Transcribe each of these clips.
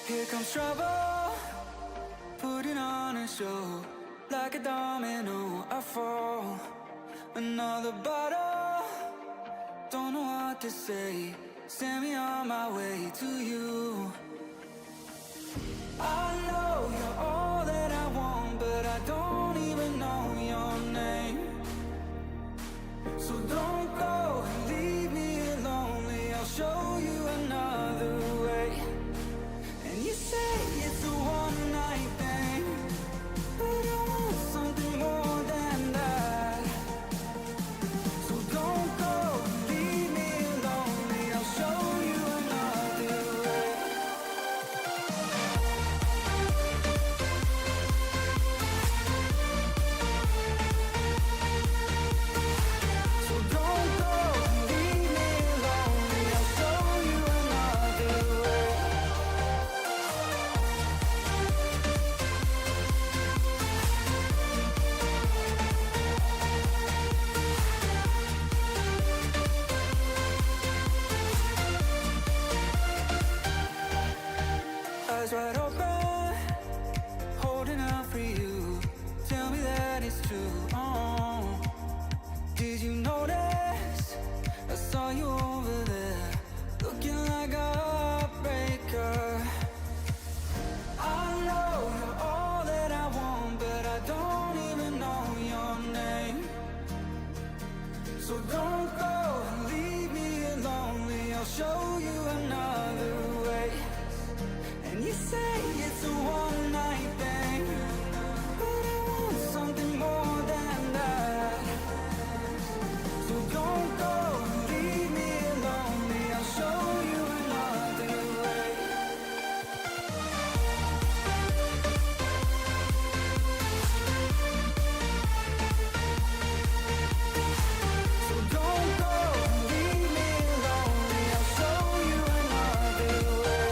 Here comes trouble, putting on a show. Like a domino, I fall. Another bottle, don't know what to say. Send me on my way to you. I know you're all that I want, but I don't even know your name. So don't go and leave me lonely, I'll show you another way. And you say it's a one-night thing, but I want something more than that. So don't go and leave me lonely, I'll show you another way. So don't go and leave me lonely, I'll show you another way. Eyes wide open, holding out for you. Tell me that it's true. Oh, did you notice? I saw you over there, looking like a heartbreaker. I know you're all that I want, but I don't even know your name. So don't go and leave me lonely, I'll show you another way. And you say it's a one-night thing, but I want something more than that. So don't go and leave me lonely, I'll show you another way. So don't go and leave me lonely, I'll show you another way.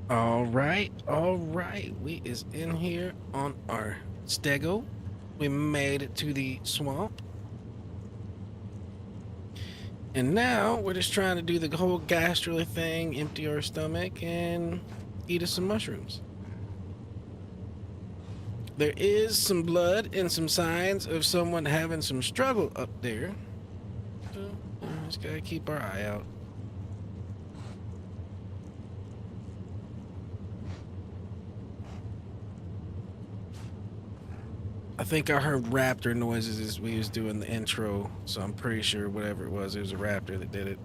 All right. We is in here on our stego. We made it to the swamp. And now we're just trying to do the whole gastrally thing, empty our stomach, and eat us some mushrooms. There is some blood and some signs of someone having some struggle up there. So just gotta keep our eye out. I think I heard raptor noises as we was doing the intro, so I'm pretty sure whatever it was a raptor that did it.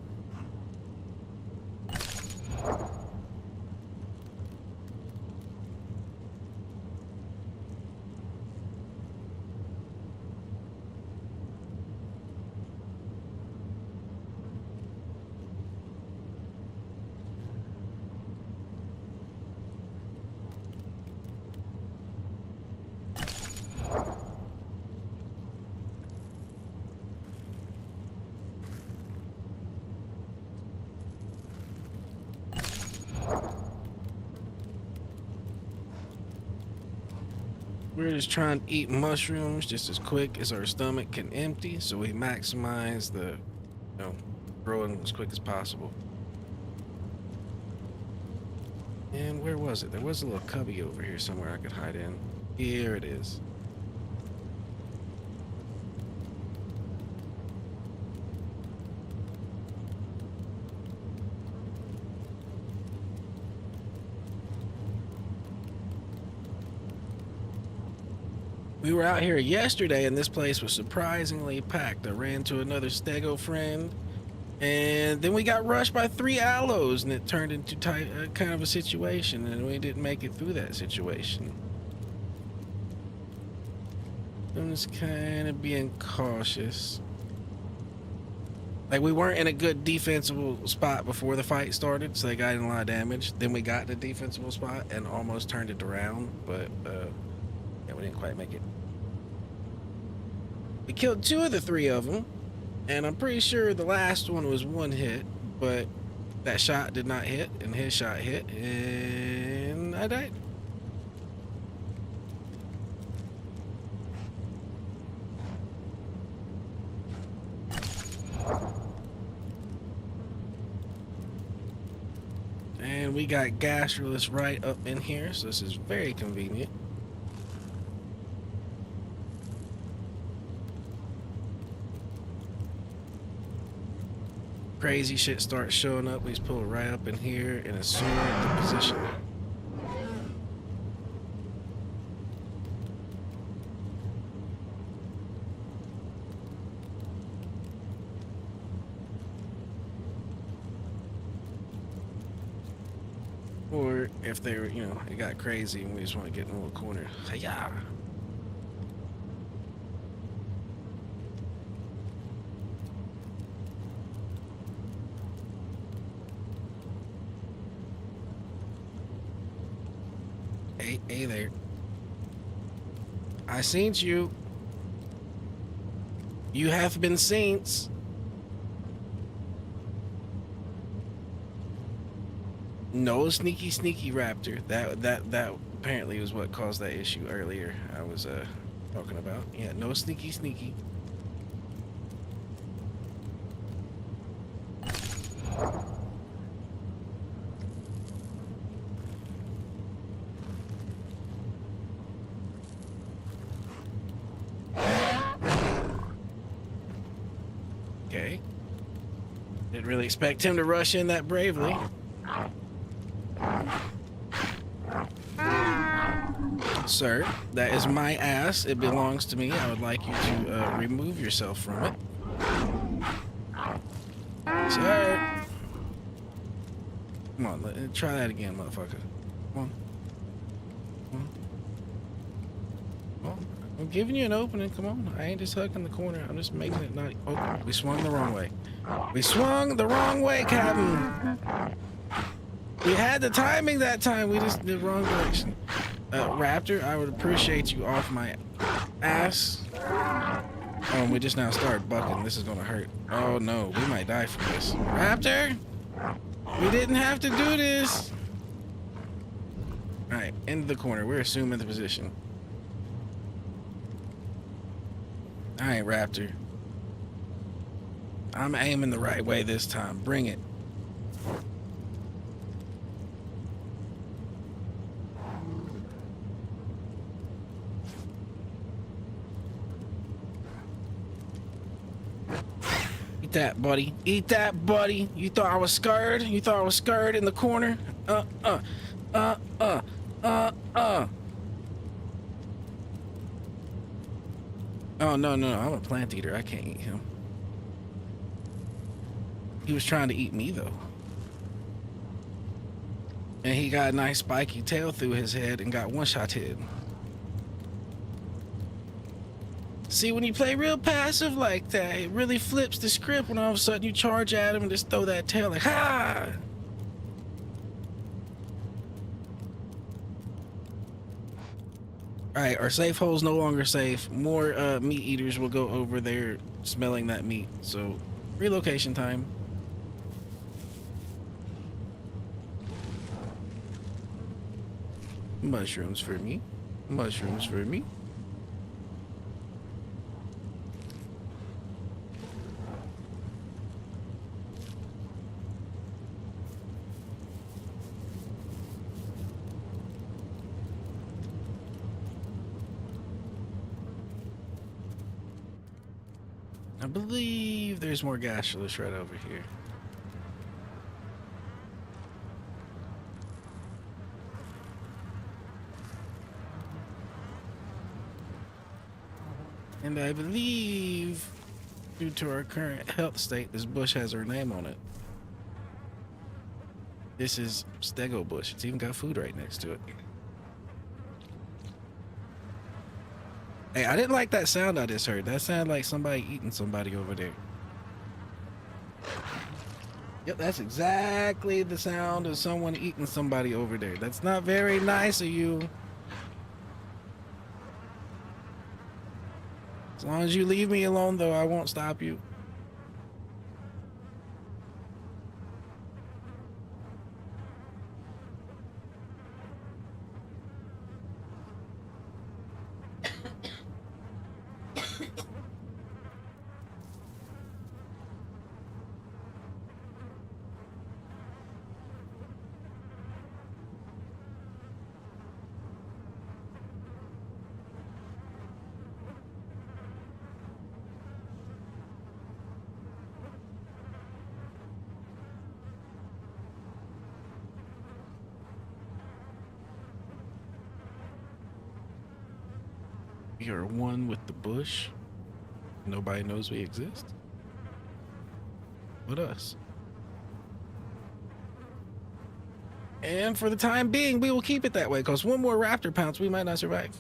We're just trying to eat mushrooms just as quick as our stomach can empty, so we maximize the, growing as quick as possible. And where was it? There was a little cubby over here somewhere I could hide in. Here it is. We were out here yesterday and this place was surprisingly packed. I ran to another stego friend and then we got rushed by 3 aloes and it turned into kind of a situation and we didn't make it through that situation. I'm just kind of being cautious. Like, we weren't in a good defensible spot before the fight started, so they got in a lot of damage. Then we got in a defensible spot and almost turned it around, but yeah, we didn't quite make it. We killed 2 of the 3 of them, and I'm pretty sure the last one was 1 hit, but that shot did not hit, and his shot hit, and I died. And we got gastrolus right up in here, so this is very convenient. Crazy shit starts showing up. We just pull it right up in here and assume the position. Or if they were, you know, it got crazy and we just want to get in a little corner. Hiya! Hey there. I seen you. You have been seen. No sneaky raptor. That apparently was what caused that issue earlier. I was talking about. Yeah, no sneaky. Okay. Didn't really expect him to rush in that bravely. Sir, that is my ass. It belongs to me. I would like you to remove yourself from it. Sir. Come on, try that again, motherfucker. Come on. I'm giving you an opening. Come on. I ain't just hugging the corner. I'm just making it not open. We swung the wrong way. We swung the wrong way, Captain. We had the timing that time. We just did the wrong direction. Raptor, I would appreciate you off my ass. Oh, we just now started bucking. This is gonna hurt. Oh no, we might die from this. Raptor! We didn't have to do this! Alright, into the corner. We're assuming the position. Alright, Raptor. I'm aiming the right way this time. Bring it. Eat that, buddy. Eat that, buddy. You thought I was scared? You thought I was scared in the corner? Oh, no. I'm a plant eater. I can't eat him. He was trying to eat me, though. And he got a nice spiky tail through his head and got one-shot-ted. See, when you play real passive like that, it really flips the script when all of a sudden you charge at him and just throw that tail like, ha! Alright, our safe hole's no longer safe. More meat eaters will go over there smelling that meat. So, relocation time. Mushrooms for me. Mushrooms for me. I believe there's more gastrolus right over here. And I believe, due to our current health state, this bush has our name on it. This is stego bush. It's even got food right next to it. Hey, I didn't like that sound I just heard. That sounded like somebody eating somebody over there. Yep, that's exactly the sound of someone eating somebody over there. That's not very nice of you. As long as you leave me alone, though, I won't stop you. We are one with the bush. Nobody knows we exist but us. And for the time being, we will keep it that way, because one more raptor pounce, we might not survive.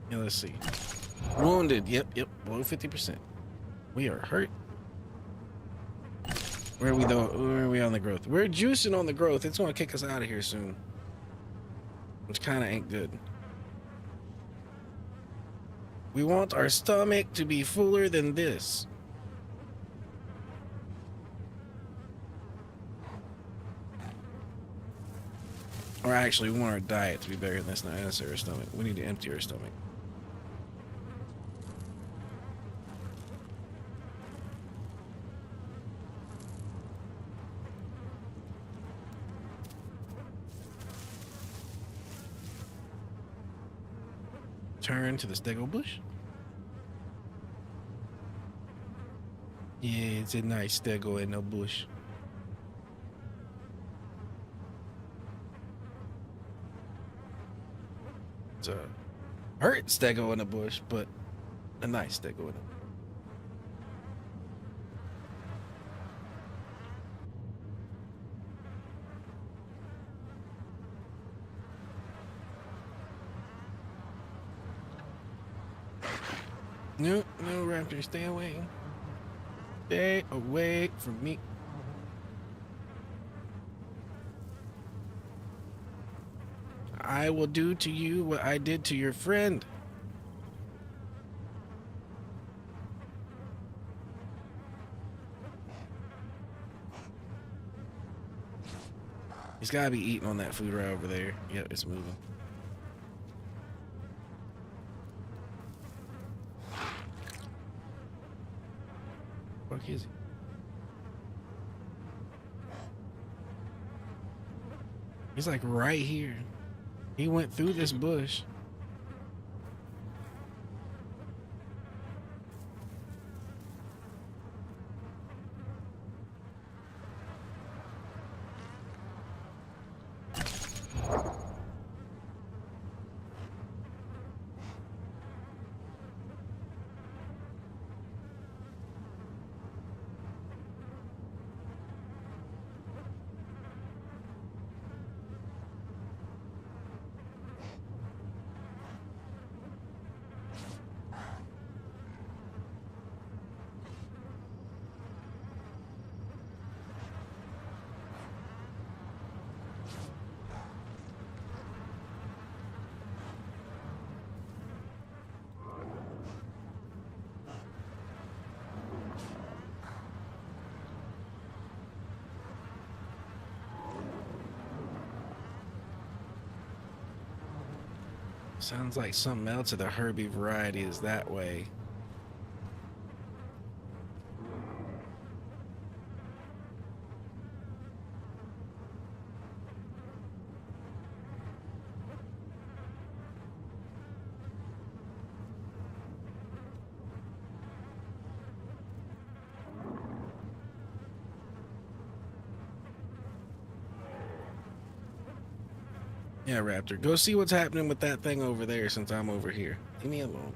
Yeah, let's see. Wounded. Yep, below 50%. We are hurt. Where are we though? Where are we on the growth? We're juicing on the growth. It's gonna kick us out of here soon, which kind of ain't good. We want our stomach to be fuller than this. Or actually, we want our diet to be better than this. Not necessarily our stomach. We need to empty our stomach. Turn to the stego bush. Yeah, it's a nice stego in the bush. It's a hurt stego in the bush, but a nice stego in it. No, raptor, stay away. Stay away from me. I will do to you what I did to your friend. He's gotta be eating on that food right over there. Yep, it's moving. Fuck is he? He's like right here. He went through this bush. Sounds like something else of the Herbie variety is that way. Yeah, Raptor, go see what's happening with that thing over there since I'm over here. Leave me alone.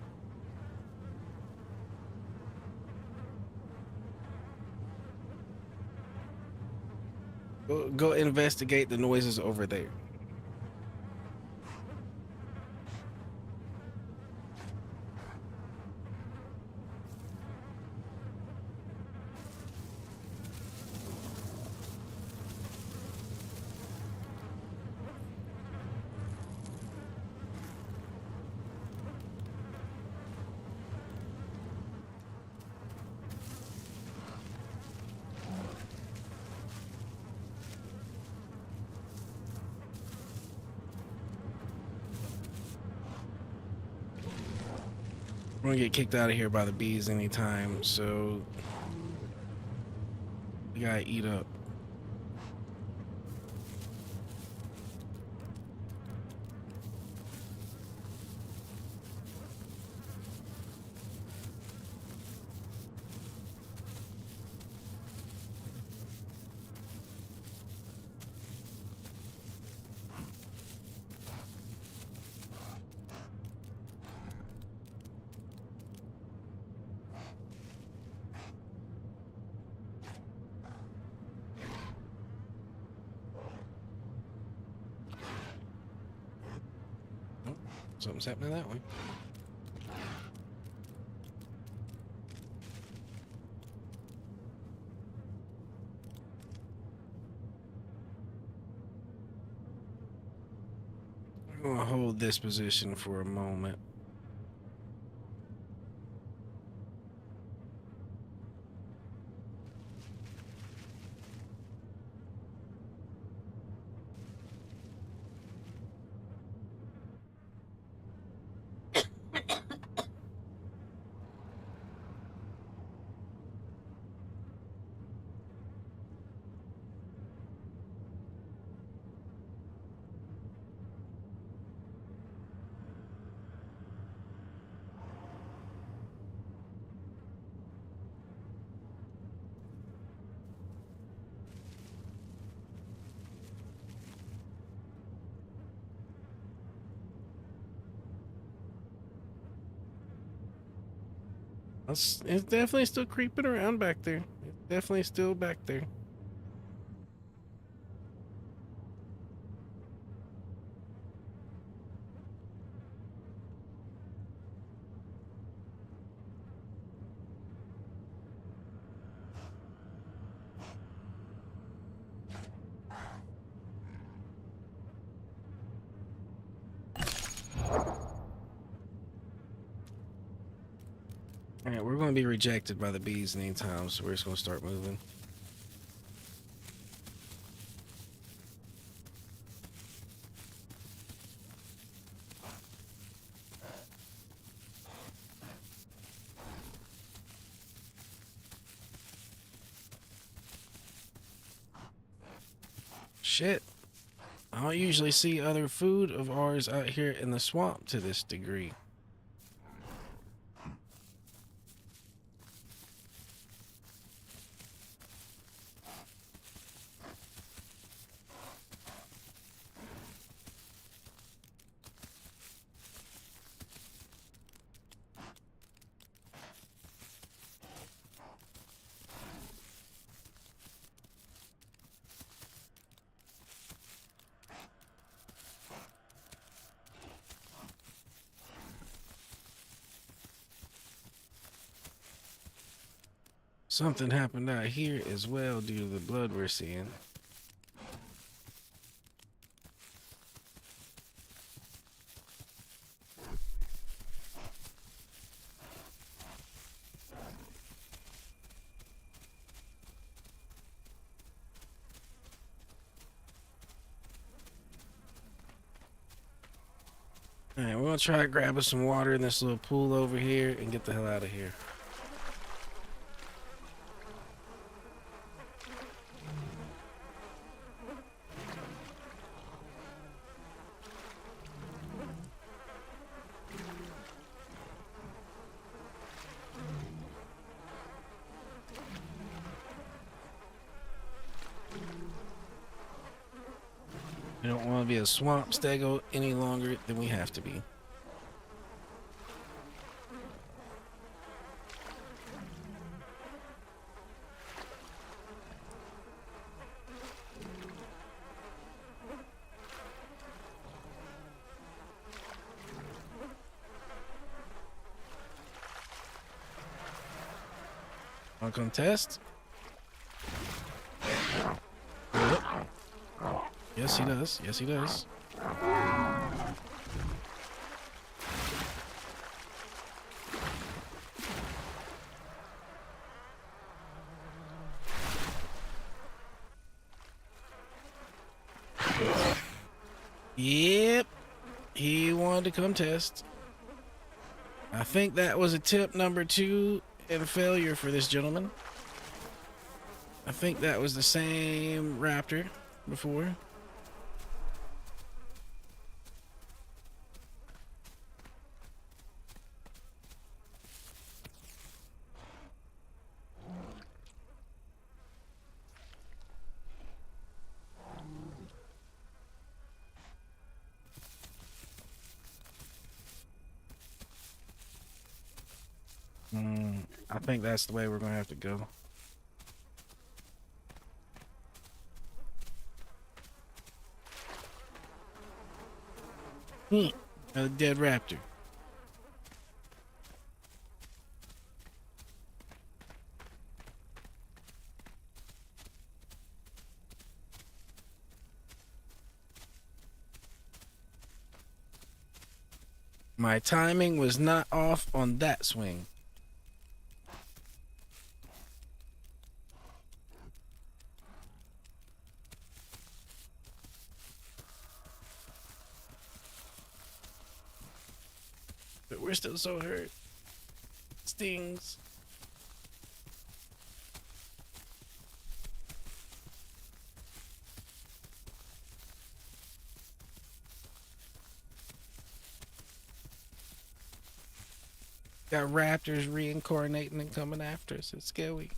Go investigate the noises over there. We're gonna get kicked out of here by the bees anytime, so we gotta eat up. Oh, something's happening that way. I'm gonna hold this position for a moment. It's definitely still creeping around back there. It's definitely still back there. All right, we're going to be rejected by the bees anytime, so we're just going to start moving. Shit. I don't usually see other food of ours out here in the swamp to this degree. Something happened out here as well due to the blood we're seeing. Alright, we're gonna try grabbing some water in this little pool over here and get the hell out of here. We don't want to be a swamp stego any longer than we have to be. Want to contest? Yep. Yes, he does. Yes, he does. Yep. He wanted to come test. I think that was attempt number 2 and failure for this gentleman. I think that was the same raptor before. I think that's the way we're gonna have to go. A dead raptor. My timing was not off on that swing. But we're still so hurt. Stings. Got raptors reincarnating and coming after us. It's scary.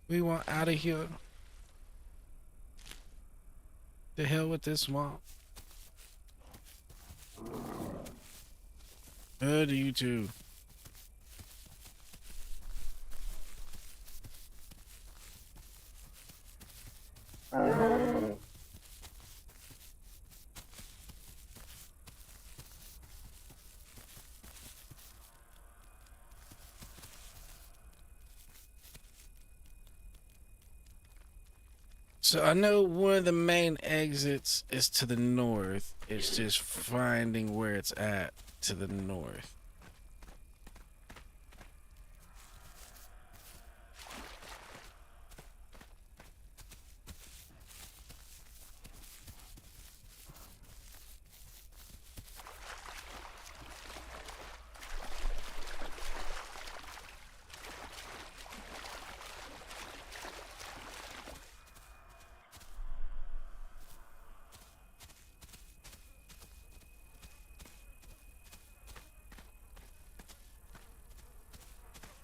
We want out of here. The hell with this swamp. Do you too. So I know one of the main exits is to the north. It's just finding where it's at to the north.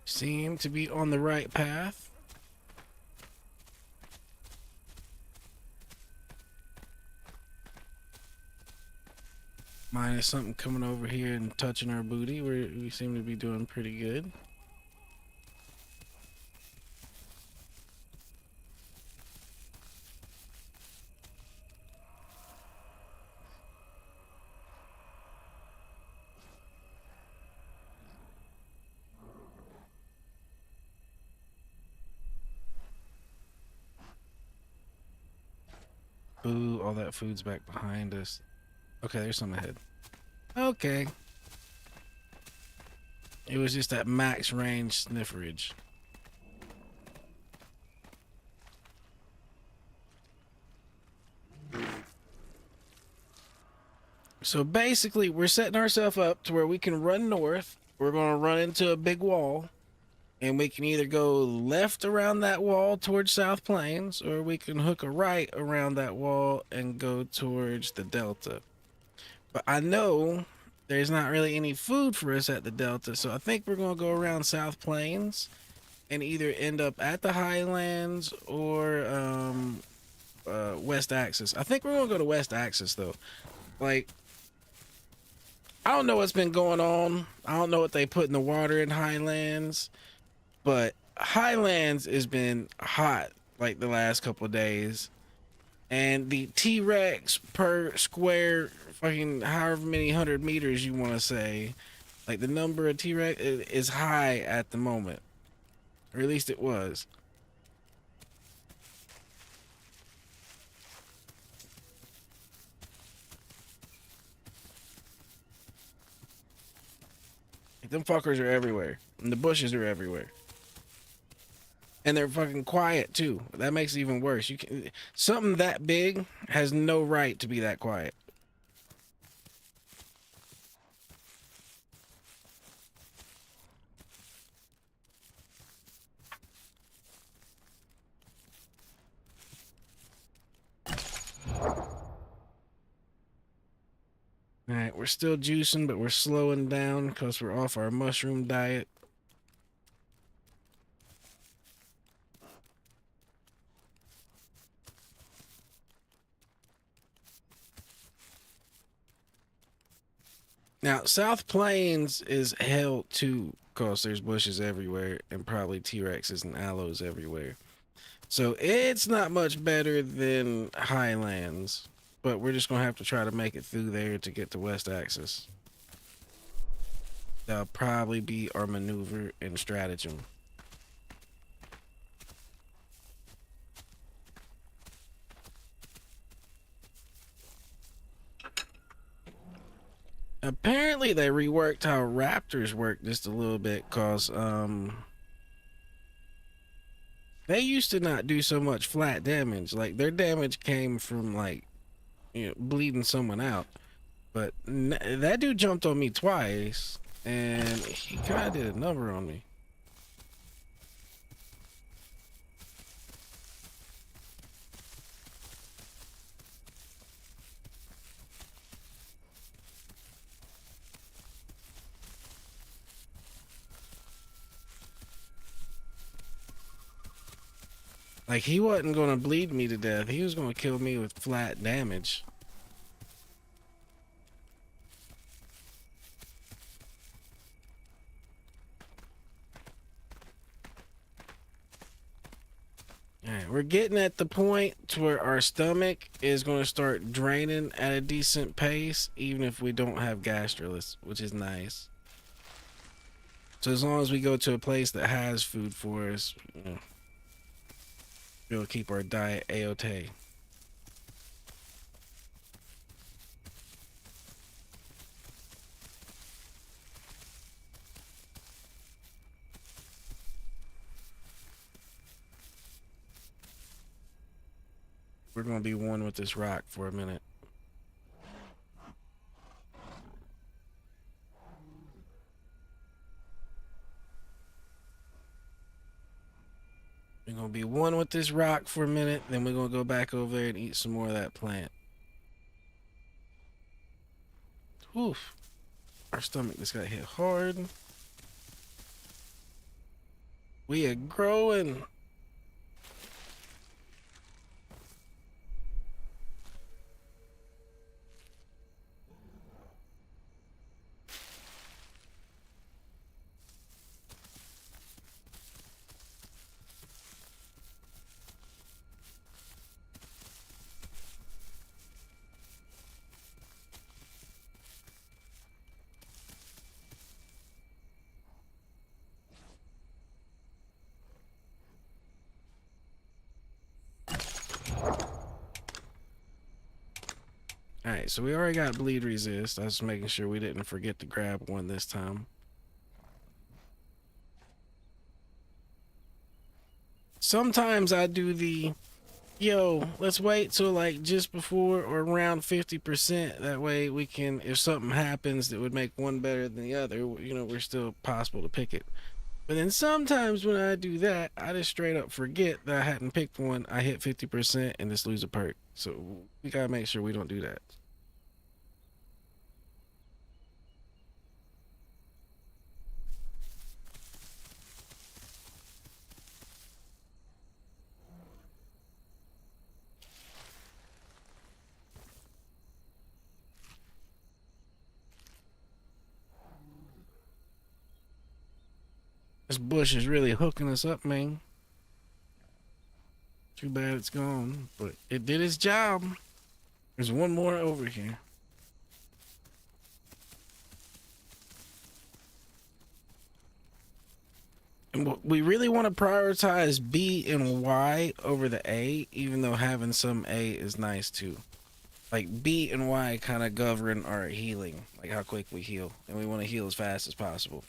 Seem to be on the right path. Minus something coming over here and touching our booty. We seem to be doing pretty good. Ooh, all that food's back behind us. Okay, there's some ahead. Okay. It was just that max range snifferage. So basically, we're setting ourselves up to where we can run north. We're going to run into a big wall. And we can either go left around that wall towards South Plains, or we can hook a right around that wall and go towards the Delta. But I know there's not really any food for us at the Delta, so I think we're going to go around South Plains and either end up at the Highlands or West Axis. I think we're gonna go to West Axis though. Like, I don't know what's been going on. I don't know what they put in the water in Highlands, but Highlands has been hot like the last couple of days, and the T-Rex per square fucking however many 100 meters you want to say, like the number of T-Rex is high at the moment, or at least it was. Them fuckers are everywhere, and the bushes are everywhere, and they're fucking quiet too. That makes it even worse. You can something that big has no right to be that quiet. All right, we're still juicing, but we're slowing down because we're off our mushroom diet. Now, South Plains is hell too, because there's bushes everywhere and probably T-Rexes and aloes everywhere. So it's not much better than Highlands, but we're just going to have to try to make it through there to get to West Axis. That'll probably be our maneuver and stratagem. Apparently they reworked how raptors work just a little bit, cause they used to not do so much flat damage. Like their damage came from like, you know, bleeding someone out. But that dude jumped on me twice, and he kind of did a number on me. Like, he wasn't gonna bleed me to death. He was gonna kill me with flat damage. Alright, we're getting at the point to where our stomach is gonna start draining at a decent pace, even if we don't have gastroliths, which is nice. So as long as we go to a place that has food for us, you know, we'll keep our diet a-okay. We're gonna be one with this rock for a minute. We're gonna be one with this rock for a minute, then we're gonna go back over there and eat some more of that plant. Oof. Our stomach just got hit hard. We are growing. Alright, so we already got bleed resist. I was making sure we didn't forget to grab one this time. Sometimes I do the, yo, let's wait till like just before or around 50%. That way we can, if something happens that would make one better than the other, you know, we're still possible to pick it. But then sometimes when I do that, I just straight up forget that I hadn't picked one. I hit 50% and just lose a perk. So we gotta make sure we don't do that. This bush is really hooking us up, man. Too bad it's gone, but it did its job. There's one more over here. And we really want to prioritize B and Y over the A, even though having some A is nice too. Like B and Y kind of govern our healing, like how quick we heal, and we want to heal as fast as possible.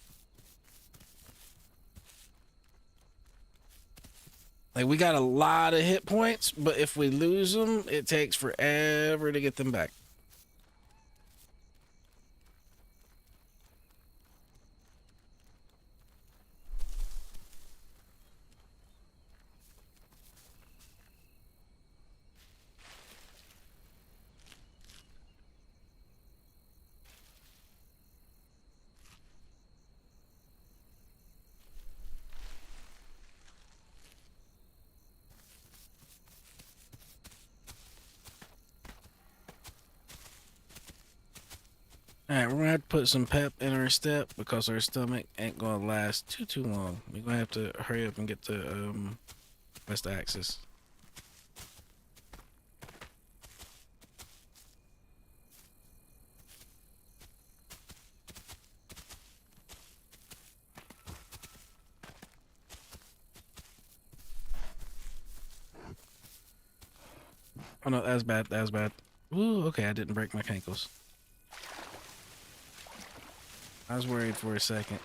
Like we got a lot of hit points, but if we lose them, it takes forever to get them back. Alright, we're gonna have to put some pep in our step because our stomach ain't gonna last too long. We're gonna have to hurry up and get the west axis. Oh no, that was bad. That was bad. Ooh, okay, I didn't break my ankles. I was worried for a second.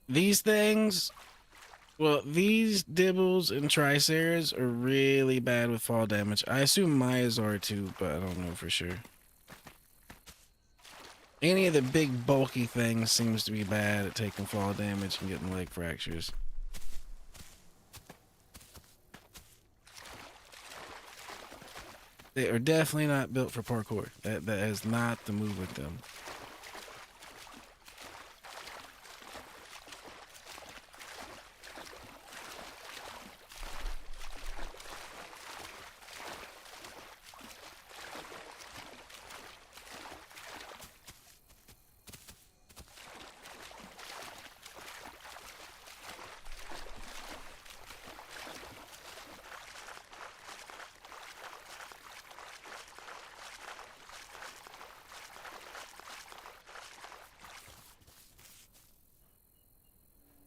These things, well, these dibbles and triceras are really bad with fall damage. I assume Maya's are too, but I don't know for sure. Any of the big bulky things seems to be bad at taking fall damage and getting leg fractures. They are definitely not built for parkour. That is not the move with them.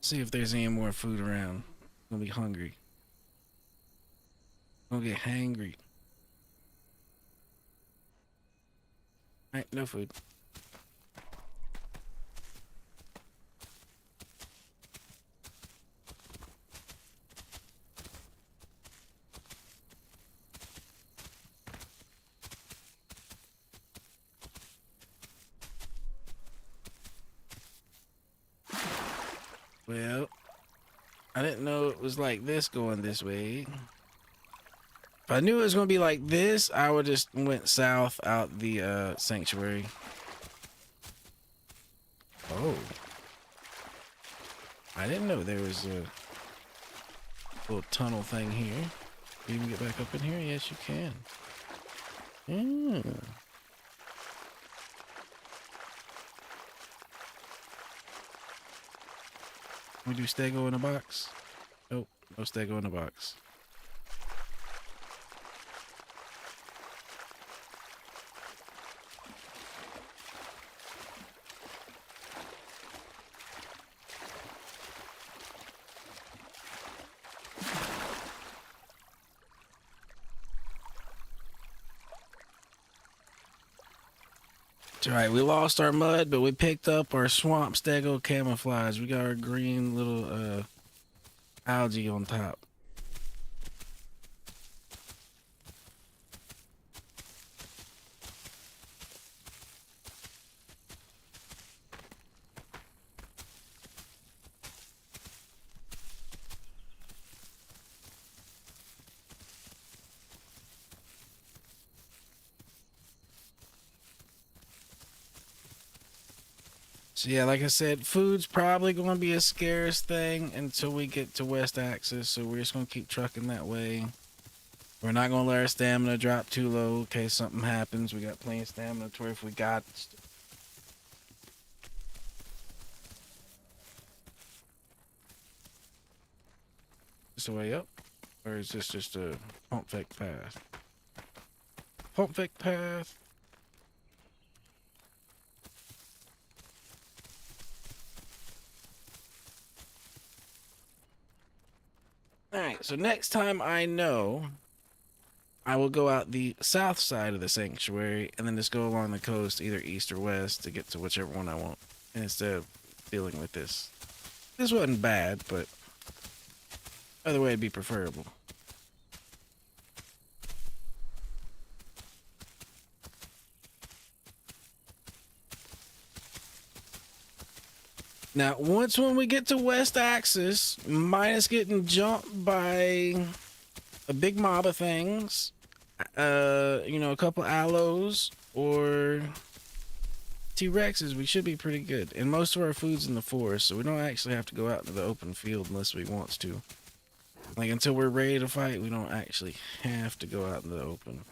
See if there's any more food around. I'm gonna be hungry. I'm gonna get hangry. Alright, no food. Well, I didn't know it was like this going this way. If I knew it was gonna be like this, I would just went south out the sanctuary. Oh. I didn't know there was a little tunnel thing here. You can get back up in here? Yes, you can. Yeah. We do stego in a box? Nope, no stego in a box. It's alright, we lost our mud, but we picked up our swamp stego camouflage. We got our green little algae on top. So yeah, like I said, food's probably going to be a scarce thing until we get to West Axis. So we're just going to keep trucking that way. We're not going to let our stamina drop too low in case something happens. We got plenty of stamina to where if we got... Is the way up? Or is this just a pump fake path? Pump fake path. Alright, so next time I know, I will go out the south side of the sanctuary and then just go along the coast, either east or west, to get to whichever one I want, instead of dealing with this. This wasn't bad, but other way would be preferable. Now, once when we get to West Axis, minus getting jumped by a big mob of things, you know, a couple aloes or T-Rexes, we should be pretty good. And most of our food's in the forest, so we don't actually have to go out into the open field unless we want to. Like, until we're ready to fight, we don't actually have to go out in the open.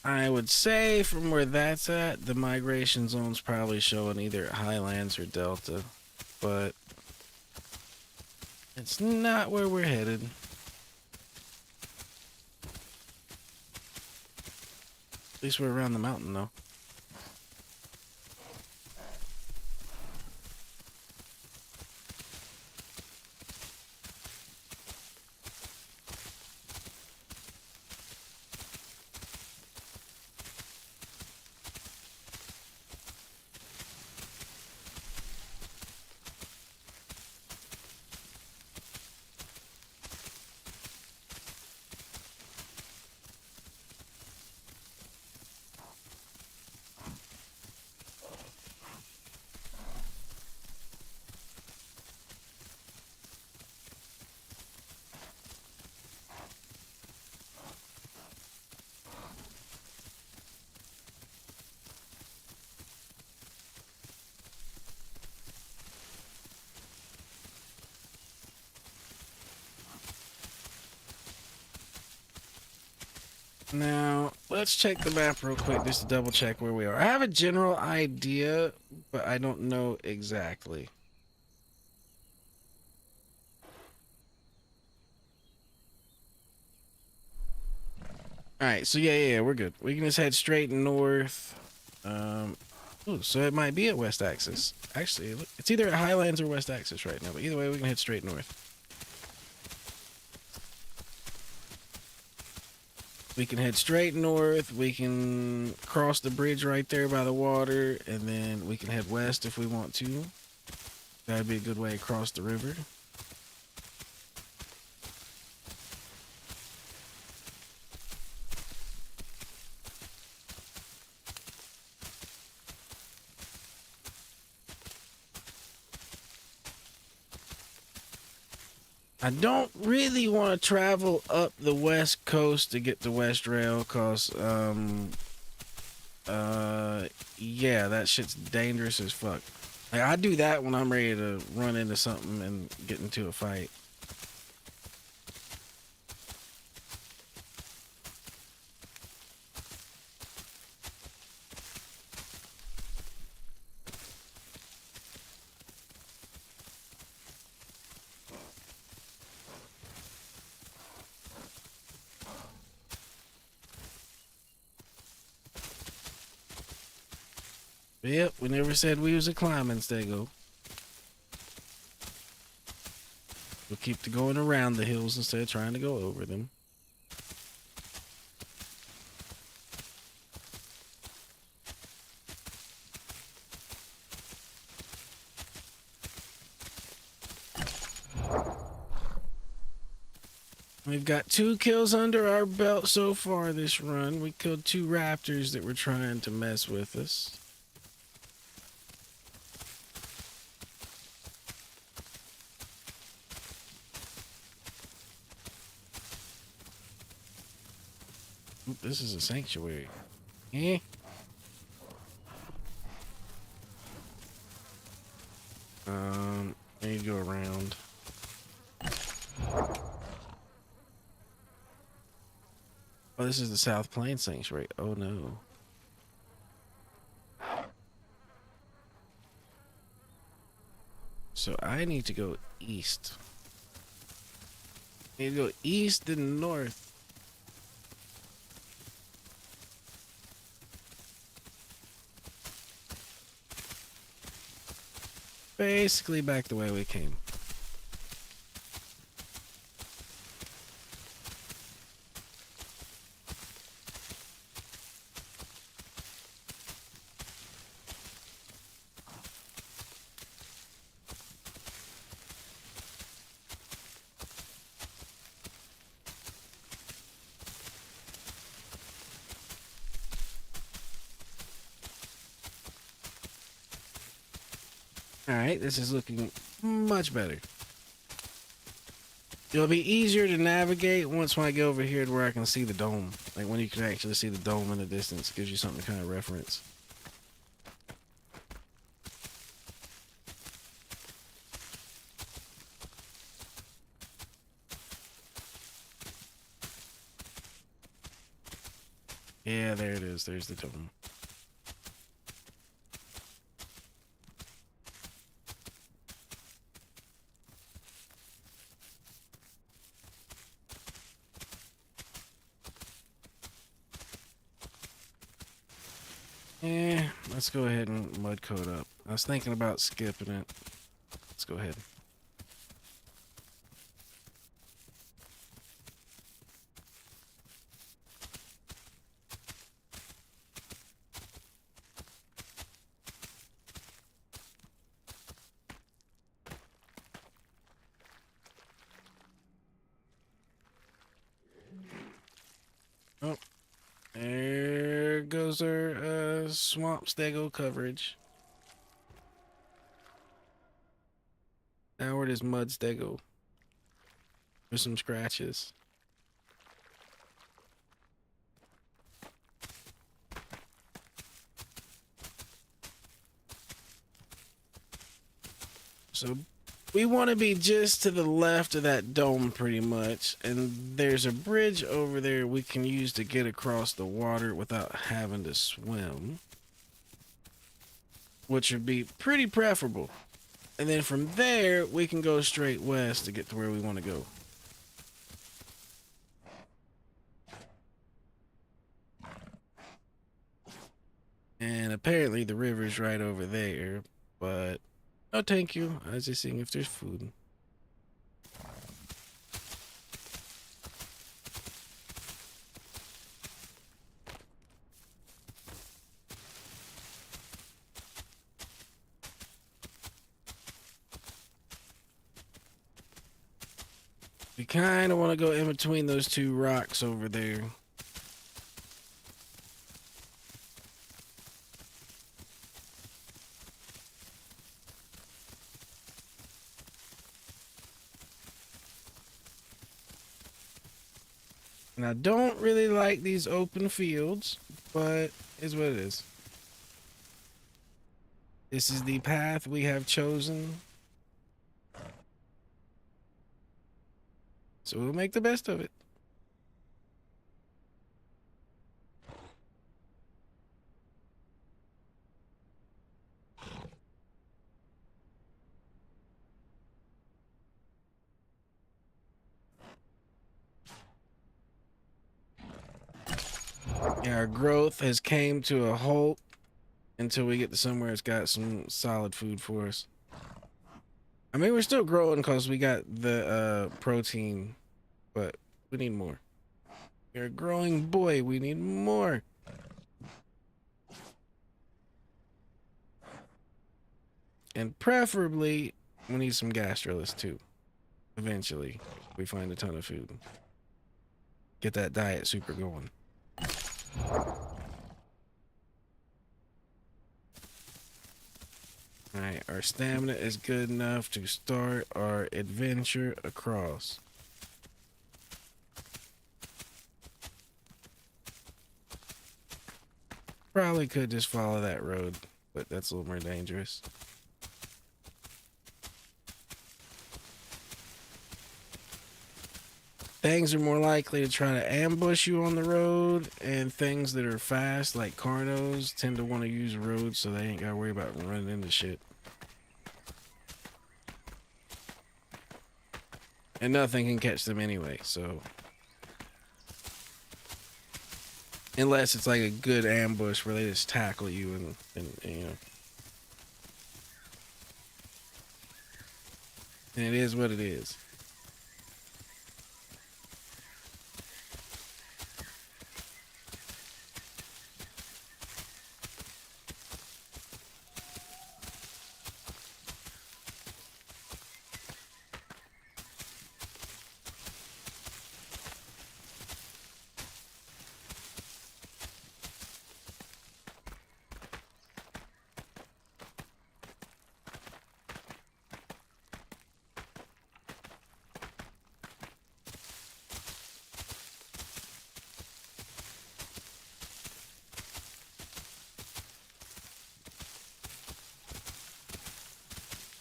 I would say from where that's at, the migration zone's probably showing either Highlands or Delta, but it's not where we're headed. At least we're around the mountain though. Now, let's check the map real quick just to double check where we are. I have a general idea, but I don't know exactly. Alright, so yeah, we're good. We can just head straight north. Ooh, so it might be at West Axis. Actually, look, it's either at Highlands or West Axis right now, but either way, we can head straight north. We can head straight north, we can cross the bridge right there by the water, and then we can head west if we want to. That'd be a good way across the river. I don't really want to travel up the west coast to get to West Rail, cause yeah, that shit's dangerous as fuck. Like, I do that when I'm ready to run into something and get into a fight. Yep, we never said we was a climbing stego. We'll keep the going around the hills instead of trying to go over them. We've got 2 kills under our belt so far this run. We killed 2 raptors that were trying to mess with us. Oop, this is a sanctuary. Eh? I need to go around. Oh, this is the South Plains Sanctuary. Oh no. So I need to go east. I need to go east and north. Basically back the way we came. Alright, this is looking much better. It'll be easier to navigate once when I go over here to where I can see the dome. Like when you can actually see the dome in the distance. Gives you something to kind of reference. Yeah, there it is. There's the dome. Yeah, let's go ahead and mud coat up. I was thinking about skipping it. Let's go ahead. Oh, there goes our swamp stego coverage. Now where does mud stego? There's some scratches. So we want to be just to the left of that dome pretty much. And there's a bridge over there we can use to get across the water without having to swim. Which would be pretty preferable. And then from there, we can go straight west to get to where we want to go. And apparently the river's right over there, but no thank you. I was just seeing if there's food. We kind of want to go in between those 2 rocks over there. And I don't really like these open fields, but it's what it is. This is the path we have chosen. So we'll make the best of it. Yeah, our growth has came to a halt until we get to somewhere it's got some solid food for us. I mean, we're still growing because we got the protein, but we need more. You're a growing boy. We need more. And preferably, we need some gastrolus too. Eventually, we find a ton of food. Get that diet super going. Alright, our stamina is good enough to start our adventure across. Probably could just follow that road, but that's a little more dangerous. Things are more likely to try to ambush you on the road, and things that are fast, like carnos, tend to want to use roads so they ain't gotta worry about running into shit. And nothing can catch them anyway, so. Unless it's like a good ambush where they just tackle you and you know. And it is what it is.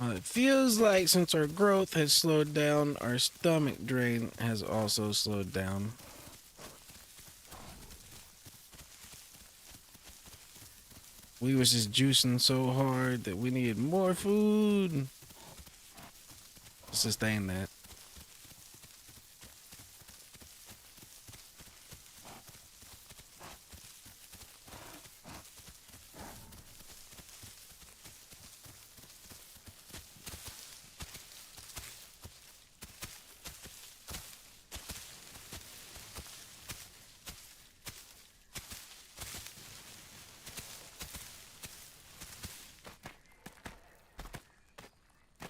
It feels like since our growth has slowed down, our stomach drain has also slowed down. We was just juicing so hard that we needed more food to sustain that.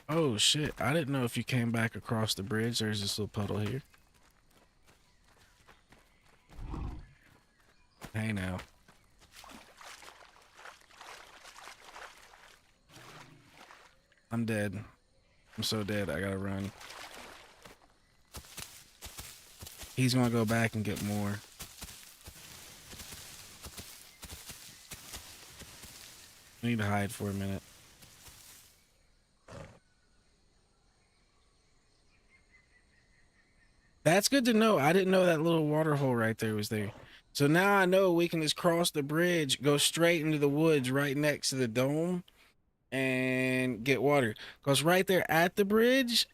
Oh shit, I didn't know if you came back across the bridge. There's this little puddle here. Hey now. I'm dead. I'm so dead, I gotta run. He's gonna go back and get more. I need to hide for a minute. That's good to know. I didn't know that little water hole right there was there. So now I know we can just cross the bridge, go straight into the woods right next to the dome, and get water. Because right there at the bridge,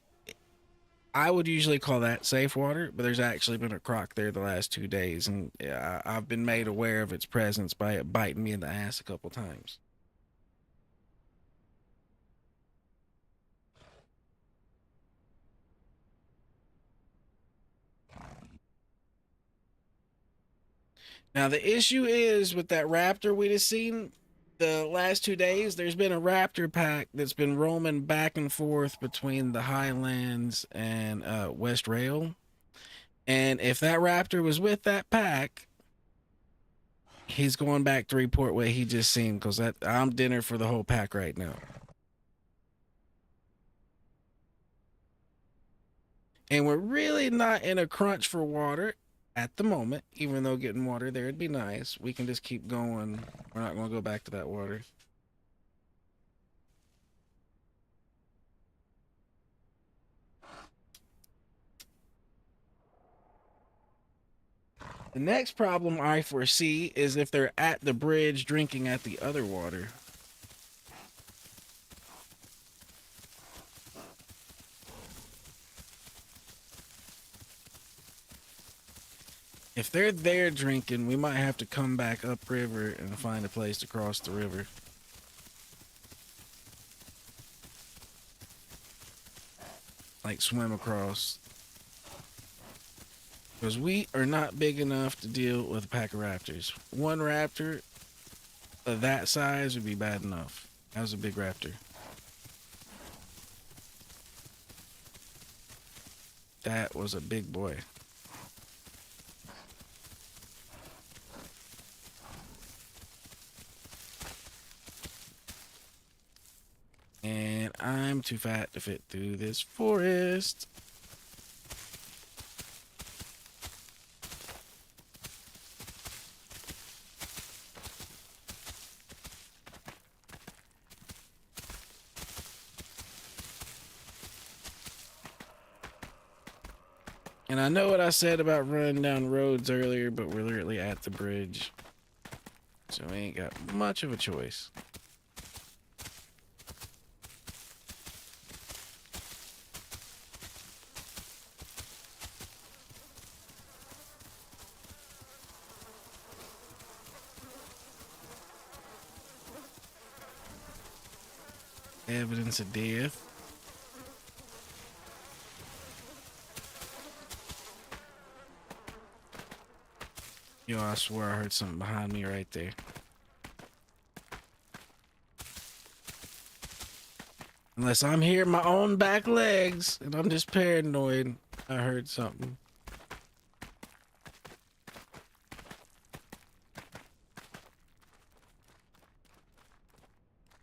I would usually call that safe water, but there's actually been a croc there the last 2 days, and I've been made aware of its presence by it biting me in the ass a couple times. Now, the issue is with that raptor we just seen the last 2 days, there's been a raptor pack that's been roaming back and forth between the Highlands and West Rail. And if that raptor was with that pack, he's going back to report what he just seen, because I'm dinner for the whole pack right now. And we're really not in a crunch for water at the moment, even though getting water there would be nice. We can just keep going. We're not going to go back to that water. The next problem I foresee is if they're at the bridge drinking at the other water. If they're there drinking, we might have to come back upriver and find a place to cross the river. Like swim across. Because we are not big enough to deal with a pack of raptors. One raptor of that size would be bad enough. That was a big raptor. That was a big boy. too fat to fit through this forest. And I know what I said about running down roads earlier, but we're literally at the bridge. So we ain't got much of a choice. Evidence of death. Yo, I swear I heard something behind me right there. Unless I'm hearing my own back legs and I'm just paranoid, I heard something.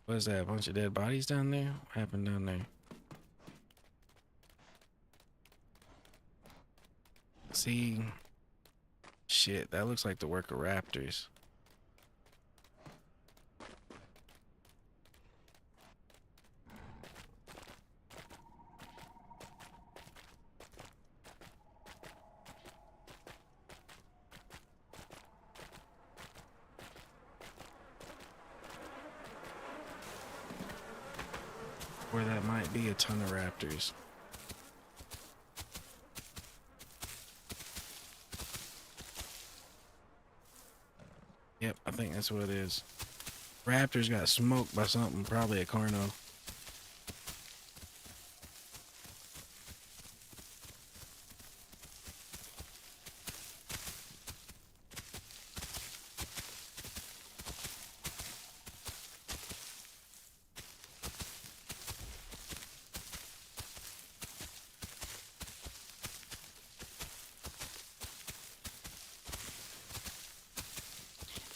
What is that? A bunch of dead bodies down there? What happened down there? See? Shit, that looks like the work of raptors. Or that might be a ton of raptors. Yep, I think that's what it is. Raptors got smoked by something, probably a carno.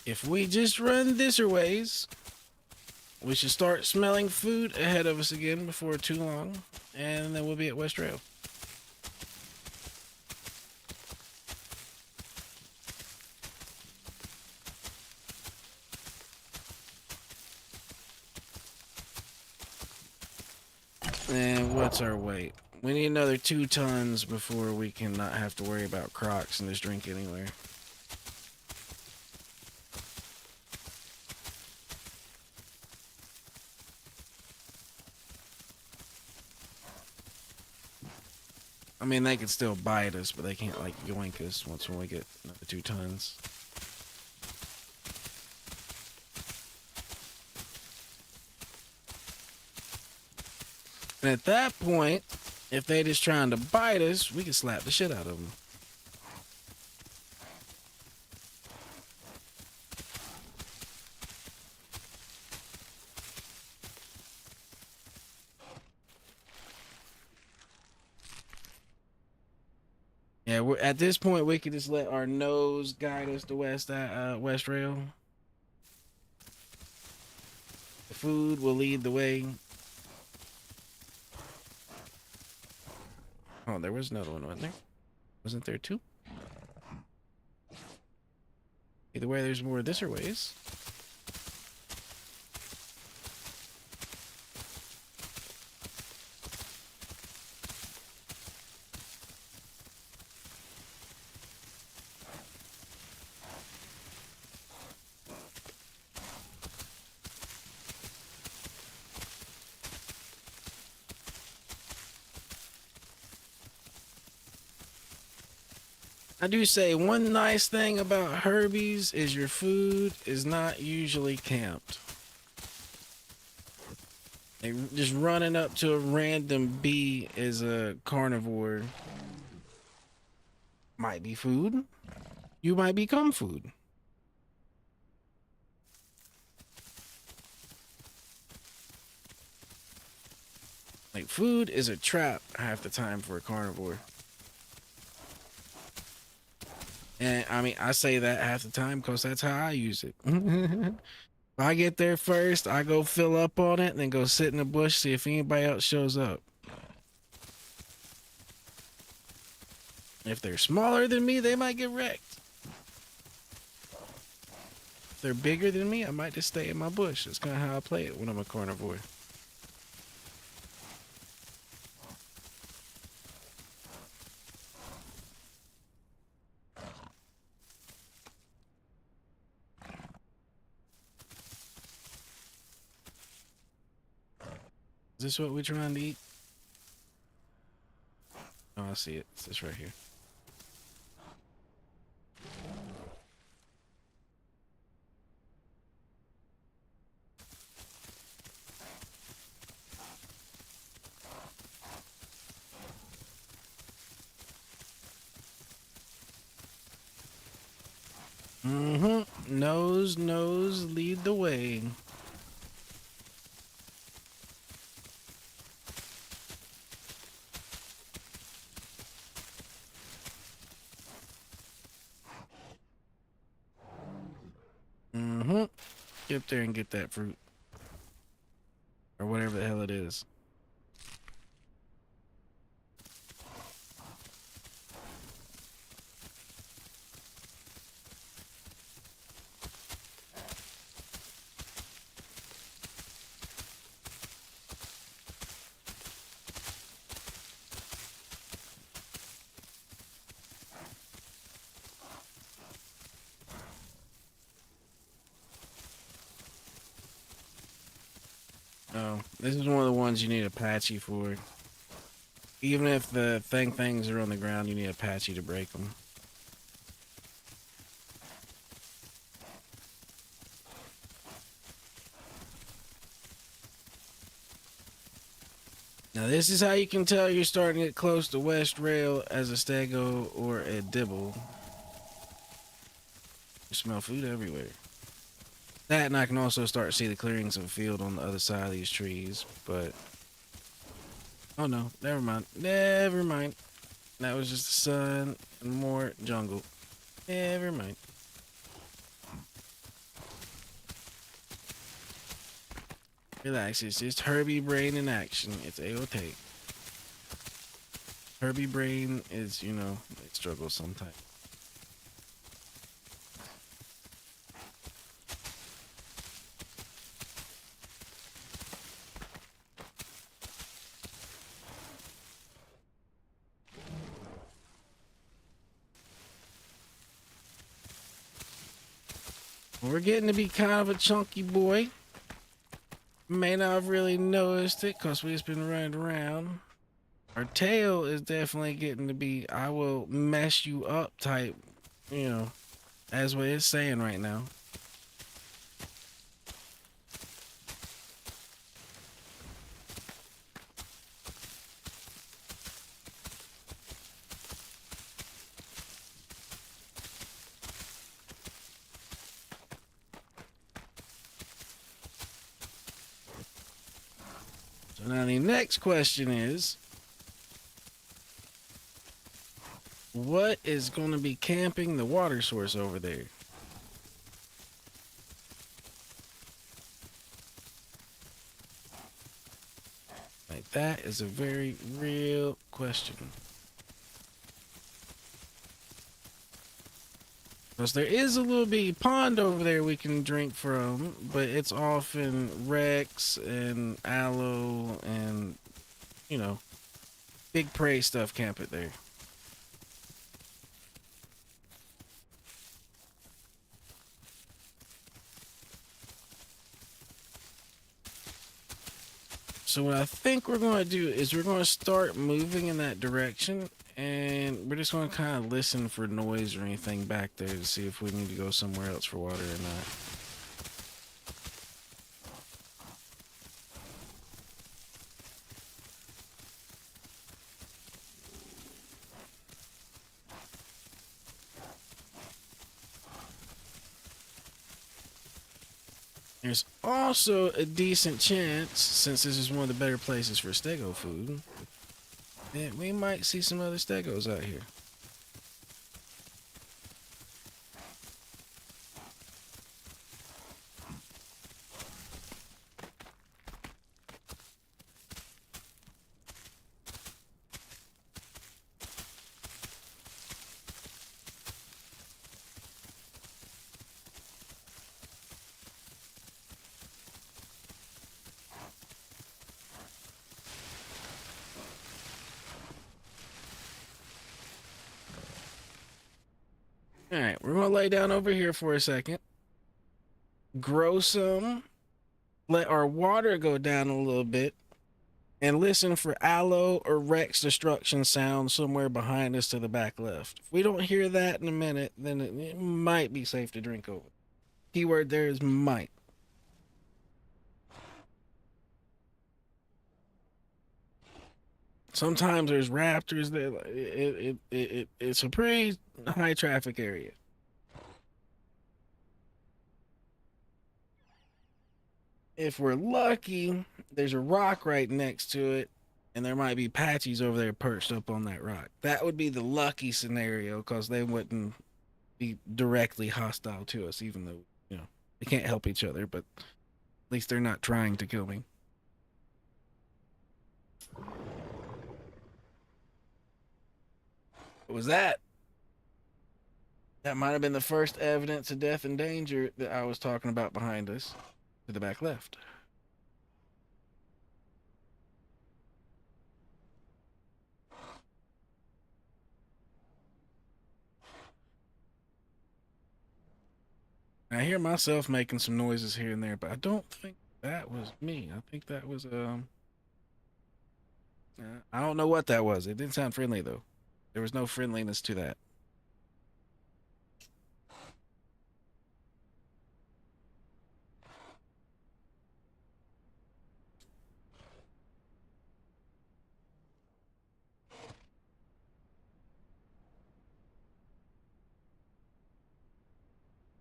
If we just run this ways, we should start smelling food ahead of us again before too long, and then we'll be at West Rail. And what's our weight? We need another 2 tons before we can not have to worry about Crocs in this drink anywhere. I mean, they can still bite us, but they can't, like, yoink us once when we get another 2 tons. And at that point, if they just trying to bite us, we can slap the shit out of them. Yeah, we're at this point we can just let our nose guide us to West Rail. The food will lead the way. Oh, there was another one, wasn't there? Wasn't there 2? Either way, there's more this or ways. I do say one nice thing about Herbie's is your food is not usually camped. Like, just running up to a random bee as a carnivore might be food. You might become food. Like, food is a trap half the time for a carnivore. And I mean, I say that half the time because that's how I use it. If I get there first, I go fill up on it and then go sit in the bush, see if anybody else shows up. If they're smaller than me, they might get wrecked. If they're bigger than me, I might just stay in my bush. That's kind of how I play it when I'm a carnivore. Is this what we're trying to eat? Oh, I see it. It's this right here. Mm-hmm. Nose, lead the way. Mm-hmm. Get up there and get that fruit. Or whatever the hell it is. Oh, this is one of the ones you need Apache for. Even if the things are on the ground, you need Apache to break them. Now this is how you can tell you're starting to get close to West Rail as a stego or a dibble. You smell food everywhere. That, and I can also start to see the clearings of a field on the other side of these trees, but... Oh no, never mind. Never mind. That was just the sun and more jungle. Never mind. Relax, it's just Herbie brain in action. It's A-OK. Herbie brain is, you know, it struggles sometimes. We're getting to be kind of a chunky boy. May not have really noticed it because we've just been running around. Our tail is definitely getting to be I will mess you up type, you know, as what it's saying right now. So now the next question is, what is going to be camping the water source over there? Like, that is a very real question. Because there is a little bitty pond over there we can drink from, but it's often Rex and Aloe and, you know, big prey stuff camp it there. So what I think we're going to do is we're going to start moving in that direction, and we're just going to kind of listen for noise or anything back there to see if we need to go somewhere else for water or not. There's also a decent chance, since this is one of the better places for stego food, that we might see some other stegos out here. All right, we're gonna lay down over here for a second, grow some, let our water go down a little bit, and listen for aloe or Rex destruction sounds somewhere behind us to the back left. If we don't hear that in a minute, then it might be safe to drink over. Keyword there is might. Sometimes there's raptors there. It's a pretty high traffic area. If we're lucky, there's a rock right next to it, and there might be Apaches over there perched up on that rock. That would be the lucky scenario because they wouldn't be directly hostile to us, even though, you know, they can't help each other, but at least they're not trying to kill me. What was that? That might have been the first evidence of death and danger that I was talking about behind us to the back left. I hear myself making some noises here and there, but I don't think that was me. I think that was I don't know what that was. It didn't sound friendly though. There was no friendliness to that.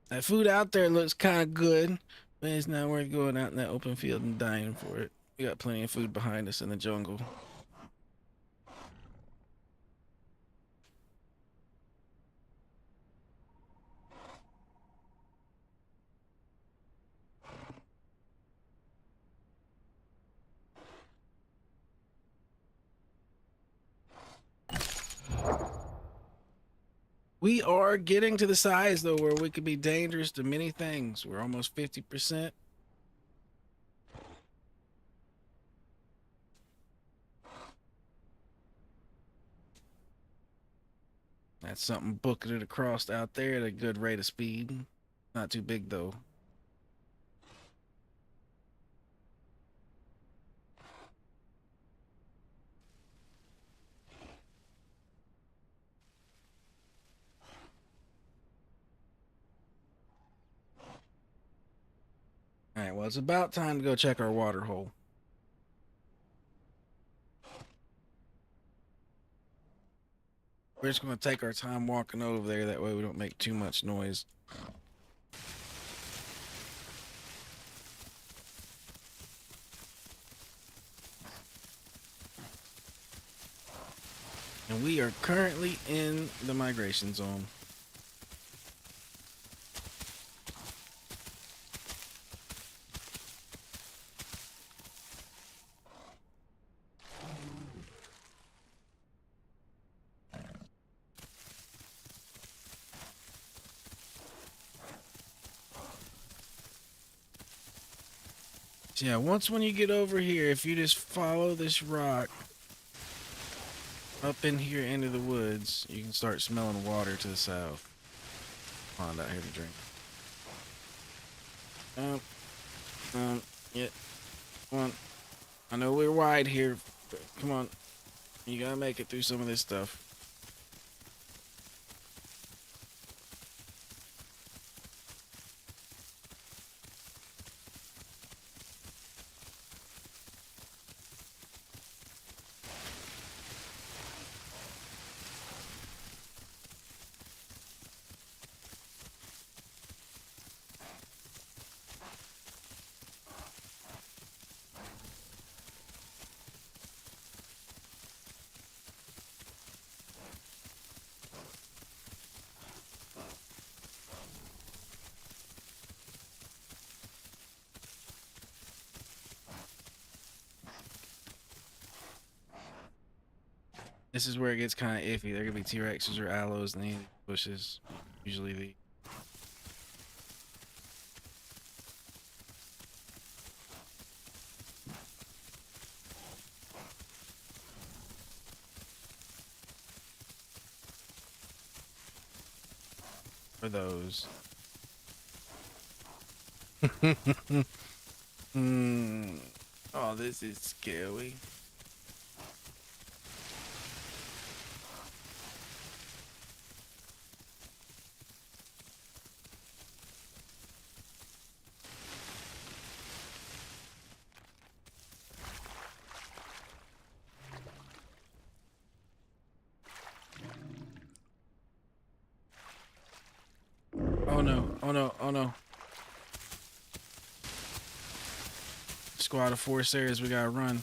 That food out there looks kind of good, but it's not worth going out in that open field and dying for it. We got plenty of food behind us in the jungle. We are getting to the size though where we could be dangerous to many things. We're almost 50%. That's something booking it across out there at a good rate of speed. Not too big though. All right, well, it's about time to go check our water hole. We're just going to take our time walking over there. That way we don't make too much noise. And we are currently in the migration zone. So yeah, when you get over here, if you just follow this rock up in here into the woods, you can start smelling water to the south. Pond out here to drink. Yeah. Come on. I know we're wide here, but come on. You gotta make it through some of this stuff. This is where it gets kind of iffy. There could be T-Rexes or aloes in the bushes. Usually the for those. Oh, this is scary. Oh no, oh no, oh no. Squad of 4 Sarahs, we gotta run.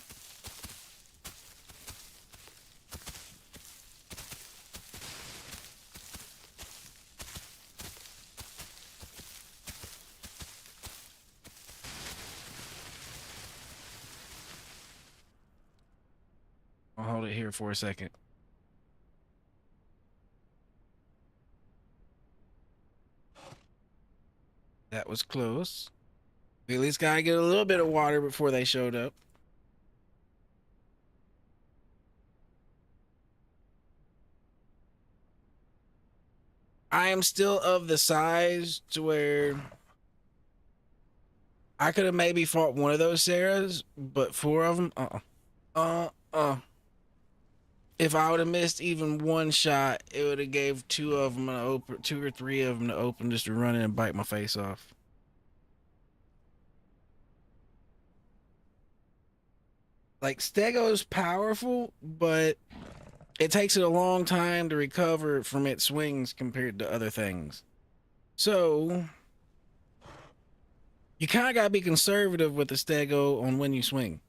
I'll hold it here for a second. That was close. We at least gotta get a little bit of water before they showed up. I am still of the size to where I could have maybe fought one of those Sarahs, but 4 of them, if I would have missed even one shot, it would have gave 2 of them an open, 2 or 3 of them to open just to run in and bite my face off. Like, Stego's powerful, but it takes it a long time to recover from its swings compared to other things. So you kind of got to be conservative with the Stego on when you swing.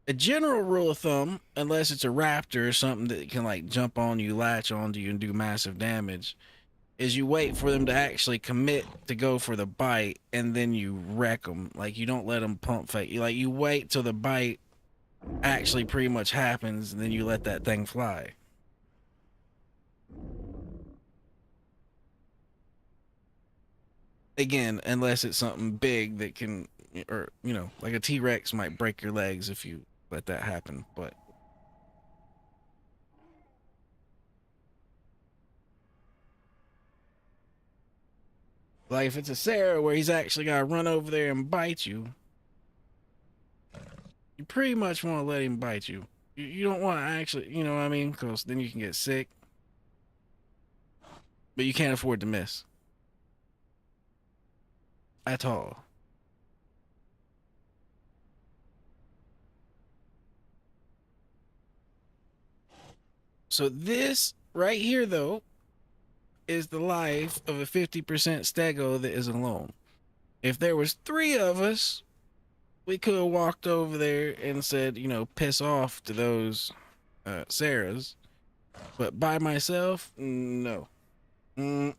A general rule of thumb, unless it's a raptor or something that can like jump on you, latch onto you, and do massive damage, is you wait for them to actually commit to go for the bite, and then you wreck them. Like, you don't let them pump fake. You wait till the bite actually pretty much happens, and then you let that thing fly. Again, unless it's something big that can, or like a T-Rex might break your legs if you let that happen. But like, if it's a Sarah where he's actually got to run over there and bite you, you pretty much want to let him bite you. You don't want to actually, you know what I mean? Because then you can get sick. But you can't afford to miss. At all. So this right here, though, is the life of a 50% Stego that is alone. If there was 3 of us, we could have walked over there and said, piss off to those Sarahs. But by myself, no. I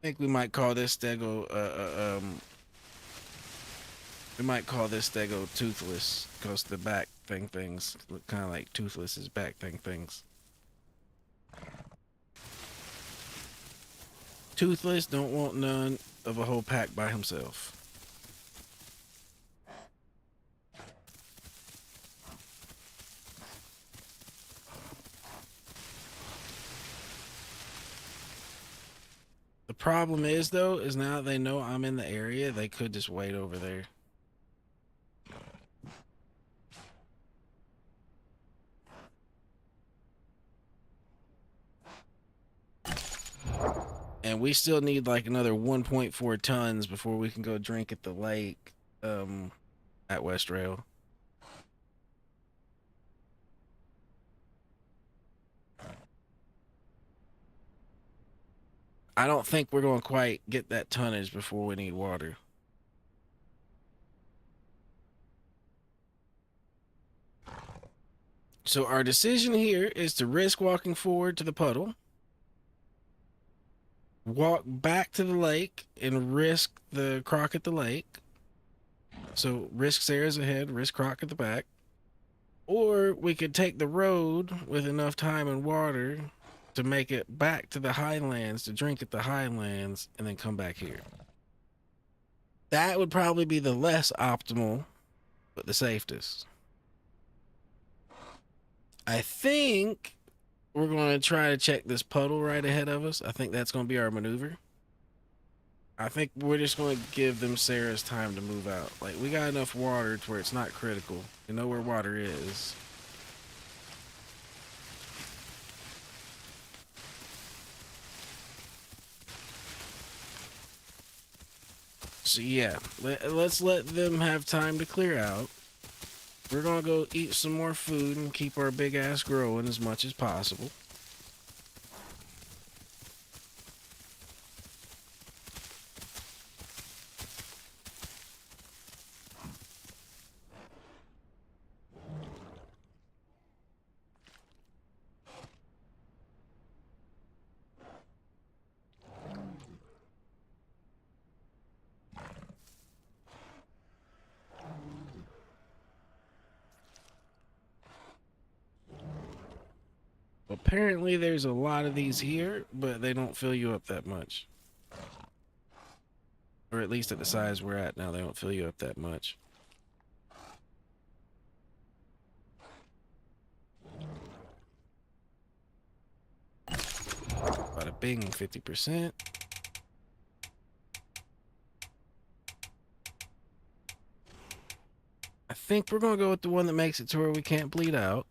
think we might call this Stego, we might call this Stego Toothless, because the back things look kind of like Toothless's back things. Toothless don't want none of a whole pack by himself. The problem is, though, is now they know I'm in the area, they could just wait over there. And we still need like another 1.4 tons before we can go drink at the lake at West Rail. I don't think we're going to quite get that tonnage before we need water. So our decision here is to risk walking forward to the puddle, walk back to the lake, and risk the croc at the lake. So risk Sarah's ahead, risk croc at the back. Or we could take the road with enough time and water to make it back to the highlands, to drink at the highlands, and then come back here. That would probably be the less optimal, but the safest. I think we're going to try to check this puddle right ahead of us. I think that's going to be our maneuver. I think we're just going to give them Sarah's time to move out. Like, we got enough water to where it's not critical. You know where water is. So yeah, let's let them have time to clear out. We're gonna go eat some more food and keep our big ass growing as much as possible. Apparently there's a lot of these here, but they don't fill you up that much. Or at least at the size we're at now, they don't fill you up that much. Bada bing, 50%. I think we're gonna go with the one that makes it to where we can't bleed out.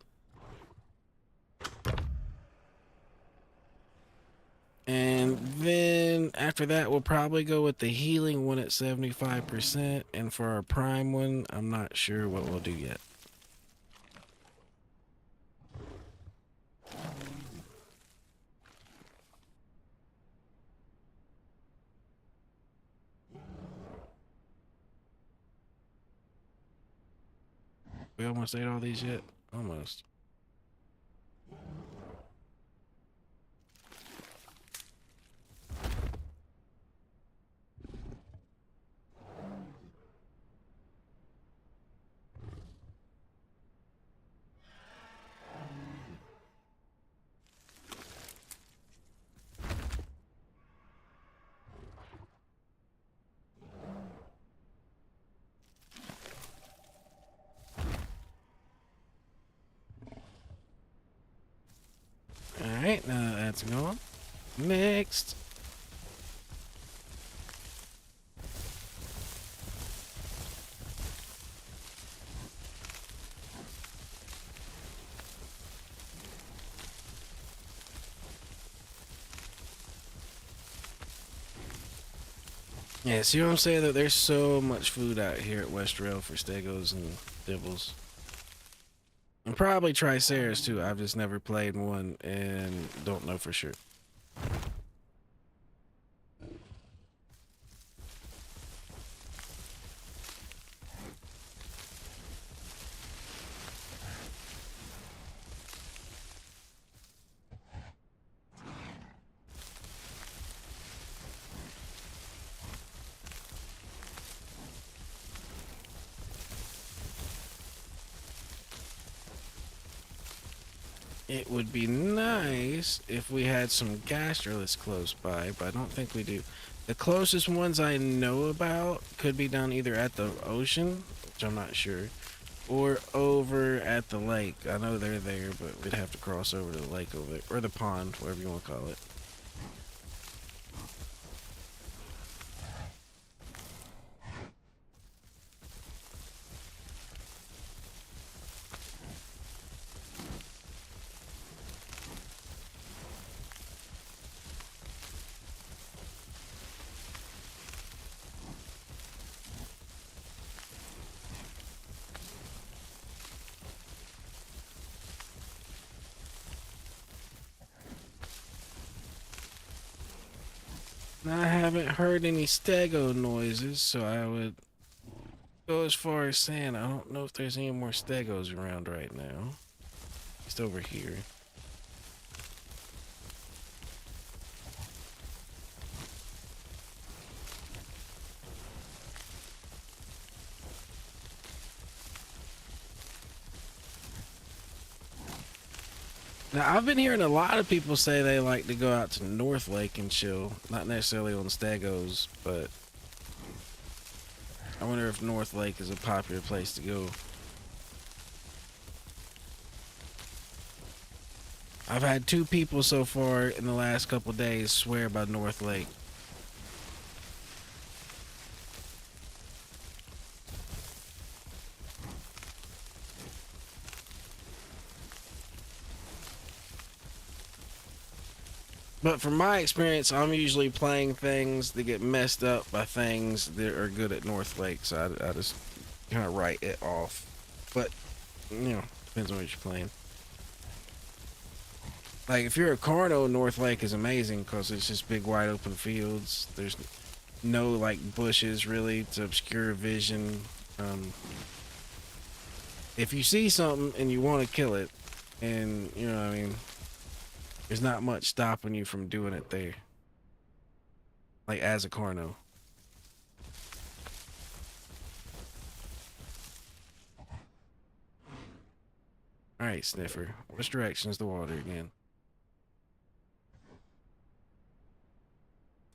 And then after that, we'll probably go with the healing one at 75%. And for our prime one, I'm not sure what we'll do yet. We almost ate all these yet? Almost. Alright, now that's gone. Next. Yeah, see what I'm saying? That there's so much food out here at West Rail for stegos and dibbles. And probably triceras too. I've just never played one and don't know for sure. It would be nice if we had some gastroliths close by, but I don't think we do. The closest ones I know about could be down either at the ocean, which I'm not sure, or over at the lake. I know they're there, but we'd have to cross over to the lake over there, or the pond, whatever you want to call it. I haven't heard any stego noises, so I would go as far as saying I don't know if there's any more stegos around right now. Just over here. Now, I've been hearing a lot of people say they like to go out to North Lake and chill. Not necessarily on stegos, but I wonder if North Lake is a popular place to go. I've had 2 people so far in the last couple days swear by North Lake. But from my experience, I'm usually playing things that get messed up by things that are good at North Lake, so I just kind of write it off. But, depends on what you're playing. Like, if you're a Carno, North Lake is amazing because it's just big wide open fields. There's no, like, bushes, really, to obscure vision. If you see something and you want to kill it, and, you know what I mean, there's not much stopping you from doing it there. Like, as a Carno. Alright, Sniffer. Which direction is the water again?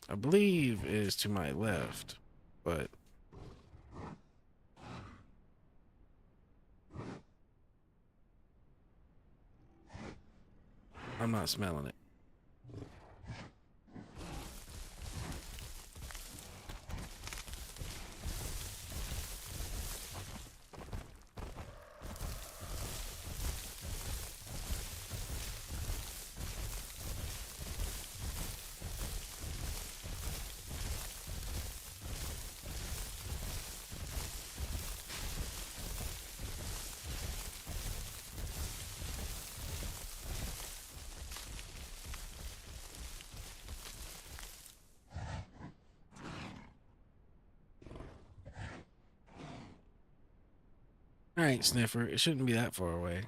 I believe it is to my left, but I'm not smelling it. Alright, Sniffer. It shouldn't be that far away.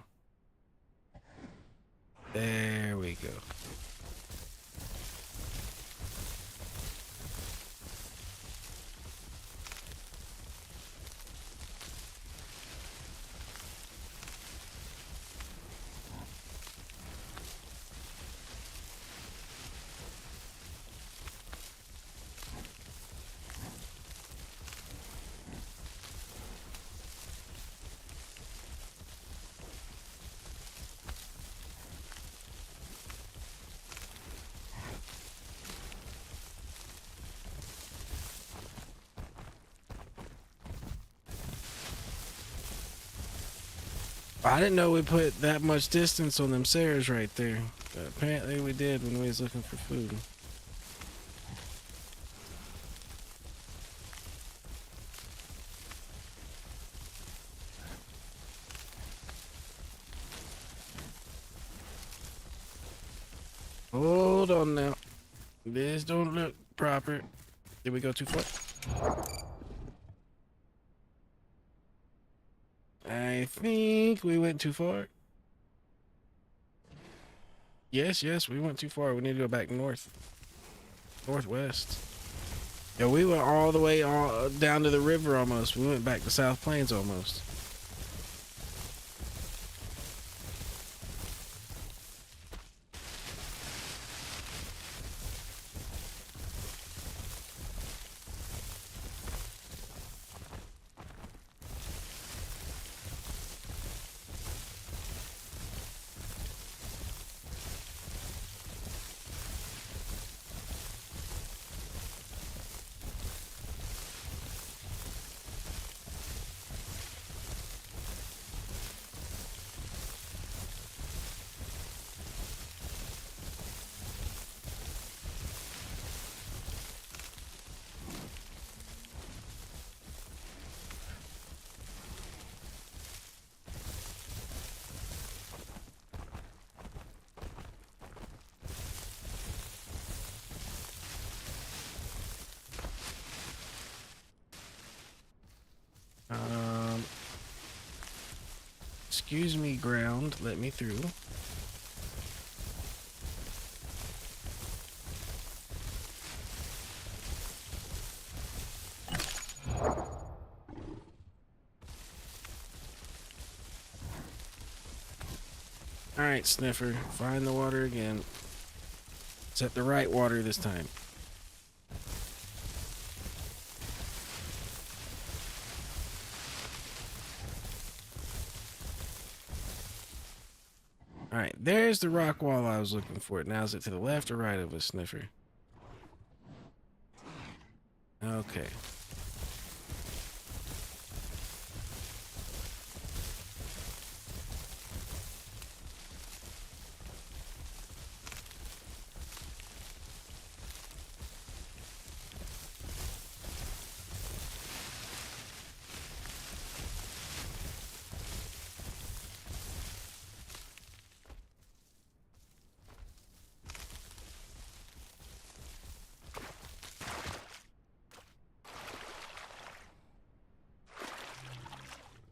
There we go. I didn't know we put that much distance on them stairs right there. But apparently we did when we was looking for food. Hold on now. This don't look proper. Did we go too far? I think we went too far. Yes, we went too far. We need to go back northwest. Yeah, we went all the way down to the river almost. We went back to South Plains almost. Excuse me, ground. Let me through. Alright, Sniffer. Find the water again. Except the right water this time. All right, there's the rock wall I was looking for. Now is it to the left or right of a sniffer? Okay.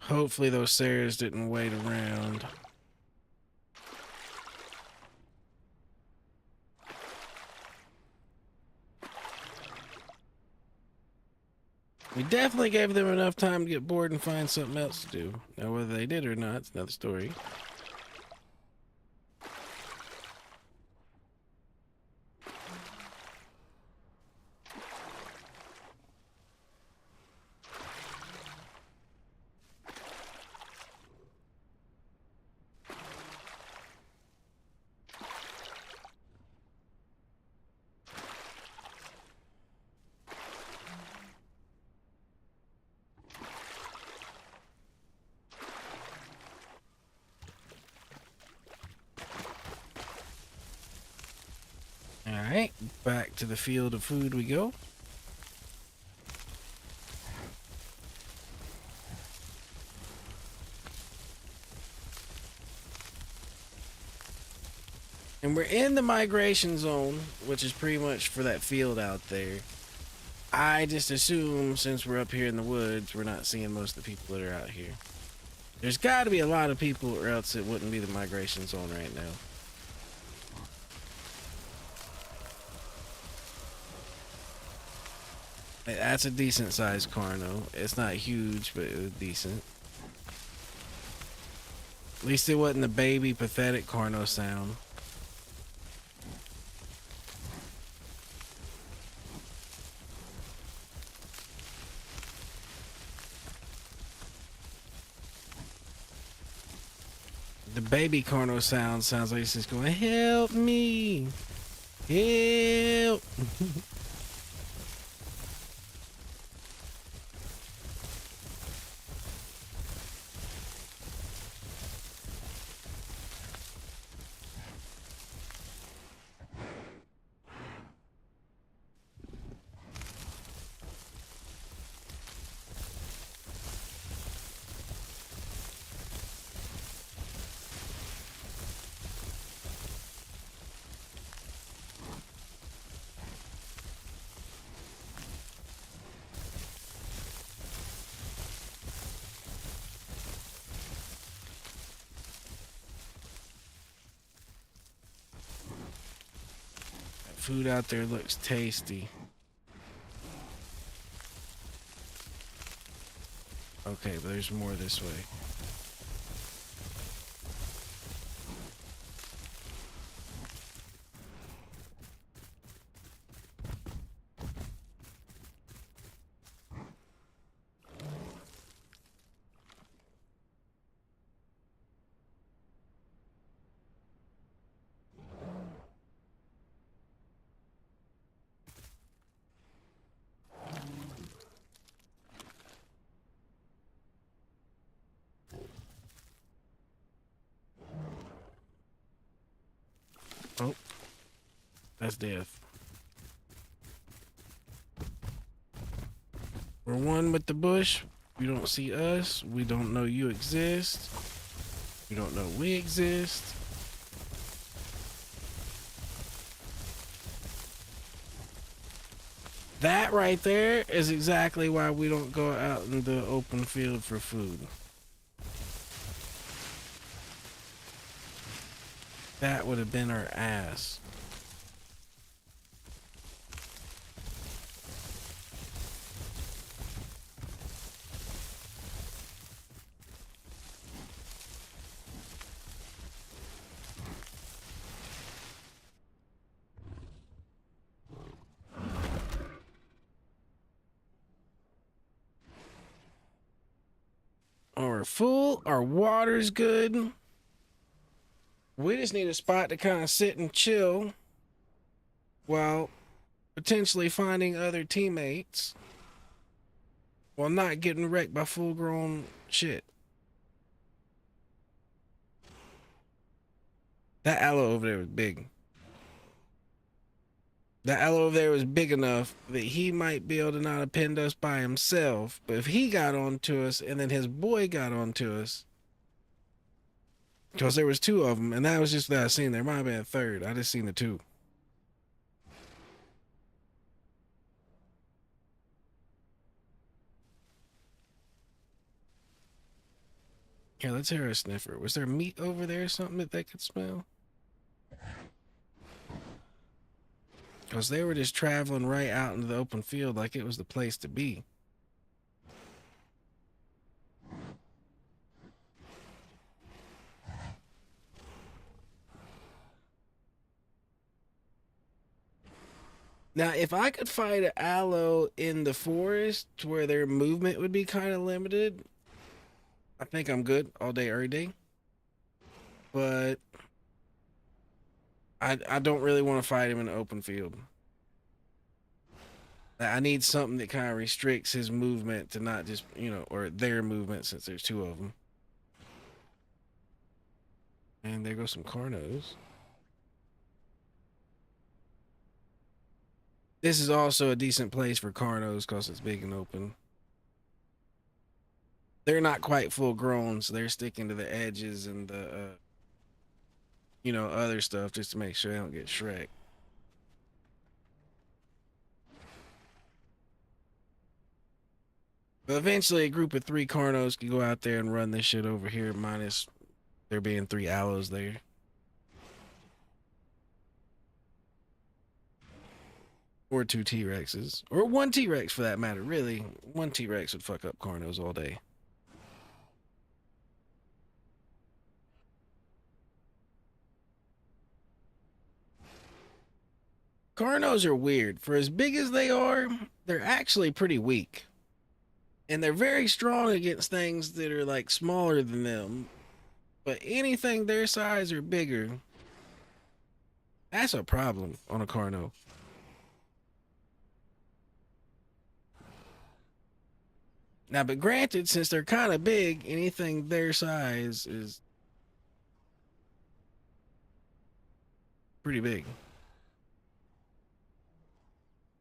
Hopefully those Sarahs didn't wait around. We definitely gave them enough time to get bored and find something else to do. Now, whether they did or not, it's another story. All right, back to the field of food we go. And we're in the migration zone, which is pretty much for that field out there. I just assume since we're up here in the woods, we're not seeing most of the people that are out here. There's got to be a lot of people or else it wouldn't be the migration zone right now. That's a decent sized Carno. It's not huge, but it was decent. At least it wasn't the baby pathetic Carno sound. The baby Carno sounds like it's just going, help me, help. Food out there looks tasty. Okay, but there's more this way. Oh, that's death. We're one with the bush. You don't see us. We don't know you exist. You don't know we exist. That right there is exactly why we don't go out in the open field for food. That would have been our ass. We're full, our water's good. We just need a spot to kind of sit and chill while potentially finding other teammates while not getting wrecked by full-grown shit. That aloe over there was big. That aloe over there was big enough that he might be able to not have pinned us by himself, but if he got onto us and then his boy got onto us, because there was two of them, and that was just that I seen. There might have been a third. I just seen the two. Here, let's hear a sniffer. Was there meat over there or something that they could smell? Because they were just traveling right out into the open field like it was the place to be. Now, if I could find an aloe in the forest to where their movement would be kind of limited, I think I'm good all day, every day. But I don't really want to fight him in the open field. I need something that kind of restricts his movement to not just, or their movement since there's two of them. And there goes some Carnos. This is also a decent place for Carnos because it's big and open. They're not quite full grown, so they're sticking to the edges and the, other stuff just to make sure they don't get Shrek. But eventually a group of 3 Carnos can go out there and run this shit over here, minus there being 3 aloes there. Or 2 T-Rexes. Or 1 T-Rex for that matter, really. 1 T-Rex would fuck up Carnos all day. Carnos are weird. For as big as they are, they're actually pretty weak. And they're very strong against things that are like smaller than them. But anything their size or bigger, that's a problem on a Carno. Now, but granted, since they're kind of big, anything their size is pretty big.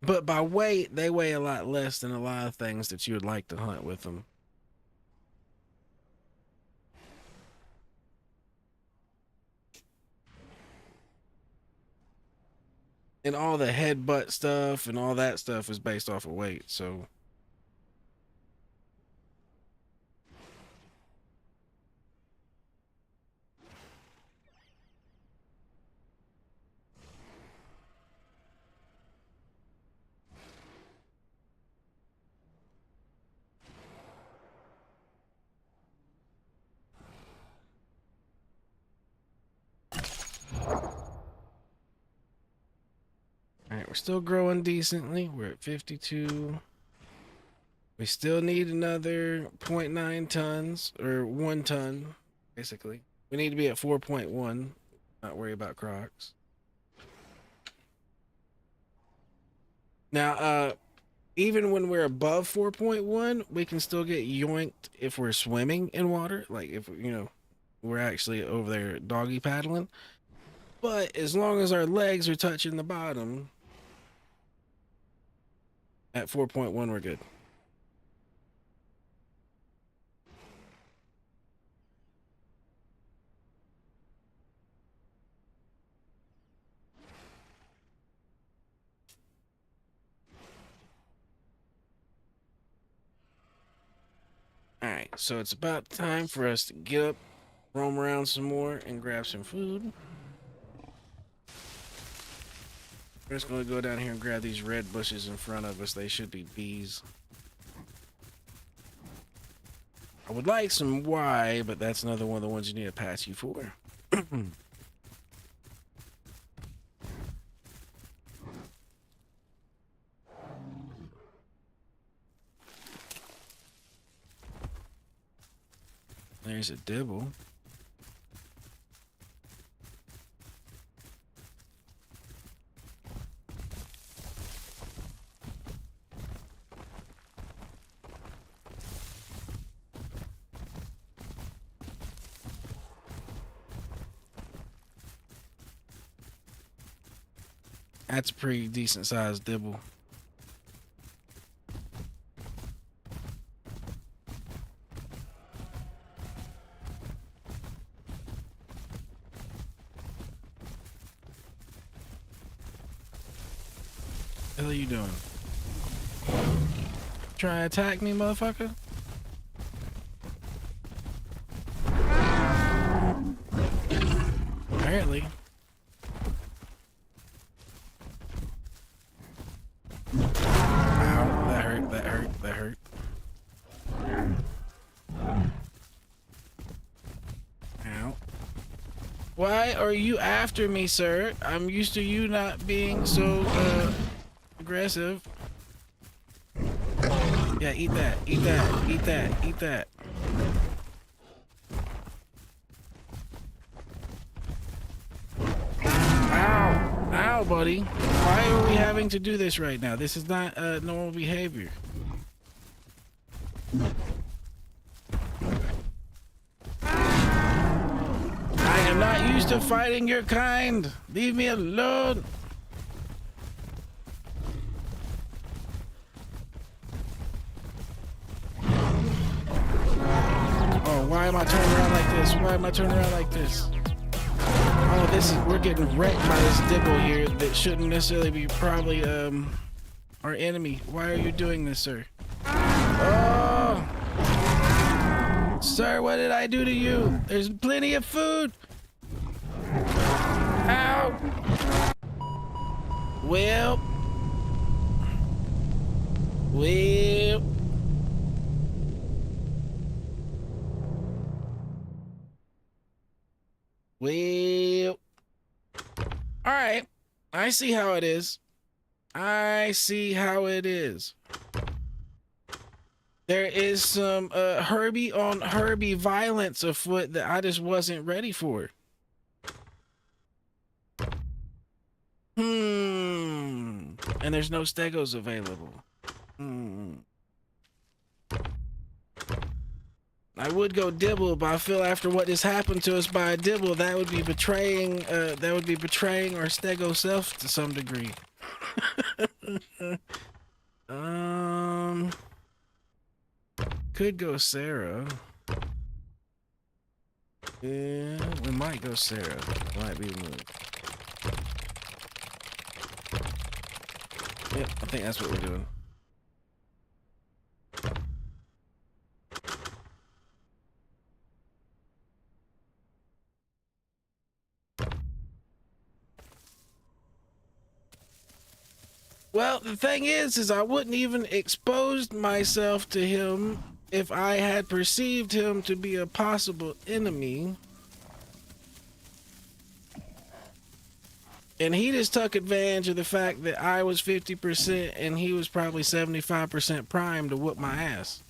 But by weight, they weigh a lot less than a lot of things that you would like to hunt with them. And all the headbutt stuff and all that stuff is based off of weight, so. All right, we're still growing decently. We're at 52. We still need another 0.9 tons, or 1 ton, basically. We need to be at 4.1. Not worry about crocs. Now, even when we're above 4.1, we can still get yoinked if we're swimming in water. Like if, we're actually over there doggy paddling. But as long as our legs are touching the bottom, at 4.1, we're good. Alright, so it's about time for us to get up, roam around some more, and grab some food. We're just going to go down here and grab these red bushes in front of us. They should be bees. I would like some Y, but that's another one of the ones you need to pass you for. There's a dibble. That's a pretty decent sized dibble. What the hell are you doing? Trying to attack me, motherfucker? Apparently. Ow, that hurt, that hurt, that hurt. Ow. Why are you after me, sir? I'm used to you not being so, aggressive. Yeah, eat that, eat that, eat that, eat that. Ow, ow, buddy. Why are we having to do this right now? This is not, normal behavior. I am not used to fighting your kind. Leave me alone. Oh, why am I turning around like this? Why am I turning around like this? Oh, we're getting wrecked by this dibble here that shouldn't necessarily be probably, our enemy. Why are you doing this, sir? Oh! Sir, what did I do to you? There's plenty of food. Ow! Well. All right. I see how it is. I see how it is. There is some Herbie on Herbie violence afoot that I just wasn't ready for. And there's no stegos available. I would go dibble, but I feel after what just happened to us by a dibble, that would be betraying our stego self to some degree. Could go Sarah. Yeah, we might go Sarah. Might be a move. Yep, I think that's what we're doing. Well, the thing is I wouldn't even exposed myself to him if I had perceived him to be a possible enemy. And he just took advantage of the fact that I was 50% and he was probably 75% primed to whoop my ass.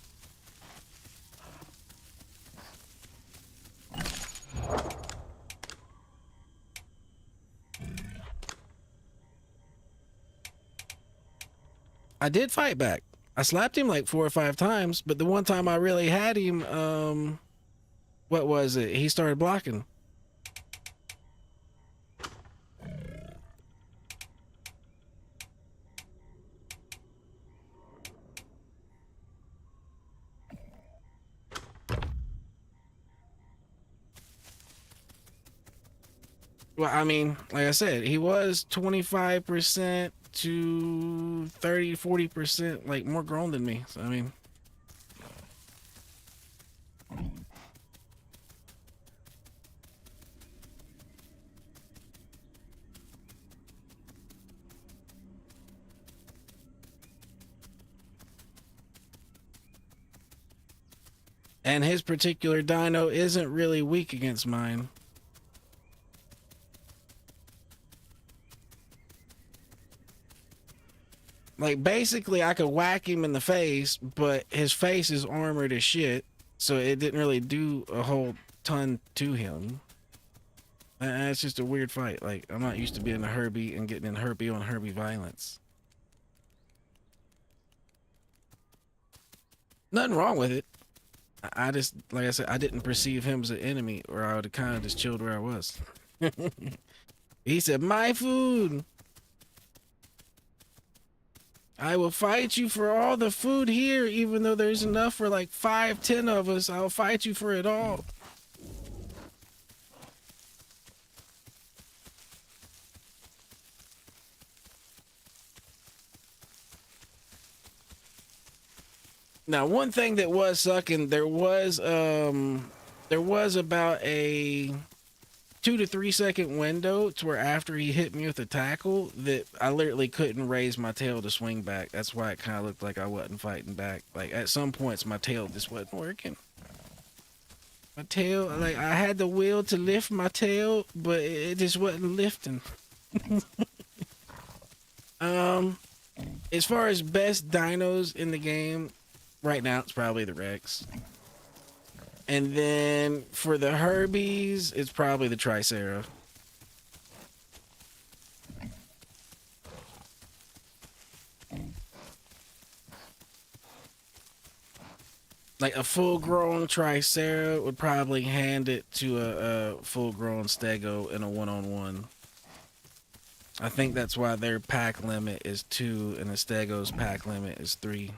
I did fight back. I slapped him like 4 or 5 times, but the one time I really had him, what was it? He started blocking. Well, I mean, like I said, he was 25% to 30-40% like more grown than me. So I mean, and his particular dino isn't really weak against mine. Like, basically, I could whack him in the face, but his face is armored as shit, so it didn't really do a whole ton to him. And it's just a weird fight. Like, I'm not used to being a Herbie and getting in Herbie on Herbie violence. Nothing wrong with it. I just, like I said, I didn't perceive him as an enemy, or I would have kind of just chilled where I was. He said, "My food." I will fight you for all the food here, even though there's enough for like 5, 10 of us. I'll fight you for it all. Now, one thing that was sucking, there was about a 2 to 3 second window to where after he hit me with a tackle that I literally couldn't raise my tail to swing back. That's why it kind of looked like I wasn't fighting back. Like at some points my tail just wasn't working. My tail, like I had the will to lift my tail, but it just wasn't lifting. As far as best dinos in the game, right now it's probably the Rex. And then for the Herbies, it's probably the Tricera. Like a full-grown Tricera would probably hand it to a full-grown Stego in a one-on-one. I think that's why their pack limit is 2 and the Stego's pack limit is 3.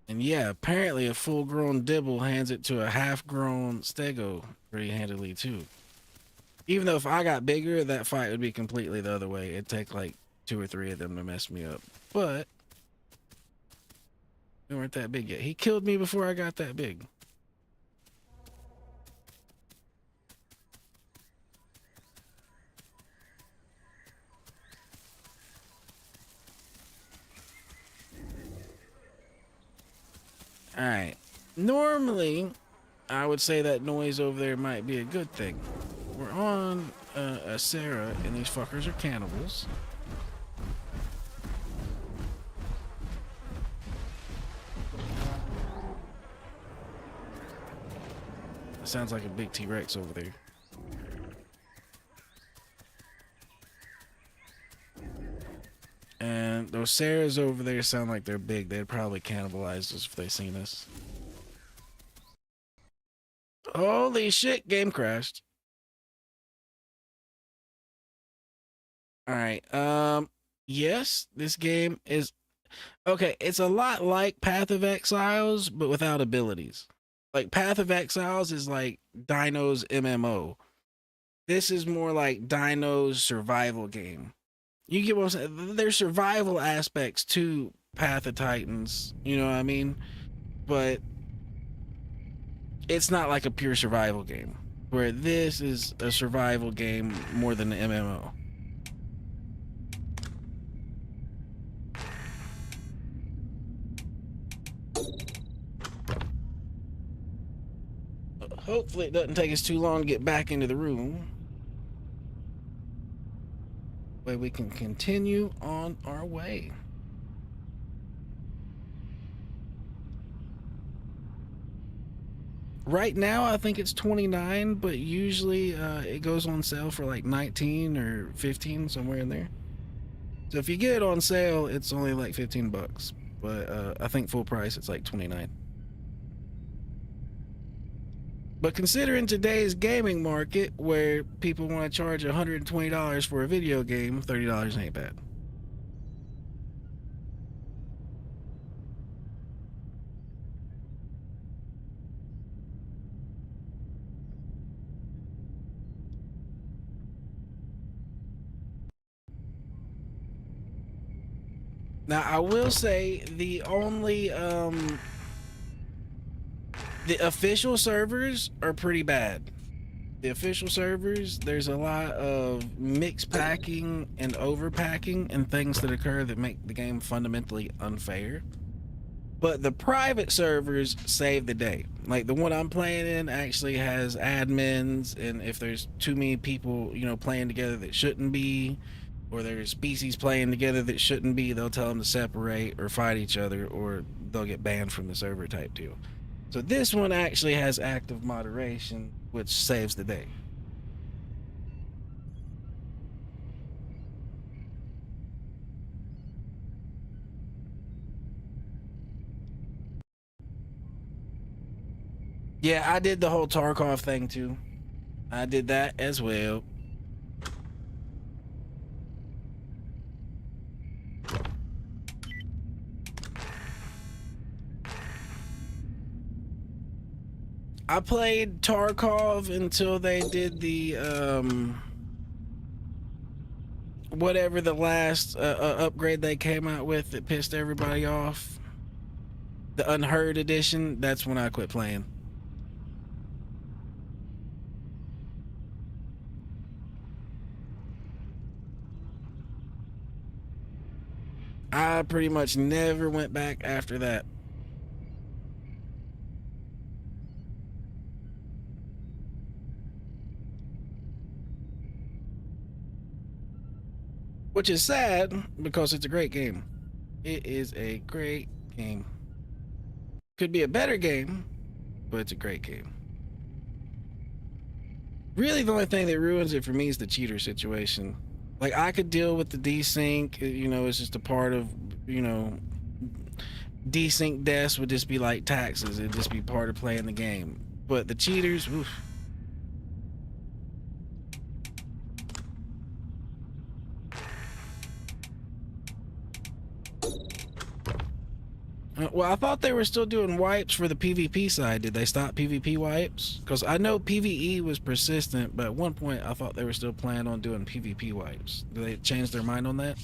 And yeah, apparently a full-grown Dibble hands it to a half-grown Stego pretty handily too. Even though if I got bigger, that fight would be completely the other way. It'd take like 2 or 3 of them to mess me up. But we weren't that big yet. He killed me before I got that big. All right. Normally, I would say that noise over there might be a good thing. We're on a Sarah, and these fuckers are cannibals. It sounds like a big T-Rex over there. And those Sarahs over there sound like they're big. They'd probably cannibalize us if they seen us. Holy shit, game crashed. All right. Yes, this game is okay. It's a lot like Path of Exiles, but without abilities. Like Path of Exiles is like Dino's MMO. This is more like Dino's survival game. You get what I'm saying? There's survival aspects to Path of Titans, you know what I mean? But it's not like a pure survival game, where this is a survival game more than an MMO. Hopefully it doesn't take us too long to get back into the room. Way we can continue on our way. Right now I think it's 29, but usually it goes on sale for like 19 or 15, somewhere in there. So if you get it on sale, it's only like 15 bucks, but I think full price it's like 29. But considering today's gaming market, where people want to charge $120 for a video game, $30 ain't bad. Now, I will say the only the official servers are pretty bad. The official servers, there's a lot of mix packing and overpacking and things that occur that make the game fundamentally unfair. But the private servers save the day. Like the one I'm playing in actually has admins, and if there's too many people, you know, playing together that shouldn't be, or there's species playing together that shouldn't be, they'll tell them to separate or fight each other, or they'll get banned from the server type deal. So this one actually has active moderation, which saves the day. Yeah, I did the whole Tarkov thing too. I did that as well. I played Tarkov until they did the whatever the last upgrade they came out with that pissed everybody off. The Unheard edition, that's when I quit playing. I pretty much never went back after that. Which is sad because it's a great game. It is a great game. Could be a better game, but it's a great game. Really, the only thing that ruins it for me is the cheater situation. Like, I could deal with the desync, you know, it's just a part of, you know, desync deaths would just be like taxes. It'd just be part of playing the game. But the cheaters, oof. Well, I thought they were still doing wipes for the PvP side. Did they stop PvP wipes? Because I know PvE was persistent, but at one point I thought they were still planning on doing PvP wipes. Did they change their mind on that?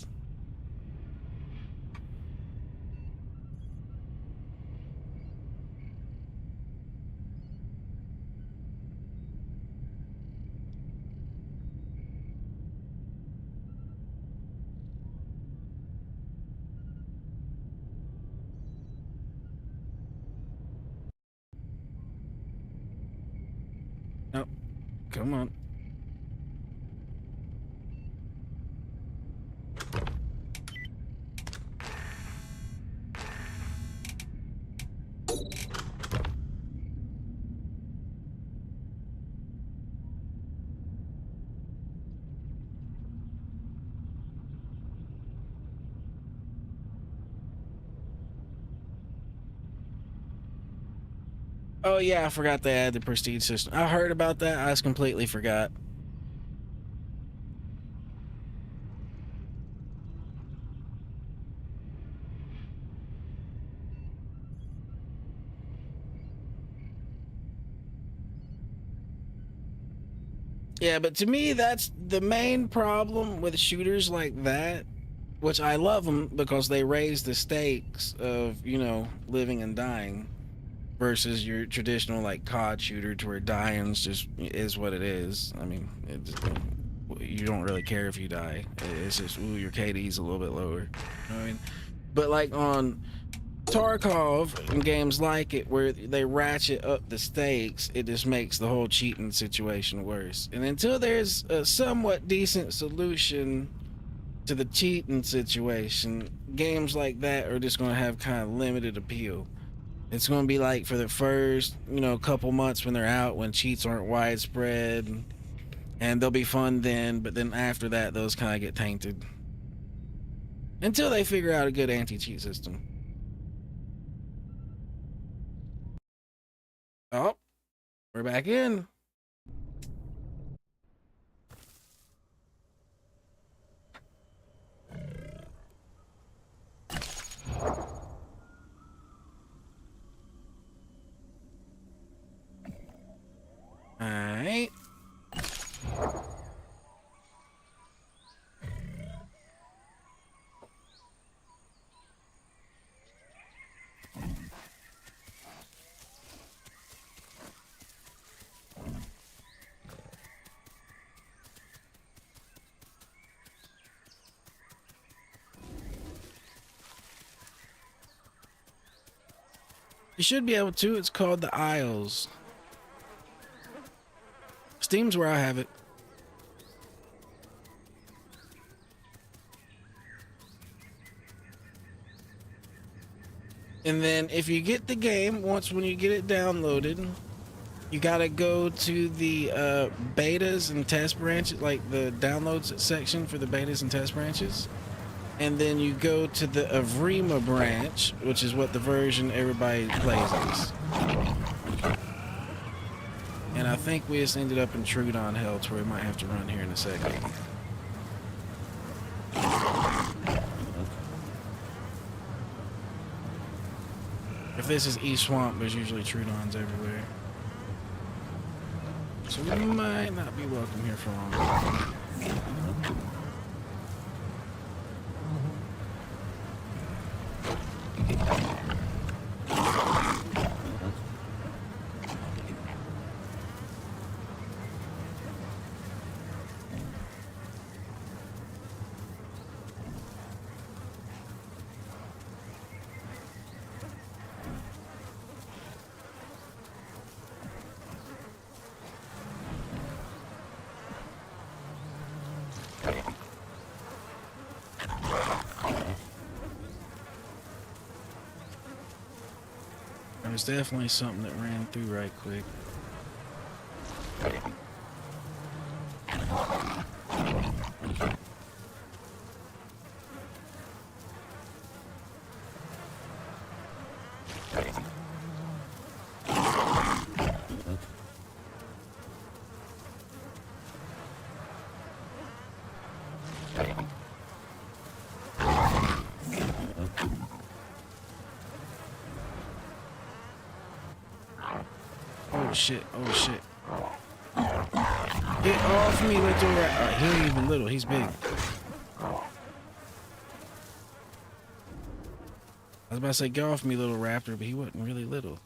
No. Come on. Oh yeah, I forgot they added the prestige system. I heard about that. I just completely forgot. Yeah, but to me, that's the main problem with shooters like that, which I love them because they raise the stakes of, you know, living and dying versus your traditional like COD shooter to where dying's just is what it is. I mean, you don't really care if you die. It's just, ooh, your KD's a little bit lower. You know what I mean? But like on Tarkov and games like it where they ratchet up the stakes, it just makes the whole cheating situation worse. And until there's a somewhat decent solution to the cheating situation, games like that are just going to have kind of limited appeal. It's going to be like for the first, you know, couple months when they're out, when cheats aren't widespread, and they'll be fun then, but then after that, those kind of get tainted. Until they figure out a good anti-cheat system. Oh, we're back in. All right. You should be able to. It's called the Isles. Steam's where I have it. And then if you get the game, when you get it downloaded, you gotta go to the betas and test branches, like the downloads section for the betas and test branches. And then you go to the Avrima branch, which is what the version everybody plays is. And I think we just ended up in Trudon hell to where we might have to run here in a second. If this is East Swamp, there's usually Trudons everywhere. So we might not be welcome here for long. There's definitely something that ran through right quick. Oh shit, oh shit. Get off me, little rat. He ain't even little, he's big. I was about to say, get off me, little raptor, but he wasn't really little.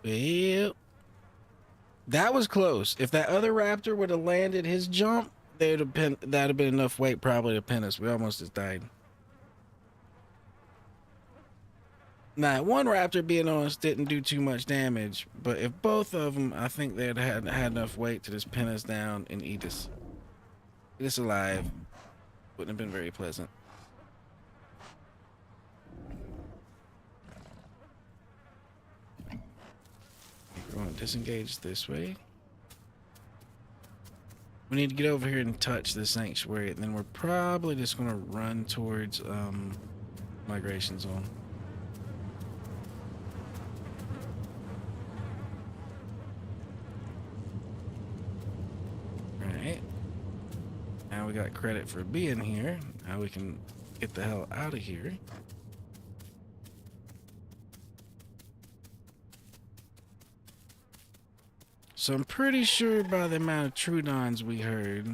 Well, that was close. If that other raptor would have landed his jump, that'd have been enough weight probably to pin us. We almost just died. Now, one raptor being on us didn't do too much damage, but if both of them, I think they'd had enough weight to just pin us down and eat us. Eat us alive. Wouldn't have been very pleasant. We're going to disengage this way. We need to get over here and touch the sanctuary, and then we're probably just going to run towards migration zone. Alright. Now we got credit for being here. Now we can get the hell out of here. So I'm pretty sure by the amount of Trudons we heard,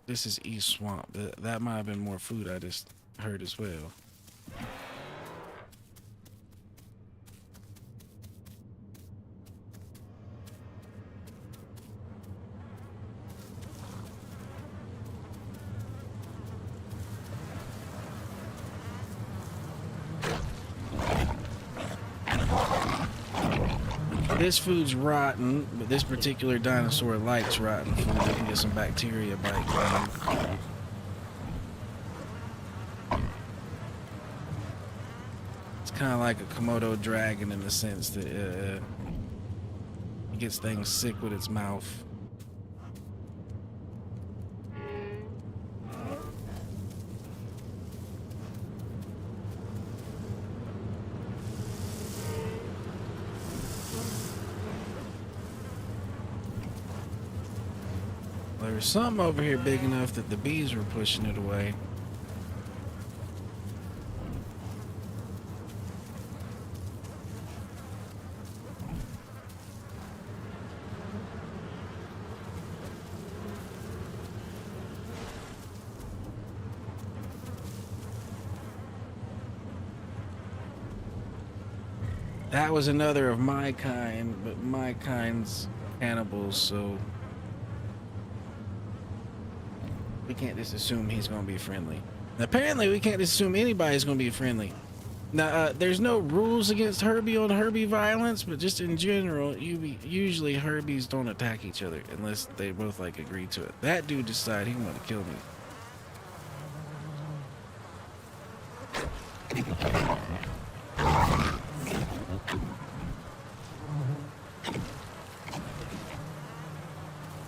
this is East Swamp. That might have been more food I just heard as well. This food's rotten, but this particular dinosaur likes rotten food. They can get some bacteria bite going. It's kind of like a Komodo dragon in the sense that it gets things sick with its mouth. There was something over here big enough that the bees were pushing it away. That was another of my kind, but my kind's cannibals, so we can't just assume he's going to be friendly. Apparently, we can't just assume anybody's going to be friendly. Now, there's no rules against Herbie on Herbie violence, but just in general, usually Herbies don't attack each other unless they both like agree to it. That dude decided he wanted to kill me.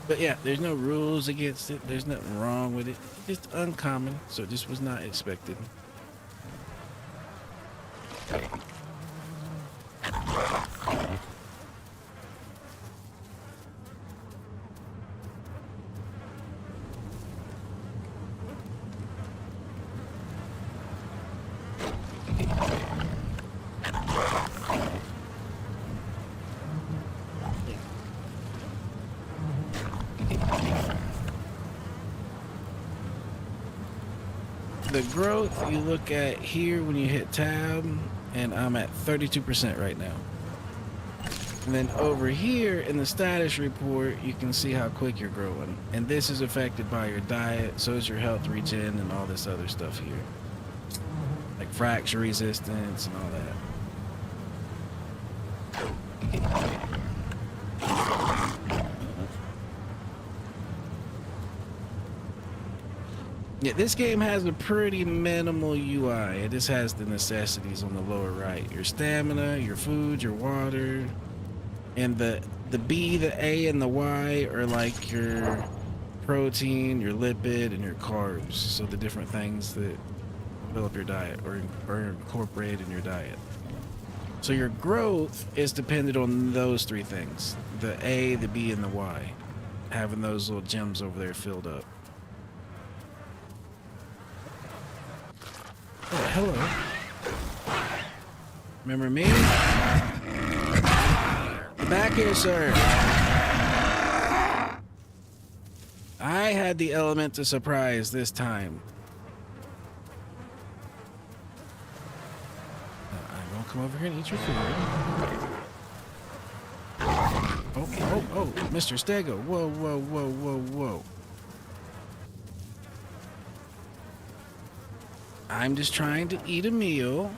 But yeah, there's no rules against it. There's nothing wrong with it. It's just uncommon, so this was not expected. The growth you look at here when you hit tab, and I'm at 32% right now. And then over here in the status report, you can see how quick you're growing. And this is affected by your diet, so is your health regen and all this other stuff here. Like fracture resistance and all that. Yeah, this game has a pretty minimal UI. It just has the necessities on the lower right. Your stamina, your food, your water, and the B, the A, and the Y are like your protein, your lipid, and your carbs. So the different things that fill up your diet or incorporated in your diet. So your growth is dependent on those three things. The A, the B, and the Y. Having those little gems over there filled up. Oh, hello. Remember me? Back here, sir. I had the element of surprise this time. I won't come over here and eat your food. Oh, Mr. Stego. Whoa, whoa, whoa, whoa, whoa. I'm just trying to eat a meal.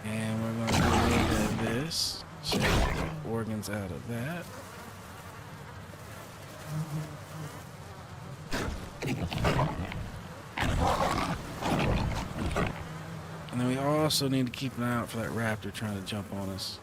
And we're going to do a little bit of this. Check the organs out of that. And then we also need to keep an eye out for that raptor trying to jump on us.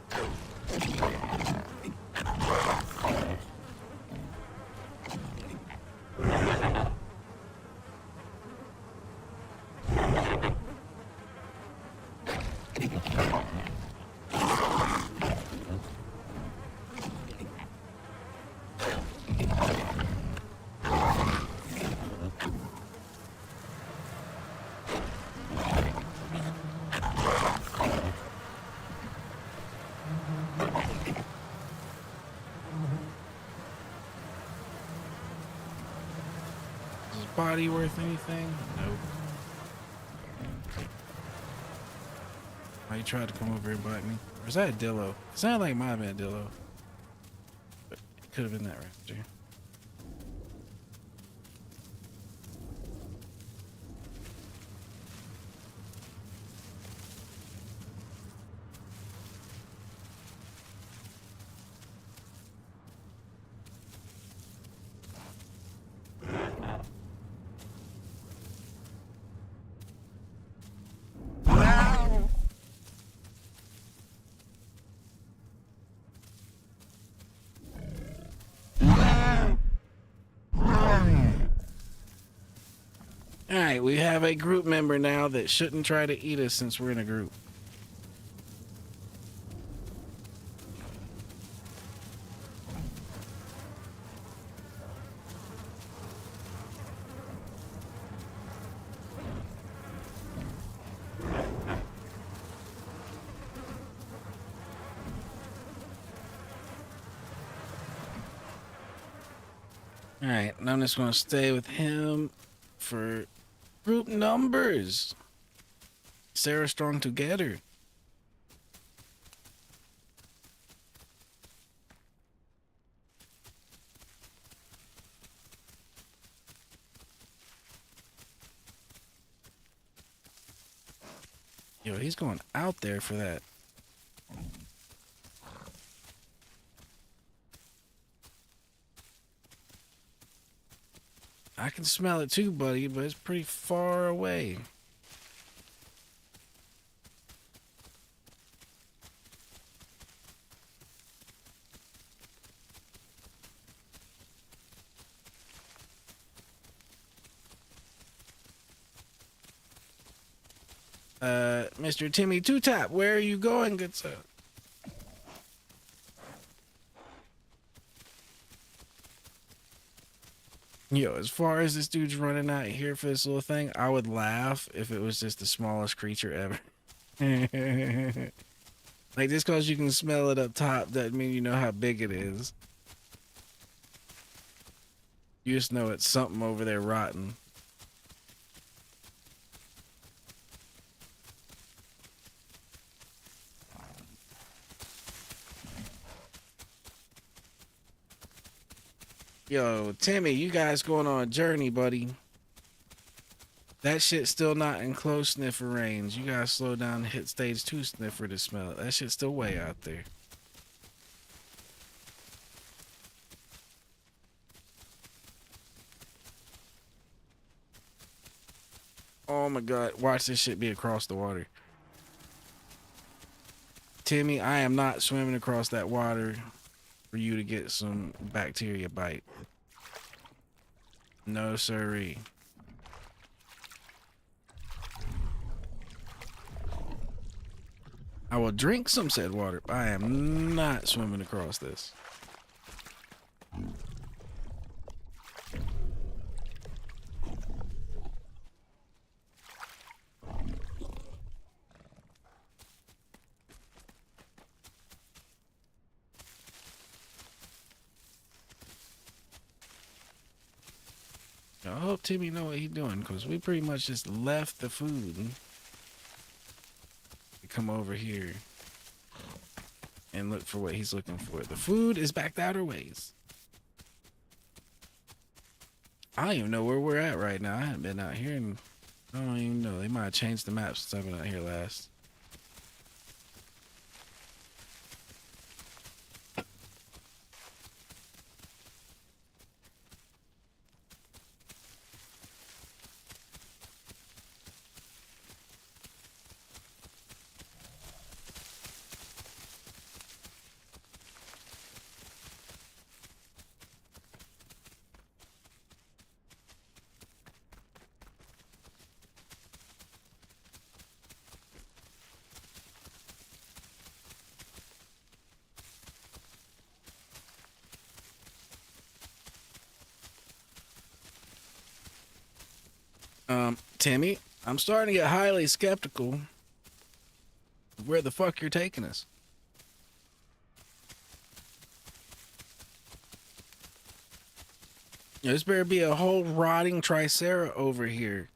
Body worth anything? Nope. Oh, you tried to come over and bite me. Or is that a Dillo? It sounded like my man Dillo. But it could have been that raptor. Alright, we have a group member now that shouldn't try to eat us since we're in a group. Alright, and I'm just going to stay with him for group numbers. Sarah Strong together. Yo, he's going out there for that. I can smell it too, buddy, but it's pretty far away. Mr. Timmy Two Tap, where are you going, good sir? Yo, as far as this dude's running out here for this little thing, I would laugh if it was just the smallest creature ever. Like, just because you can smell it up top doesn't mean you know how big it is. You just know it's something over there rotten. Yo, Timmy, you guys going on a journey, buddy. That shit's still not in close sniffer range. You gotta slow down and hit stage 2 sniffer to smell it. That shit's still way out there. Oh my god, watch this shit be across the water. Timmy, I am not swimming across that water for you to get some bacteria bite. No siree. I will drink some said water, but I am not swimming across this. I hope Timmy know what he's doing, because we pretty much just left the food to come over here and look for what he's looking for. The food is back the outer ways. I don't even know where we're at right now. I haven't been out here, and I don't even know. They might have changed the map since I've been out here last. Timmy, I'm starting to get highly skeptical of where the fuck you're taking us. There's better be a whole rotting tricera over here.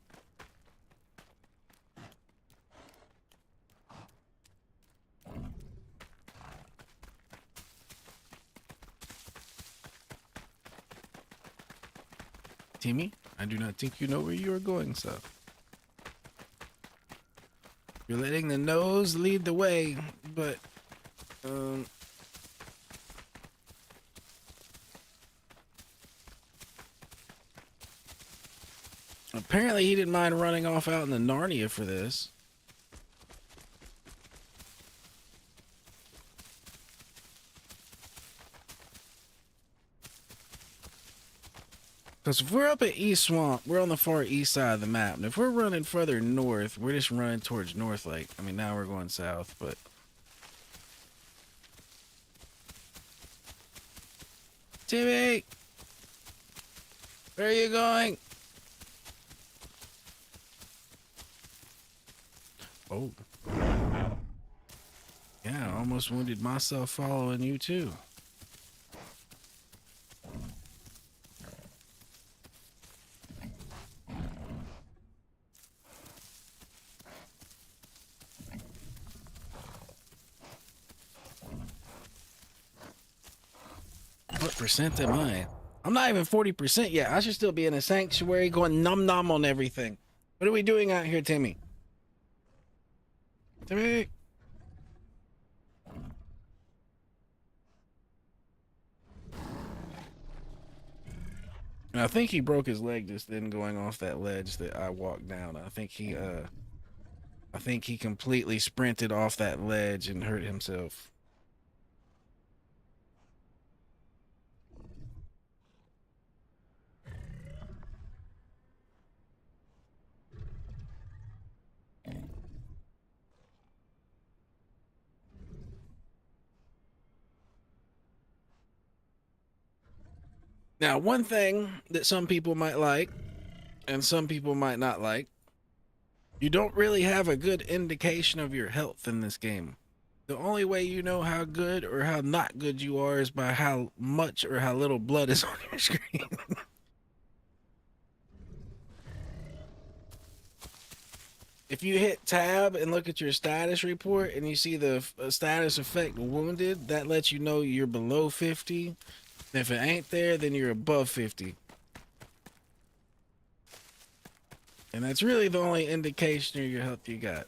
Timmy, I do not think you know where you are going, sir. You're letting the nose lead the way, but apparently he didn't mind running off out in the Narnia for this. Because if we're up at East Swamp, we're on the far east side of the map. And if we're running further north, we're just running towards North Lake. I mean, now we're going south, but... Timmy! Where are you going? Oh. Yeah, I almost wounded myself following you, too. What percent am I? I'm not even 40% yet. I should still be in a sanctuary going num num on everything. What are we doing out here, Timmy? Timmy! And I think he broke his leg just then going off that ledge that I walked down. I think he completely sprinted off that ledge and hurt himself. Now, one thing that some people might like and some people might not like, you don't really have a good indication of your health in this game. The only way you know how good or how not good you are is by how much or how little blood is on your screen. If you hit tab and look at your status report and you see the status effect wounded, that lets you know you're below 50. And if it ain't there, then you're above 50. And that's really the only indication of your health you got.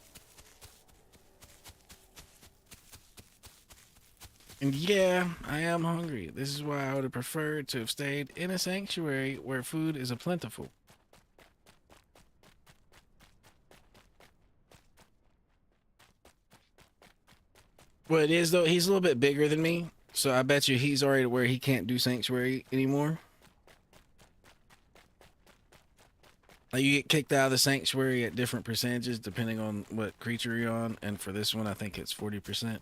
And yeah, I am hungry. This is why I would have preferred to have stayed in a sanctuary where food is plentiful. Well, it is though. He's a little bit bigger than me, so I bet you he's already where he can't do sanctuary anymore. Like you get kicked out of the sanctuary at different percentages depending on what creature you're on, and for this one, I think it's 40%.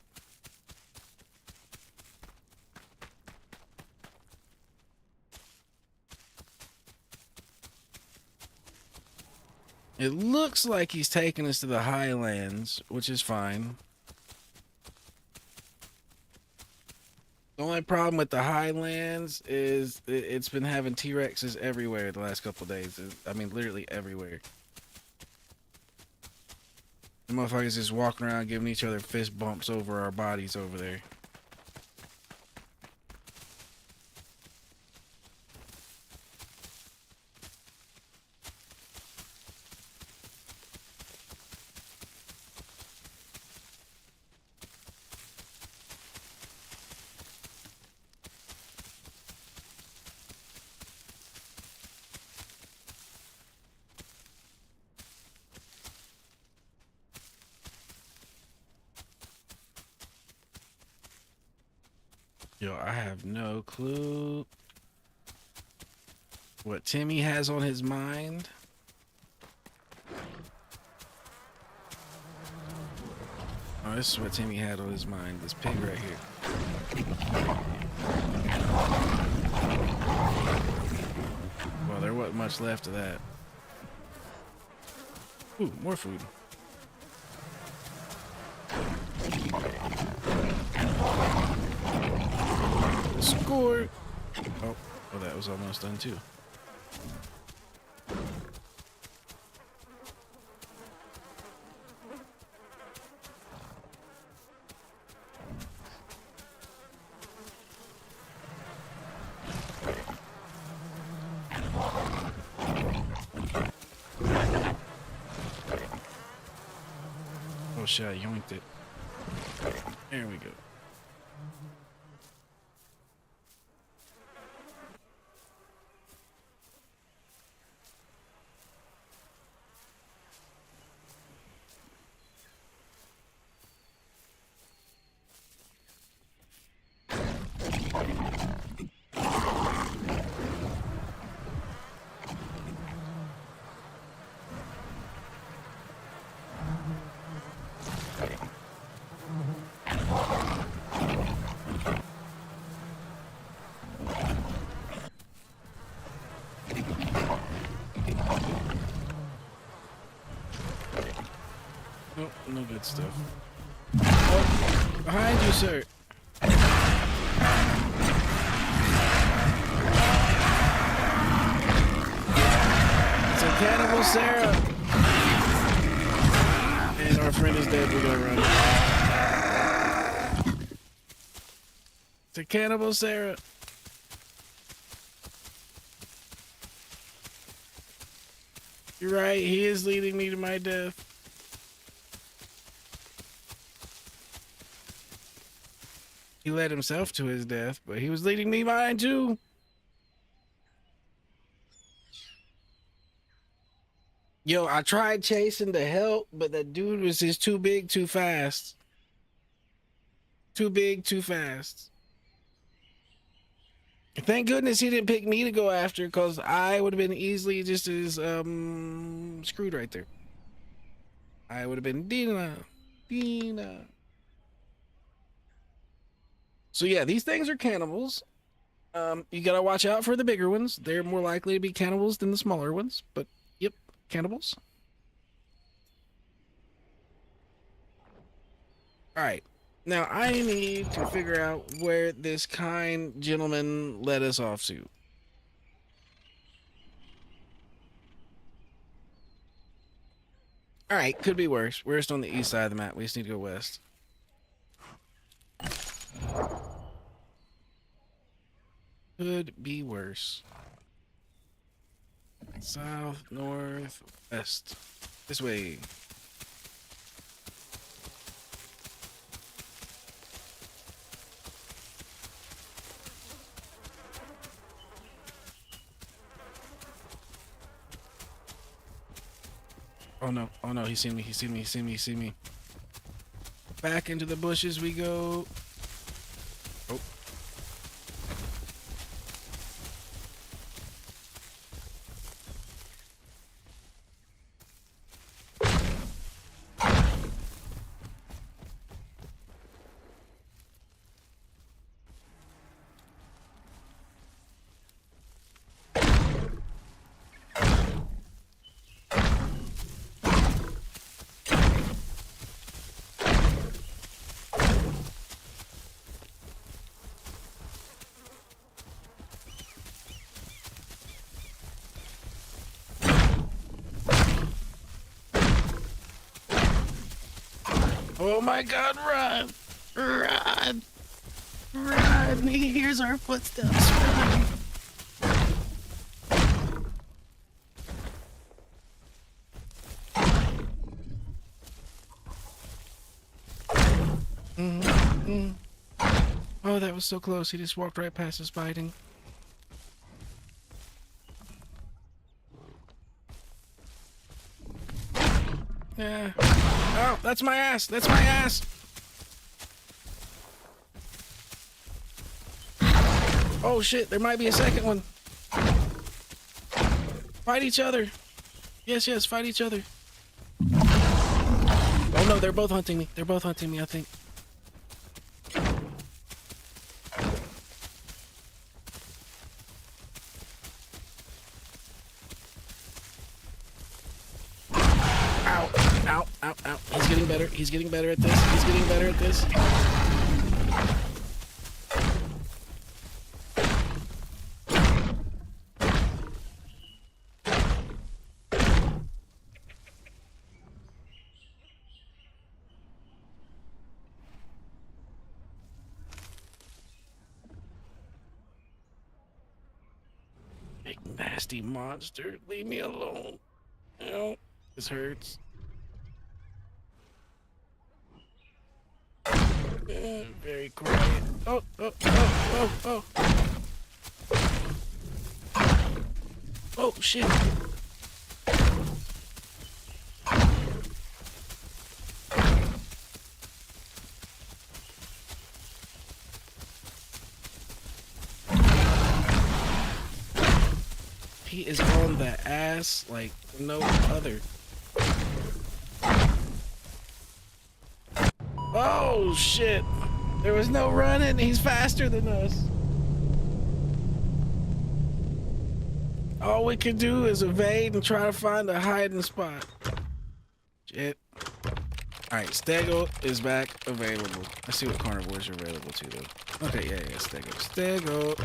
It looks like he's taking us to the highlands, which is fine. The only problem with the highlands is it's been having T-Rexes everywhere the last couple days. I mean, literally everywhere. The motherfuckers just walking around giving each other fist bumps over our bodies over there. Yo, I have no clue what Timmy has on his mind. Oh, this is what Timmy had on his mind. This pig right here. Well, there wasn't much left of that. Ooh, more food. Score! Oh, well, that was almost done too. Oh shit, I yoinked it. There we go. Nope, no good stuff. Oh, behind you, sir. It's a cannibal Sarah. And our friend is dead. We're gonna run. It's a cannibal Sarah. You're right. He is leading me to my death. He led himself to his death, but he was leading me mine too. Yo, I tried chasing to help, but that dude was just too big, too fast. Too big, too fast. Thank goodness he didn't pick me to go after, because I would have been easily just as screwed right there. I would have been Dina. So yeah, these things are cannibals. You gotta watch out for the bigger ones. They're more likely to be cannibals than the smaller ones, but yep, cannibals. All right. Now I need to figure out where this kind gentleman led us off to. All right, could be worse. We're just on the east side of the map. We just need to go west. Could be worse. South, north, west. This way. Oh no, oh no, he's seen me, he's seen me, he's seen me, he's seen me. Back into the bushes we go. Oh. Oh my god, run! Run! Run! He hears our footsteps. Run! Oh, that was so close. He just walked right past us biting. Yeah. Oh, that's my ass. That's my ass. Oh shit, there might be a second one. Fight each other. Yes, yes, fight each other. Oh no, they're both hunting me. They're both hunting me, I think. Ow, ow, ow, ow. He's getting better. He's getting better at this. He's getting better at this. Big nasty monster. Leave me alone. Ow. This hurts. Very quiet. Oh, oh, oh, oh, oh. Oh, shit. He is on the ass like no other. Oh, shit. There was no running. He's faster than us. All we can do is evade and try to find a hiding spot. Shit. Alright, Stego is back available. Let's see what carnivores are available to, though. Okay, yeah, Stego. Stego.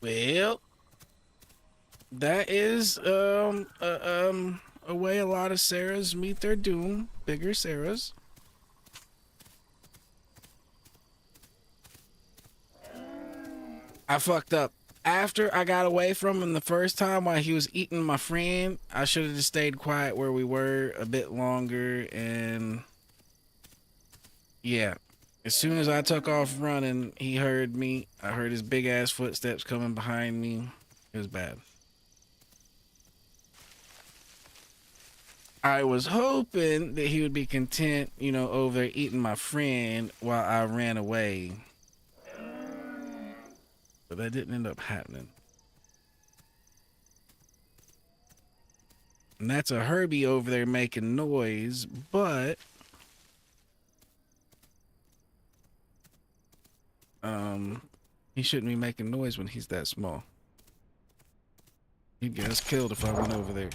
Well, that is a way a lot of Sarahs meet their doom. Bigger Sarahs. I fucked up. After I got away from him the first time while he was eating my friend, I should have just stayed quiet where we were a bit longer, and yeah. As soon as I took off running, he heard me. I heard his big ass footsteps coming behind me. It was bad. I was hoping that he would be content, you know, over there eating my friend while I ran away. but that didn't end up happening. And that's a Herbie over there making noise, but he shouldn't be making noise when he's that small. He'd get us killed if I went over there.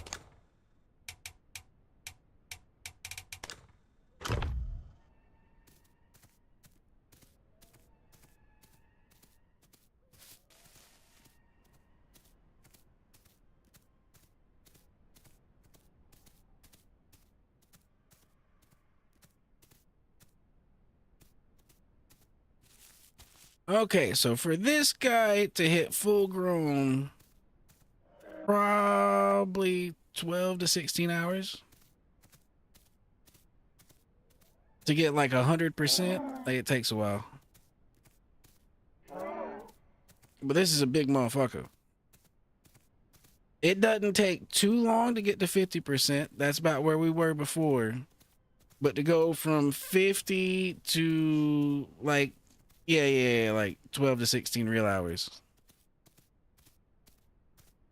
Okay, so for this guy to hit full grown, probably 12 to 16 hours. To get like 100%, like it takes a while. But this is a big motherfucker. It doesn't take too long to get to 50%. That's about where we were before. But to go from 50 to like, yeah, like 12 to 16 real hours.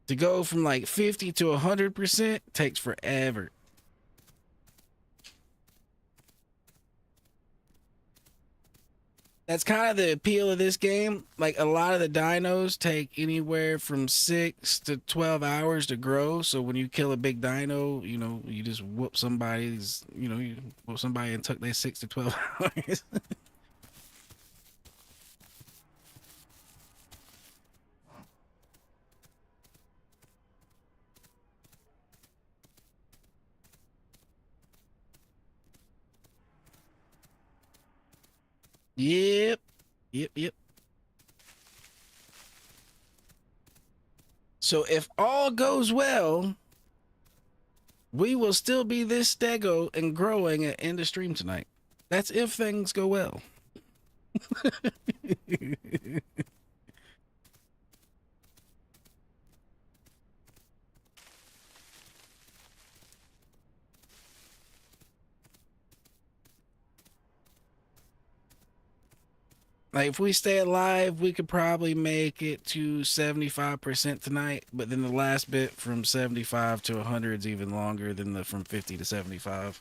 To go from like 50 to 100% takes forever. That's kind of the appeal of this game. Like a lot of the dinos take anywhere from 6 to 12 hours to grow. So when you kill a big dino, you know, you just whoop somebody's, you know, you whoop somebody and took their 6 to 12 hours. Yep. Yep. So if all goes well, we will still be this stego and growing at end of stream tonight. That's if things go well. Like if we stay alive, we could probably make it to 75% tonight, but then the last bit from 75 to 100 is even longer than the from 50 to 75.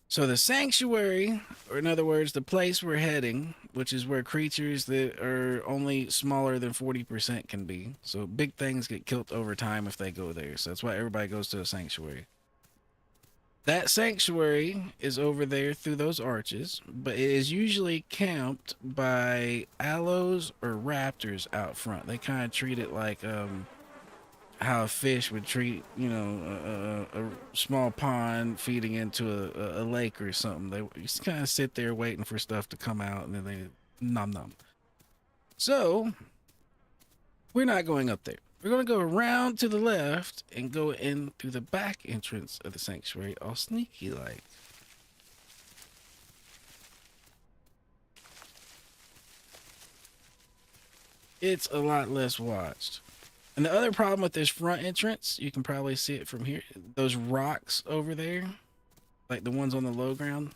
So the sanctuary, or in other words, the place we're heading, which is where creatures that are only smaller than 40% can be. So big things get killed over time if they go there. So that's why everybody goes to a sanctuary. That sanctuary is over there through those arches, but it is usually camped by aloes or raptors out front. They kind of treat it like how a fish would treat, you know, a small pond feeding into a lake or something. They just kind of sit there waiting for stuff to come out, and then they nom. So we're not going up there. We're going to go around to the left and go in through the back entrance of the sanctuary, all sneaky like. It's a lot less watched. And the other problem with this front entrance, you can probably see it from here. Those rocks over there, like the ones on the low ground.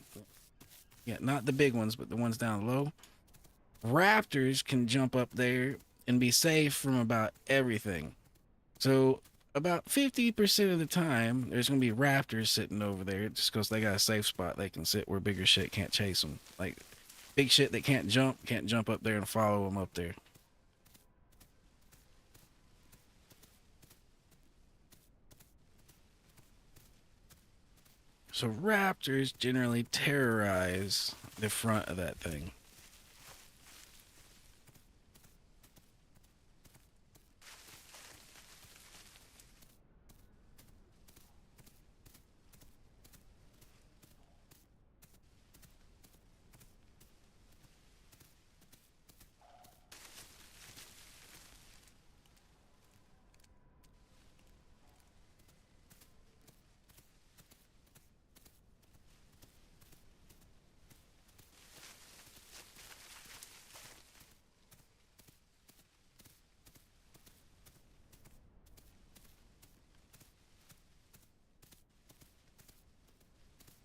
Yeah, not the big ones, but the ones down low. Raptors can jump up there and be safe from about everything. So about 50% of the time, there's going to be raptors sitting over there just because they got a safe spot they can sit where bigger shit can't chase them. Like big shit that can't jump up there and follow them up there. So raptors generally terrorize the front of that thing.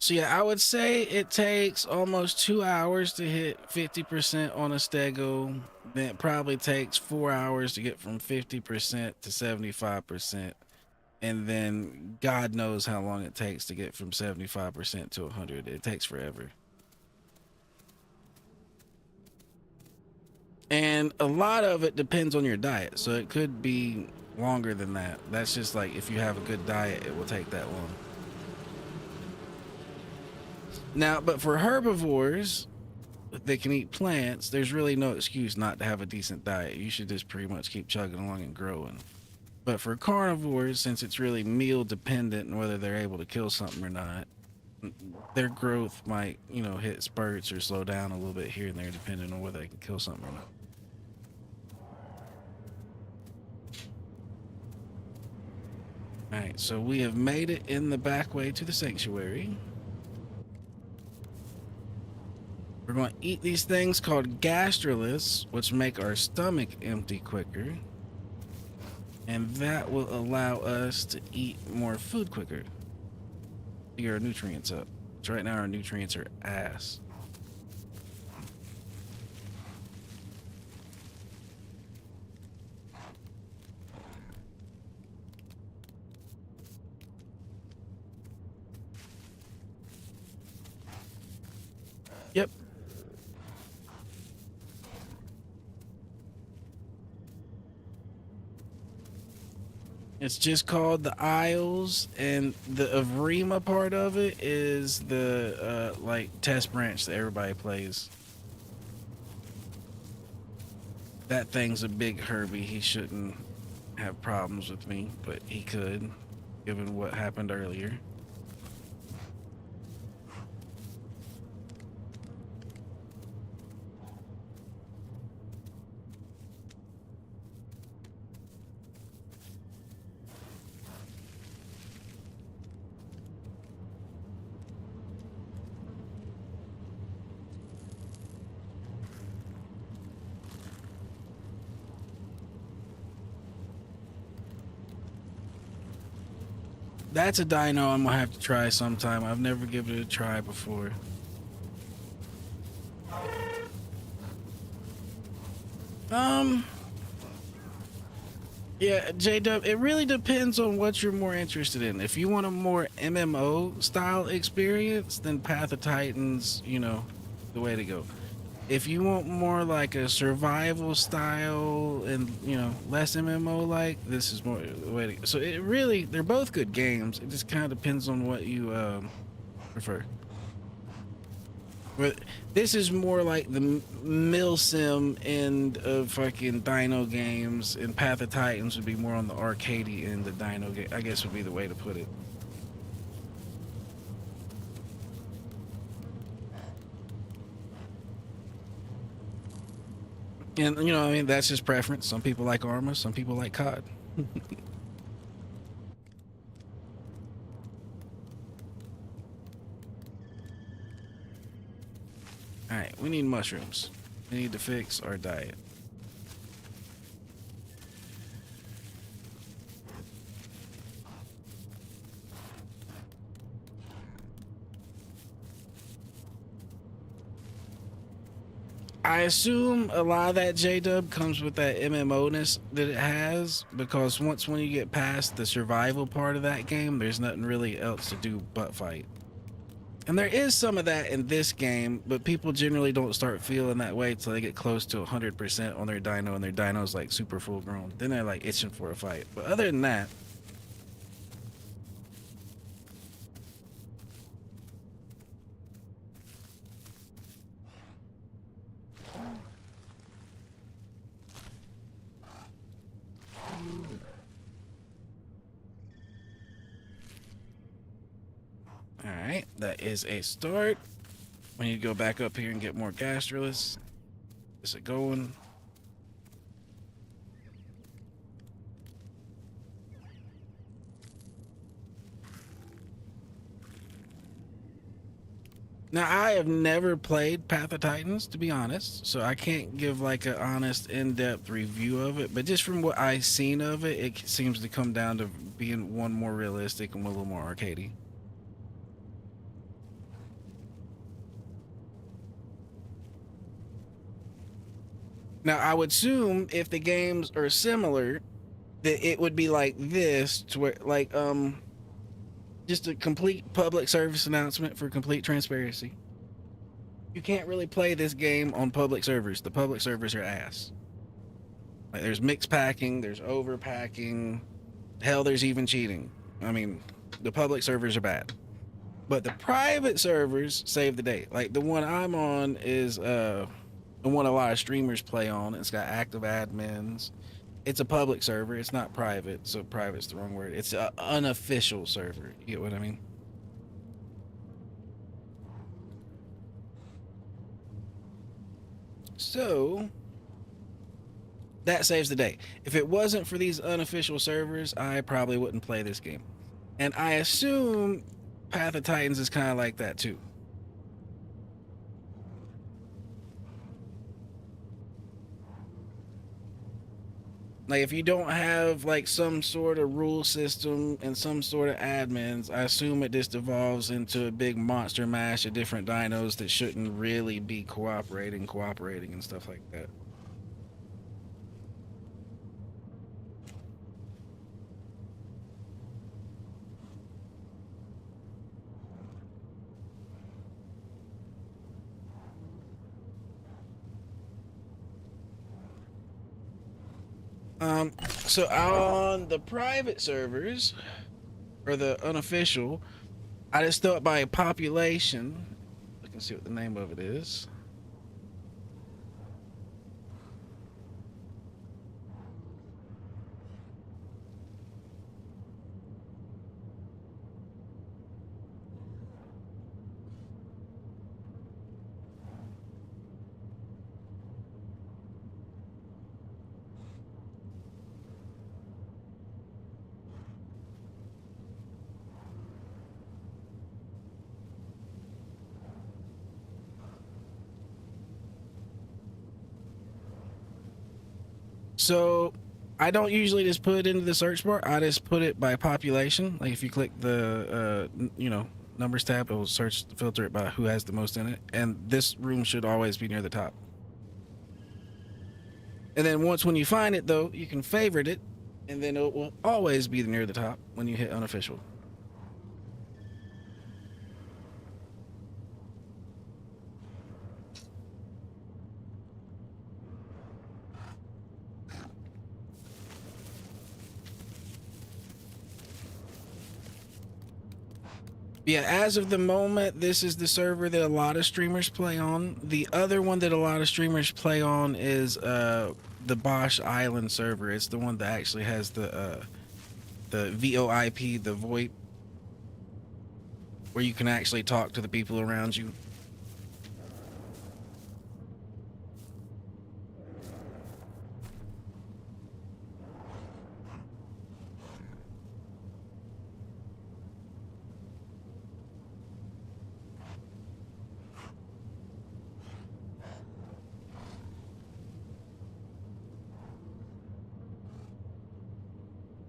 So yeah, I would say it takes almost 2 hours to hit 50% on a stego. Then it probably takes 4 hours to get from 50% to 75%. And then God knows how long it takes to get from 75% to 100. It takes forever. And a lot of it depends on your diet. So it could be longer than that. That's just like if you have a good diet, it will take that long. Now, but for herbivores that can eat plants, there's really no excuse not to have a decent diet. You should just pretty much keep chugging along and growing. But for carnivores, since it's really meal dependent and whether they're able to kill something or not, their growth might, hit spurts or slow down a little bit here and there depending on whether they can kill something or not. All right, so we have made it in the back way to the sanctuary. We're going to eat these things called gastroliths, which make our stomach empty quicker. And that will allow us to eat more food quicker. To get our nutrients up. So right now our nutrients are ass. Yep. It's just called the Isles, and the Avrima part of it is the like test branch that everybody plays. That thing's a big Herbie. He shouldn't have problems with me, but he could, given what happened earlier. That's a dino I'm gonna have to try sometime. I've never given it a try before. Yeah, J-Dub, it really depends on what you're more interested in. If you want a more MMO style experience, then Path of Titans, the way to go. If you want more like a survival style and, less MMO like, this is more the way to go. So it really, they're both good games. It just kind of depends on what you prefer. But this is more like the milsim end of fucking dino games, and Path of Titans would be more on the arcadey end of dino game, I guess would be the way to put it. And that's just preference. Some people like Arma, some people like COD. All right, we need mushrooms. We need to fix our diet. I assume a lot of that J-Dub comes with that MMO-ness that it has, because when you get past the survival part of that game, there's nothing really else to do but fight. And there is some of that in this game, but people generally don't start feeling that way till they get close to 100% on their dino, and their dino's like super full grown. Then they're like itching for a fight. But other than that, alright, that is a start. We need to go back up here and get more gastroliths. Is it going? Now, I have never played Path of Titans, to be honest, so I can't give like an honest, in-depth review of it, but just from what I've seen of it, it seems to come down to being one more realistic and one a little more arcadey. Now, I would assume if the games are similar, that it would be like this, to where, like, just a complete public service announcement for complete transparency. You can't really play this game on public servers. The public servers are ass. Like, there's mixed packing, there's overpacking, hell, there's even cheating. I mean, the public servers are bad. But the private servers save the day. Like, the one I'm on is the one a lot of streamers play on. It's got active admins. It's a public server. It's not private, so private's the wrong word. It's an unofficial server. You get what I mean? So that saves the day. If it wasn't for these unofficial servers, I probably wouldn't play this game. And I assume Path of Titans is kind of like that too. Like, if you don't have like some sort of rule system and some sort of admins, I assume it just evolves into a big monster mash of different dinos that shouldn't really be cooperating and stuff like that. So on the private servers, or the unofficial, I just thought by population. I can see what the name of it is. So I don't usually just put it into the search bar. I just put it by population. Like, if you click the numbers tab, it will filter it by who has the most in it. And this room should always be near the top. And then when you find it, though, you can favorite it, and then it will always be near the top when you hit unofficial. Yeah, as of the moment, this is the server that a lot of streamers play on. The other one that a lot of streamers play on is the Bosch Island server. It's the one that actually has the VoIP, the VoIP, where you can actually talk to the people around you.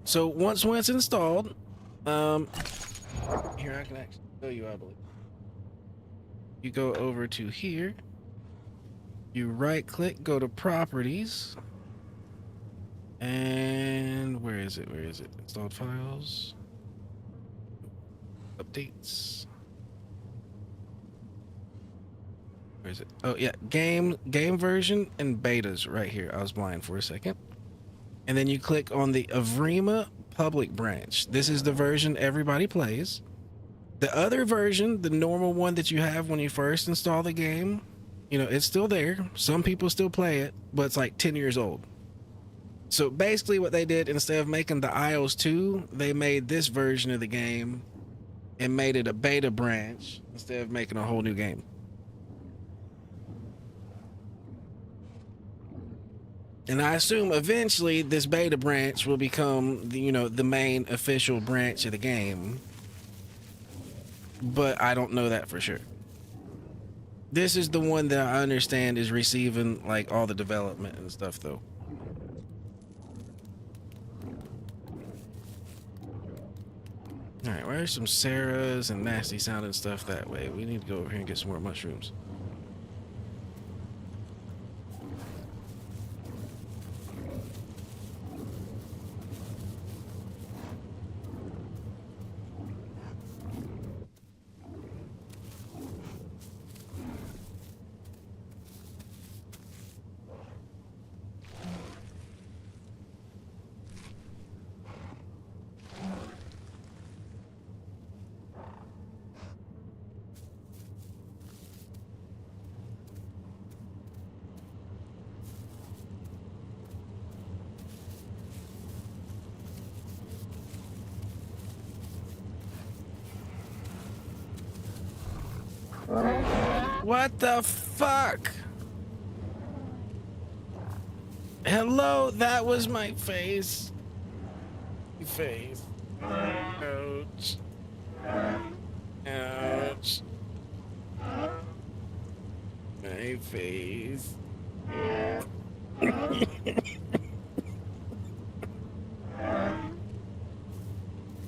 So once it's installed, here, I can actually show you, I believe. You go over to here, you right click, go to properties, and where is it? Installed files, updates. Where is it? Oh yeah, game version and betas right here. I was blind for a second. And then you click on the Avrima public branch. This is the version everybody plays. The other version, the normal one that you have when you first install the game, it's still there. Some people still play it, but it's like 10 years old. So basically what they did, instead of making the iOS 2, they made this version of the game and made it a beta branch instead of making a whole new game. And I assume eventually this beta branch will become the main official branch of the game. But I don't know that for sure. This is the one that I understand is receiving like all the development and stuff though. Alright, where's some Sarahs and nasty sounding stuff that way? We need to go over here and get some more mushrooms. What the fuck? Hello, that was my face. Face. Ouch. Ouch. My face.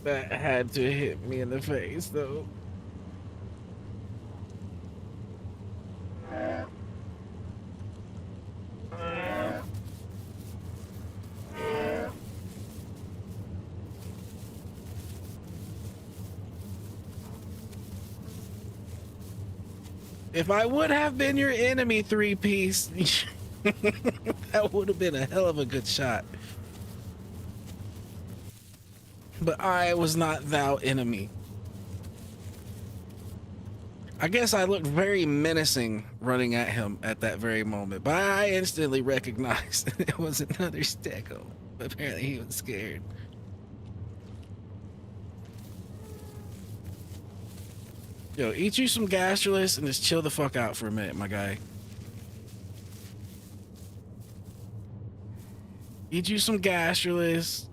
That had to hit me in the face, though. If I would have been your enemy, three-piece, that would have been a hell of a good shot. But I was not thou enemy. I guess I looked very menacing running at him at that very moment, but I instantly recognized it was another stego. Apparently he was scared. Yo, eat you some gastrolus and just chill the fuck out for a minute, my guy. Eat you some gastrolus.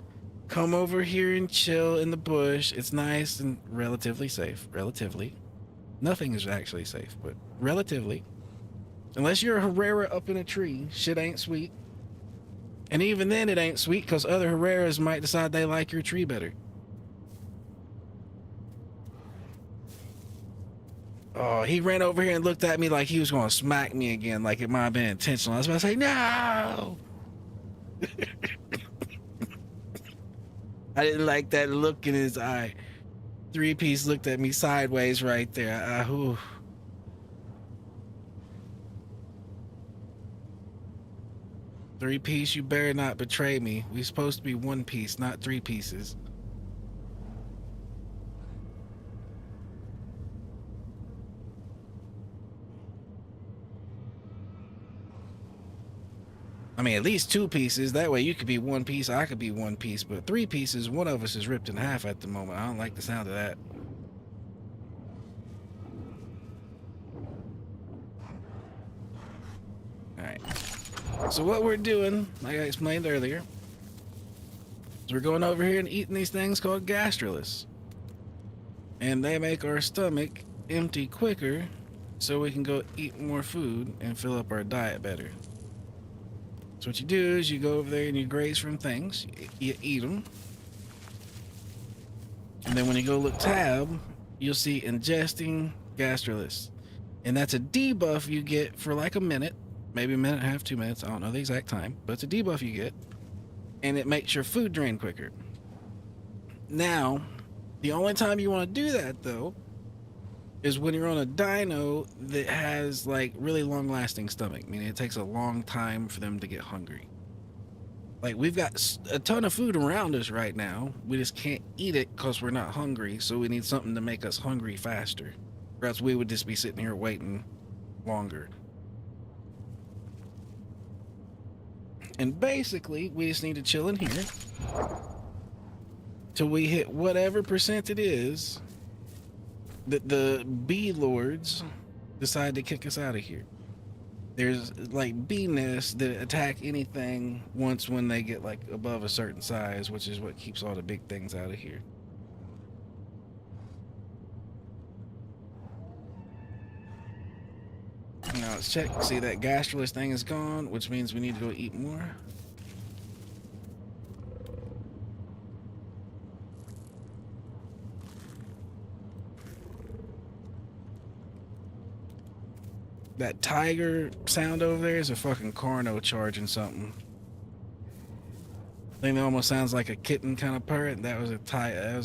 Come over here and chill in the bush. It's nice and relatively safe. Relatively. Nothing is actually safe, but relatively. Unless you're a Herrera up in a tree, shit ain't sweet. And even then it ain't sweet because other Herreras might decide they like your tree better. Oh, he ran over here and looked at me like he was going to smack me again, like it might have been intentional. I was about to say, no! I didn't like that look in his eye. Three-piece looked at me sideways right there. Three-piece, you better not betray me. We're supposed to be one piece, not three pieces. I mean, at least two pieces. That way you could be one piece, I could be one piece. But three pieces, one of us is ripped in half at the moment. I don't like the sound of that. Alright. So what we're doing, like I explained earlier, is we're going over here and eating these things called gastrolus. And they make our stomach empty quicker so we can go eat more food and fill up our diet better. So what you do is you go over there and you graze from things, you eat them, and then when you go look tab, you'll see ingesting gastrolus, and that's a debuff you get for like a minute, maybe a minute and a half, 2 minutes, I don't know the exact time, but it's a debuff you get, and it makes your food drain quicker. Now, the only time you want to do that though is when you're on a dino that has like really long lasting stomach, meaning it takes a long time for them to get hungry. Like we've got a ton of food around us right now, we just can't eat it because we're not hungry, so we need something to make us hungry faster, or else we would just be sitting here waiting longer. And basically we just need to chill in here till we hit whatever percent it is that the bee lords decide to kick us out of here. There's like bee nests that attack anything once when they get like above a certain size, which is what keeps all the big things out of here. Now let's check, see that gastrolus thing is gone, which means we need to go eat more. That tiger sound over there is a fucking Carno charging something. I think it almost sounds like a kitten kind of purr. That was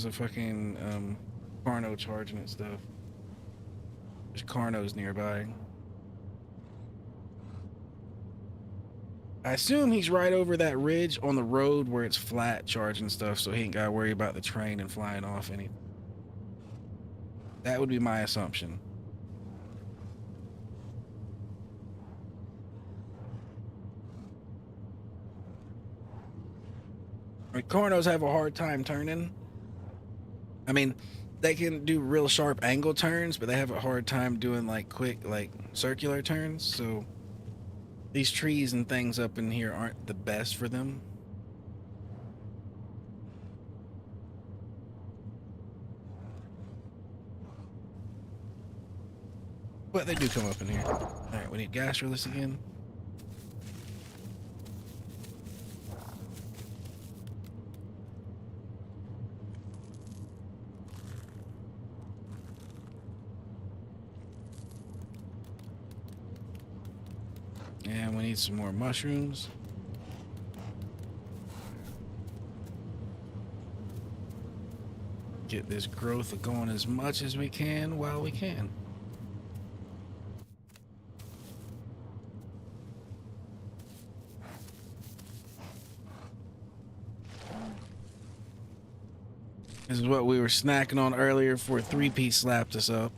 a fucking Carno charging and stuff. There's Carnos nearby. I assume he's right over that ridge on the road where it's flat charging stuff, so he ain't gotta worry about the train and flying off any. That would be my assumption. Cornos have a hard time turning. I mean, they can do real sharp angle turns, but they have a hard time doing like quick, like circular turns. So these trees and things up in here aren't the best for them. But they do come up in here. All right, we need gas release again. And we need some more mushrooms. Get this growth going as much as we can while we can. This is what we were snacking on earlier before 3P slapped us up.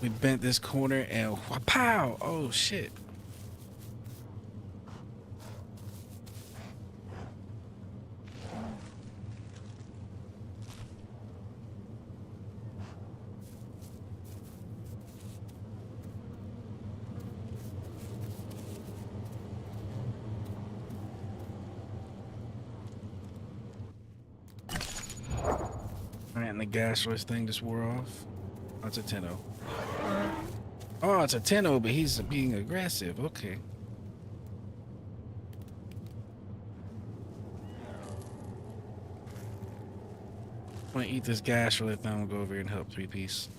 We bent this corner and pow! Oh shit. Alright, and the gas release thing just wore off. Oh, it's a 10-0. Oh, it's a 10-0, but he's being aggressive. Okay. I'm gonna eat this gas release, then I'm gonna go over here and help 3-piece.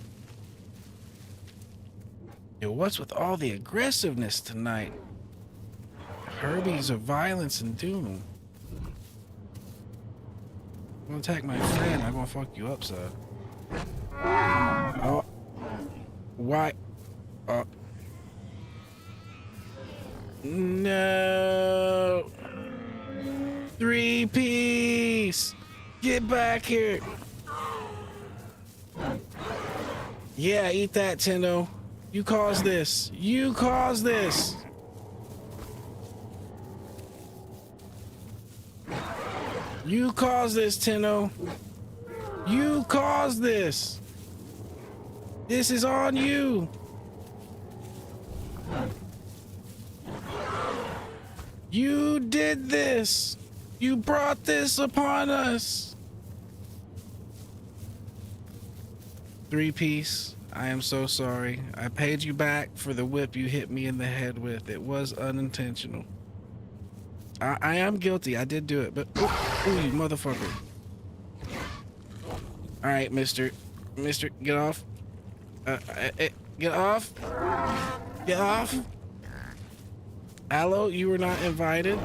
Yo, what's with all the aggressiveness tonight? Herbies of violence and doom. I'm gonna attack my friend, I'm gonna fuck you up, sir. Oh. Why? Oh. No. 3-piece. Get back here. Yeah, eat that, Tendo. You caused this. You caused this. You caused this, Tendo. You caused this. This is on you. You did this. You brought this upon us. 3-piece, I am so sorry. I paid you back for the whip you hit me in the head with. It was unintentional. I am guilty. I did do it, but ooh, you motherfucker. All right, Mister, get off. Get off. Get off. Aloe, you were not invited.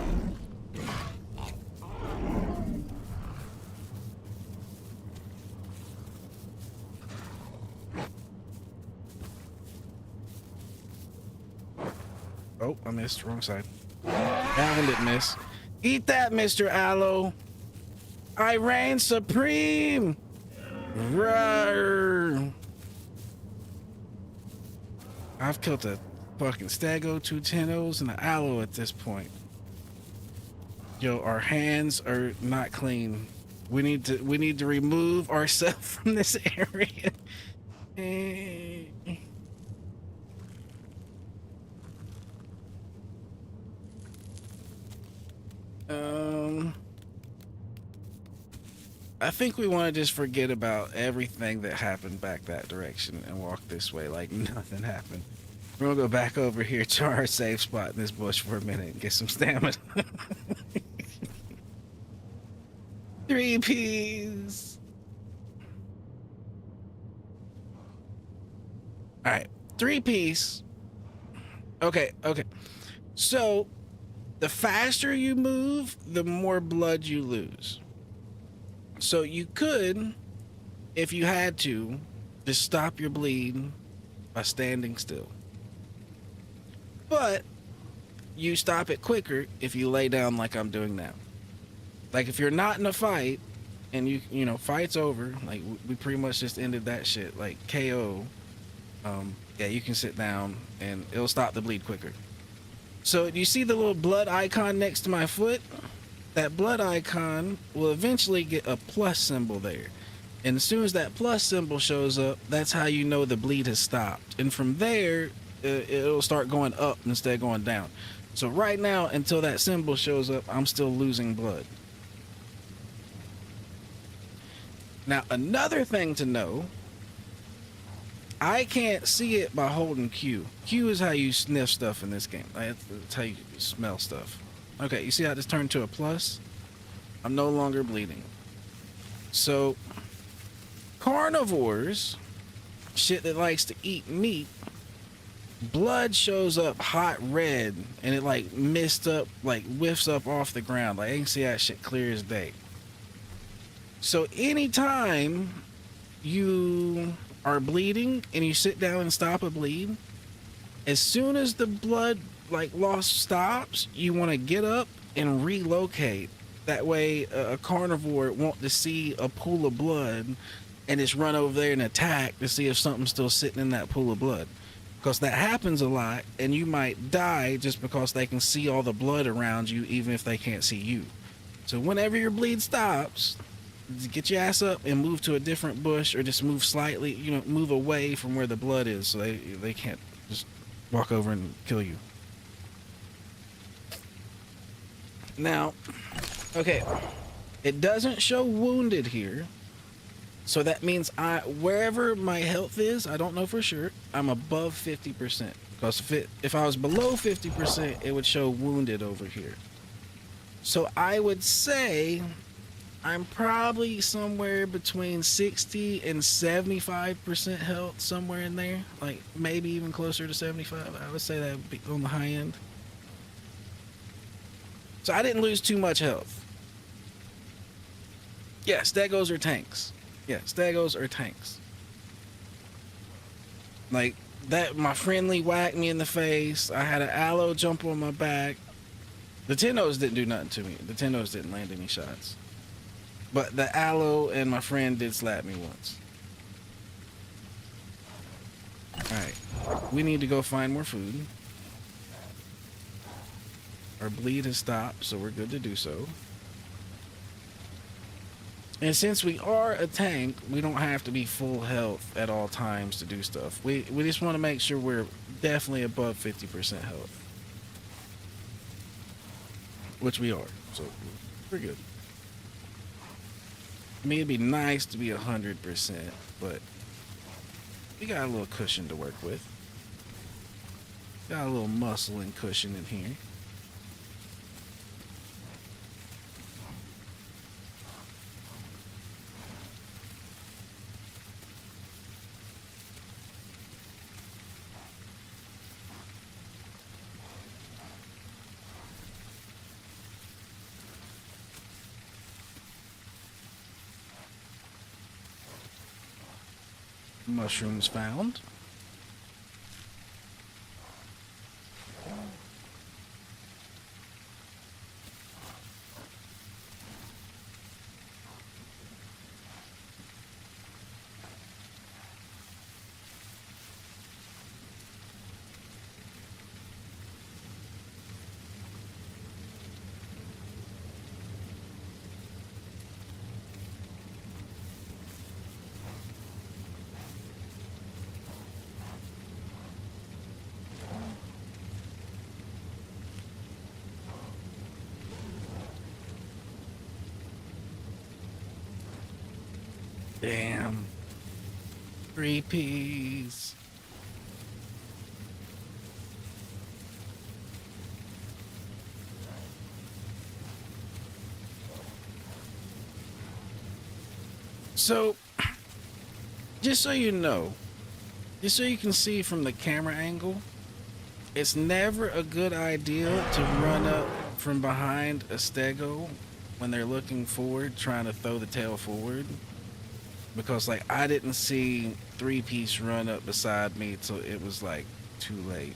Oh, I missed. Wrong side. That one didn't miss. Eat that, Mr. Aloe. I reign supreme. Rawr. I've killed a fucking Stego, 2 10-0s, and an Aloe at this point. Yo, our hands are not clean. We need to remove ourselves from this area. I think we want to just forget about everything that happened back that direction and walk this way like nothing happened. We're gonna go back over here to our safe spot in this bush for a minute and get some stamina. 3-piece. All right, 3-piece. Okay. So the faster you move, the more blood you lose. So you could, if you had to, just stop your bleed by standing still. But you stop it quicker if you lay down like I'm doing now. Like if you're not in a fight and you know, fight's over, like we pretty much just ended that shit, like KO. Yeah, you can sit down and it'll stop the bleed quicker. So you see the little blood icon next to my foot? that blood icon will eventually get a plus symbol there. And as soon as that plus symbol shows up, that's how you know the bleed has stopped. And from there, it'll start going up instead of going down. So right now, until that symbol shows up, I'm still losing blood. Now, another thing to know, I can't see it by holding Q. Q is how you sniff stuff in this game. That's how you smell stuff. Okay, you see how this turned to a plus? I'm no longer bleeding. So, carnivores, shit that likes to eat meat, blood shows up hot red and it like mist up, like whiffs up off the ground. Like I can see that shit clear as day. So anytime you are bleeding and you sit down and stop a bleed, as soon as the blood like loss stops, you want to get up and relocate. That way a carnivore won't to see a pool of blood and just run over there and attack to see if something's still sitting in that pool of blood. Because that happens a lot, and you might die just because they can see all the blood around you, even if they can't see you. So whenever your bleed stops, get your ass up and move to a different bush, or just move slightly, move away from where the blood is, so they can't just walk over and kill you. Now, okay, it doesn't show wounded here. So that means wherever my health is, I don't know for sure, I'm above 50%. Because if I was below 50%, it would show wounded over here. So I would say I'm probably somewhere between 60 and 75% health, somewhere in there. Like maybe even closer to 75. I would say that would be on the high end. So I didn't lose too much health. Yeah, stegos are tanks. Yeah, stegos are tanks. Like that, my friendly whacked me in the face. I had an aloe jump on my back. The Dinos didn't do nothing to me. The Dinos didn't land any shots. But the aloe and my friend did slap me once. Alright, we need to go find more food. Our bleed has stopped, so we're good to do so. And since we are a tank, we don't have to be full health at all times to do stuff. We just want to make sure we're definitely above 50% health. Which we are, so we're good. I mean, it'd be nice to be 100%, but we got a little cushion to work with. Got a little muscle and cushion in here. Mushrooms found. Damn. 3 peas. So, just so you know, just so you can see from the camera angle, it's never a good idea to run up from behind a stego when they're looking forward, trying to throw the tail forward. Because like I didn't see 3-piece run up beside me till it was like too late.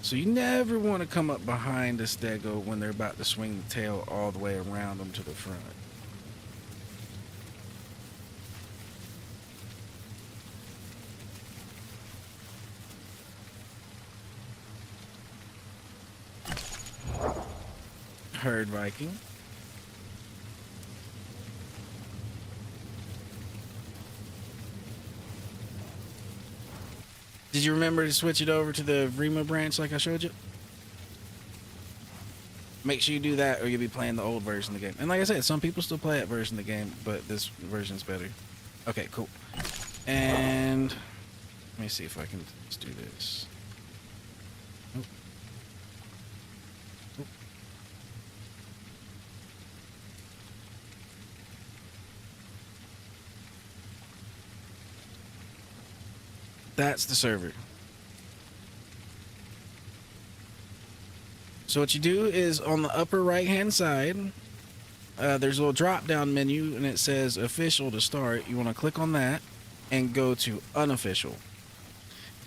So you never want to come up behind a stego when they're about to swing the tail all the way around them to the front. Herd Viking. Did you remember to switch it over to the Vrema branch like I showed you? Make sure you do that or you'll be playing the old version of the game. And like I said, some people still play that version of the game, but this version's better. Okay, cool. And let me see if I can just do this. Oop. Oop. That's the server. So what you do is on the upper right hand side, there's a little drop down menu and it says official to start. You want to click on that and go to unofficial.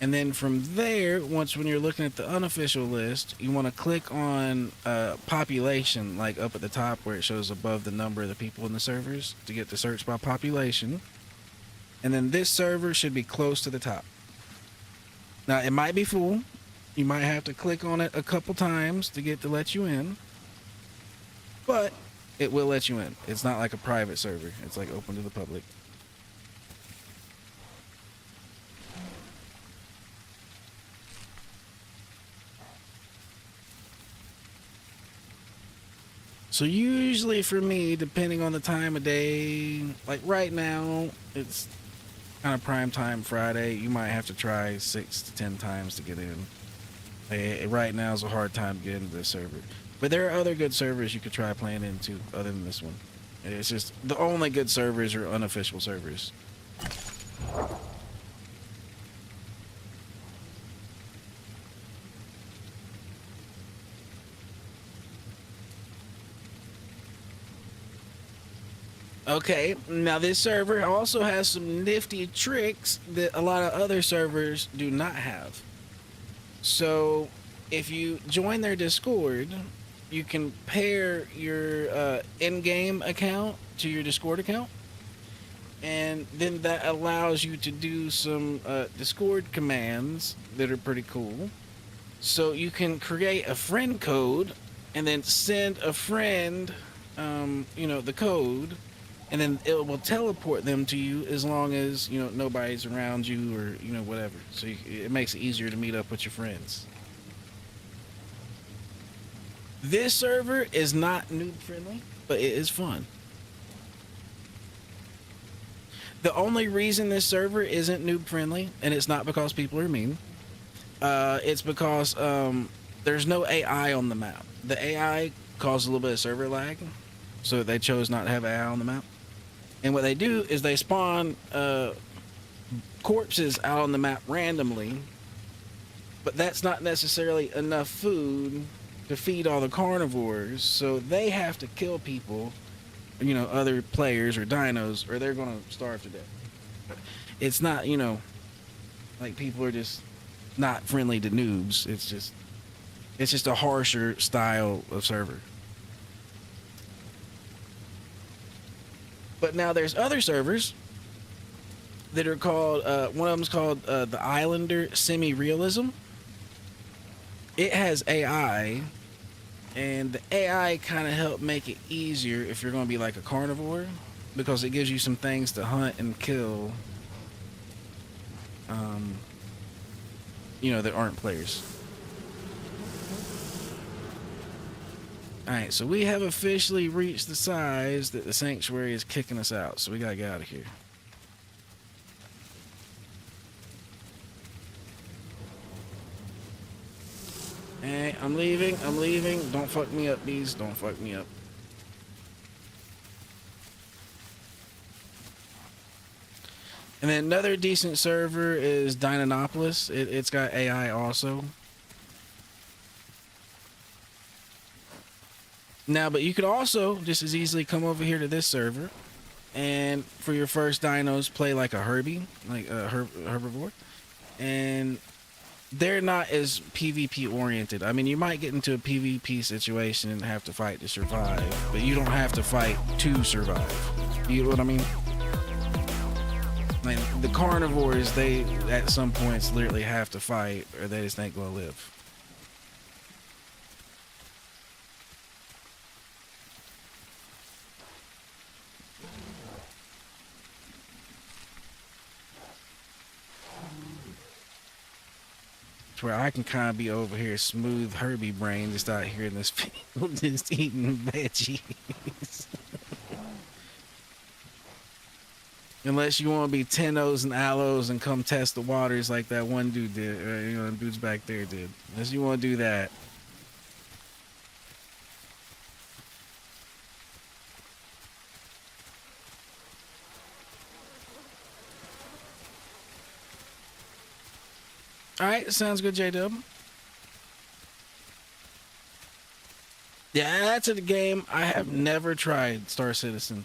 And then from there, when you're looking at the unofficial list, you want to click on population, like up at the top where it shows above the number of the people in the servers to get the search by population. And then this server should be close to the top. Now it might be full. You might have to click on it a couple times to get to let you in, but it will let you in. It's not like a private server. It's like open to the public. So usually for me, depending on the time of day, like right now, it's kind of prime time Friday. You might have to try 6 to 10 times to get in. Right now is a hard time to get into this server. But there are other good servers you could try playing into other than this one. It's just the only good servers are unofficial servers. Okay, now this server also has some nifty tricks that a lot of other servers do not have. So if you join their Discord, you can pair your in-game account to your Discord account. And then that allows you to do some Discord commands that are pretty cool. So you can create a friend code and then send a friend, the code. And then it will teleport them to you as long as, nobody's around you or, whatever. So it makes it easier to meet up with your friends. This server is not noob friendly, but it is fun. The only reason this server isn't noob friendly, and it's not because people are mean, it's because there's no AI on the map. The AI caused a little bit of server lag, so they chose not to have AI on the map. And what they do is they spawn corpses out on the map randomly, but that's not necessarily enough food to feed all the carnivores, so they have to kill people, other players or dinos, or they're going to starve to death. It's not, like people are just not friendly to noobs. It's just a harsher style of server. But now there's other servers that are called, one of them's called the Islander Semi-Realism. It has AI, and the AI kind of help make it easier if you're going to be like a carnivore, because it gives you some things to hunt and kill, that aren't players. Alright, so we have officially reached the size that the sanctuary is kicking us out, so we gotta get out of here. Hey, I'm leaving. Don't fuck me up, bees. Don't fuck me up. And then another decent server is Dinonopolis. It's got AI also. Now, but you could also just as easily come over here to this server and for your first dinos play like a Herbie, like a herbivore. And they're not as PvP oriented. I mean, you might get into a PvP situation and have to fight to survive, but you don't have to fight to survive. You know what I mean? Like the carnivores, they at some points literally have to fight or they just ain't gonna live. to where I can kind of be over here smooth Herbie brain just out here in this field just eating veggies. Unless you want to be 10-O's and aloes and come test the waters like that one dude did, you know, the dudes back there did. Unless you want to do that. All right, sounds good, J-Dub. Yeah, that's a game I have never tried, Star Citizen.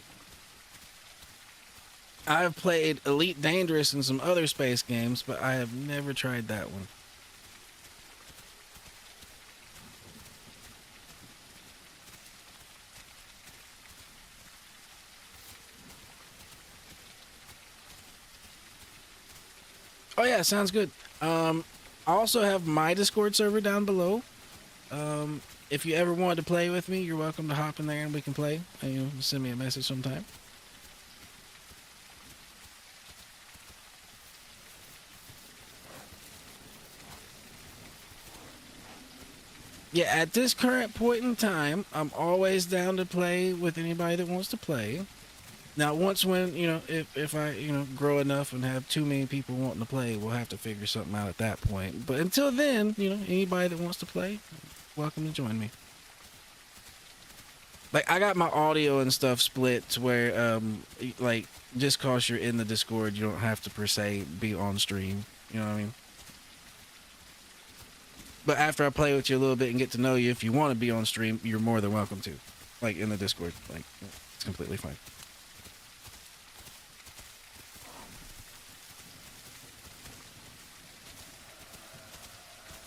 I've played Elite Dangerous and some other space games, but I have never tried that one. Oh yeah, sounds good. I also have my Discord server down below. If you ever wanted to play with me, you're welcome to hop in there and we can play. And, you know, send me a message sometime. Yeah, at this current point in time, I'm always down to play with anybody that wants to play. Now, once when, you know, if I, you know, grow enough and have too many people wanting to play, we'll have to figure something out at that point. But until then, you know, anybody that wants to play, welcome to join me. Like, I got my audio and stuff split to where, like, just cause you're in the Discord, you don't have to per se be on stream. You know what I mean? But after I play with you a little bit and get to know you, if you want to be on stream, you're more than welcome to. Like, in the Discord. Like, it's completely fine.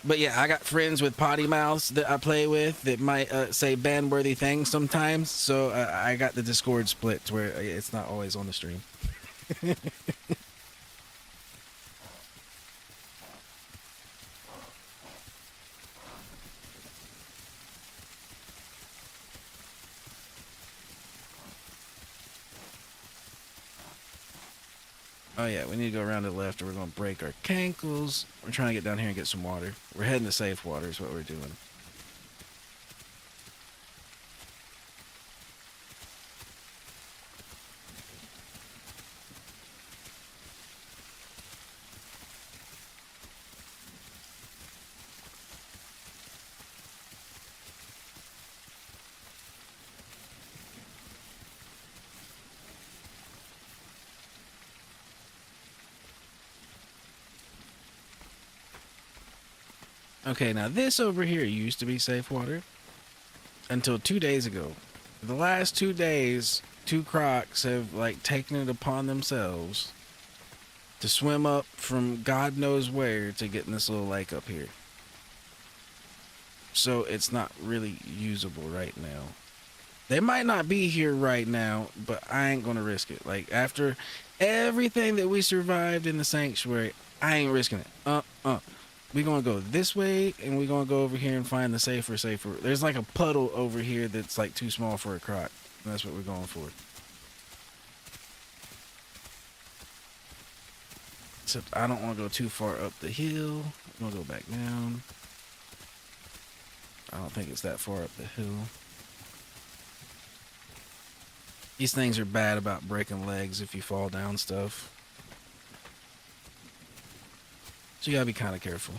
But yeah, I got friends with potty mouths that I play with that might say ban-worthy things sometimes. So I got the Discord split to where it's not always on the stream. Oh yeah, we need to go around to the left or we're going to break our cankles. We're trying to get down here and get some water. We're heading to safe water is what we're doing. Okay, now this over here used to be safe water until 2 days ago. The last 2 days, two crocs have like taken it upon themselves to swim up from God knows where to get in this little lake up here. So it's not really usable right now. They might not be here right now, but I ain't gonna risk it. Like, after everything that we survived in the sanctuary, I ain't risking it. We're gonna go this way, and we're gonna go over here and find the safer. There's like a puddle over here that's like too small for a croc. And that's what we're going for. Except I don't want to go too far up the hill. I'm gonna go back down. I don't think it's that far up the hill. These things are bad about breaking legs if you fall down stuff. So you gotta be kind of careful.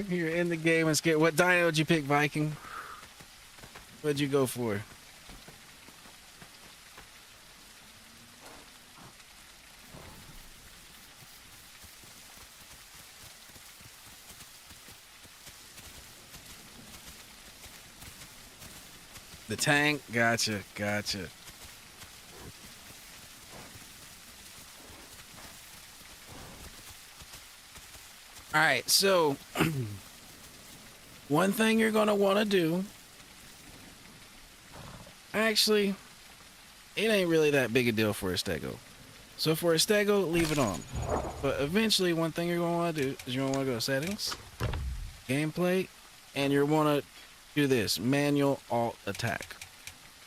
You're in the game and scared. What dino did you pick, Viking? What'd you go for? The tank? Gotcha. All right, so one thing you're going to want to do Actually, it ain't really that big a deal for a stego. So for a stego, leave it on. But eventually, one thing you're going to want to do is you're going to want to go to settings, gameplay, and you're want to do this, manual alt attack.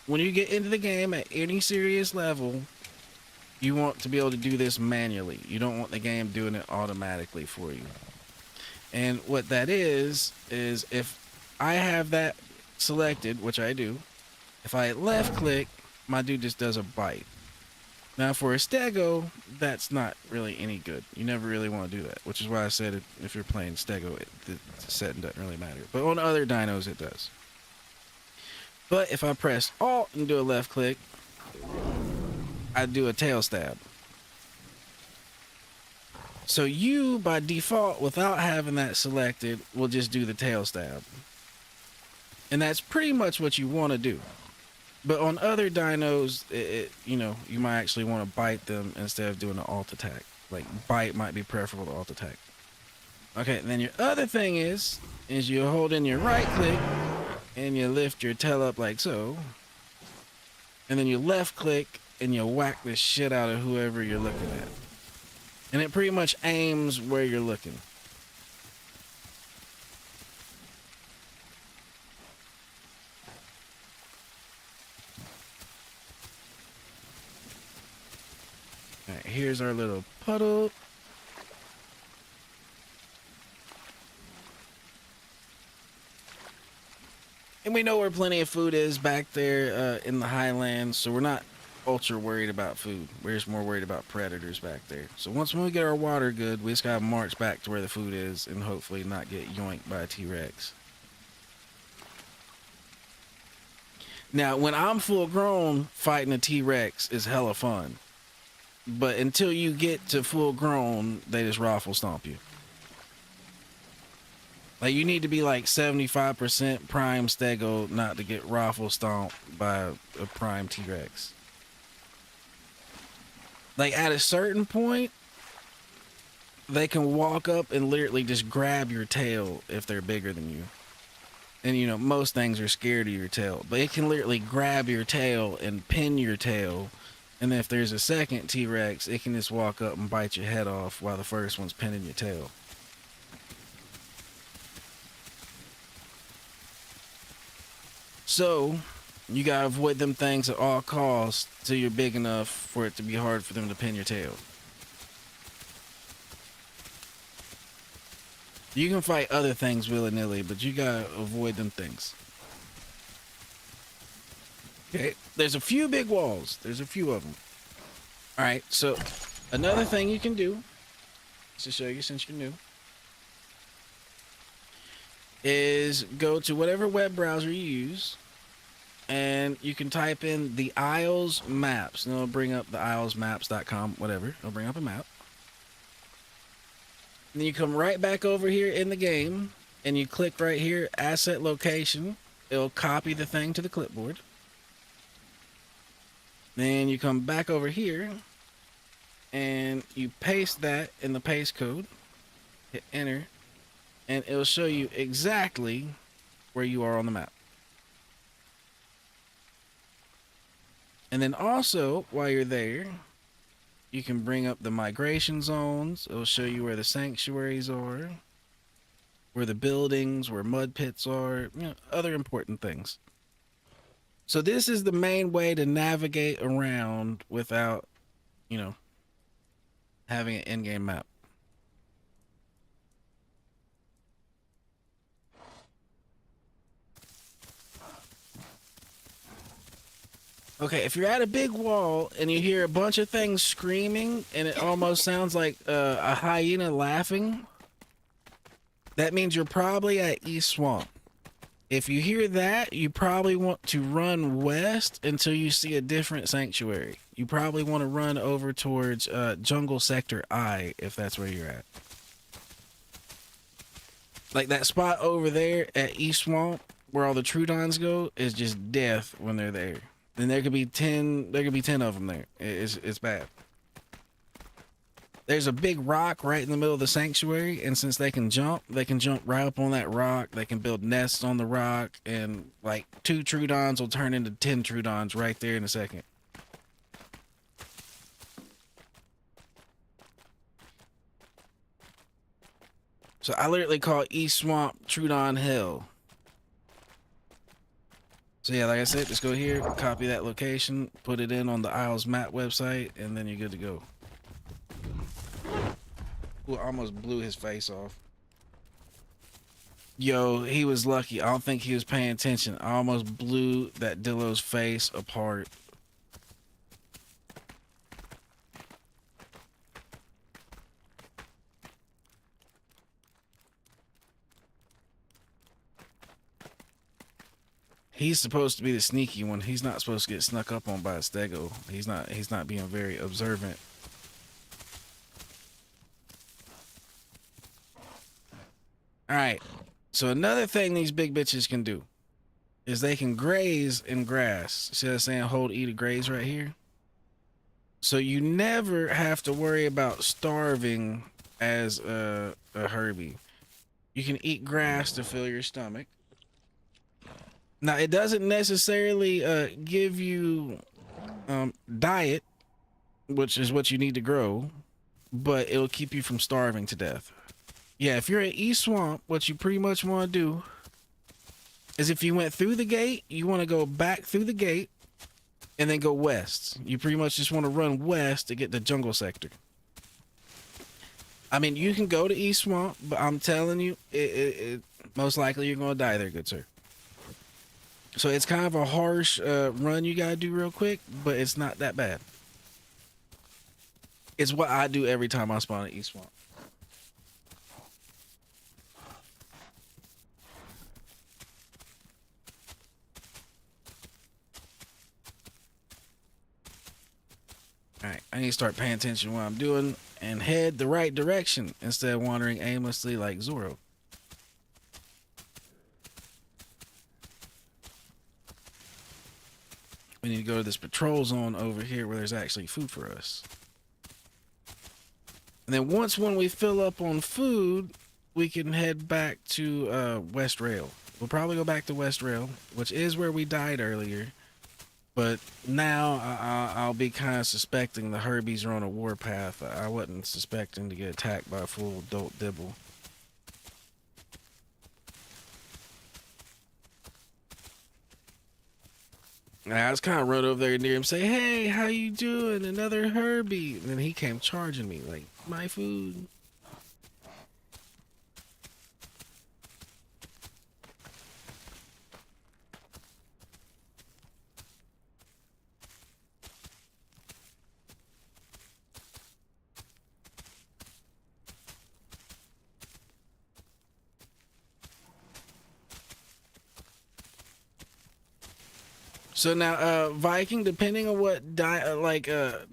When you get into the game at any serious level, you want to be able to do this manually. You don't want the game doing it automatically for you. And what that is if I have that selected, which I do, if I left click, my dude just does a bite. Now for a stego, that's not really any good. You never really want to do that, which is why I said if you're playing stego, the setting doesn't really matter. But on other dinos, it does. But if I press Alt and do a left click, I do a tail stab. So you, by default, without having that selected, will just do the tail stab. And that's pretty much what you want to do. But on other dinos, you know, you might actually want to bite them instead of doing an alt attack. Like, bite might be preferable to alt attack. Okay, and then your other thing is you hold in your right click, and you lift your tail up like so. And then you left click, and you whack the shit out of whoever you're looking at. And it pretty much aims where you're looking. Alright, here's our little puddle. And we know where plenty of food is back there in the highlands, so we're not ultra worried about food. We're just more worried about predators back there. So once we get our water good, we just gotta march back to where the food is and hopefully not get yoinked by a T-Rex. Now, when I'm full grown, fighting a T-Rex is hella fun. But until you get to full grown, they just raffle stomp you. Like, you need to be like 75% prime stego not to get raffle stomped by a prime T-Rex. Like, at a certain point, they can walk up and literally just grab your tail if they're bigger than you. And, you know, most things are scared of your tail. But it can literally grab your tail and pin your tail. And then if there's a second T-Rex, it can just walk up and bite your head off while the first one's pinning your tail. So, you gotta avoid them things at all costs till you're big enough for it to be hard for them to pin your tail. You can fight other things willy-nilly, but you gotta avoid them things. Okay, there's a few big walls. There's a few of them. Alright, so another thing you can do, just to show you since you're new, is go to whatever web browser you use, and you can type in the Isles Maps, and it'll bring up the islesmaps.com, whatever. It'll bring up a map. And then you come right back over here in the game, and you click right here, Asset Location. It'll copy the thing to the clipboard. Then you come back over here, and you paste that in the paste code. Hit enter, and it'll show you exactly where you are on the map. And then also, while you're there, you can bring up the migration zones. It'll show you where the sanctuaries are, where the buildings, where mud pits are, you know, other important things. So this is the main way to navigate around without, you know, having an in-game map. Okay, if you're at a big wall and you hear a bunch of things screaming and it almost sounds like a hyena laughing, that means you're probably at East Swamp. If you hear that, you probably want to run west until you see a different sanctuary. You probably want to run over towards Jungle Sector I, if that's where you're at. Like that spot over there at East Swamp, where all the Trudons go, is just death when they're there. And there could be 10 of them there. It's bad. There's a big rock right in the middle of the sanctuary, and since they can jump right up on that rock. They can build nests on the rock, and like 2 Trudons will turn into 10 Trudons right there in a second. So I literally call East Swamp Trudon Hill. So yeah, like I said, just go here, copy that location, put it in on the Isles map website, and then you're good to go. Ooh, almost blew his face off. Yo, he was lucky. I don't think he was paying attention. I almost blew that Dillo's face apart. He's supposed to be the sneaky one. He's not supposed to get snuck up on by a stego. He's not being very observant. All right. So another thing these big bitches can do is they can graze in grass. See what I'm saying? Hold E to graze right here. So you never have to worry about starving as a Herbie. You can eat grass to fill your stomach. Now, it doesn't necessarily give you diet, which is what you need to grow, but it'll keep you from starving to death. Yeah, if you're at East Swamp, what you pretty much want to do is if you went through the gate, you want to go back through the gate and then go west. You pretty much just want to run west to get the jungle sector. I mean, you can go to East Swamp, but I'm telling you, it most likely you're going to die there, good sir. So it's kind of a harsh run you got to do real quick, but it's not that bad. It's what I do every time I spawn at East Swamp. Alright, I need to start paying attention to what I'm doing and head the right direction instead of wandering aimlessly like Zoro. We need to go to this patrol zone over here where there's actually food for us. And then when we fill up on food, we can head back to West Rail. We'll probably go back to West Rail, which is where we died earlier. But now I'll be kind of suspecting the Herbies are on a warpath. I wasn't suspecting to get attacked by a full adult dibble. I was kind of run over there near him, say, "Hey, how you doing? Another Herbie." And then he came charging me like, "My food." So now, Viking, depending on what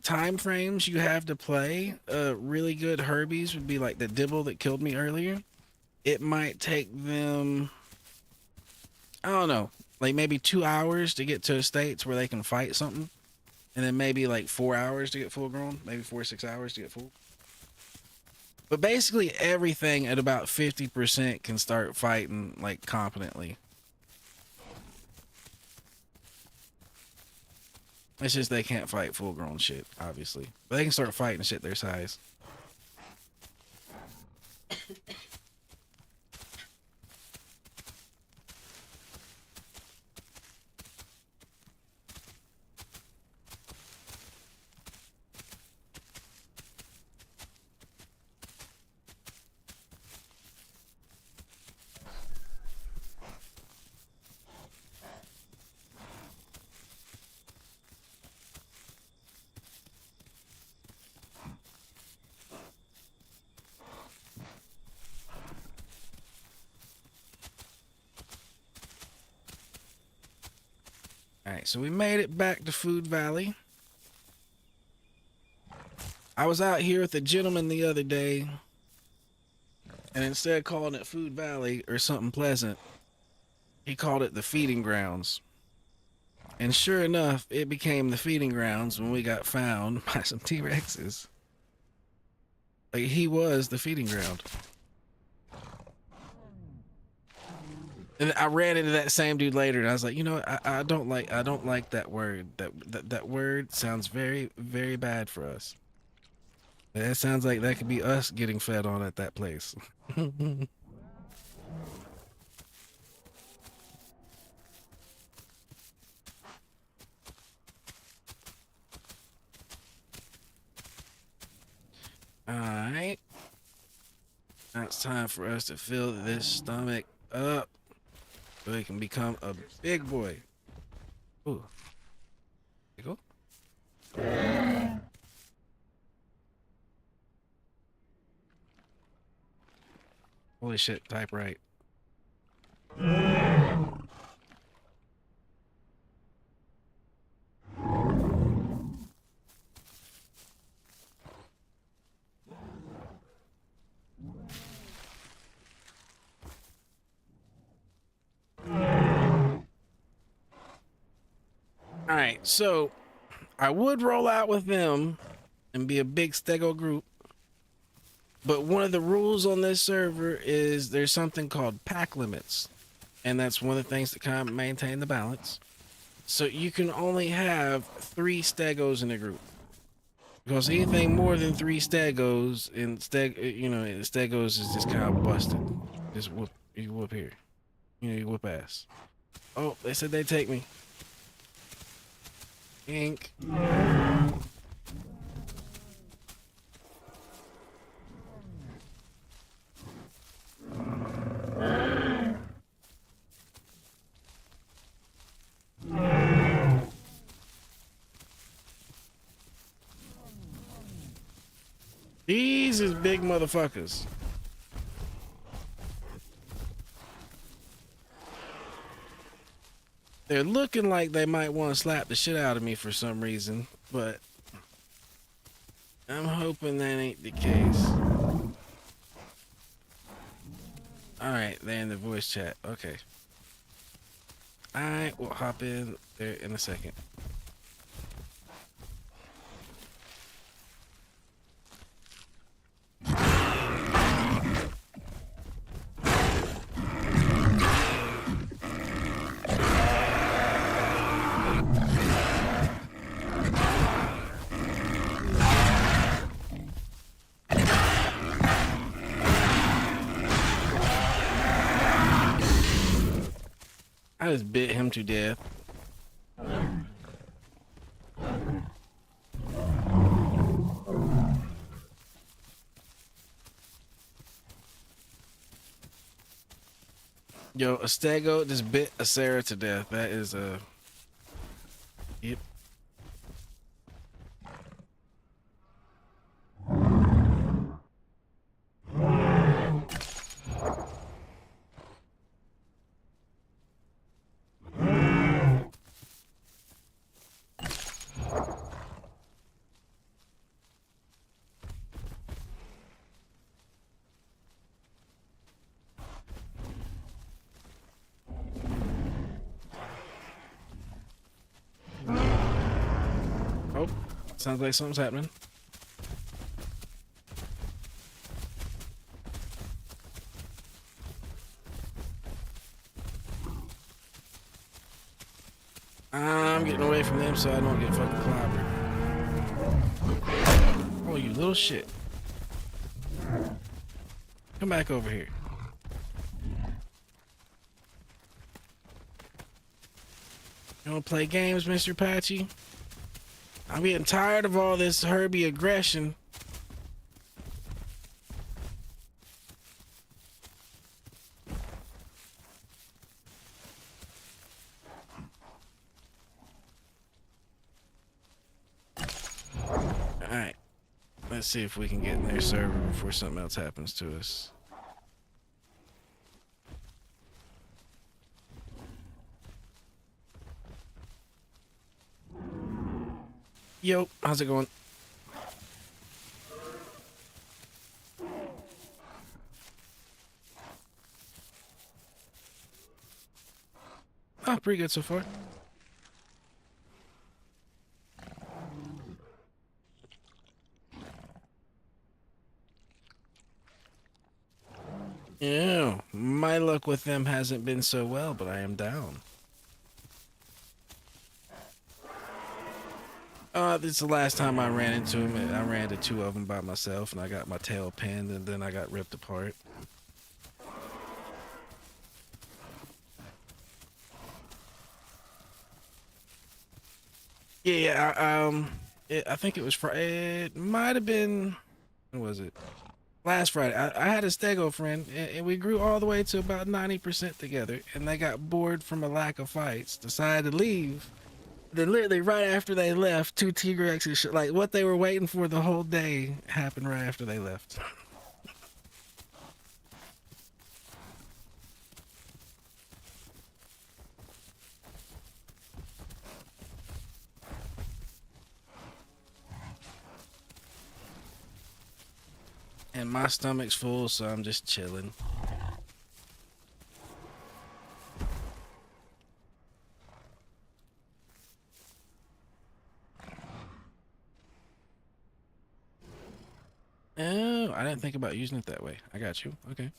time frames you have to play, really good Herbies would be like the Dibble that killed me earlier. It might take them, I don't know, like maybe 2 hours to get to estates where they can fight something, and then maybe like 4 hours to get full grown, maybe 4 or 6 hours to get full. But basically everything at about 50% can start fighting like competently. It's just they can't fight full-grown shit, obviously. But they can start fighting shit their size. Alright, so we made it back to Food Valley. I was out here with a gentleman the other day, and instead of calling it Food Valley or something pleasant, he called it the feeding grounds. And sure enough, it became the feeding grounds when we got found by some T-Rexes. Like he was the feeding ground. And I ran into that same dude later, and I was like, you know what? I don't like that word. That word sounds very, very bad for us. That sounds like that could be us getting fed on at that place. All right. Now it's time for us to fill this stomach up so it can become a big boy. Ooh. There you go. Holy shit, type right. All right, so I would roll out with them and be a big stego group, but one of the rules on this server is there's something called pack limits, and that's one of the things that kind of maintain the balance. So you can only have 3 stegos in a group, because anything more than 3 stegos in stegos is just kind of busted. Just you whoop here, you whoop ass. Oh, they said they'd take me. Ink. These is big motherfuckers. They're looking like they might want to slap the shit out of me for some reason, but I'm hoping that ain't the case. Alright, they're in the voice chat. Okay. I will hop in there in a second. I just bit him to death. Yo, a stego just bit a Sarah to death. That is a... Yep. Oh, sounds like something's happening. I'm getting away from them so I don't get fucking clobbered. Oh, you little shit. Come back over here. You wanna play games, Mr. Patchy? I'm getting tired of all this Herbie aggression. Alright. Let's see if we can get in their server before something else happens to us. Yo, how's it going? Oh, pretty good so far. Yeah, my luck with them hasn't been so well, but I am down. This is the last time I ran into him. I ran into two of them by myself, and I got my tail pinned, and then I got ripped apart. Yeah, I think it was Friday. It might have been. When was it? Last Friday. I had a stego friend, and we grew all the way to about 90% together, and they got bored from a lack of fights, decided to leave. Then literally right after they left, two T-Rexes, like what they were waiting for the whole day, happened right after they left. And my stomach's full, so I'm just chilling. Oh, I didn't think about using it that way. I got you. Okay.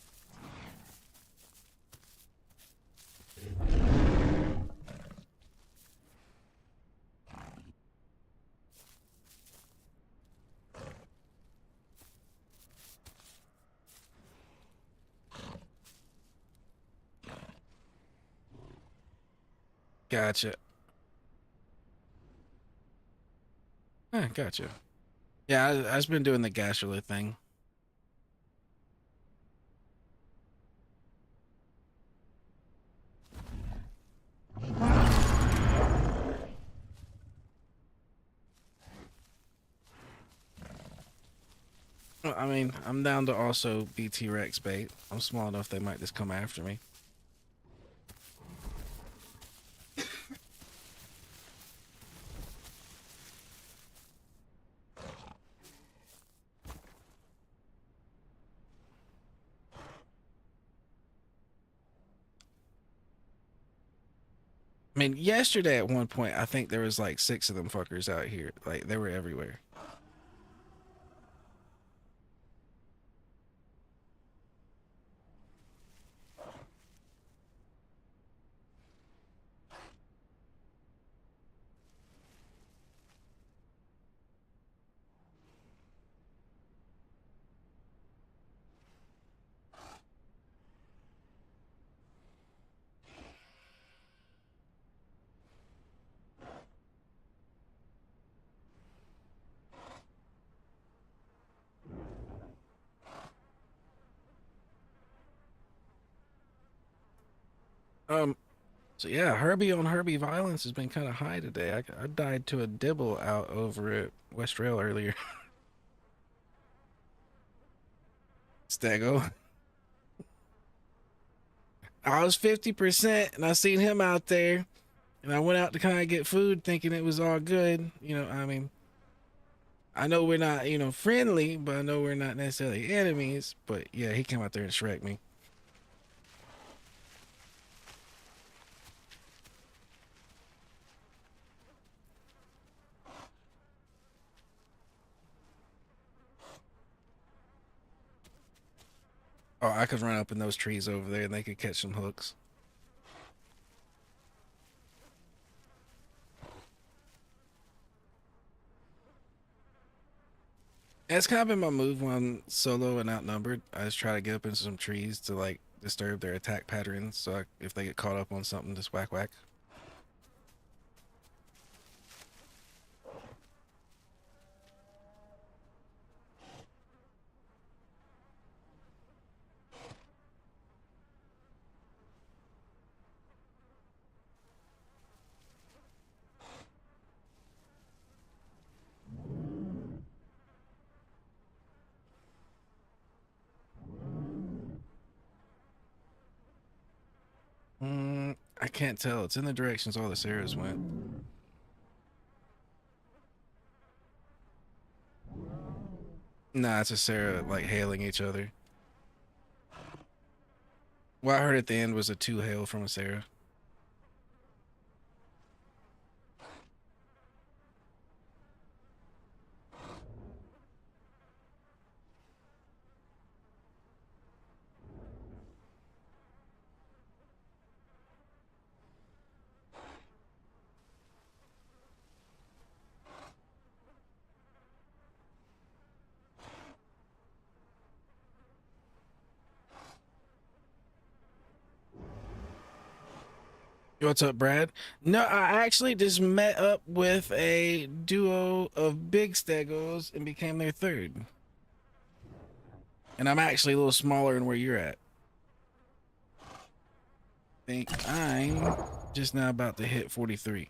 Gotcha. Gotcha. Yeah, I've just been doing the gastrolith thing. Well, I mean, I'm down to also be T-Rex bait. I'm small enough they might just come after me. I mean, yesterday at one point, I think there was like 6 of them fuckers out here. Like, they were everywhere. Um, so yeah, Herbie on Herbie violence has been kind of high today. I died to a dibble out over at West Rail earlier. Stego. I was 50% and I seen him out there and I went out to kind of get food thinking it was all good. I mean, I know we're not, friendly, but I know we're not necessarily enemies. But yeah, he came out there and Shrek me. Oh, I could run up in those trees over there and they could catch some hooks. That's kind of been my move when I'm solo and outnumbered. I just try to get up into some trees to like disturb their attack patterns. So if they get caught up on something, just whack whack. I can't tell. It's in the directions all the Sarahs went. Nah, it's a Sarah like hailing each other. What I heard at the end was a two hail from a Sarah. What's up, Brad? No, I actually just met up with a duo of big stegos and became their third. And I'm actually a little smaller than where you're at. I think I'm just now about to hit 43.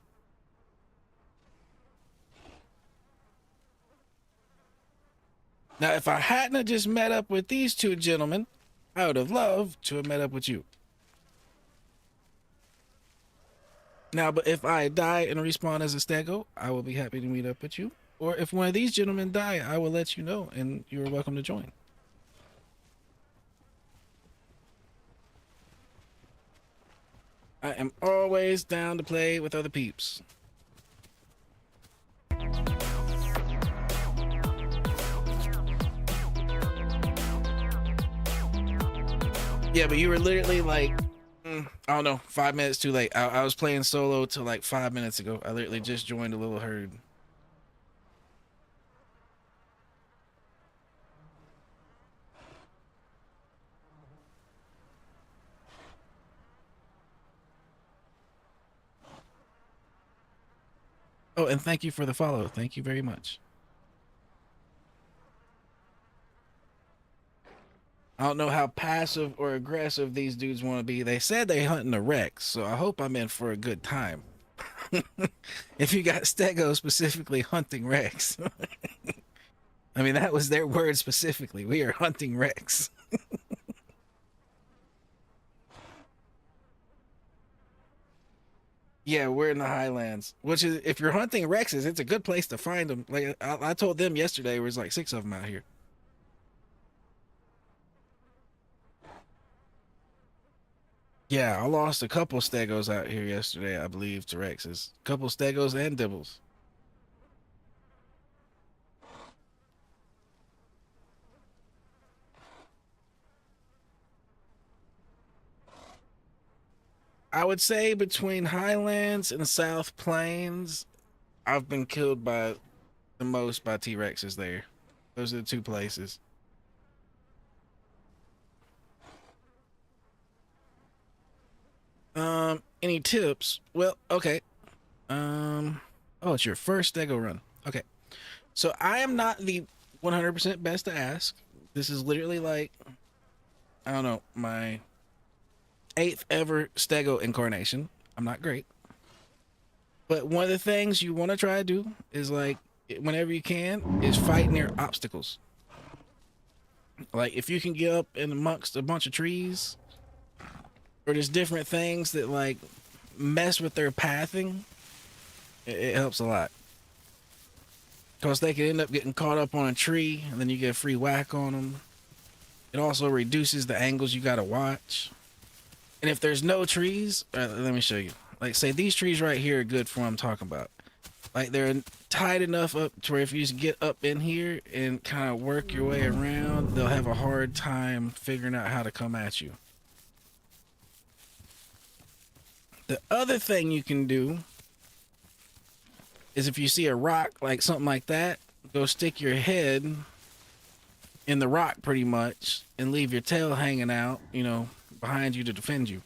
Now, if I hadn't have just met up with these two gentlemen, I would have loved to have met up with you. Now, but if I die and respawn as a stego, I will be happy to meet up with you. Or if one of these gentlemen die, I will let you know, and you're welcome to join. I am always down to play with other peeps. Yeah, but you were literally like, I don't know, 5 minutes too late. I was playing solo till like 5 minutes ago. I literally just joined a little herd. Oh, and thank you for the follow. Thank you very much. I don't know how passive or aggressive these dudes want to be. They said they hunting a Rex, so I hope I'm in for a good time. If you got Stego specifically hunting Rex. I mean, that was their word specifically. We are hunting Rex. Yeah, we're in the Highlands, which is, if you're hunting Rexes, it's a good place to find them. Like I told them yesterday, there was like 6 of them out here. Yeah, I lost a couple stegos out here yesterday, I believe, to Rexes. Couple stegos and dibbles. I would say between Highlands and South Plains, I've been killed by the most by T-Rexes there. Those are the 2 places. Any tips? Well, okay. Oh, it's your first stego run. Okay. So I am not the 100% best to ask. This is literally like, I don't know, my 8th ever stego incarnation. I'm not great. But one of the things you want to try to do is, like, whenever you can, is fight near obstacles. Like, if you can get up in amongst a bunch of trees, or there's different things that like mess with their pathing, it helps a lot. Because they could end up getting caught up on a tree, and then you get a free whack on them. It also reduces the angles you gotta watch. And if there's no trees, let me show you. Like, say these trees right here are good for what I'm talking about. Like, they're tight enough up to where if you just get up in here and kind of work your way around, they'll have a hard time figuring out how to come at you. The other thing you can do is, if you see a rock, like something like that, go stick your head in the rock pretty much and leave your tail hanging out, you know, behind you to defend you.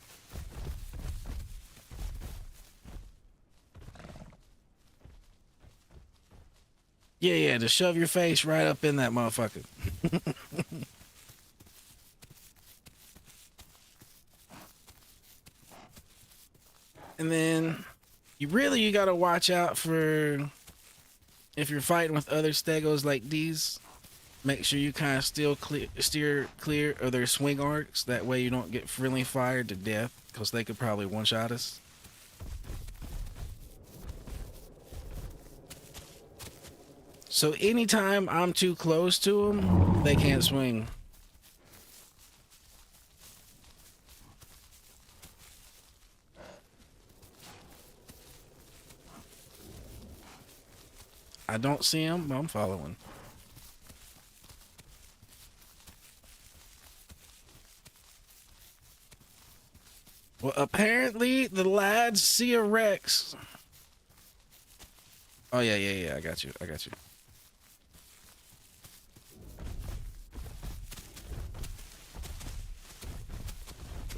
Yeah, to shove your face right up in that motherfucker. And then you gotta watch out for, if you're fighting with other stegos like these, make sure you kind of steer clear of their swing arcs. That way you don't get friendly fired to death, because they could probably one-shot us. So anytime I'm too close to them, they can't swing. I don't see him, but I'm following. Well, apparently the lads see a Rex. Oh, yeah. I got you.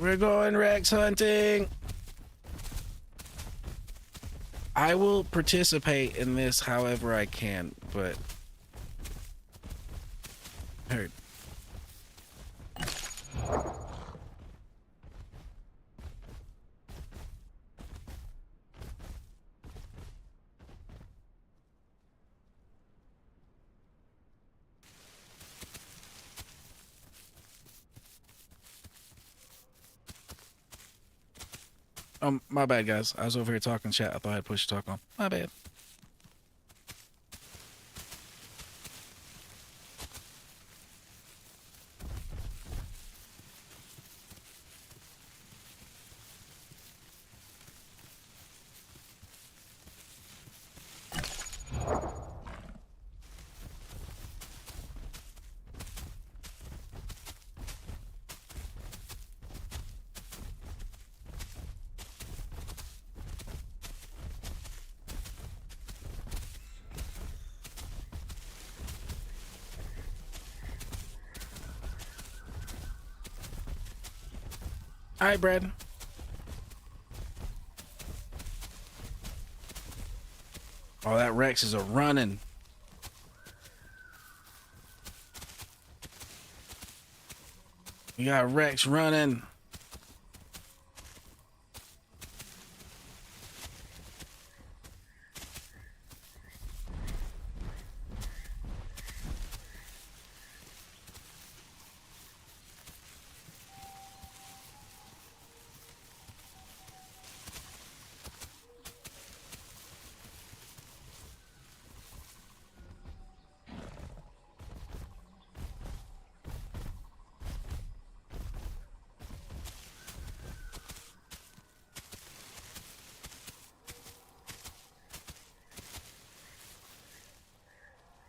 We're going Rex hunting. I will participate in this however I can, but hurt. My bad, guys. I was over here talking chat. I thought I'd push talk on. My bad. All right, Brad. Oh, that Rex is a running. We got Rex running.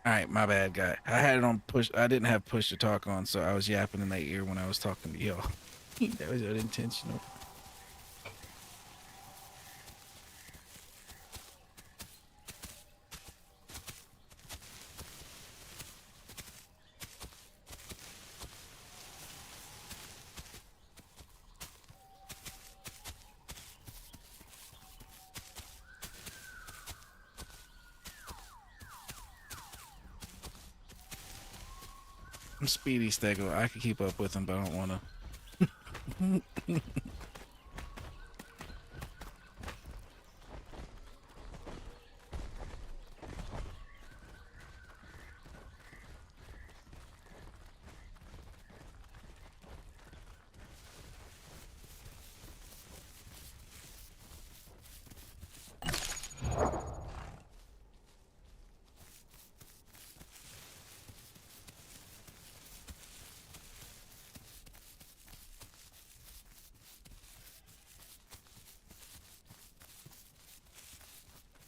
All right, my bad, guy. I had it on push. I didn't have push to talk on, so I was yapping in their ear when I was talking to y'all. That was unintentional. I'm speedy, Stego. I can keep up with him, but I don't want to.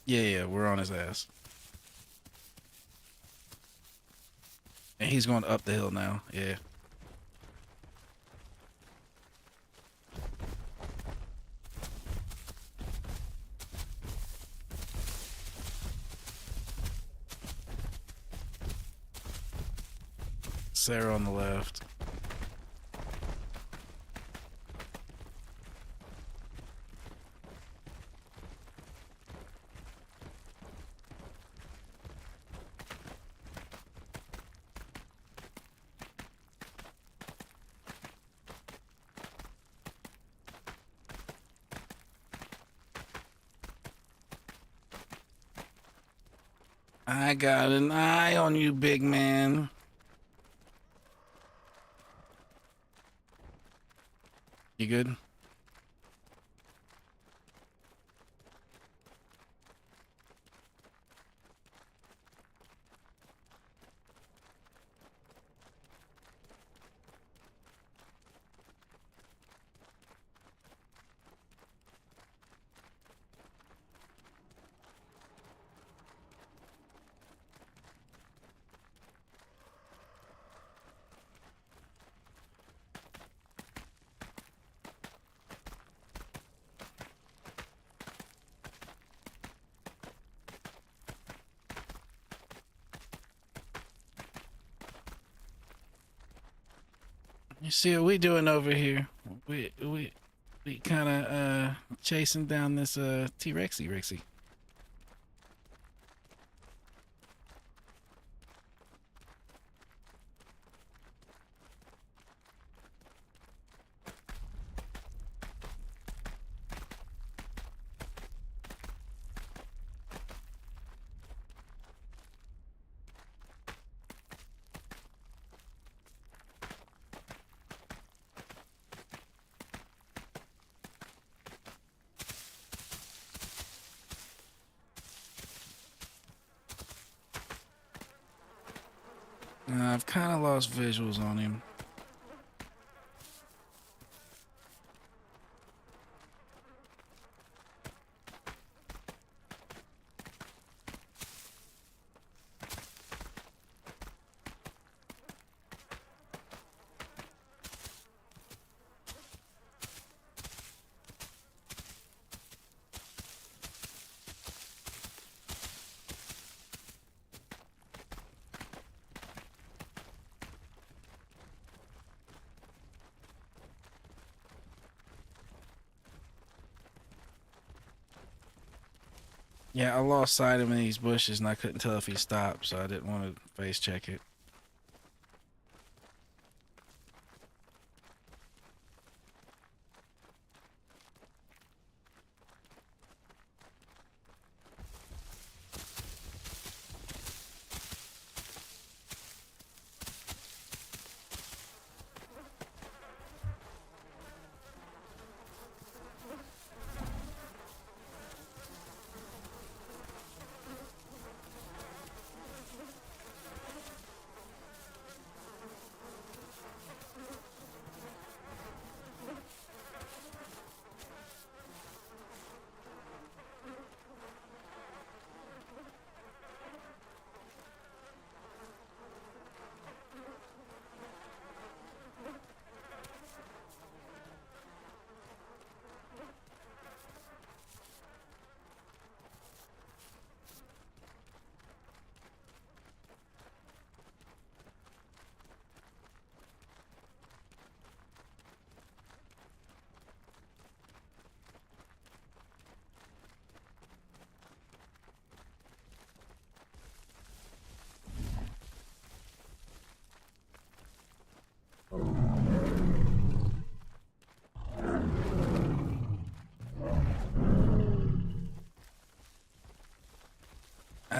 Yeah, we're on his ass. And he's going up the hill now. Yeah. Sarah on the left. I got an eye on you, big man. You good? You see what we doing over here? We kind of chasing down this T-Rexy Rexy. I've kind of lost visuals on him. Yeah, I lost sight of him in these bushes and I couldn't tell if he stopped, so I didn't want to face check it.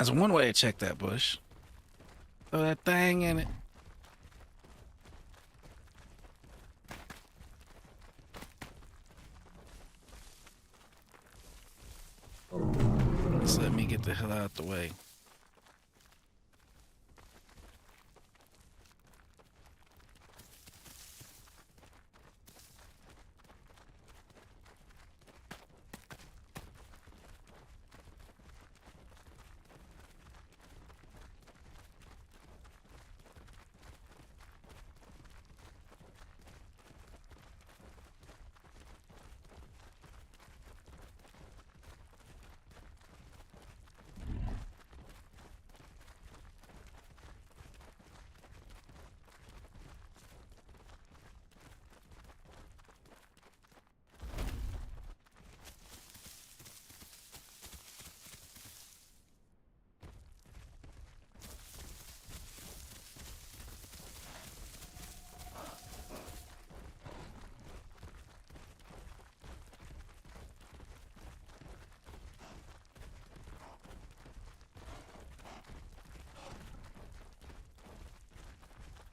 That's one way to check that bush. Throw that thing in it. Just let me get the hell out the way.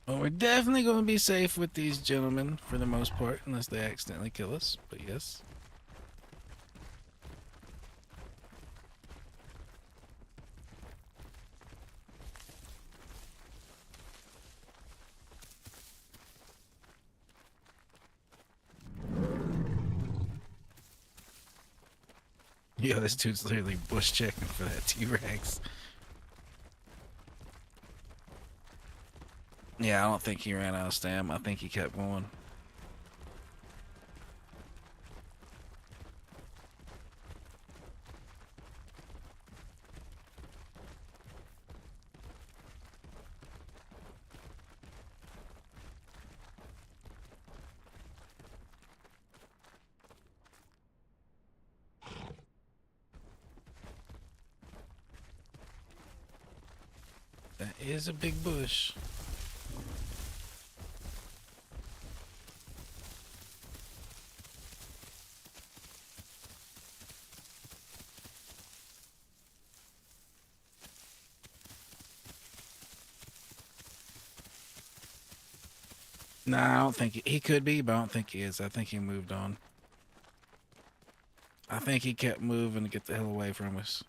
Well, we're definitely going to be safe with these gentlemen for the most part, unless they accidentally kill us. But yes. Yo, this dude's literally bush checking for that T-Rex. Yeah, I don't think he ran out of stam. I think he kept going. That is a big bush. Nah, I don't think he could be, but I don't think he is. I think he moved on. I think he kept moving to get the hell away from us.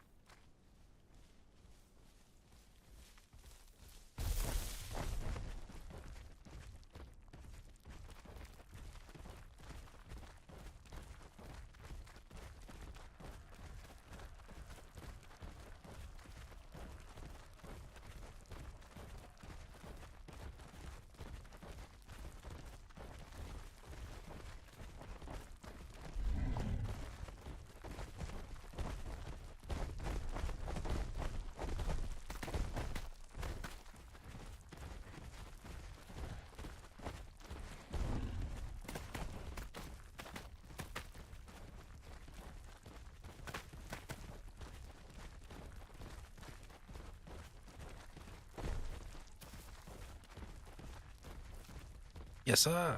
Yes, sir.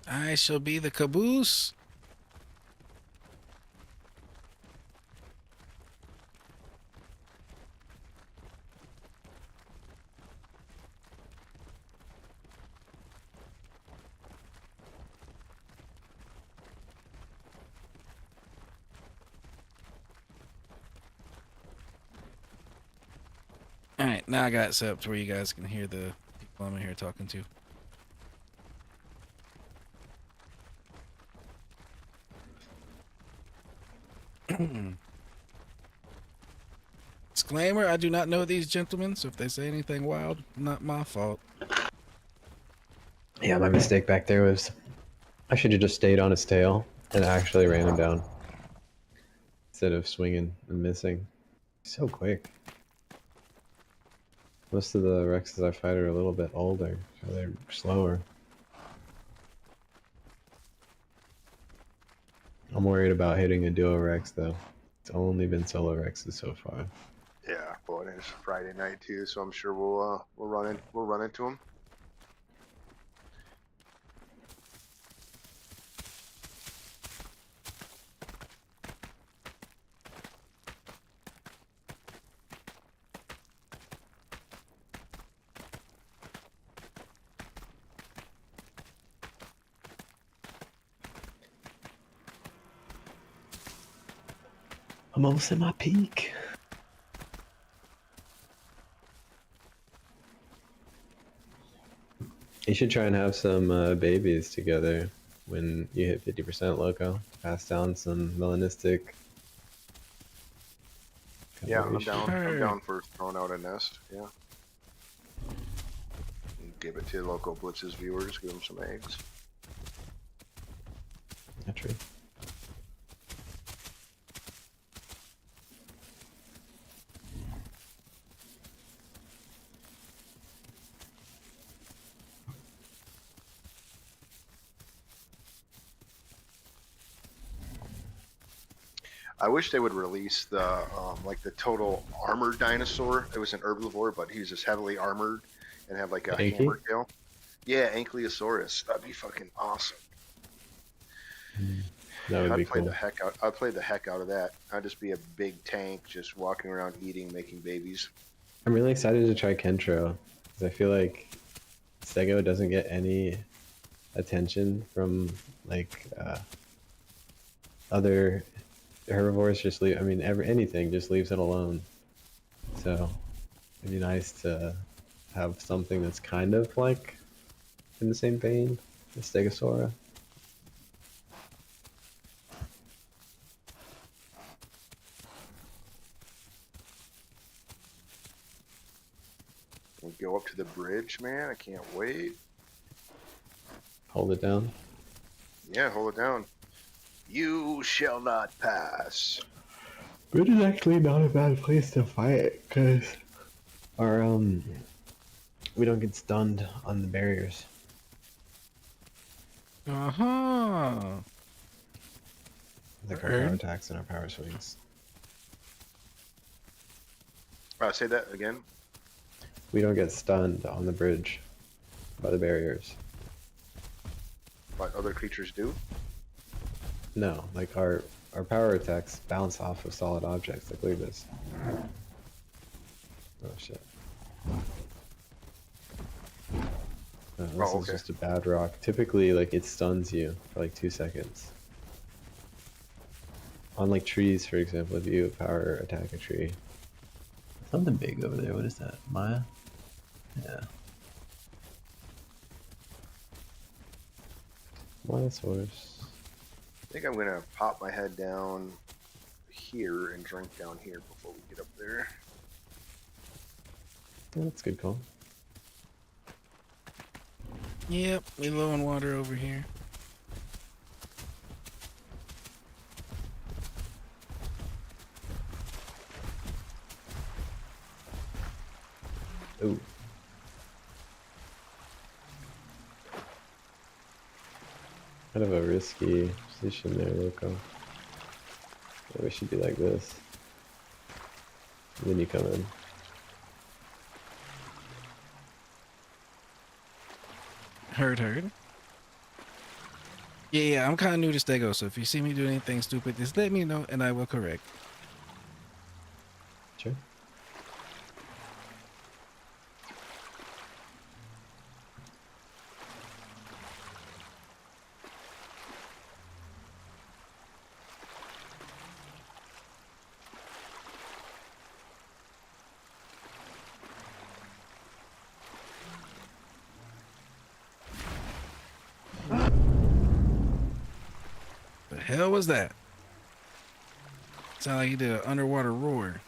I shall be the caboose. All right, now I got it set up to where you guys can hear the people I'm in here talking to. Disclaimer, I do not know these gentlemen, so if they say anything wild, not my fault. Yeah, my mistake back there was I should have just stayed on his tail and actually ran him down instead of swinging and missing. He's so quick. Most of the Rexes I fight are a little bit older, so they're slower. I'm worried about hitting a duo Rex though. It's only been solo Rexes so far. Yeah, well, it is Friday night too, so I'm sure we'll run into him. I'm almost at my peak. You should try and have some babies together when you hit 50% Loco. Pass down some melanistic. Yeah, I'm combination. down. I'm Heard. down for throwing out a nest. Yeah. And give it to LocoBizz's viewers. Give them some eggs. Not true. I wish they would release the like the total armored dinosaur. It was an herbivore, but he was just heavily armored and have like a Anky? hammer tail. Yeah, Ankylosaurus. That'd be fucking awesome. That would be I'd play cool. the heck out. I'd play the heck out of that. I'd just be a big tank, just walking around eating, making babies. I'm really excited to try Kentro because I feel like Stego doesn't get any attention from like other herbivores. Just leave. I mean, anything just leaves it alone. So it'd be nice to have something that's kind of like in the same vein as Stegosaura. We go up to the bridge, man. I can't wait. Hold it down. Yeah, hold it down. You shall not pass. Bridge is actually not a bad place to fight because our we don't get stunned on the barriers. Uh-huh. Like our Heard. power attacks and our power swings. Say that again. We don't get stunned on the bridge by the barriers. But other creatures do. No, like our power attacks bounce off of solid objects like LocoBizz. Oh shit. No, this is okay. just a bad rock. Typically, like it stuns you for like 2 seconds. On like trees, for example, if you power attack a tree. Something big over there. What is that? Maya? Yeah. Monosaurus. I think I'm gonna pop my head down here and drink down here before we get up there. Yeah, that's a good call. Yep, we low on water over here. Ooh. Kind of a risky position there, Loco. Yeah, we should be like this. And then you come in. Heard. Yeah, I'm kind of new to Stego, so if you see me do anything stupid, just let me know and I will correct. Sure. The hell was that? Sound like he did an underwater roar.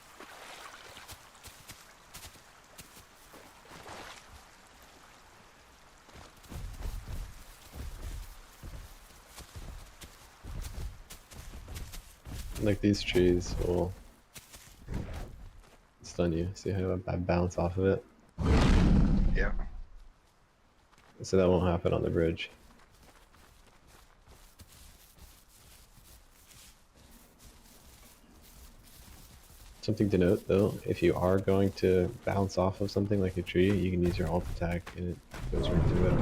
Like these trees will stun you. See how I bounce off of it? Yeah. So that won't happen on the bridge. Something to note though, if you are going to bounce off of something like a tree, you can use your alt attack and it goes right through it.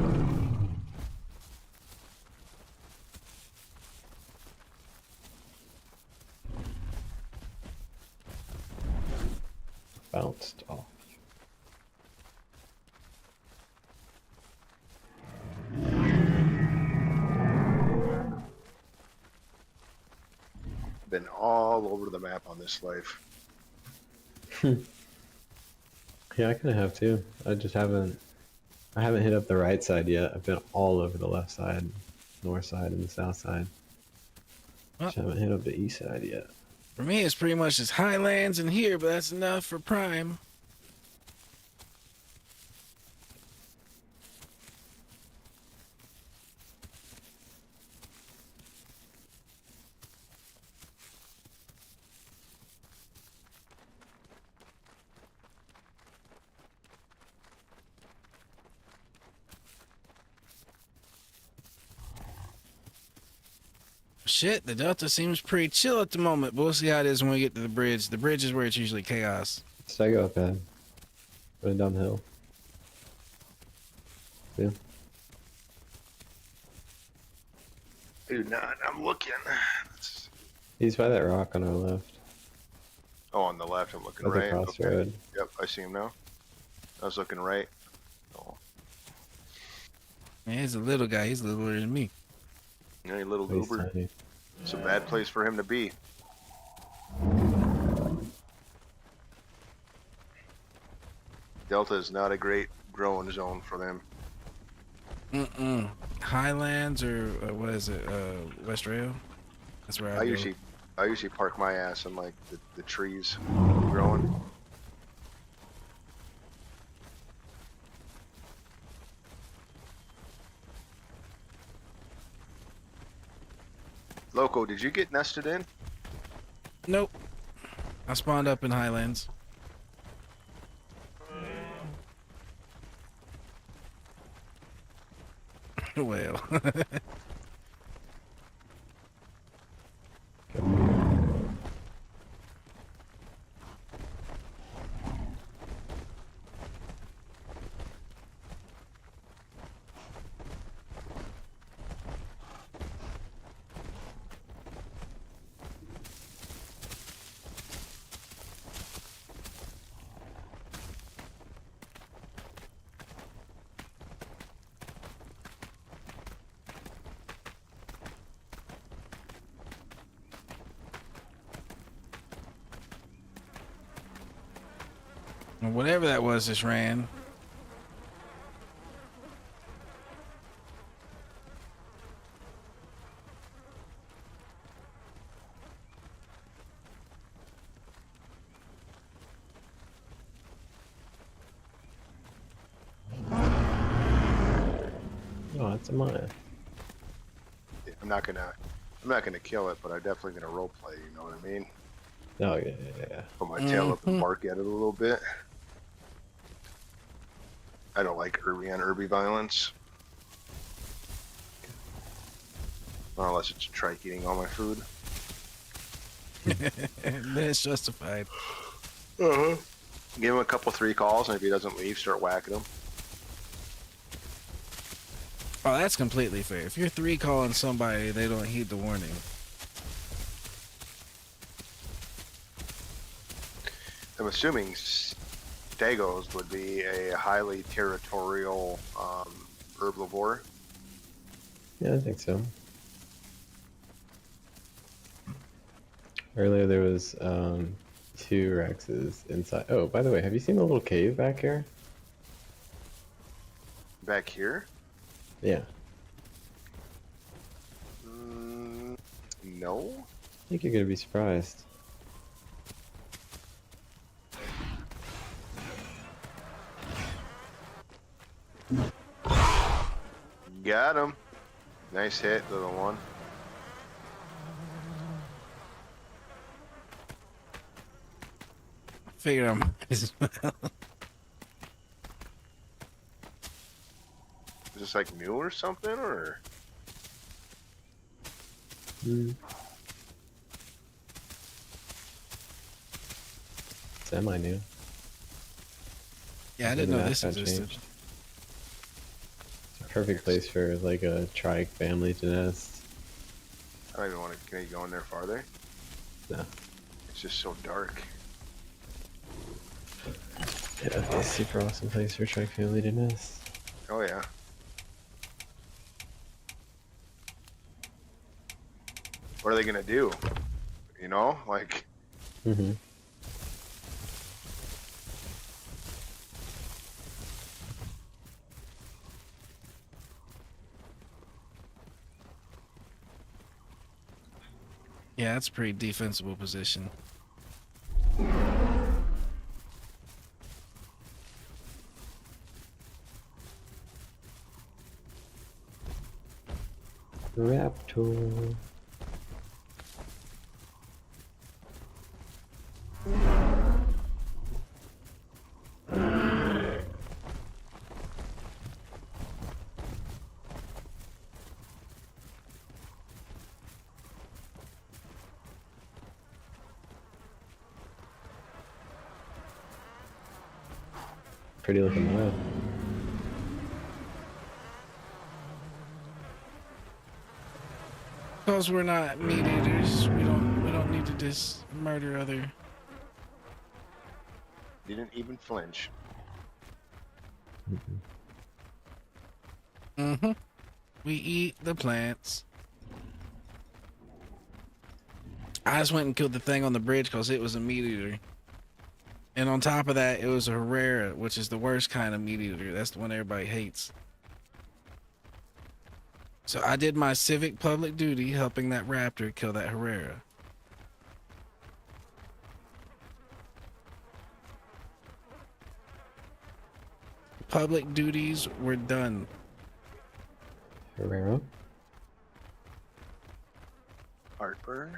Bounced off. Been all over the map on this life. Yeah, I kind of have too. I haven't hit up the right side yet. I've been all over the left side, north side, and the south side. Just haven't hit up the east side yet. For me, it's pretty much just highlands in here, but that's enough for prime. Shit, the Delta seems pretty chill at the moment, but we'll see how it is when we get to the bridge. The bridge is where it's usually chaos. Stego up ahead. Running down the hill. See? Dude, not. I'm looking. It's... He's by that rock on our left. Oh, on the left. I'm looking Up right. across the road. Yep, I see him now. I was looking right. Oh, Man, he's a little guy. He's littler than me. any little He's goober. tiny. It's a bad place for him to be. Delta is not a great growing zone for them. Highlands or what is it? West Rail? That's where I go. I usually park my ass in like the trees growing. Loco, did you get nested in? Nope. I spawned up in Highlands. Well. Whatever that was just ran. Oh, that's a Maya. I'm not gonna kill it, but I'm definitely gonna roleplay. You know what I mean? Oh, yeah. Put my tail up and bark at it a little bit. I don't like Irby on Irby violence. Well, unless it's a trike eating all my food. Then it's justified. Uh-huh. Give him a couple 3 calls, and if he doesn't leave, start whacking him. Oh, that's completely fair. If you're 3 calling somebody, they don't heed the warning. I'm assuming Stegos would be a highly territorial herbivore. Yeah, I think so. Earlier there was 2 Rexes inside. Oh, by the way, have you seen the little cave back here? Back here? Yeah. No. I think you're gonna be surprised. Got him. Nice hit, little one. Figure out as well. Is this like new or something, or? Semi-new. Yeah, I didn't The know map this got existed. changed. It's a perfect place for like a trike family to nest. I don't even want to. Can you go in there farther? No. It's just so dark. Yeah, it's a super awesome place for trike family to nest. Oh yeah. What are they gonna do? You know, like. Mm-hmm. Yeah, that's a pretty defensible position. Raptor. Pretty looking map. Because we're not meat eaters, we don't need to just murder other. Didn't even flinch. Mm-hmm. We eat the plants. I just went and killed the thing on the bridge because it was a meat eater. And on top of that, it was a Herrera, which is the worst kind of meat eater. That's the one everybody hates. So I did my civic public duty helping that raptor kill that Herrera. Public duties were done. Herrera. Heartburn.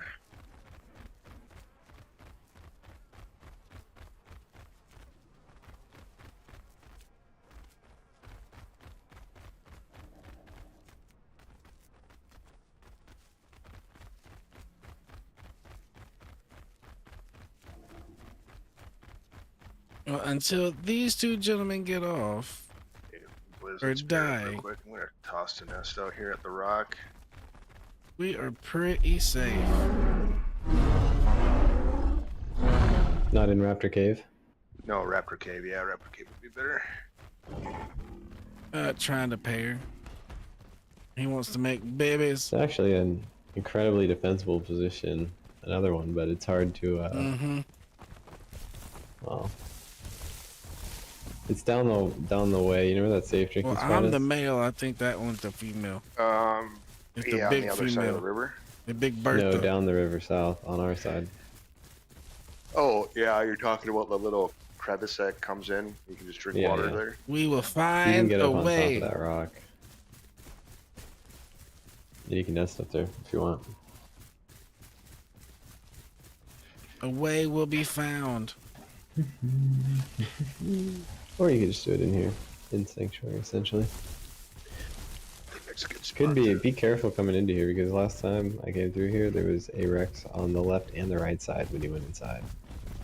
Well, until these 2 gentlemen get off Blizzard or spirit die, real quick. I'm gonna toss the nest out here at the rock. we are pretty safe. Not in Raptor Cave. No, Raptor Cave. Yeah, Raptor Cave would be better. Trying to pair. He wants to make babies. It's actually an incredibly defensible position. Another one, but it's hard to. Well, it's down the way. You know where that safe drinking Well, spot I'm is? the male. I think that one's the female. It's the Yeah, on big the other side of the female. river. The big Bertha. No, down the river south on our side. Oh, yeah, you're talking about the little crevice that comes in. You can just drink Yeah, water yeah. there. We will You can find get a up on top way. of that rock. You can nest up there if you want. A way will be found. Or you can just do it in here. in sanctuary essentially. That's a good spot Could be there. be careful coming into here because last time I came through here there was a Rex on the left and the right side when you went inside.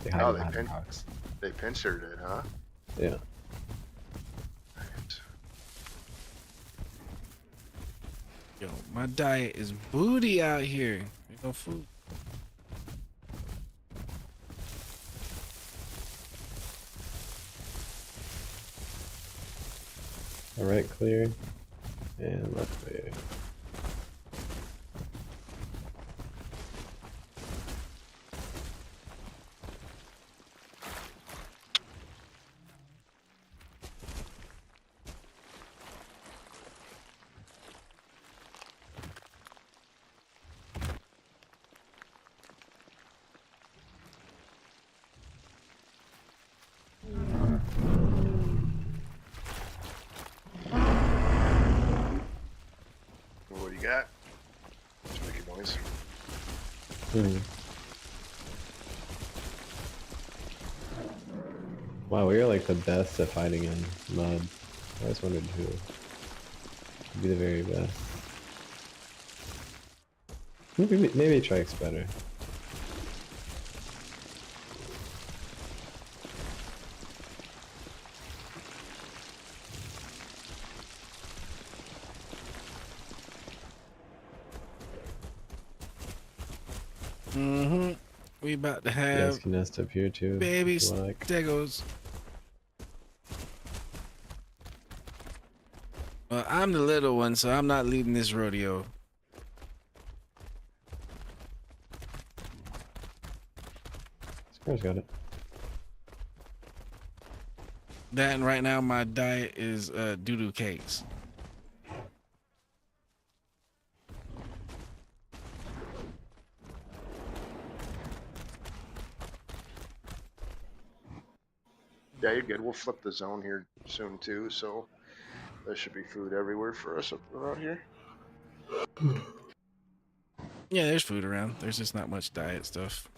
They hide Oh, behind the rocks. they pincered it, huh? Yeah. Yo, my diet is booty out here. Ain't no food. All right, clear, and left clear. What do you got? Just making noise. Wow, we are like the best at fighting in mud. I always wondered who would be the very best. Maybe Trike's better. We about to You have guys can nest up here too. baby if you like. stegos. Well, I'm the little one, so I'm not leading this rodeo. Square's got it. That and right now my diet is doo-doo cakes. Yeah, you're good. We'll flip the zone here soon too, so there should be food everywhere for us up around here. Yeah, there's food around. There's just not much diet stuff.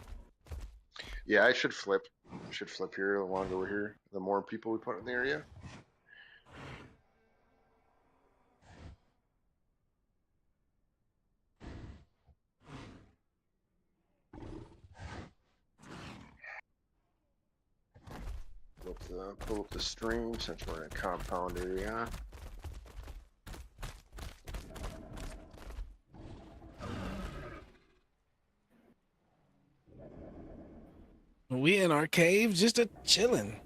Yeah, I should flip. Should flip here. The longer we're here, the more people we put in the area. Pull up the stream since we're in a compound area. We in our cave just a chilling.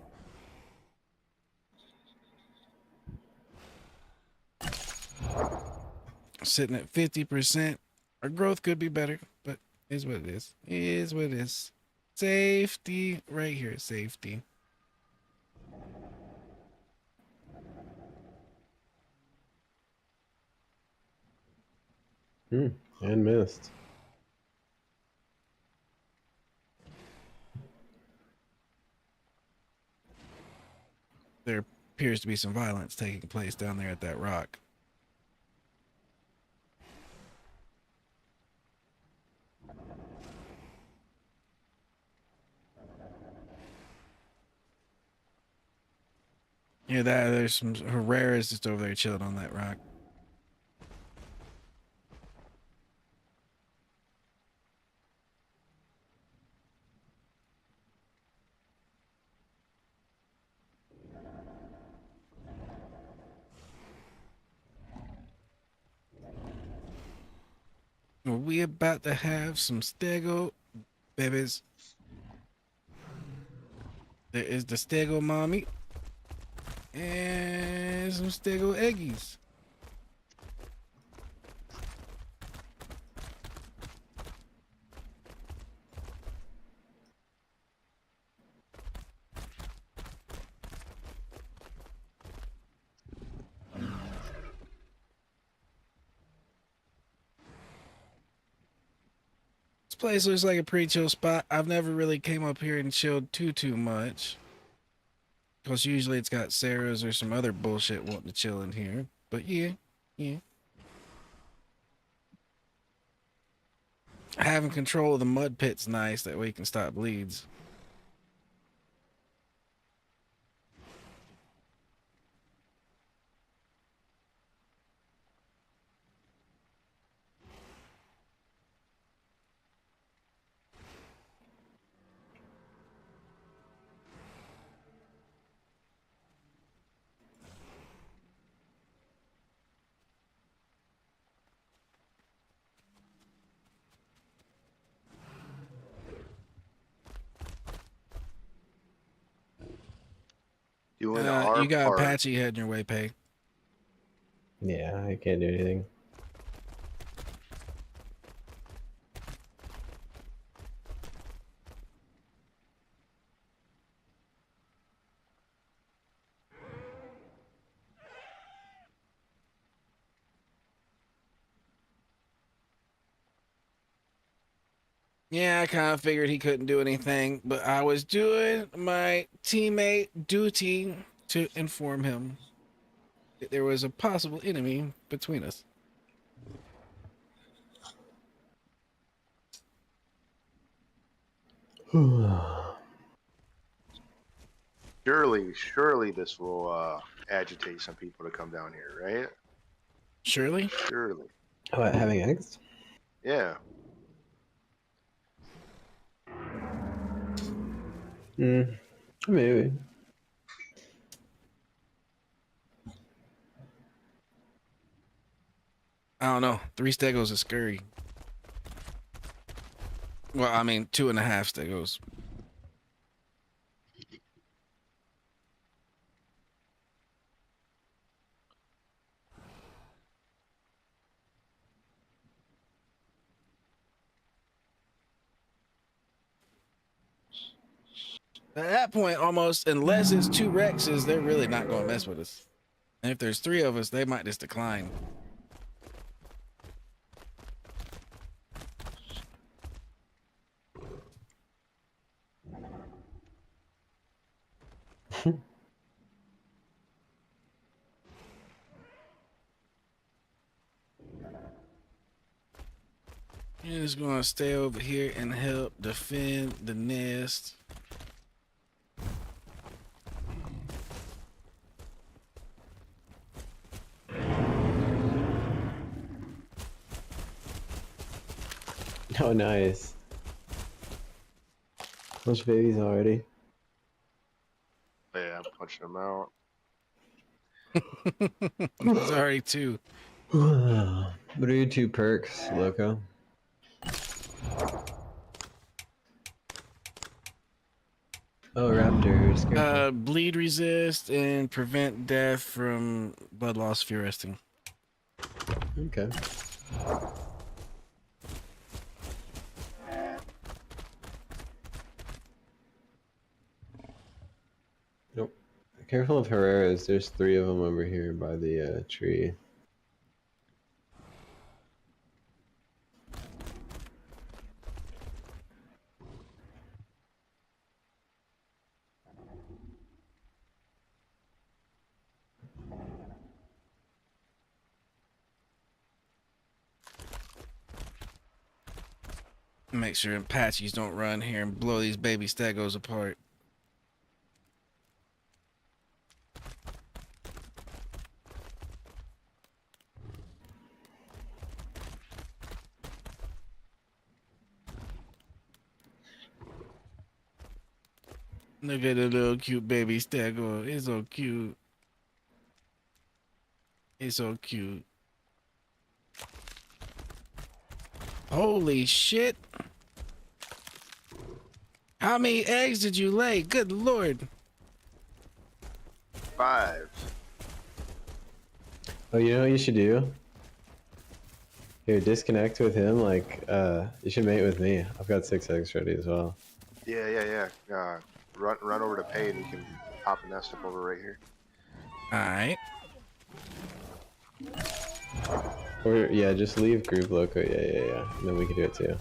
Sitting at 50%. Our growth could be better, but it is what it is. It is what it is. Safety right here. Safety. And missed. There appears to be some violence taking place down there at that rock. Yeah, there's some Herrera's just over there chilling on that rock. We about to have some stego babies. There is the stego mommy and some stego eggies. This place looks like a pretty chill spot. I've never really came up here and chilled too much. Because usually it's got Sarah's or some other bullshit wanting to chill in here. But yeah. Having control of the mud pit's nice. That way you can stop bleeds. Doing our You got part. Apache heading your way, Pay. Yeah, I can't do anything. Yeah, I kind of figured he couldn't do anything, but I was doing my teammate duty to inform him that there was a possible enemy between us. Surely this will agitate some people to come down here, right? Surely? Surely. What, having eggs? Yeah. Maybe. I don't know. 3 stegos is scary. Well, I mean, 2.5 stegos. At that point, almost, unless it's 2 Rexes, they're really not going to mess with us. And if there's 3 of us, they might just decline. You're just going to stay over here and help defend the nest. Oh, nice. Bunch of babies already. Yeah, I'm punching them out. There's already 2. What are your 2 perks, Loco? Oh, raptors. Careful. Bleed resist and prevent death from blood loss fear resting. Okay. Nope. Careful of Herrera's. There's 3 of them over here by the tree. Make sure Apaches don't run here and blow these baby stegos apart. Look at the little cute baby stego. It's so cute. It's so cute. Holy shit. How many eggs did you lay? Good Lord. 5. Oh, you know what you should do? Here, disconnect with him. Like, you should mate with me. I've got 6 eggs ready as well. Yeah. Run over to Pay and you can pop a nest up over right here. Alright. Or, yeah, just leave group Loco. Yeah. And then we can do it too.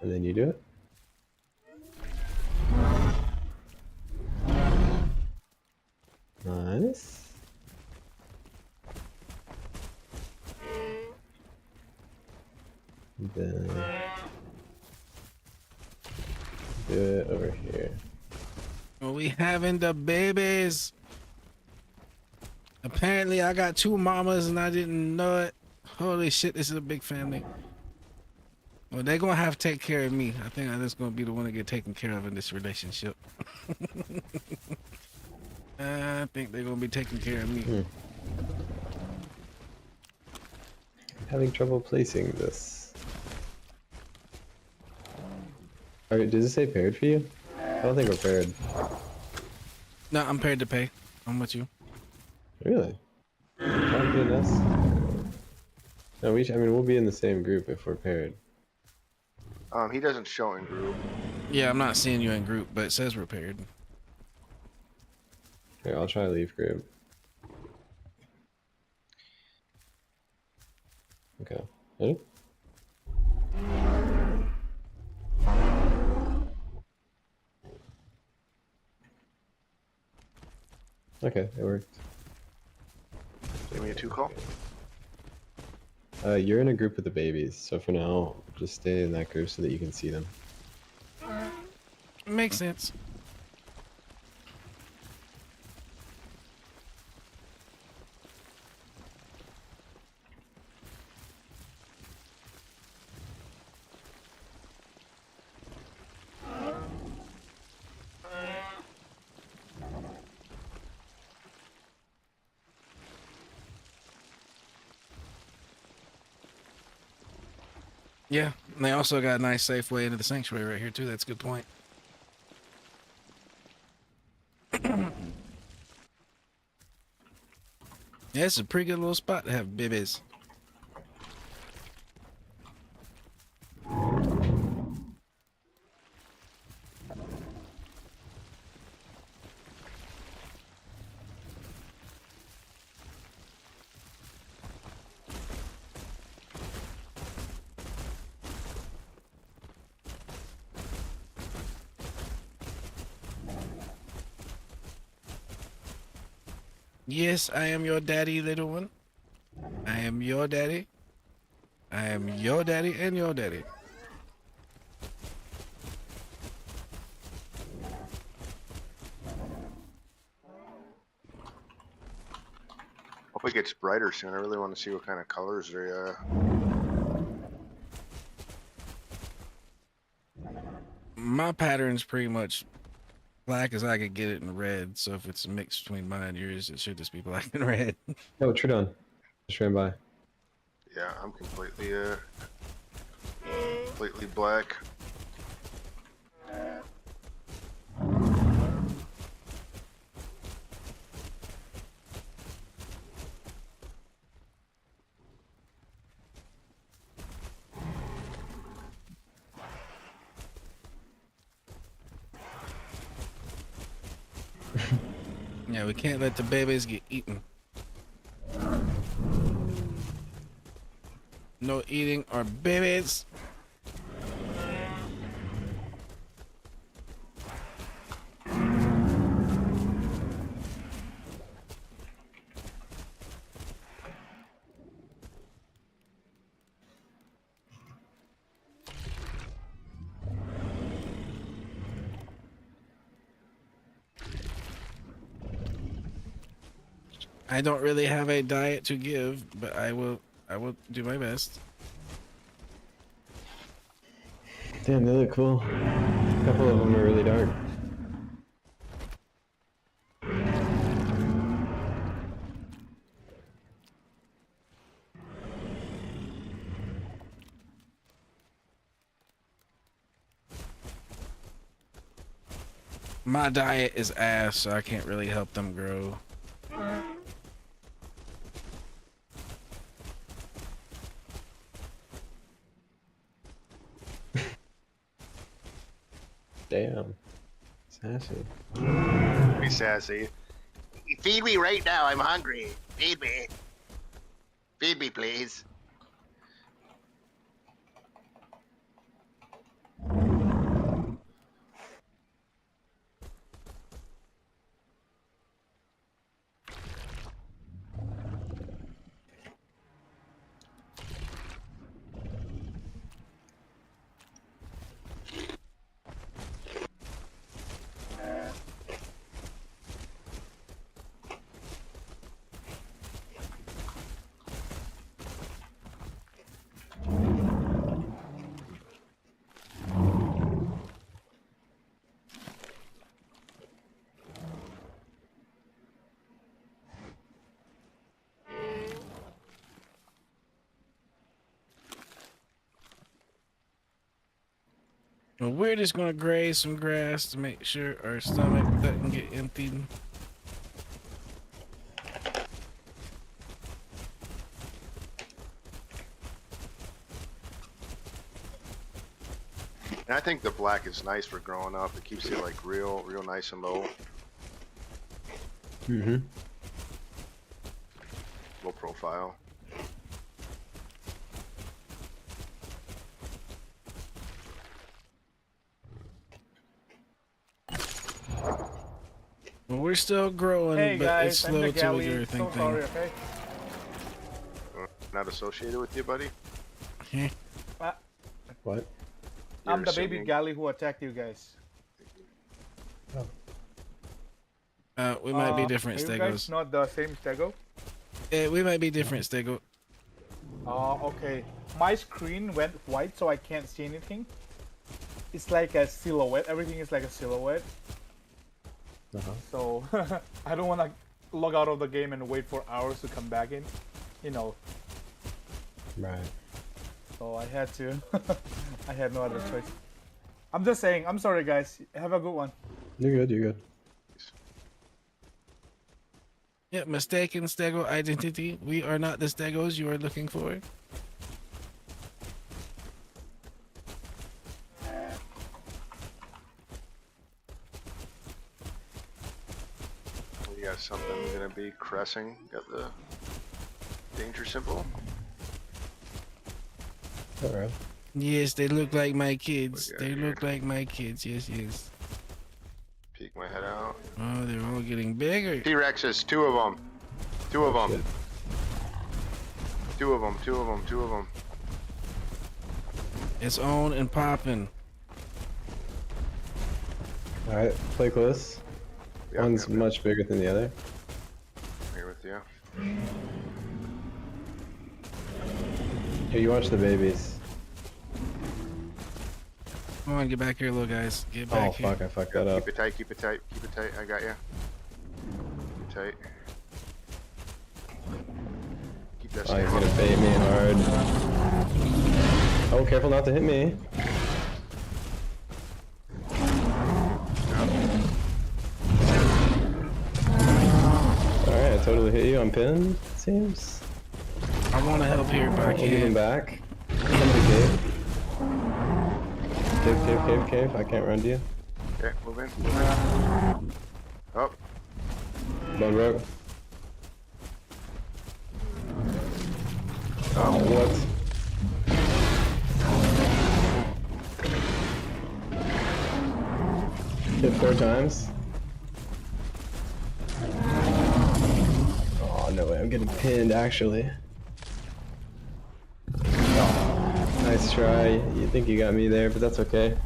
And then you do it? Nice. Then do it over here. Are we having the babies? Apparently I got 2 mamas and I didn't know it. Holy shit, this is a big family. Well, they're gonna have to take care of me. I think I'm just gonna be the one to get taken care of in this relationship. I think they're gonna be taking care of me. Having trouble placing this. Alright, does it say paired for you? I don't think we're paired. No, I'm paired to pay. I'm with you. Really? Confident in us? No, I mean, we'll be in the same group if we're paired. He doesn't show in group. Yeah, I'm not seeing you in group, but it says we're paired. Here, I'll try leave group. Okay. Ready? Okay, it worked. Give me a 2 call. You're in a group with the babies, so for now, just stay in that group so that you can see them. Makes sense. Yeah, and they also got a nice safe way into the sanctuary right here too. That's a good point. Yeah, it's a pretty good little spot to have babies. Yes, I am your daddy, little one. I am your daddy. I am your daddy and your daddy. Hope it gets brighter soon. I really want to see what kind of colors they. My pattern's pretty much black as I could get it in red. So if it's a mix between mine and yours, it should just be black and red. Oh, Tridon. Just ran by. Yeah, I'm completely black. Yeah, we can't let the babies get eaten. No eating our babies. I don't really have a diet to give, but I will do my best. Damn, they look cool. A couple of them are really dark. My diet is ass, so I can't really help them grow. Damn. Sassy. Be sassy. Feed me right now. I'm hungry. Feed me. Feed me, please. Well, we're just gonna graze some grass to make sure our stomach doesn't get emptied. And I think the black is nice for growing up. It keeps it like real nice and low. Mm-hmm. Low profile. Well, we're still growing, Hey but guys, it's slow I'm the to galley. a So thing. sorry, okay? Not associated with you, buddy? What? I'm You're the baby assuming. galley who attacked you guys. We might be different, Are you guys Stegos. not the same Stego? Yeah, we might be different, Stego. Okay. My screen went white, so I can't see anything. It's like a silhouette. Everything is like a silhouette. Uh-huh. So I don't want to log out of the game and wait for hours to come back in. You know. Right. So I had to. I had no other choice. I'm just saying. I'm sorry, guys. Have a good one. You're good. You're good. Yeah, mistaken Stego identity. We are not the Stegos you are looking for. You got something gonna be cressing. Got the danger symbol. All right. Yes, they look like my kids. Look at They here. look like my kids. Yes, yes. Peek my head out. Oh, they're all getting bigger. T-Rexes, two of them. Two of them. Shit. Two of them. Two of them. Two of them. It's on and popping. All right. Play close. Yeah, One's yeah, much bigger than the other. I'm here with you. Here, you watch the babies. Come on, get back here, little guys. Get Oh back here. fuck! I fucked that up. Keep it tight. Keep it tight. Keep it tight. I got you. Keep it tight. Keep that Oh, he's snap gonna up. bait me hard. Oh, careful not to hit me. Alright, I totally hit you. I'm pinned, it seems. I want to help here, but I We'll give him can't. back. Somebody cave. Cave. I can't run to you. Okay, move in. Move in. Up. Bone broke. Oh, what? Hit 4 times. Oh, no way. I'm getting pinned, actually. Oh, nice try. You think you got me there, but that's okay.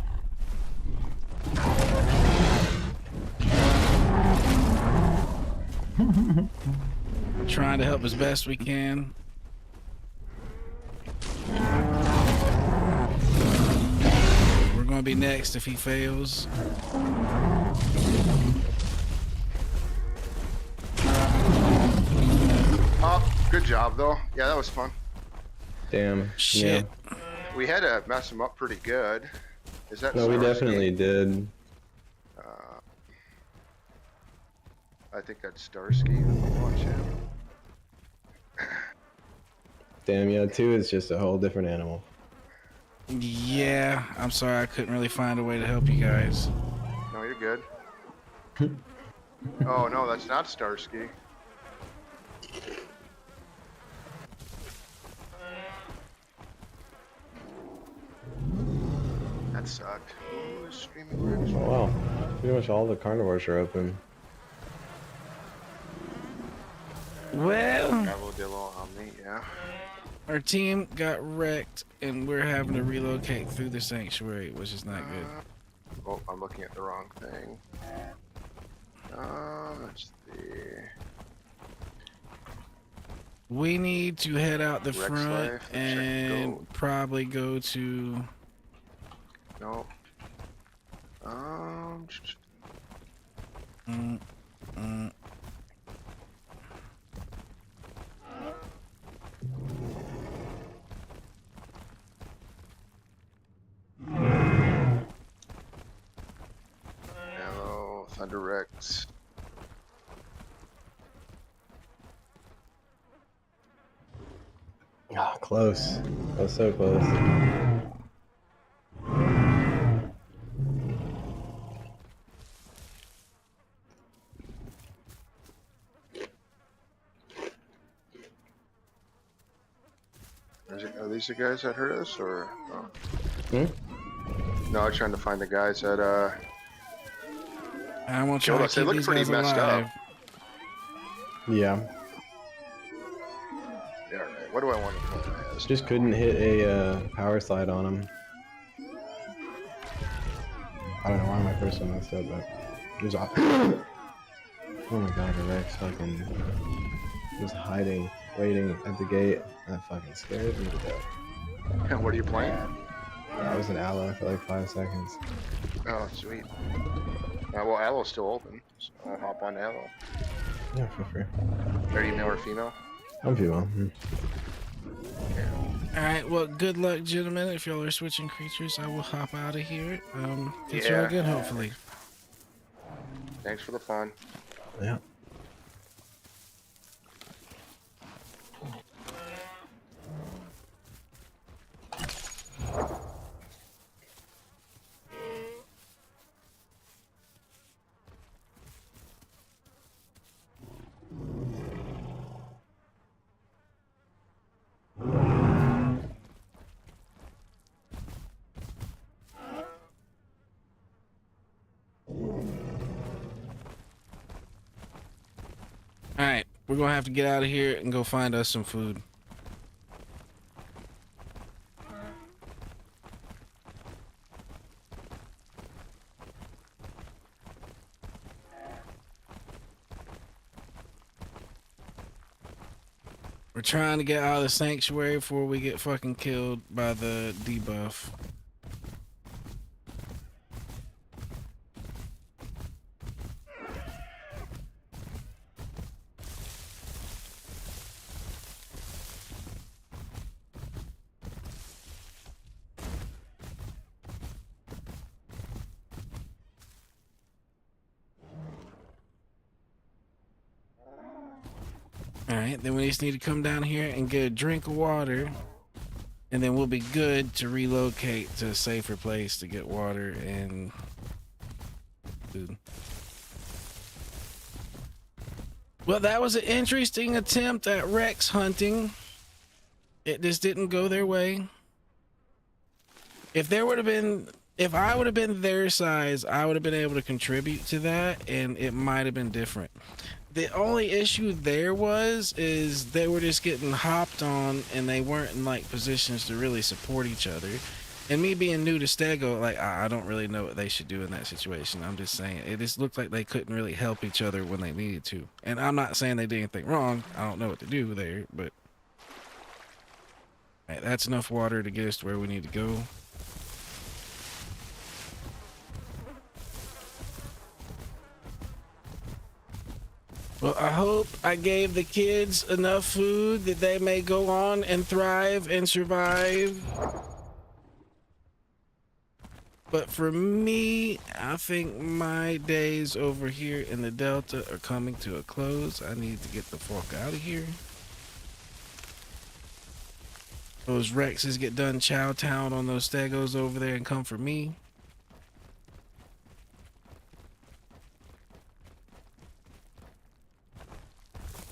Trying to help as best we can. We're going to be next if he fails. Oh, good job though. Yeah, that was fun. Damn. Shit. Yeah. We had to mess him up pretty good. Is that No, we Starsky? definitely did. I think that's Starsky. Watch him. Damn, yeah, 2 is just a whole different animal. Yeah, I'm sorry I couldn't really find a way to help you guys. No, you're good. Oh no, that's not Starsky. That sucked. Ooh, streaming ribs. Oh, wow. Pretty much all the carnivores are open. Well, Cavodillo on me, yeah. our team got wrecked and we're having to relocate through the sanctuary, which is not good. Oh, I'm looking at the wrong thing. Let's see. We need to head out the Rex front life, check and gold. probably go to... No. Mm, mm. Thunder Rex. Ah, close. That was so close. Are these the guys that hurt us, or? Oh. Hmm? No, I'm trying to find the guys that I want to try killed to us. They keep look these pretty guys messed alive. up. Yeah. Yeah, right. What do I want to play as? Just couldn't hit a power slide on him. I don't know why my first one messed up, but it was awesome. Oh my god, the Rex fucking was hiding, waiting at the gate. That fucking scared me to death. What are you playing? I was an aloe for like 5 seconds. Oh, sweet. Well, Aloe's still open, so I'll hop on Aloe. Yeah, for sure. Are you male or female? I'm female. All right. Well, good luck, gentlemen. If y'all are switching creatures, I will hop out of here. Get y'all Yeah. good, hopefully. Thanks for the fun. Yeah. All right. We're gonna have to get out of here and go find us some food. We're trying to get out of the sanctuary before we get fucking killed by the debuff. Alright, then we just need to come down here and get a drink of water. And then we'll be good to relocate to a safer place to get water and food. Well, that was an interesting attempt at Rex hunting. It just didn't go their way. If I would have been their size, I would have been able to contribute to that, and it might have been different. The only issue there is they were just getting hopped on, and they weren't in like positions to really support each other. And me being new to Stego, like I don't really know what they should do in that situation. I'm just saying it just looked like they couldn't really help each other when they needed to. And I'm not saying they did anything wrong. I don't know what to do there, but right, that's enough water to get us to where we need to go. Well, I hope I gave the kids enough food that they may go on and thrive and survive. But for me, I think my days over here in the Delta are coming to a close. I need to get the fuck out of here. Those Rexes get done chow town on those Stegos over there and come for me.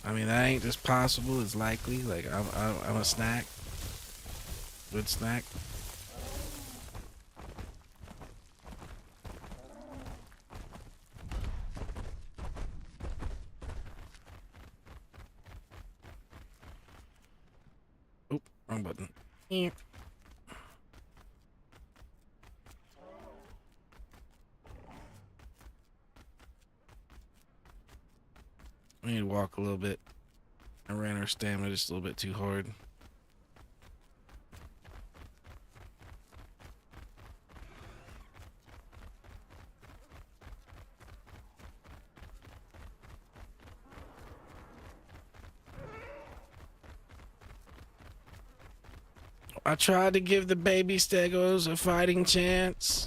I mean, that ain't just possible. It's likely. Like, I'm a snack. Good snack. Oop, wrong button. Yeah. We need to walk a little bit. I ran our stamina just a little bit too hard. I tried to give the baby Stegos a fighting chance.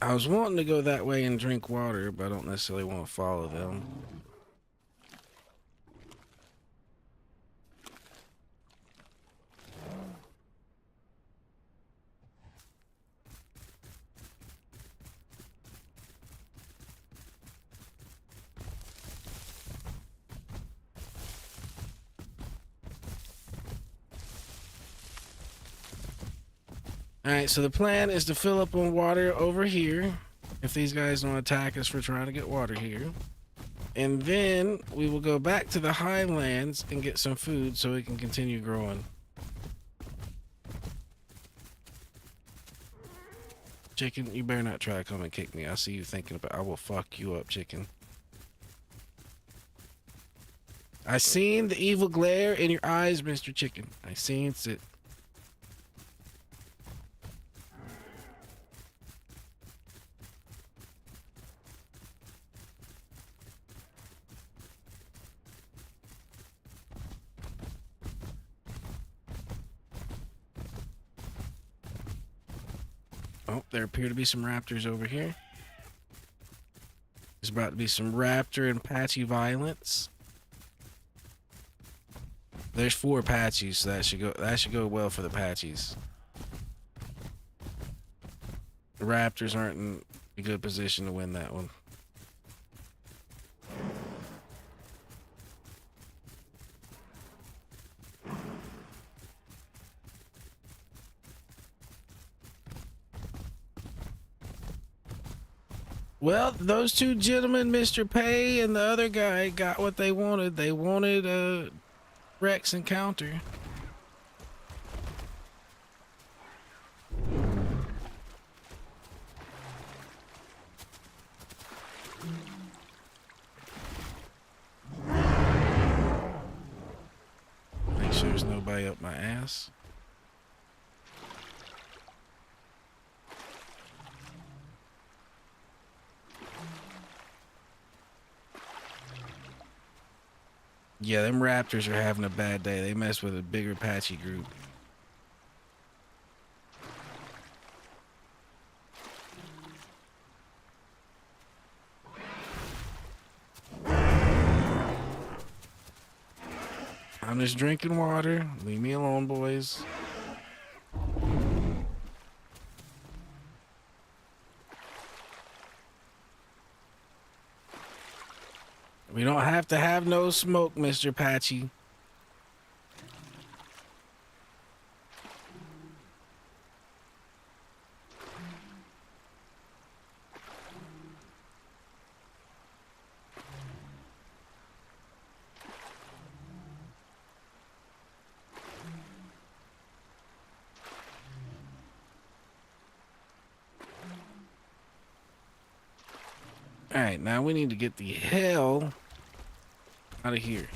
I was wanting to go that way and drink water, but I don't necessarily want to follow them. Alright, so the plan is to fill up on water over here, if these guys don't attack us for trying to get water here. And then we will go back to the highlands and get some food so we can continue growing. Chicken, you better not try to come and kick me. I see you thinking about, I will fuck you up, chicken. I seen the evil glare in your eyes, Mr. Chicken. I seen it. Oh, there appear to be some raptors over here. There's about to be some raptor and patchy violence. There's 4 patchies, so that should go well for the patchies. The raptors aren't in a good position to win that one. Well, those 2 gentlemen, Mr. Pay and the other guy, got what they wanted. They wanted a Rex encounter. Make sure there's nobody up my ass. Yeah, them raptors are having a bad day. They mess with a bigger patchy group. I'm just drinking water. Leave me alone, boys. We don't have to have no smoke, Mr. Patchy. All right, now we need to get the hell out of here.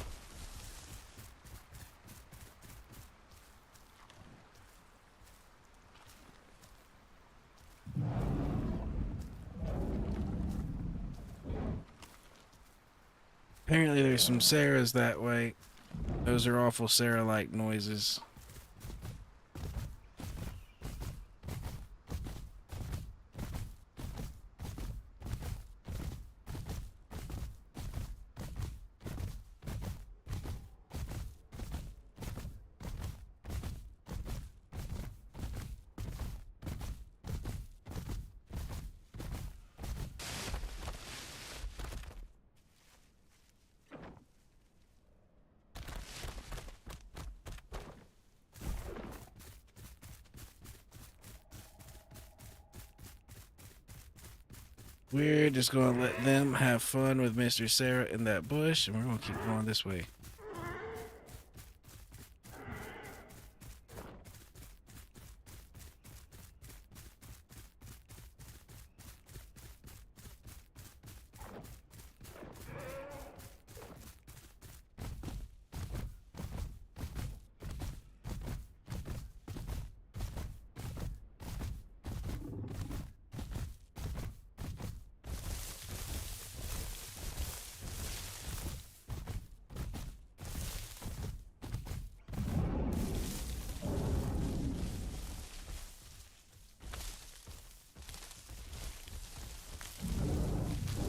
Apparently there's some Sarahs that way. Those are awful Sarah-like noises. We're just gonna let them have fun with Mr. Sarah in that bush, and we're gonna keep going this way.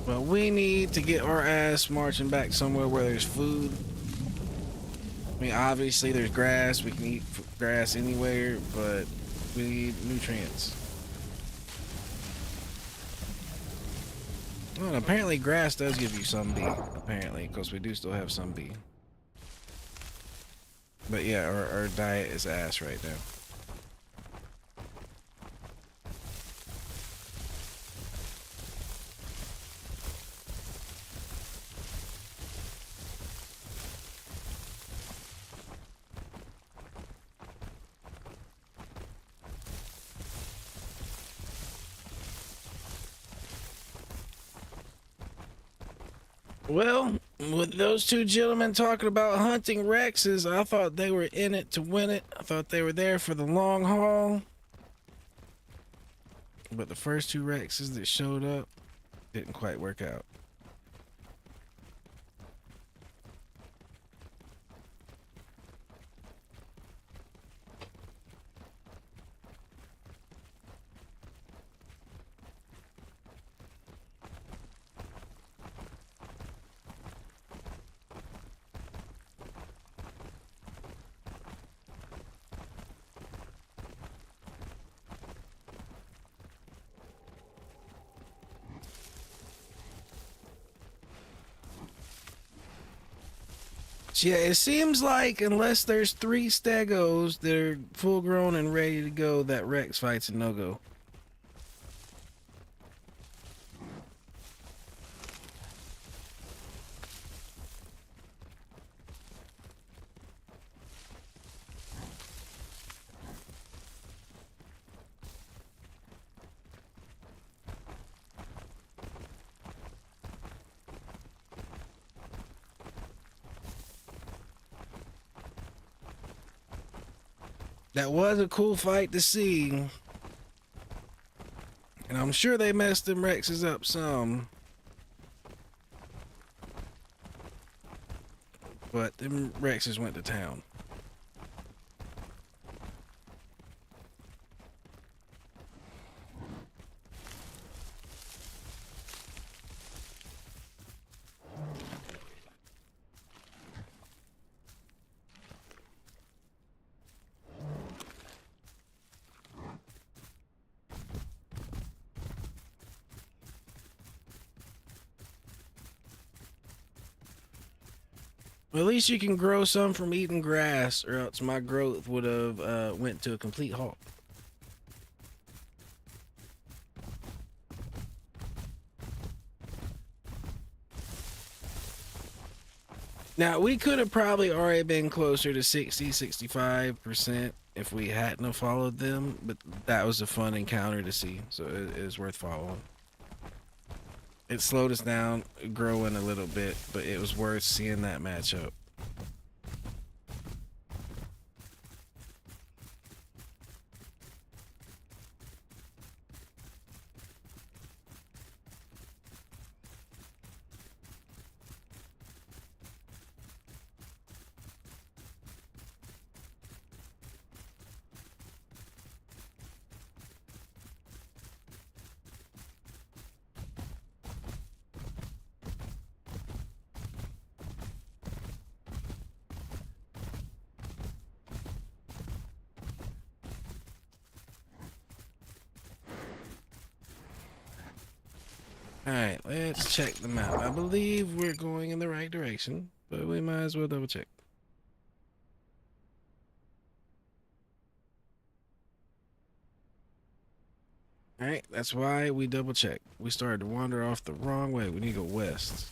Well, we need to get our ass marching back somewhere where there's food. I mean, obviously there's grass. We can eat grass anywhere, but we need nutrients. Well, and apparently grass does give you some B, apparently, because we do still have some B. But yeah, our diet is ass right now. Well, with those two gentlemen talking about hunting Rexes, I thought they were in it to win it. I thought they were there for the long haul. But the first two Rexes that showed up didn't quite work out. Yeah, it seems like unless there's 3 stegos that are full grown and ready to go, that Rex fight's a no-go. That was a cool fight to see. And I'm sure they messed them Rexes up some. But them Rexes went to town. Well, at least you can grow some from eating grass, or else my growth would have went to a complete halt. Now, we could have probably already been closer to 60-65% if we hadn't have followed them, but that was a fun encounter to see, so it is worth following. It slowed us down growing a little bit, but it was worth seeing that matchup. Alright, let's check the map. I believe we're going in the right direction, but we might as well double check. Alright, that's why we double check. We started to wander off the wrong way. We need to go west.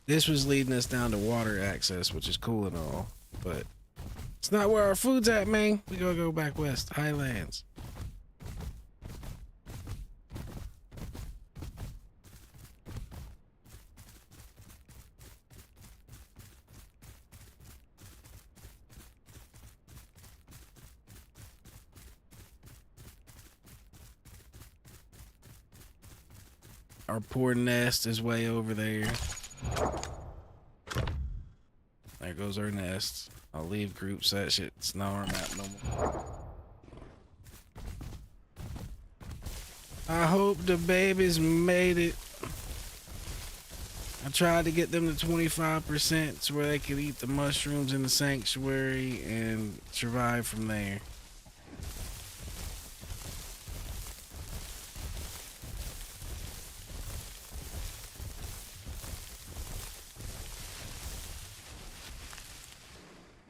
This was leading us down to water access, which is cool and all, but it's not where our food's at, man. We gotta go back west. Highlands. Our poor nest is way over there. There goes our nest. I'll leave groups. That shit's not our map no more. I hope the babies made it. I tried to get them to 25% so where they could eat the mushrooms in the sanctuary and survive from there.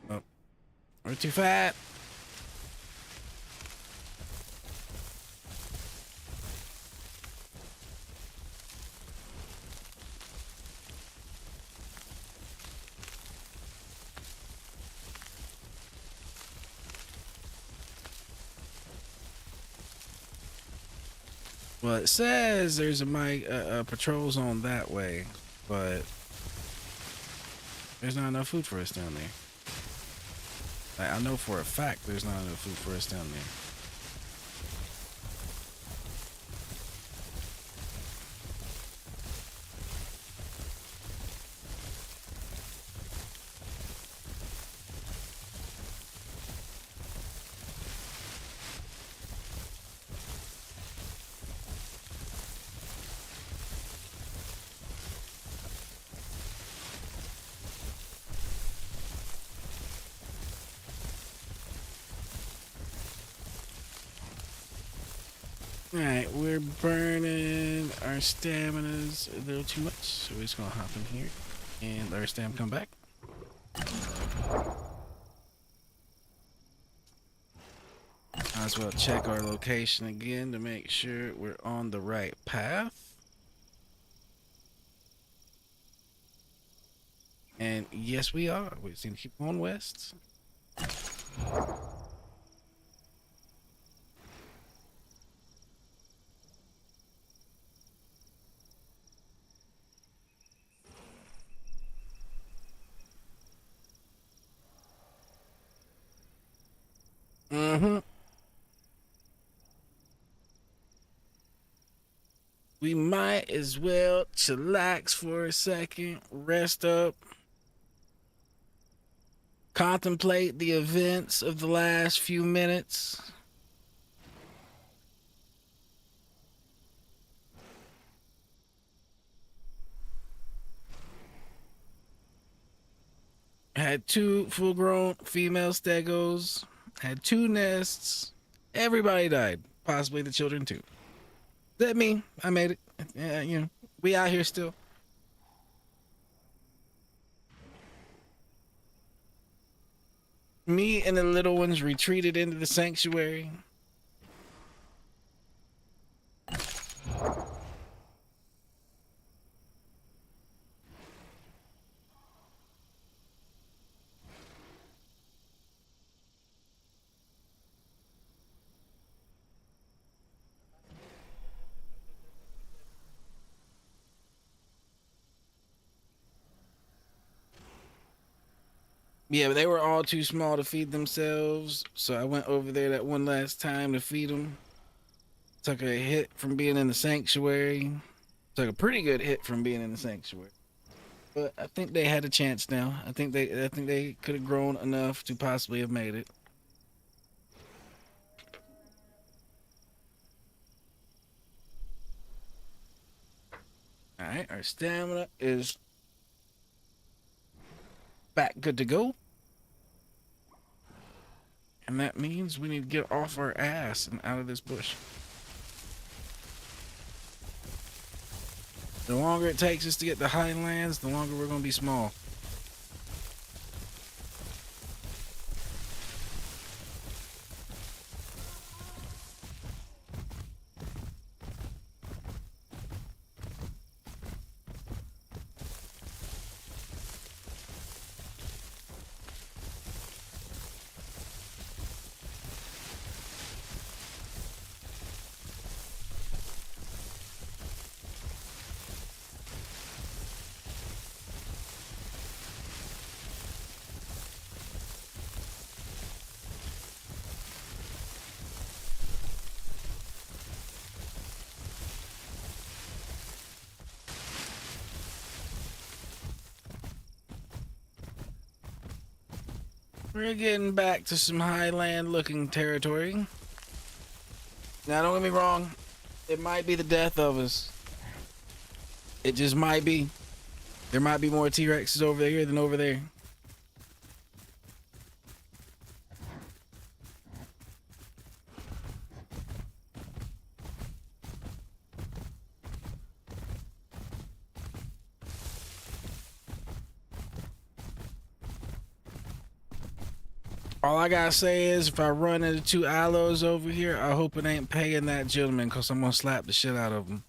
Oh, we're too fat. Well, it says there's a patrol zone that way, but there's not enough food for us down there. Like, I know for a fact there's not enough food for us down there. Alright, we're burning our staminas a little too much, so we're just gonna hop in here and let our stam come back. Might as well check our location again to make sure we're on the right path. And yes, we are. We just need to keep going west. We might as well chillax for a second, rest up, contemplate the events of the last few minutes. Had 2 full-grown female stegos, had 2 nests. Everybody died, possibly the children too. That me, I made it. You know, we out here still. Me and the little ones retreated into the sanctuary. Yeah, but they were all too small to feed themselves, so I went over there that one last time to feed them. Took a hit from being in the sanctuary. Took a pretty good hit from being in the sanctuary. But I think they had a chance now. I think they could have grown enough to possibly have made it. All right, our stamina is back good to go. And that means we need to get off our ass and out of this bush. The longer it takes us to get to Highlands, the longer we're going to be small. We're getting back to some highland looking territory. Now don't get me wrong, It might be the death of us. It just might be. There might be more T-Rexes over here than over there. All I gotta say is, if I run into 2 aloes over here, I hope it ain't paying that gentleman, because I'm gonna slap the shit out of him.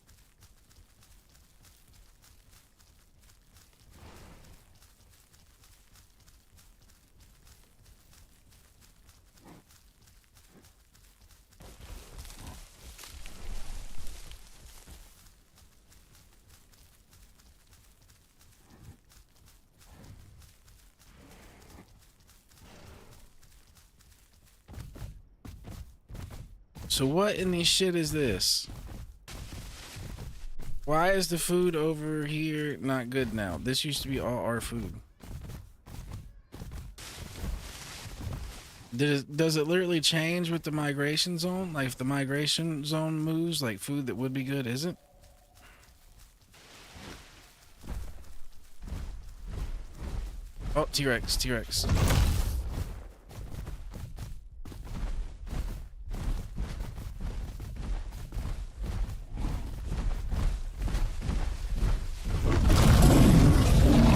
So what in this shit is this? Why is the food over here not good now? This used to be all our food. Does it literally change with the migration zone? Like if the migration zone moves, like food that would be good isn't? Oh, T-Rex, T-Rex.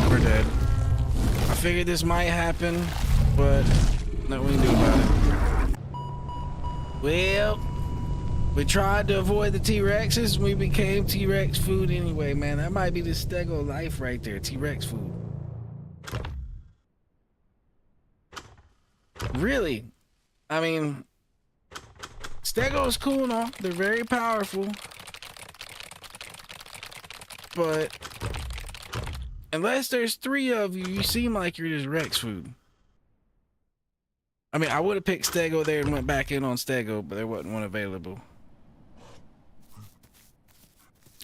We're dead. I figured this might happen, but nothing we can do about it. Well, we tried to avoid the T-Rexes and we became T-Rex food anyway, man. That might be the stego life right there, T-Rex food. Really? I mean, stego is cool and all. They're very powerful. But unless there's 3 of you, you seem like you're just Rex food. I mean, I would have picked stego there and went back in on stego, but there wasn't one available.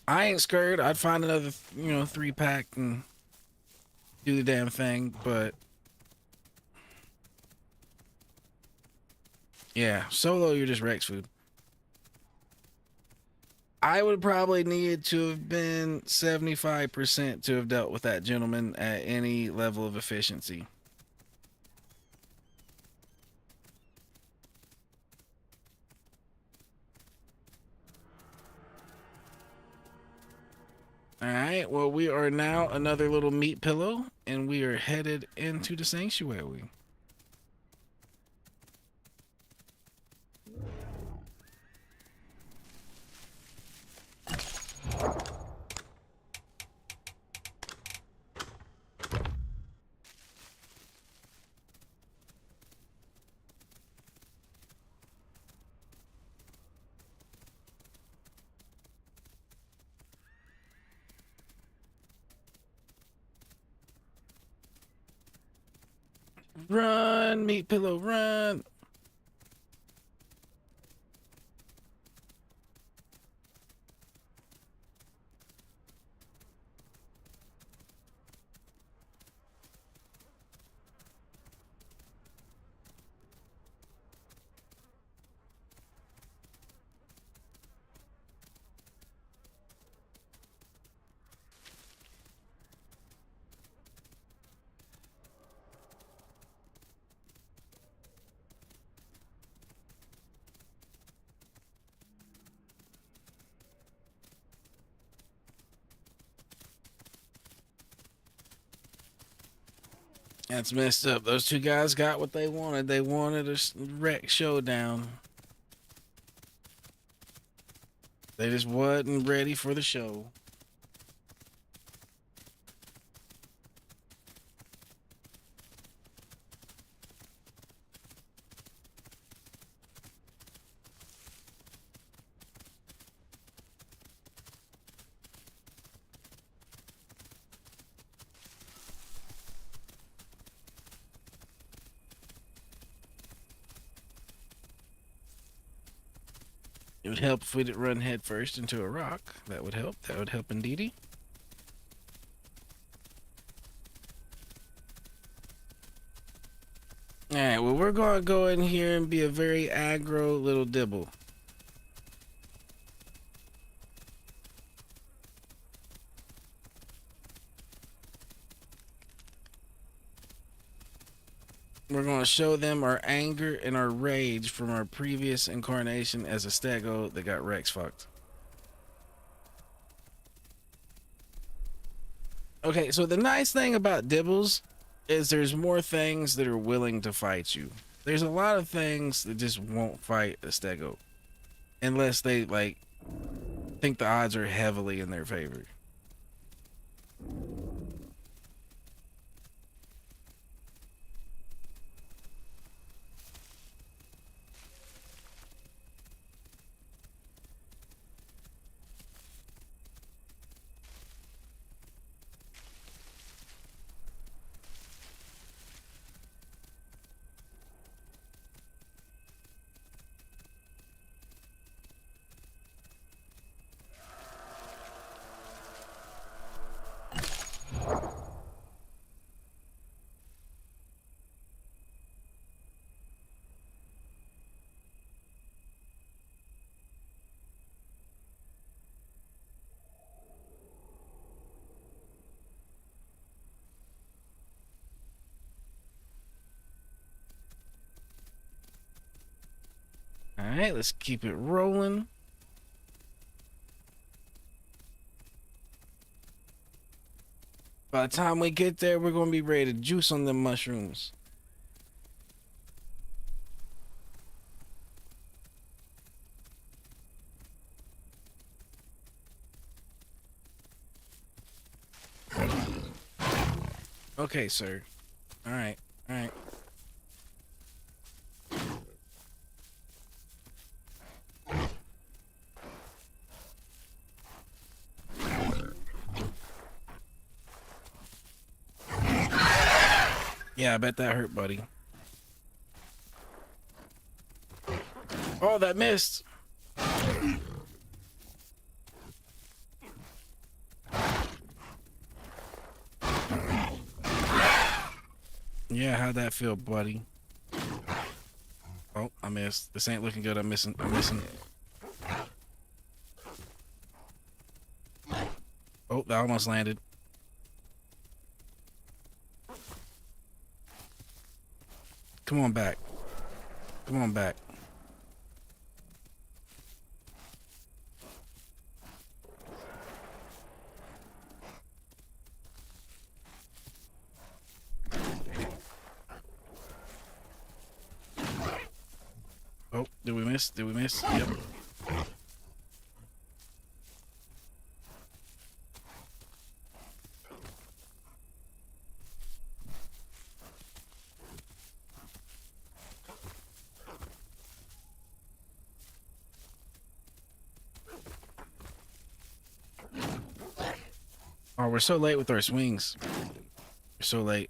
I ain't scared. I'd find another, 3-pack and do the damn thing, but yeah, solo, you're just Rex food. I would probably need to have been 75% to have dealt with that gentleman at any level of efficiency. Alright, well, we are now another little meat pillow, and we are headed into the sanctuary. Run, meat pillow, run. That's messed up. Those 2 guys got what they wanted. They wanted a wreck showdown. They just wasn't ready for the show. It would help if we didn't run head first into a rock. That would help. That would help indeedy. Alright, well, we're going to go in here and be a very aggro little dibble. We're going to show them our anger and our rage from our previous incarnation as a stego that got Rex fucked. Okay, so the nice thing about Dibbles is there's more things that are willing to fight you. There's a lot of things that just won't fight a stego unless they like think the odds are heavily in their favor. All right, let's keep it rolling. By the time we get there, we're going to be ready to juice on them mushrooms. Okay, sir. All right. All right. Yeah, I bet that hurt, buddy. Oh, that missed. Yeah, how'd that feel, buddy? Oh, I missed. This ain't looking good. I'm missing. I'm missing. Oh, that almost landed. Come on back. Come on back. Oh, did we miss? Did we miss? Yep. Oh, we're so late with our swings. We're so late.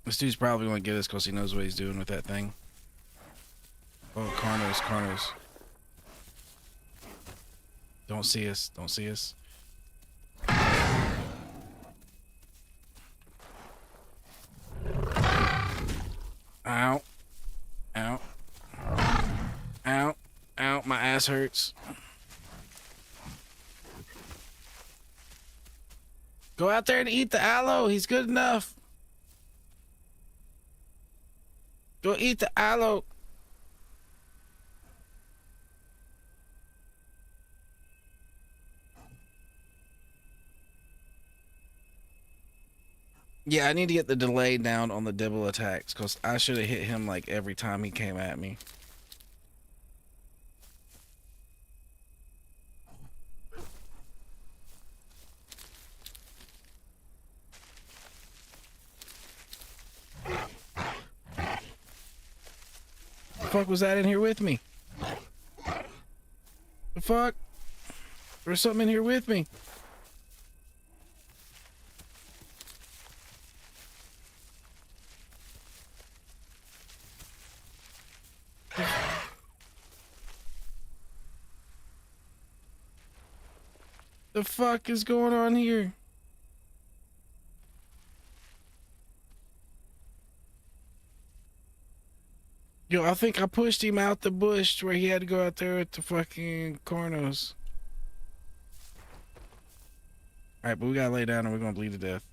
This dude's probably going to get us because he knows what he's doing with that thing. Oh, Carnos, Carnos. Don't see us. Don't see us. Ow. Ow. Ow. Ow. My ass hurts. Go out there and eat the aloe. He's good enough. Go eat the aloe. Yeah, I need to get the delay down on the Dibble attacks because I should have hit him like every time he came at me. The fuck was that in here with me? The fuck? There's something in here with me. The fuck is going on here? Yo, I think I pushed him out the bush where he had to go out there with the fucking cornos. Alright, but we gotta lay down and we're gonna bleed to death.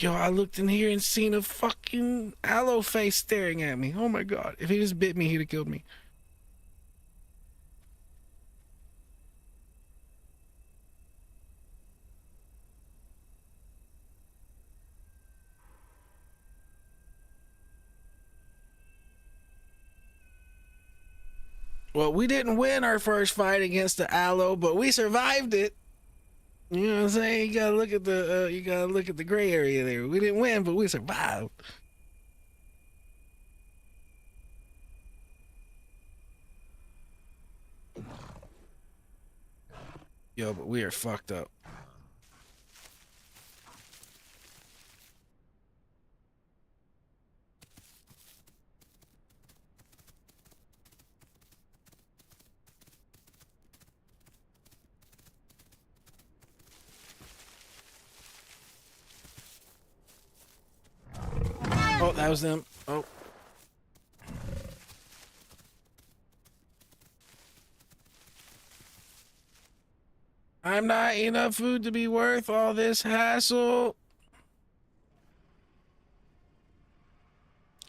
Yo, I looked in here and seen a fucking aloe face staring at me. Oh my god. If he just bit me, he'd have killed me. Well, we didn't win our first fight against the aloe, but we survived it. You know what I'm saying? You gotta look at the gray area there. We didn't win, but we survived. Yo, but we are fucked up. Oh, that was them. Oh. I'm not enough food to be worth all this hassle.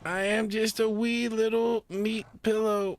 I am just a wee little meat pillow.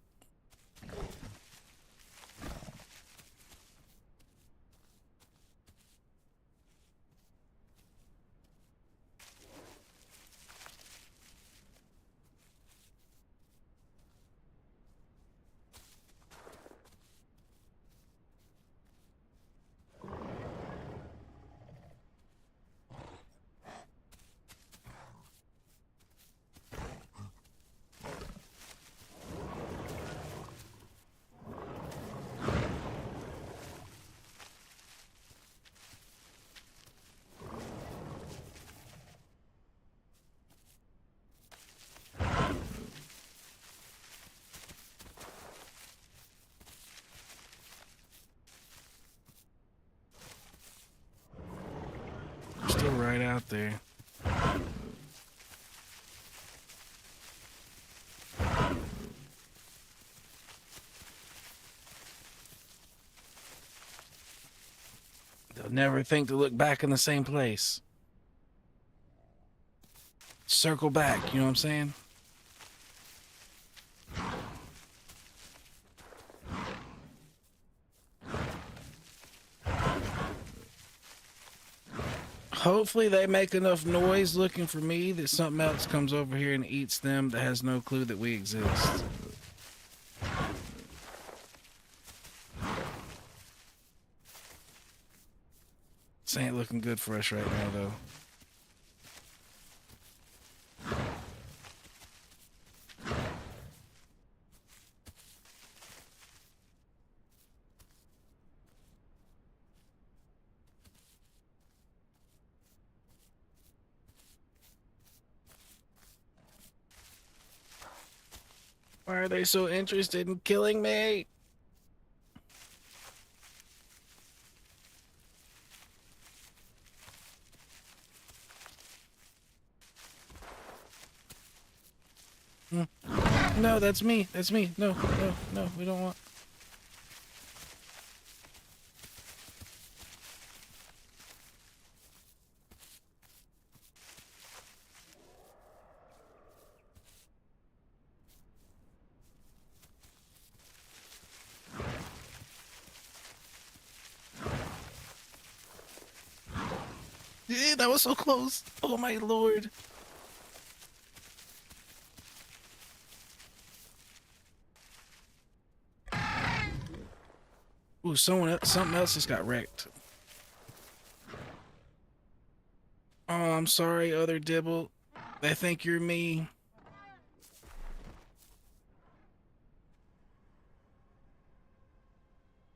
Still right out there. They'll never think to look back in the same place. Circle back, you know what I'm saying? Hopefully they make enough noise looking for me that something else comes over here and eats them that has no clue that we exist. This ain't looking good for us right now, though. Why are they so interested in killing me? No, that's me. That's me. No, no, no, we don't want. Yeah, that was so close. Oh my lord. Ooh, something else just got wrecked. Oh, I'm sorry, other dibble. They think you're me.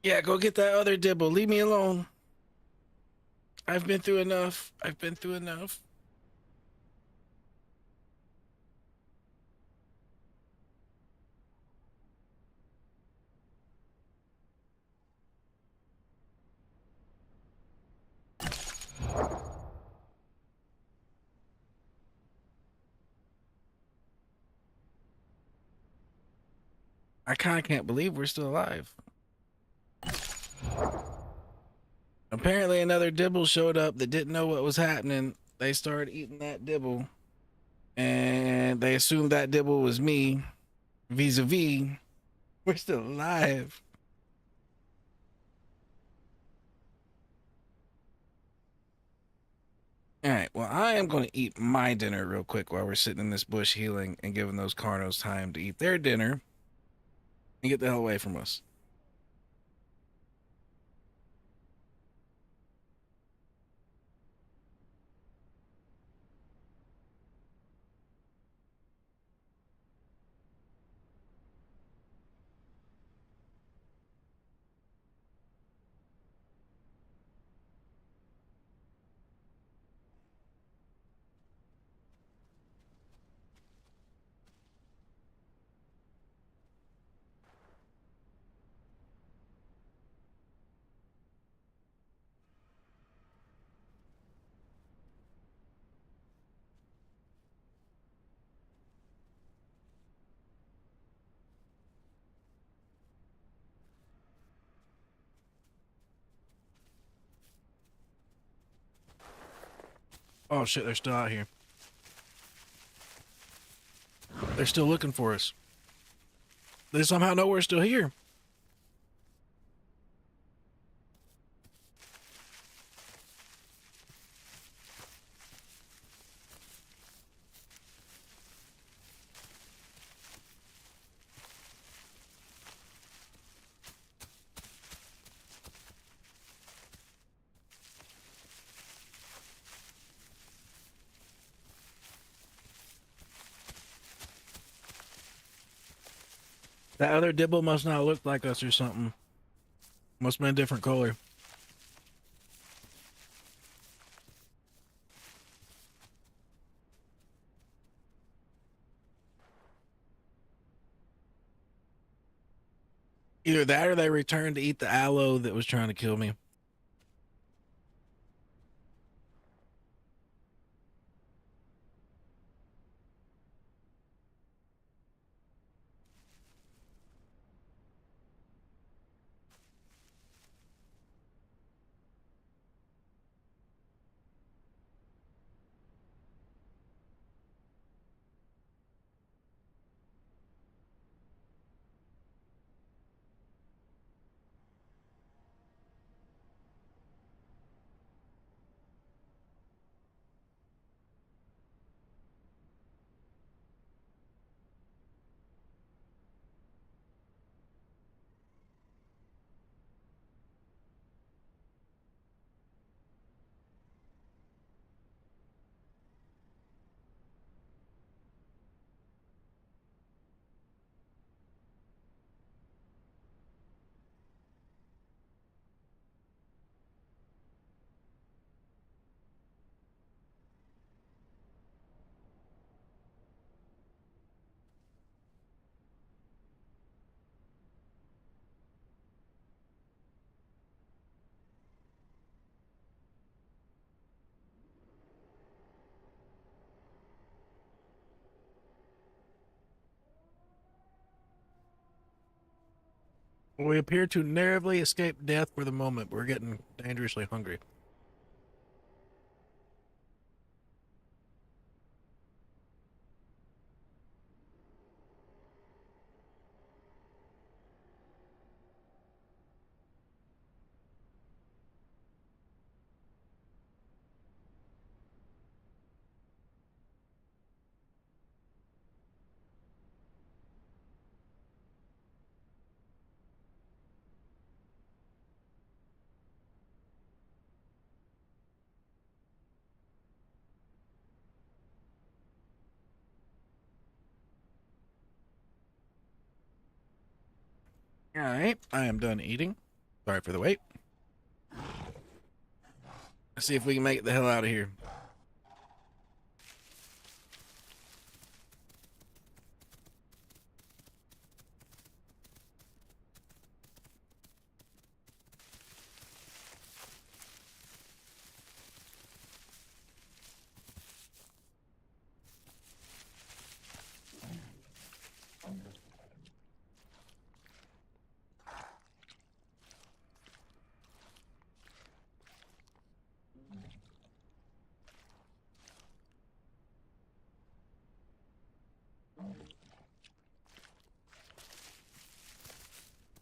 Yeah, go get that other dibble. Leave me alone. I've been through enough. I've been through enough. I kind of can't believe we're still alive. Apparently another dibble showed up that didn't know what was happening they started eating that dibble, and they assumed that dibble was me. Vis-a-vis, we're still alive. All right, well, I am going to eat my dinner real quick while we're sitting in this bush healing and giving those carnos time to eat their dinner and get the hell away from us. Oh shit, they're still out here. They're still looking for us. They somehow know we're still here. That other dibble must not look like us or something. Must have been a different color. Either that or they returned to eat the aloe that was trying to kill me. We appear to narrowly escape death for the moment. We're getting dangerously hungry. All right, I am done eating. Sorry for the wait. Let's see if we can make it the hell out of here.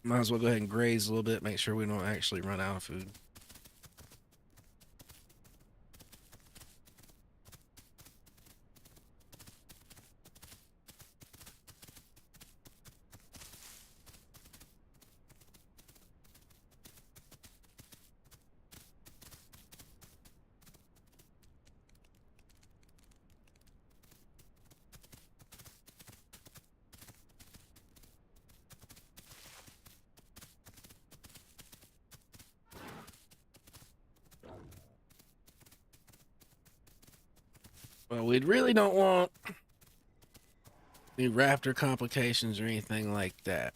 Might as well go ahead and graze a little bit, make sure we don't actually run out of food. Well, we really don't want any raptor complications or anything like that.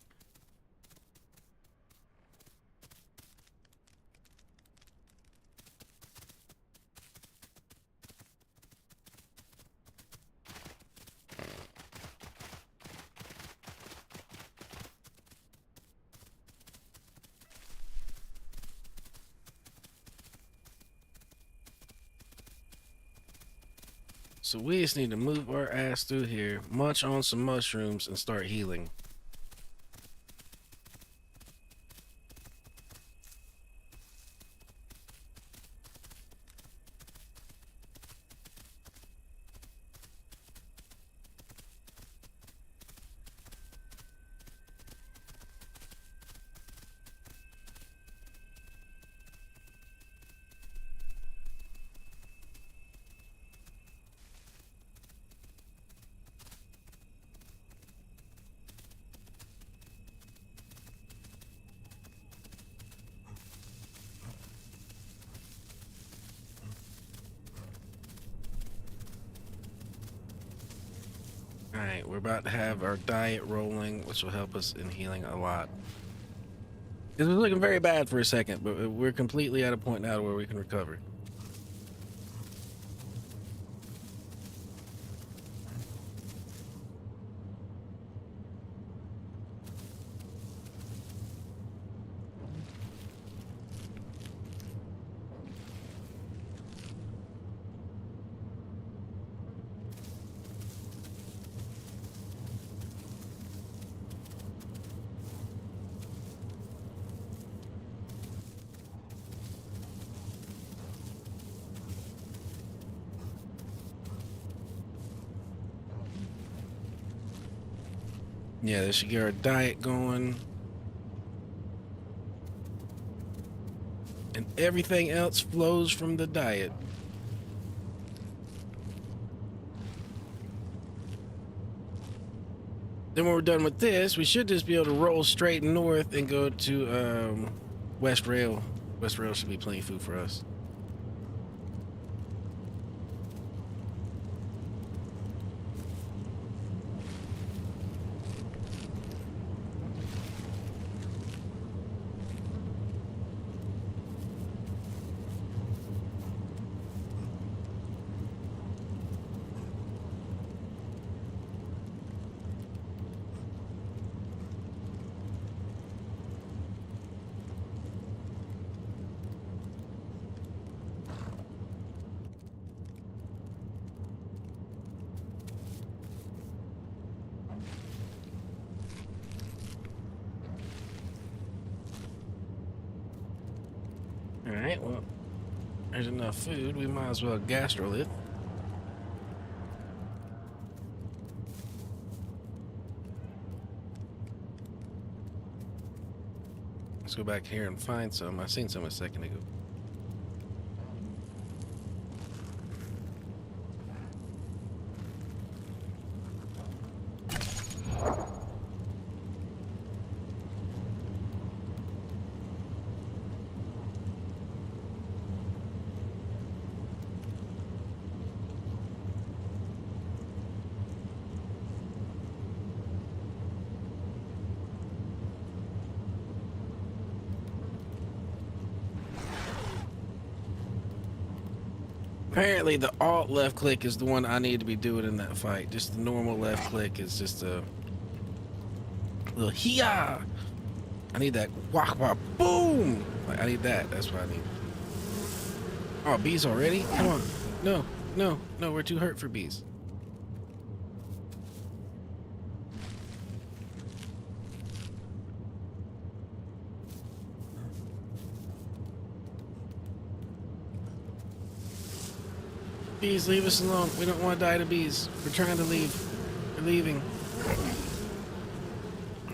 So we just need to move our ass through here, munch on some mushrooms, and start healing. Alright, we're about to have our diet rolling, which will help us in healing a lot. It was looking very bad for a second, but we're completely at a point now where we can recover. Yeah, this should get our diet going. And everything else flows from the diet. Then when we're done with this, we should just be able to roll straight north and go to West Rail. West Rail should be plenty of food for us. Alright, well, there's enough food. We might as well gastrolith. Let's go back here and find some. I seen some a second ago. Apparently the alt left click is the one I need to be doing in that fight. Just the normal left click is just a little hee-ah. I need that wah wah boom. Like, I need that. That's what I need. Oh, bees already? Come on. No, no, no, we're too hurt for bees. Bees, leave us alone. We don't want to die to bees. We're trying to leave. We're leaving.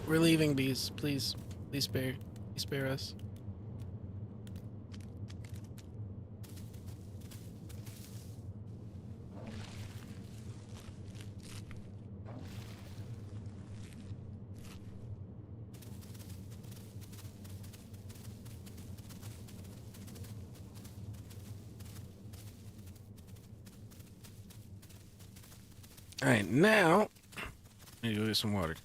We're leaving, bees. Please. Please spare us. All right, now I need to go get some water.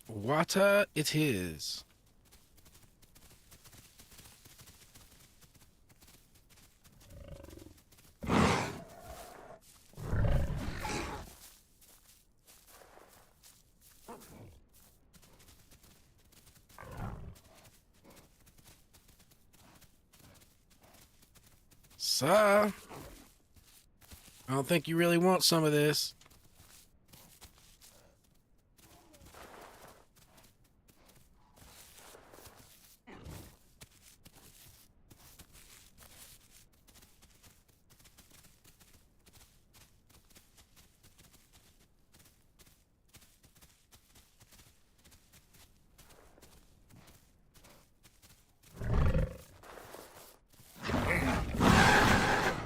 Water it is. Sir, I don't think you really want some of this.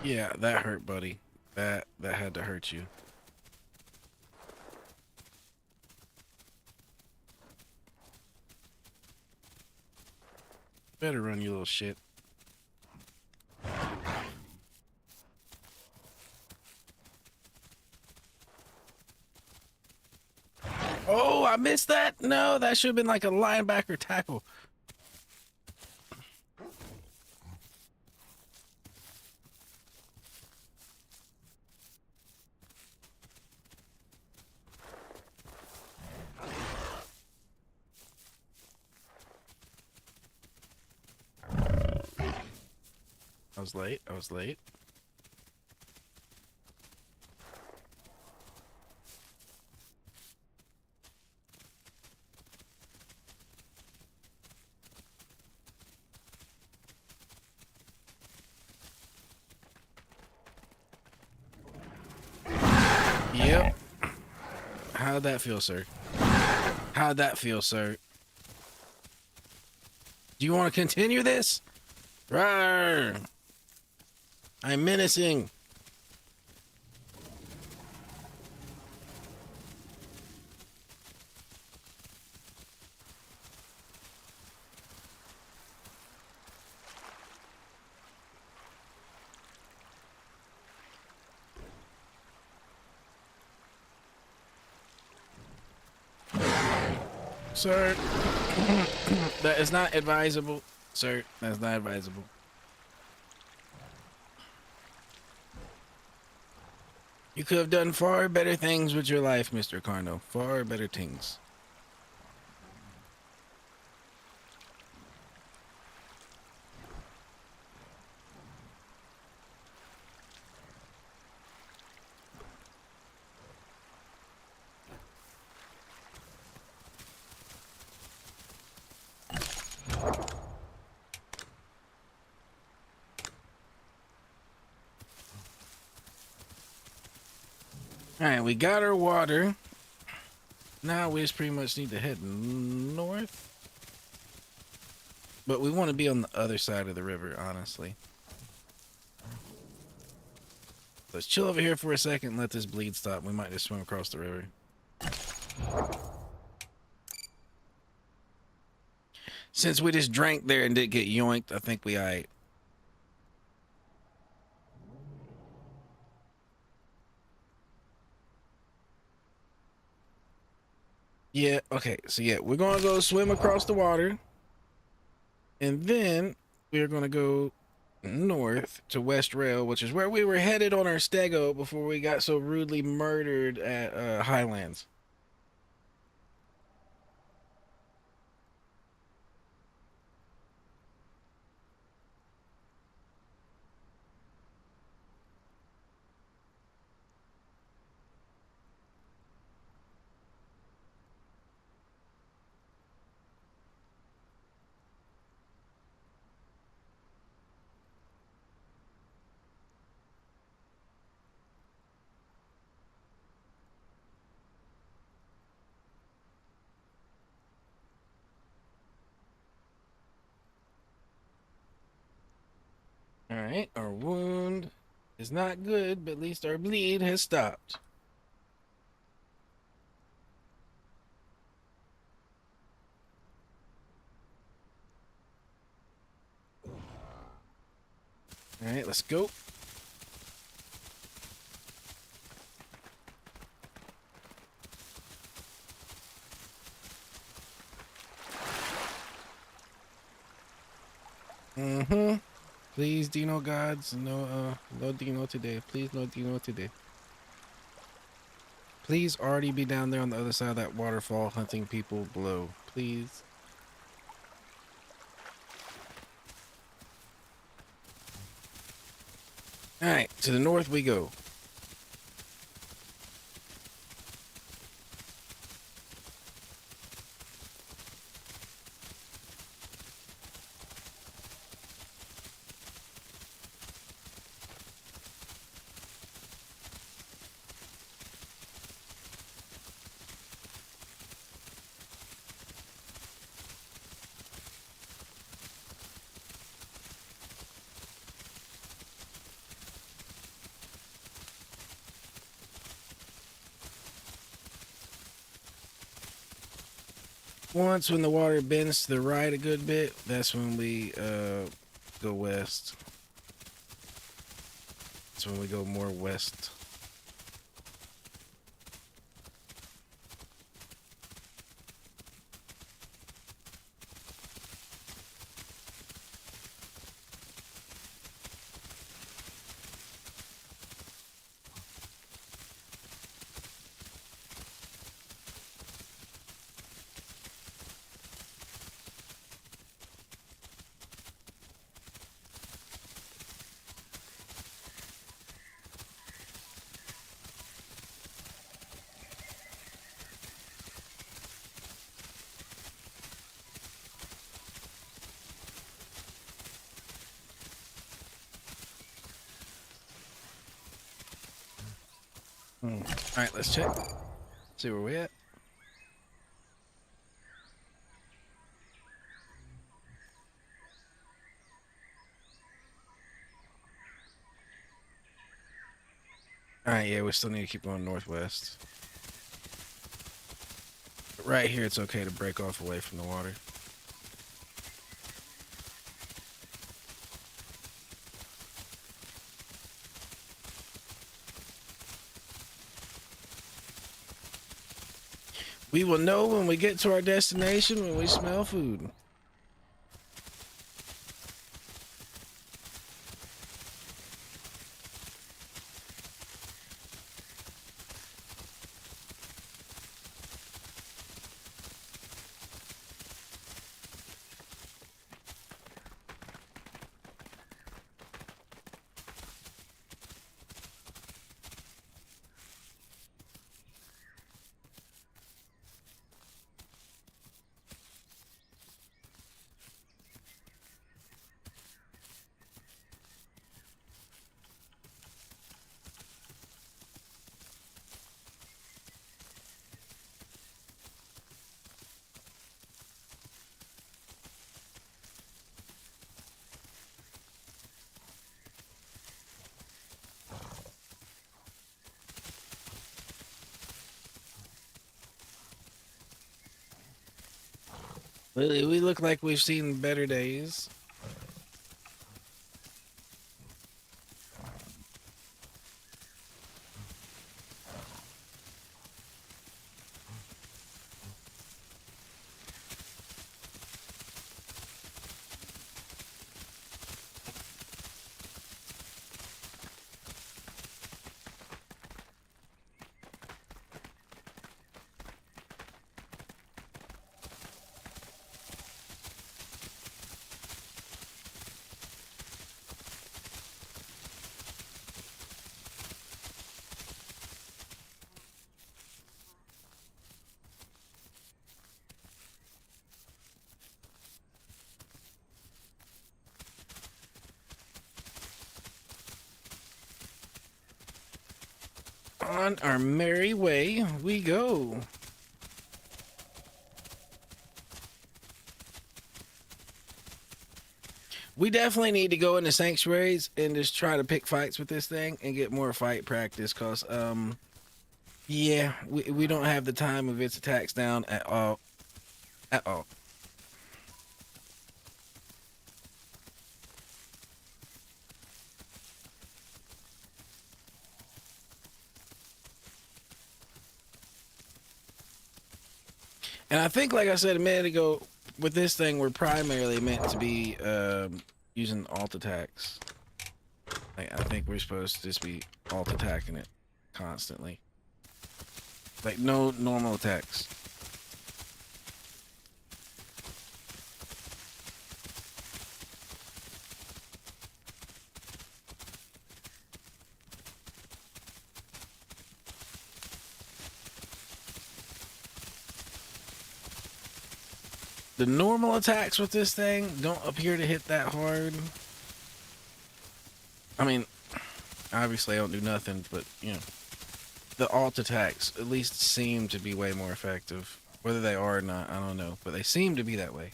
Yeah, that hurt, buddy. That had to hurt you. Better run, you little shit. Oh, I missed that. No, that should have been like a linebacker tackle. I was late. I was late. Yep. How'd that feel, sir? How'd that feel, sir? Do you want to continue this? Rawr! I'm menacing. Sir, that is not advisable. Sir, that's not advisable. You could have done far better things with your life, Mr. Carno. Far better things. Alright, we got our water. Now we just pretty much need to head north. But we want to be on the other side of the river, honestly. Let's chill over here for a second and let this bleed stop. We might just swim across the river. Since we just drank there and didn't get yoinked, I think we aight. Yeah, okay, so yeah, we're gonna go swim across the water. And then we're gonna go north to West Rail, which is where we were headed on our stego before we got so rudely murdered at Highlands. All right, our wound is not good, but at least our bleed has stopped. All right, let's go. Please, Dino gods, no Dino today. Please, no Dino today. Please already be down there on the other side of that waterfall hunting people below. Please. All right, to the north we go. Once when the water bends to the right a good bit, that's when we go west. That's when we go more west. All right, let's check. See where we at. All right, yeah, we still need to keep going northwest. But right here, it's okay to break off away from the water. We will know when we get to our destination when we smell food. We look like we've seen better days. On our merry way we go. We definitely need to go into sanctuaries and just try to pick fights with this thing and get more fight practice, cause yeah, we don't have the time of its attacks down at all. At all. And I think, like I said a minute ago, with this thing, we're primarily meant to be using alt attacks. Like, I think we're supposed to just be alt attacking it constantly. Like, no normal attacks. The normal attacks with this thing don't appear to hit that hard. I mean, obviously I don't do nothing, but, you know, the alt attacks at least seem to be way more effective. Whether they are or not, I don't know, but they seem to be that way.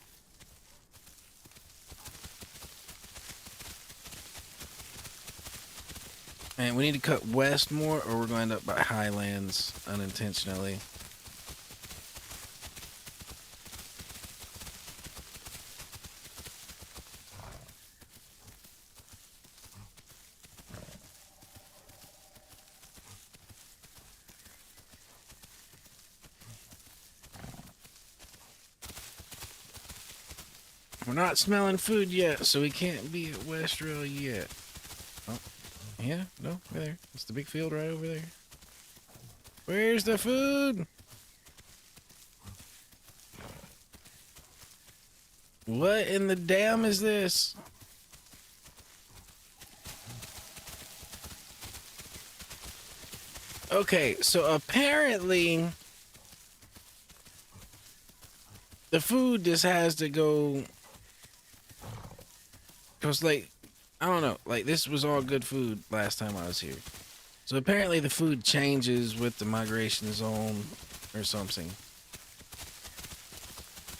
And we need to cut west more, or we're going to end up by highlands unintentionally. We're not smelling food yet, so we can't be at Westrail yet. Oh, yeah, no, right there. It's the big field right over there. Where's the food? What in the damn is this? Okay, so apparently the food just has to go. Cause like, I don't know, like this was all good food last time I was here. So apparently the food changes with the migration zone or something.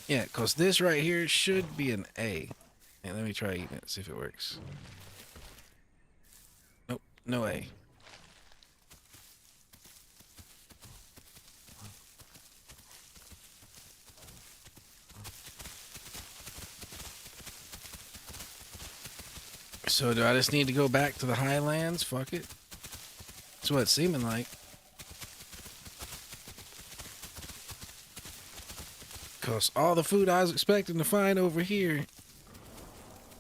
Yeah, cause this right here should be an A. And let me try eating it, see if it works. Nope, no A. So do I just need to go back to the highlands? Fuck it. That's what it's seeming like. Cause all the food I was expecting to find over here,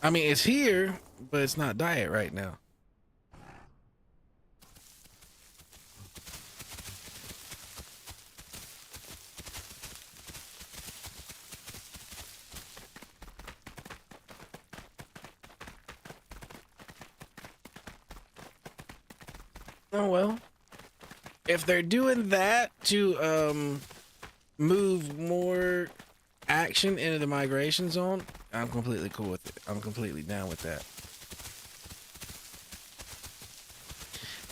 I mean, it's here, but it's not diet right now. Oh well. If they're doing that to move more action into the migration zone, I'm completely cool with it. I'm completely down with that.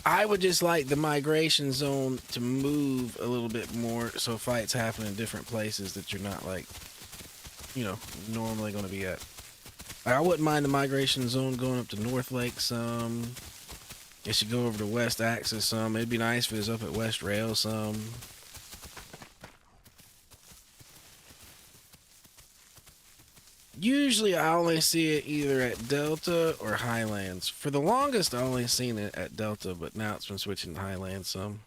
I would just like the migration zone to move a little bit more so fights happen in different places that you're not, like, you know, normally going to be at. Like, I wouldn't mind the migration zone going up to North Lake some. It should go over to West Axis some. It'd be nice if it was up at West Rail some. Usually I only see it either at Delta or Highlands. For the longest I only seen it at Delta, but now it's been switching to Highlands some.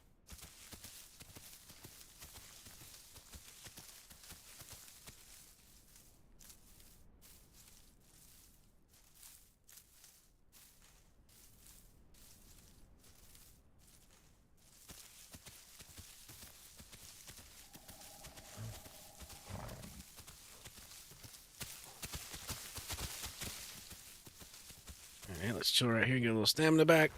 Alright, let's chill right here, get a little stamina back.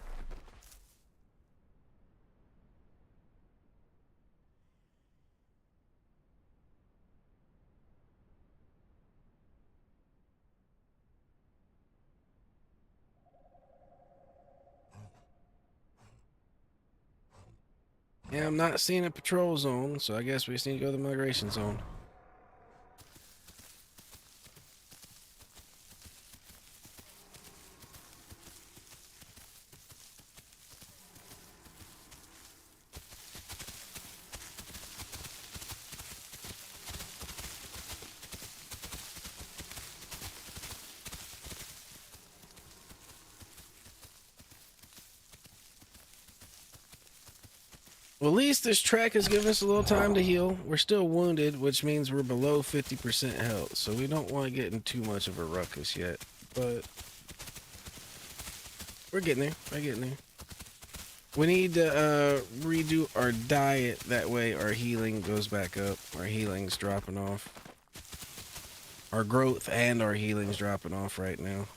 Yeah, I'm not seeing a patrol zone, so I guess we just need to go to the migration zone. Well, at least this trek has given us a little time to heal. We're still wounded, which means we're below 50% health, so we don't want to get in too much of a ruckus yet. But we're getting there. We're getting there. We need to redo our diet. That way our healing goes back up. Our healing's dropping off. Our growth and our healing's dropping off right now.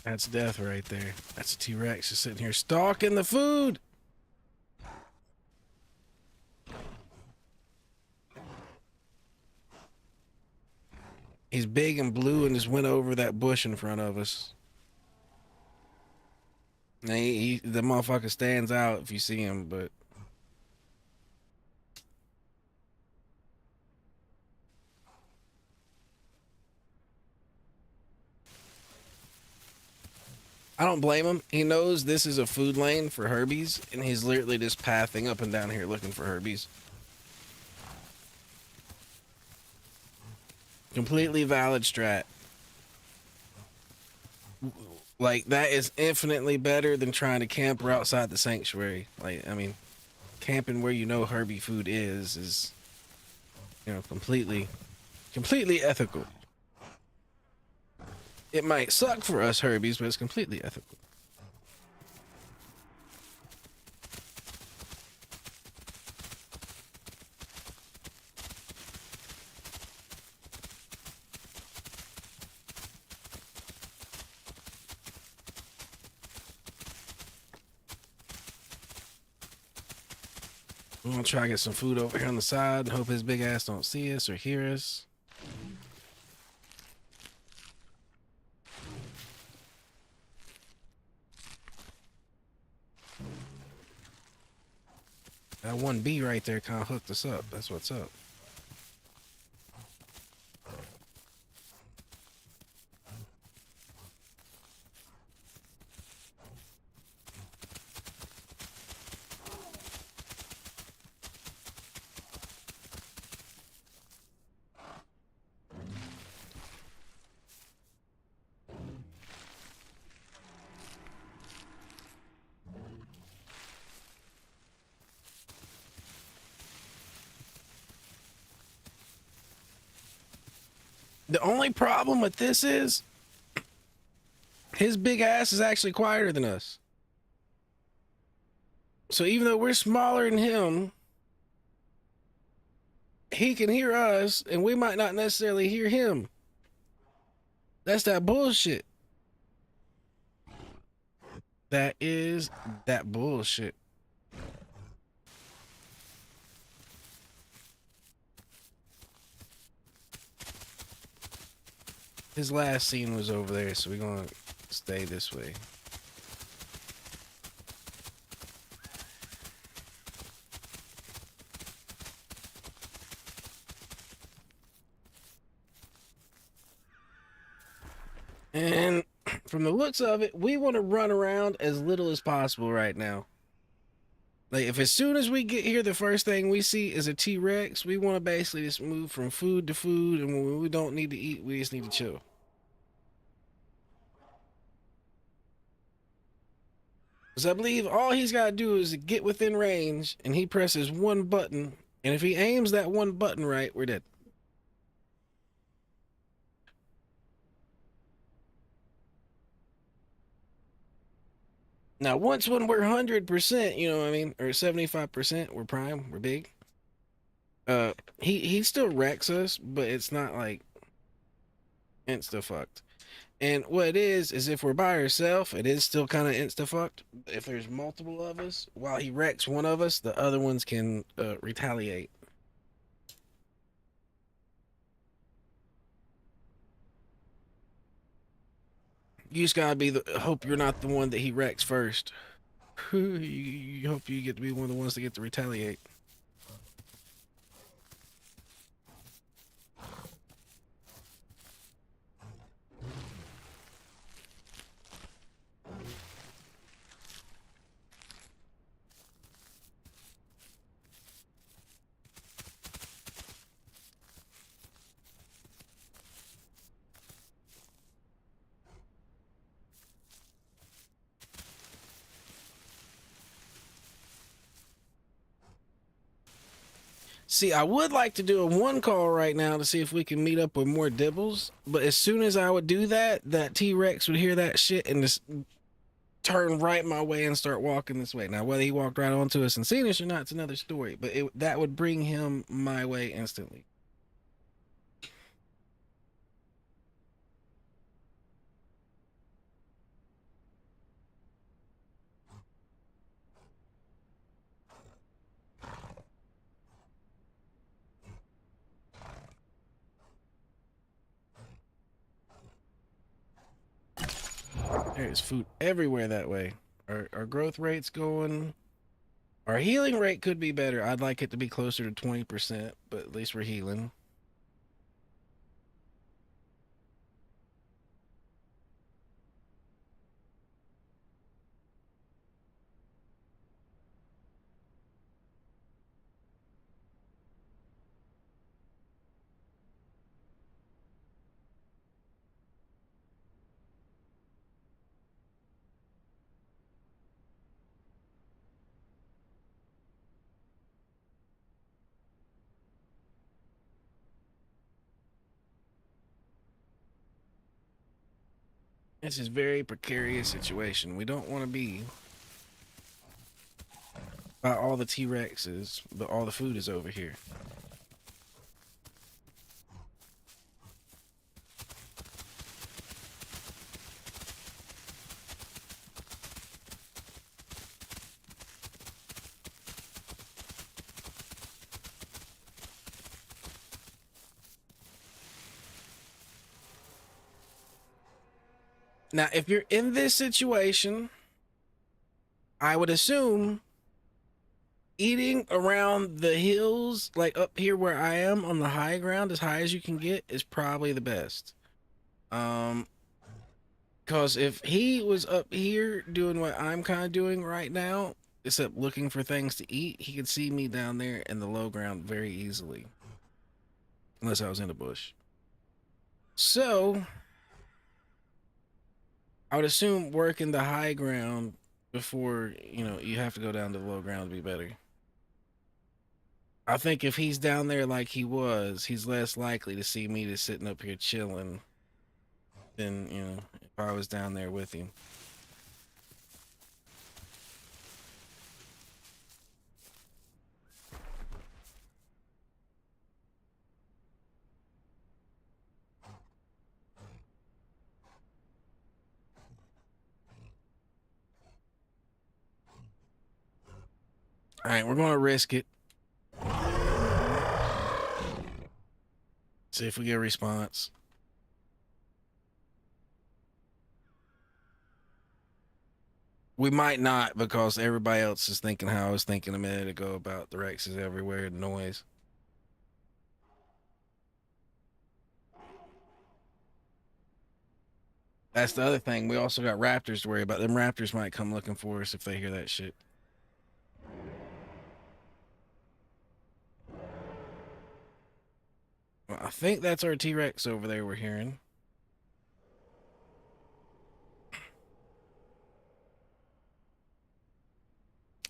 That's death right there. That's a T-Rex just sitting here stalking the food. He's big and blue and just went over that bush in front of us. Now the motherfucker stands out if you see him, but I don't blame him. He knows this is a food lane for herbies, and he's literally just pathing up and down here looking for herbies. Completely valid strat. Like, that is infinitely better than trying to camp outside the sanctuary. Like, I mean, camping where you know herby food is, you know, completely ethical. It might suck for us herbies, but it's completely ethical. I'm gonna try to get some food over here on the side and hope his big ass don't see us or hear us. That one bee right there kind of hooked us up. That's what's up. The only problem with this is his big ass is actually quieter than us. So even though we're smaller than him, he can hear us and we might not necessarily hear him. That's that bullshit. That is that bullshit. His last scene was over there, so we're gonna stay this way. And from the looks of it, we want to run around as little as possible right now. Like, if as soon as we get here, the first thing we see is a T-Rex, we want to basically just move from food to food, and when we don't need to eat, we just need to chill. Because I believe all he's got to do is get within range, and he presses one button, and if he aims that one button right, we're dead. Now, once when we're 100%, you know what I mean, or 75%, we're prime, we're big. He still wrecks us, but it's not like insta fucked. And what it is if we're by ourselves, it is still kind of insta fucked. If there's multiple of us, while he wrecks one of us, the other ones can retaliate. You just gotta be hope you're not the one that he wrecks first. You hope you get to be one of the ones that get to retaliate. See, I would like to do a one call right now to see if we can meet up with more dibbles, but as soon as I would do that, that T-Rex would hear that shit and just turn right my way and start walking this way. Now, whether he walked right onto us and seen us or not, it's another story, but that would bring him my way instantly. There's food everywhere that way. Our growth rate's going. Our healing rate could be better. I'd like it to be closer to 20%, but at least we're healing. This is a very precarious situation. We don't want to be by all the T-Rexes, but all the food is over here. Now, if you're in this situation, I would assume eating around the hills, like up here where I am on the high ground, as high as you can get, is probably the best. Because if he was up here doing what I'm kind of doing right now, except looking for things to eat, he could see me down there in the low ground very easily. Unless I was in a bush. So, I would assume working the high ground before, you have to go down to the low ground to be better. I think if he's down there like he was, he's less likely to see me just sitting up here chilling than, if I was down there with him. All right, we're going to risk it. See if we get a response. We might not, because everybody else is thinking how I was thinking a minute ago about the Rexes everywhere and noise. That's the other thing. We also got raptors to worry about. Them raptors might come looking for us if they hear that shit. Well, I think that's our T-Rex over there we're hearing.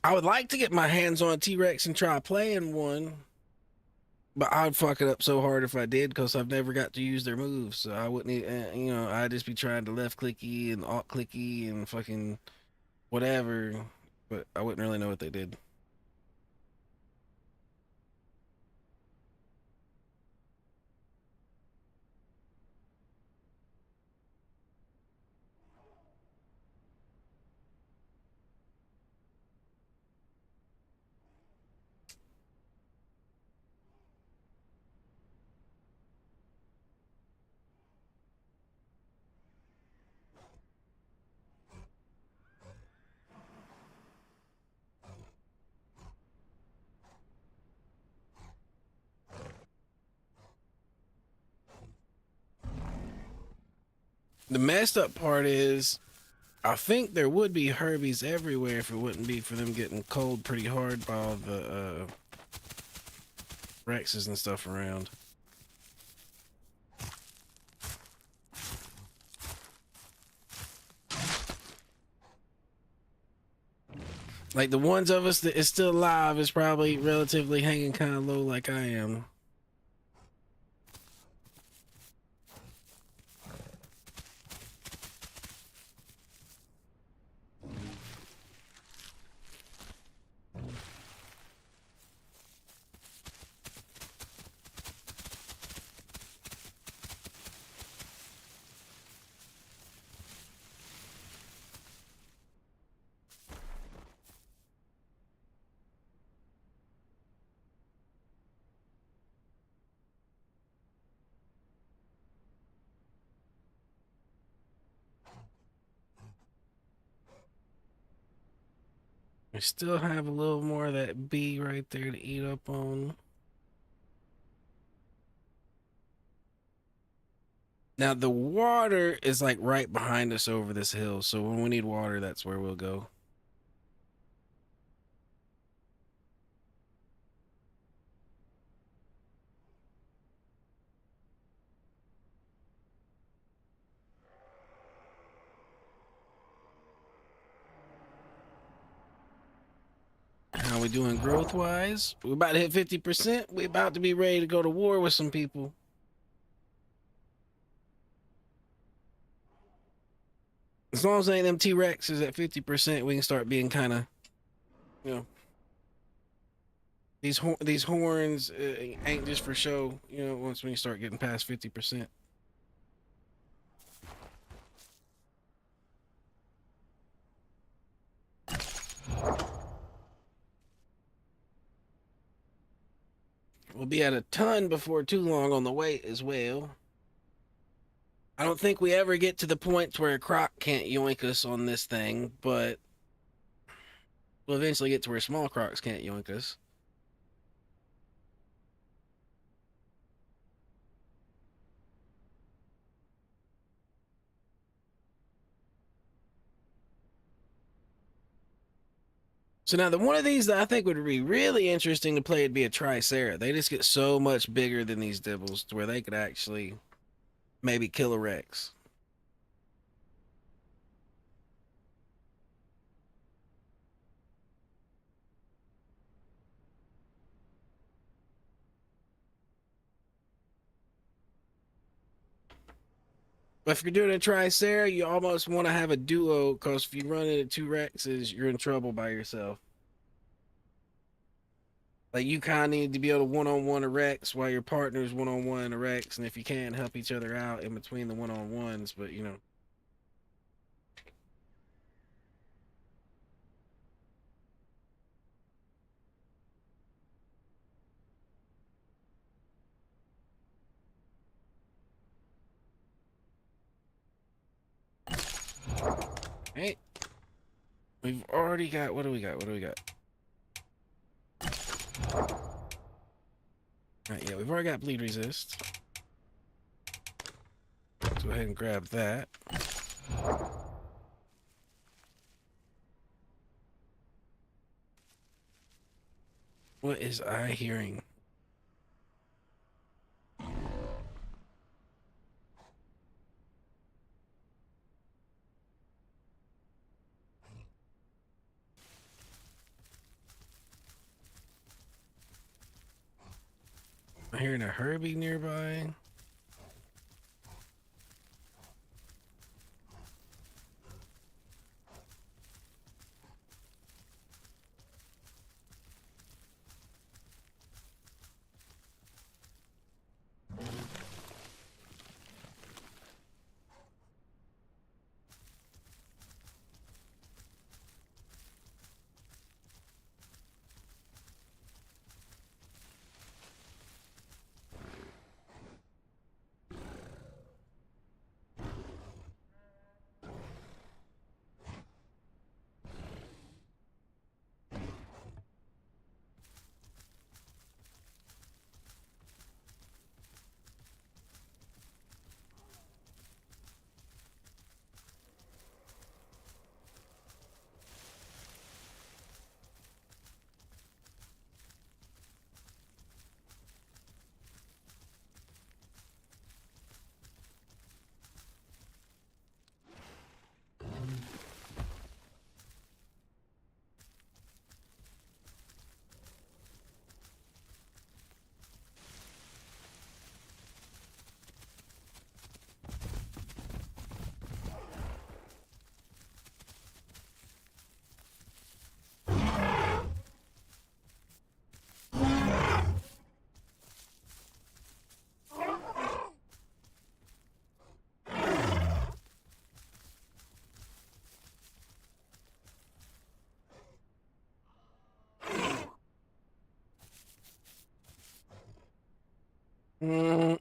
I would like to get my hands on a T-Rex and try playing one, but I'd fuck it up so hard if I did, because I've never got to use their moves. So I wouldn't, I'd just be trying to left clicky and alt clicky and fucking whatever, but I wouldn't really know what they did. The messed up part is, I think there would be Herbies everywhere if it wouldn't be for them getting cold pretty hard by all the Rexes and stuff around. Like the ones of us that is still alive is probably relatively hanging kind of low like I am. We still have a little more of that bee right there to eat up on. Now the water is like right behind us over this hill, so when we need water, that's where we'll go. How we doing growth-wise? We're about to hit 50%. We're about to be ready to go to war with some people. As long as ain't them T-Rex is at 50%, we can start being kind of, you know, these horns ain't just for show, you know, once we start getting past 50%. We'll be at a ton before too long on the weight as well. I don't think we ever get to the point where a croc can't yoink us on this thing, but we'll eventually get to where small crocs can't yoink us. So now the one of these that I think would be really interesting to play would be a Tricera. They just get so much bigger than these Dibbles to where they could actually maybe kill a Rex. But if you're doing a Tricera, you almost want to have a duo, because if you run into two Rexes, you're in trouble by yourself. Like, you kind of need to be able to one-on-one a Rex while your partner's one-on-one a Rex, and if you can, help each other out in between the one-on-ones, but, you know. Hey. We've already got, what do we got? What do we got? Alright, yeah, we've already got bleed resist. Let's go ahead and grab that. What is I hearing? I'm hearing a Herbie nearby. Mm.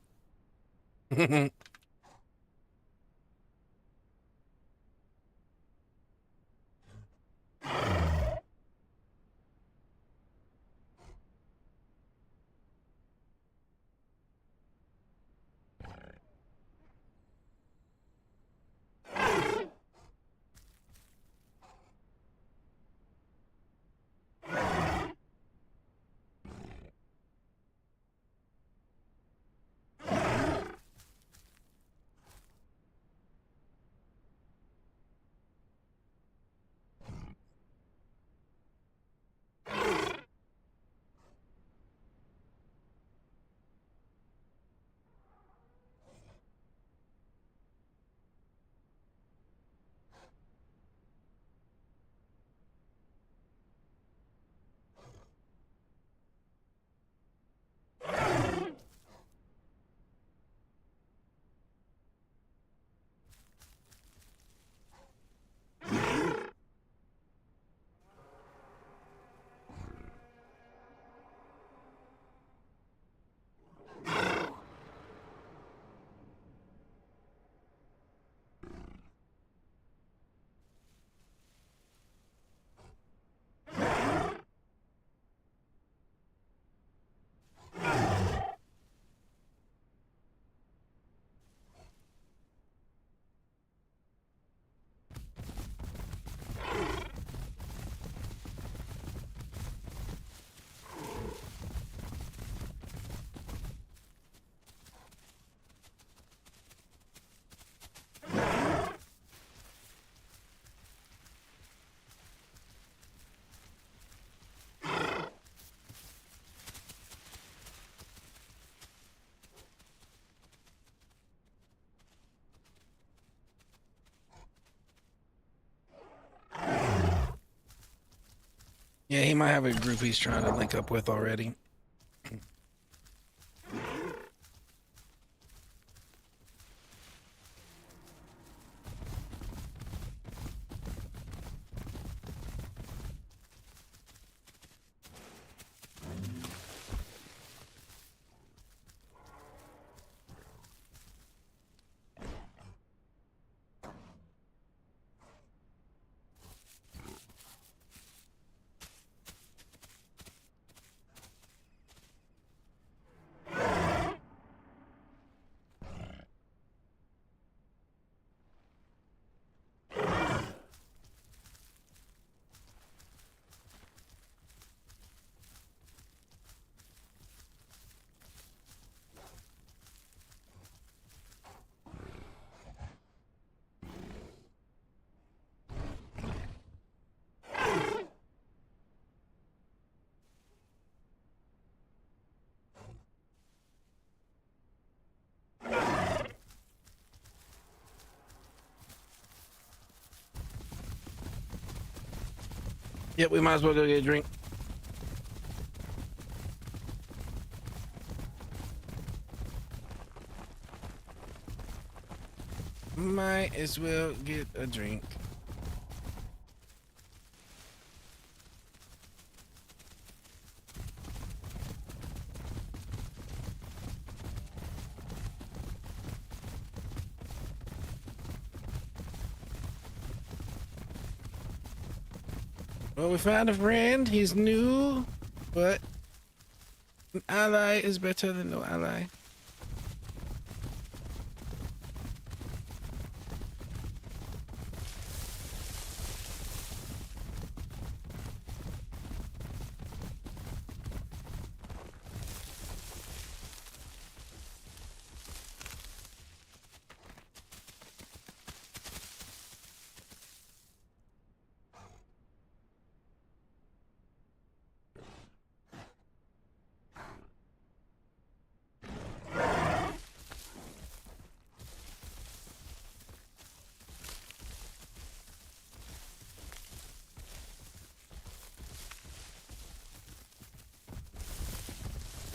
Yeah, he might have a group he's trying to link up with already. Yep, we might as well go get a drink. Might as well get a drink. Well, we found a friend. He's new, but an ally is better than no ally.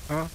Huh?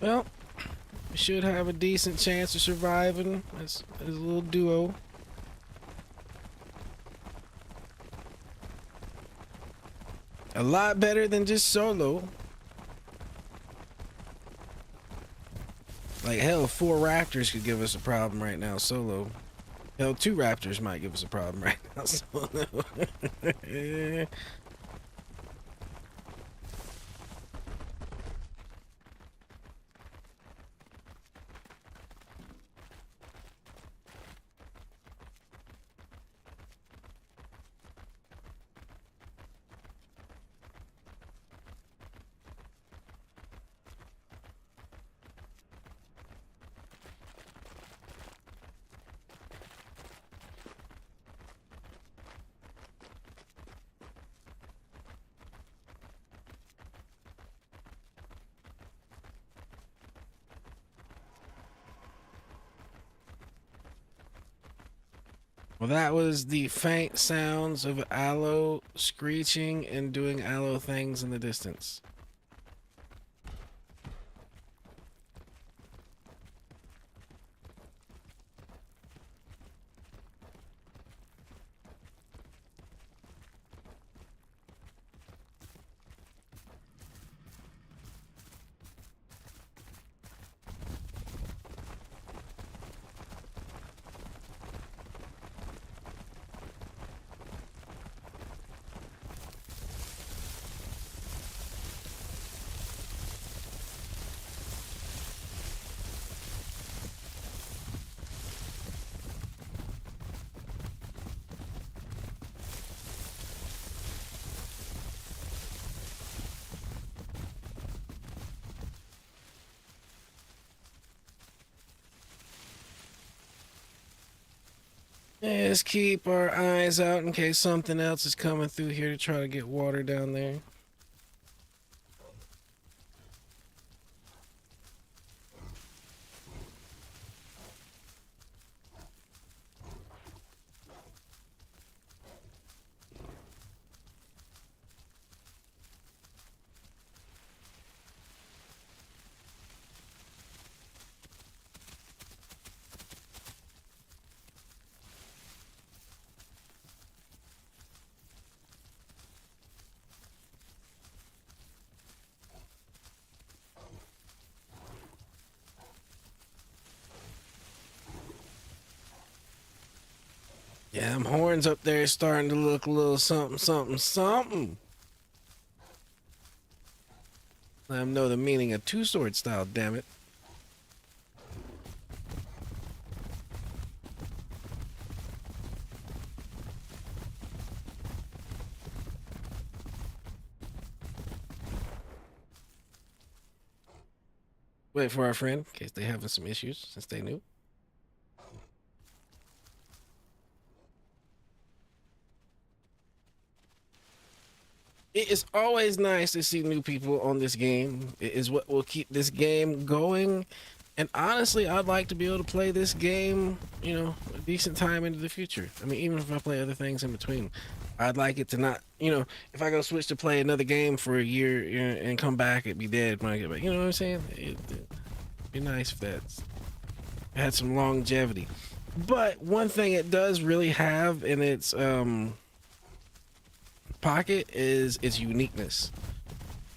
Well, we should have a decent chance of surviving as a little duo. A lot better than just solo. Like hell, 4 raptors could give us a problem right now solo. Hell, 2 raptors might give us a problem right now solo. Well, that was the faint sounds of aloe screeching and doing aloe things in the distance. Let's keep our eyes out in case something else is coming through here to try to get water down there. Yeah, them horns up there starting to look a little something, something, something. Let them know the meaning of two-sword style, damn it. Wait for our friend, in case they having some issues since they knew. It is always nice to see new people on this game. It is what will keep this game going. And honestly, I'd like to be able to play this game, you know, a decent time into the future. I mean, even if I play other things in between, I'd like it to not, you know, if I go switch to play another game for a year and come back, it'd be dead when I get back. You know what I'm saying? It'd be nice if that had some longevity. But one thing it does really have in its pocket is its uniqueness.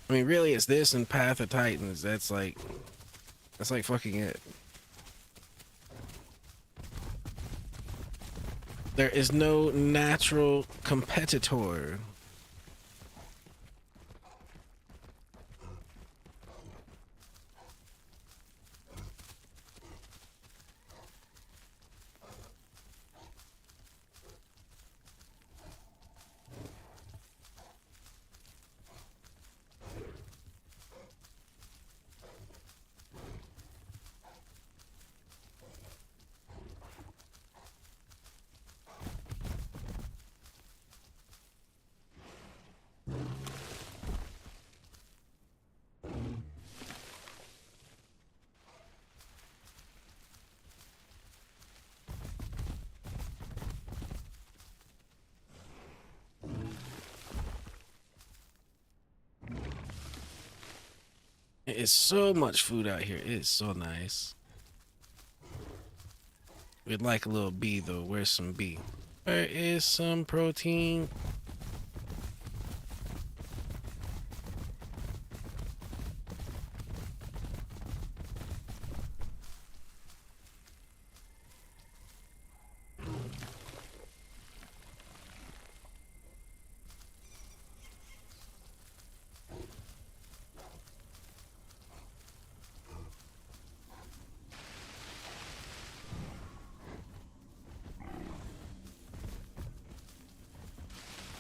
I mean, really, it's this and Path of Titans. That's like fucking it. There is no natural competitor. It's so much food out here. It is so nice. We'd like a little bee though. Where's some bee? Where is some protein?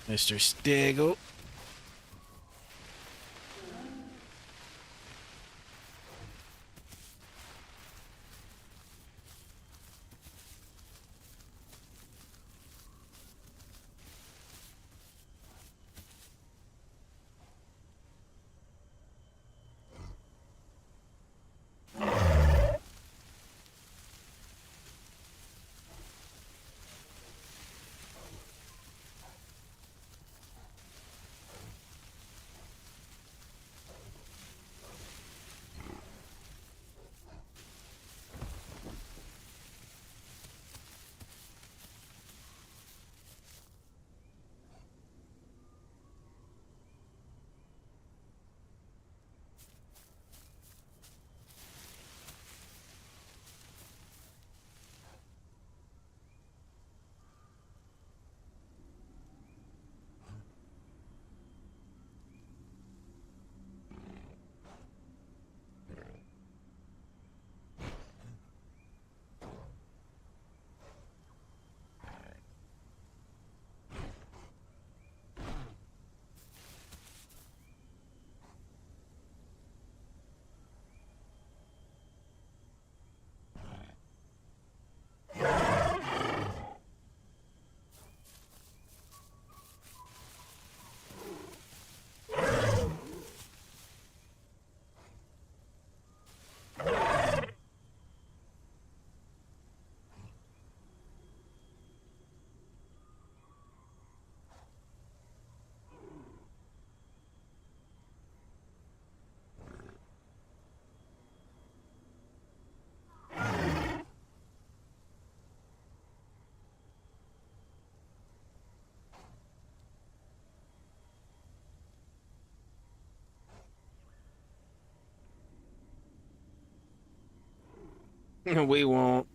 Mr. Staggle. We won't.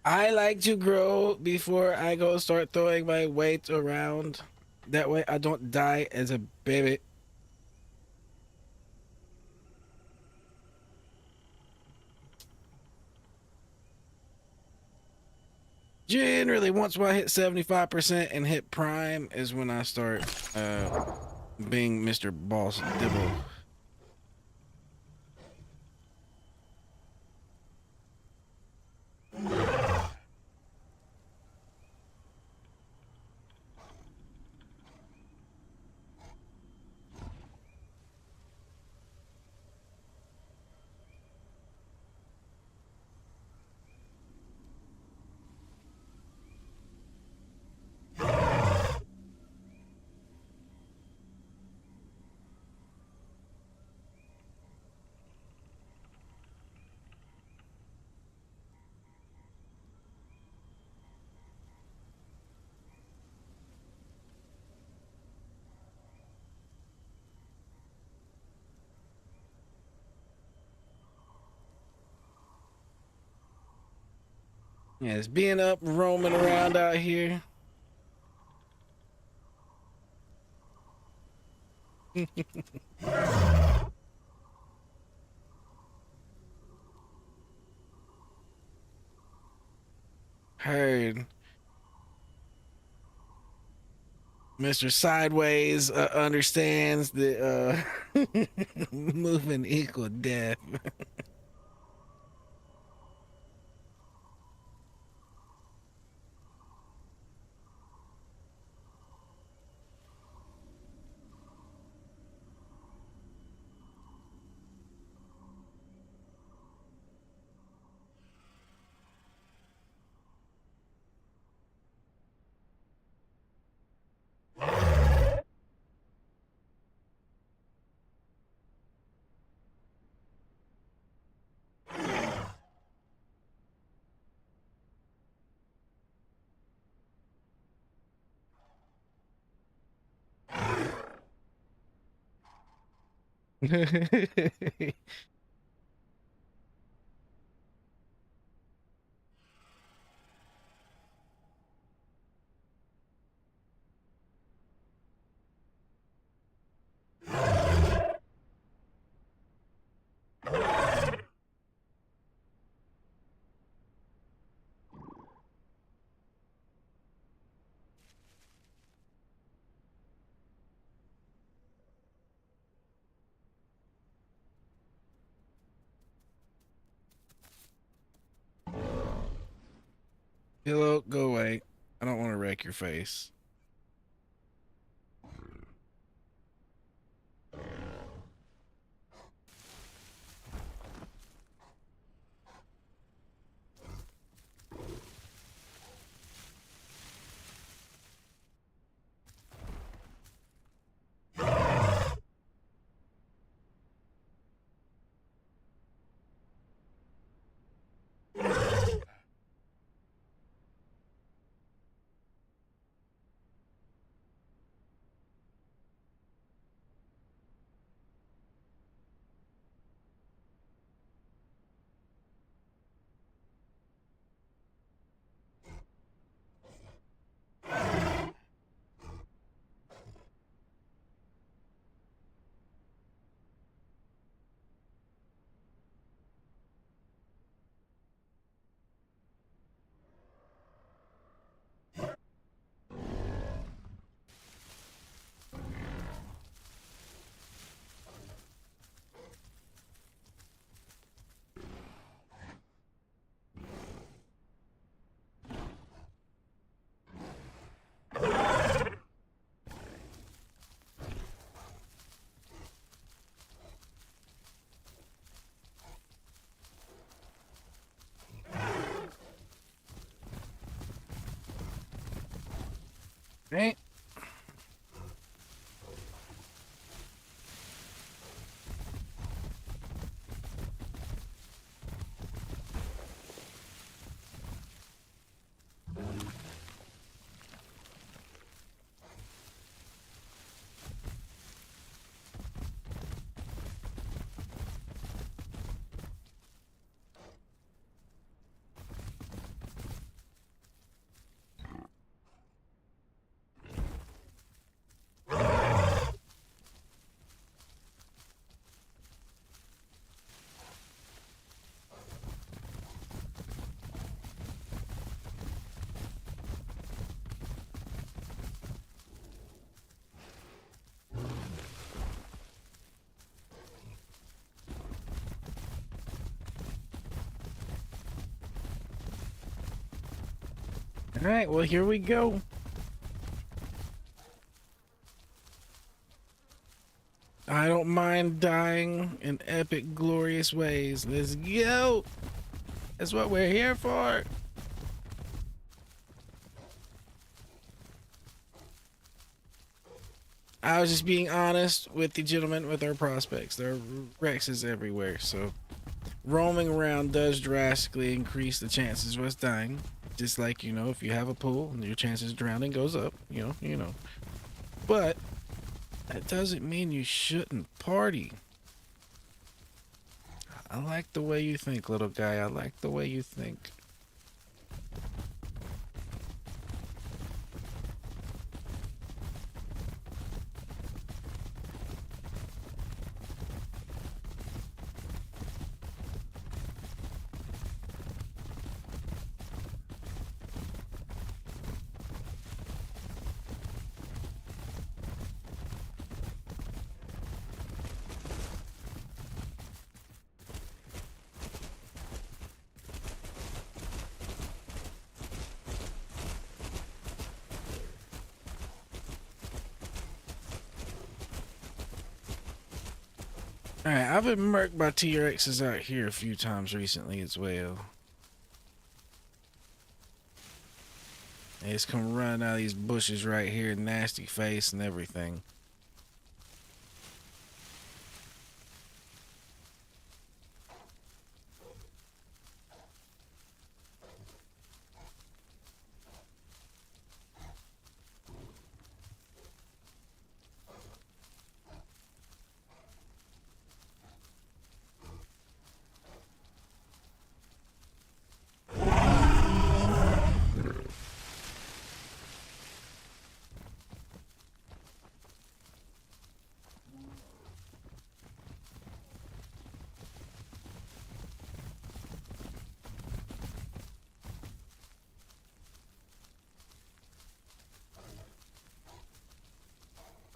I like to grow before I go start throwing my weight around. That way I don't die as a baby. Generally, once I hit 75% and hit prime is when I start being Mr. Boss Dibble. Yeah, it's being up roaming around out here. Heard. Mr. Sideways understands that moving equal death. Hello, go away. I don't want to wreck your face. Right? All right, well, here we go. I don't mind dying in epic, glorious ways. Let's go. That's what we're here for. I was just being honest with the gentleman with our prospects. There are Rexes everywhere, so roaming around does drastically increase the chances of us dying. Just like, you know, if you have a pool, your chances of drowning goes up, you know. But that doesn't mean you shouldn't party. I like the way you think, little guy. I like the way you think. Alright, I've been murked by T-Rexes out here a few times recently as well. They just come running out of these bushes right here, nasty face and everything.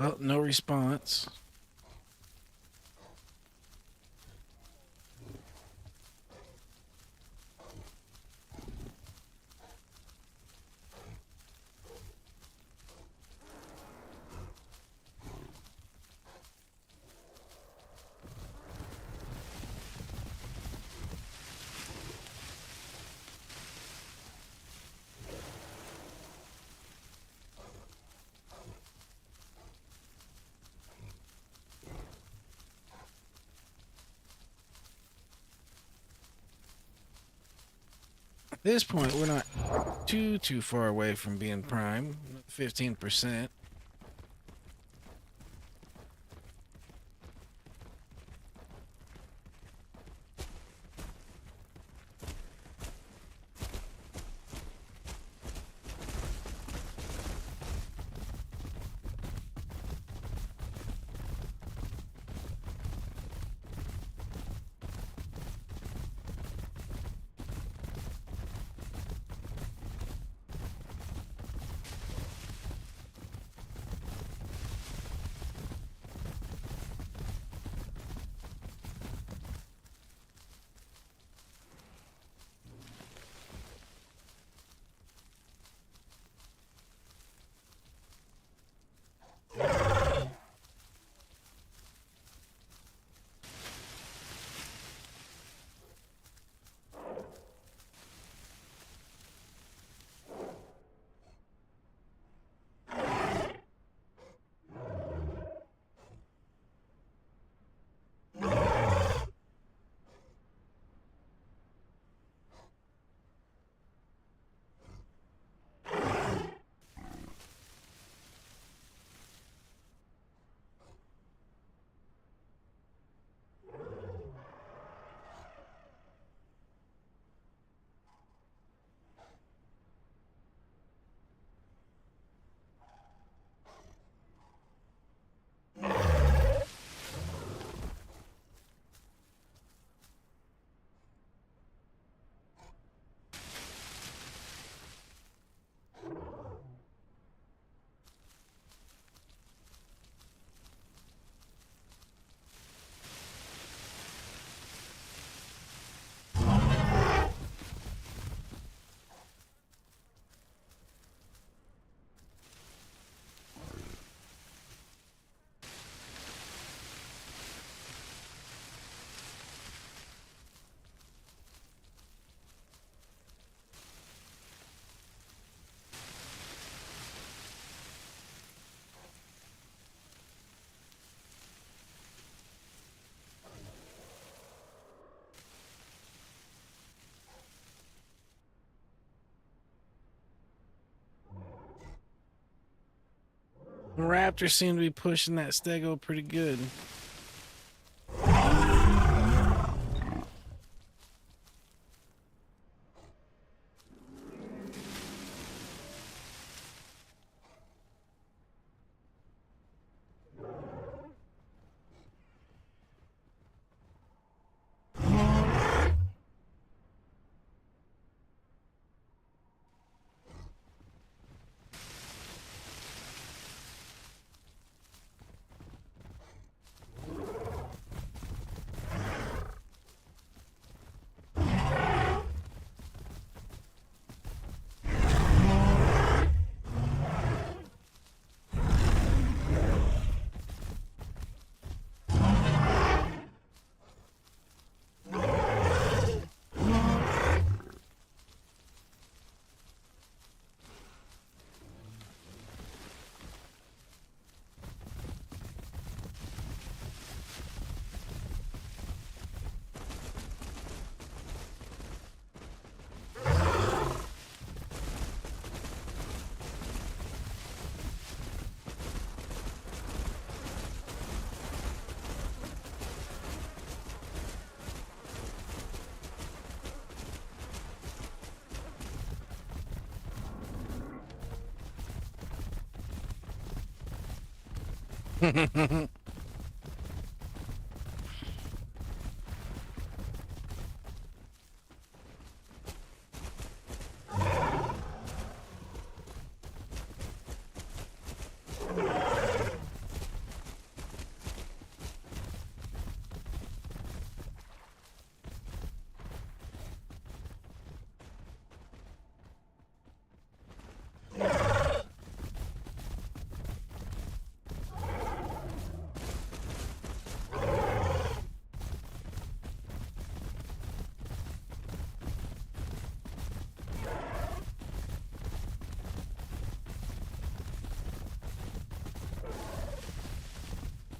Oh, no response. At this point, we're not too far away from being prime. 15%. Raptors seem to be pushing that stego pretty good.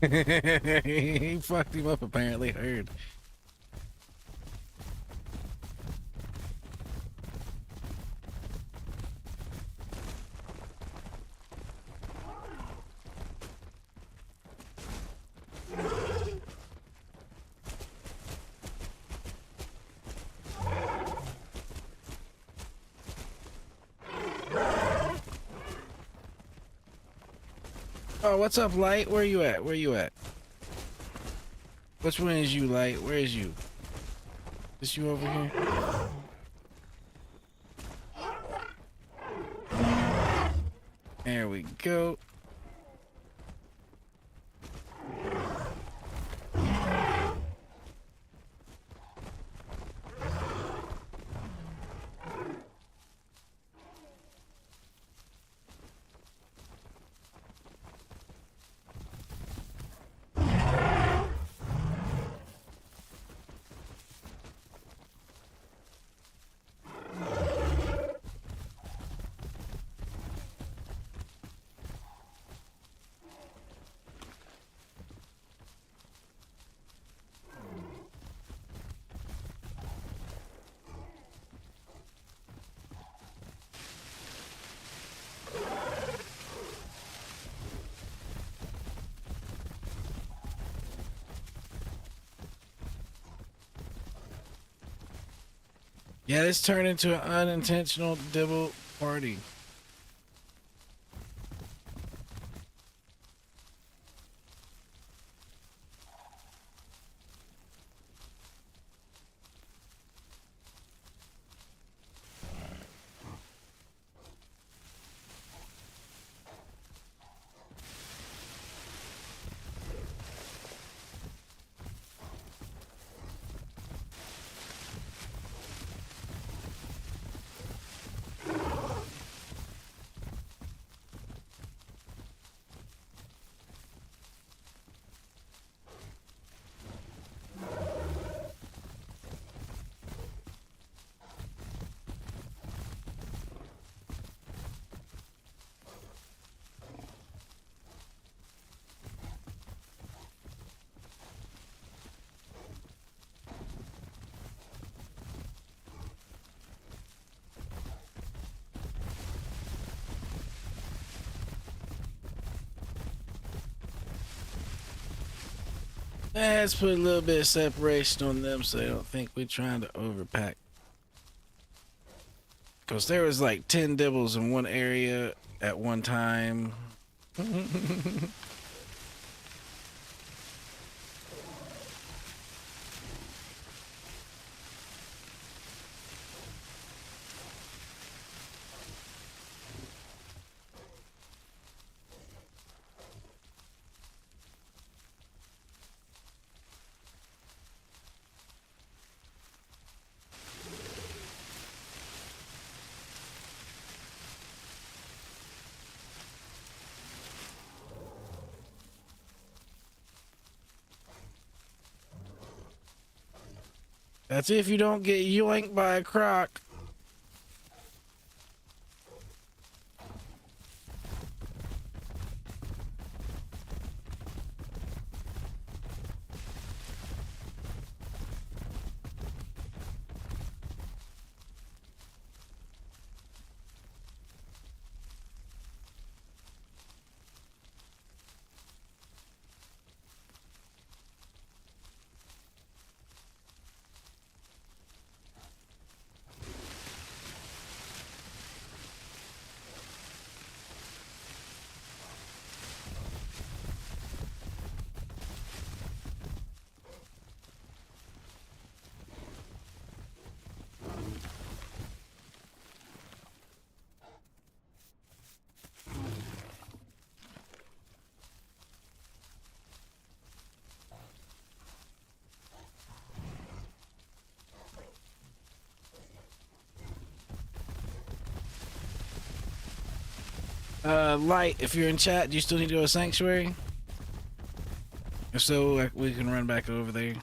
He fucked him up, apparently. Heard. Oh, what's up, Light? Where you at? Where you at? Which one is you, Light? Where is you? Is you over here? There we go. Yeah, this turned into an unintentional dibble party. Let's put a little bit of separation on them so they don't think we're trying to overpack. Because there was like 10 dibbles in one area at one time. That's if you don't get yoinked by a croc. Light, if you're in chat, do you still need to go to Sanctuary? If so, we can run back over there.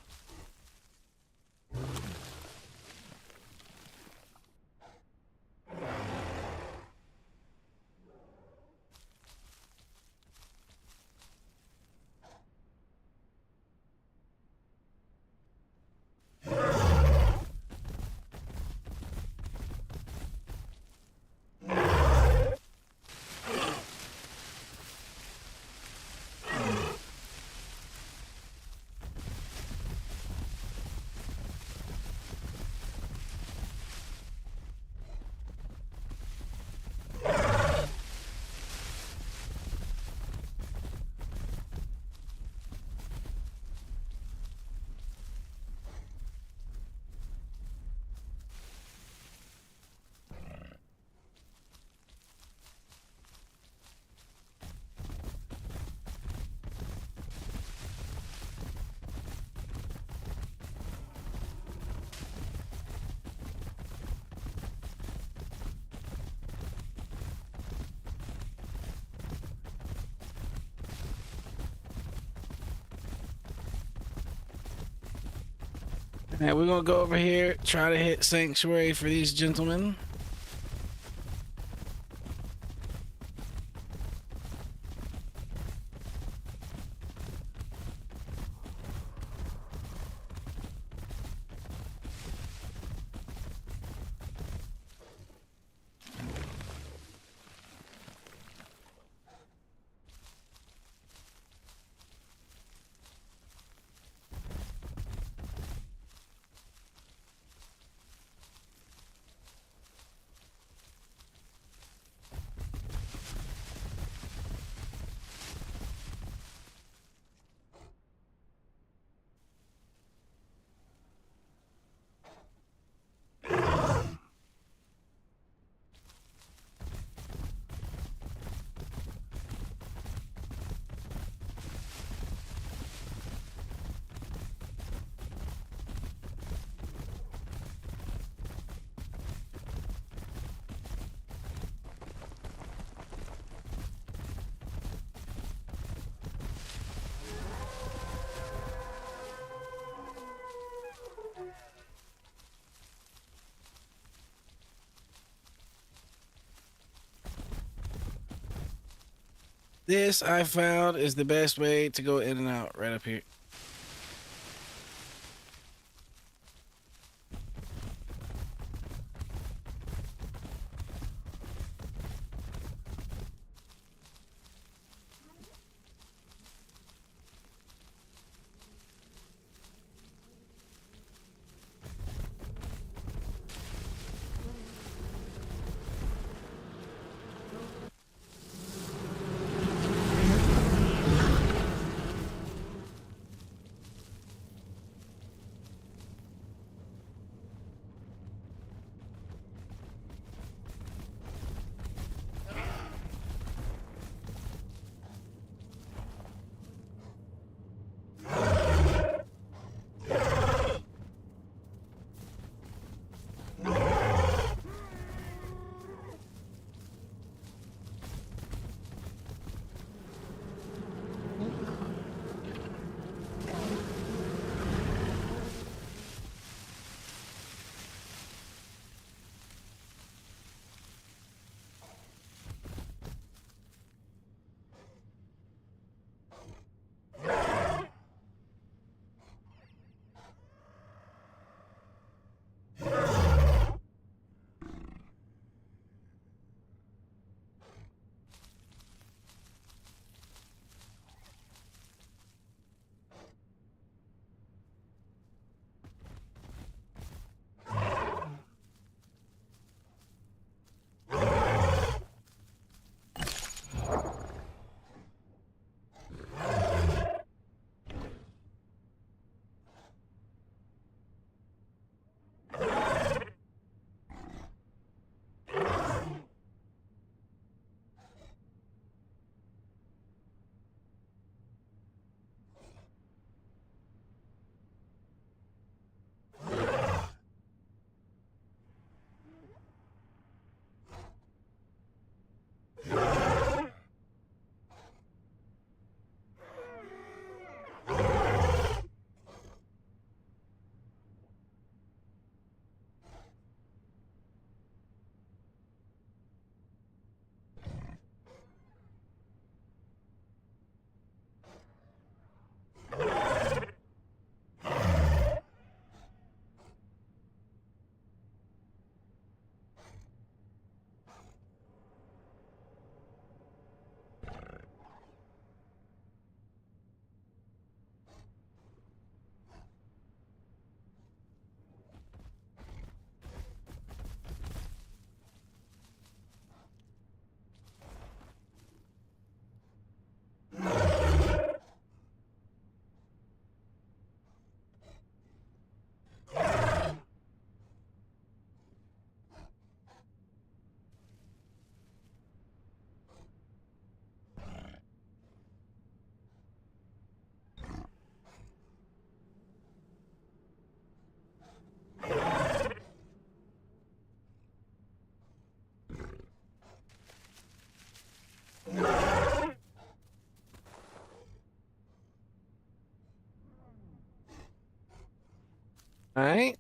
Now we're gonna go over here, try to hit sanctuary for these gentlemen. This I found is the best way to go in and out right up here. All right.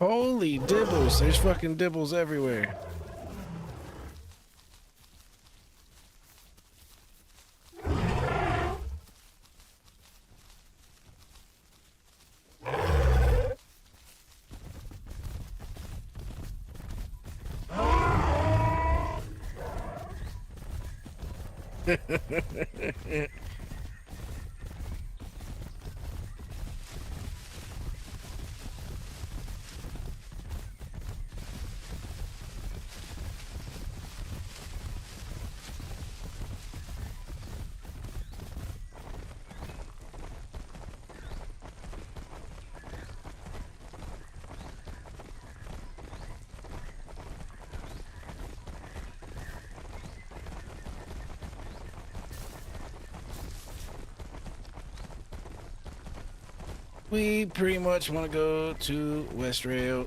Holy dibbles. There's fucking dibbles everywhere. We pretty much want to go to West Rail.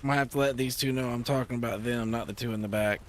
Might have to let these two know I'm talking about them, not the two in the back.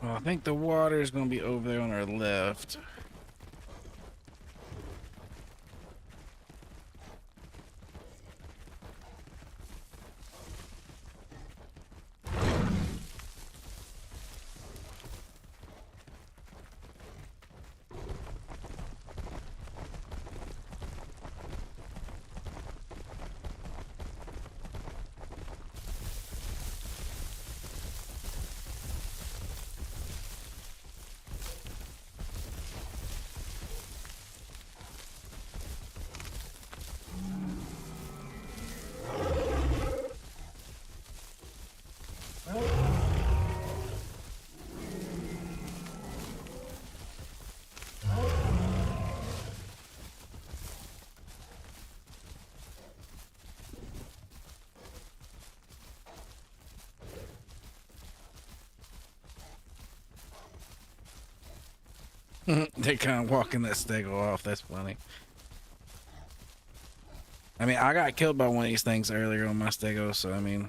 Well, I think the water is going to be over there on our left. They're kind of walking that stego off. That's funny. I mean, I got killed by one of these things earlier on my stego, so I mean.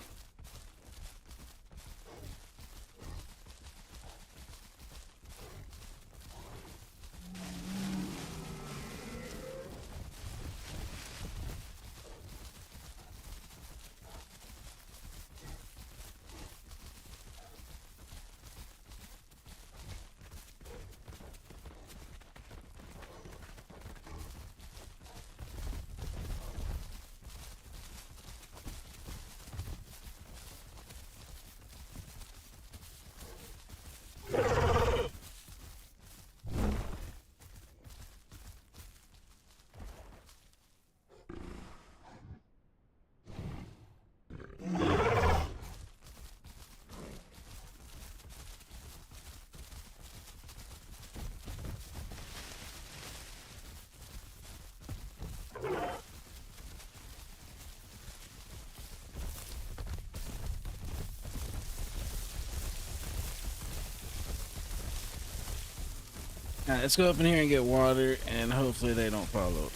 All right, let's go up in here and get water, and hopefully they don't follow.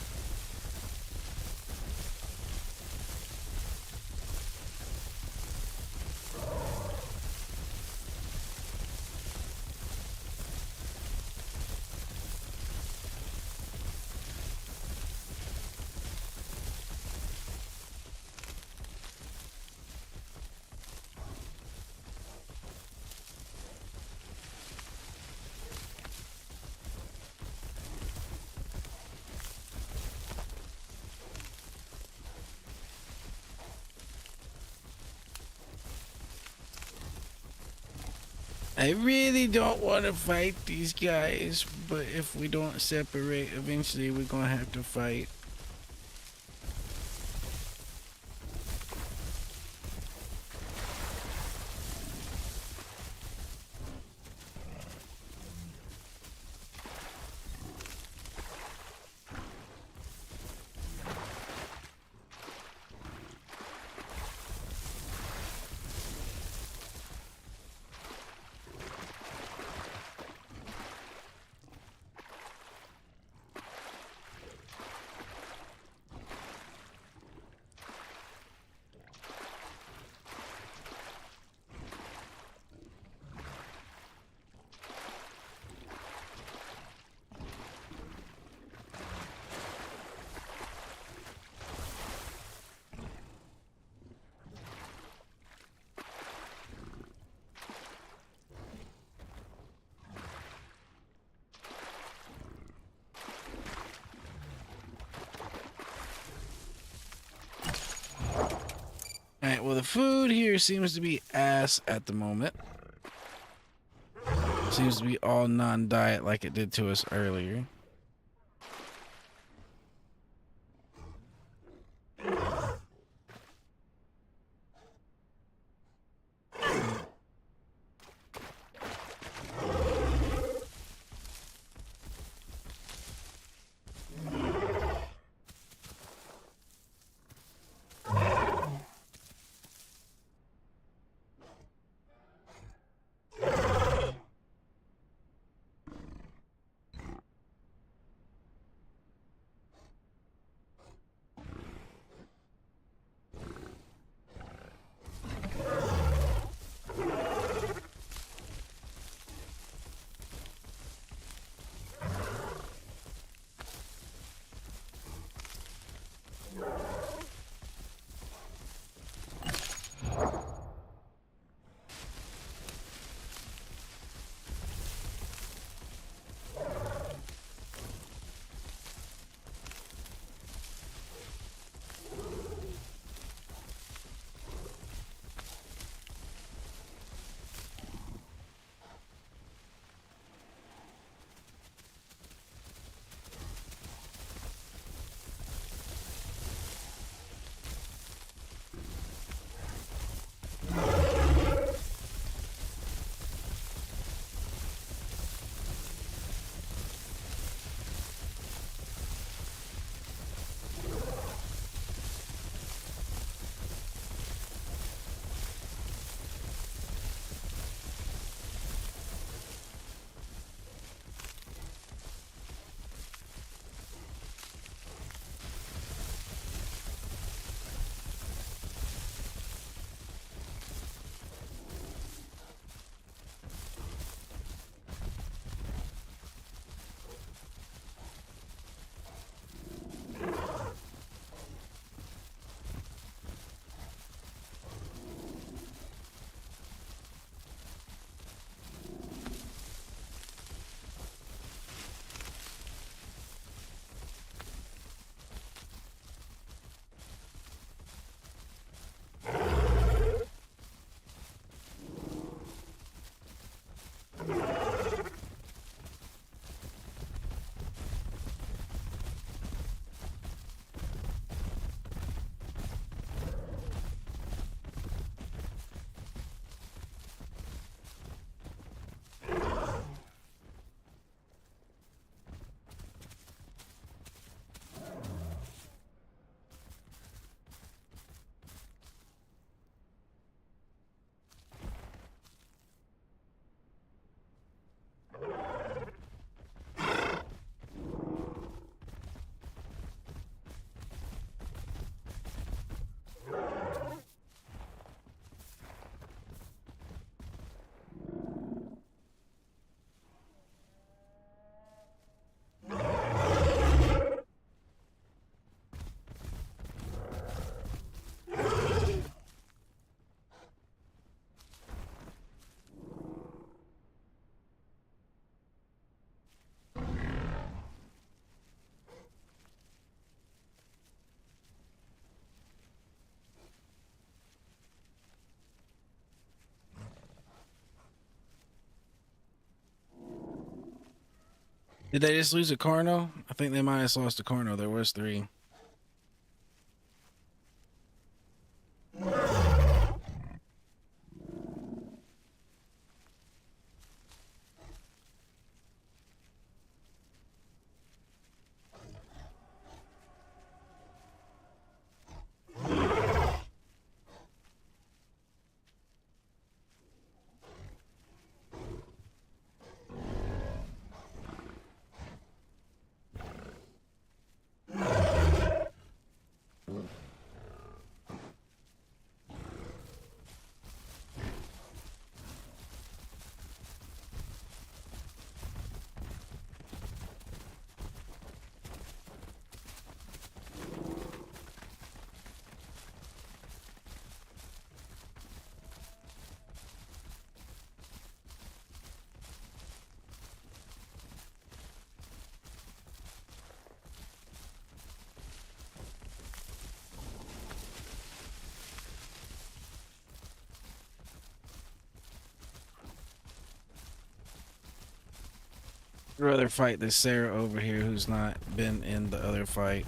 I really don't want to fight these guys, but if we don't separate, eventually we're gonna have to fight. Alright, well the food here seems to be ass at the moment. Seems to be all non-diet like it did to us earlier. Did they just lose a Carno? I think they might have lost a Carno. There was 3. I'd rather fight this Sarah over here who's not been in the other fight.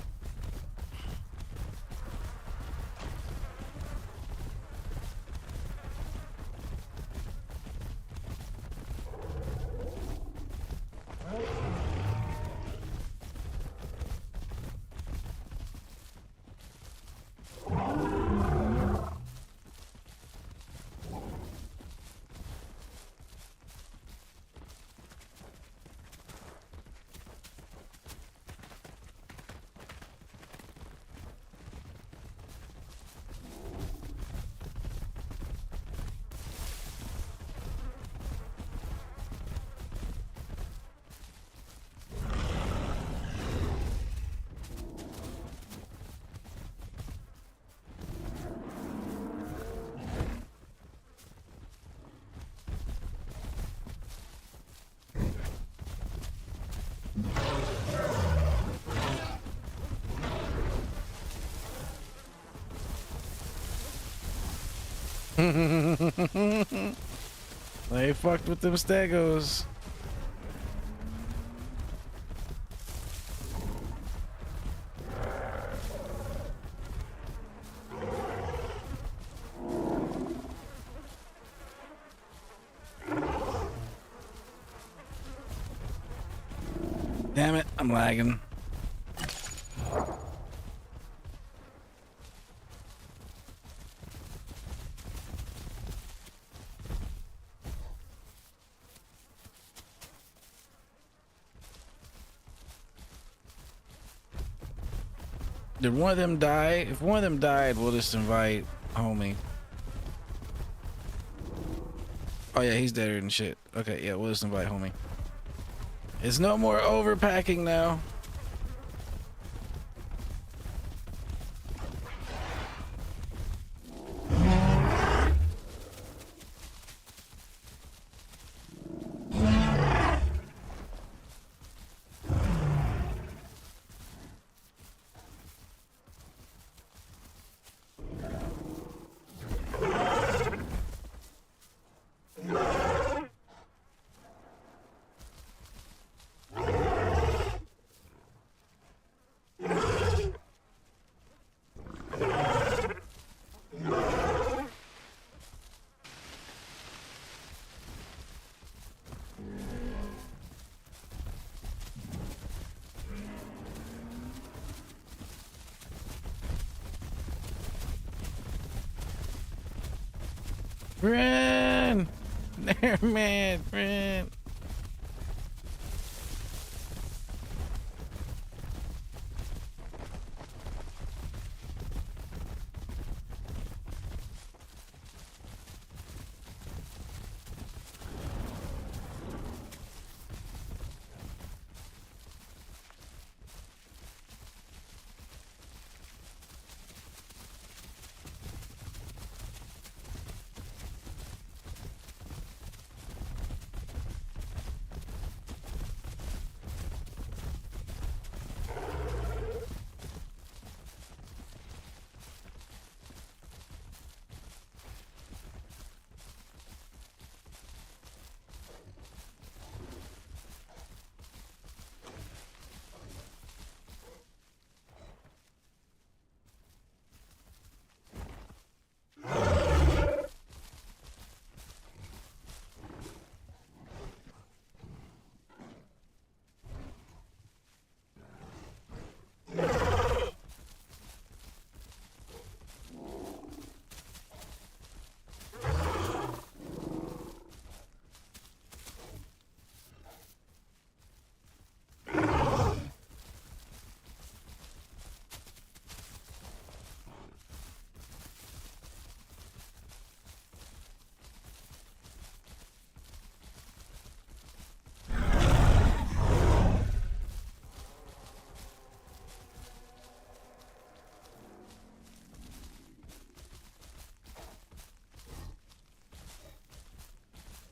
They fucked with them stegos. Damn it, I'm lagging. Did one of them die? If one of them died, we'll just invite homie. Oh yeah, he's deader than shit. Okay, yeah, we'll just invite homie. It's no more overpacking now. Run! There, man, run!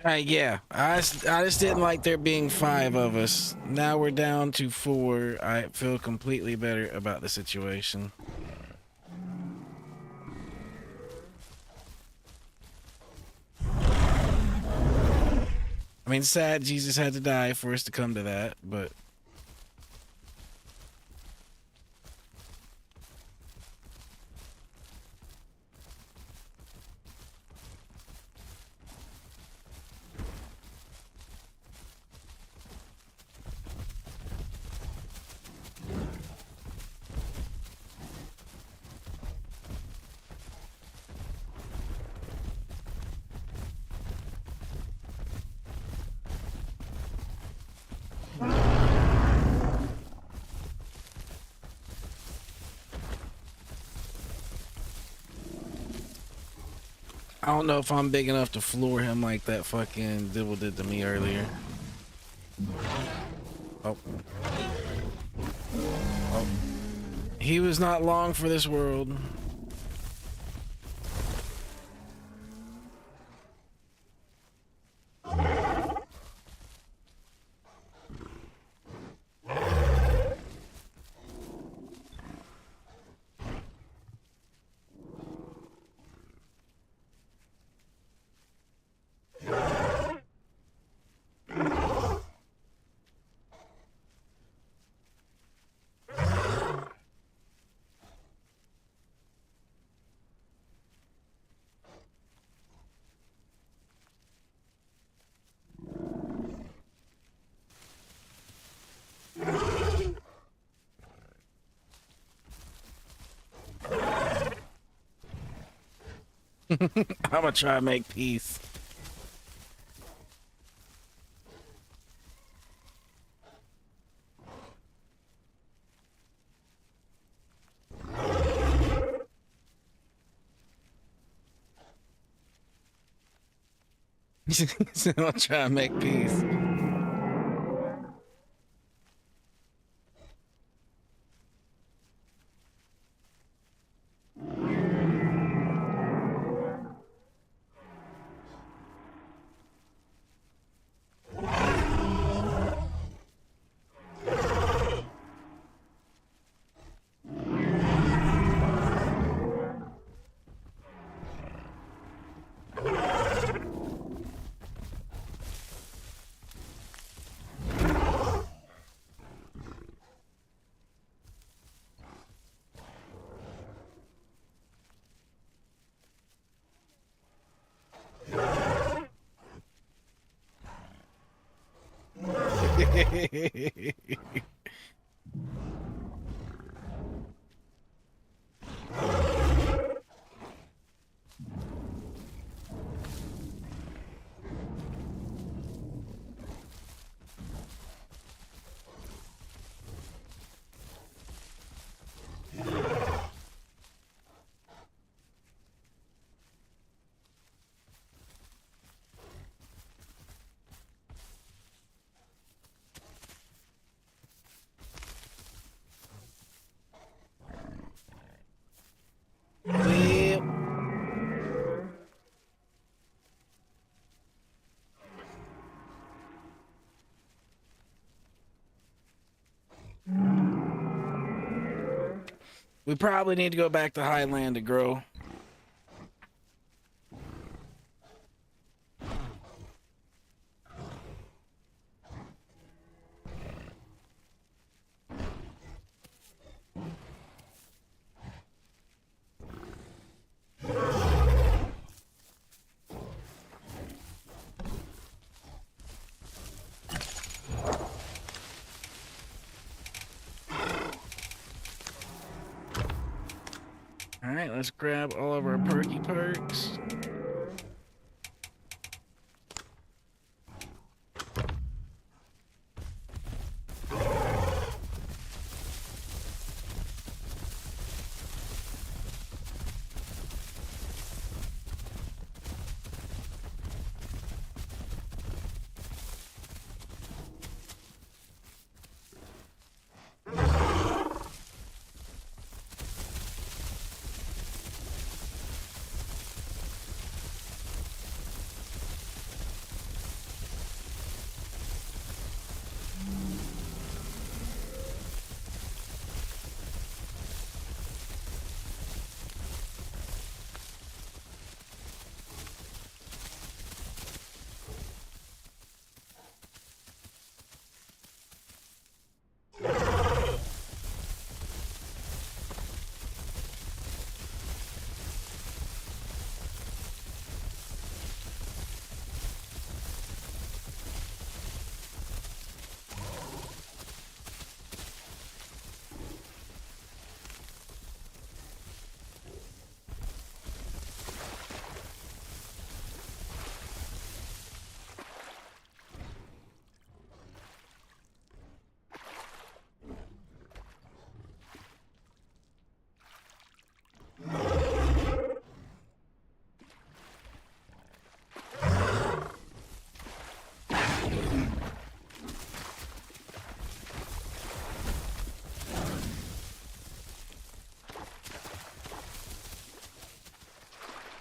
Yeah, I just didn't like there being 5 of us. Now we're down to 4. I feel completely better about the situation. I mean, sad Jesus had to die for us to come to that, but I don't know if I'm big enough to floor him like that fucking Dibble did to me earlier. Oh. Oh. He was not long for this world. I'm gonna try to make peace. I'll try to make peace. We probably need to go back to Highland to grow. All right, let's grab all of our perky perks.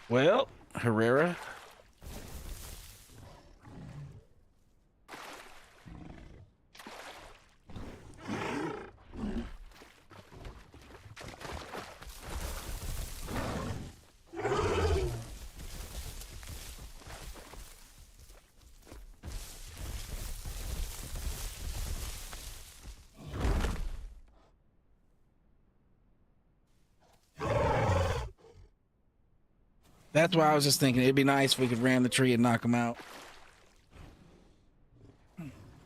Well, Herrera. That's why I was just thinking it'd be nice if we could ram the tree and knock him out.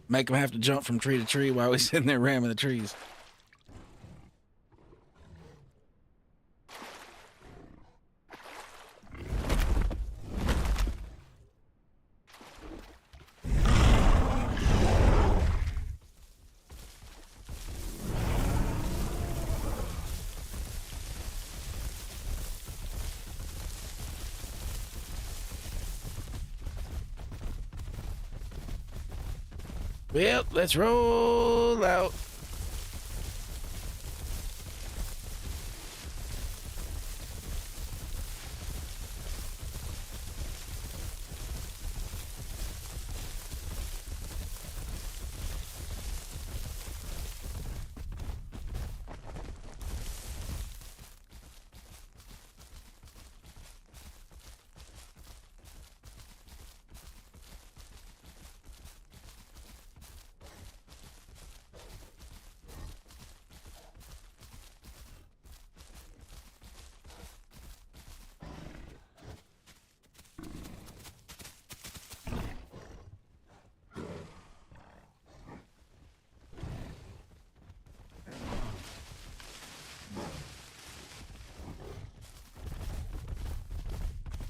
Make him have to jump from tree to tree while we're sitting there ramming the trees. Well, let's roll out.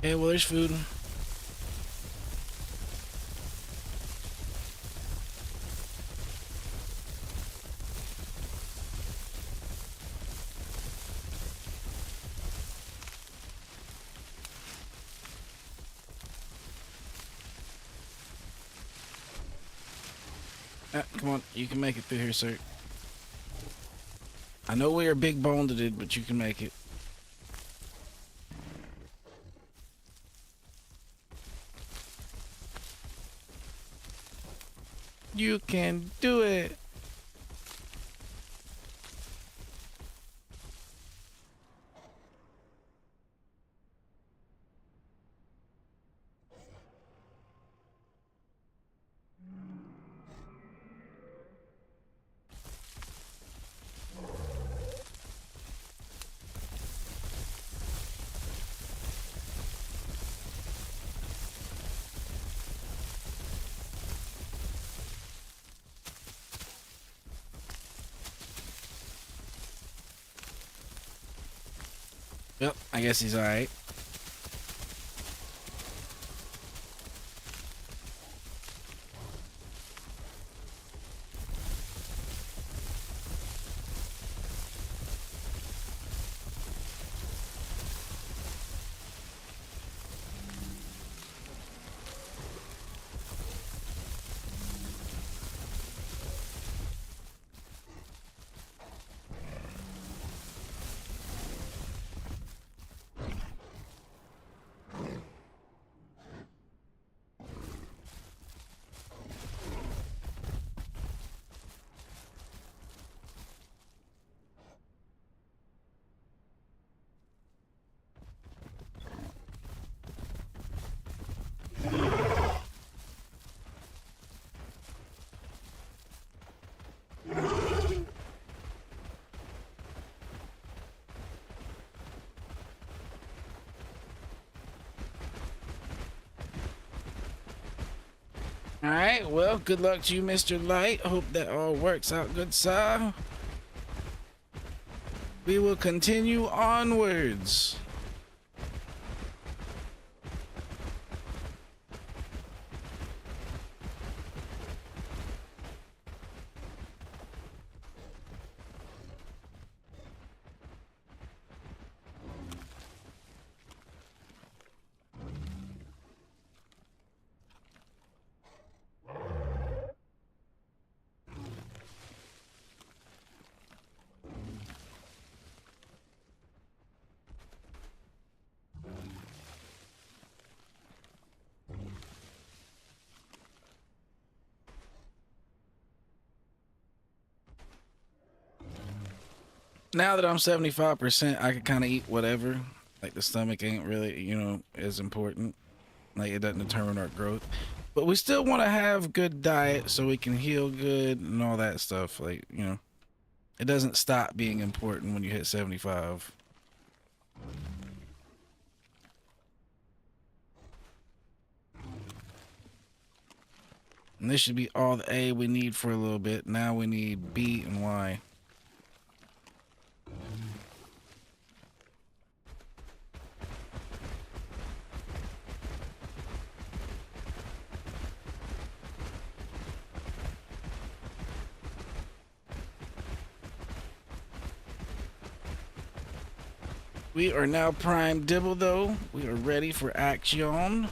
Yeah, well, there's food. Come on, you can make it through here, sir. I know we are big boned it, but you can make it. You can do it. Yep, I guess he's alright. Alright, well, good luck to you, Mr. Light. Hope that all works out good, sir. We will continue onwards. Now that I'm 75%, I can kind of eat whatever. Like the stomach ain't really, as important. Like it doesn't determine our growth. But we still want to have good diet so we can heal good and all that stuff. Like, it doesn't stop being important when you hit 75. And this should be all the A we need for a little bit. Now we need B and Y. We are now prime dibble though. We are ready for action.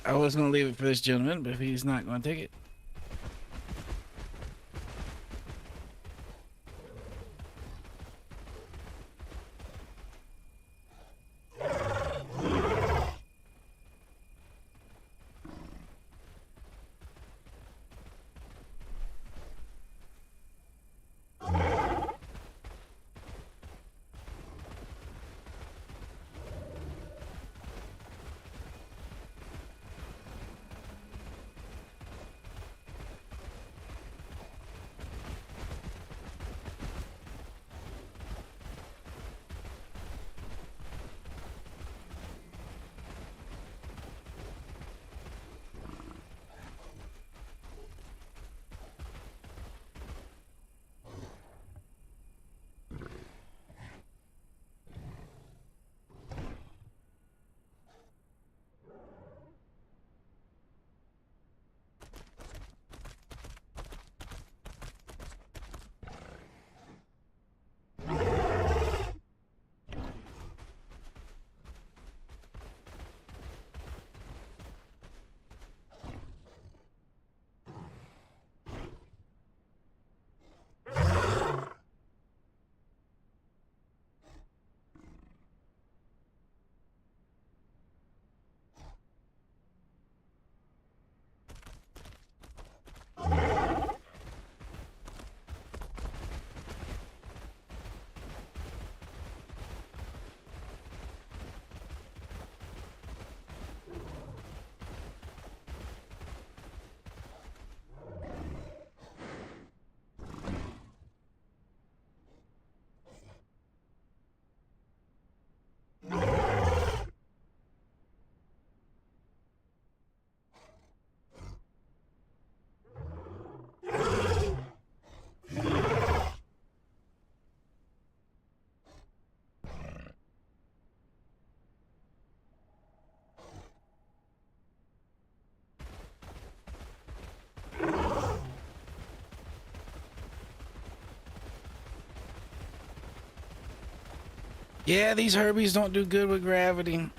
I was gonna leave it for this gentleman, but if he's not gonna take it. Yeah, these Herbies don't do good with gravity.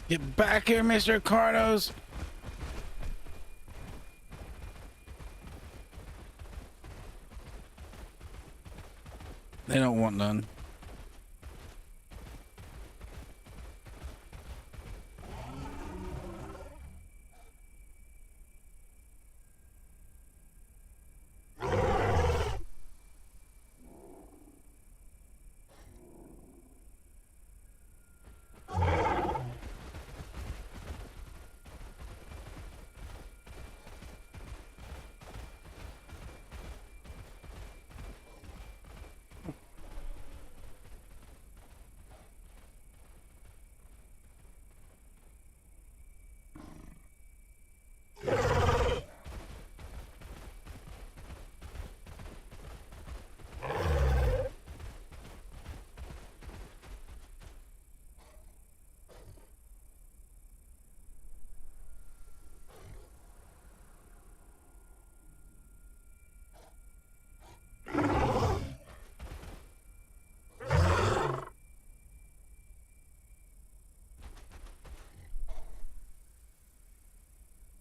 Get back here, Mr. Carnos. They don't want none.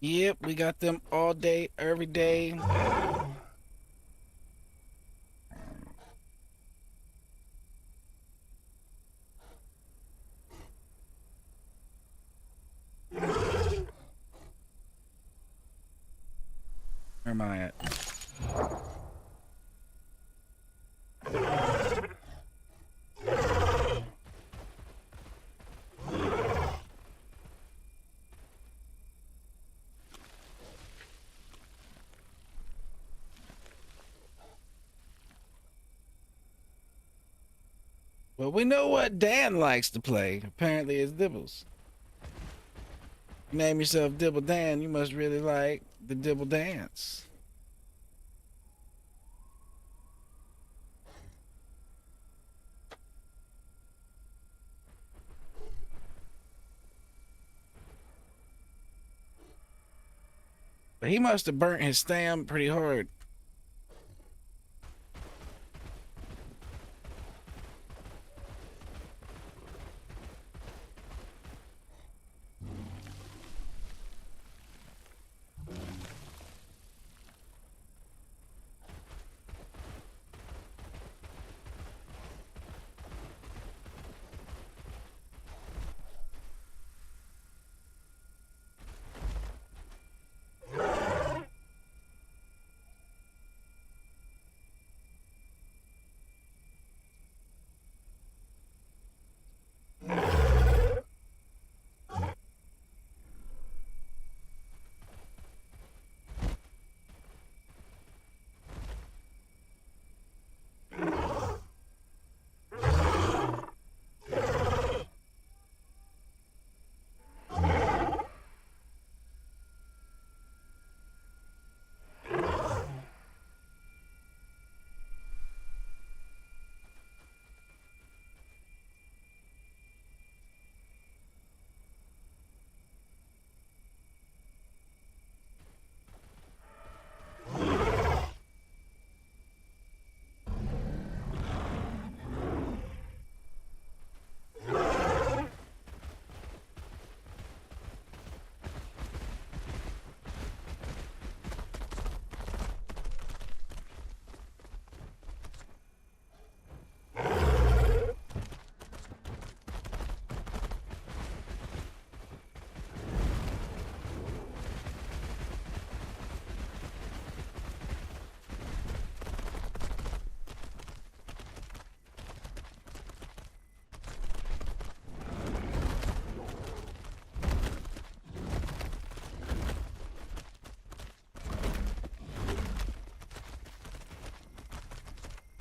Yep, we got them all day, every day. Where am I at? Well, we know what Dan likes to play. Apparently, it's Dibbles. Name yourself Dibble Dan, you must really like the Dibble dance. But he must have burnt his stamp pretty hard.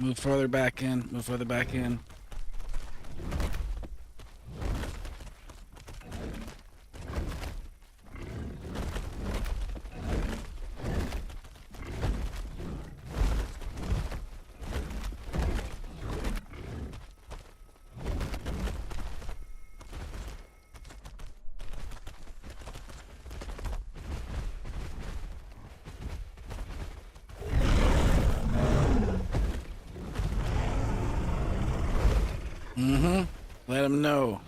Move further back in. Move further back in. Let them know.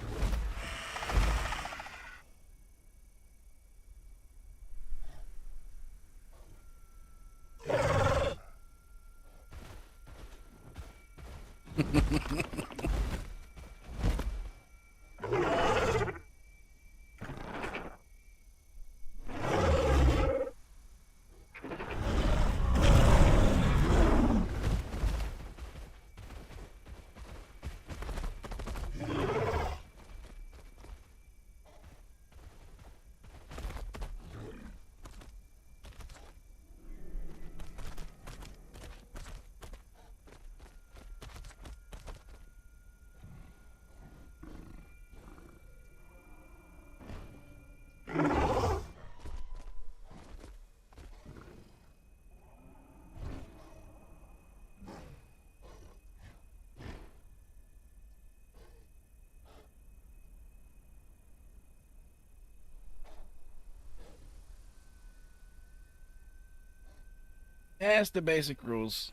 That's the basic rules.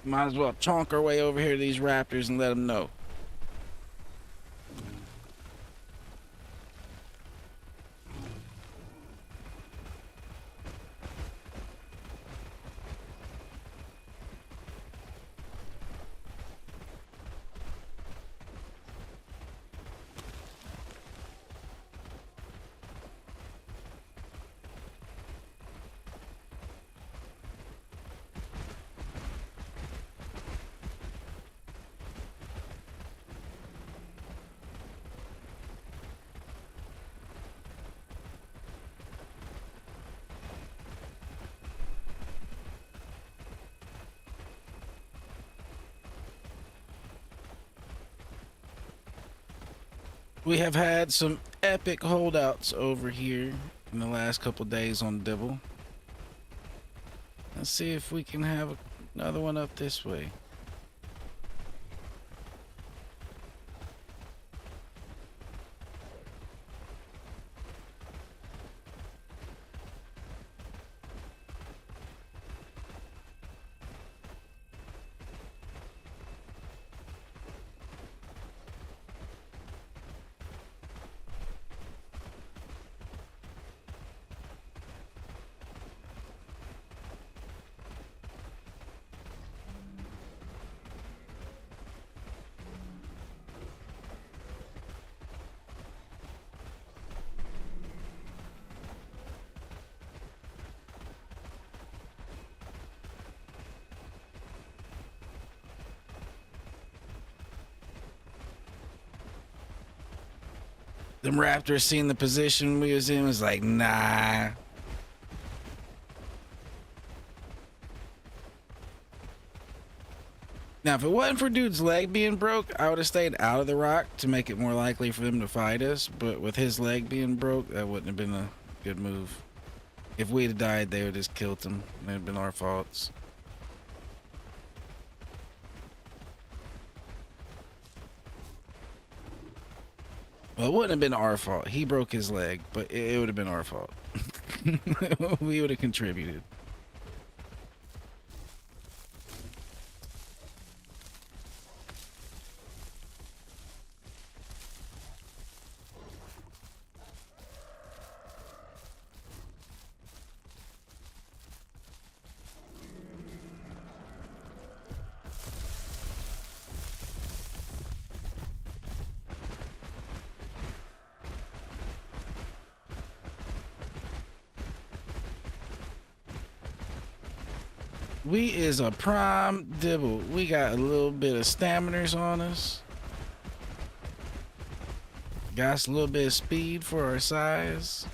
Might as well chonk our way over here to these raptors and let them know. We have had some epic holdouts over here in the last couple days on Dibble. Let's see if we can have another one up this way. Them raptors seen the position we was in, was like, nah. Now, if it wasn't for dude's leg being broke, I would have stayed out of the rock to make it more likely for them to fight us. But with his leg being broke, that wouldn't have been a good move. If we'd have died, they would have just killed him. It'd have been our faults. Well, it wouldn't have been our fault. He broke his leg, but it would have been our fault. We would have contributed. We is a prime dibble. We got a little bit of staminers on us. Got us a little bit of speed for our size.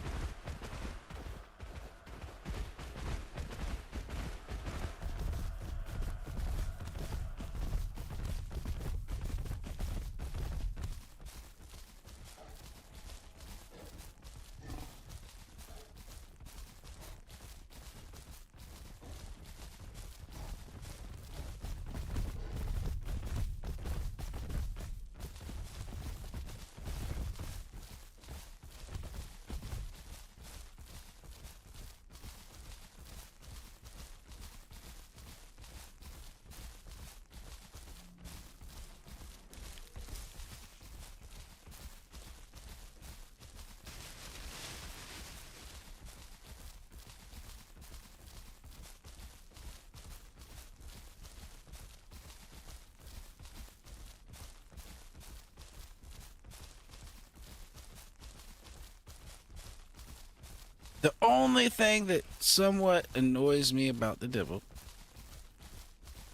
The only thing that somewhat annoys me about the Dibble,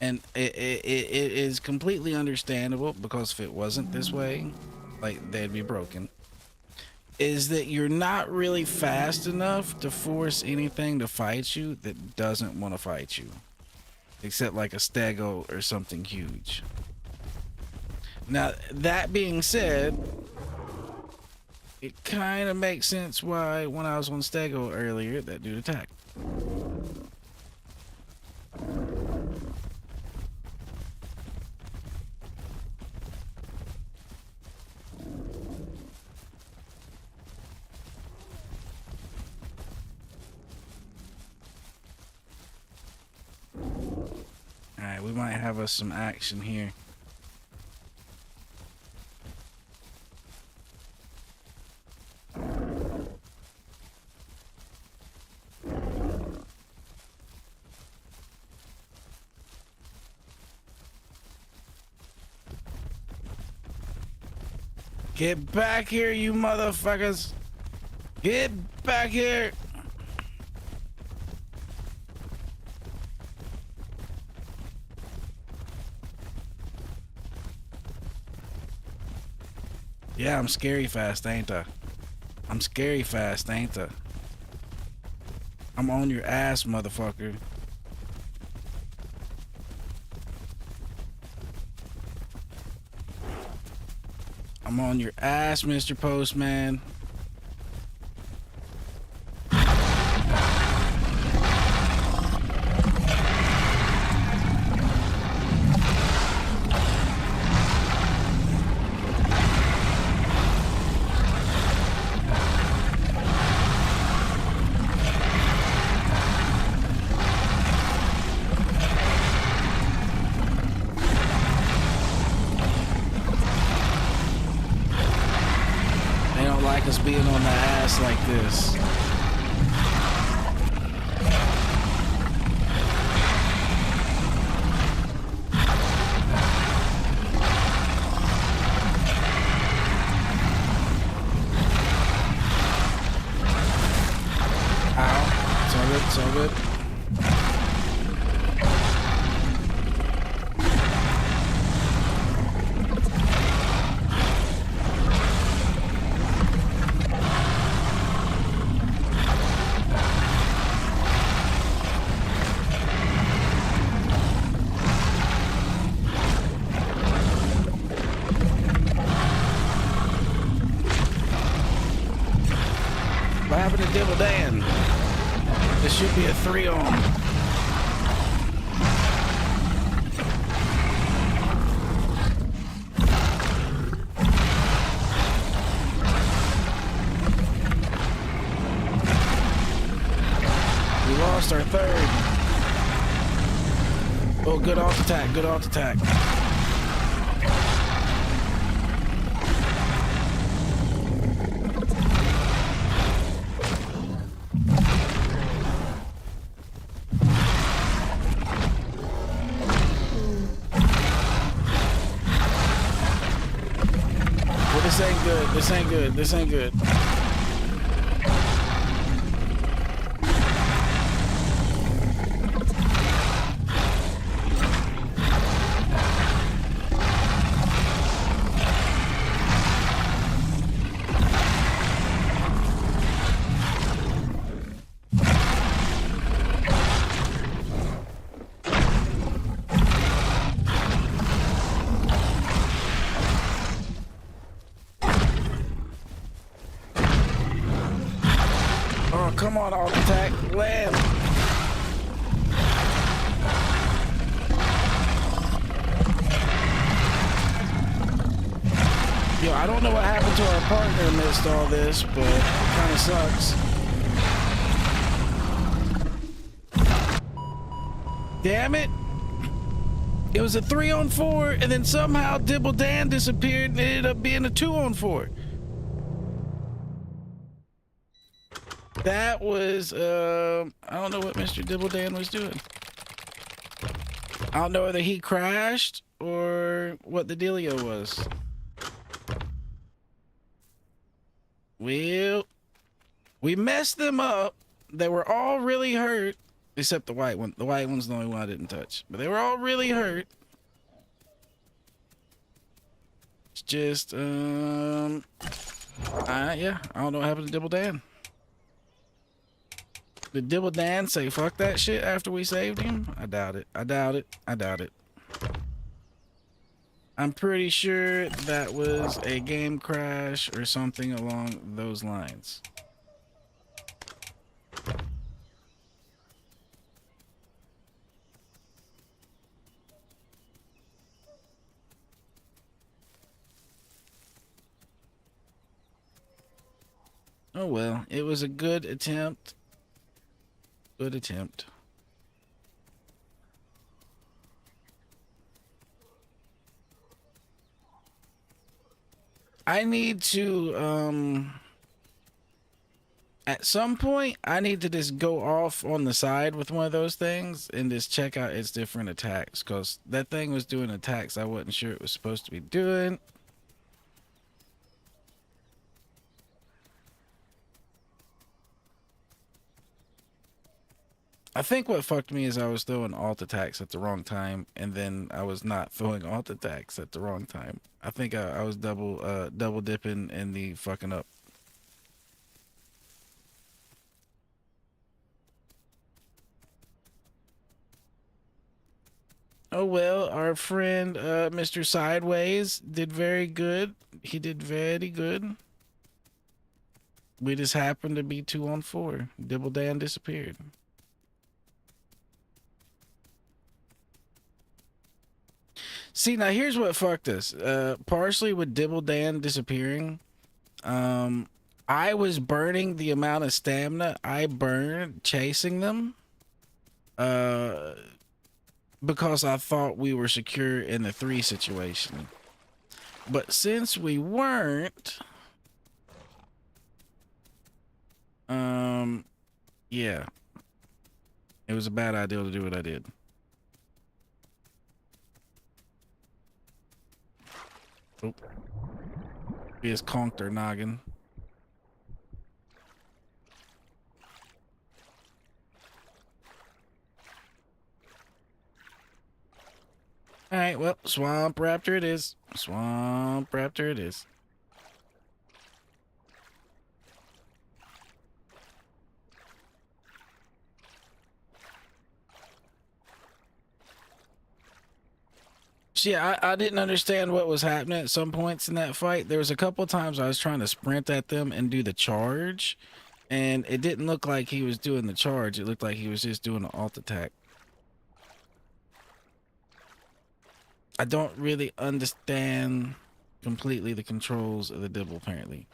and it is completely understandable because if it wasn't this way, like they'd be broken, is that you're not really fast enough to force anything to fight you that doesn't want to fight you, except like a stego or something huge. Now, that being said, it kind of makes sense why when I was on stego earlier, that dude attacked. Alright, we might have us some action here. Get back here, you motherfuckers! Get back here! Yeah, I'm scary fast, ain't I? I'm scary fast, ain't I? I'm on your ass, motherfucker. I'm on your ass, Mr. Postman. Us being on the ass like this. Ow. It's all good, it's all good. be a 3-on. We lost our third. Oh, good alt attack, good alt attack. Well, this ain't good, this ain't good, this ain't good. Oh, come on, alt attack, land. Yo, I don't know what happened to our partner amidst all this, but it kind of sucks. Damn it. It was a 3-on-4, and then somehow Dibble Dan disappeared and it ended up being a 2-on-4. That was, I don't know what Mr. Dibble Dan was doing. I don't know whether he crashed or what the dealio was. Well, we messed them up. They were all really hurt, except the white one. The white one's the only one I didn't touch. But they were all really hurt. It's just, yeah, I don't know what happened to Dibble Dan. Did Dibble Dan say fuck that shit after we saved him? I doubt it. I doubt it. I doubt it. I'm pretty sure that was a game crash or something along those lines. Oh well, it was a good attempt. Good attempt. I need to, at some point, I need to just go off on the side with one of those things and just check out its different attacks, because that thing was doing attacks I wasn't sure it was supposed to be doing. I think what fucked me is I was throwing alt attacks at the wrong time, and then I was not throwing alt attacks at the wrong time. I think I was double dipping in the fucking up. Oh well, our friend Mr. Sideways did very good. He did very good. We just happened to be 2-on-4. Dibble Dan disappeared. See, now here's what fucked us. Partially with Dibble Dan disappearing, I was burning the amount of stamina I burned chasing them, because I thought we were secure in the 3 situation. But since we weren't, yeah, it was a bad idea to do what I did. Oh. We just conked our noggin. Alright, well, Swamp Raptor it is. Swamp Raptor it is. Yeah, I didn't understand what was happening at some points in that fight. There was a couple of times I was trying to sprint at them and do the charge, And it didn't look like he was doing the charge. It looked like he was just doing an alt attack. I don't really understand completely the controls of the dibble, apparently.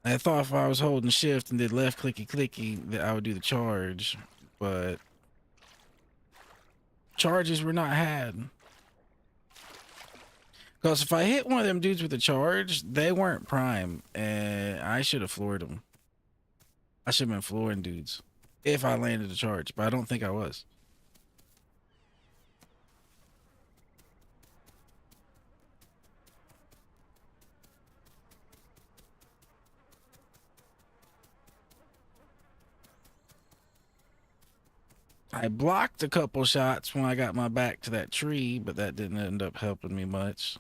I thought if I was holding shift and did left clicky clicky that I would do the charge, but charges were not had. Because if I hit one of them dudes with a charge, they weren't prime, and I should have floored them. I should have been flooring dudes if I landed a charge, but I don't think I was. I blocked a couple shots when I got my back to that tree, but that didn't end up helping me much.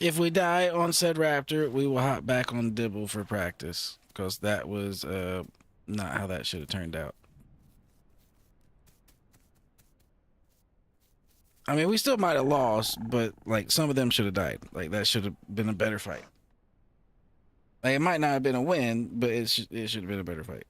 If we die on said raptor, we will hop back on dibble for practice, because that was not how that should have turned out. I mean, we still might have lost, but like some of them should have died. Like that should have been a better fight. Like, it might not have been a win, but it should have been a better fight.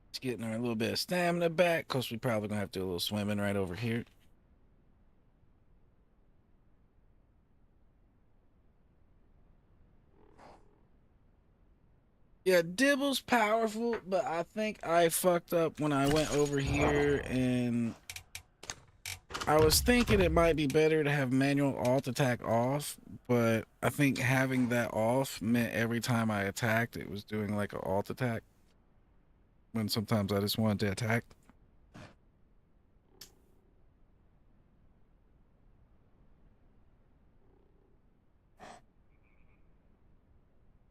Just getting our little bit of stamina back, because we probably gonna have to do a little swimming right over here. Yeah, dibble's powerful, but I think I fucked up when I went over here, and I was thinking it might be better to have manual alt attack off, but I think having that off meant every time I attacked, it was doing like an alt attack, when sometimes I just wanted to attack.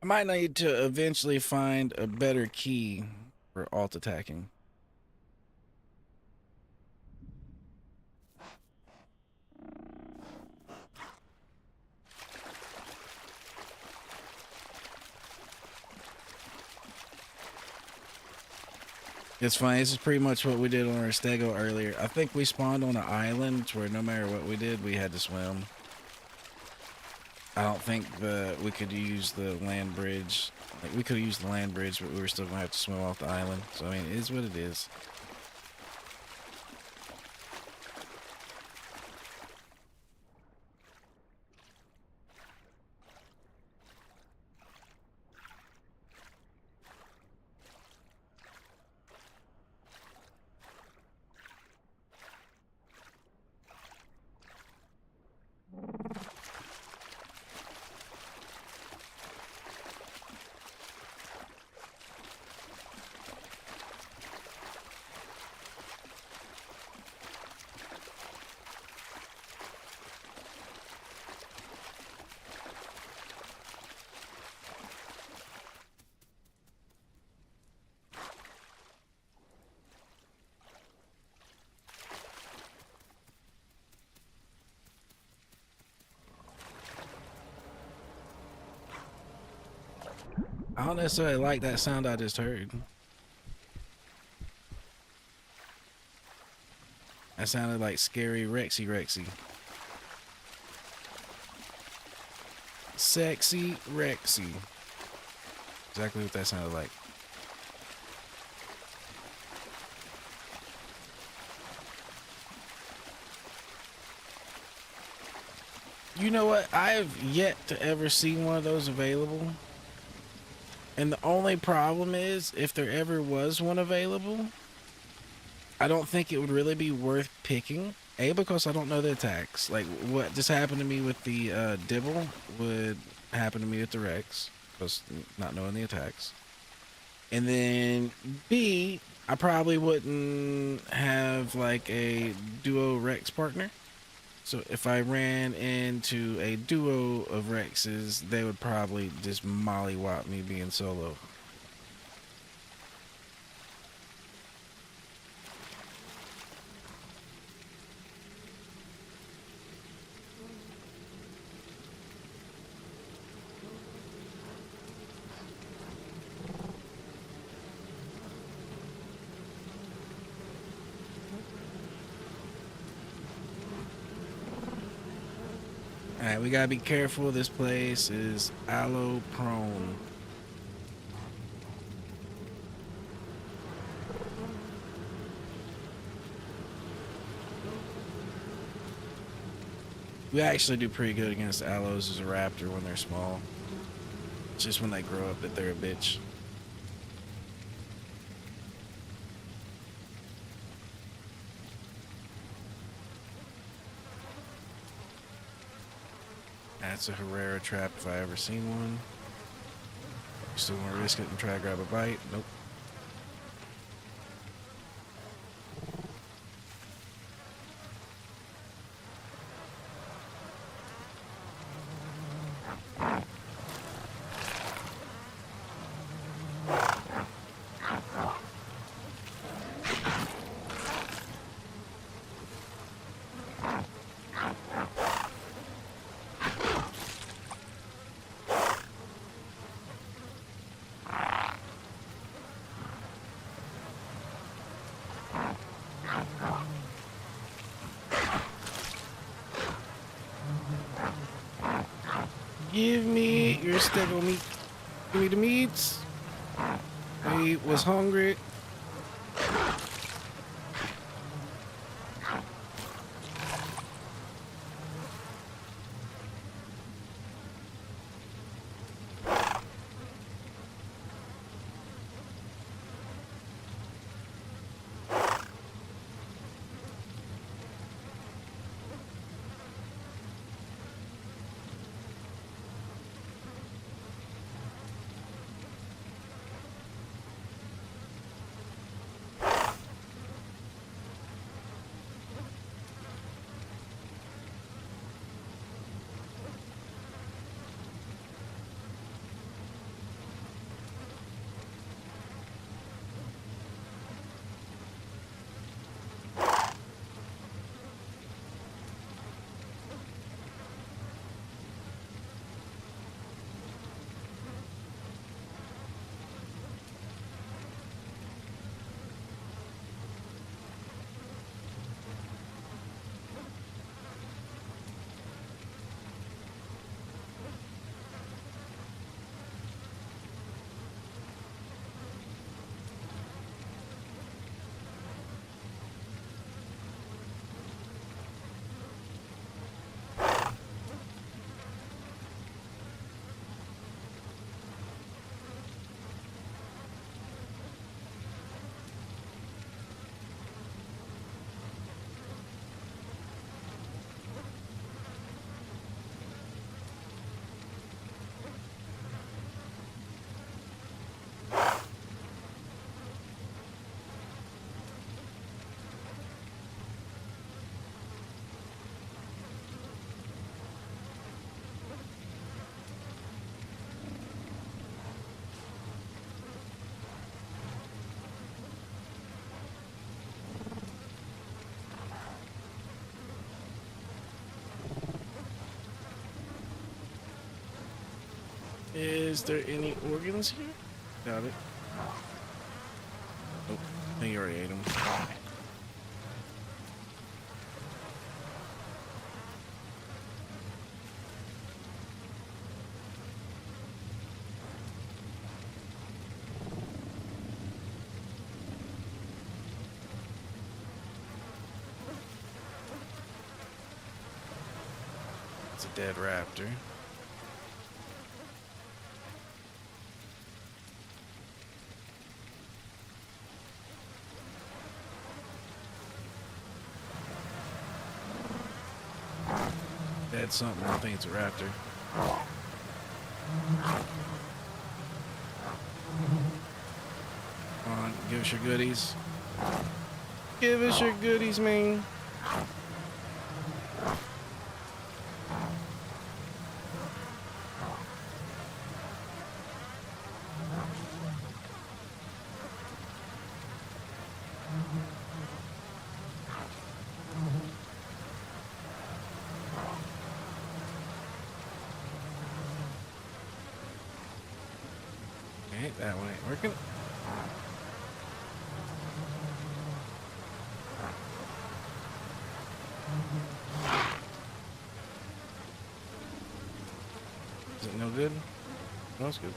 I might need to eventually find a better key for alt attacking. It's funny, this is pretty much what we did on our stego earlier. I think we spawned on an island where no matter what we did, we had to swim. I don't think we could use the land bridge. Like, we could have used the land bridge, but we were still gonna have to swim off the island. So I mean, it is what it is. I don't necessarily like that sound I just heard. That sounded like scary Rexy. Sexy Rexy. Exactly what that sounded like. You know what? I've yet to ever see one of those available. And the only problem is, if there ever was one available, I don't think it would really be worth picking. A, because I don't know the attacks. Like, what just happened to me with the Dibble would happen to me with the Rex, because not knowing the attacks. And then B, I probably wouldn't have like a duo Rex partner. So if I ran into a duo of Rexes, they would probably just mollywop me being solo. Alright, we gotta be careful. This place is aloe prone. We actually do pretty good against aloes as a raptor when they're small. It's just when they grow up that they're a bitch. That's a Herrera trap if I ever seen one. Still want to risk it and try to grab a bite? Nope. Give me your steak of meat. Give me the meats. I was hungry. Is there any organs here? Got it. Oh, I think you already ate them. Dead raptor. Dead something. I think it's a raptor. Come on, give us your goodies. Give us your goodies, man. Okay, that one ain't working. Is it no good? No, it's good.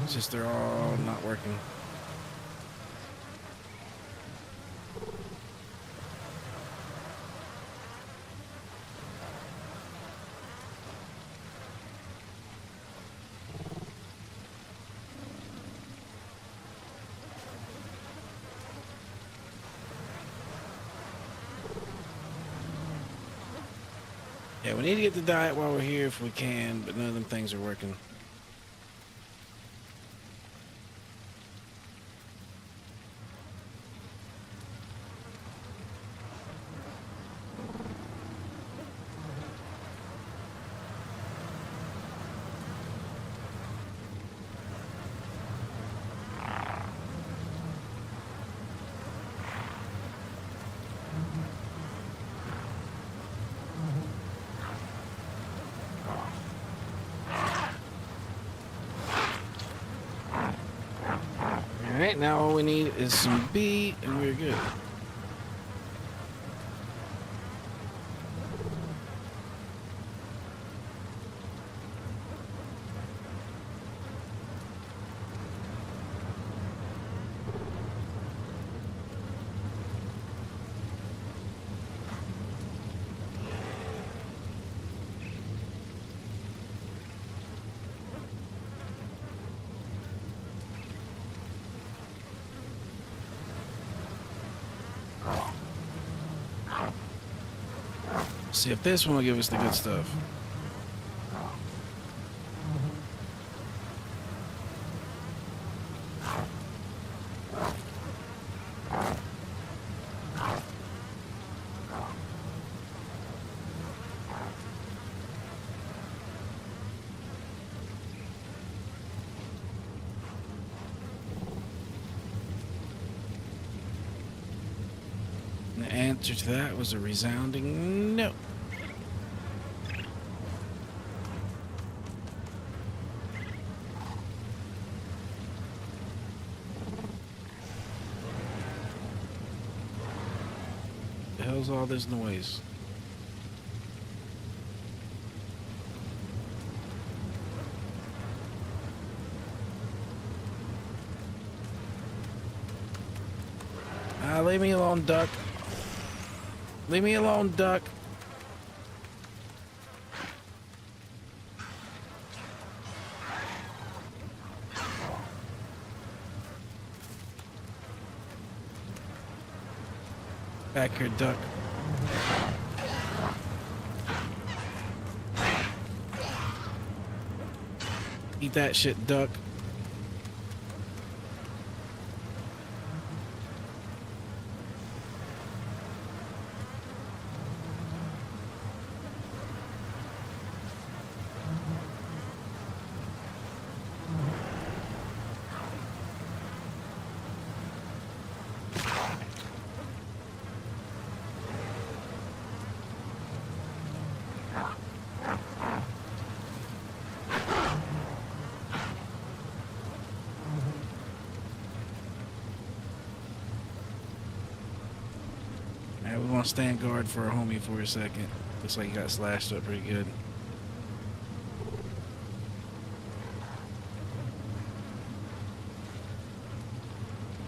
It's just they're all not working. Yeah, we need to get the diet while we're here if we can, but none of them things are working. Alright, now all we need is some B and we're good. See if this one will give us the good stuff. And the answer to that was a resounding no. The hell's all this noise? Leave me alone, duck. Leave me alone, duck. Back here, duck. Eat that shit, duck. Alright, we want to stand guard for our homie for a second. Looks like he got slashed up pretty good.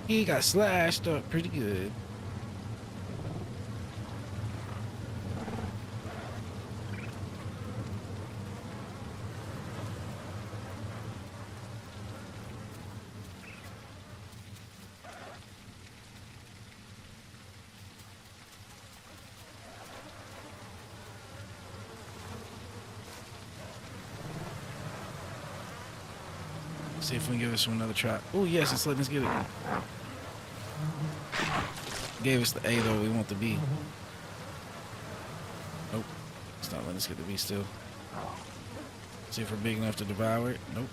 He got slashed up pretty good. See if we can give this one another try. Oh yes, it's letting us get it. Gave us the A though, we want the B. Nope. It's not letting us get the B still. See if we're big enough to devour it. Nope.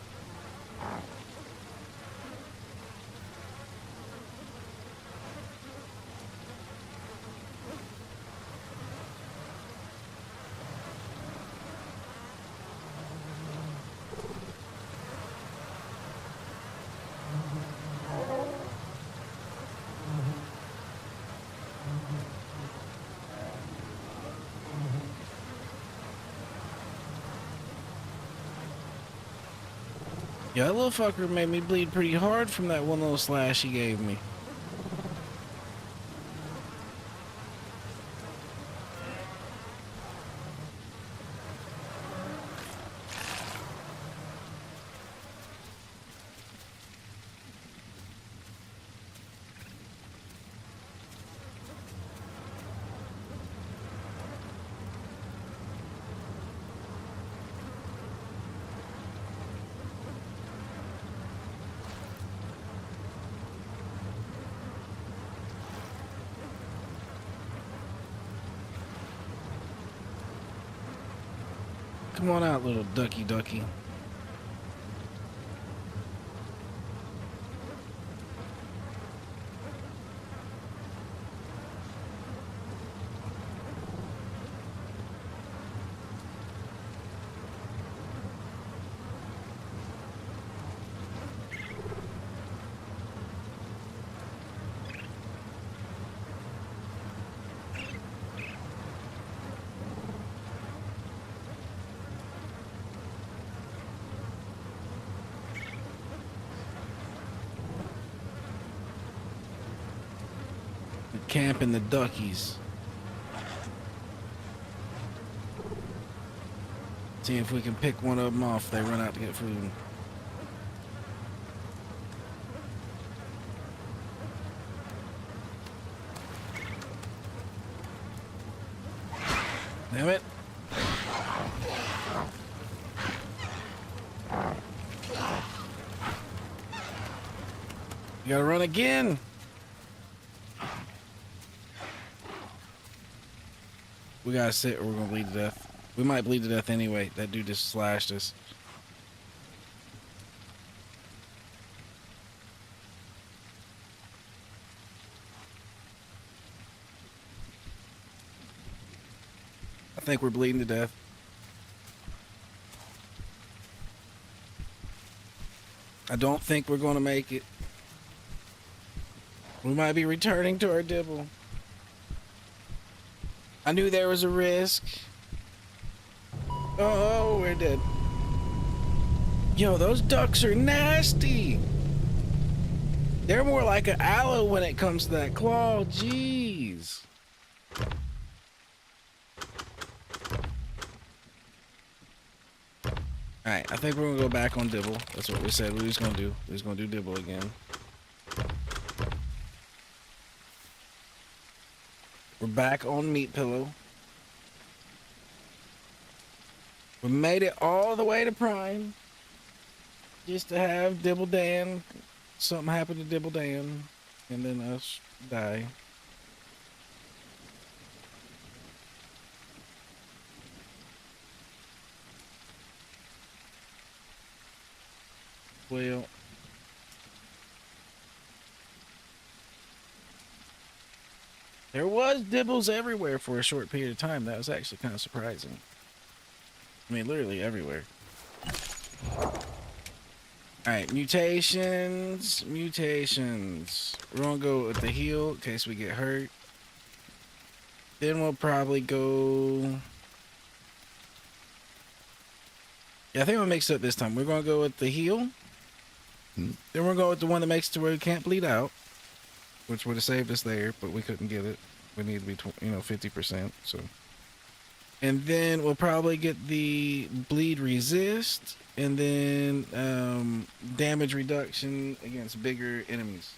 Yeah, that little fucker made me bleed pretty hard from that one little slash he gave me. Come on out, little ducky ducky. Camping the duckies. See if we can pick one of them off if they run out to get food. Damn it. You gotta run again. We gotta sit or we're gonna bleed to death. We might bleed to death anyway. That dude just slashed us. I think we're bleeding to death. I don't think we're gonna make it. We might be returning to our dibble. I knew there was a risk. Oh, we're dead. Yo, those ducks are nasty. They're more like an aloe when it comes to that claw. Jeez. Alright, I think we're gonna go back on dibble. That's what we said we was gonna do. We was gonna do dibble again. We're back on meat pillow. We made it all the way to prime. Just to have Dibble Dan. Something happened to Dibble Dan. And then us die. Well. There was dibbles everywhere for a short period of time. That was actually kind of surprising. I mean, literally everywhere. Alright, mutations. Mutations. We're gonna go with the heal in case we get hurt. Then we'll probably go... Yeah, I think we'll mix it up this time. We're gonna go with the heal. Then we're going with the one that makes it to where we can't bleed out. which would have saved us there, but we couldn't get it. We need to be 50%. So, and then we'll probably get the bleed resist, and then damage reduction against bigger enemies.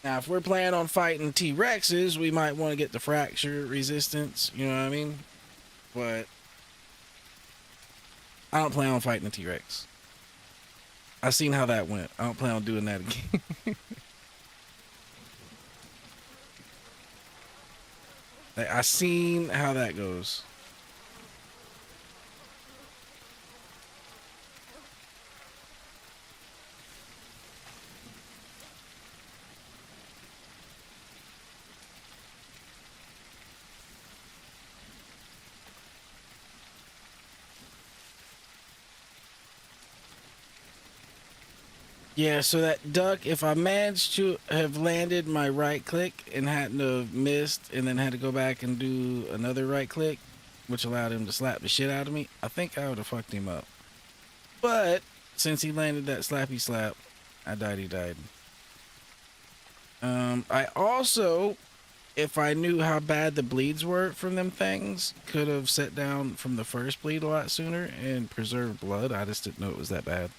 Now, if we're planning on fighting T-Rexes, we might want to get the fracture resistance, you know what I mean? But I don't plan on fighting the T-Rex. I've seen how that went. I don't plan on doing that again. I seen how that goes. Yeah, so that duck, if I managed to have landed my right click and hadn't have missed and then had to go back and do another right click, which allowed him to slap the shit out of me, I think I would have fucked him up. But since he landed that slappy slap, I died, he died. I also, if I knew how bad the bleeds were from them things, could have set down from the first bleed a lot sooner and preserved blood. I just didn't know it was that bad.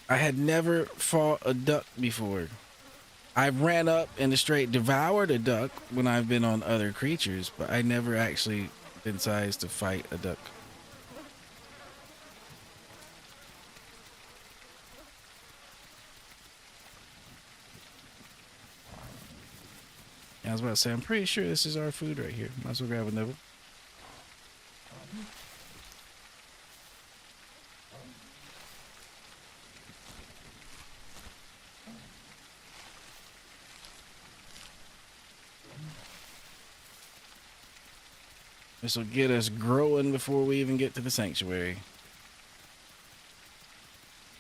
I had never fought a duck before. I ran up and straight devoured a duck when I've been on other creatures, but I never actually been sized to fight a duck. I was about to say, I'm pretty sure this is our food right here. Might as well grab a nibble. This will get us growing before we even get to the sanctuary.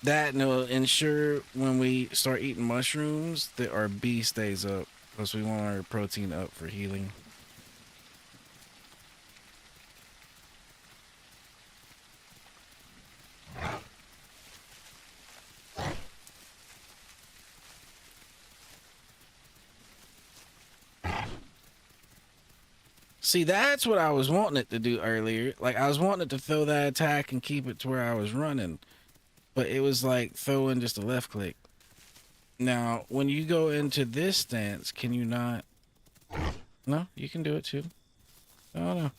That and it'll ensure when we start eating mushrooms that our B stays up. Plus we want our protein up for healing. See, that's what I was wanting it to do earlier. Like, I was wanting it to throw that attack and keep it to where I was running. But it was like throwing just a left click. Now, when you go into this stance, can you not? No, you can do it too. Oh, no.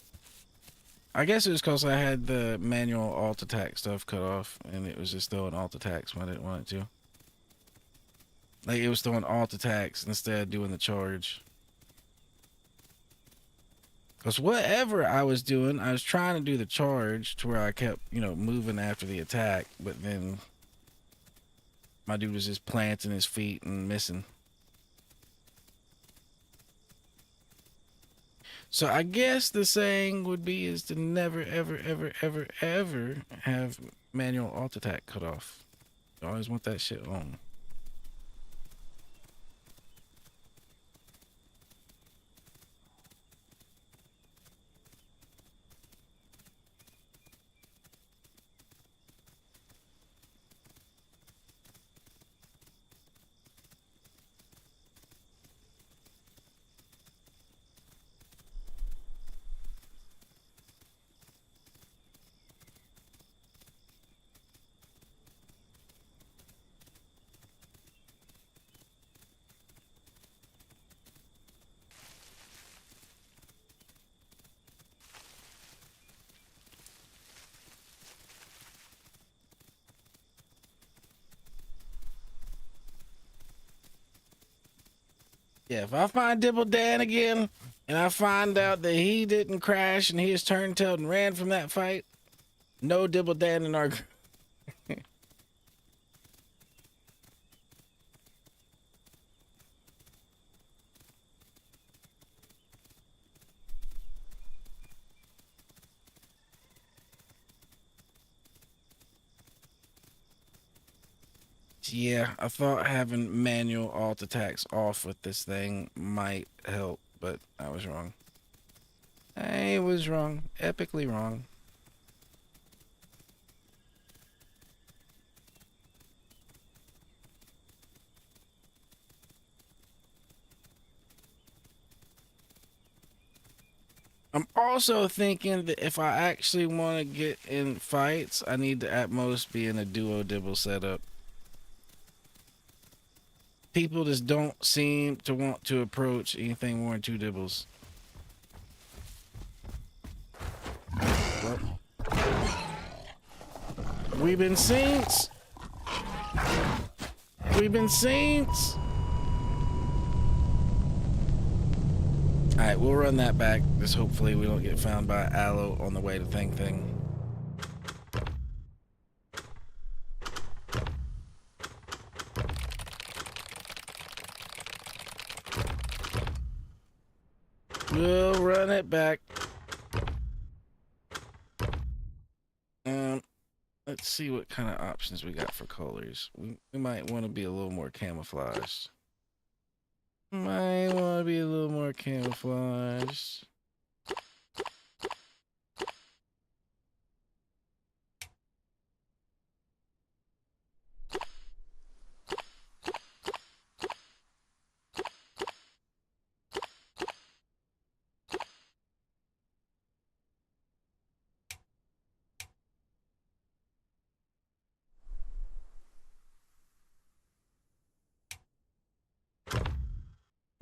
I guess it was because I had the manual alt attack stuff cut off, and it was just throwing alt attacks when I didn't want it to. Like, it was throwing alt attacks instead of doing the charge. Because whatever I was doing, I was trying to do the charge to where I kept, moving after the attack. But then my dude was just planting his feet and missing. So I guess the saying would be is to never, ever, ever, ever, ever have manual alt attack cut off. You always want that shit on. Yeah, if I find Dibble Dan again, and I find out that he didn't crash and he just turned tail and ran from that fight, no Dibble Dan in our group. Yeah, I thought having manual alt attacks off with this thing might help, but I was wrong. I was wrong. Epically wrong. I'm also thinking that if I actually want to get in fights, I need to at most be in a duo dibble setup. People just don't seem to want to approach anything more than 2 dibbles. Well, we've been saints. We've been saints. Alright, we'll run that back. Just hopefully we don't get found by Aloe on the way to Thing. We'll run it back. Let's see what kind of options we got for colors. We might want to be a little more camouflaged. Might want to be a little more camouflaged.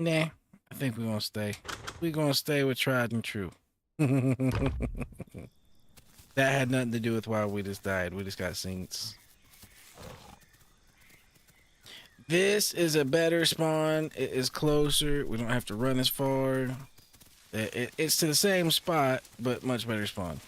Nah, I think we're gonna stay. We're gonna stay with tried and true. That had nothing to do with why we just died. We just got saints. This is a better spawn. It is closer. We don't have to run as far. It's to the same spot, but much better spawn.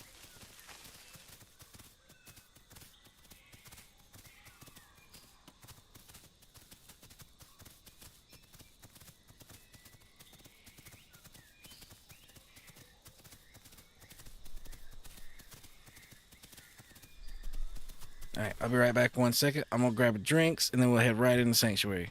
All right, I'll be right back 1 second. I'm gonna grab drinks and then we'll head right in the sanctuary.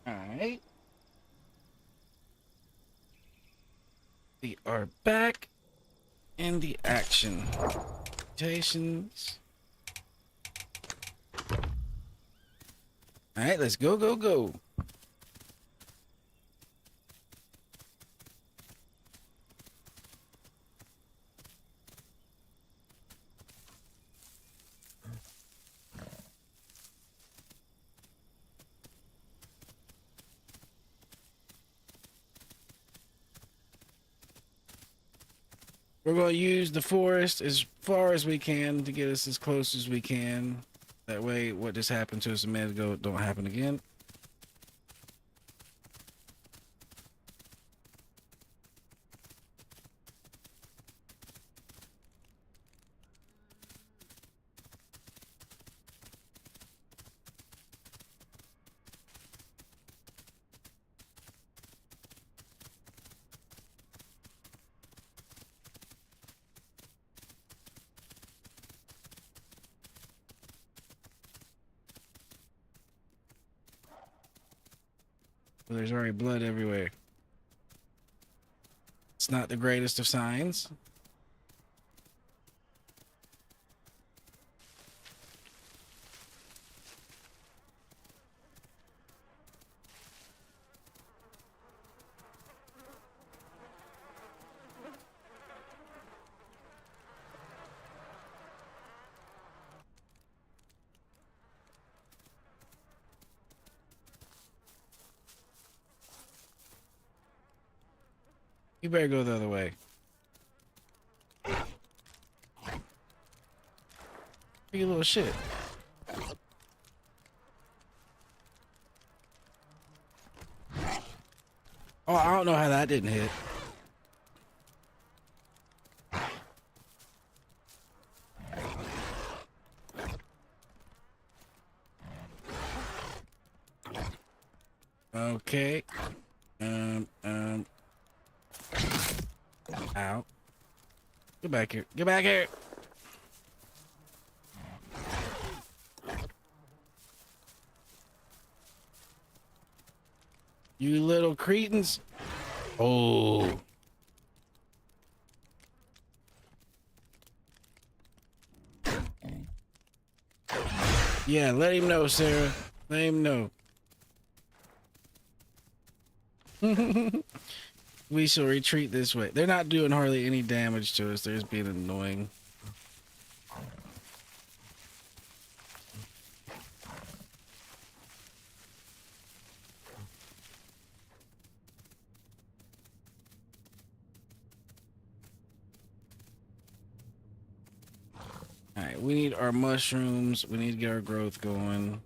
All right. We are back in the action. Stations. All right, let's go, go, go. We're going to use the forest as far as we can to get us as close as we can. That way, what just happened to us a minute ago don't happen again. Well, there's already blood everywhere. It's not the greatest of signs. You better go the other way. You little shit. Oh, I don't know how that didn't hit. Okay. Ow. Get back here. Get back here. You little cretins. Oh. Yeah, let him know, Sarah. Let him know. We shall retreat this way. They're not doing hardly any damage to us. They're just being annoying. Alright, we need our mushrooms. We need to get our growth going.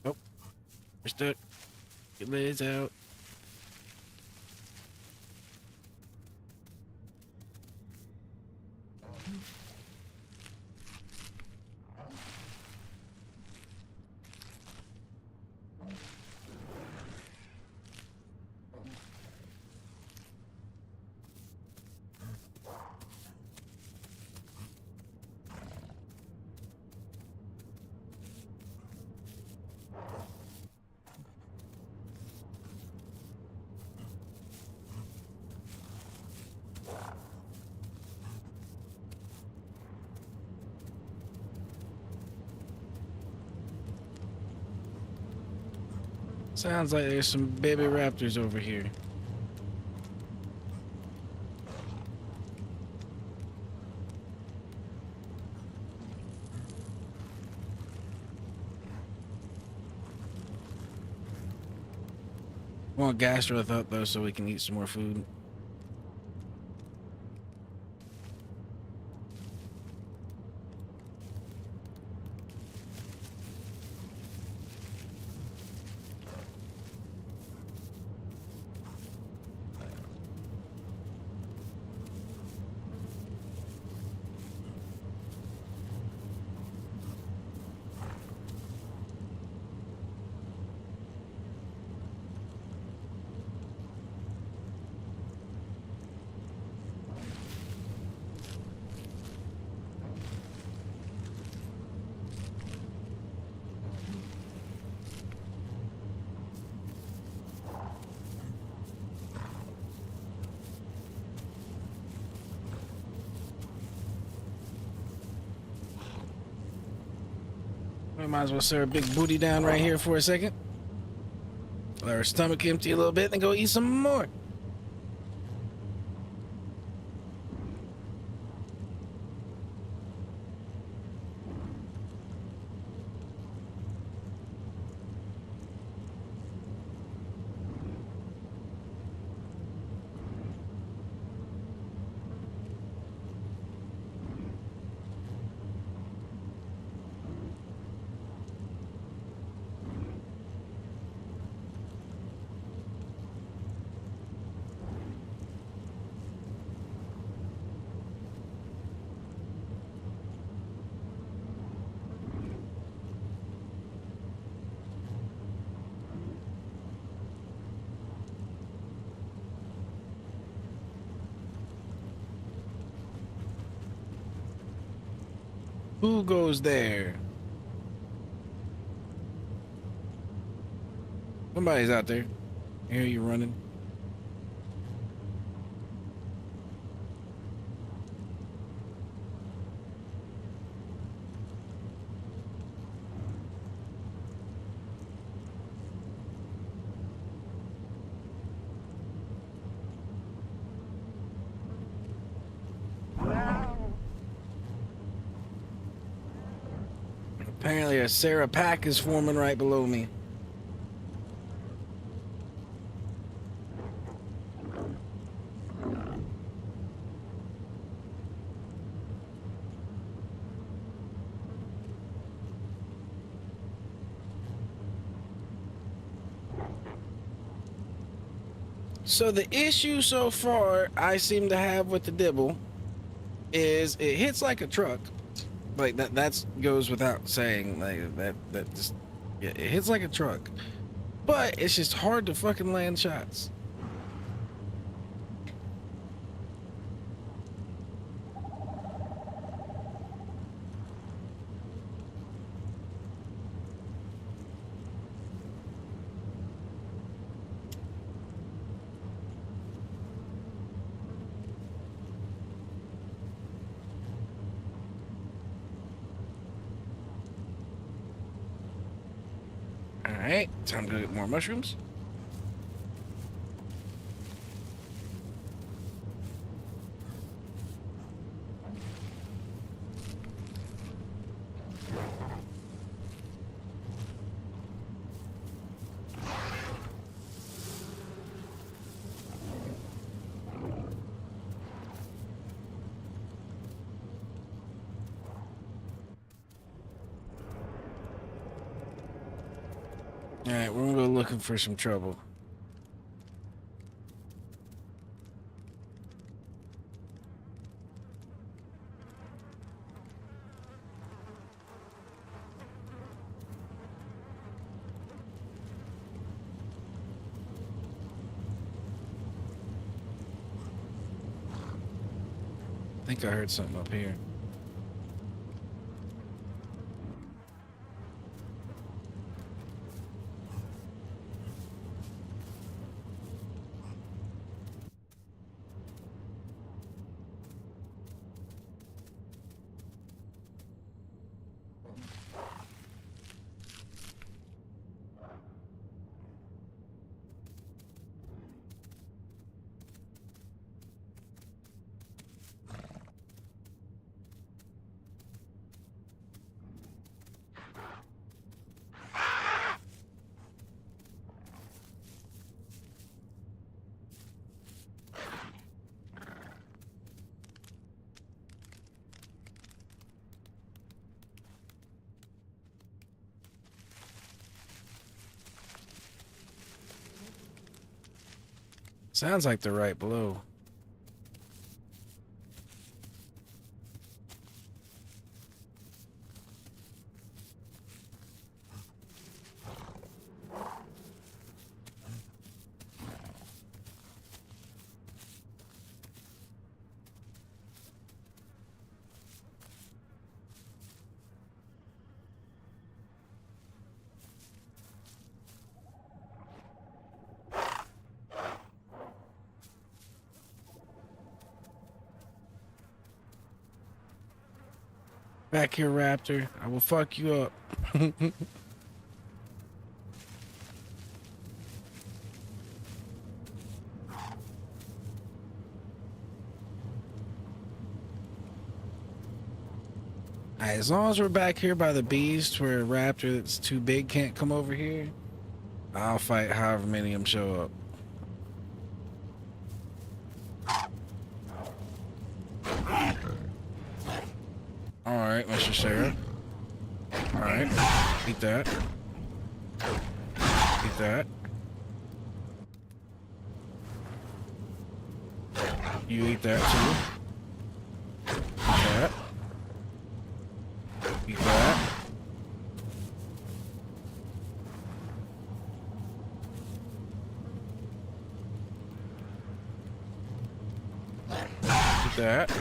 Oh, we're stuck. Get Liz out. Sounds like there's some baby raptors over here. I want Gastroth up though so we can eat some more food. We might as well set our big booty down right here for a second. Let our stomach empty a little bit and go eat some more. Who goes there? Somebody's out there. I hear you running. Apparently a Sarah Pack is forming right below me. So the issue so far I seem to have with the Dibble is it hits like a truck. Like that goes without saying. Like that just, yeah, it hits like a truck. But it's just hard to fucking land shots. Alright, time to go get more mushrooms. Alright, we're gonna go looking for some trouble. I think I heard something up here. Sounds like they're right below. Back here, Raptor. I will fuck you up. Alright, as long as we're back here by the beast where a raptor that's too big can't come over here, I'll fight however many of them show up. Alright, Mr. Sarah. Alright, eat that. Eat that. You eat that too. Eat that. Eat that. Eat that.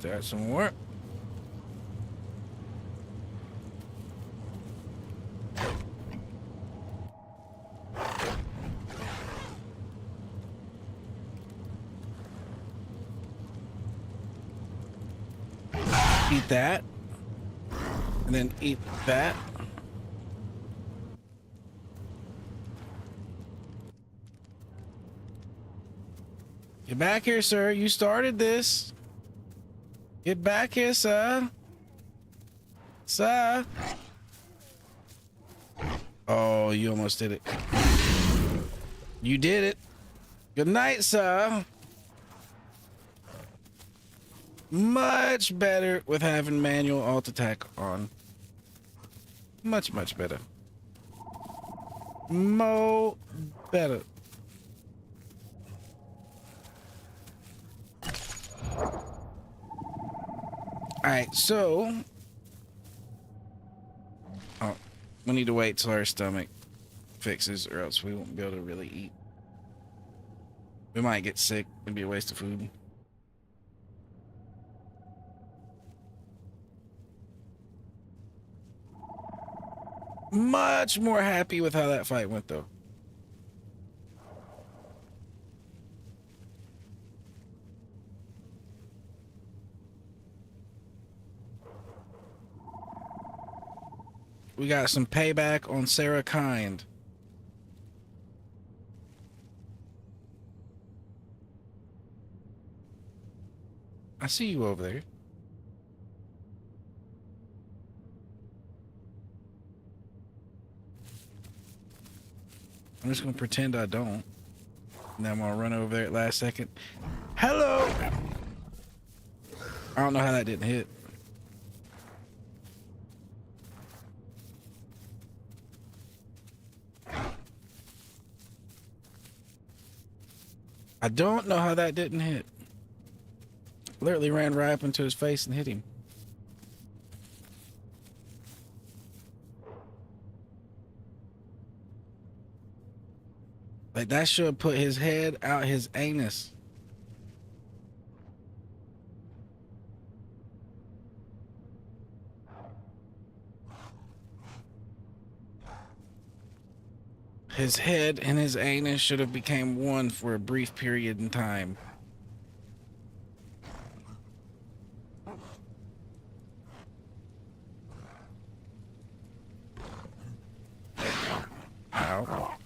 Eat that some more. Eat that. And then eat that. Get back here, sir. You started this. Get back here, sir. Sir. Oh, you almost did it. You did it. Good night, sir. Much better with having manual alt attack on. Much, much better. Mo better. Alright, so we need to wait till our stomach fixes or else we won't be able to really eat. We might get sick. It'd be a waste of food. Much more happy with how that fight went though. We got some payback on Sarah Kind. I see you over there. I'm just gonna pretend I don't. And then I'm gonna run over there at last second. Hello! I don't know how that didn't hit. I don't know how that didn't hit. Literally ran right up into his face and hit him. Like that should have put his head out his anus. His head and his anus should have became one for a brief period in time. Ow.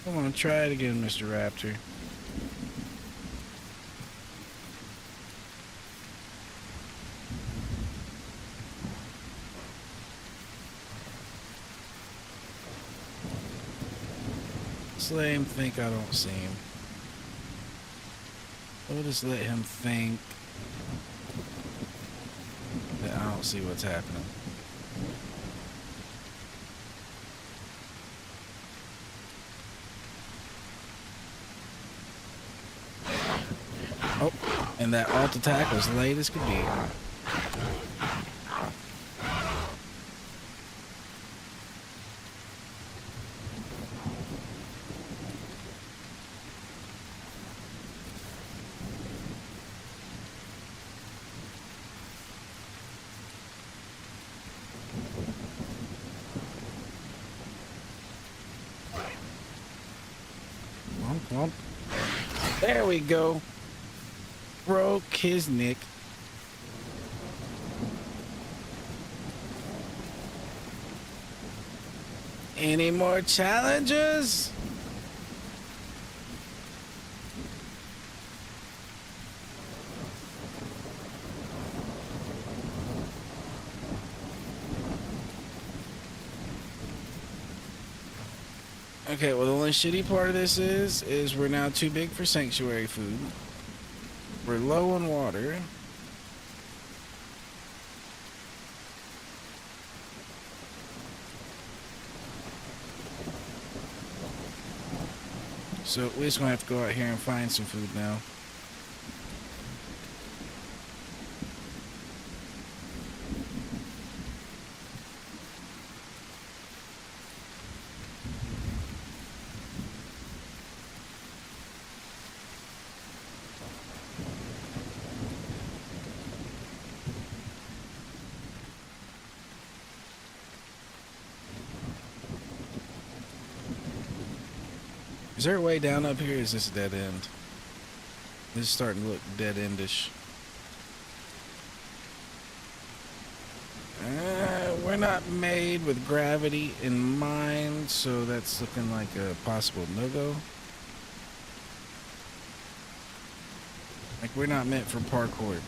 Come on, try it again, Mr. Raptor. Just let him think I don't see him. We'll just let him think that I don't see what's happening. Oh, and that alt attack was late as could be. Womp, womp. There we go. Broke his neck. Any more challenges? Okay, well the only shitty part of this is we're now too big for sanctuary food. We're low on water. So we're just gonna have to go out here and find some food now. Is there a way down up here? Is this a dead end? This is starting to look dead endish. We're not made with gravity in mind, so that's looking like a possible no-go. Like, we're not meant for parkour.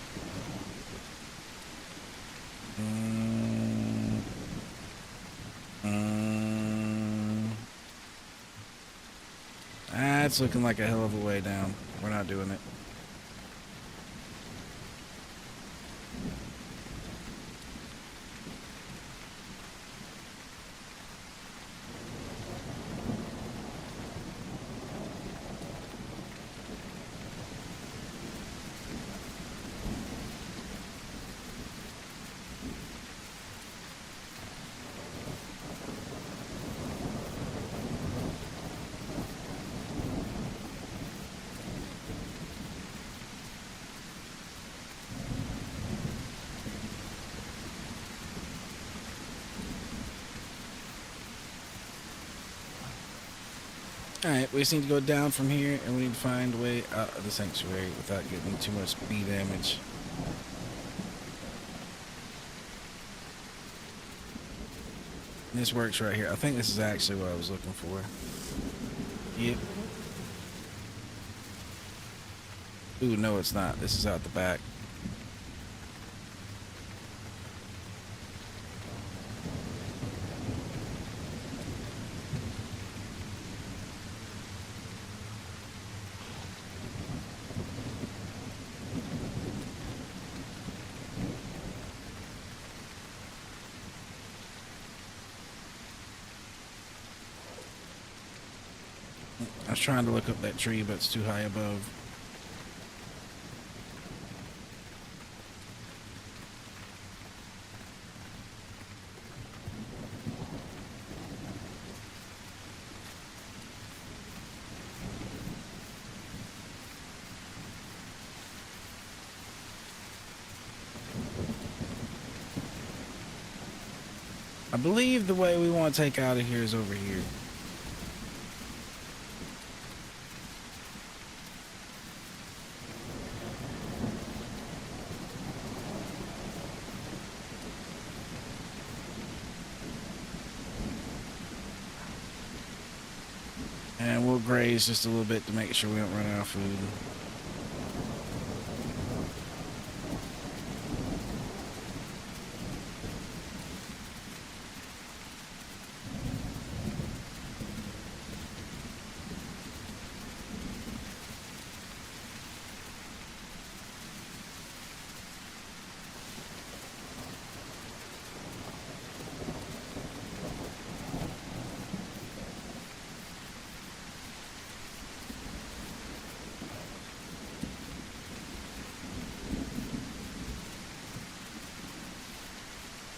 That's looking like a hell of a way down. We're not doing it. Alright, we just need to go down from here, and we need to find a way out of the sanctuary without getting too much bee damage. This works right here. I think this is actually what I was looking for. Yep. Ooh, no it's not. This is out the back. I was trying to look up that tree, but it's too high above. I believe the way we want to take out of here is over here. And we'll graze just a little bit to make sure we don't run out of food.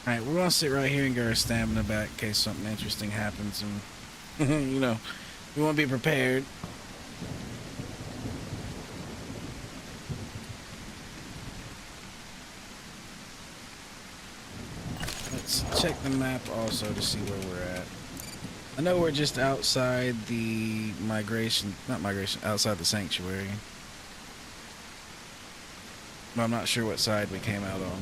Alright, we're gonna sit right here and get our stamina back in case something interesting happens, and you know, we want to be prepared. Let's check the map also to see where we're at. I know we're just outside the outside the sanctuary. But I'm not sure what side we came out on.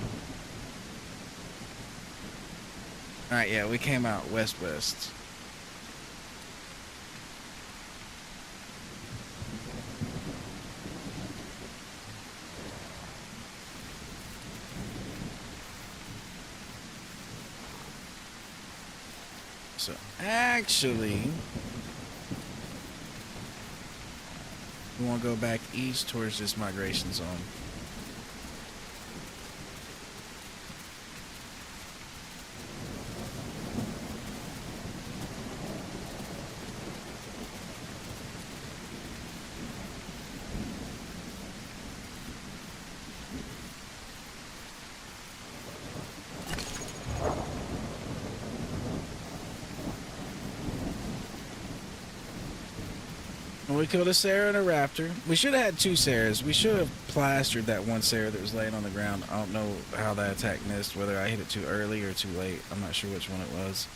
Alright, yeah, we came out west-west. So, actually, we want to go back east towards this migration zone. And we killed a Sarah and a Raptor. We should have had 2 Sarahs. We should have plastered that one Sarah that was laying on the ground. I don't know how that attack missed, whether I hit it too early or too late. I'm not sure which one it was.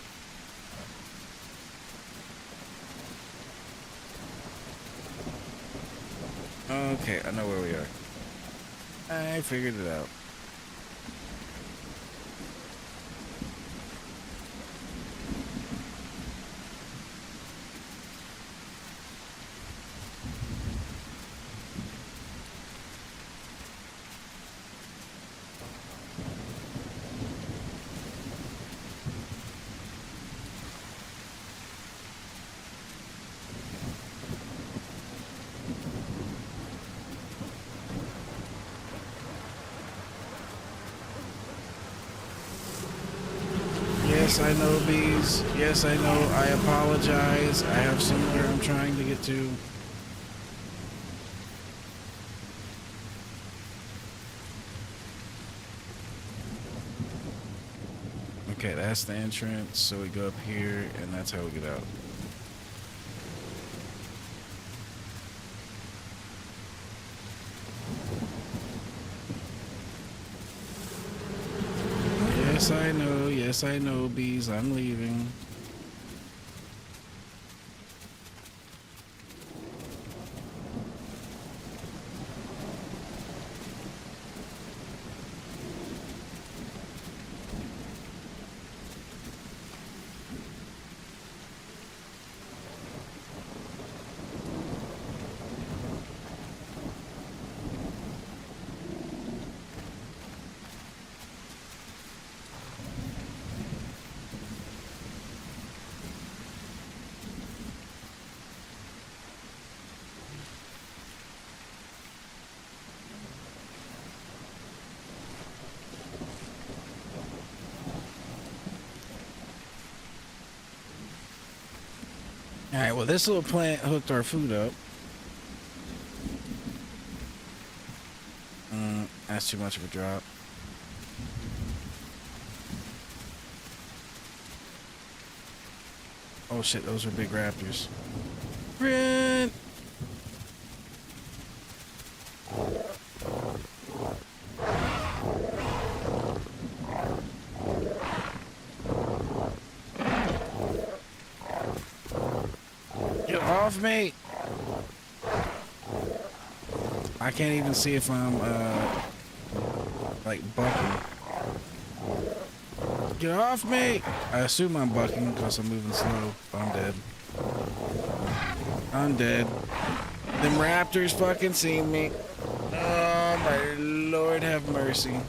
Okay, I know where we are. I figured it out. Yes, I know, bees. Yes, I know. I apologize. I have somewhere I'm trying to get to. Okay, that's the entrance. So we go up here, and that's how we get out. Yes, I know. Yes, I know, bees. I'm leaving. All right, well, this little plant hooked our food up. That's too much of a drop. Oh shit, those are big raptors. Run! Get off me! I can't even see if I'm like bucking. Get off me! I assume I'm bucking because I'm moving slow, but I'm dead. I'm dead. Them raptors fucking seen me. Oh my Lord, have mercy.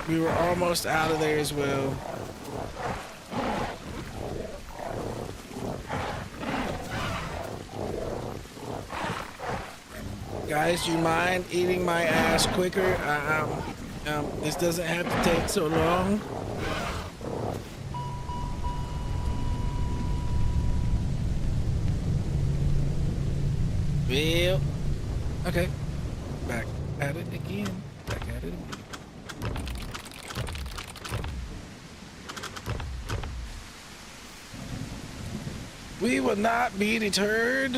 We were almost out of there as well. Guys, do you mind eating my ass quicker? This doesn't have to take so long. Well, okay. Back at it again. Back at it again. We will not be deterred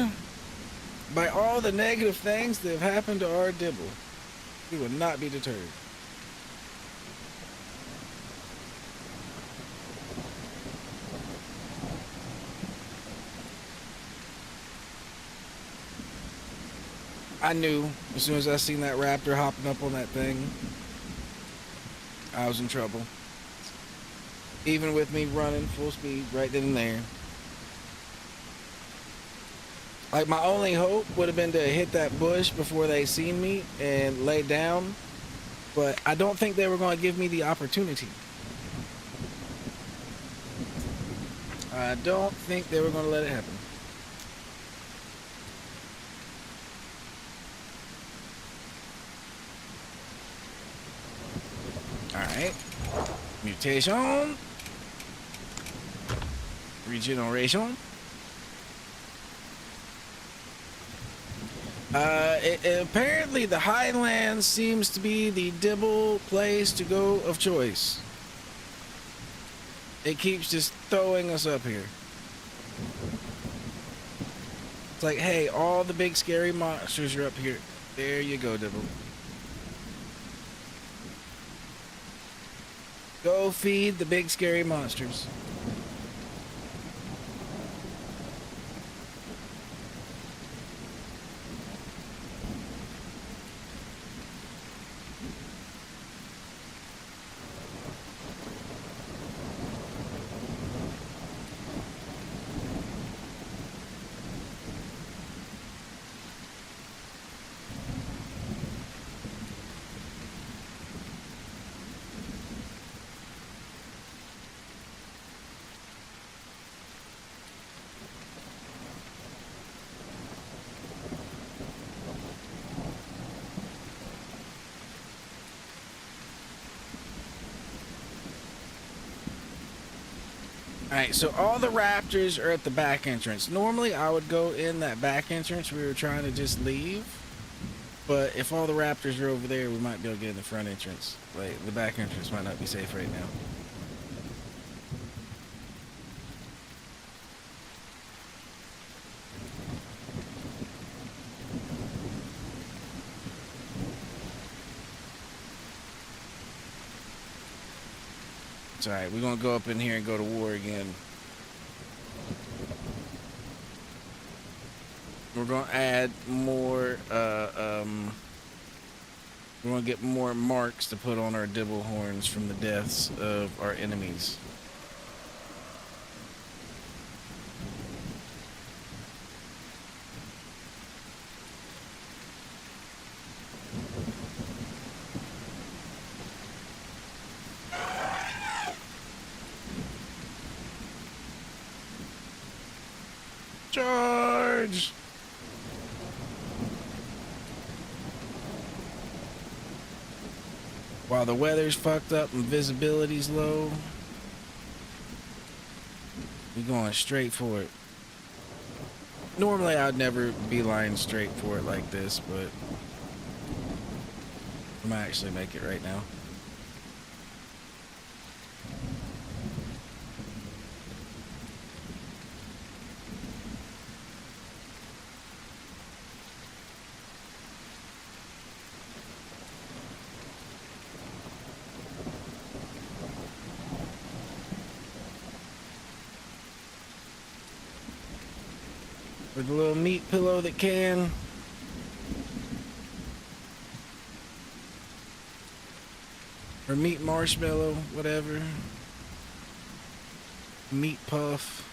by all the negative things that have happened to our dibble. We will not be deterred. I knew as soon as I seen that raptor hopping up on that thing, I was in trouble. Even with me running full speed right then and there. Like, my only hope would have been to hit that bush before they seen me and lay down, but I don't think they were going to give me the opportunity. I don't think they were going to let it happen. Alright. Mutation. Regeneration. Apparently the Highlands seems to be the dibble place to go of choice. It keeps just throwing us up here. It's like, hey, all the big scary monsters are up here. There you go, Dibble. Go feed the big scary monsters. Alright, so all the raptors are at the back entrance. Normally, I would go in that back entrance we were trying to just leave. But if all the raptors are over there, we might be able to get in the front entrance. Like, the back entrance might not be safe right now. It's alright, we're gonna go up in here and go to war again. We're gonna add more, we're gonna get more marks to put on our dibble horns from the deaths of our enemies. Charge! While the weather's fucked up and visibility's low, we're going straight for it. Normally I'd never beeline straight for it like this, but I might actually make it right now. With a little meat pillow that can. Or meat marshmallow, whatever. Meat puff.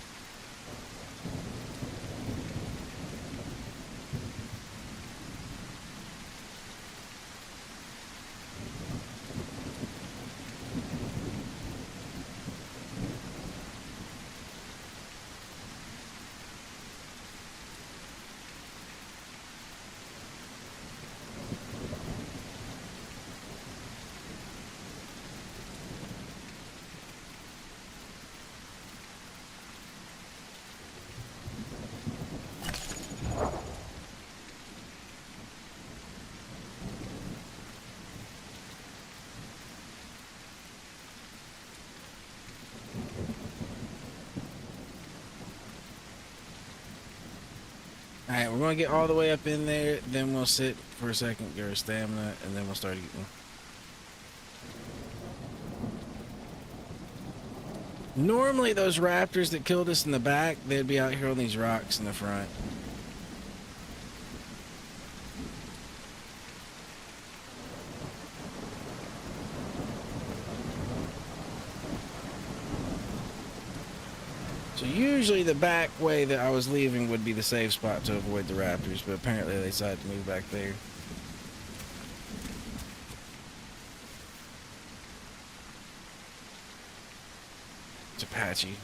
Alright, we're gonna get all the way up in there, then we'll sit for a second, get our stamina, and then we'll start eating. Normally those raptors that killed us in the back, they'd be out here on these rocks in the front. So usually the back way that I was leaving would be the safe spot to avoid the raptors, but apparently they decided to move back there. It's Apache.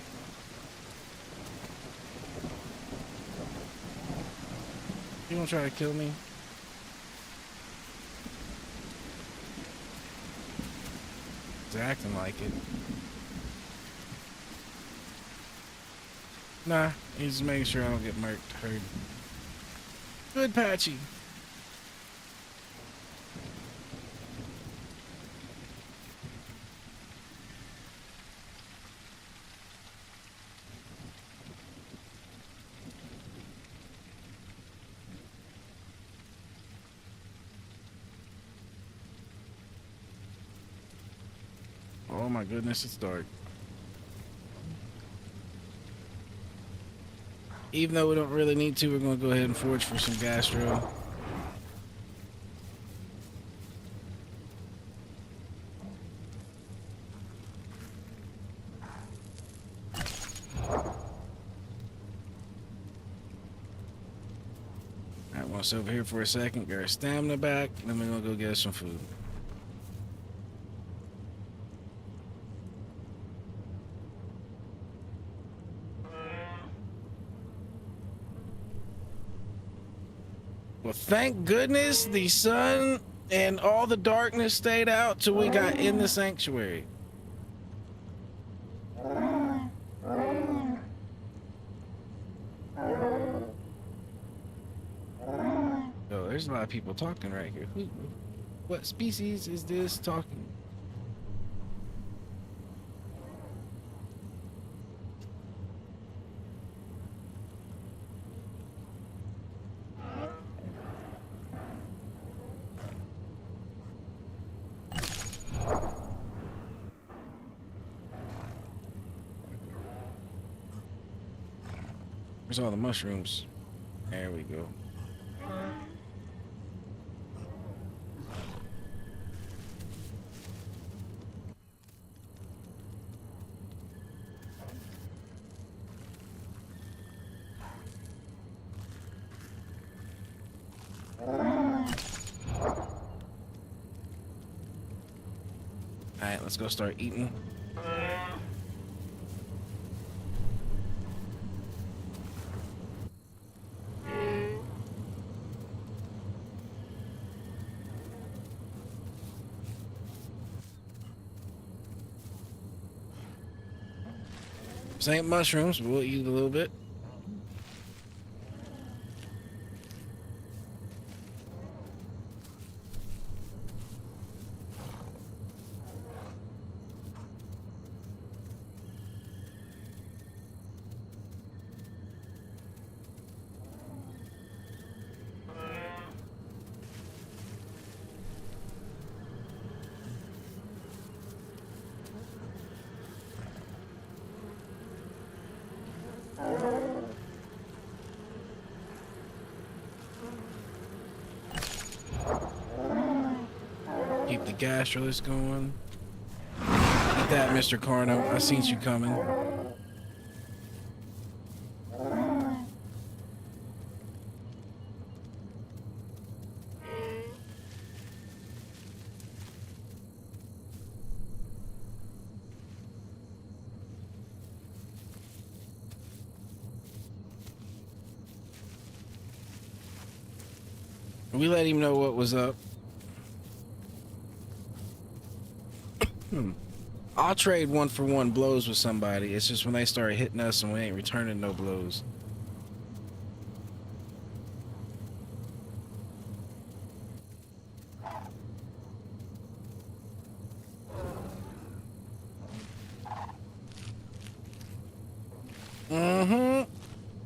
You gonna try to kill me? It's acting like it. Nah, he's just making sure I don't get hurt. Good, Patchy. my goodness, it's dark. Even though we don't really need to, we're gonna go ahead and forage for some gastro. Alright, want us over here for a second, get our stamina back, then we're gonna go get us some food. Well, thank goodness the sun and all the darkness stayed out till we got in the sanctuary. Oh, there's a lot of people talking right here. What species is this talking? Where's all the mushrooms? There we go. Alright, let's go start eating. This ain't mushrooms, but we'll eat a little bit. Keep the gastrolus going. Eat that, Mr. Carno. I seen you coming. We let him know what was up. I'll trade 1-for-1 blows with somebody. It's just when they start hitting us and we ain't returning no blows.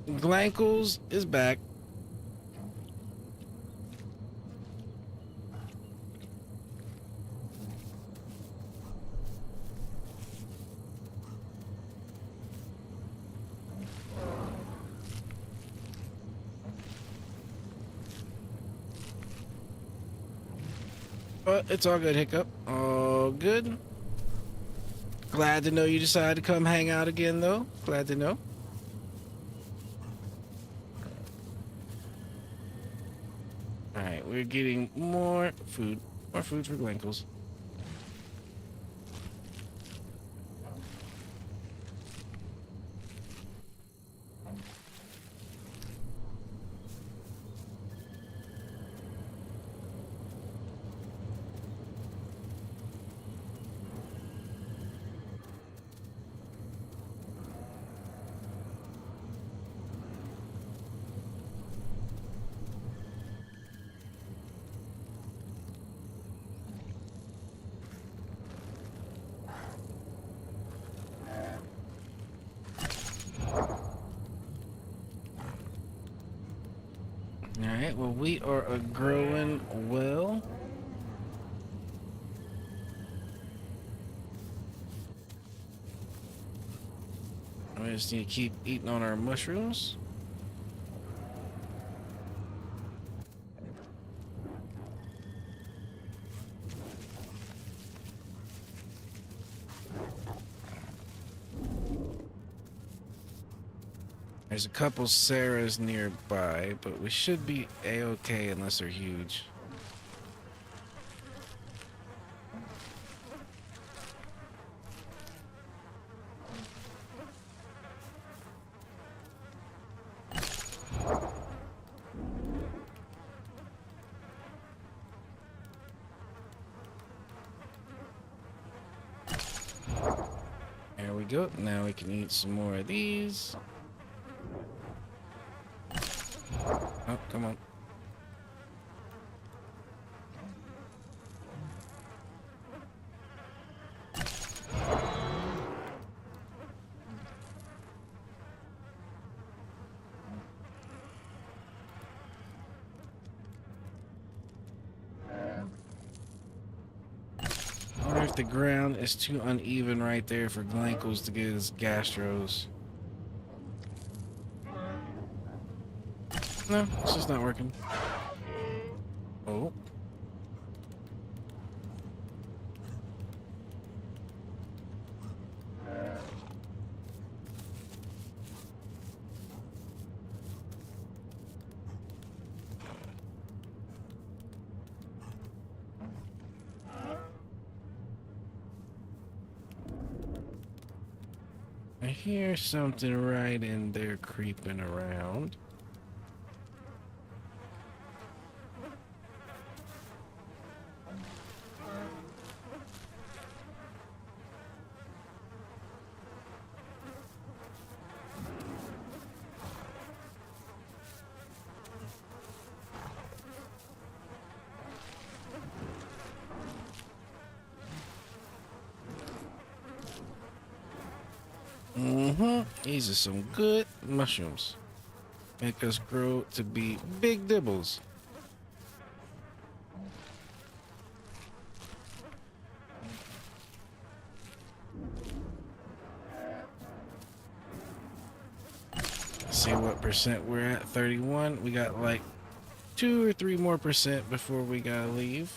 Glankles is back. But it's all good, Hiccup. All good. Glad to know you decided to come hang out again, though. Glad to know. Alright, we're getting more food. More food for Glankles. Alright, well, we are growing well. I just need to keep eating on our mushrooms. There's a couple Sarahs nearby, but we should be a-okay unless they're huge. There we go. Now we can eat some more of these. Oh, come on. I wonder if the ground is too uneven right there for Glankles to get his gastros. No, it's just not working. Oh. I hear something right in there creeping around. These are some good mushrooms. Make us grow to be big dibbles. See what percent we're at. 31. We got like 2 or 3 more percent before we gotta leave.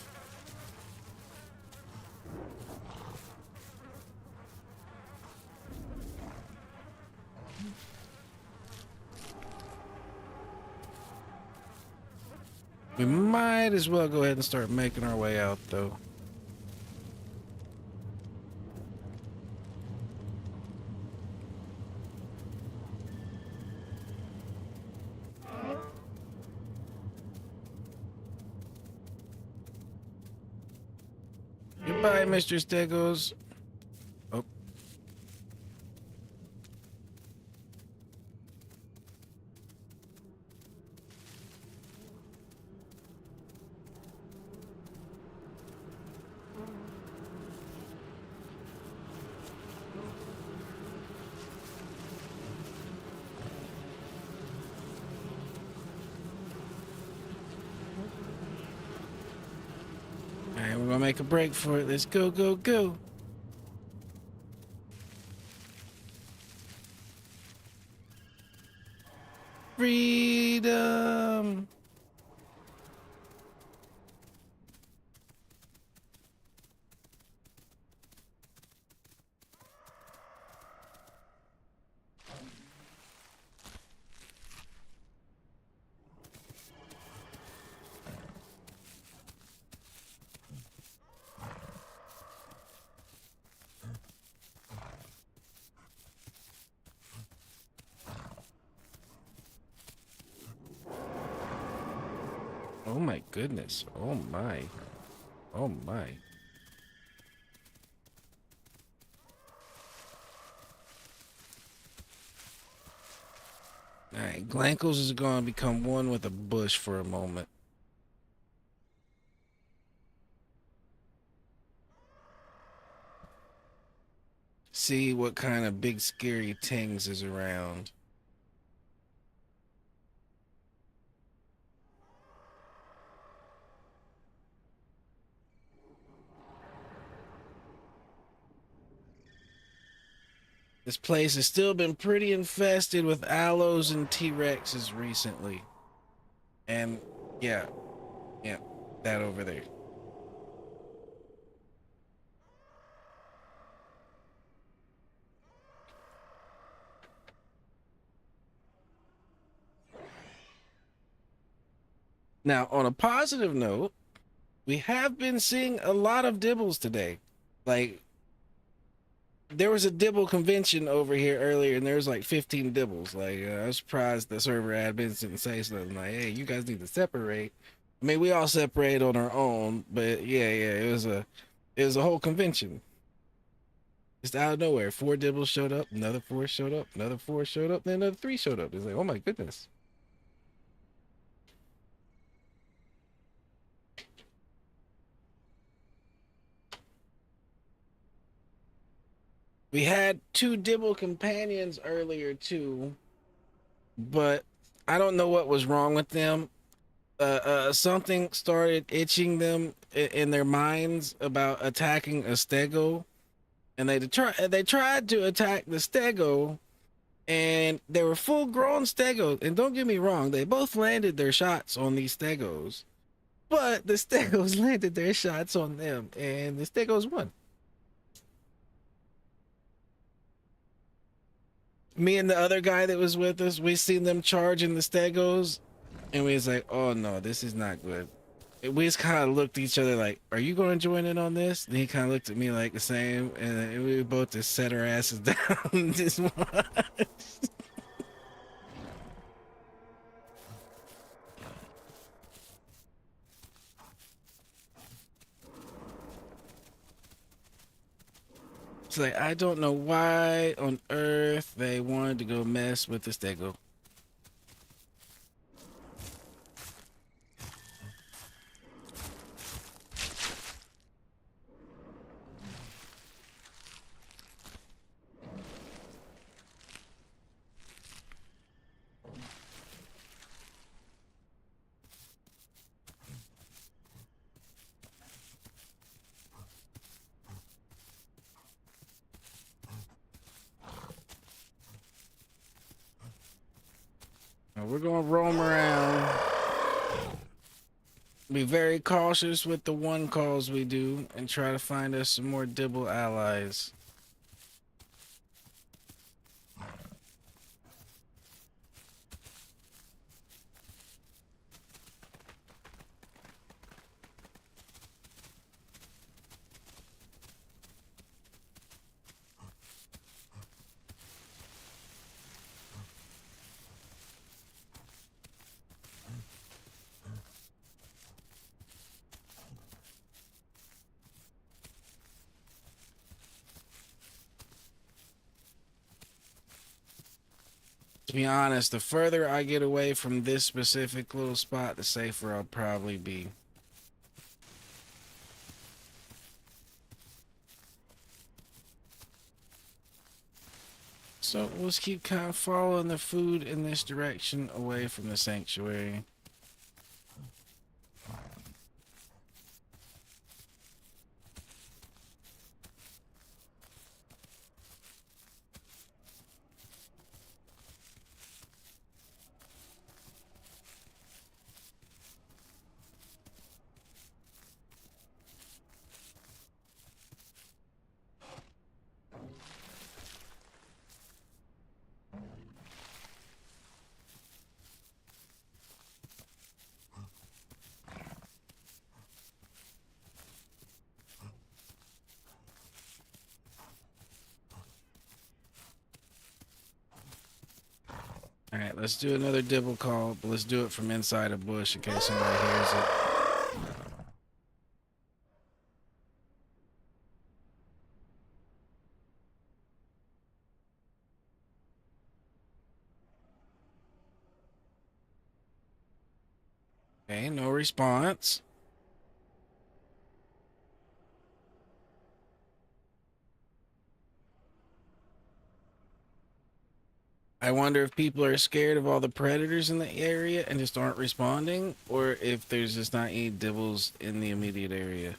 We might as well go ahead and start making our way out, though. Goodbye, Mr. Stegos. Oh. Alright, we're gonna make a break for it. Let's go, go, go. Freedom. Oh my goodness. Oh my. Oh my. Alright, Glankles is going to become one with a bush for a moment. See what kind of big scary things is around. This place has still been pretty infested with aloes and T-Rexes recently. And yeah, that over there. Now, on a positive note, we have been seeing a lot of dibbles today. Like, there was a dibble convention over here earlier, and there was like 15 dibbles. Like, I was surprised the server admins didn't say something like, "Hey, you guys need to separate." I mean, we all separate on our own, but yeah, it was a whole convention. Just out of nowhere, 4 dibbles showed up, another 4 showed up, another 4 showed up, then another 3 showed up. It's like, oh my goodness. We had 2 dibble companions earlier too, but I don't know what was wrong with them. Something started itching them in their minds about attacking a stego, and they tried to attack the stego, and they were full grown stegos. And don't get me wrong, they both landed their shots on these stegos, but the stegos landed their shots on them, and the stegos won. Me and the other guy that was with us, we seen them charging the stegos, and we was like, oh no, this is not good. We just kind of looked at each other like, are you going to join in on this? And he kind of looked at me like the same, and we both just set our asses down and just watched. It's like, I don't know why on earth they wanted to go mess with the stego. We're gonna roam around. Be very cautious with the one calls we do and try to find us some more dibble allies. To be honest, the further I get away from this specific little spot, the safer I'll probably be. So let's keep kind of following the food in this direction away from the sanctuary. All right, let's do another dibble call, but let's do it from inside a bush in case somebody hears it. Okay, no response. I wonder if people are scared of all the predators in the area and just aren't responding, or if there's just not any dibbles in the immediate area.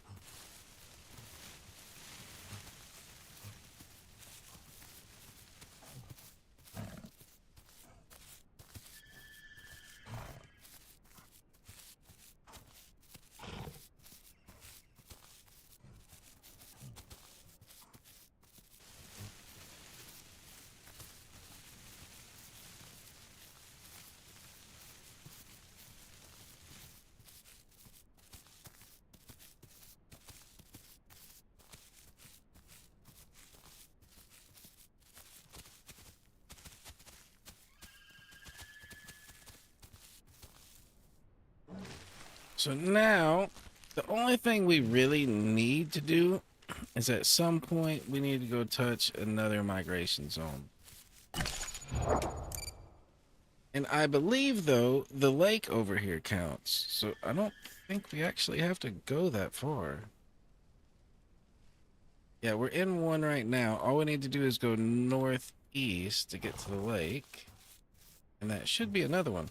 So now, the only thing we really need to do is at some point we need to go touch another migration zone. And I believe, though, the lake over here counts. So I don't think we actually have to go that far. Yeah, we're in one right now. All we need to do is go northeast to get to the lake. And that should be another one.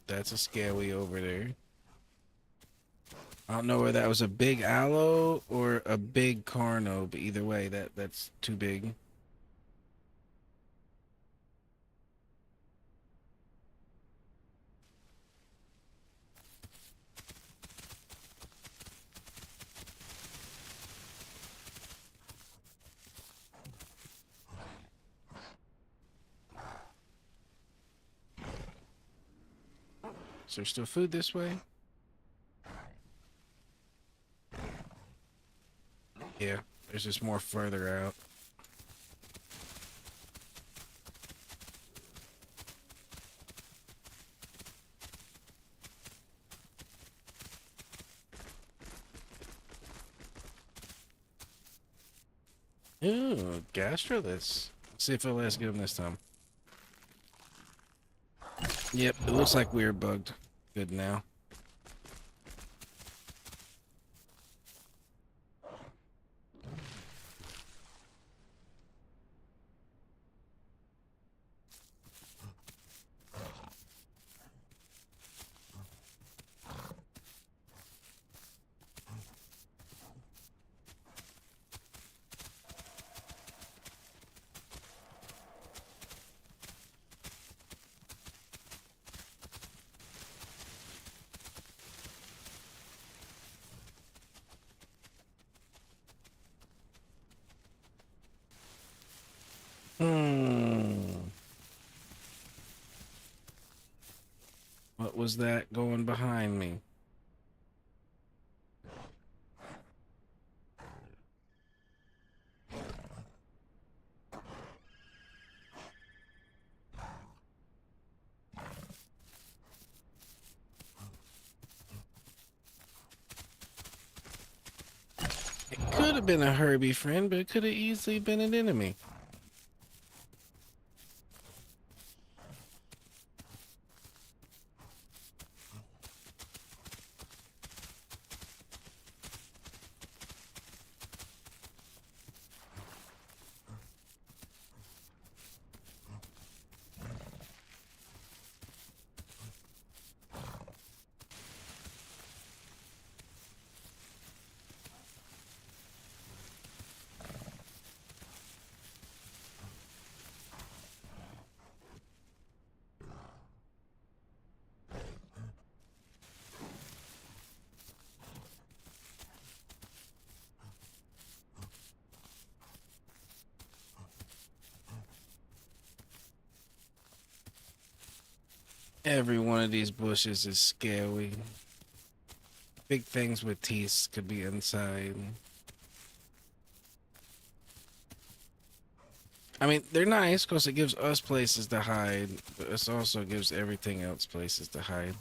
That's a scary over there. I don't know whether that was a big aloe or a big carno, but either way, that's too big. Is there still food this way? Yeah, there's just more further out. Ooh, gastroliths. Let's see if it'll last good this time. Yep, it looks like we were bugged. Good now. What was that going behind me? It could have been a Herbie friend, but it could have easily been an enemy. Every one of these bushes is scary. Big things with teeth could be inside. I mean, they're nice because it gives us places to hide, but it also gives everything else places to hide.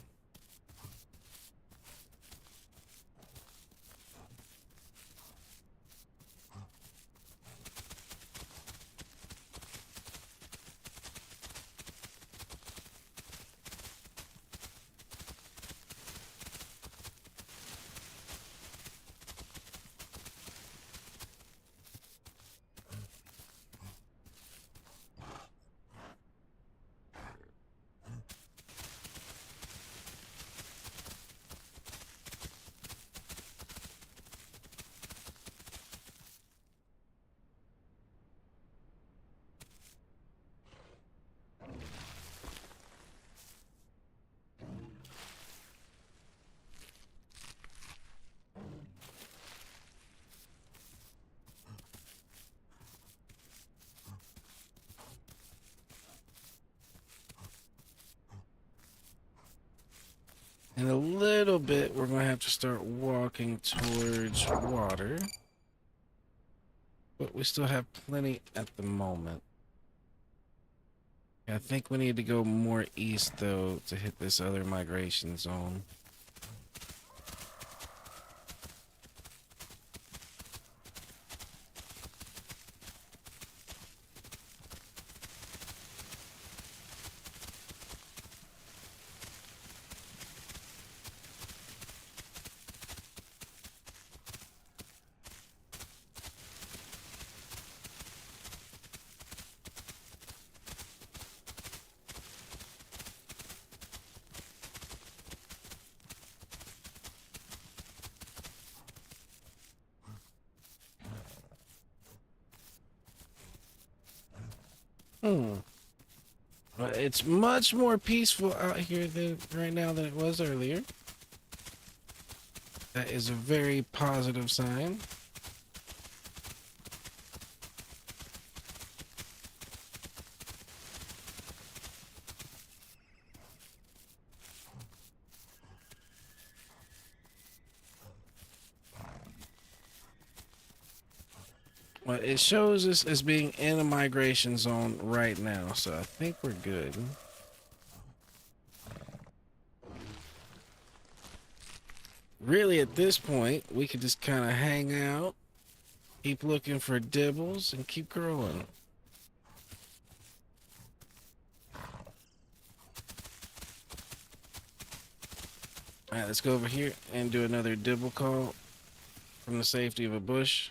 In a little bit, we're going to have to start walking towards water. but we still have plenty at the moment. I think we need to go more east though to hit this other migration zone. It's much more peaceful out here than right now than it was earlier. That is a very positive sign. Well, it shows us as being in a migration zone right now, so I think we're good. Really, at this point, we could just kind of hang out, keep looking for dibbles, and keep growing. All right, let's go over here and do another dibble call from the safety of a bush.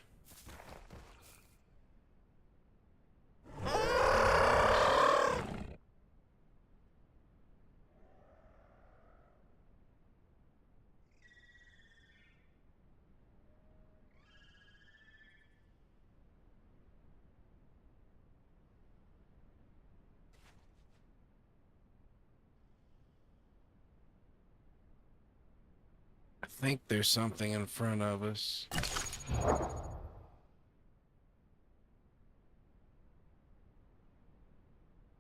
I think there's something in front of us.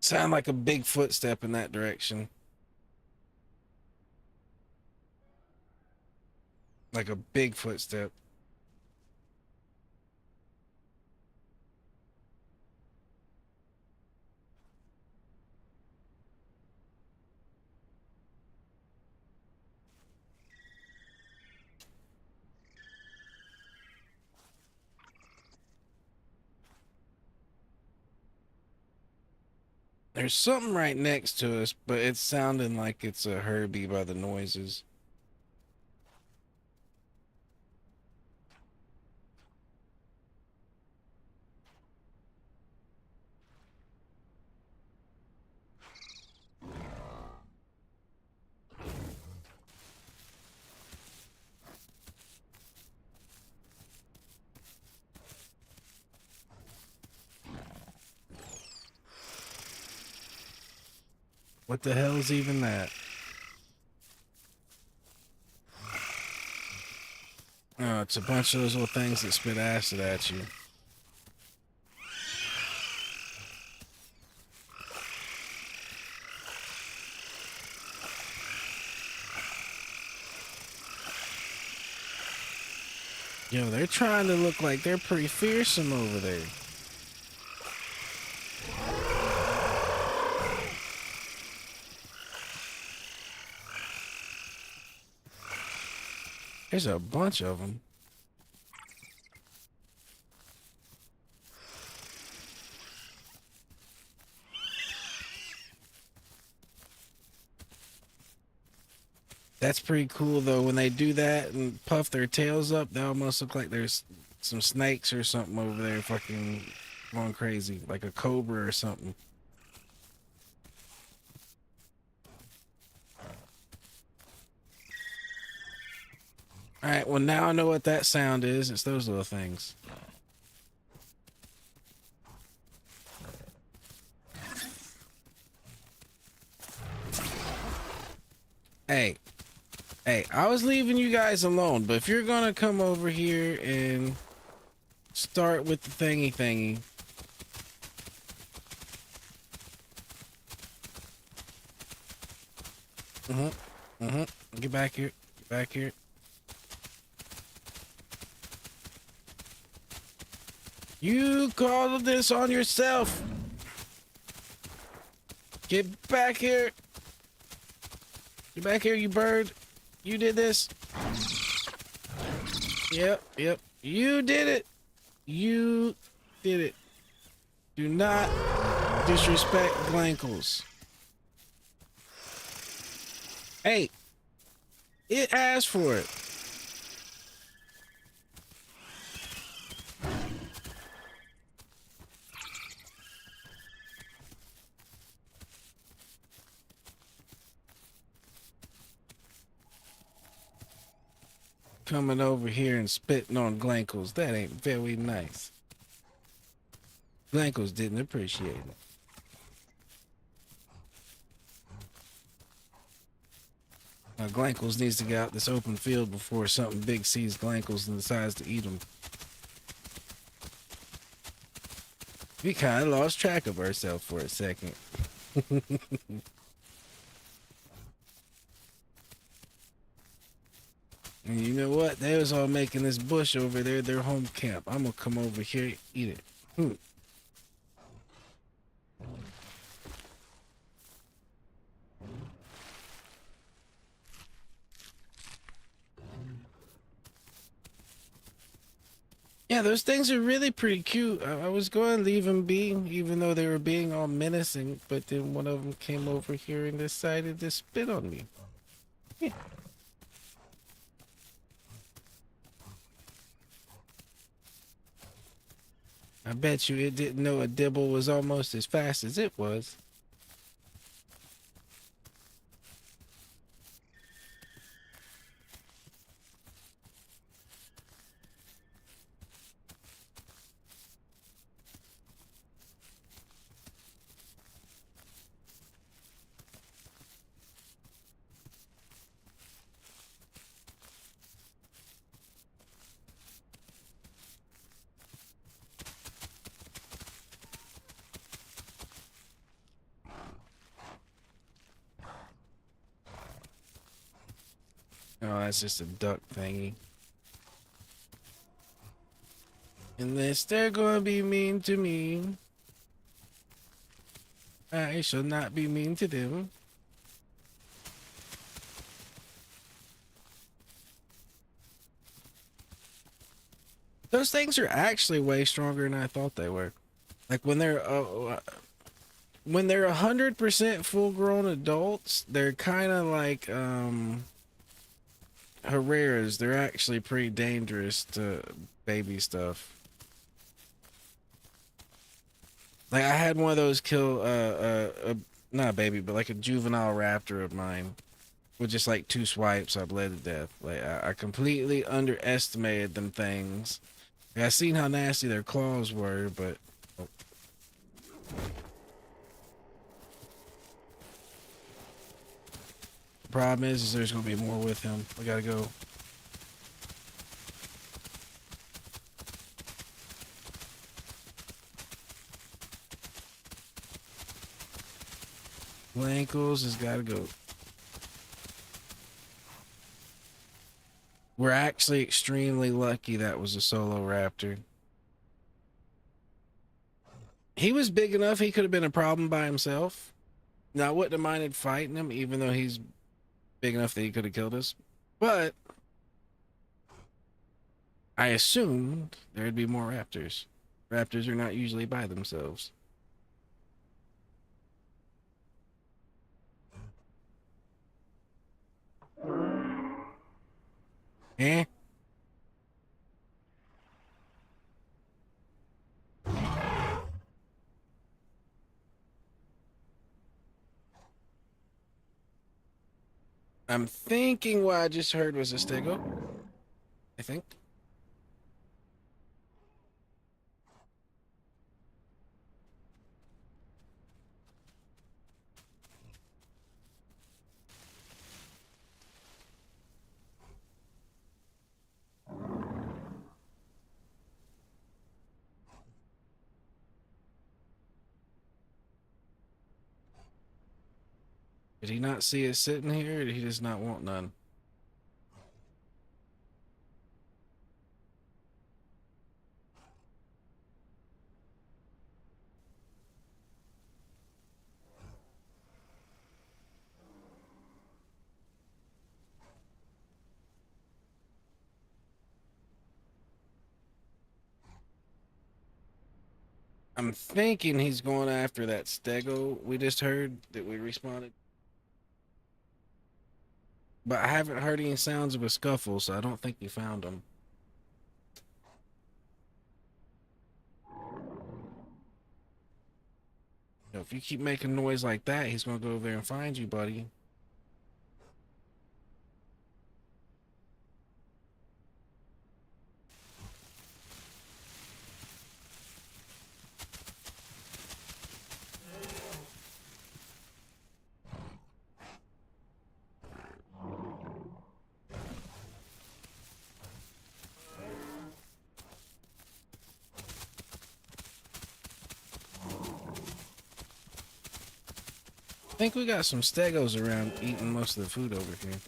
Sound like a big footstep in that direction. Like a big footstep. There's something right next to us, but it's sounding like it's a Herbie by the noises. What the hell's even that? Oh, it's a bunch of those little things that spit acid at you. Yo, they're trying to look like they're pretty fearsome over there. There's a bunch of them. That's pretty cool though. When they do that and puff their tails up, they almost look like there's some snakes or something over there fucking going crazy, like a cobra or something. All right, well now I know what that sound is. It's those little things. Hey, I was leaving you guys alone, but if you're gonna come over here and start with the thingy, get back here, get back here. You called this on yourself. Get back here. Get back here, you bird. You did this. Yep. You did it. You did it. Do not disrespect Glankles. Hey, it asked for it. Coming over here and spitting on Glankles. That ain't very nice. Glankles didn't appreciate it. Now Glankles needs to get out this open field before something big sees Glankles and decides to eat him. We kind of lost track of ourselves for a second. And you know what? They was all making this bush over there their home camp. I'm gonna come over here and eat it. Yeah, those things are really pretty cute. I was going to leave them be, even though they were being all menacing, but then one of them came over here and decided to spit on me. Yeah. I bet you it didn't know a dibble was almost as fast as it was. Oh, that's just a duck thingy. Unless they're gonna be mean to me, I shall not be mean to them. Those things are actually way stronger than I thought they were. Like when they're 100% full-grown adults, they're kind of like Herreras. They're actually pretty dangerous to baby stuff. Like I had one of those kill not a baby, but like a juvenile raptor of mine with just like 2 swipes. I bled to death. Like I completely underestimated them things. Like, I seen how nasty their claws were, but the problem is there's gonna be more with him. We gotta go. Glankles has gotta go. We're actually extremely lucky that was a solo raptor. He was big enough he could have been a problem by himself. Now I wouldn't have minded fighting him, even though he's big enough that he could have killed us. But I assumed there'd be more raptors. Raptors are not usually by themselves. Eh? I'm thinking what I just heard was a stego. I think. Did he not see us sitting here, or did he just not want none? I'm thinking he's going after that stego we just heard that we respawned. But I haven't heard any sounds of a scuffle, so I don't think we found him. If you keep making noise like that, he's gonna go over there and find you, buddy. I think we got some stegos around eating most of the food over here.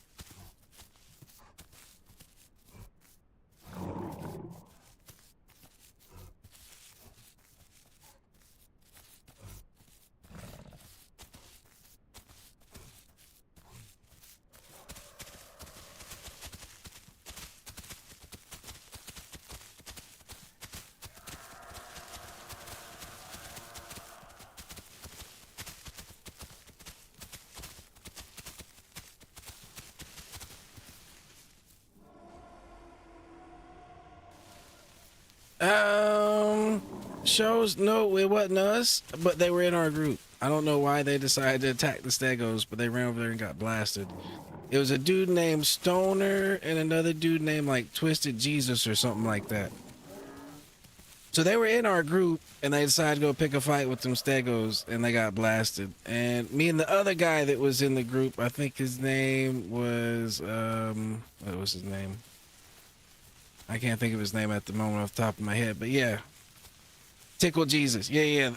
Shows no, it wasn't us, but they were in our group. I don't know why they decided to attack the stegos, but they ran over there and got blasted. It was a dude named Stoner and another dude named like Twisted Jesus or something like that. So they were in our group and they decided to go pick a fight with them stegos and they got blasted. And me and the other guy that was in the group, I think his name was what was his name? I can't think of his name at the moment off the top of my head, but yeah. Tickle Jesus. Yeah.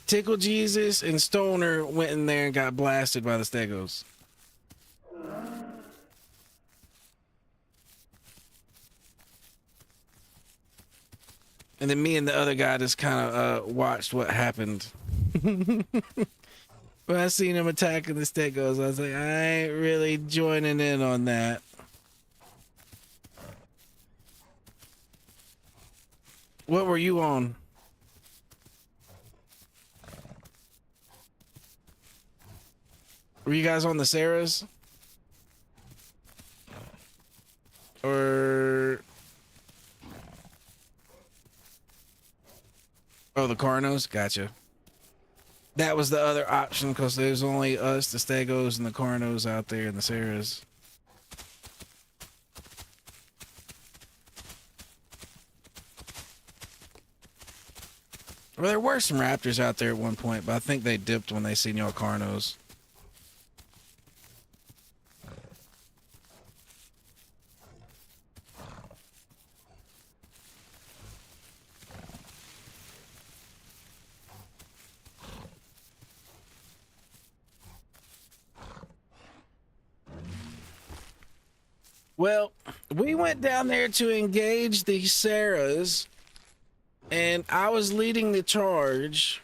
Tickle Jesus and Stoner went in there and got blasted by the stegos. And then me and the other guy just kind of watched what happened. When I seen him attacking the stegos, I was like, I ain't really joining in on that. What were you on? Were you guys on the Sarahs? Or... Oh, the Carnos? Gotcha. That was the other option because there's only us, the Stegos, and the Carnos out there in the Sarahs. Well, there were some Raptors out there at one point, but I think they dipped when they seen y'all Carnos. Well, we went down there to engage the Sarahs, and I was leading the charge,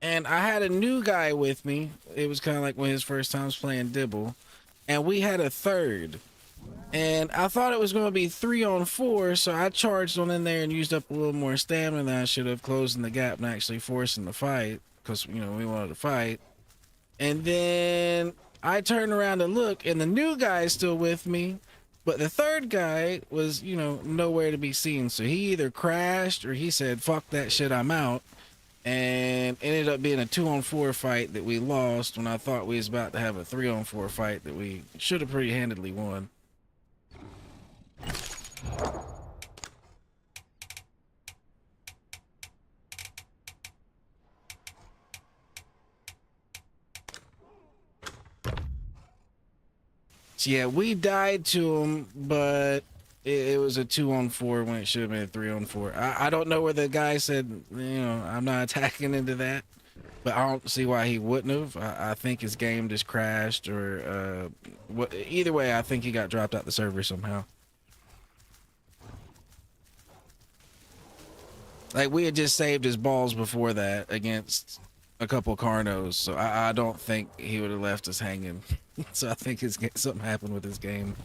and I had a new guy with me. It was kind of like one of his first times playing Dibble, and we had a third. And I thought it was going to be 3-on-4, so I charged on in there and used up a little more stamina than I should have, closing the gap and actually forcing the fight, because, you know, we wanted to fight. And then I turned around to look, and the new guy is still with me. But the third guy was, you know, nowhere to be seen. So he either crashed or he said, fuck that shit, I'm out. And it ended up being a 2-on-4 fight that we lost when I thought we was about to have a 3-on-4 fight that we should have pretty handedly won. Yeah, we died to him, but it was a 2-on-4 when it should have been a 3-on-4. I don't know where the guy said, you know, I'm not attacking into that, but I don't see why he wouldn't have. I think his game just crashed, or either way, I think he got dropped out the server somehow. Like, we had just saved his balls before that against a couple Carnos, so I don't think he would have left us hanging. So I think something happened with his game.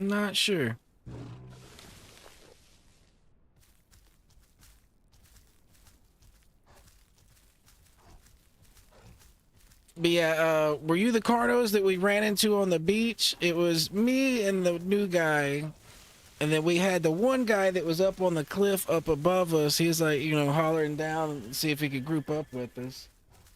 Not sure. But yeah, were you the Carnos that we ran into on the beach? It was me and the new guy. And then we had the one guy that was up on the cliff up above us. He was like, you know, hollering down to see if he could group up with us.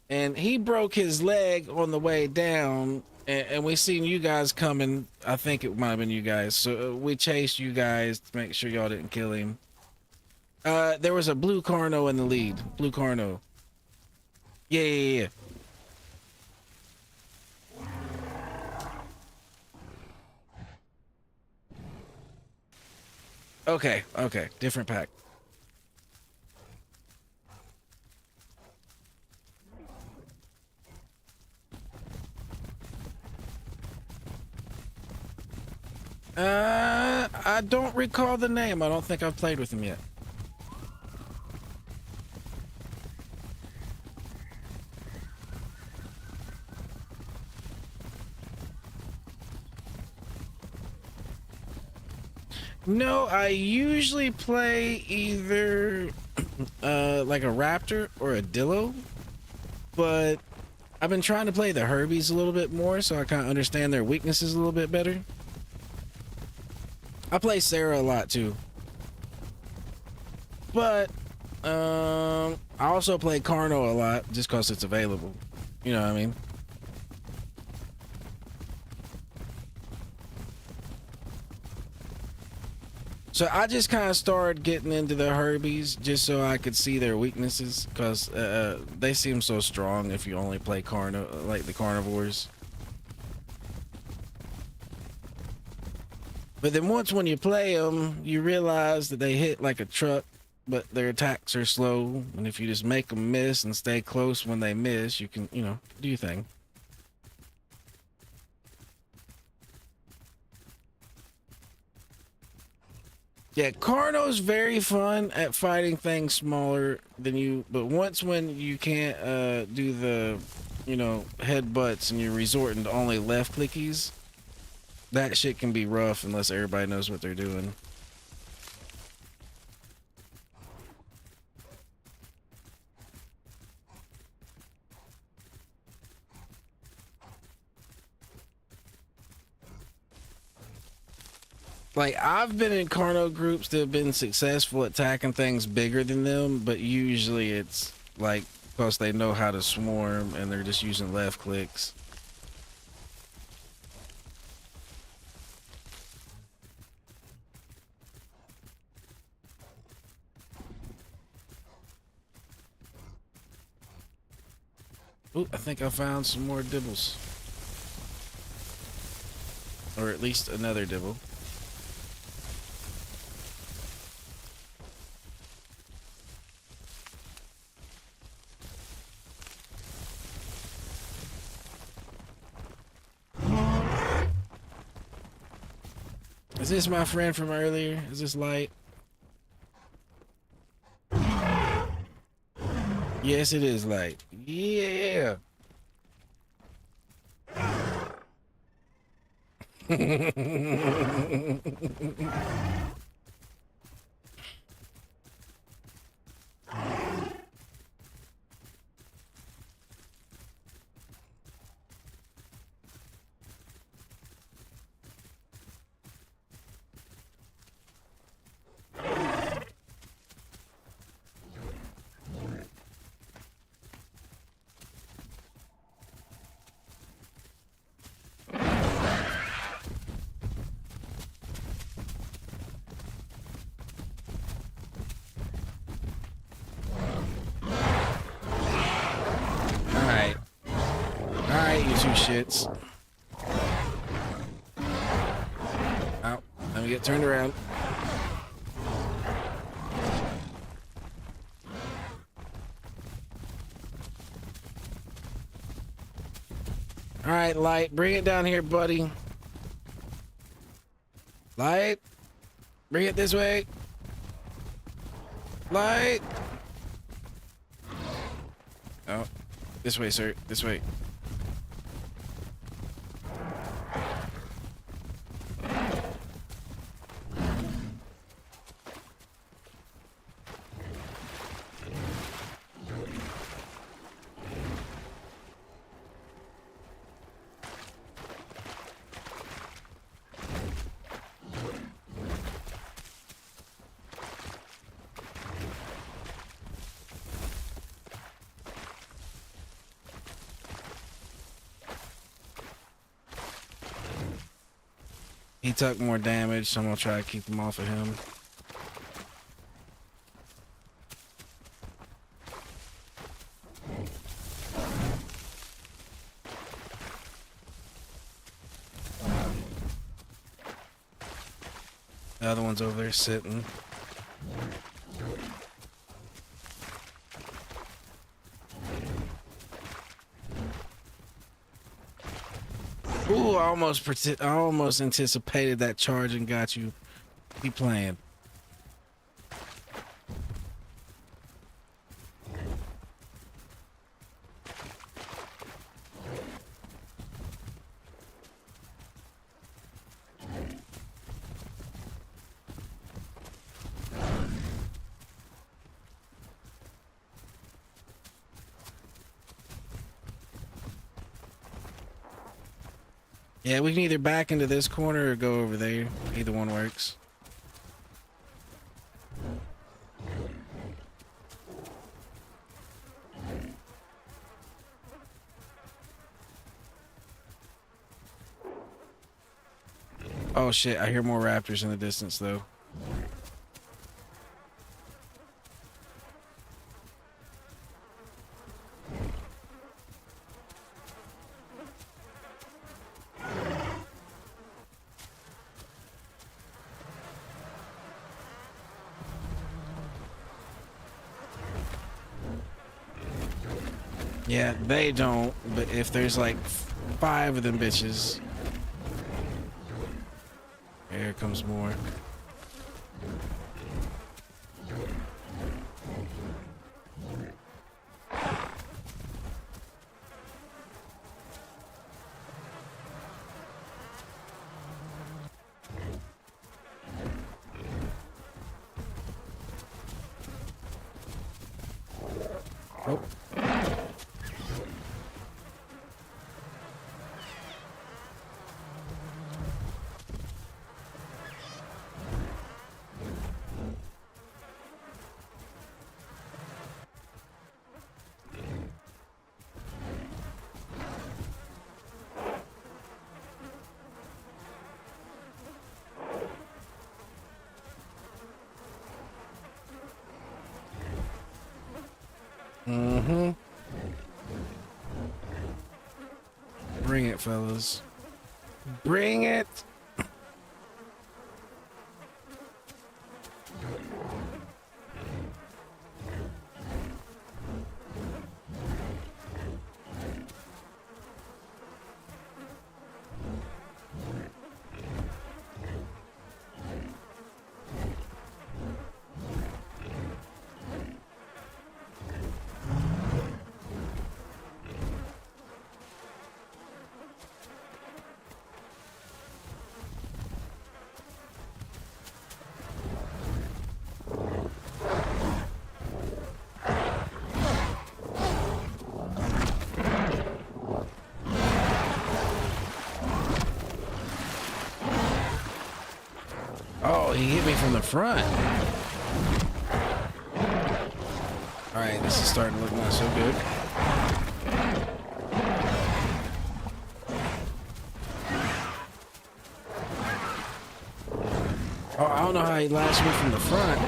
And he broke his leg on the way down. And we seen you guys coming. I think it might have been you guys. So we chased you guys to make sure y'all didn't kill him. There was a blue Carno in the lead. Blue Carno. Yeah. Okay. Different pack. I don't recall the name. I don't think I've played with him yet. No, I usually play either like a Raptor or a Dillo, but I've been trying to play the Herbies a little bit more so I kind of understand their weaknesses a little bit better. I play Sarah a lot too, but I also play Carno a lot just because it's available. You know what I mean? So I just kind of started getting into the Herbies just so I could see their weaknesses because they seem so strong if you only play like the carnivores. But then once when you play them, you realize that they hit like a truck, but their attacks are slow. And if you just make them miss and stay close when they miss, you can, you know, do your thing. Yeah, Carno's very fun at fighting things smaller than you, but once when you can't do the, you know, headbutts and you're resorting to only left clickies, that shit can be rough unless everybody knows what they're doing. Like, I've been in Carno groups that have been successful at attacking things bigger than them, but usually it's like because they know how to swarm and they're just using left clicks. Ooh, I think I found some more dibbles. Or at least another dibble. Is this my friend from earlier? Is this Light? Yes, it is Light. Yeah. Shits. Ow. Let me get turned around. All right, Light, bring it down here, buddy. Light, bring it this way. Light. Oh, this way, sir. This way. He took more damage, so I'm gonna try to keep him off of him. The other one's over there sitting. Ooh, I almost anticipated that charge and got you. Keep playing. Yeah, we can either back into this corner or go over there. Either one works. Oh shit, I hear more raptors in the distance though. Yeah, they don't, but if there's like 5 of them bitches. Here comes more. Oh. Mm-hmm. Bring it, fellas. Bring it. Oh, he hit me from the front. All right, this is starting to look not so good. Oh, I don't know how he lashed me from the front.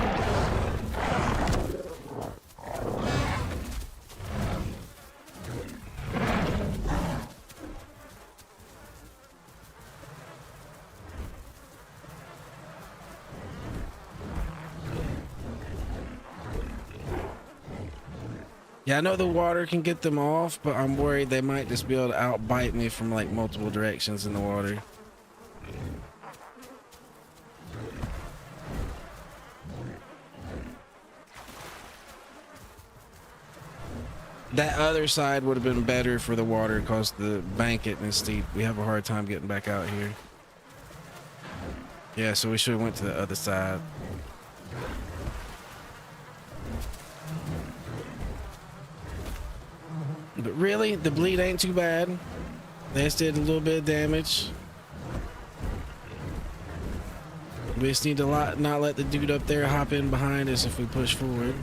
Yeah, I know the water can get them off, but I'm worried they might just be able to outbite me from like multiple directions in the water. That other side would have been better for the water because the bank is steep. We have a hard time getting back out here. Yeah, so we should have went to the other side. But really, the bleed ain't too bad. They just did a little bit of damage. We just need to not let the dude up there hop in behind us if we push forward.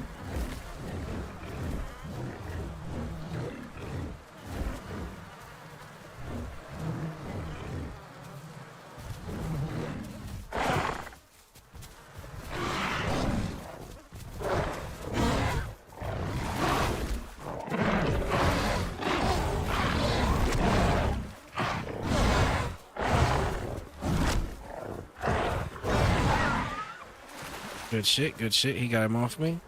Good shit, good shit. He got him off me.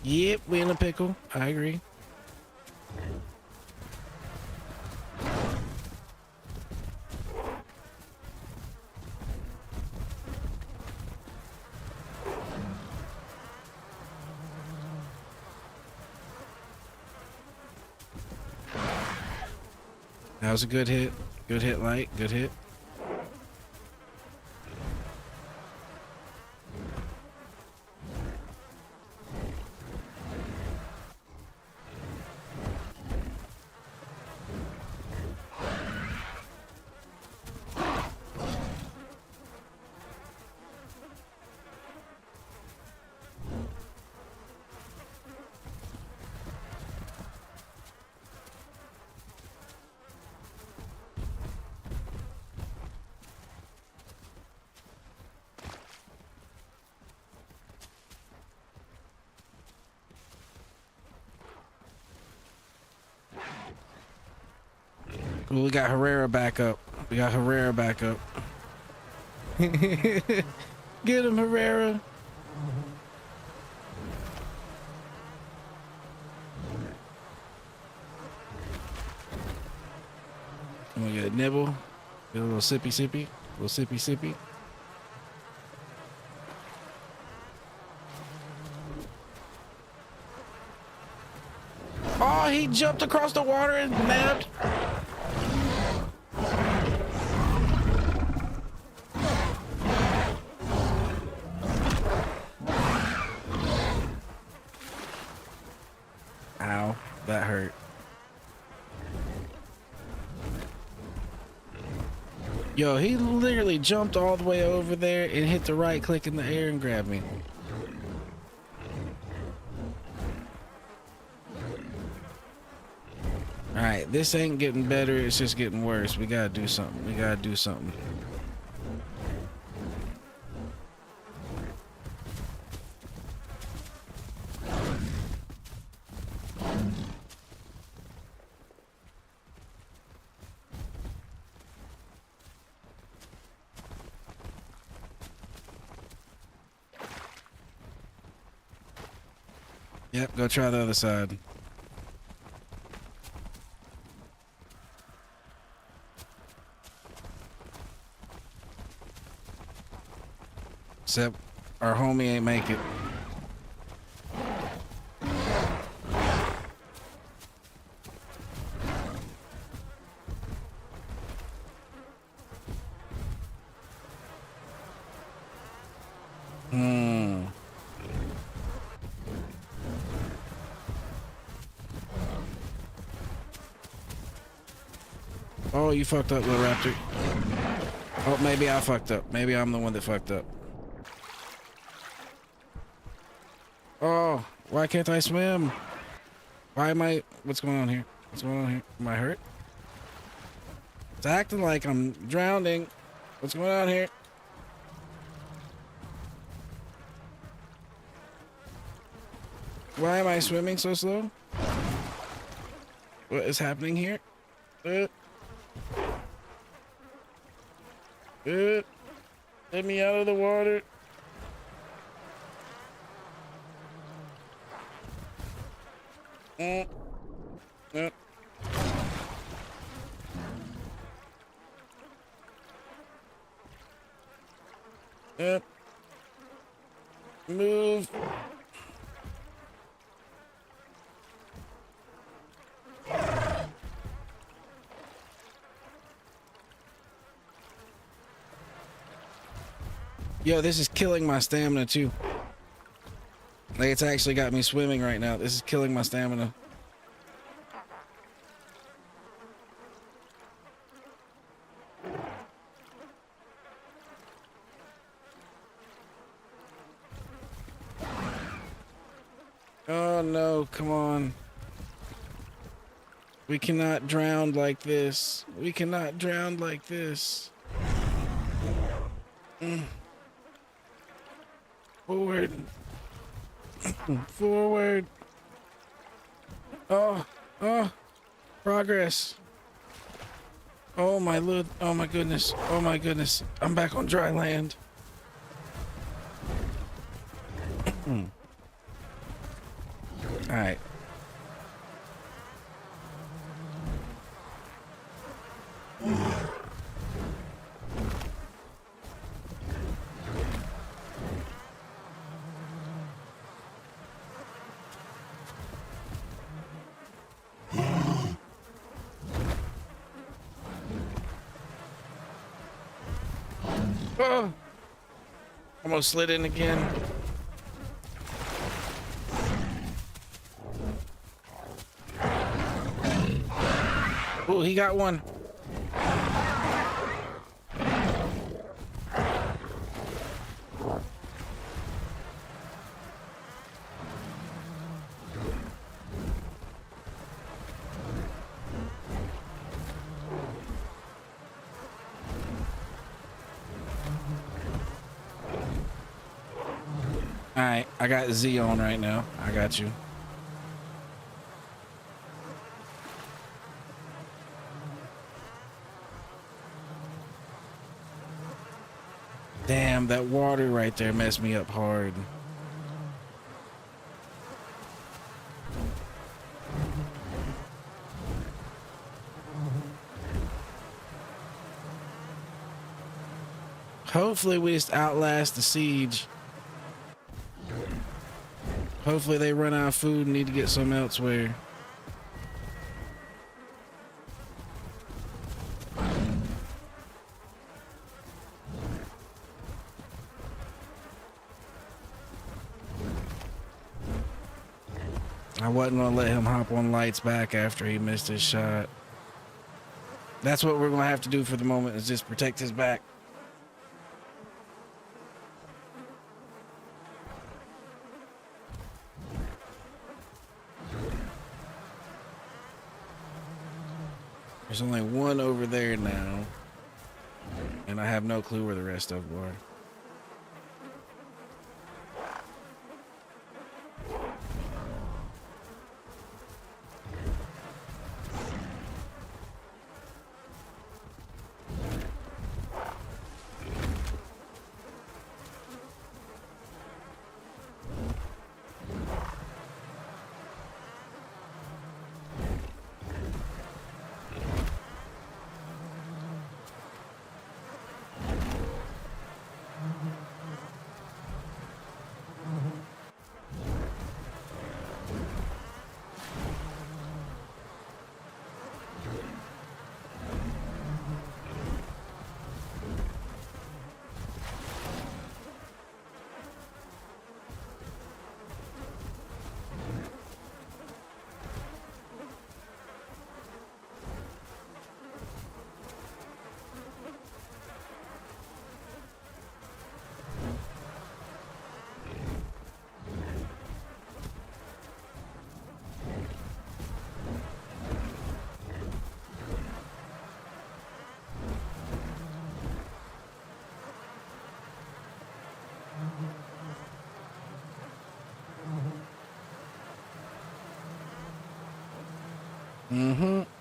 Yep, we in a pickle. I agree. That was a good hit. Good hit, Light. Good hit. Ooh, we got Herrera back up. We got Herrera back up. Get him, Herrera. I'm gonna get a nibble. Get a little sippy sippy. A little sippy sippy. Oh, he jumped across the water and nabbed. Ow, that hurt. Yo, he literally jumped all the way over there and hit the right click in the air and grabbed me. All right, this ain't getting better. It's just getting worse. We gotta do something. We gotta do something. Yep, go try the other side. Except our homie ain't make it. Oh, you fucked up, little raptor. Oh, maybe I fucked up. Maybe I'm the one that fucked up. Oh, why can't I swim? Why am I... What's going on here? What's going on here? Am I hurt? It's acting like I'm drowning. What's going on here? Why am I swimming so slow? What is happening here? Let me out of the water. Move. Yo, this is killing my stamina too. Like, it's actually got me swimming right now. This is killing my stamina. Oh no, come on. We cannot drown like this. We cannot drown like this. Forward. Forward. Oh, progress. Oh my lord. Oh my goodness. Oh my goodness. I'm back on dry land. All right. Oh, almost slid in again. Oh, he got one. All right, I got Z on right now. I got you. Damn, that water right there messed me up hard. Hopefully we just outlast the siege. Hopefully they run out of food and need to get some elsewhere. I wasn't gonna let him hop on lights back after he missed his shot. That's what we're gonna have to do for the moment, is just protect his back. There's only one over there now, and I have no clue where the rest of them are.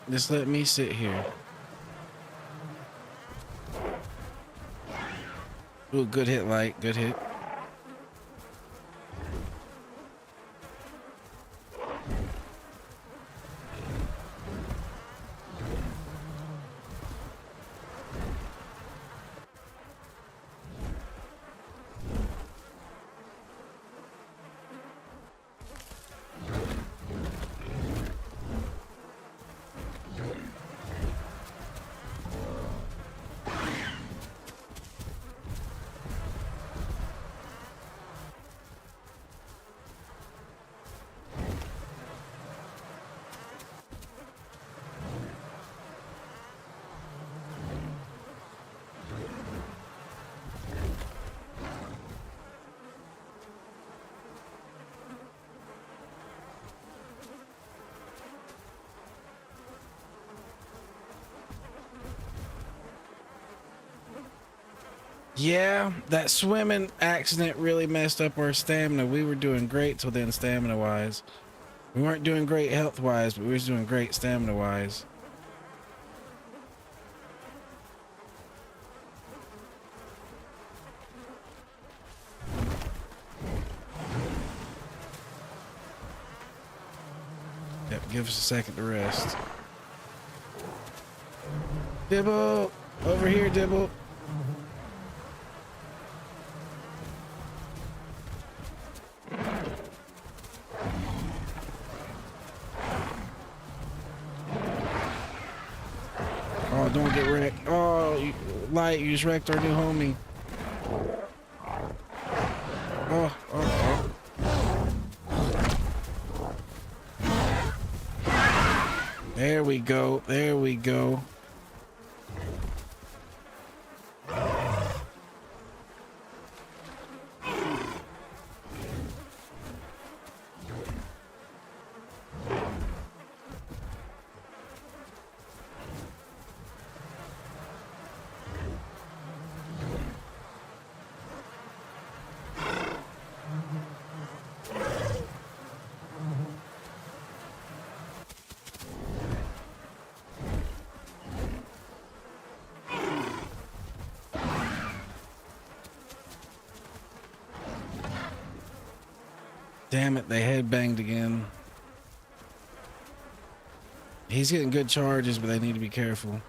Just let me sit here. Ooh, good hit, light. Good hit. Yeah, that swimming accident really messed up our stamina. We were doing great till then, stamina wise. We weren't doing great health wise, but we was doing great stamina wise. Yep, give us a second to rest. Dibble! Over here, Dibble. Oh, don't get wrecked. Oh, Light, you just wrecked our new homie. Oh. There we go. There we go. Damn it, they headbanged again. He's getting good charges, but they need to be careful.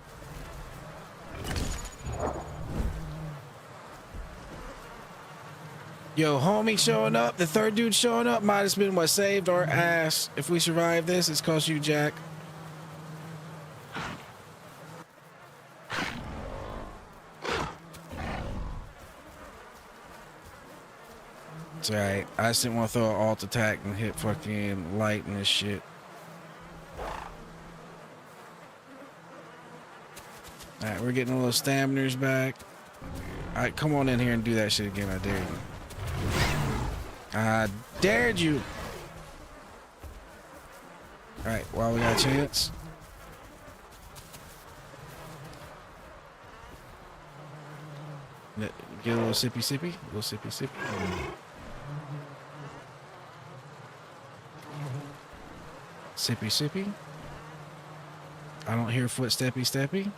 Yo, homie showing up. The third dude showing up might have been what saved our ass. If we survive this, it's cause you, Jack. It's alright. I just didn't want to throw an alt attack and hit fucking Light and this shit. Alright, we're getting a little staminers back. Alright, come on in here and do that shit again. I dare you. I dared you. Alright, while we got a chance. Get a little sippy sippy. A little sippy sippy. Sippy sippy. I don't hear footsteppy steppy.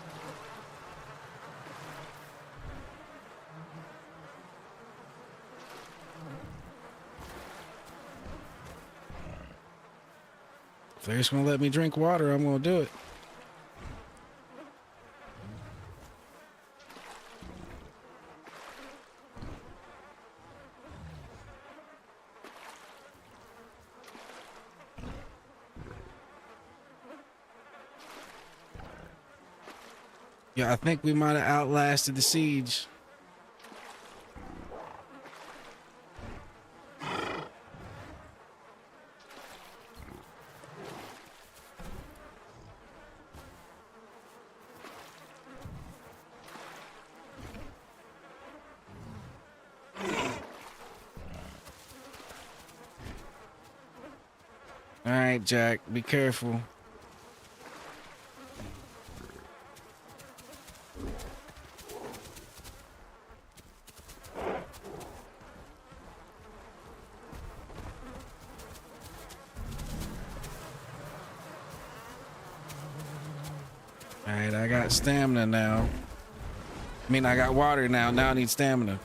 If they're just gonna let me drink water, I'm gonna do it. Yeah, I think we might have outlasted the siege. All right, Jack, be careful. All right, I got stamina now. I mean, I got water now. Now I need stamina.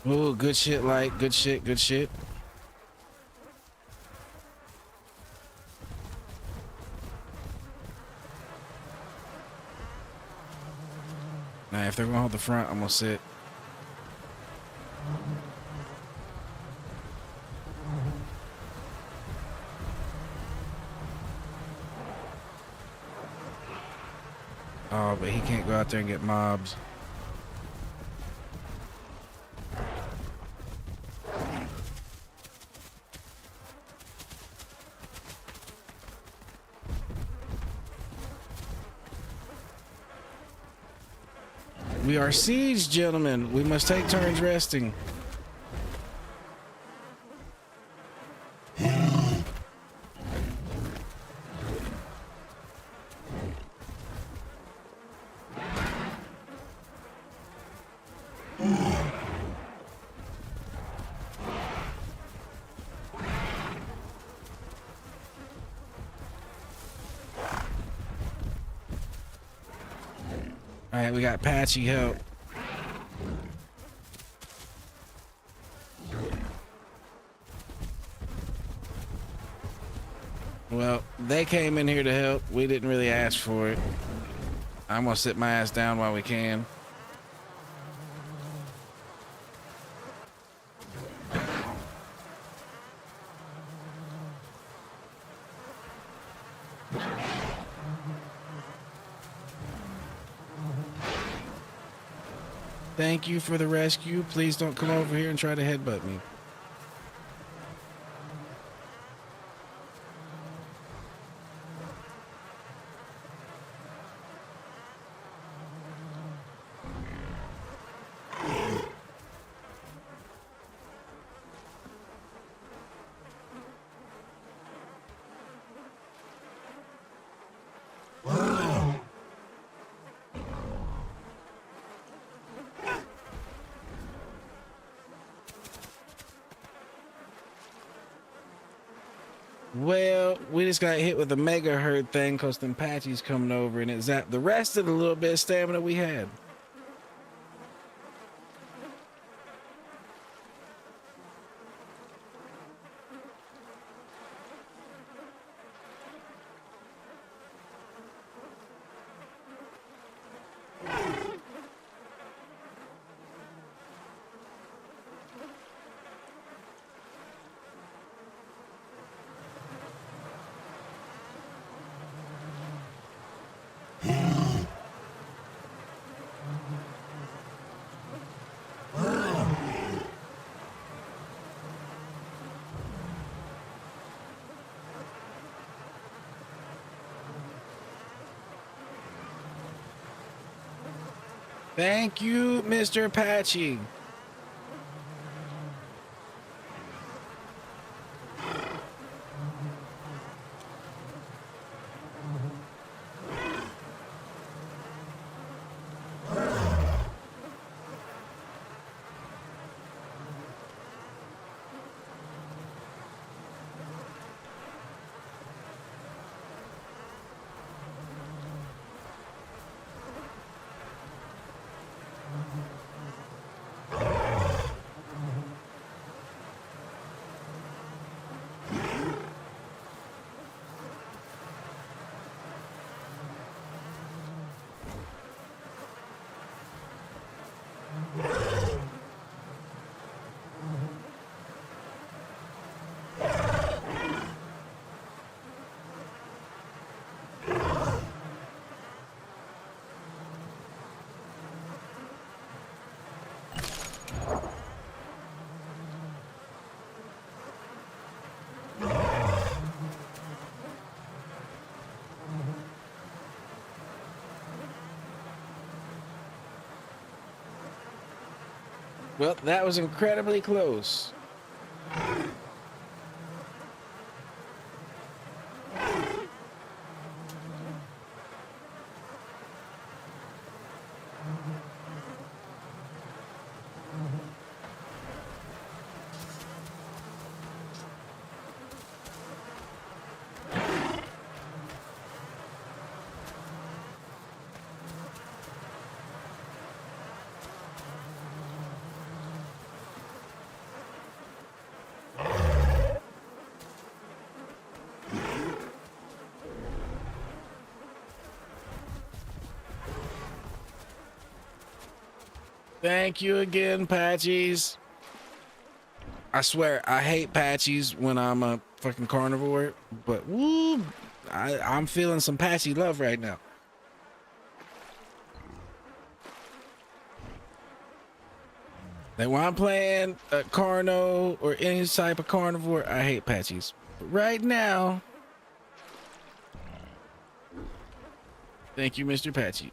Ooh, good shit, Light. Good shit, good shit. Now, if they're gonna hold the front, I'm gonna sit. Oh, but he can't go out there and get mobs. We are siege, gentlemen. We must take turns resting. All right, we got patchy help. Well, they came in here to help. We didn't really ask for it. I'm gonna sit my ass down while we can. Thank you for the rescue. Please don't come over here and try to headbutt me. Well, we just got hit with a mega herd thing because them patches coming over and it zapped the rest of the little bit of stamina we had. Thank you, Mr. Patchy. Well, that was incredibly close. Thank you again, Patchies. I swear, I hate Patchies when I'm a fucking carnivore, but woo, I'm feeling some Patchy love right now. Like when I'm playing a Carno or any type of carnivore, I hate Patchies. But right now, thank you, Mr. Patchy.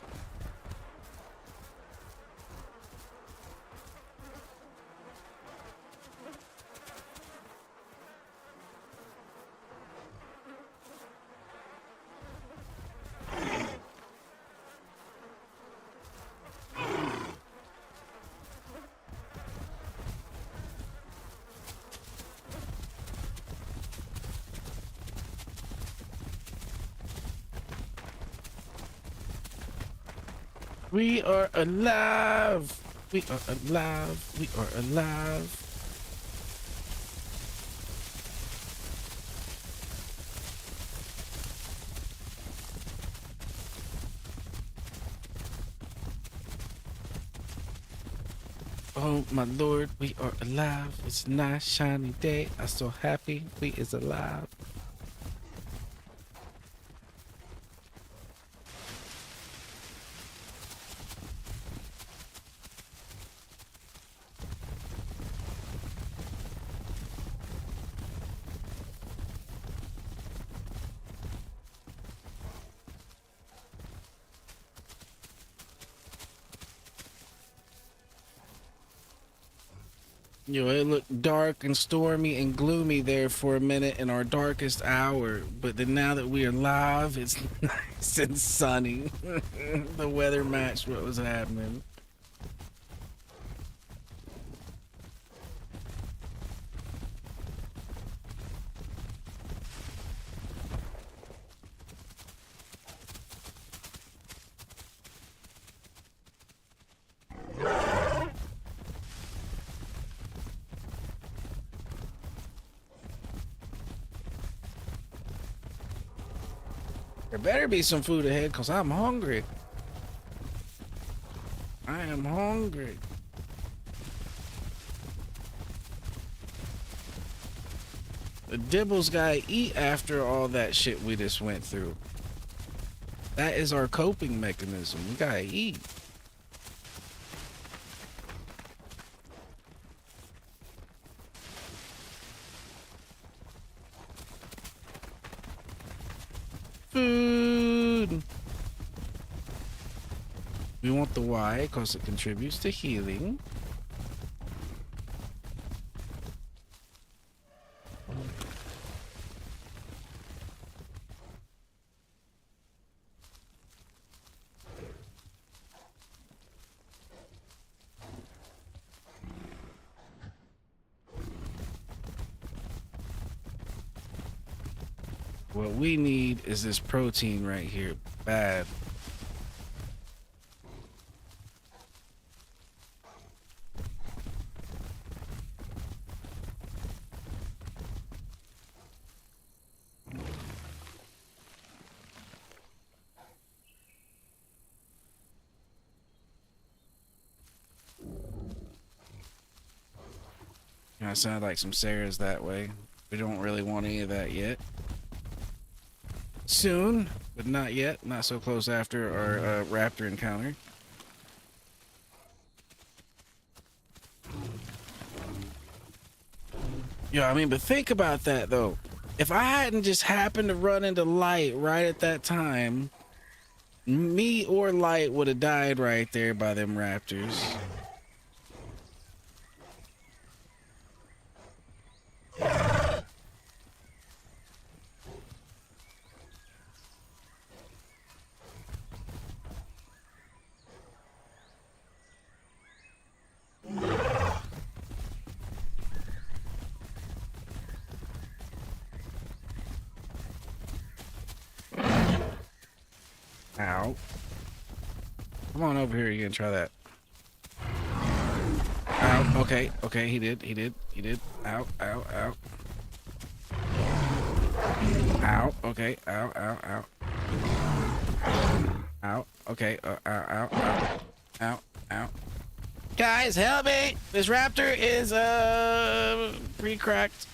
We are alive. We are alive. We are alive. Oh my Lord, we are alive. It's a nice shiny day. I'm so happy we is alive. You know, it looked dark and stormy and gloomy there for a minute in our darkest hour, but then now that we are live, it's nice and sunny. The weather matched what was happening. There better be some food ahead, cause I'm hungry. I am hungry. The Dibbles gotta eat after all that shit we just went through. That is our coping mechanism. We gotta eat. Food. We want the Y because it contributes to healing. What we need is this protein right here. Bad. I sound like some Sarahs that way. We don't really want any of that yet. Soon, but not yet. Not so close after our raptor encounter. Yeah, I mean, but think about that though. If I hadn't just happened to run into Light right at that time, me or Light would have died right there by them raptors. Ow. Come on over here, you gonna try that. Ow, okay, okay, he did. Ow, ow, ow. Ow, okay, ow, ow, ow. Ow, okay, ow, ow, ow. Ow, ow. Guys, help me! This raptor is, pre-cracked.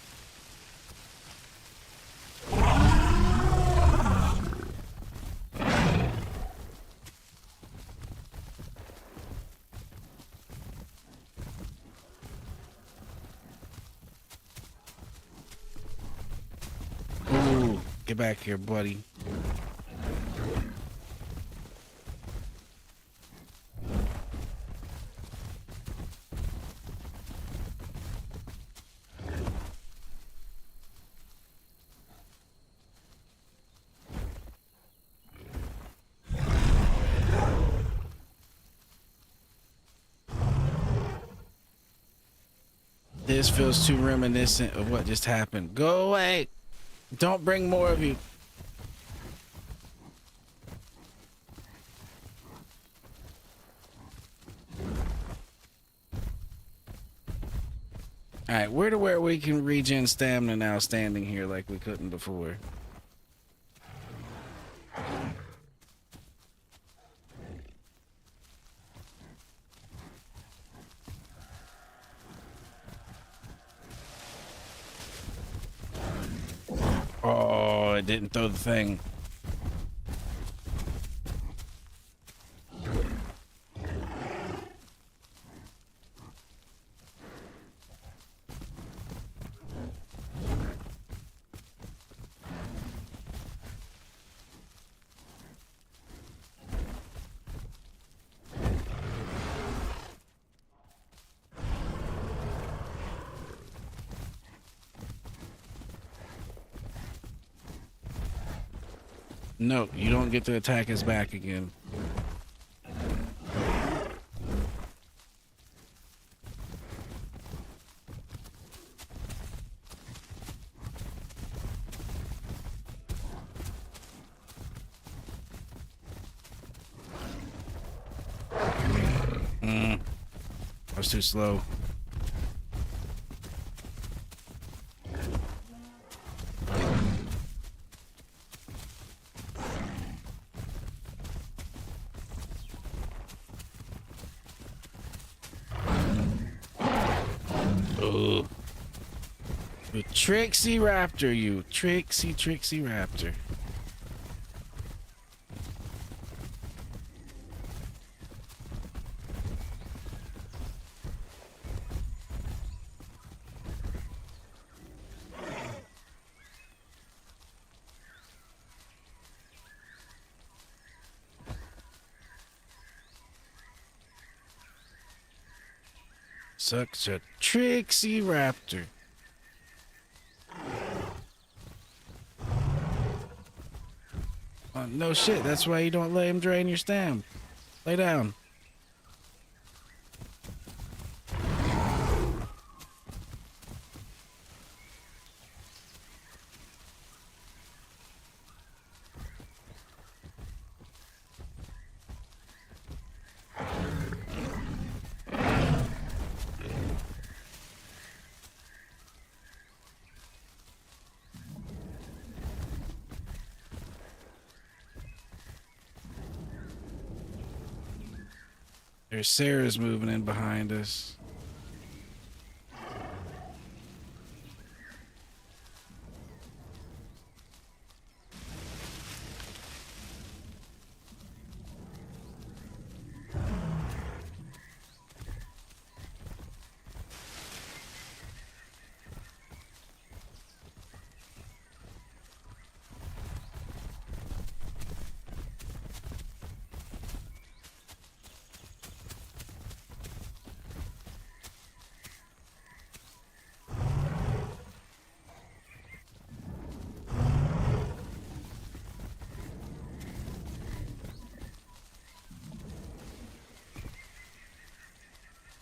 Get back here, buddy. This feels too reminiscent of what just happened. Go away. Don't bring more of you. All right, where to where we can regen stamina now standing here like we couldn't before. Oh, it didn't throw the thing. No, you don't get to attack us back again. I was too slow. You tricksy raptor, you tricksy raptor. Such a tricksy raptor. Oh, no shit, that's why you don't let him drain your stam. Lay down. There's Sarah's moving in behind us.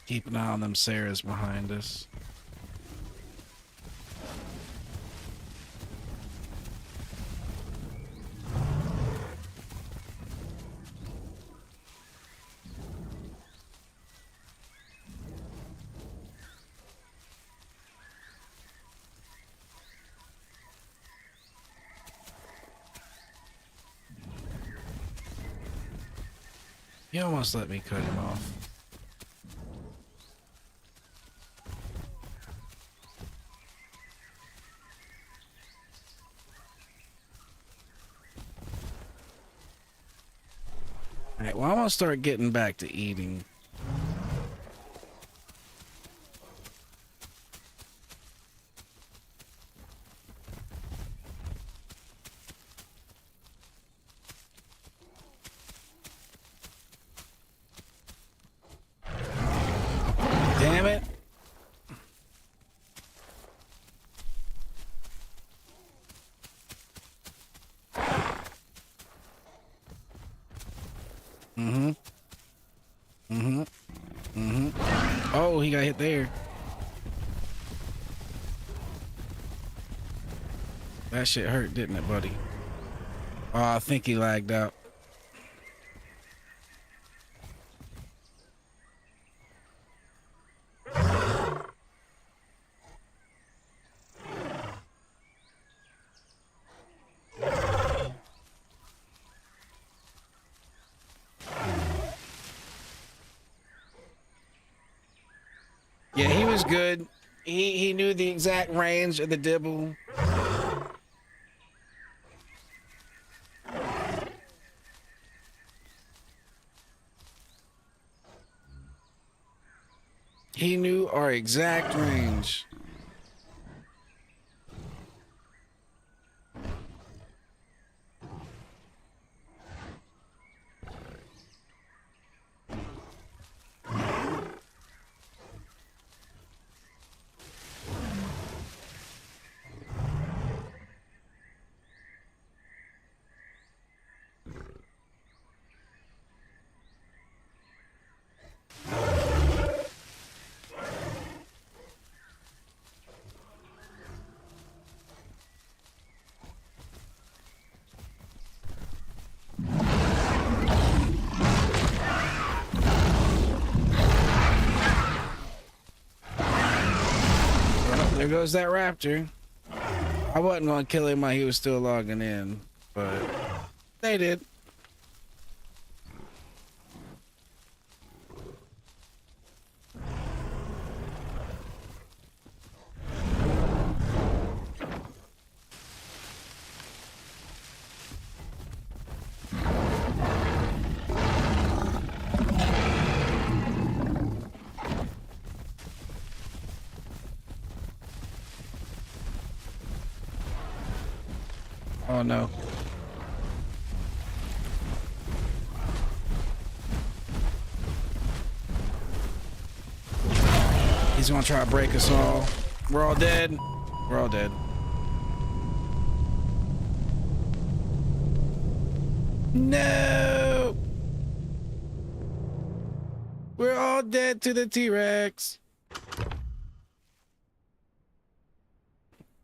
Keep an eye on them Sarah's behind us. You almost let me cut him off. Alright, well, I'm gonna start getting back to eating. he got hit there. That shit hurt, didn't it, buddy? Oh, I think he lagged out. Yeah, he was good. He knew the exact range of the dibble. He knew our exact range. There goes that raptor. I wasn't gonna kill him while he was still logging in, but they did. Oh no. He's gonna try to break us all. We're all dead. We're all dead. No! We're all dead to the T-Rex.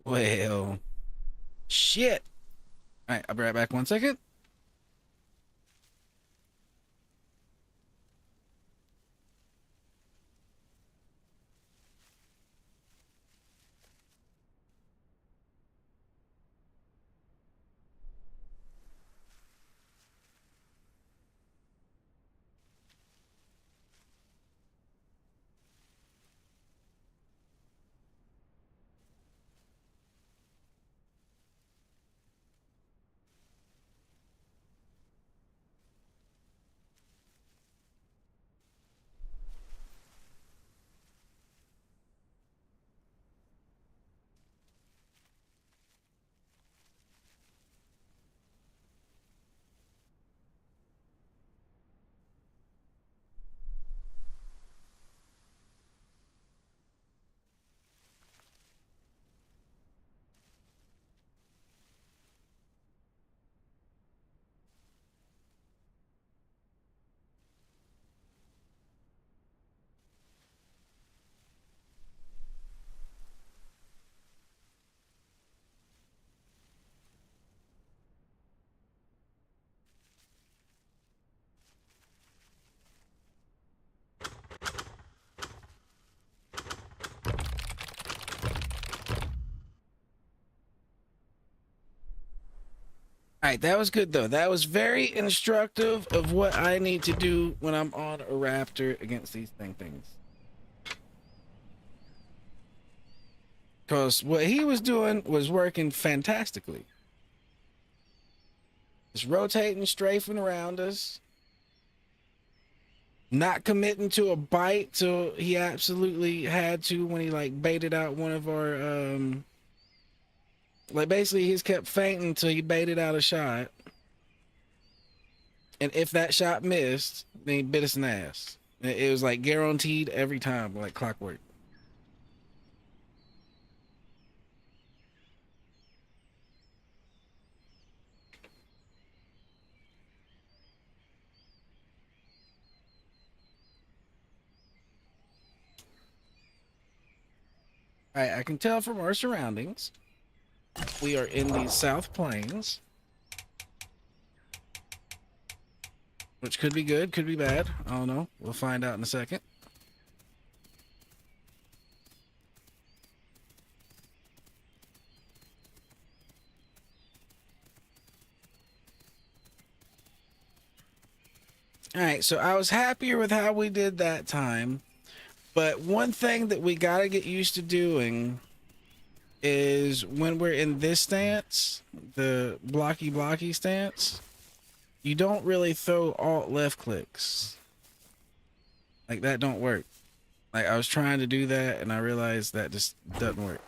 Well, shit. All right, I'll be right back 1 second. All right, that was good though. That was very instructive of what I need to do when I'm on a raptor against these things. Because what he was doing was working fantastically. Just rotating, strafing around us. Not committing to a bite till he absolutely had to when he like baited out one of our like basically he's kept fainting until he baited out a shot. And if that shot missed, then he bit us in the ass. It was like guaranteed every time, like clockwork. I can tell from our surroundings. We are in the South Plains. Which could be good, could be bad. I don't know. We'll find out in a second. Alright, so I was happier with how we did that time. But one thing that we gotta get used to doing is when we're in this stance, the blocky stance, you don't really throw alt left clicks. Like that don't work. Like I was trying to do that and I realized that just doesn't work.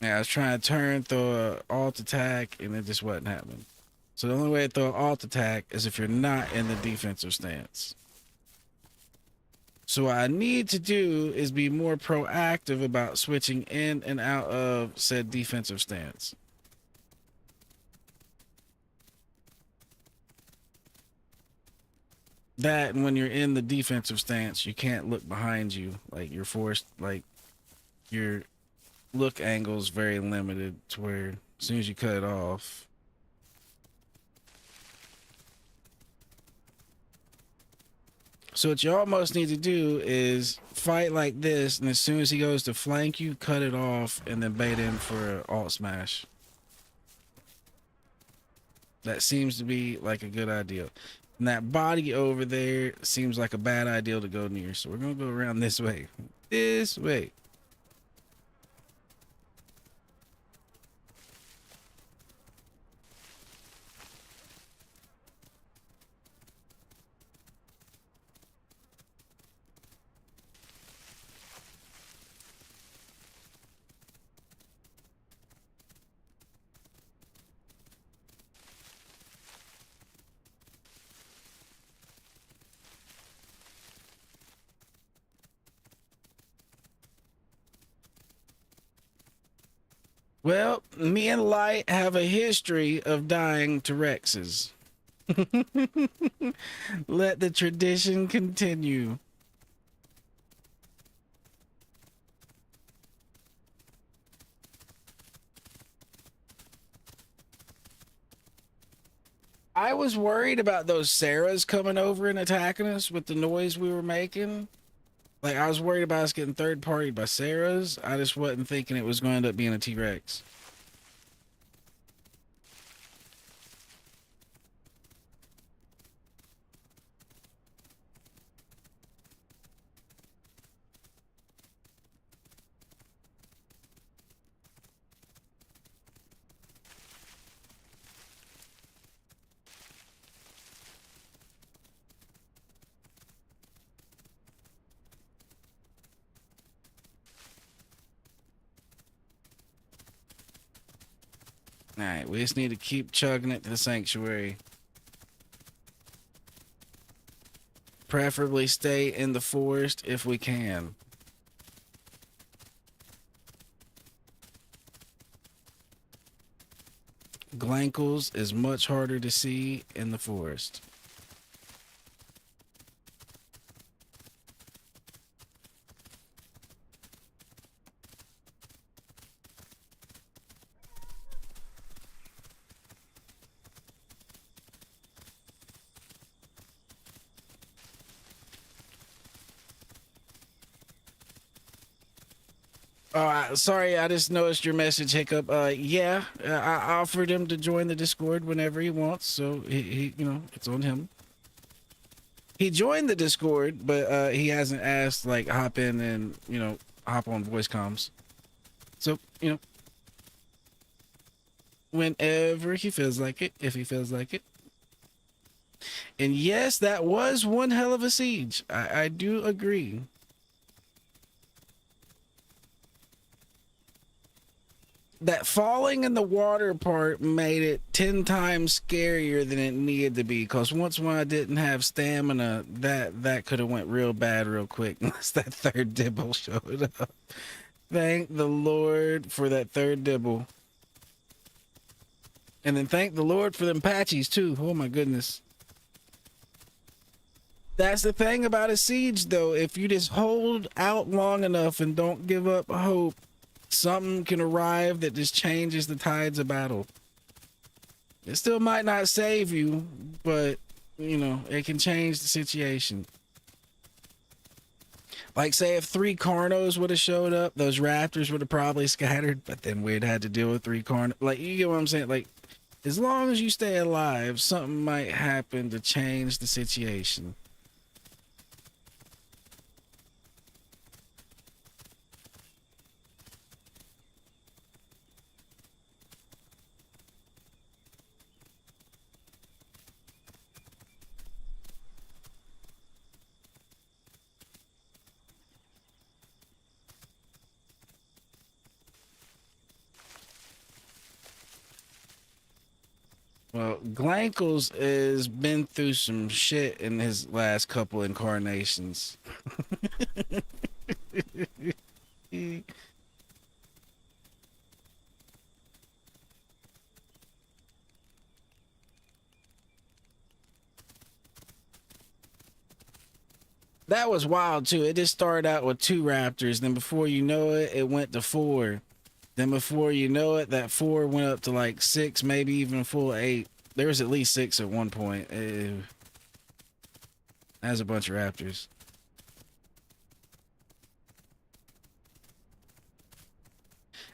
Yeah, I was trying to turn, throw a alt attack, and it just wasn't happening. So the only way to throw an alt attack is if you're not in the defensive stance. So what I need to do is be more proactive about switching in and out of said defensive stance. That, and when you're in the defensive stance, you can't look behind you. Like you're forced, like your look angle is very limited to where as soon as you cut it off. So what you almost need to do is fight like this, and as soon as he goes to flank you, cut it off, and then bait in for an alt smash. That seems to be like a good idea. And that body over there seems like a bad idea to go near, so we're gonna go around this way. This way. Well, me and Light have a history of dying to Rexes. Let the tradition continue. I was worried about those Sarahs coming over and attacking us with the noise we were making. Like, I was worried about us getting third-partied by Sarahs. I just wasn't thinking it was going to end up being a T-Rex. Alright, we just need to keep chugging it to the sanctuary. Preferably stay in the forest if we can. Glankles is much harder to see in the forest. Sorry, I just noticed your message, Hiccup. Yeah, I offered him to join the Discord whenever he wants, so he you know, it's on him. He joined the Discord, but he hasn't asked, like, hop in and, you know, hop on voice comms. So, you know, whenever he feels like it, if he feels like it. And yes, that was one hell of a siege. I do agree. That falling in the water part made it 10 times scarier than it needed to be. Because once when I didn't have stamina, that could have went real bad real quick unless that third dibble showed up. Thank the Lord for that third dibble. And then thank the Lord for them patchies too. Oh my goodness. That's the thing about a siege, though. If you just hold out long enough and don't give up hope, something can arrive that just changes the tides of battle. It still might not save you, but, you know, it can change the situation. Like, say if 3 Carnos would have showed up, those Raptors would have probably scattered, but then we'd had to deal with 3 Carnos. Like, you get what I'm saying? Like, as long as you stay alive, something might happen to change the situation. Well, Glankles has been through some shit in his last couple incarnations. That was wild too. It just started out with 2 Raptors, then before you know it, it went to 4. Then before you know it, that 4 went up to like 6, maybe even a full 8. There was at least 6 at one point. That's a bunch of Raptors.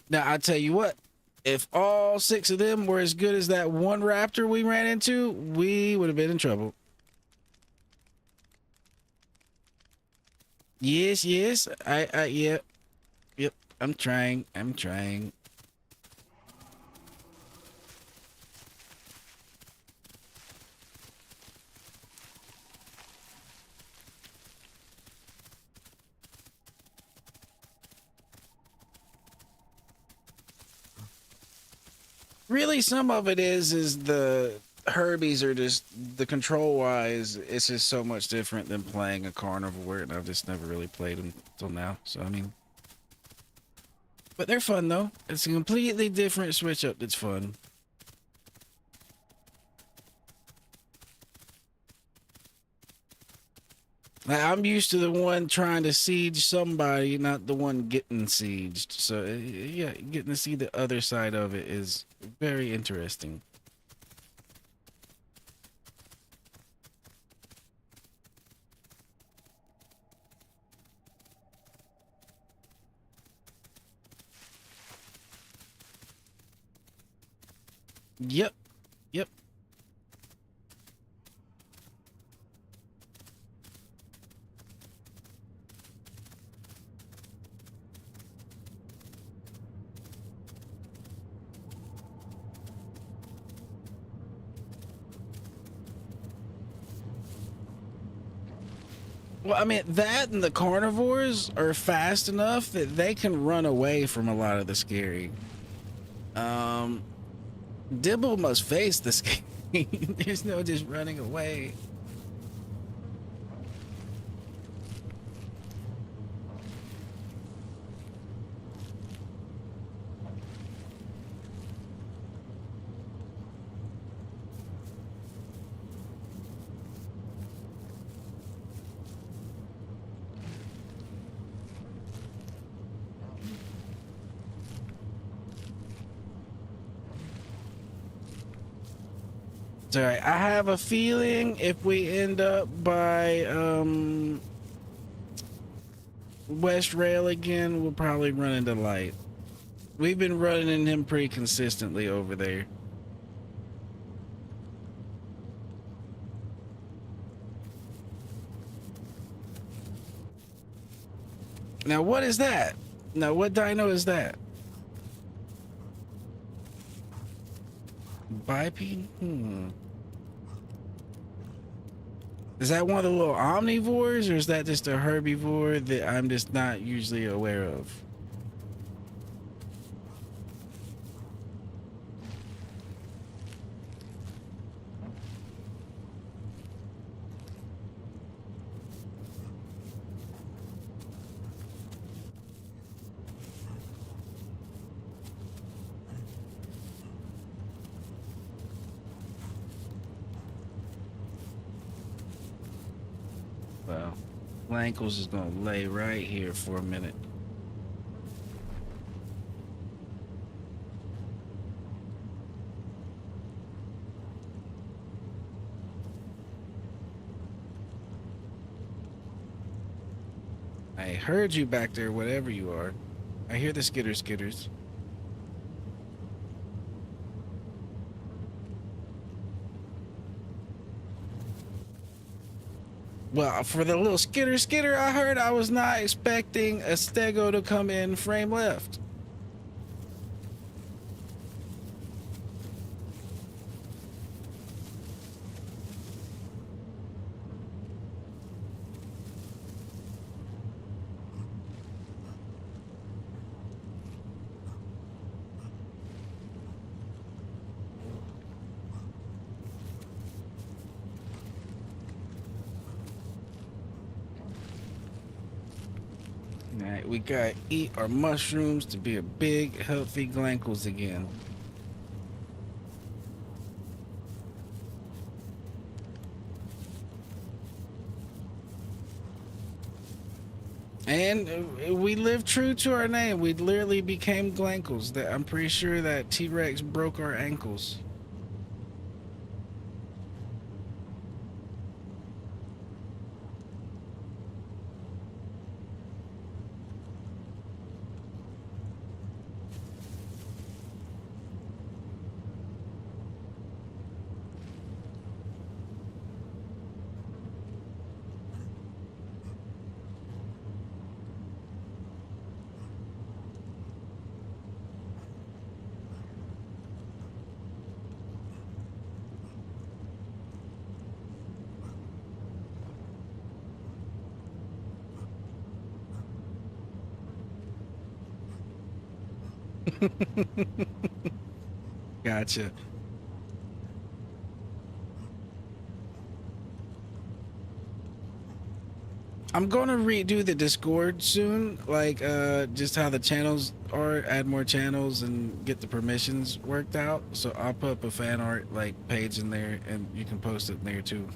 Now, I tell you what, if all 6 of them were as good as that 1 Raptor we ran into, we would have been in trouble. Yes, yes. Yep. Yep. I'm trying. Really, some of it is the Herbies are just, the control wise, it's just so much different than playing a carnivore, and I've just never really played them till now. So I mean, but they're fun though. It's a completely different switch up that's fun. Like, I'm used to the one trying to siege somebody, not the one getting sieged. So yeah, getting to see the other side of it is very interesting. Yep. Yep. Well, I mean, that and the carnivores are fast enough that they can run away from a lot of the scary. Dibble must face the scary. There's no just running away. Sorry, I have a feeling if we end up by West Rail again, we'll probably run into Light. We've been running into him pretty consistently over there. Now, what is that? Now, what dino is that? Bipede? Is that one of the little omnivores, or is that just a herbivore that I'm just not usually aware of? Glankles is gonna lay right here for a minute. I heard you back there, whatever you are. I hear the skitters. Well, for the little skitter I heard, I was not expecting a stego to come in frame left. Alright, we gotta eat our mushrooms to be a big, healthy Glankles again. And we lived true to our name. We literally became Glankles. That I'm pretty sure that T-Rex broke our ankles. Gotcha. I'm gonna redo the Discord soon, like just how the channels are, add more channels and get the permissions worked out. So I'll put up a fan art like page in there and you can post it in there too.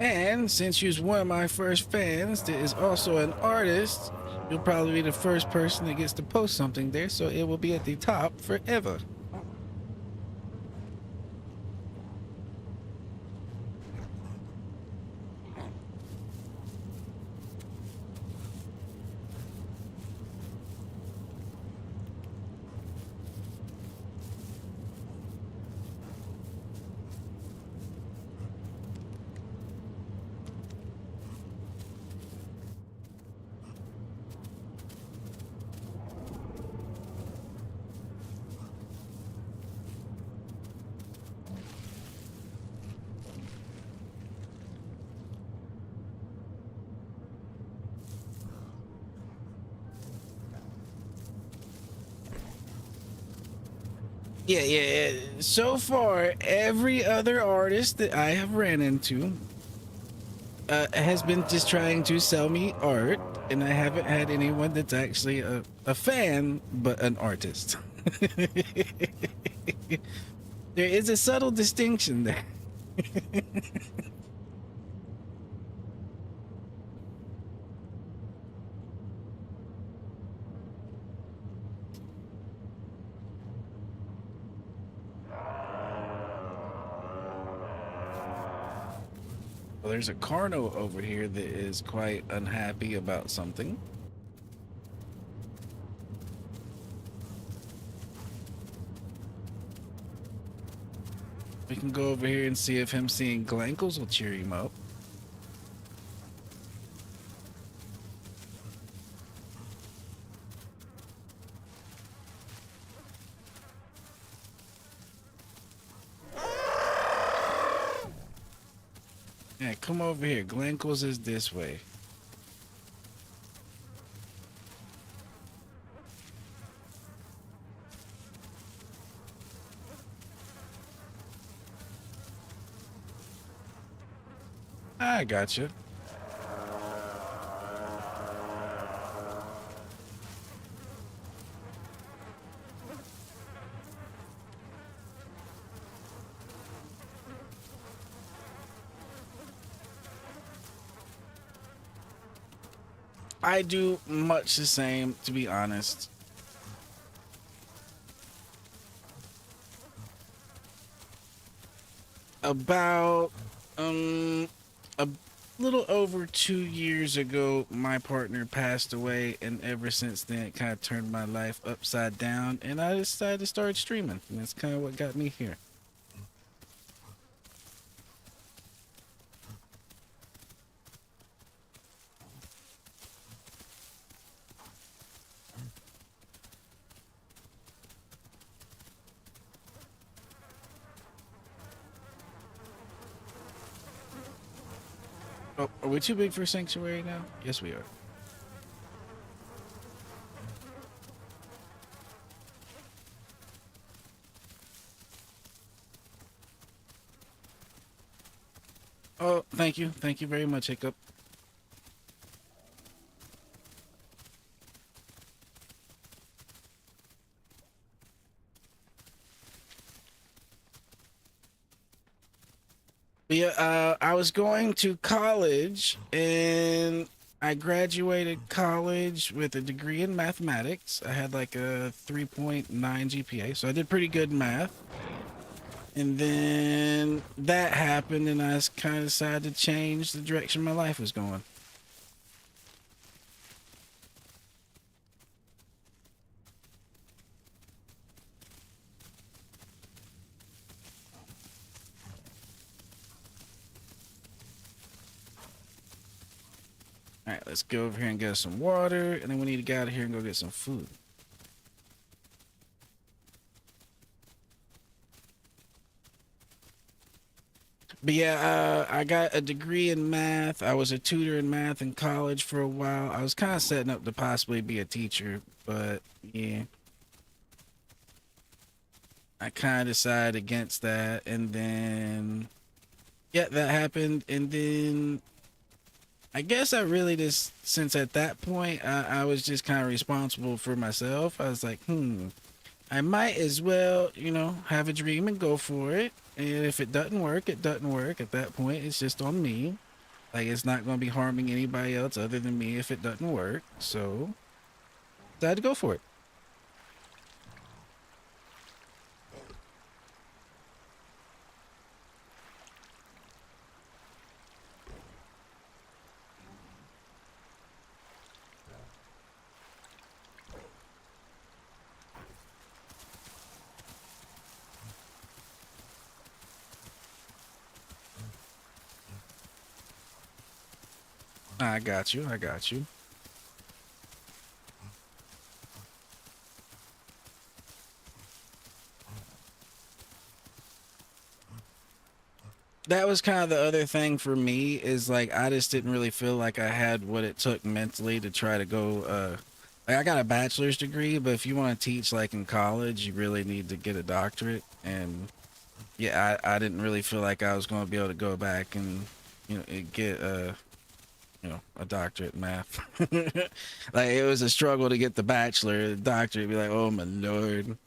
And since you're one of my first fans that is also an artist, you'll probably be the first person that gets to post something there, so it will be at the top forever. Yeah. So far, every other artist that I have ran into has been just trying to sell me art, and I haven't had anyone that's actually a fan, but an artist. There is a subtle distinction there. Well, there's a Carno over here that is quite unhappy about something. We can go over here and see if him seeing Glankles will cheer him up. Yeah, come over here. Glankles is this way. I gotcha. I do much the same, to be honest. About a little over 2 years ago, my partner passed away, and ever since then, it kind of turned my life upside down, and I decided to start streaming, and that's kind of what got me here. Oh, are we too big for Sanctuary now? Yes, we are. Oh, thank you. Thank you very much, Hiccup. But yeah, I was going to college, and I graduated college with a degree in mathematics. I had like a 3.9 GPA, so I did pretty good in math. And then that happened, and I kind of decided to change the direction my life was going. All right, let's go over here and get some water, and then we need to get out of here and go get some food. But yeah, I got a degree in math. I was a tutor in math in college for a while. I was kind of setting up to possibly be a teacher, but yeah, I kind of decided against that. And then, yeah, that happened. And then I guess I really just, since at that point, I was just kind of responsible for myself. I was like, I might as well, have a dream and go for it. And if it doesn't work, it doesn't work. At that point, it's just on me. Like, it's not going to be harming anybody else other than me if it doesn't work. So, decided to go for it. I got you. I got you. That was kind of the other thing for me, is like I just didn't really feel like I had what it took mentally to try to go like, I got a bachelor's degree, but if you want to teach like in college, you really need to get a doctorate. And yeah, I didn't really feel like I was going to be able to go back and get a doctorate in math. Like, it was a struggle to get the bachelor. The doctorate, be like, oh my lord.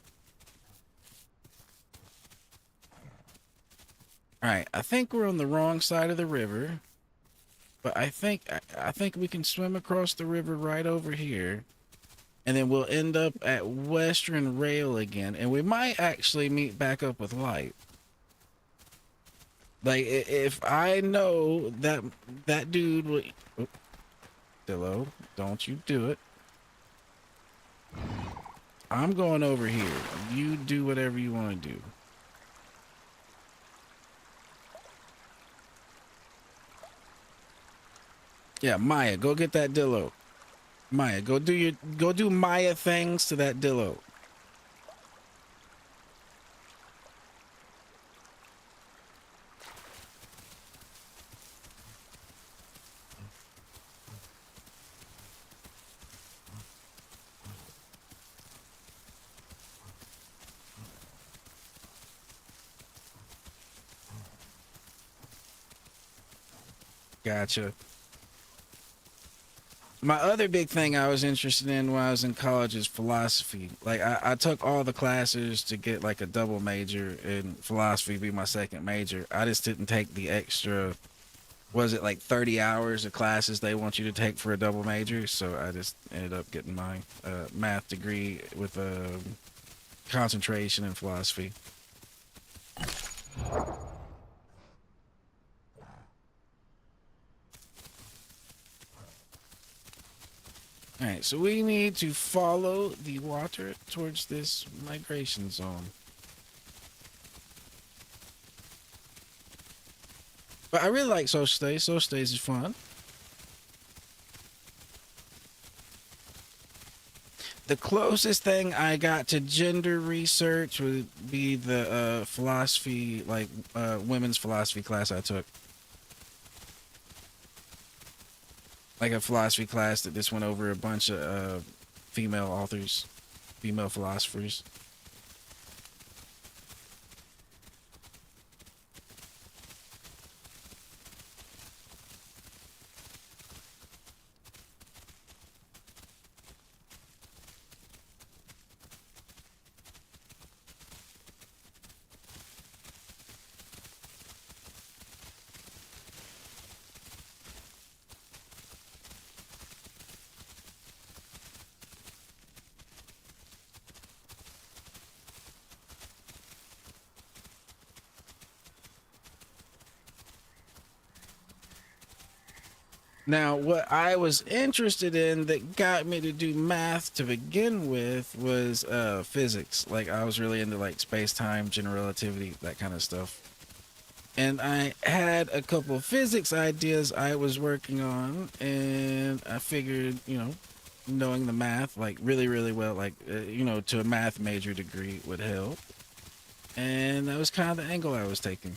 All right, I think we're on the wrong side of the river, but I think we can swim across the river right over here, and then we'll end up at Western Rail again, and we might actually meet back up with Light. Like, if I know that dude will. Oh, Dillo, don't you do it. I'm going over here. You do whatever you want to do. Yeah, Maya, go get that Dillo. Maya, go do Maya things to that Dillo. Gotcha. My other big thing I was interested in when I was in college is philosophy. Like I took all the classes to get like a double major, and philosophy be my second major. I just didn't take the extra, was it like 30 hours of classes they want you to take for a double major? So I just ended up getting my math degree with a concentration in philosophy. All right, so we need to follow the water towards this migration zone. But I really like social stays. Social stays is fun. The closest thing I got to gender research would be the philosophy, like women's philosophy class I took. Like a philosophy class that just went over a bunch of female authors, female philosophers. Now, what I was interested in that got me to do math to begin with was physics. Like, I was really into like space-time, general relativity, that kind of stuff. And I had a couple of physics ideas I was working on, and I figured, you know, knowing the math like really, really well, like, you know, to a math major degree would help. And that was kind of the angle I was taking.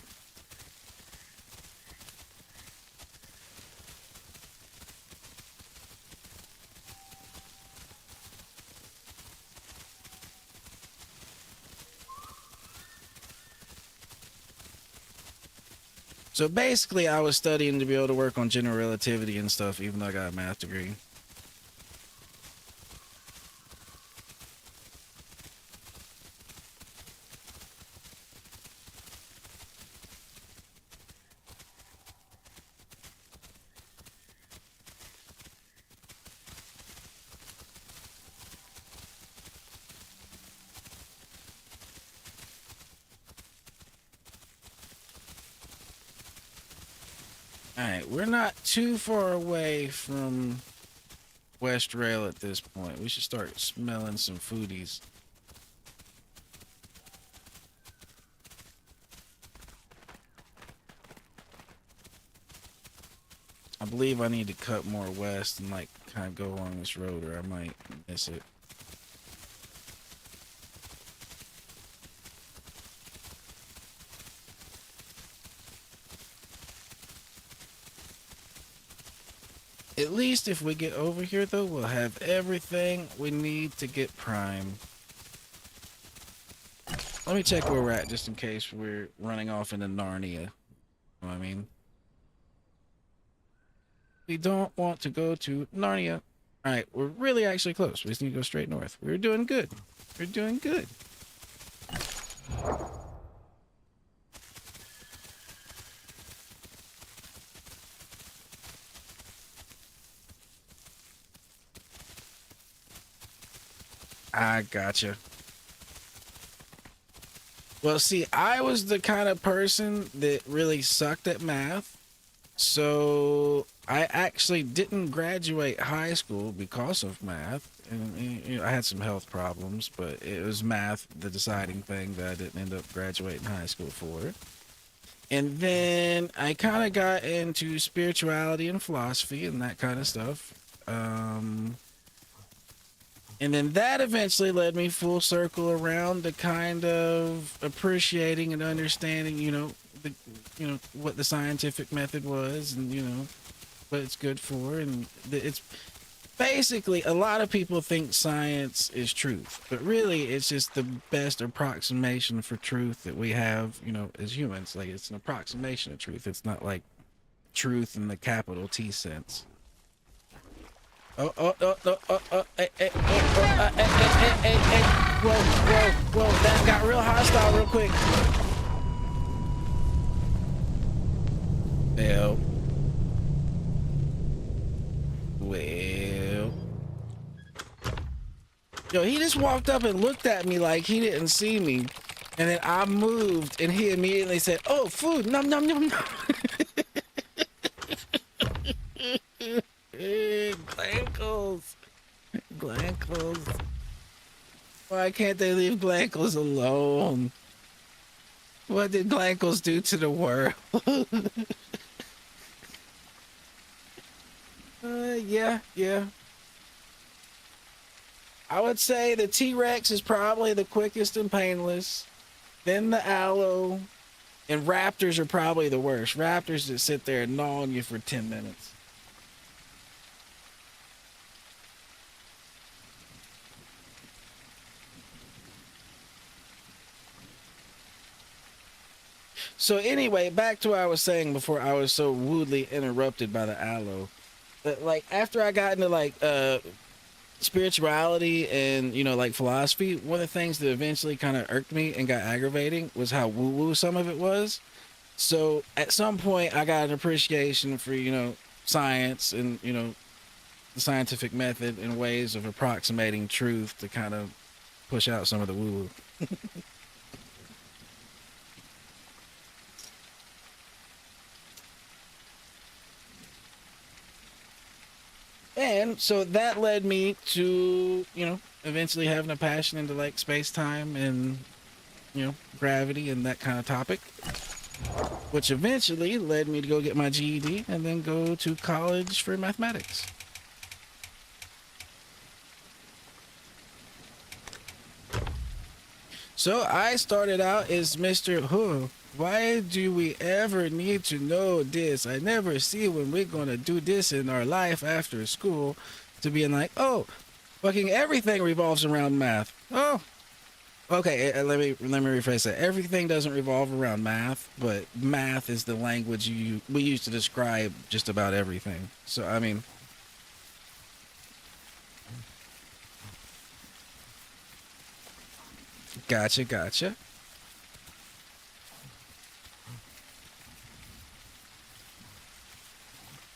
So basically, I was studying to be able to work on general relativity and stuff, even though I got a math degree. Alright, we're not too far away from West Rail at this point. We should start smelling some foodies. I believe I need to cut more west and like kind of go along this road, or I might miss it. At least if we get over here, though, we'll have everything we need to get prime. Let me check where we're at, just in case we're running off into Narnia. You know what I mean? We don't want to go to Narnia. Alright, we're really actually close. We just need to go straight north. We're doing good. We're doing good. I gotcha. Well, see, I was the kind of person that really sucked at math. So I actually didn't graduate high school because of math. And you know, I had some health problems, but it was math, the deciding thing that I didn't end up graduating high school for. And then I kind of got into spirituality and philosophy and that kind of stuff. And then that eventually led me full circle around to kind of appreciating and understanding, you know, what the scientific method was, and you know what it's good for. And it's basically, a lot of people think science is truth, but really it's just the best approximation for truth that we have, you know, as humans. Like, it's an approximation of truth. It's not like truth in the capital T sense. Oh, hey, hey, hey. Whoa. That got real hostile real quick. Well. Yo, he just walked up and looked at me like he didn't see me. And then I moved and he immediately said, "Oh, food, nom nom nom nom." Glankles. Why can't they leave Glankles alone? What did Glankles do to the world? Yeah. I would say the T-Rex is probably the quickest and painless. Then the Aloe. And Raptors are probably the worst. Raptors that sit there and gnaw on you for 10 minutes. So anyway, back to what I was saying before I was so rudely interrupted by the Aloe. Like, after I got into, like, spirituality and, you know, like, philosophy, one of the things that eventually kind of irked me and got aggravating was how woo-woo some of it was. So at some point, I got an appreciation for, you know, science and, you know, the scientific method and ways of approximating truth to kind of push out some of the woo-woo. And so that led me to, you know, eventually having a passion into like space-time and, you know, gravity and that kind of topic, which eventually led me to go get my GED and then go to college for mathematics. So I started out as Mr. Huh. Why do we ever need to know this? I never see when we're gonna do this in our life after school, to being like, oh, fucking everything revolves around math. Oh, okay. Let me rephrase that. Everything doesn't revolve around math, but math is the language we use to describe just about everything. So I mean. Gotcha.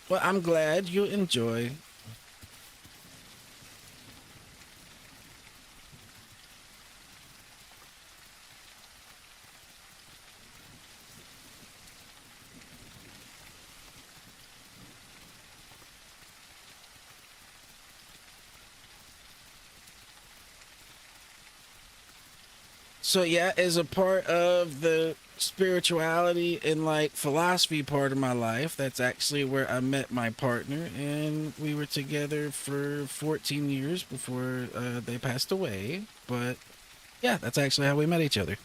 Well, I'm glad you enjoy. So yeah, as a part of the spirituality and like philosophy part of my life, that's actually where I met my partner, and we were together for 14 years before they passed away. But yeah, that's actually how we met each other.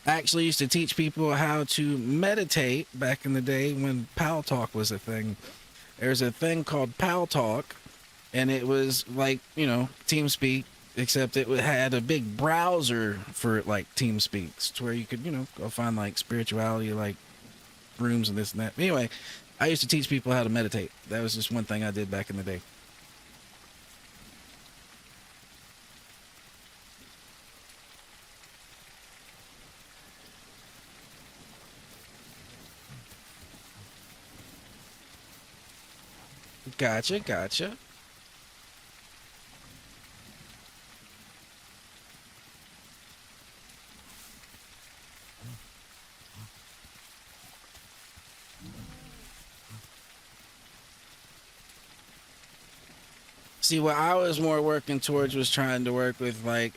I actually used to teach people how to meditate back in the day when Pal Talk was a thing. There's a thing called Pal Talk, and it was like, you know, TeamSpeak, except it had a big browser for like TeamSpeaks, to where you could, you know, go find like spirituality, like rooms and this and that. Anyway, I used to teach people how to meditate. That was just one thing I did back in the day. Gotcha. See, what I was more working towards was trying to work with like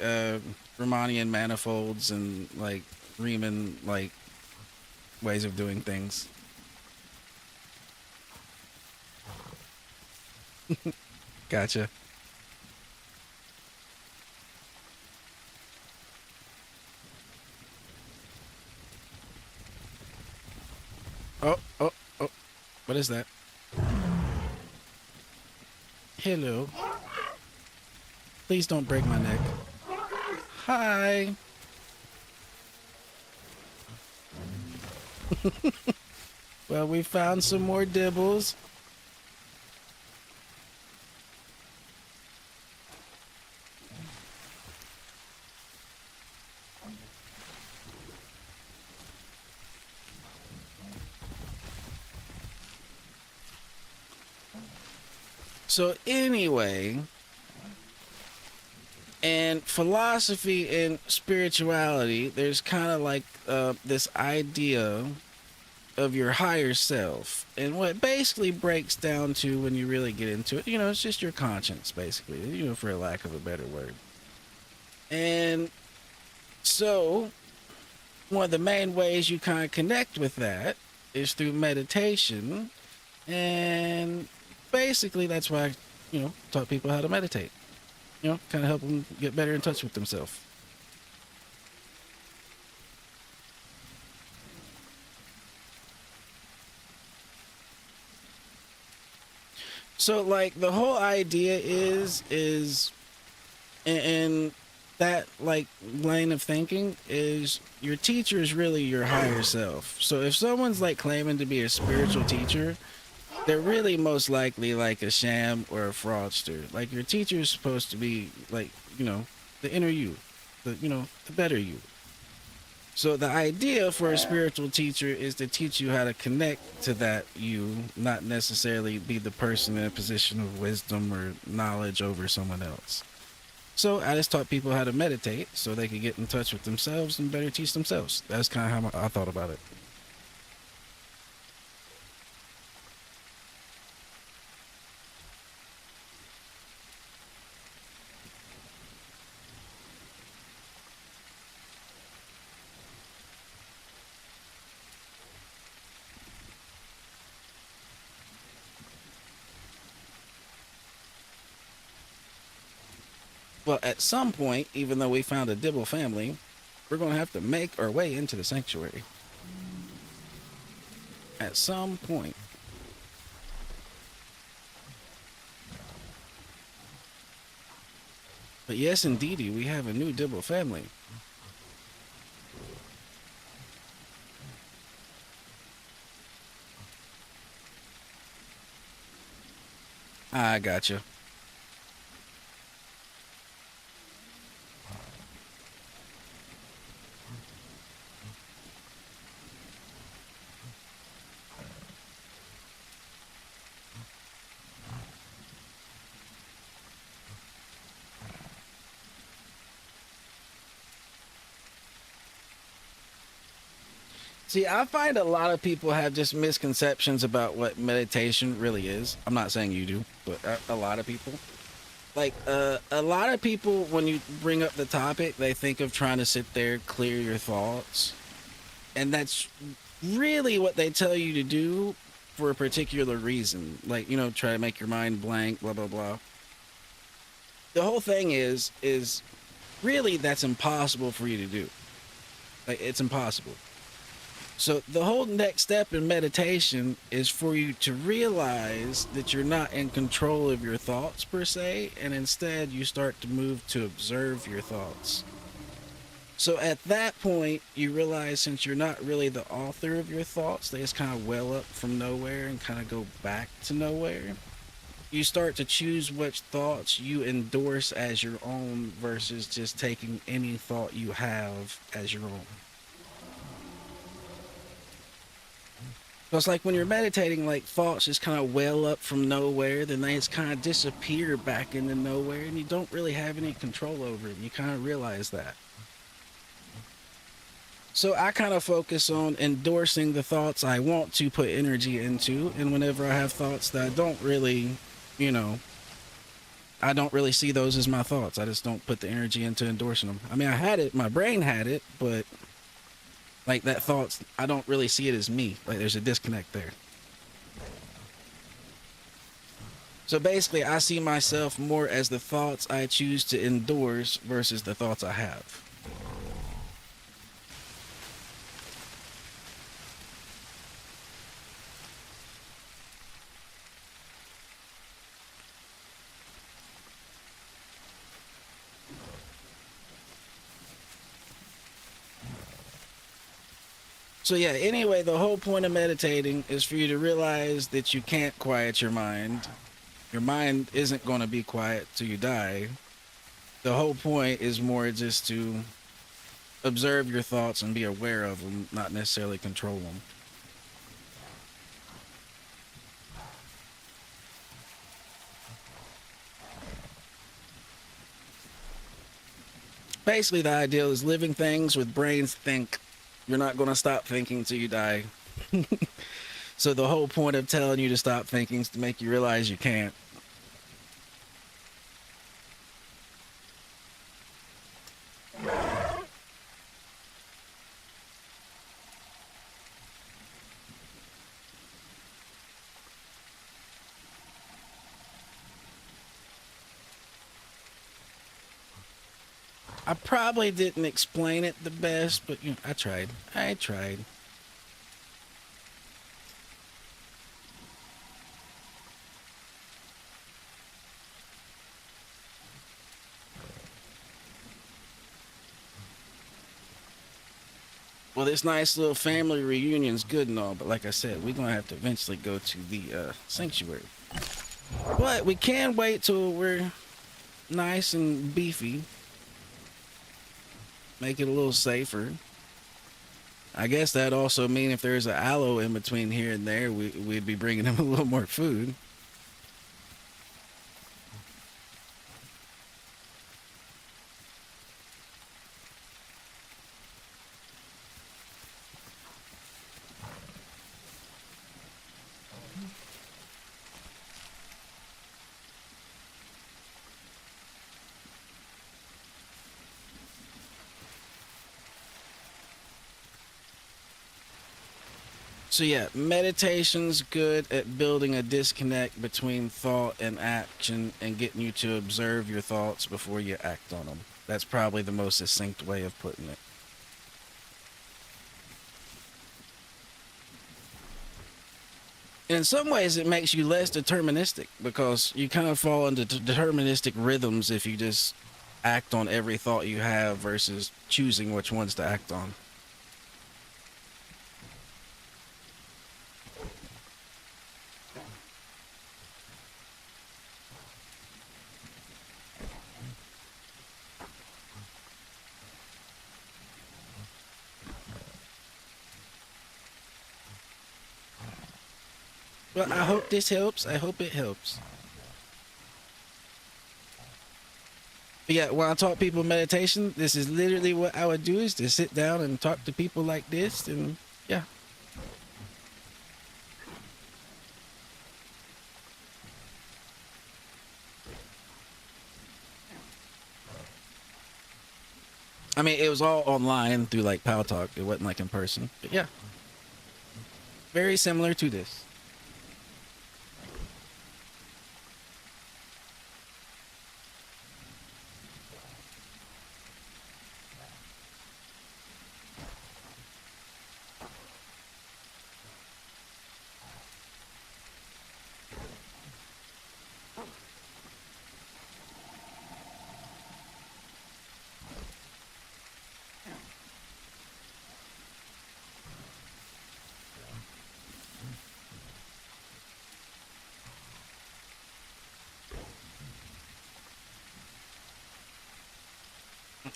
Riemannian manifolds and like Riemann like ways of doing things. Gotcha. Oh. What is that? Hello. Please don't break my neck. Hi. Well, we found some more dibbles. So anyway, and philosophy and spirituality, there's kind of like this idea of your higher self. And what it basically breaks down to when you really get into it, it's just your conscience, basically, for a lack of a better word. And so one of the main ways you kind of connect with that is through meditation. And basically that's why I, taught people how to meditate. Kind of help them get better in touch with themselves. So like the whole idea is in that like lane of thinking is your teacher is really your higher self. So if someone's like claiming to be a spiritual teacher, they're really most likely like a sham or a fraudster. Like your teacher is supposed to be like, the inner you, the better you. So the idea for a spiritual teacher is to teach you how to connect to that you, not necessarily be the person in a position of wisdom or knowledge over someone else. So I just taught people how to meditate so they could get in touch with themselves and better teach themselves. That's kind of how I thought about it. Well, at some point, even though we found a Dibble family, we're going to have to make our way into the sanctuary. At some point. But yes, indeedy, we have a new Dibble family. I gotcha. See, I find a lot of people have just misconceptions about what meditation really is. I'm not saying you do, but a lot of people. Like, a lot of people, when you bring up the topic, they think of trying to sit there, clear your thoughts. And that's really what they tell you to do for a particular reason. Like, try to make your mind blank, blah, blah, blah. The whole thing is really that's impossible for you to do. Like, it's impossible. So the whole next step in meditation is for you to realize that you're not in control of your thoughts per se, and instead you start to move to observe your thoughts. So at that point, you realize since you're not really the author of your thoughts, they just kind of well up from nowhere and kind of go back to nowhere. You start to choose which thoughts you endorse as your own versus just taking any thought you have as your own. So it's like when you're meditating, like thoughts just kind of well up from nowhere, then they just kind of disappear back into nowhere, and you don't really have any control over it. You kind of realize that. So I kind of focus on endorsing the thoughts I want to put energy into, and whenever I have thoughts that I don't really, I don't really see those as my thoughts. I just don't put the energy into endorsing them. I mean, I had it, my brain had it, but like that thoughts, I don't really see it as me. Like there's a disconnect there. So basically, I see myself more as the thoughts I choose to endorse versus the thoughts I have. So yeah, anyway, the whole point of meditating is for you to realize that you can't quiet your mind. Your mind isn't going to be quiet till you die. The whole point is more just to observe your thoughts and be aware of them, not necessarily control them. Basically, the ideal is living things with brains think. You're not going to stop thinking till you die. So the whole point of telling you to stop thinking is to make you realize you can't. I probably didn't explain it the best, but you know, I tried. Well, this nice little family reunion's good and all, but like I said, we're gonna have to eventually go to the sanctuary. But we can wait till we're nice and beefy. Make it a little safer. I guess that'd also mean if there's an aloe in between here and there, we'd be bringing them a little more food. So yeah, meditation's good at building a disconnect between thought and action and getting you to observe your thoughts before you act on them. That's probably the most succinct way of putting it. In some ways, it makes you less deterministic because you kind of fall into deterministic rhythms if you just act on every thought you have versus choosing which ones to act on. Well, I hope this helps. I hope it helps. But yeah, when I taught people meditation, this is literally what I would do, is to sit down and talk to people like this, and yeah. I mean, it was all online through like Pal Talk. It wasn't like in person, but yeah. Very similar to this.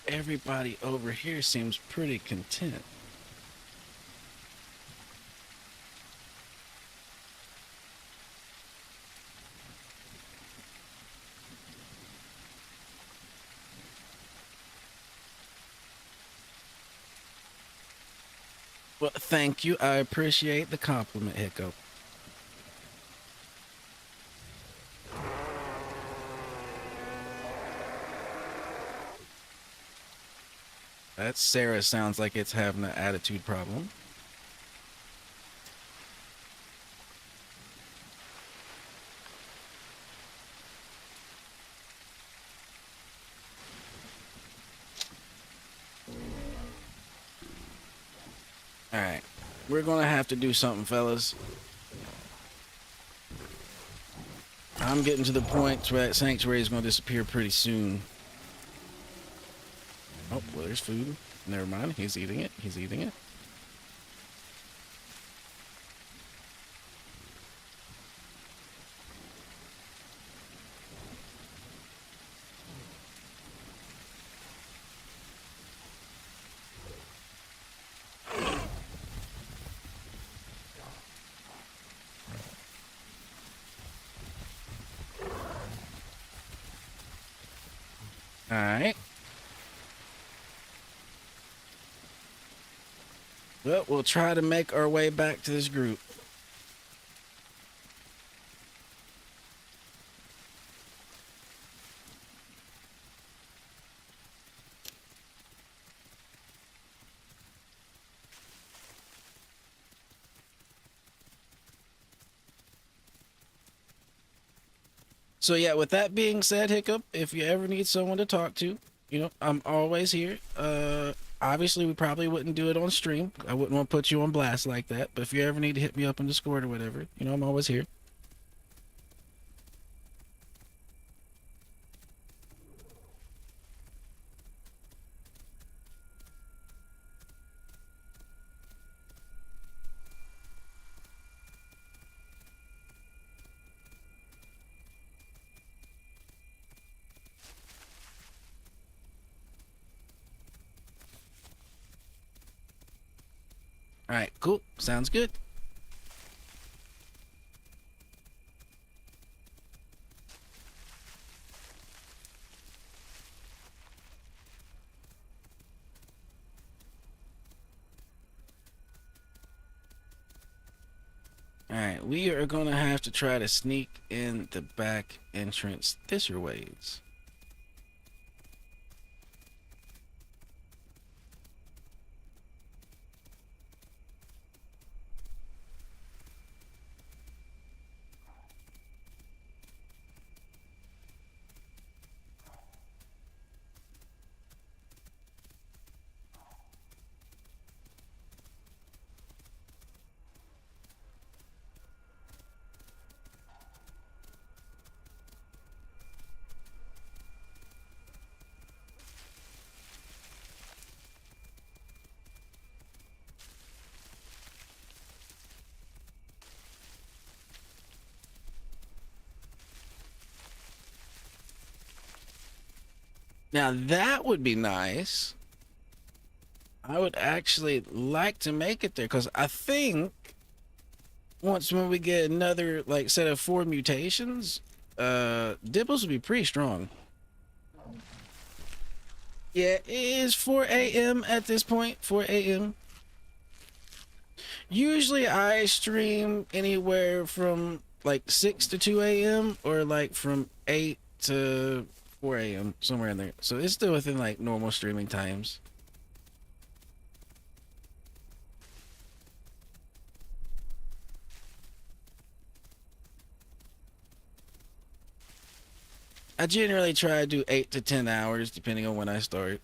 Everybody over here seems pretty content. Well, thank you. I appreciate the compliment, Hiccup. That Sarah sounds like it's having an attitude problem. Alright. We're gonna have to do something, fellas. I'm getting to the point where that sanctuary is gonna disappear pretty soon. Oh, well, there's food. Never mind. He's eating it. He's eating it. All right. Well, we'll try to make our way back to this group. So yeah, with that being said, Hiccup, if you ever need someone to talk to, you know, I'm always here. Obviously we probably wouldn't do it on stream. I wouldn't want to put you on blast like that. But if you ever need to hit me up in Discord or whatever, you know, I'm always here. All right, cool. Sounds good. Alright, we are gonna have to try to sneak in the back entrance this your ways. Now that would be nice. I would actually like to make it there because I think when we get another like set of 4 mutations, Dibbles will be pretty strong. Yeah, it is 4 a.m. at this point. 4 a.m. Usually I stream anywhere from like 6 to 2 a.m. or like from 8 to 4 a.m. somewhere in there. So it's still within like normal streaming times. I generally try to do 8 to 10 hours depending on when I start.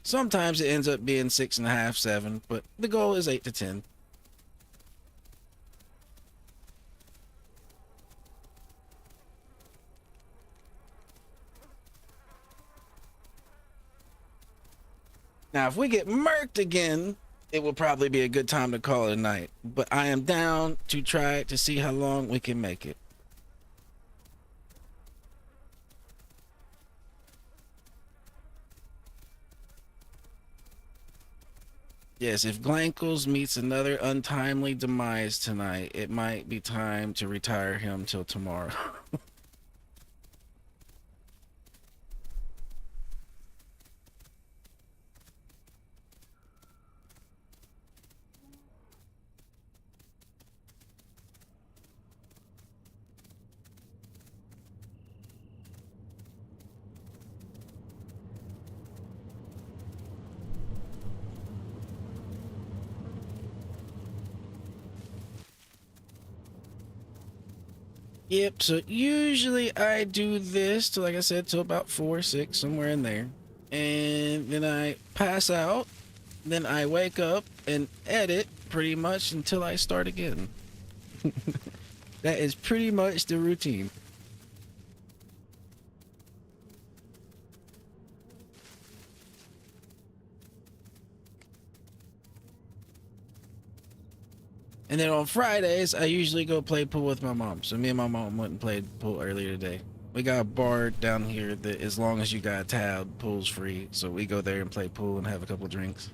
Sometimes it ends up being 6.5, 7, but the goal is 8 to 10. Now, if we get murked again, it will probably be a good time to call it a night. But I am down to try to see how long we can make it. Yes, if Glankles meets another untimely demise tonight, it might be time to retire him till tomorrow. Yep, so usually I do this till, like I said, till about 4, 6, somewhere in there. And then I pass out, then I wake up and edit pretty much until I start again. That is pretty much the routine. And then on Fridays, I usually go play pool with my mom. So me and my mom went and played pool earlier today. We got a bar down here that as long as you got a tab, pool's free. So we go there and play pool and have a couple drinks.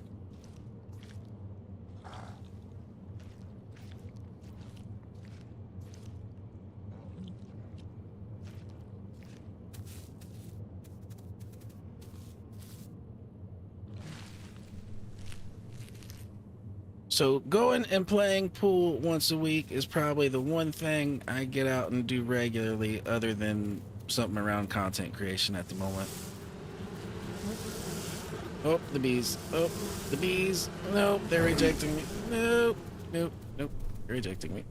So going and playing pool once a week is probably the one thing I get out and do regularly, other than something around content creation at the moment. Oh, the bees. Oh, the bees. Nope, they're rejecting me. Nope, nope, nope. They're rejecting me.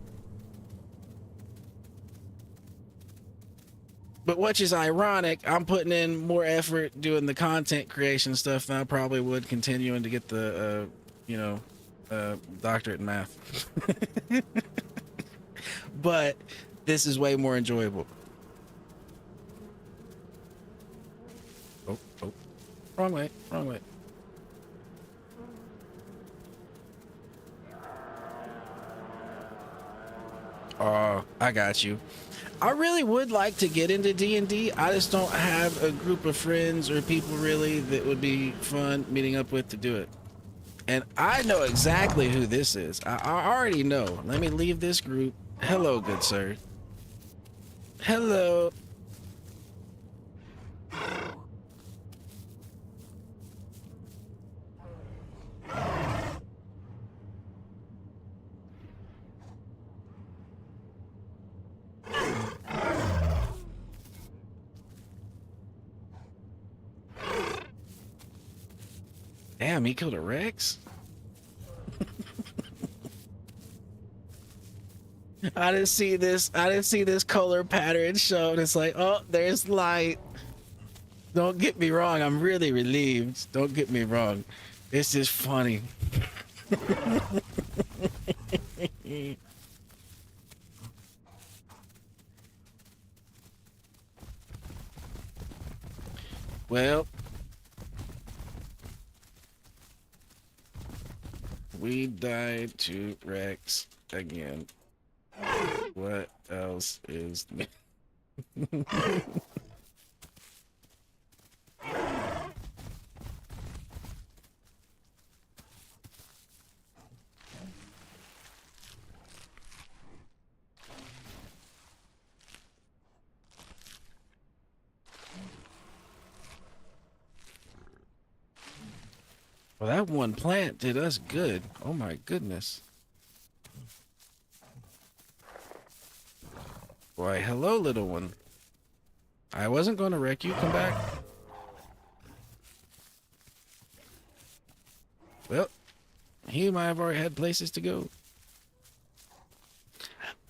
But which is ironic, I'm putting in more effort doing the content creation stuff than I probably would continuing to get the, doctorate in math. But this is way more enjoyable. Oh, wrong way, wrong way. Oh, I got you. I really would like to get into D&D. I just don't have a group of friends or people really that would be fun meeting up with to do it. And I know exactly who this is. I already know. Let me leave this group. Hello, good sir. Hello. Damn, he killed a Rex? I didn't see this color pattern shown. It's like, oh, there's light. Don't get me wrong, I'm really relieved. Don't get me wrong. It's just funny. Well, we died to Rex again. What else is new? Well, that one plant did us good. Oh my goodness. Why, hello, little one. I wasn't going to wreck you. Come back. Well, he might have already had places to go.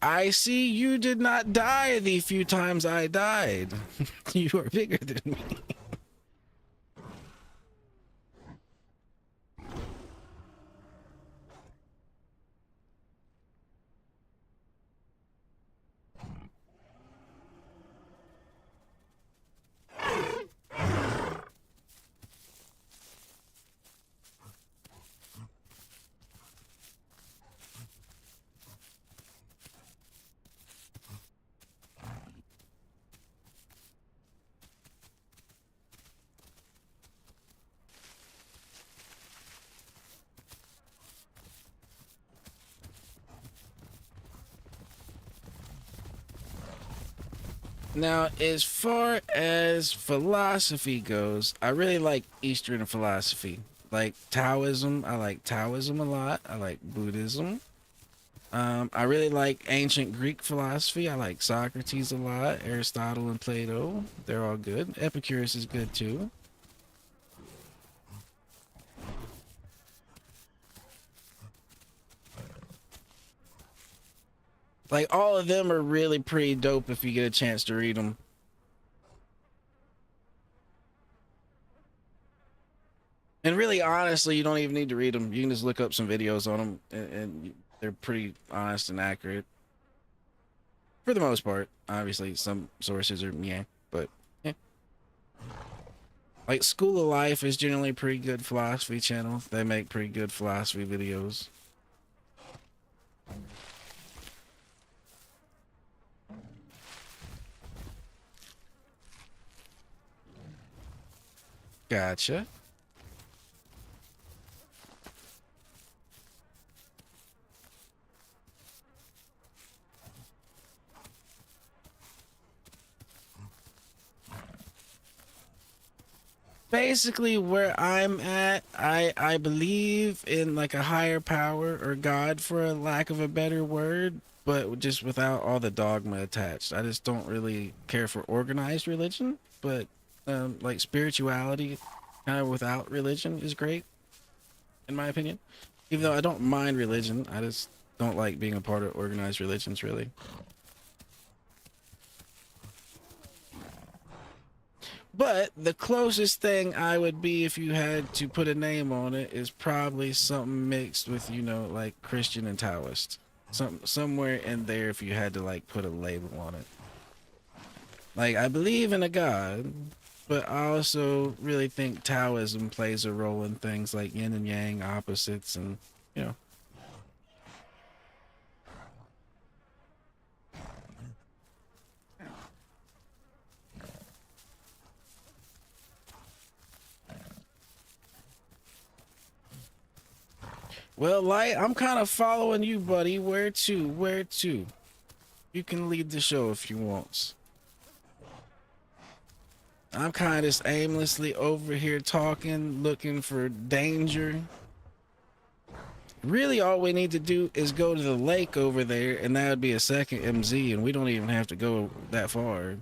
I see you did not die the few times I died. You are bigger than me. Now, as far as philosophy goes, I really like Eastern philosophy. Like Taoism, I like Taoism a lot. I like Buddhism. I really like ancient Greek philosophy. I like Socrates a lot. Aristotle and Plato, they're all good. Epicurus is good too. Like, all of them are really pretty dope if you get a chance to read them. And really, honestly, you don't even need to read them. You can just look up some videos on them, and they're pretty honest and accurate. For the most part. Obviously, some sources are yeah, but yeah. Like, School of Life is generally a pretty good philosophy channel. They make pretty good philosophy videos. Gotcha. basically where I'm at, I believe in like a higher power or God, for a lack of a better word, but just without all the dogma attached. I just don't really care for organized religion, but like spirituality kind of without religion is great, in my opinion. Even though I don't mind religion, I just don't like being a part of organized religions, really. But the closest thing I would be, if you had to put a name on it, is probably something mixed with, you know, like Christian and Taoist. Somewhere in there, if you had to like put a label on it. Like, I believe in a God, but I also really think Taoism plays a role in things like yin and yang, opposites, and, you know. Well, Light, I'm kind of following you, buddy. Where to? Where to? You can lead the show if you want. I'm kind of just aimlessly over here talking, looking for danger. Really, all we need to do is go to the lake over there, and that would be a second MZ, and we don't even have to go that far.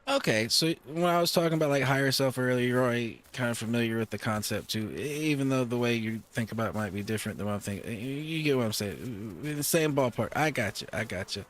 Okay, so when I was talking about like higher self earlier, you're already kind of familiar with the concept too, even though the way you think about it might be different than what I'm thinking. You get what I'm saying? In the same ballpark. I got you. I got you.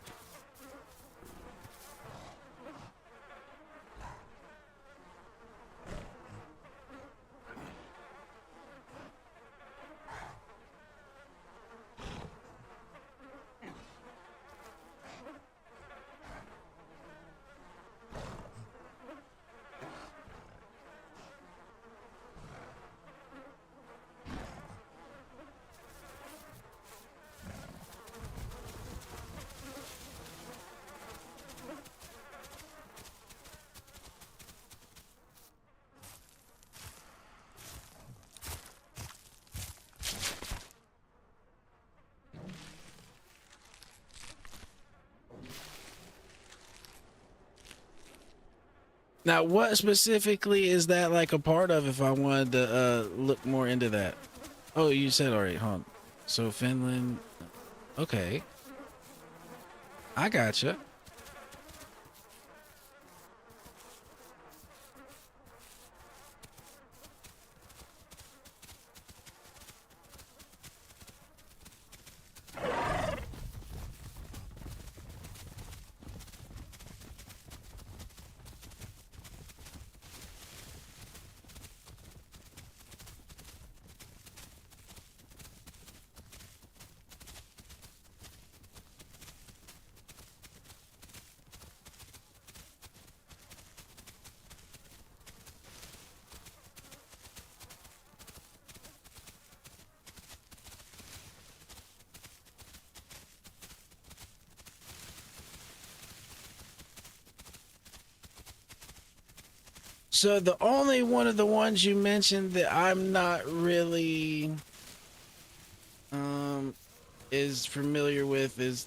Now, what specifically is that like a part of, if I wanted to look more into that? Oh, you said already, huh? So Finland, okay. I gotcha. So the only one of the ones you mentioned that I'm not really is familiar with is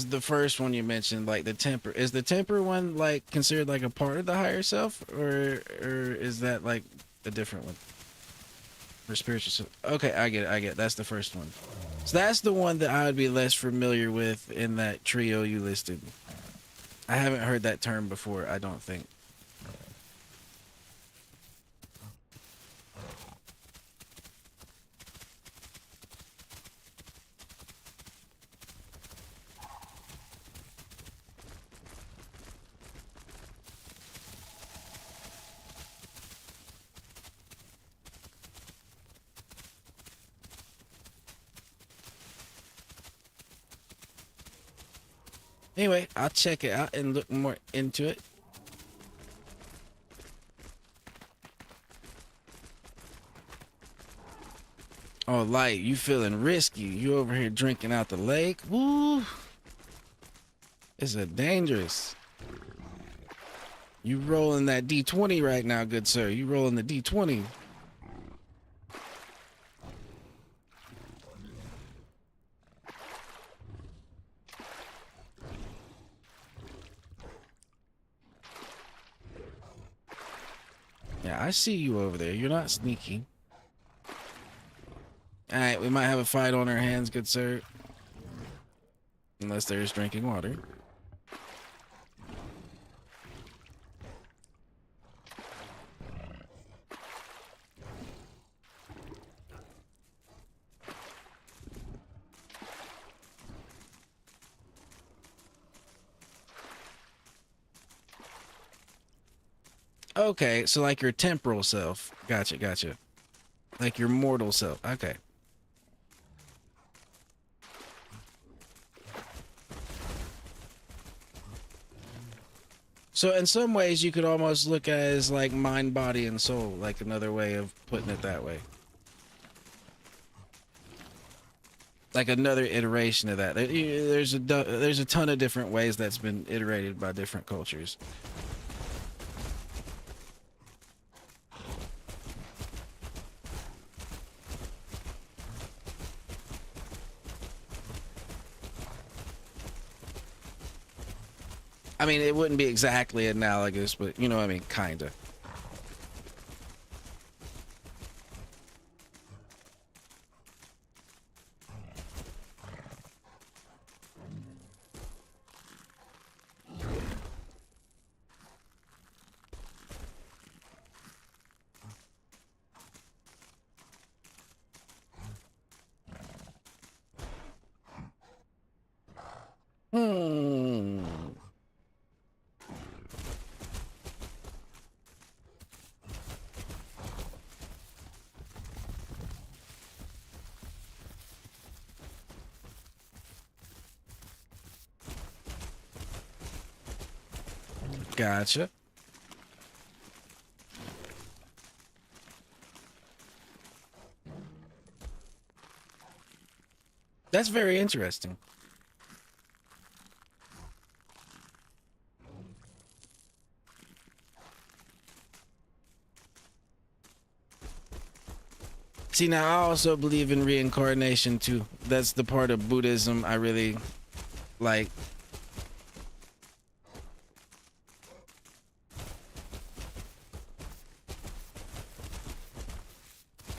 the first one you mentioned, like the temper. Is the temper one like considered like a part of the higher self, or is that like a different one? For spiritual self. Okay, I get it. I get it. That's the first one. So that's the one that I would be less familiar with in that trio you listed. I haven't heard that term before, I don't think. Anyway, I'll check it out and look more into it. Oh, Light, you feeling risky. You over here drinking out the lake. Woo. It's a dangerous. You rolling that D20 right now, good sir. You rolling the D20. Yeah, I see you over there. You're not sneaky. All right, we might have a fight on our hands, good sir. Unless there's drinking water. Okay, so like your temporal self. Gotcha, gotcha. Like your mortal self. Okay. So in some ways you could almost look at it as like mind, body, and soul, like another way of putting it that way. Like another iteration of that. There's a ton of different ways that's been iterated by different cultures. I mean, it wouldn't be exactly analogous, but you know what I mean, kinda. Hmm. Gotcha. That's very interesting. See, now I also believe in reincarnation too. That's the part of Buddhism I really like.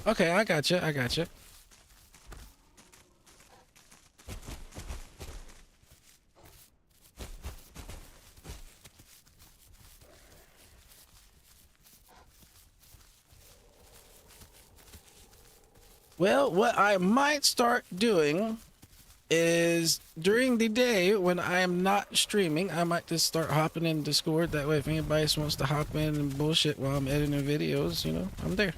Okay, I gotcha. I gotcha. Well, what I might start doing is during the day when I am not streaming, I might just start hopping in Discord. That way, if anybody just wants to hop in and bullshit while I'm editing videos, you know, I'm there.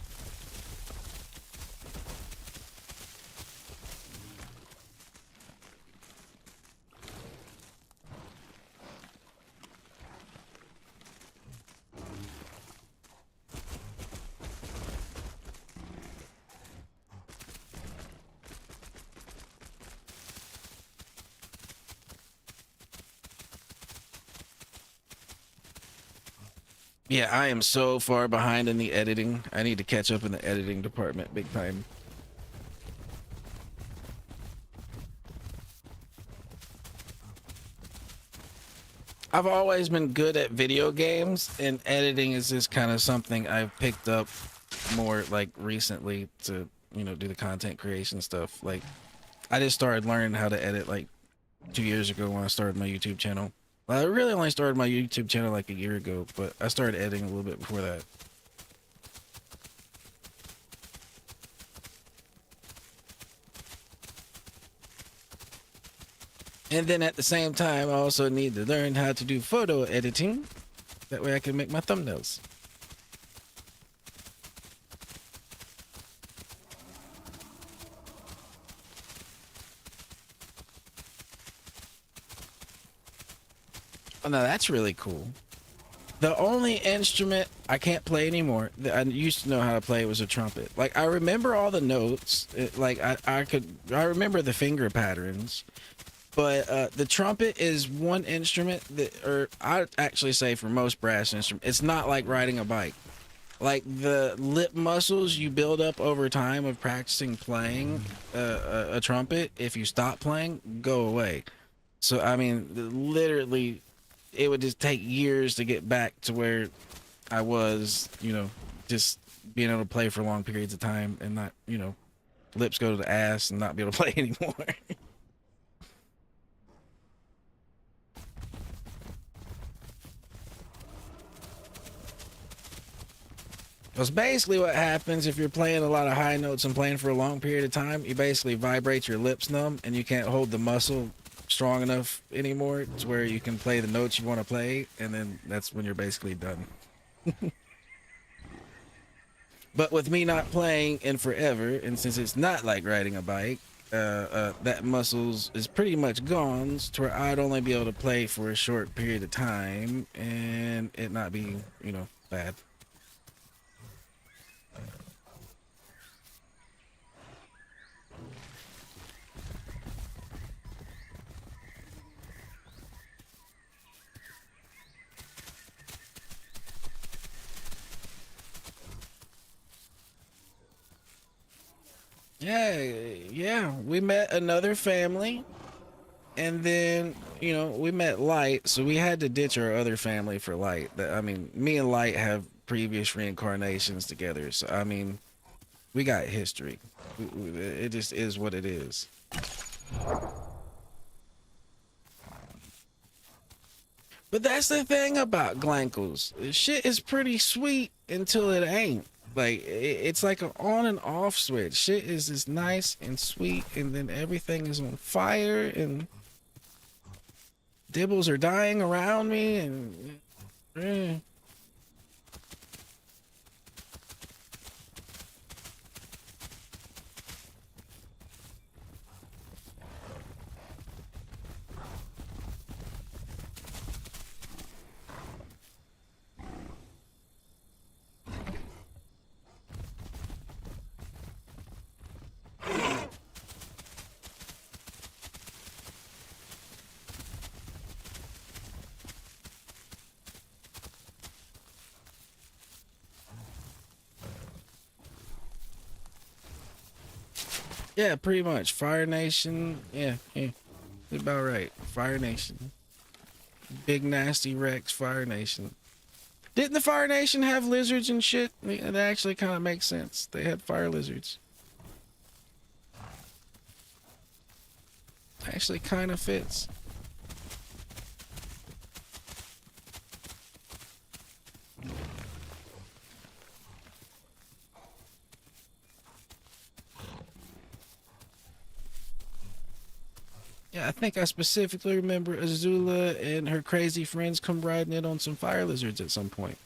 Yeah, I am so far behind in the editing. I need to catch up in the editing department big time. I've always been good at video games, and editing is just kind of something I've picked up more like recently to, you know, do the content creation stuff. Like, I just started learning how to edit like 2 years ago when I started my YouTube channel. Well, I really only started my YouTube channel like a year ago, but I started editing a little bit before that. And then at the same time, I also need to learn how to do photo editing. That way I can make my thumbnails. Oh, no, that's really cool. The only instrument I can't play anymore that I used to know how to play was a trumpet. Like, I remember all the notes. I remember the finger patterns. But the trumpet is one instrument that, or I'd actually say for most brass instruments, it's not like riding a bike. Like the lip muscles you build up over time of practicing playing a trumpet, if you stop playing, go away. So I mean, literally, it would just take years to get back to where I was, just being able to play for long periods of time and not, lips go to the ass and not be able to play anymore. That's basically what happens if you're playing a lot of high notes and playing for a long period of time. You basically vibrate your lips numb and you can't hold the muscle strong enough anymore to where you can play the notes you want to play, and then that's when you're basically done. But with me not playing in forever, and since it's not like riding a bike, that muscles is pretty much gone to where I'd only be able to play for a short period of time and it not be, bad. Yeah, we met another family, and then we met Light, so we had to ditch our other family for Light. I mean, me and Light have previous reincarnations together, so I mean, we got history. It just is what it is. But that's the thing about Glankles. Shit is pretty sweet until it ain't. Like, it's like an on and off switch. Shit is just nice and sweet, and then everything is on fire, and dibbles are dying around me, and yeah, pretty much. Fire Nation, yeah, about right. Fire Nation. Big Nasty Rex, Fire Nation. Didn't the Fire Nation have lizards and shit? It actually kind of makes sense. They had fire lizards. Actually kind of fits. Yeah, I think I specifically remember Azula and her crazy friends come riding in on some fire lizards at some point.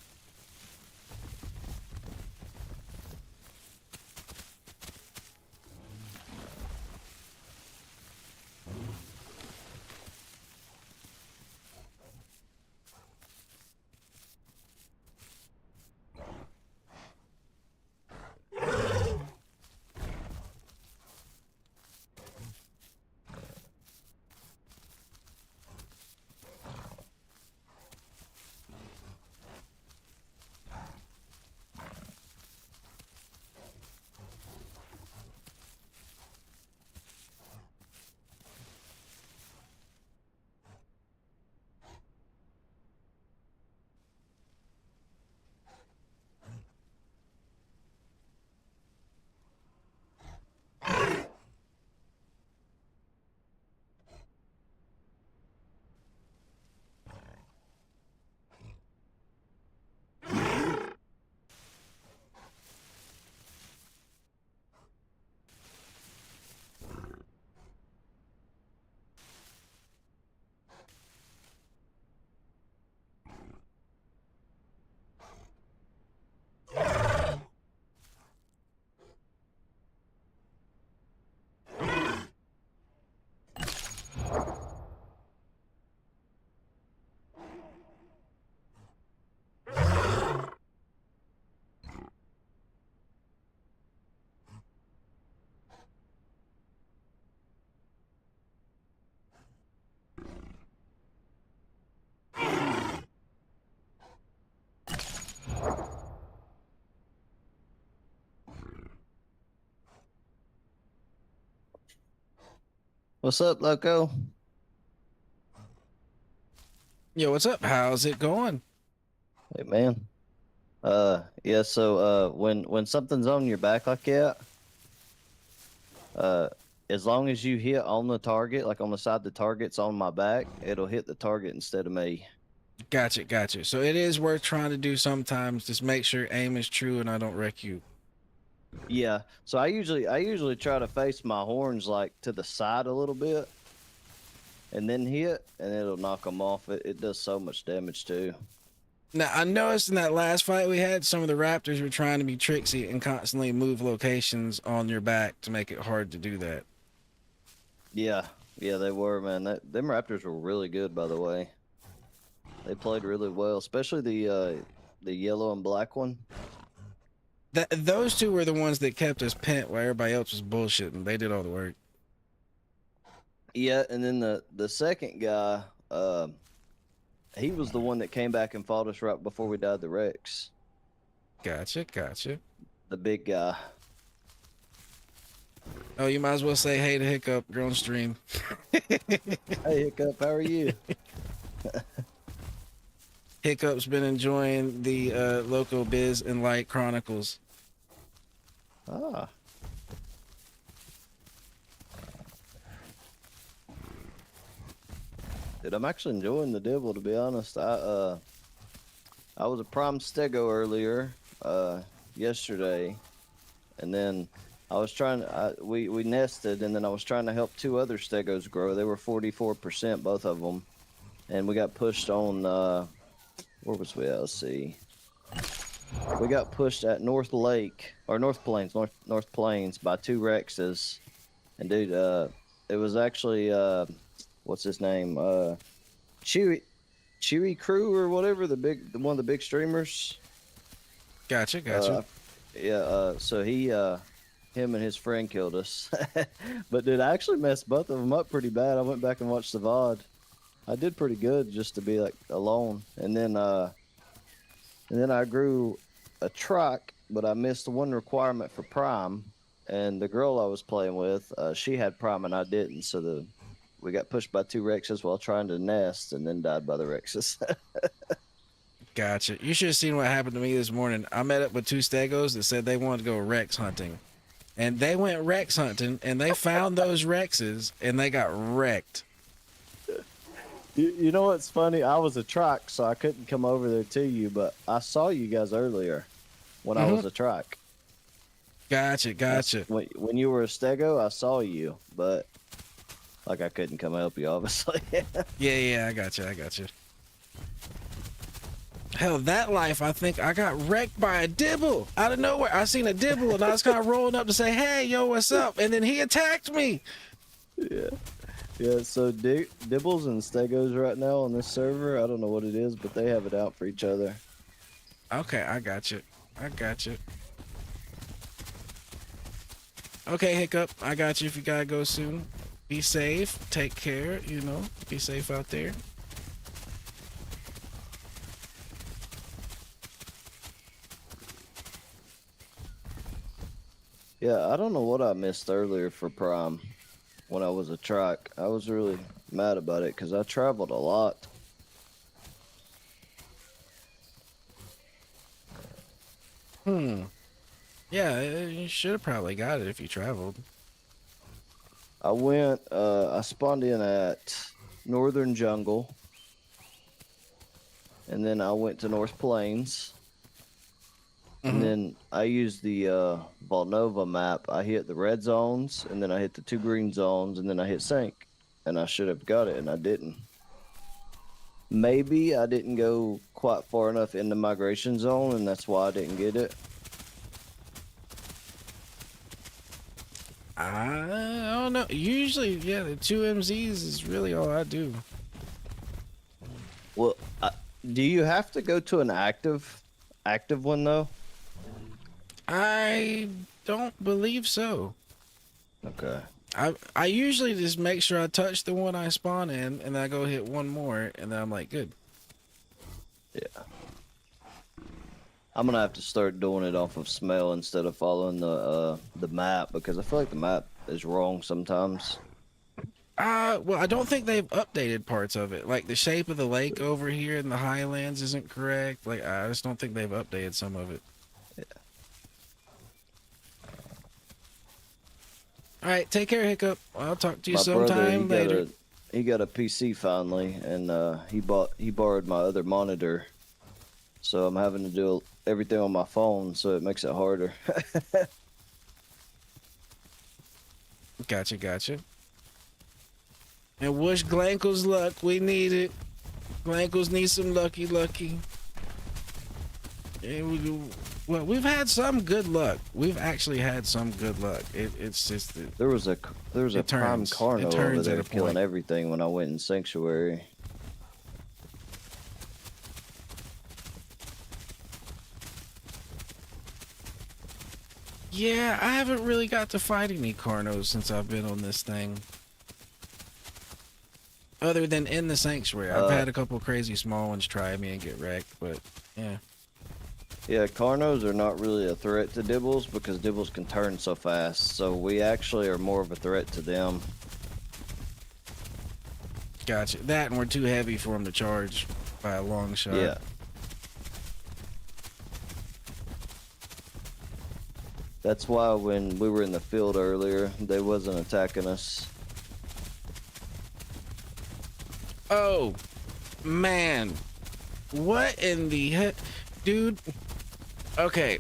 What's up, Loco? Yo, what's up? How's it going? Hey, man. Yeah. So, when something's on your back like that, as long as you hit on the target, like on the side the target's on my back, it'll hit the target instead of me. Gotcha. So it is worth trying to do sometimes. Just make sure aim is true and I don't wreck you. Yeah. So I usually try to face my horns like to the side a little bit, and then hit, and it'll knock them off. It does so much damage too. Now, I noticed in that last fight we had, some of the raptors were trying to be tricksy and constantly move locations on your back to make it hard to do that. Yeah, they were, man. Them raptors were really good, by the way. They played really well, especially the yellow and black one. Those two were the ones that kept us pent while everybody else was bullshitting. They did all the work. Yeah, and then the second guy, he was the one that came back and fought us right before we died to Rex. Gotcha. The big guy. Oh, you might as well say hey to Hiccup. You're on stream. Hey, Hiccup, how are you? Hiccup's been enjoying the LocoBizz and Light Chronicles. Ah. Dude, I'm actually enjoying the Dibble, to be honest. I was a prime stego earlier, yesterday, and then I was trying to, we nested, and then I was trying to help two other stegos grow. They were 44%, both of them, and we got pushed on, where was we at? Let's see. We got pushed at North Plains by two Rexes, and dude, it was actually, what's his name? Chewy Crew or whatever, one of the big streamers. Gotcha. So him and his friend killed us. But dude, I actually messed both of them up pretty bad. I went back and watched the VOD. I did pretty good just to be like alone. And then I grew a truck, but I missed one requirement for Prime. And the girl I was playing with, she had Prime and I didn't. So we got pushed by two Rexes while trying to nest, and then died by the Rexes. Gotcha. You should have seen what happened to me this morning. I met up with two stegos that said they wanted to go Rex hunting. And they went Rex hunting, and they found those Rexes, and they got wrecked. You know what's funny? I was a truck, so I couldn't come over there to you, but I saw you guys earlier when I was a truck. Gotcha. When you were a stego, I saw you, but like I couldn't come help you, obviously. Yeah, I gotcha. Hell, that life, I think I got wrecked by a dibble out of nowhere. I seen a dibble, and I was kind of rolling up to say, hey, yo, what's up? And then he attacked me. Yeah, so Dibbles and Stegos right now on this server, I don't know what it is, but they have it out for each other. Okay, I got you. Okay, Hiccup, I got you if you gotta go soon. Be safe, take care, be safe out there. Yeah, I don't know what I missed earlier for Prime when I was a truck. I was really mad about it because I traveled a lot. Yeah, you should have probably got it if you traveled. I spawned in at Northern Jungle, and then I went to North Plains, and then I used the Volnova map. I hit the red zones, and then I hit the two green zones, and then I hit Sync, and I should have got it, and I didn't. Maybe I didn't go quite far enough in the migration zone, and that's why I didn't get it. I don't know. Usually, yeah, the 2 MZs is really all I do. Well, do you have to go to an active one though? I don't believe so. Okay. I usually just make sure I touch the one I spawn in, and then I go hit one more, and then I'm like, good. Yeah. I'm gonna have to start doing it off of smell instead of following the map, because I feel like the map is wrong sometimes. Well, I don't think they've updated parts of it. Like the shape of the lake over here in the highlands isn't correct. Like I just don't think they've updated some of it. All right, take care, Hiccup. I'll talk to you My brother, sometime later. he got a PC finally, and he borrowed my other monitor, so I'm having to do everything on my phone, so it makes it harder. Gotcha. And wish Glankles luck. We need it. Glankles need some lucky. And well, we've had some good luck. We've actually had some good luck. It's just that There was a prime turns. carno It over turns there at a killing point. everything when I went in sanctuary. Yeah, I haven't really got to fight any Carnos since I've been on this thing. Other than in the sanctuary. I've had a couple crazy small ones try me and get wrecked, but yeah. Yeah, Carnos are not really a threat to Dibbles because Dibbles can turn so fast. So we actually are more of a threat to them. Gotcha. That and we're too heavy for them to charge by a long shot. Yeah. That's why when we were in the field earlier, they wasn't attacking us. Oh, man. What in the heck? Dude. Okay.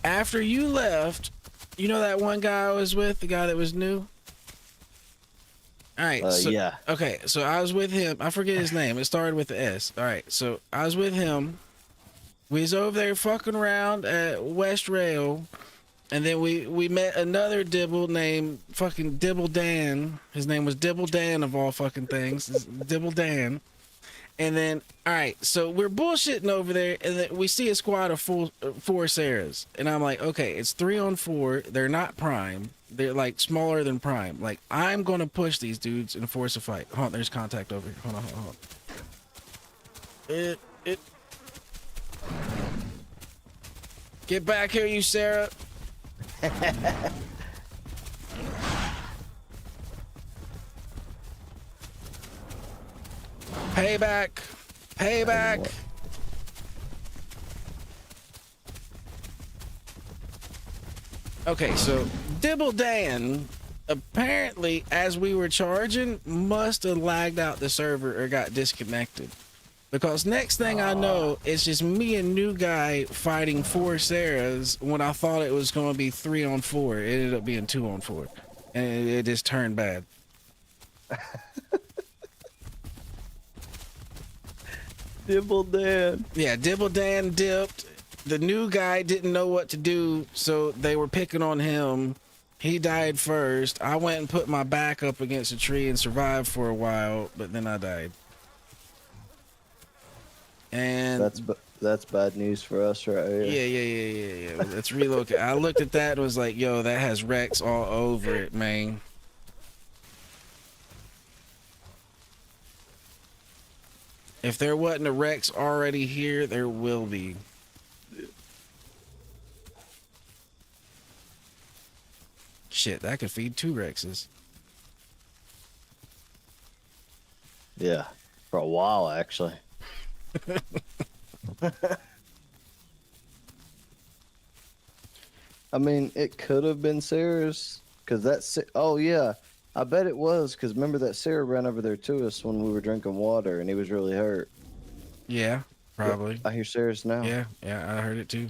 After you left, you know that one guy I was with, the guy that was new? All right. Yeah. Okay, so I was with him. I forget his name. It started with the S. All right, so I was with him. We was over there fucking around at West Rail, and then we met another Dibble named fucking Dibble Dan. His name was Dibble Dan of all fucking things. Dibble Dan. And then, all right, so we're bullshitting over there, and then we see a squad of four Sarahs, and I'm like, okay, it's 3-on-4. They're not prime. They're like smaller than prime. Like I'm gonna push these dudes and force a fight. Hold on, there's contact over here. Hold on. It. Get back here, you Sarah. Payback. Okay, so Dibble Dan apparently, as we were charging, must have lagged out the server or got disconnected. Because next thing I know, it's just me and new guy fighting 4 Sarahs when I thought it was going to be 3-on-4. It ended up being 2-on-4. And it just turned bad. Dibble Dan. Yeah, Dibble Dan dipped. The new guy didn't know what to do, so they were picking on him. He died first. I went and put my back up against a tree and survived for a while, but then I died. And that's bad news for us right here. Yeah. Let's relocate. I looked at that and was like, yo, that has Rex all over it, man. If there wasn't a Rex already here, there will be. Shit, that could feed 2 Rexes. Yeah, for a while actually. I mean, it could have been Sarah's, because that's. Oh yeah, I bet it was, because remember that Sarah ran over there to us when we were drinking water, and he was really hurt. Yeah, probably. Yeah, I hear Sarah's now. Yeah, I heard it too.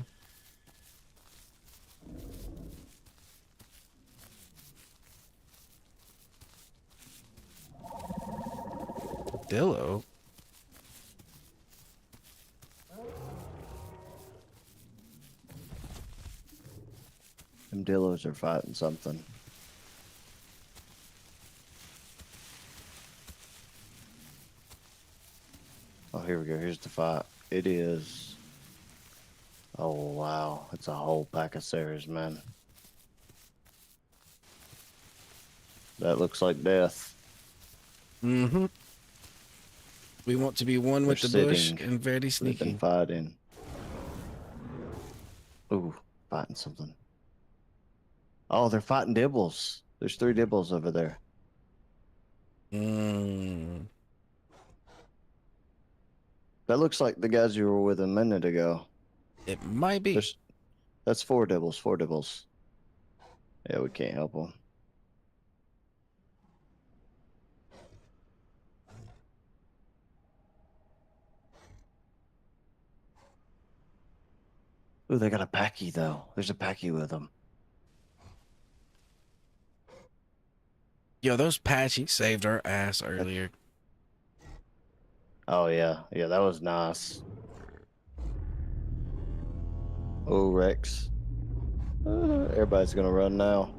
Dillo. Them Dillos are fighting something. Oh, here we go. Here's the fight. It is. Oh, wow. It's a whole pack of Sarahs, man. That looks like death. Mm-hmm. We want to be one with the bush and very They've sneaky. been fighting. Ooh, fighting something. Oh, they're fighting Dibbles. There's 3 Dibbles over there. Mm. That looks like the guys you were with a minute ago. It might be. That's four devils. Four devils. Yeah, we can't help them. Ooh, they got a packy though. There's a packy with them. Yo, those Patchies saved our ass earlier. Oh yeah, yeah, that was nice. Oh, Rex. Everybody's gonna run now.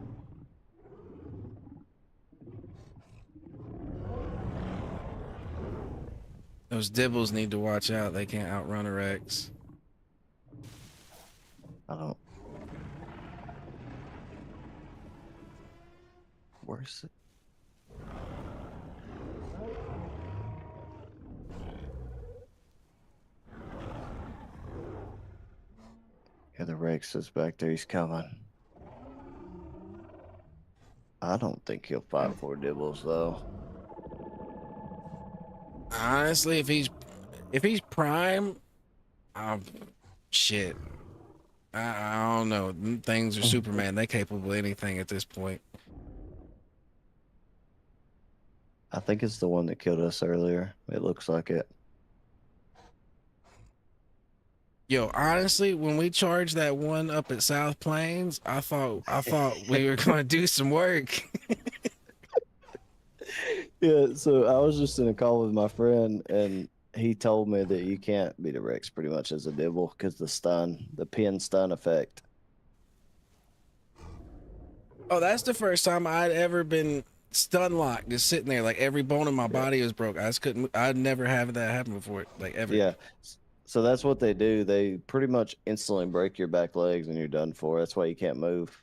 Those Dibbles need to watch out. They can't outrun a Rex. I don't. Where's it? Yeah, the Rex is back there. He's coming. I don't think he'll fight for Dibbles though. Honestly, if he's prime, shit. I don't know. Them things are Superman. They capable of anything at this point. I think it's the one that killed us earlier. It looks like it. Yo, honestly, when we charged that one up at South Plains, I thought we were gonna do some work. Yeah, so I was just in a call with my friend, and he told me that you can't beat a Rex pretty much as a Dibble because the pin stun effect. Oh, that's the first time I'd ever been stun locked, just sitting there, like every bone in my body was broke. I just couldn't. I'd never had that happen before, like ever. Yeah. So that's what they do. They pretty much instantly break your back legs and you're done for. That's why you can't move.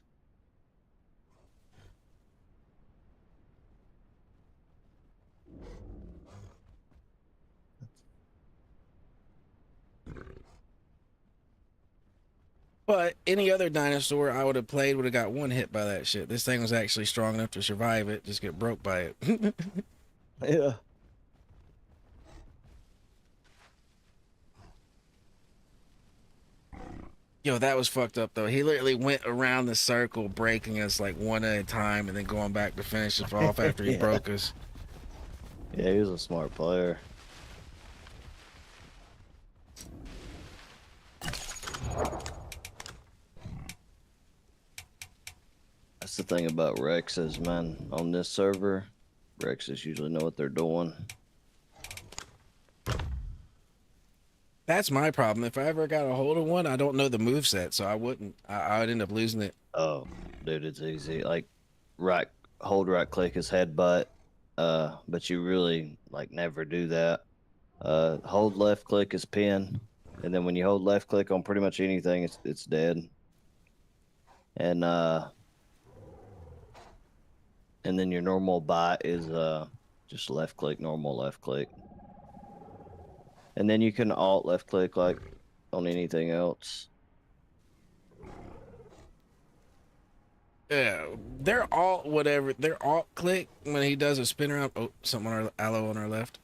But any other dinosaur I would have played would have got one hit by that shit. This thing was actually strong enough to survive it, just get broke by it. Yeah. Yo, that was fucked up though. He literally went around the circle, breaking us like one at a time, and then going back to finish us off after he Yeah. broke us. Yeah, he was a smart player. That's the thing about Rexes, man. On this server, Rexes usually know what they're doing. That's my problem. If I ever got a hold of one, I don't know the moveset, so I wouldn't. I'd end up losing it. Oh, dude, it's easy. Like, hold right click is headbutt, but you really like never do that. Hold left click is pin, and then when you hold left click on pretty much anything, it's dead. And then your normal bite is just left click, normal left click. And then you can alt left click like on anything else. Yeah, they're alt whatever. They're alt click when he does a spin around. Oh, something on our aloe on our left.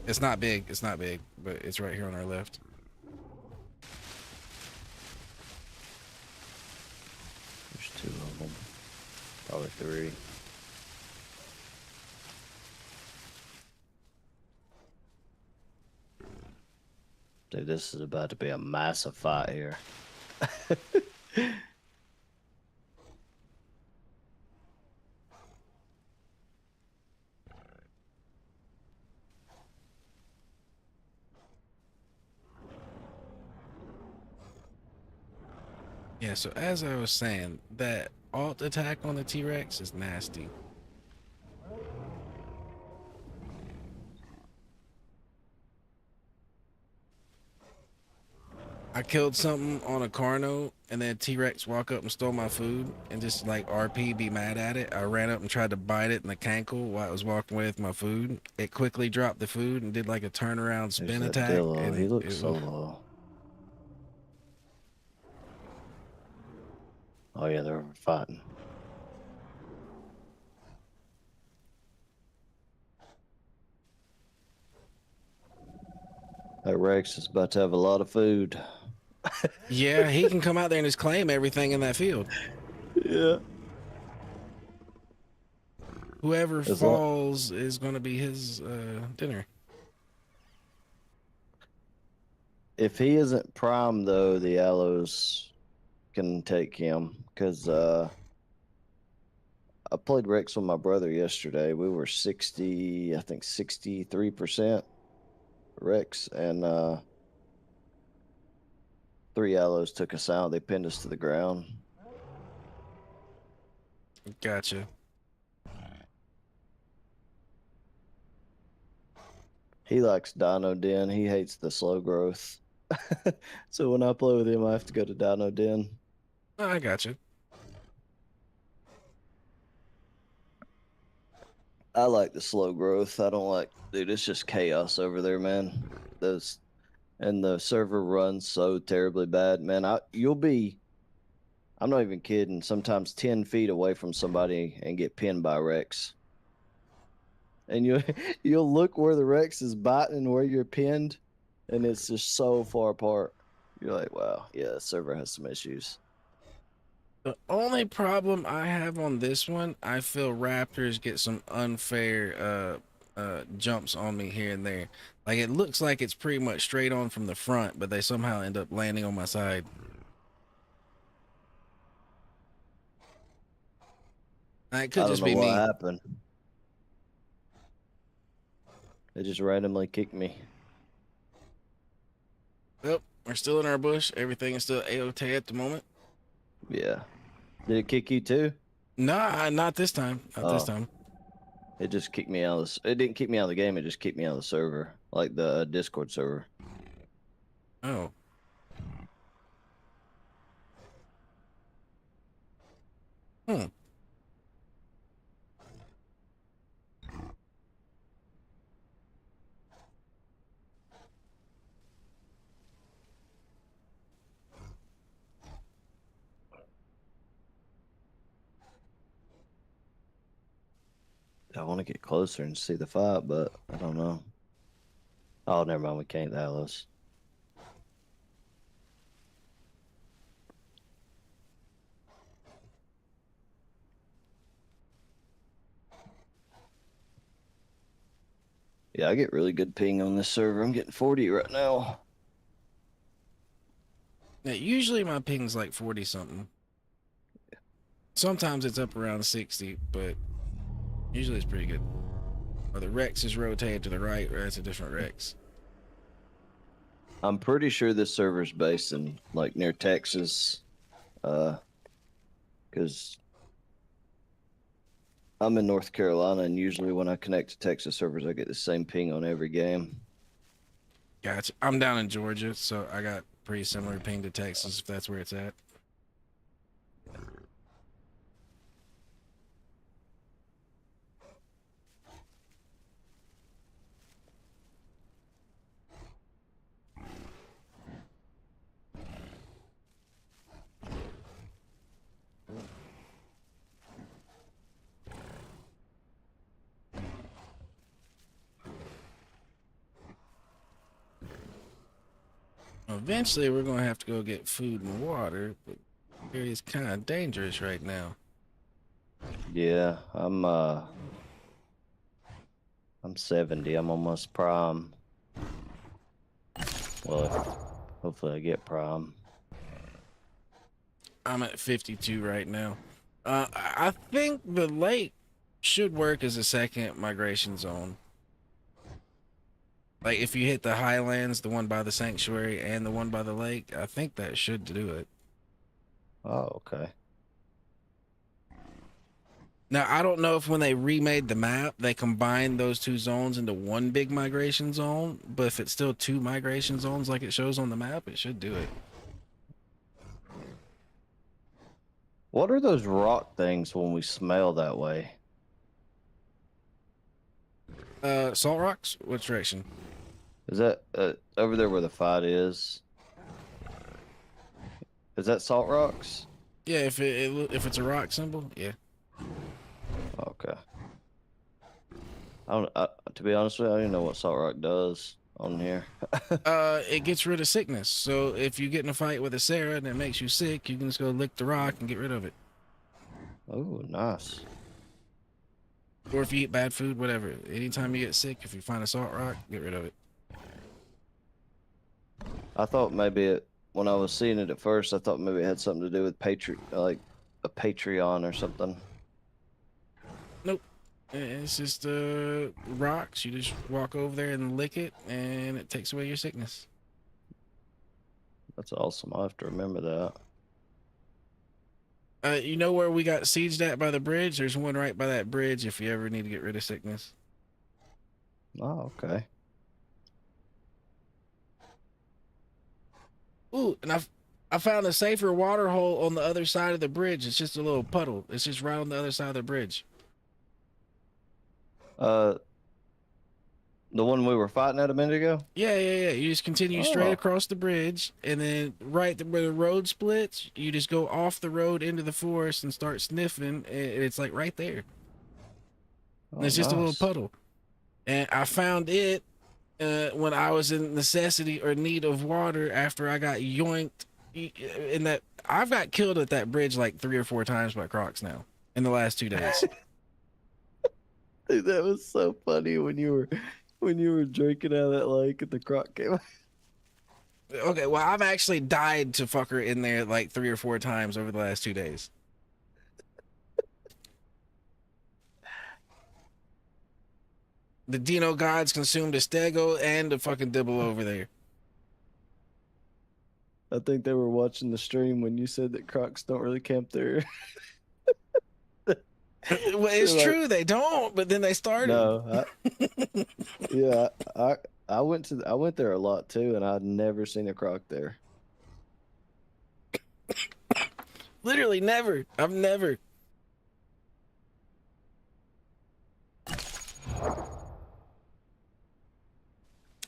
It's not big. It's not big, but it's right here on our left. There's two of them, probably three. Dude, this is about to be a massive fight here. Yeah, so as I was saying, that alt attack on the T-Rex is nasty. I killed something on a Carno, and then T-Rex walk up and stole my food, and just like RP be mad at it. I ran up and tried to bite it in the cankle while it was walking away with my food. It quickly dropped the food and did like a turnaround spin There's that attack. Dillo. And He looks so low. Oh yeah, they're fighting. That Rex is about to have a lot of food. Yeah, he can come out there and just claim everything in that field. Yeah. Whoever As long, falls is going to be his dinner. if he isn't prime though, the aloes can take him because I played Rex with my brother yesterday. We were 60, I think 63% Rex, and 3 aloes took us out. They pinned us to the ground. Gotcha. He likes Dino Den. He hates the slow growth. So when I play with him, I have to go to Dino Den. Oh, I gotcha. I like the slow growth. I don't like, dude, it's just chaos over there, man. Those, and the server runs so terribly bad, man. I'm not even kidding, sometimes 10 feet away from somebody and get pinned by Rex. And you'll look where the Rex is biting and where you're pinned, and it's just so far apart. You're like, wow, yeah, the server has some issues. The only problem I have on this one, I feel Raptors get some unfair jumps on me here and there. Like, it looks like it's pretty much straight on from the front, but they somehow end up landing on my side. It could I just don't be know what me. happened. They just randomly kicked me. Well, we're still in our bush. Everything is still A-OK at the moment. Yeah. Did it kick you too? Nah, not this time. Not this time. It just kicked me out of it didn't kick me out of the game, it just kicked me out of the server. Like the Discord server. Oh. Hmm. I want to get closer and see the fight, but I don't know. Oh, never mind. We can't, Alice. Yeah, I get really good ping on this server. I'm getting 40 right now. Yeah, usually my ping's like 40 something. Sometimes it's up around 60, but usually it's pretty good. Or the Rex is rotated to the right, or it's a different Rex. I'm pretty sure this server's based in like near Texas. Because I'm in North Carolina, and usually when I connect to Texas servers, I get the same ping on every game. Gotcha. I'm down in Georgia, so I got pretty similar ping to Texas, if that's where it's at. Eventually, we're going to have to go get food and water, but the area's kind of dangerous right now. Yeah, I'm 70. I'm almost prime. Well, hopefully I get prime. I'm at 52 right now. I think the lake should work as a second migration zone. Like, if you hit the highlands, the one by the sanctuary and the one by the lake, I think that should do it. Oh, okay. Now, I don't know if when they remade the map, they combined those two zones into one big migration zone, but if it's still two migration zones like it shows on the map, it should do it. What are those rock things when we smell that way? Salt rocks? What direction? Is that over there where the fight is? Is that salt rocks? Yeah, if it's a rock symbol, yeah. Okay. To be honest with you, I don't even know what salt rock does. on here? It gets rid of sickness. So if you get in a fight with a Sarah and it makes you sick, you can just go lick the rock and get rid of it. Oh, nice. Or if you eat bad food, whatever. Anytime you get sick, if you find a salt rock, get rid of it. I thought maybe when I was seeing it at first, I thought maybe it had something to do with like a Patreon or something. Nope. It's just rocks. You just walk over there and lick it, and it takes away your sickness. That's awesome. I'll have to remember that. You know where we got sieged at by the bridge? There's one right by that bridge if you ever need to get rid of sickness. Oh, okay. Ooh, and I found a safer water hole on the other side of the bridge. It's just a little puddle. It's just right on the other side of the bridge. The one we were fighting at a minute ago? Yeah. You just continue straight Oh. across the bridge, and then right where the road splits, you just go off the road into the forest and start sniffing, and it's like right there. And it's just a little nice. puddle. And I found it when I was in necessity or need of water after I got yoinked. In that, I've got killed at that bridge like 3 or 4 times by crocs now in the last 2 days. Dude, that was so funny when you were drinking out of that lake and the croc came out. Okay, well, I've actually died to fucker in there like 3 or 4 times over the last 2 days. The Dino gods consumed a stego and a fucking dibble over there. I think they were watching the stream when you said that crocs don't really camp there. Well, it's Like- true, they don't, but then they started. No, I went there a lot too, and I'd never seen a croc there. Literally never. I've never.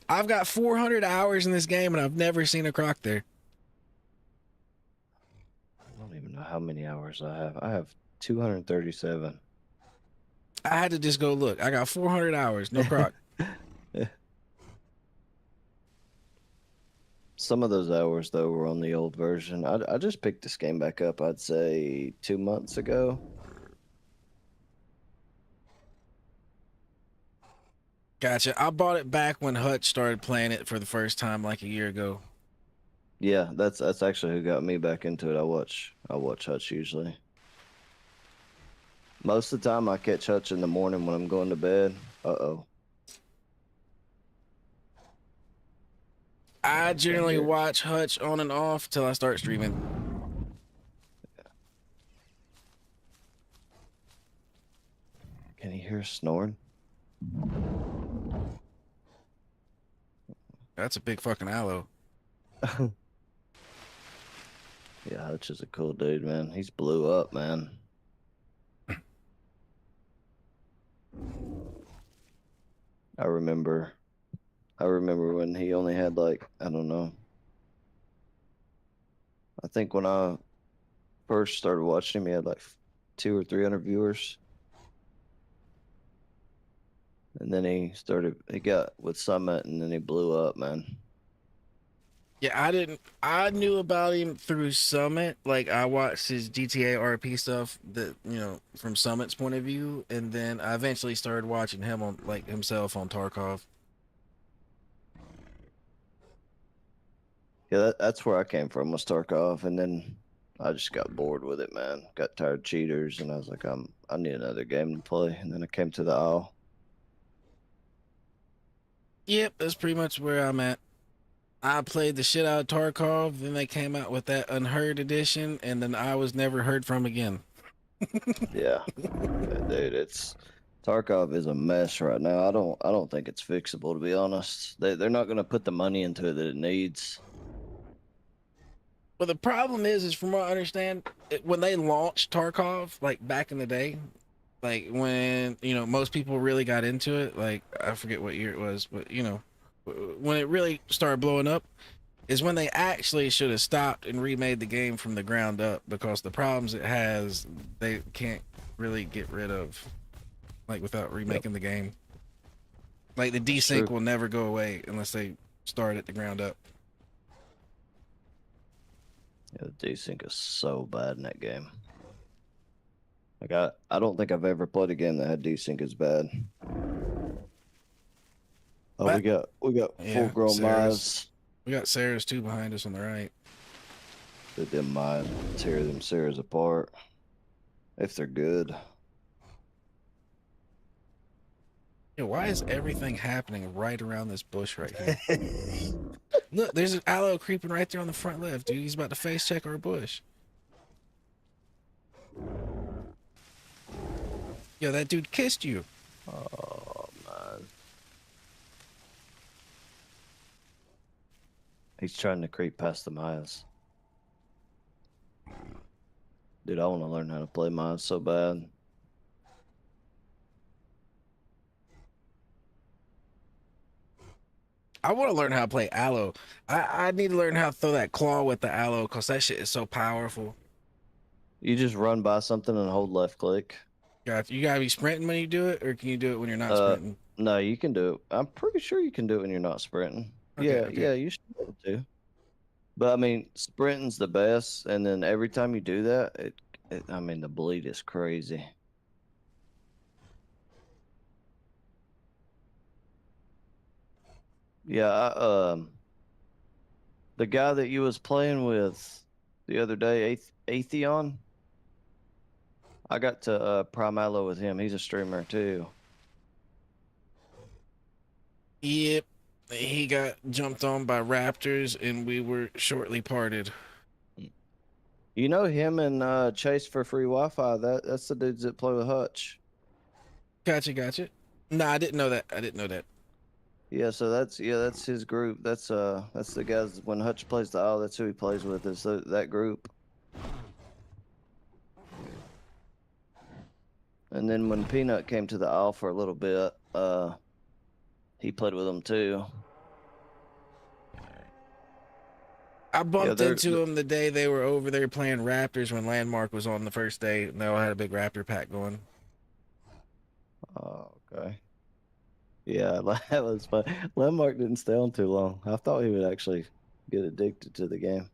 I've got 400 hours in this game and I've never seen a croc there. I don't even know how many hours I have. I have 237. I had to just go look. I got 400 hours, no croc. Some of those hours though were on the old version. I just picked this game back up, I'd say 2 months ago. Gotcha. I bought it back when Hutch started playing it for the first time like a year ago. Yeah, that's actually who got me back into it. I watch Hutch usually. Most of the time I catch Hutch in the morning when I'm going to bed. Uh-oh. I generally watch Hutch on and off till I start streaming. Can you hear snoring? That's a big fucking aloe. Yeah, Hutch is a cool dude, man. He's blew up, man. I remember when he only had like, I don't know. I think when I first started watching him, he had like 200 or 300 viewers. And then he got with Summit, and then he blew up, man. Yeah, I knew about him through Summit. Like, I watched his GTA RP stuff that, from Summit's point of view. And then I eventually started watching him on, like, himself on Tarkov. Yeah, that's where I came from, was Tarkov, and then I just got bored with it, man. Got tired of cheaters, and I was like, I need another game to play. And then I came to the Isle. Yep, that's pretty much where I'm at. I played the shit out of Tarkov, then they came out with that Unheard edition, and then I was never heard from again. Yeah, dude, Tarkov is a mess right now. I don't think it's fixable, to be honest. They're not gonna put the money into it that it needs. Well, the problem is from what I understand, when they launched Tarkov, like back in the day, like when, most people really got into it, like I forget what year it was, but when it really started blowing up is when they actually should have stopped and remade the game from the ground up, because the problems it has, they can't really get rid of, like, without remaking the game. Like the That's desync true. will never go away unless they start at the ground up. Yeah, the desync is so bad in that game. Like I don't think I've ever played a game that had desync as bad. Oh, What? we got Yeah, full-grown Sarah's. Mize. We got Sarah's two behind us on the right. That them Mize tear them Sarahs apart if they're good. Yo, why is everything happening right around this bush right here? Look, there's an aloe creeping right there on the front left, dude. He's about to face check our bush. Yo, that dude kissed you. Oh man, he's trying to creep past the Mize. Dude, I want to learn how to play Mize so bad. I want to learn how to play aloe. I need to learn how to throw that claw with the aloe because that shit is so powerful. You just run by something and hold left click. You gotta be sprinting when you do it, or can you do it when you're not sprinting? No, you can do it. I'm pretty sure you can do it when you're not sprinting. Okay, okay. Yeah, you should be able to. But I mean, sprinting's the best, and then every time you do that, I mean, the bleed is crazy. Yeah, the guy that you was playing with the other day, Atheon, I got to Prime Aloe with him. He's a streamer too. Yep. He got jumped on by raptors, and we were shortly parted. You know him and Chase for free Wi-Fi. That's the dudes that play with Hutch. Gotcha. Nah, I didn't know that. Yeah, so that's his group. That's the guys when Hutch plays the Isle, that's who he plays with, is that group. And then when Peanut came to the Isle for a little bit, he played with them too. I bumped they're- into him the day they were over there playing Raptors when Landmark was on the first day, and they all had a big Raptor pack going. Oh, okay. Yeah, that was fun. Landmark didn't stay on too long. I thought he would actually get addicted to the game.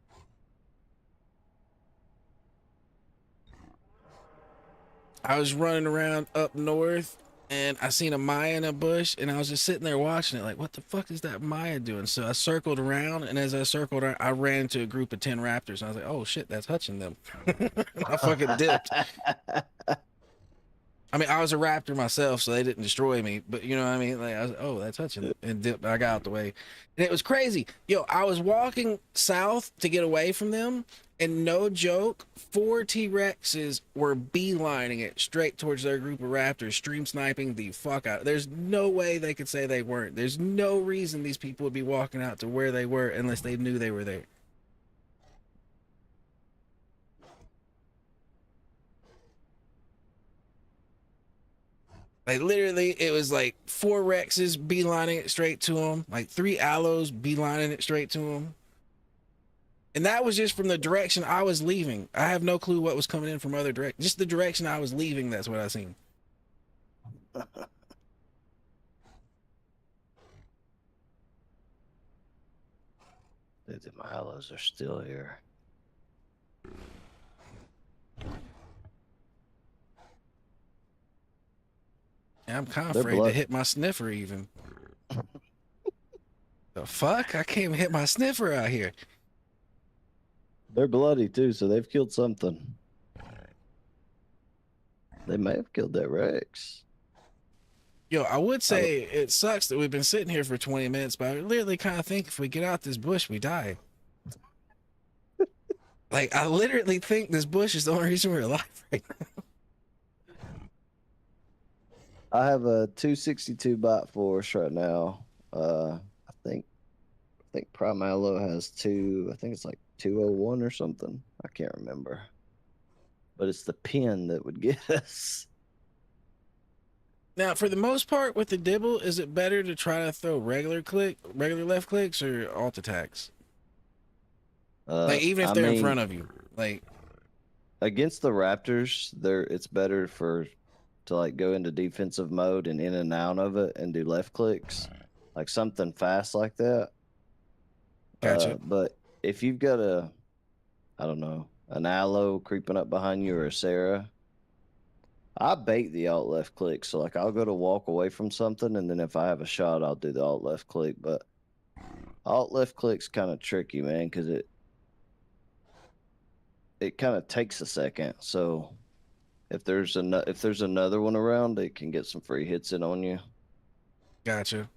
I was running around up north, and I seen a Maya in a bush, and I was just sitting there watching it like, what the fuck is that Maya doing? So I circled around, and as I circled around, I ran into a group of 10 raptors, and I was like, oh shit, that's Hutching them. I fucking dipped. I mean, I was a raptor myself, so they didn't destroy me, but you know what I mean? Like, I was, oh, that's Hutching them, and dipped. I got out the way. And it was crazy. Yo, I was walking south to get away from them, and no joke, 4 T-Rexes were beelining it straight towards their group of raptors, stream sniping the fuck out. There's no way they could say they weren't. There's no reason these people would be walking out to where they were unless they knew they were there. Like literally, it was like 4 Rexes beelining it straight to them, like 3 Aloes beelining it straight to them. And that was just from the direction I was leaving. I have no clue what was coming in from other directions. Just the direction I was leaving, that's what I seen. Dude, the Milos are still here. And I'm kind of They're afraid to blood- hit my sniffer even. The fuck? I can't even hit my sniffer out here. They're bloody too, so they've killed something. They may have killed that Rex. Yo, I would say it sucks that we've been sitting here for 20 minutes, but I literally kind of think if we get out this bush, we die. Like, I literally think this bush is the only reason we're alive right now. I have a 262 bot force right now. I think Prime Aloe has I think it's like 201 or something. I can't remember. But it's the pin that would get us. Now, for the most part, with the dibble, is it better to try to throw regular left clicks, or alt attacks? Like, even if they're in front of you, like against the Raptors, it's better for to like go into defensive mode and in and out of it and do left clicks, like something fast like that. Gotcha. But if you've got I don't know, an aloe creeping up behind you or a Sarah, I bait the alt left click. So like I'll go to walk away from something, and then if I have a shot, I'll do the alt left click. But alt left click's kind of tricky, man, because it kind of takes a second. So if there's another one around, it can get some free hits in on you. Gotcha.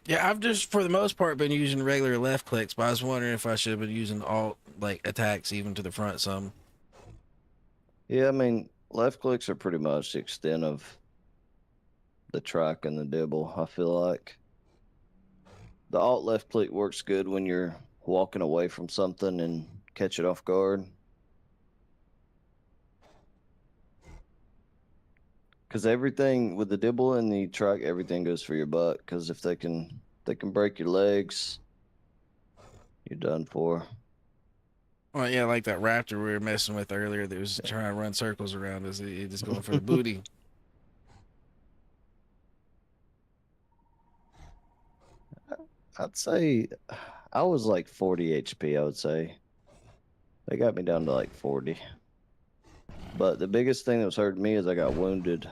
Yeah, I've just for the most part been using regular left clicks, but I was wondering if I should have been using alt like attacks even to the front some. Yeah, I mean, left clicks are pretty much the extent of the track and the dibble, I feel like. The alt left click works good when you're walking away from something and catch it off guard. Because everything with the dibble and the track, everything goes for your butt. Because if they can break your legs, you're done for. Well, yeah, like that raptor we were messing with earlier that was trying to run circles around us. It just going for the booty. I'd say I was like 40 HP, I would say. They got me down to like 40. But the biggest thing that was hurting me is I got wounded.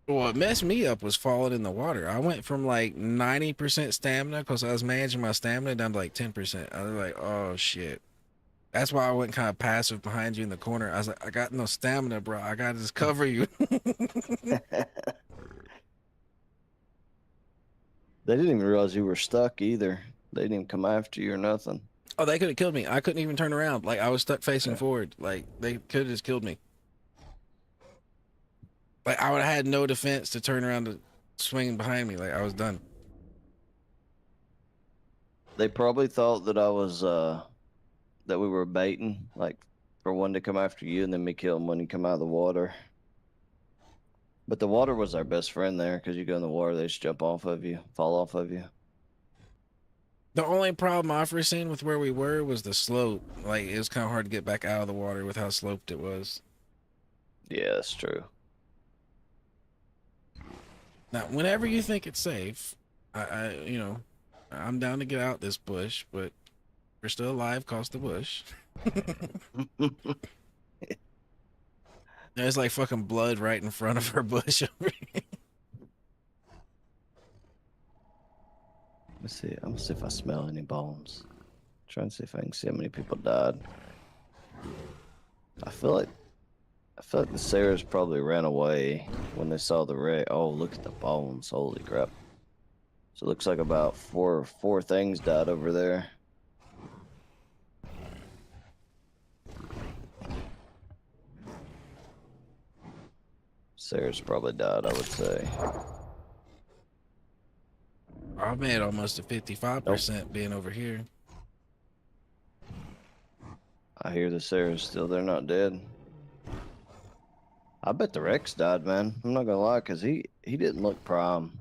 What messed me up was falling in the water. I went from like 90% stamina because I was managing my stamina down to like 10%. I was like, oh shit. That's why I went kind of passive behind you in the corner. I was like, I got no stamina, bro. I gotta just cover you. They didn't even realize you were stuck either. They didn't even come after you or nothing. Oh, they could have killed me. I couldn't even turn around. Like I was stuck facing forward. Like they could have just killed me. Like I would have had no defense to turn around to swing behind me. Like I was done. They probably thought that I was that we were baiting, like for one to come after you and then me kill him when you come out of the water. But the water was our best friend there, because you go in the water, they just jump off of you, fall off of you. The only problem I foreseen with where we were was the slope. Like it was kind of hard to get back out of the water with how sloped it was. Yeah, that's true. Now, whenever you think it's safe, I'm down to get out this bush, but we're still alive, cause the bush. There's like fucking blood right in front of our bush over here. Let's see. I'm gonna see if I smell any bones. Trying to see if I can see how many people died. I feel like the Sarahs probably ran away when they saw the wreck. Oh, look at the bones! Holy crap! So it looks like about four things died over there. Sarah's probably died, I would say. I made almost a 55% being over here. I hear the Sarah's still there, not dead. I bet the Rex died, man. I'm not gonna lie, because he didn't look prime.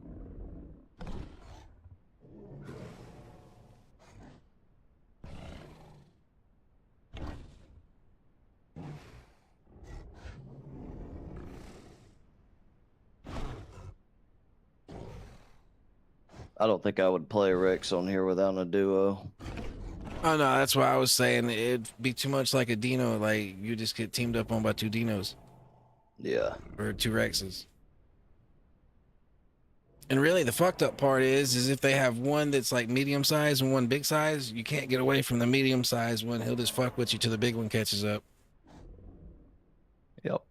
I don't think I would play Rex on here without a duo. Oh no, that's why I was saying it'd be too much like a Dino. Like you just get teamed up on by two Dinos. Yeah. Or two Rexes. And really the fucked up part is if they have one that's like medium size and one big size, you can't get away from the medium size one. He'll just fuck with you till the big one catches up. Yep.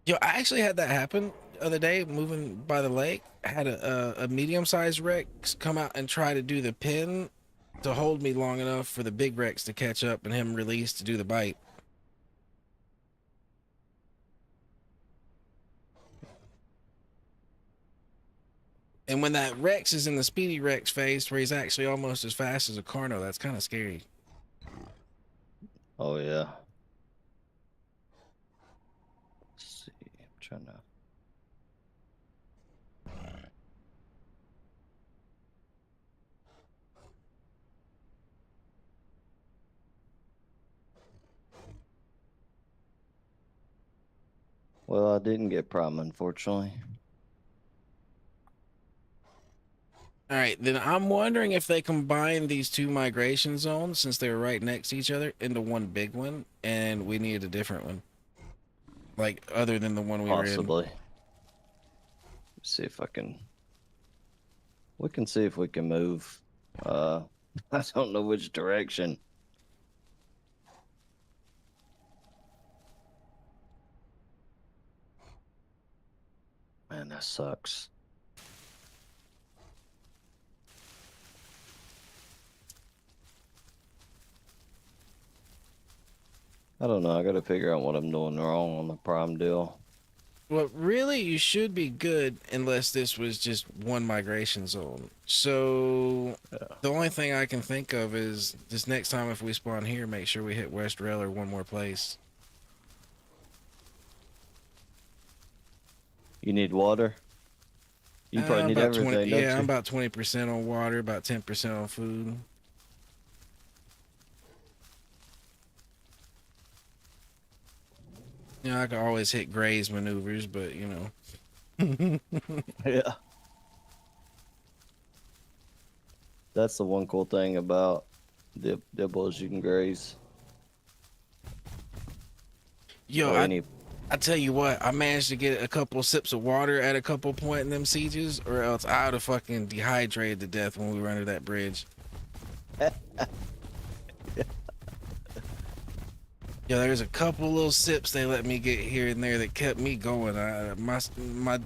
Yo, I actually had that happen the other day moving by the lake. I had a medium-sized Rex come out and try to do the pin to hold me long enough for the big Rex to catch up and him release to do the bite. And when that Rex is in the speedy Rex phase where he's actually almost as fast as a Carno, that's kind of scary. Oh yeah. Let's see. I'm trying to. Well, I didn't get Prime, unfortunately. All right, then I'm wondering if they combine these two migration zones since they're right next to each other into one big one, and we need a different one, like other than the one we were in. Possibly. Let's see if I can. We can see if we can move. I don't know which direction. Man, that sucks. I don't know. I gotta figure out what I'm doing wrong on the Prime deal. Well, really, you should be good unless this was just one migration zone. So the only thing I can think of is this next time if we spawn here, make sure we hit West Rail or one more place. You need water? You probably need about everything, 20, don't yeah, you? I'm about 20% on water, about 10% on food. You know, I can always hit Gray's maneuvers, but you know. Yeah. That's the one cool thing about dibbles you can graze. Yo, Or any I tell you what, I managed to get a couple sips of water at a couple point in them sieges, or else I would have fucking dehydrated to death when we were under that bridge. Yeah, there's a couple little sips they let me get here and there that kept me going. My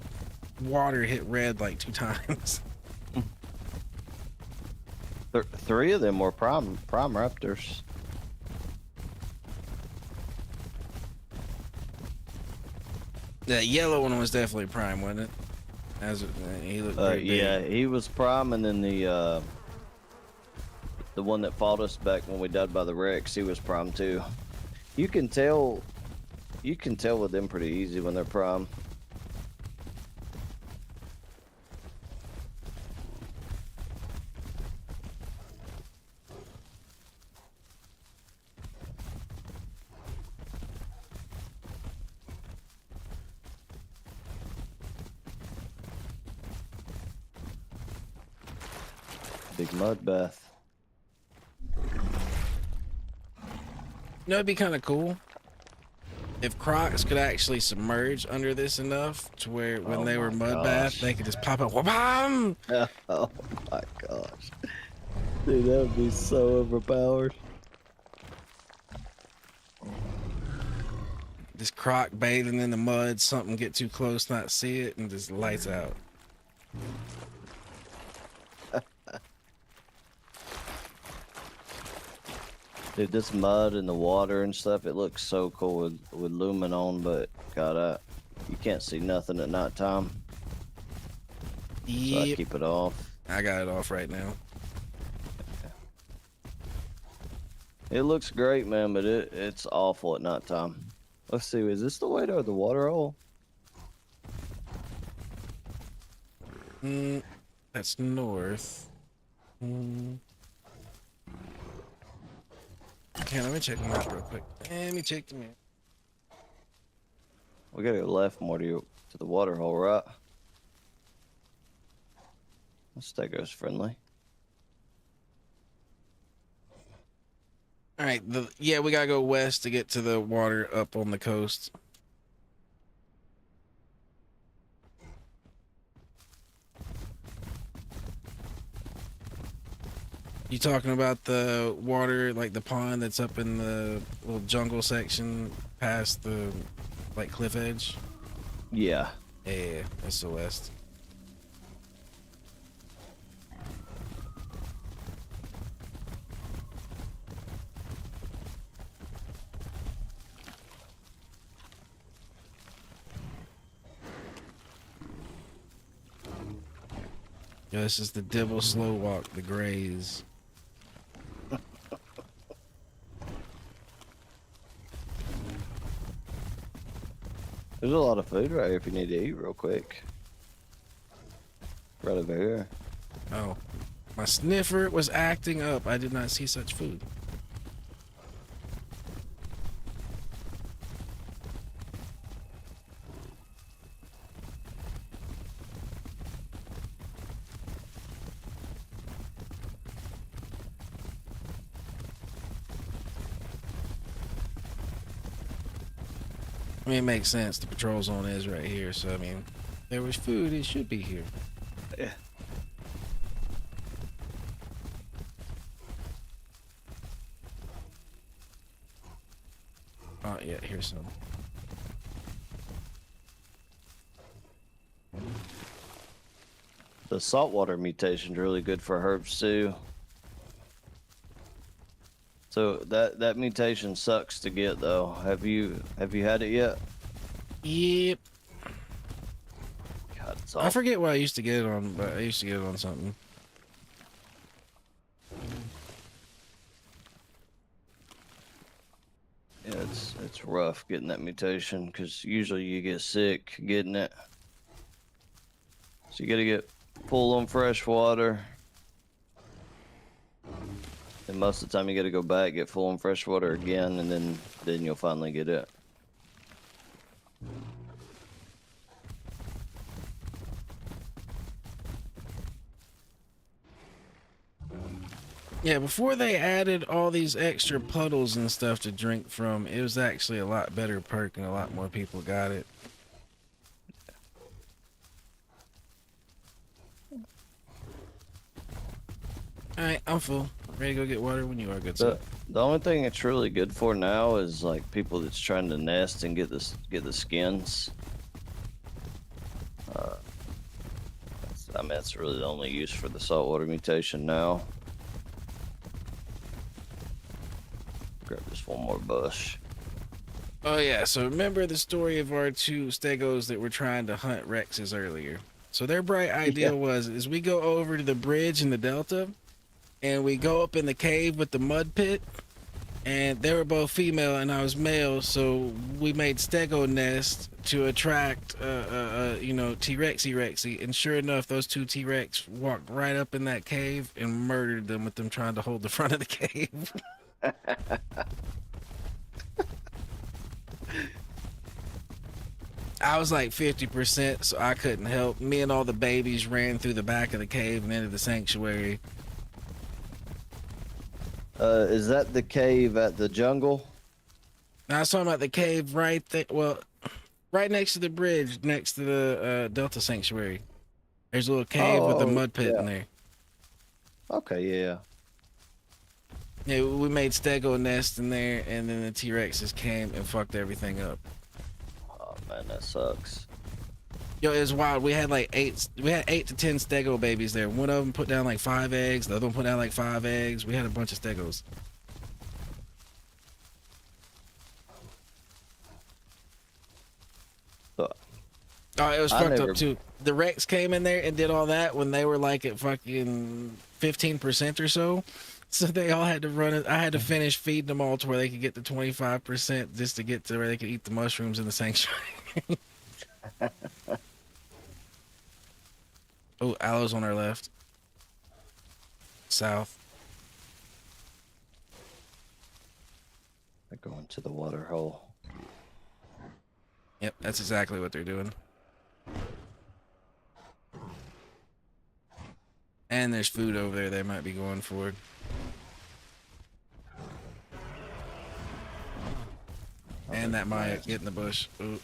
water hit red like 2 times. Three of them were prime raptors. That yellow one was definitely prime, wasn't it? He looked pretty big. Yeah, he was prime, and then the one that fought us back when we died by the Rex, he was prime too. You can tell with them pretty easy when they're prime. Big mud bath. You know, it'd be kind of cool if Crocs could actually submerge under this enough to where when they were mud bath, they could just pop up. Wha-bam! Oh my gosh. Dude, that would be so overpowered. This Croc bathing in the mud, something get too close, not see it, and just lights out. Dude, this mud and the water and stuff, it looks so cool with lumen on, but God, you can't see nothing at nighttime. So I Yep. keep it off. I got it off right now. It looks great, man, but it's awful at nighttime. Let's see, is this the way to the water hole? That's north. Okay, let me check the map real quick. Let me check the map. We gotta go left more to the water hole, right? This Stego's friendly. All right, yeah, we gotta go west to get to the water up on the coast. You talking about the water, like the pond that's up in the little jungle section past the like cliff edge? Yeah. Yeah, that's the west. Yeah, this is the Dibble Slow Walk, the Grays. There's a lot of food right here if you need to eat real quick. Right over here. Oh, my sniffer was acting up. I did not see such food. I mean, it makes sense. The patrol zone is right here, so I mean, if there was food, it should be here. Yeah. Oh yeah, here's some. The saltwater mutation's really good for herbs too. So that mutation sucks to get though. Have you had it yet? Yep. God, it's I awful. forget what I used to get it on, but I used to get it on something. Yeah, it's rough getting that mutation because usually you get sick getting it. So you gotta get full on fresh water. And most of the time you gotta go back, get full on fresh water again, and then you'll finally get it. Yeah, before they added all these extra puddles and stuff to drink from, it was actually a lot better perk and a lot more people got it. Alright, I'm full. Ready to go get water when you are, good sir. The only thing it's really good for now is like people that's trying to nest and get the skins. I mean, that's really the only use for the saltwater mutation now. Grab just one more bush. Oh yeah, so remember the story of our two stegos that were trying to hunt Rexes earlier. So their bright idea is we go over to the bridge in the delta and we go up in the cave with the mud pit, and they were both female and I was male, so we made stego nest to attract you know, T-Rexy Rexy, and sure enough those two T-Rex walked right up in that cave and murdered them with them trying to hold the front of the cave. I was like 50%, so I couldn't help. Me and all the babies ran through the back of the cave and into the sanctuary. Is that the cave at the jungle? Now, I was talking about the cave right there. Well, right next to the bridge, next to the Delta Sanctuary. There's a little cave with a mud pit in there. Okay, yeah. Yeah, we made stego nest in there, and then the T-Rexes came and fucked everything up. Oh man, that sucks. Yo, it was wild. We had like 8 to 10 stego babies there. One of them put down like 5 eggs. The other one put down like 5 eggs. We had a bunch of stegos. Oh, it was fucked up too. The Rex came in there and did all that when they were like at fucking 15% or so. So they all had to run it. I had to finish feeding them all to where they could get to 25% just to get to where they could eat the mushrooms in the sanctuary. Oh, aloe's on our left. South. They're going to the water hole. Yep, that's exactly what they're doing. And there's food over there they might be going for. And that might get in the bush. Ooh.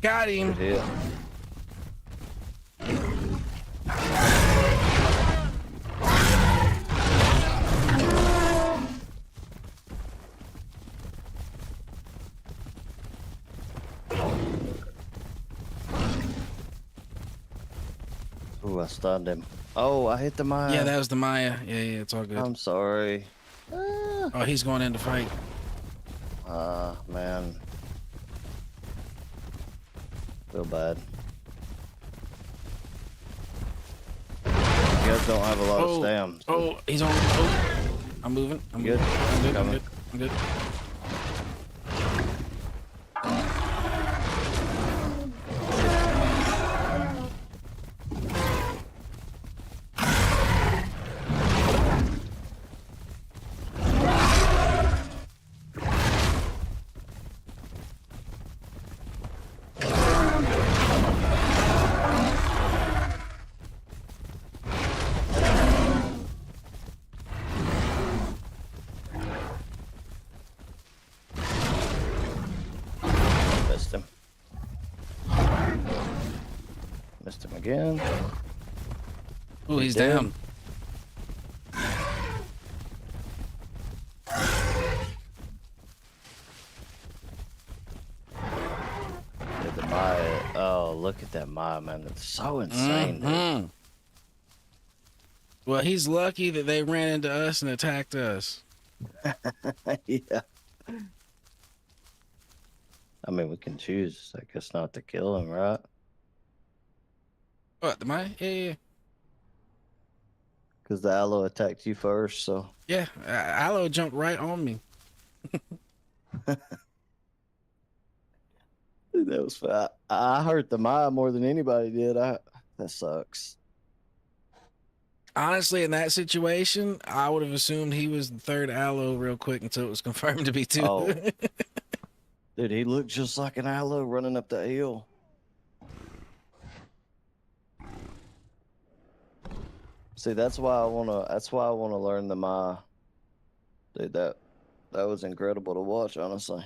Got him. Good hit. Ooh, I stunned him. Oh, I hit the Maya. Yeah, that was the Maya. Yeah, it's all good. I'm sorry. Oh, he's going in to fight. Man. Feel bad. You guys don't have a lot of stamina. Oh, he's on. Oh, I'm moving. I'm Good. moving. I'm good. I'm Coming. good. I'm good. again. Oh, he's dead. down. Yeah, the Maya. Oh, look at that Maya, man. That's so insane, dude. Mhm. Well, he's lucky that they ran into us and attacked us. Yeah. I mean, we can choose, I guess, not to kill him, right? What, the Maya? Yeah. Because the aloe attacked you first, so. Yeah, Aloe jumped right on me. Dude, that was fun. I hurt the Maya more than anybody did. That sucks. Honestly, in that situation, I would have assumed he was the third Aloe real quick until it was confirmed to be two. Oh. Dude, he looked just like an aloe running up the hill. See, that's why I wanna learn the Maya. Dude, that was incredible to watch, honestly.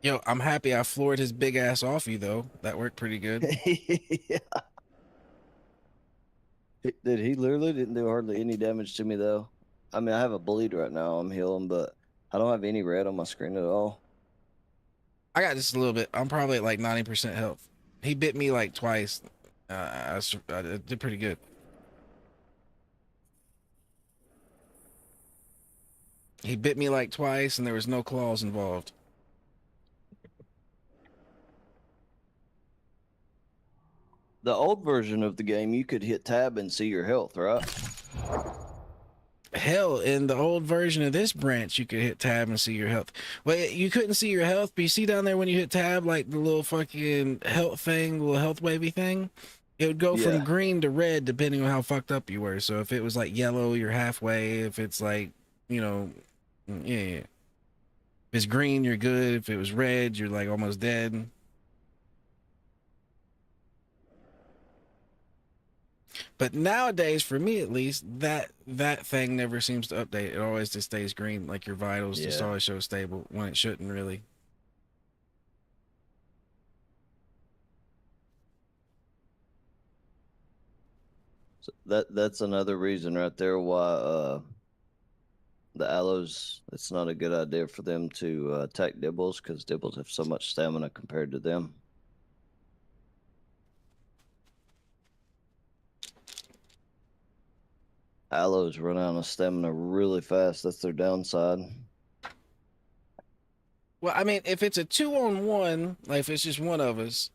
Yo, I'm happy I floored his big ass off you though. That worked pretty good. Yeah. Dude, he literally didn't do hardly any damage to me though. I mean, I have a bleed right now. I'm healing, but I don't have any red on my screen at all. I got just a little bit. I'm probably at like 90% health. He bit me like twice. I did pretty good. He bit me like twice and there was no claws involved. The old version of the game, you could hit tab and see your health, right? Hell, in the old version of this branch, you could hit tab and see your health. Well, you couldn't see your health, but you see down there when you hit tab, like the little fucking health thing, the little health wavy thing, it would go Yeah. from green to red depending on how fucked up you were. So if it was like yellow, you're halfway. If it's like, you know, yeah. If it's green, you're good. If it was red, you're like almost dead. But nowadays, for me at least, that thing never seems to update. It always just stays green, like your vitals just Yeah. always show stable when it shouldn't really. So that's another reason right there why the aloes, it's not a good idea for them to attack dibbles, because dibbles have so much stamina compared to them. Aloes run out of stamina really fast. That's their downside. Well, I mean, if it's a 2-on-1, like if it's just one of us,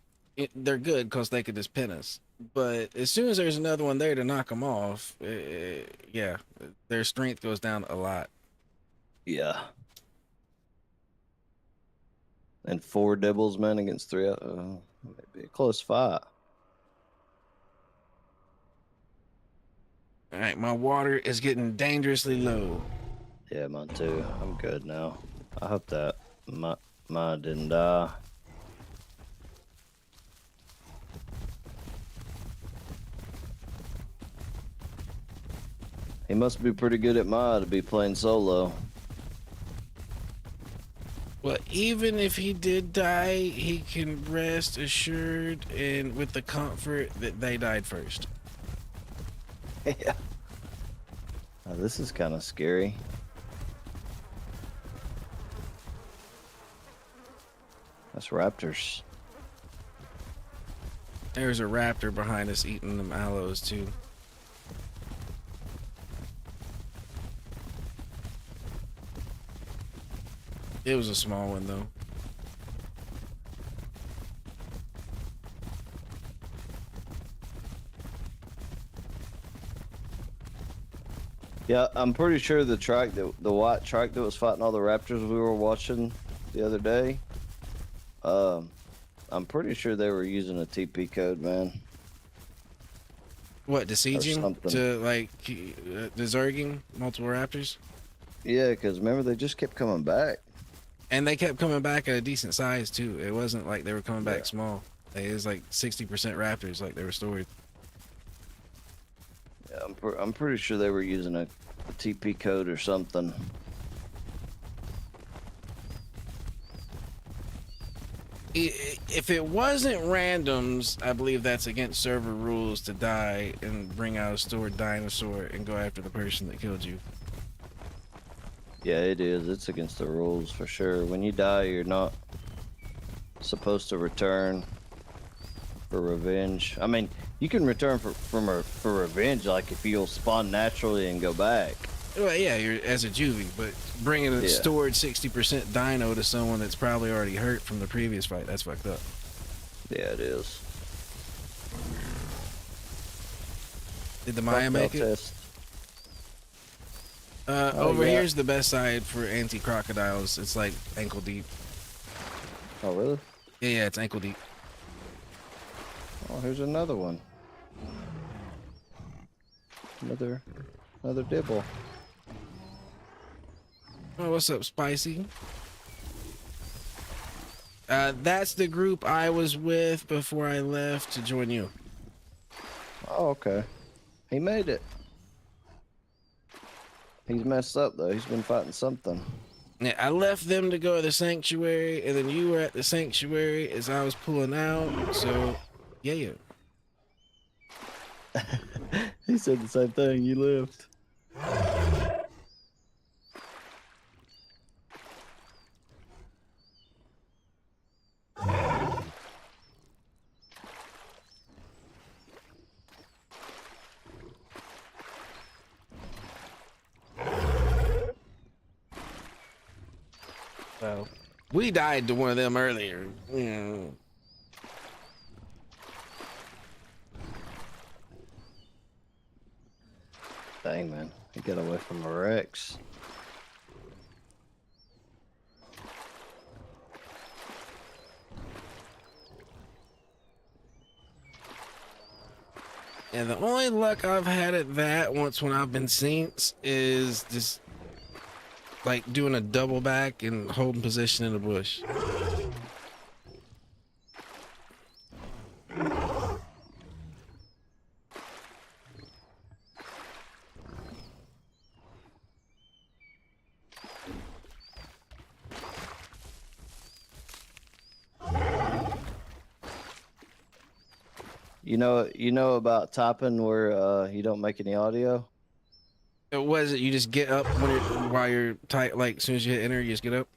they're good because they could just pin us. But as soon as there's another one there to knock them off, yeah, their strength goes down a lot. Yeah. And 4 dibbles, man, against 3. Maybe a close fight. All right, my water is getting dangerously low. Yeah, mine too. I'm good now. I hope that mine didn't die. He must be pretty good at Maya to be playing solo. Well, even if he did die, he can rest assured and with the comfort that they died first. Yeah. Now, this is kind of scary. That's raptors. There's a raptor behind us eating them aloes too. It was a small one though. Yeah, I'm pretty sure the white track that was fighting all the raptors we were watching the other day, I'm pretty sure they were using a TP code, man. What, to siege him? something. To like the Zerging multiple raptors? Yeah, because remember they just kept coming back. And they kept coming back at a decent size too. It wasn't like they were coming back Yeah. small. It was like 60% raptors, like they were stored. Yeah, I'm pretty sure they were using a TP code or something. If it wasn't randoms, I believe that's against server rules to die and bring out a stored dinosaur and go after the person that killed you. Yeah, it is. It's against the rules for sure. When you die, you're not supposed to return for revenge. I mean, you can return for revenge, like if you'll spawn naturally and go back. Well, yeah, you're as a juvie, but bringing a stored 60% dino to someone that's probably already hurt from the previous fight, that's fucked up. Yeah, it is. Did the Maya make it? Test. Over yeah. here's the best side for anti-crocodiles. It's like ankle deep. Oh, really? Yeah, it's ankle deep. Oh, here's another one. Another dibble. Oh, what's up, Spicy? That's the group I was with before I left to join you. Oh, okay. He made it. He's messed up though. He's been fighting something. Yeah, I left them to go to the sanctuary, and then you were at the sanctuary as I was pulling out. So, yeah. He said the same thing. You lived. Well, we died to one of them earlier. Yeah. Dang, man. He got away from a Rex. And the only luck I've had at that once when I've been Saints is just like doing a double back and holding position in the bush. You know about typing where you don't make any audio? Was it you just get up when while you're tight, like as soon as you hit enter, you just get up?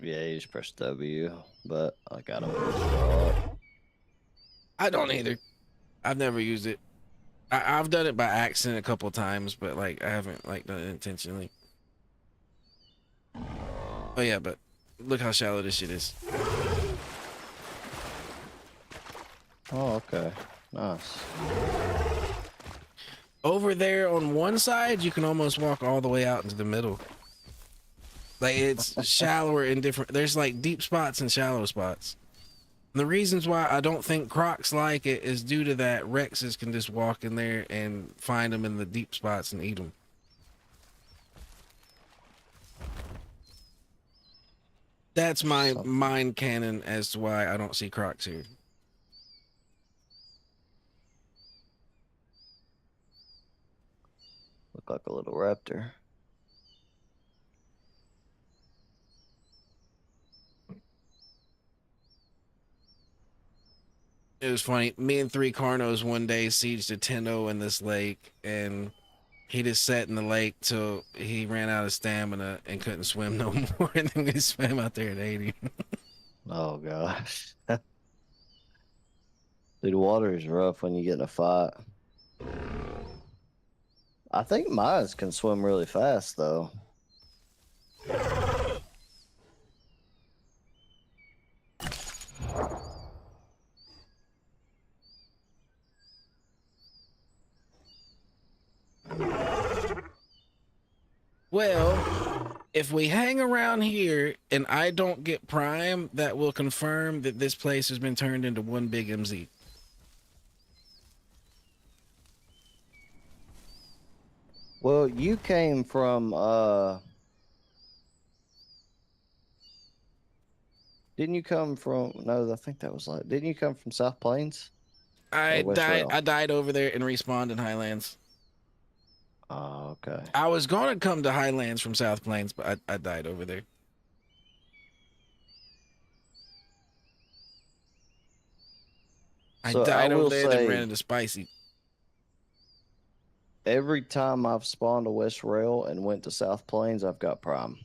Yeah, you just press W, but like I don't use it a lot. I don't either. I've never used it. I've done it by accident a couple times, but like I haven't like done it intentionally. Oh yeah, but look how shallow this shit is. Oh, okay. Nice. Over there on one side, you can almost walk all the way out into the middle. Like it's shallower in different. There's like deep spots and shallow spots. And the reasons why I don't think Crocs like it is due to that Rexes can just walk in there and find them in the deep spots and eat them. That's my mind canon as to why I don't see Crocs here. Look like a little raptor. It was funny. Me and 3 Carnos one day sieged a 10-0 in this lake, and he just sat in the lake till he ran out of stamina and couldn't swim no more, and then we swam out there and ate him. Oh gosh. Dude, water is rough when you get in a fight. I think Mayas can swim really fast though. Well, if we hang around here and I don't get Prime, that will confirm that this place has been turned into one big MZ. Well, you came from didn't you come from no, I think that was like didn't you come from South Plains? I West died. Rail? I died over there and respawned in Highlands. Oh, okay. I was gonna come to Highlands from South Plains, but I died over there. I So died I over will there, then say- ran into Spicy. Every time I've spawned a West Rail and went to South Plains, I've got Prime.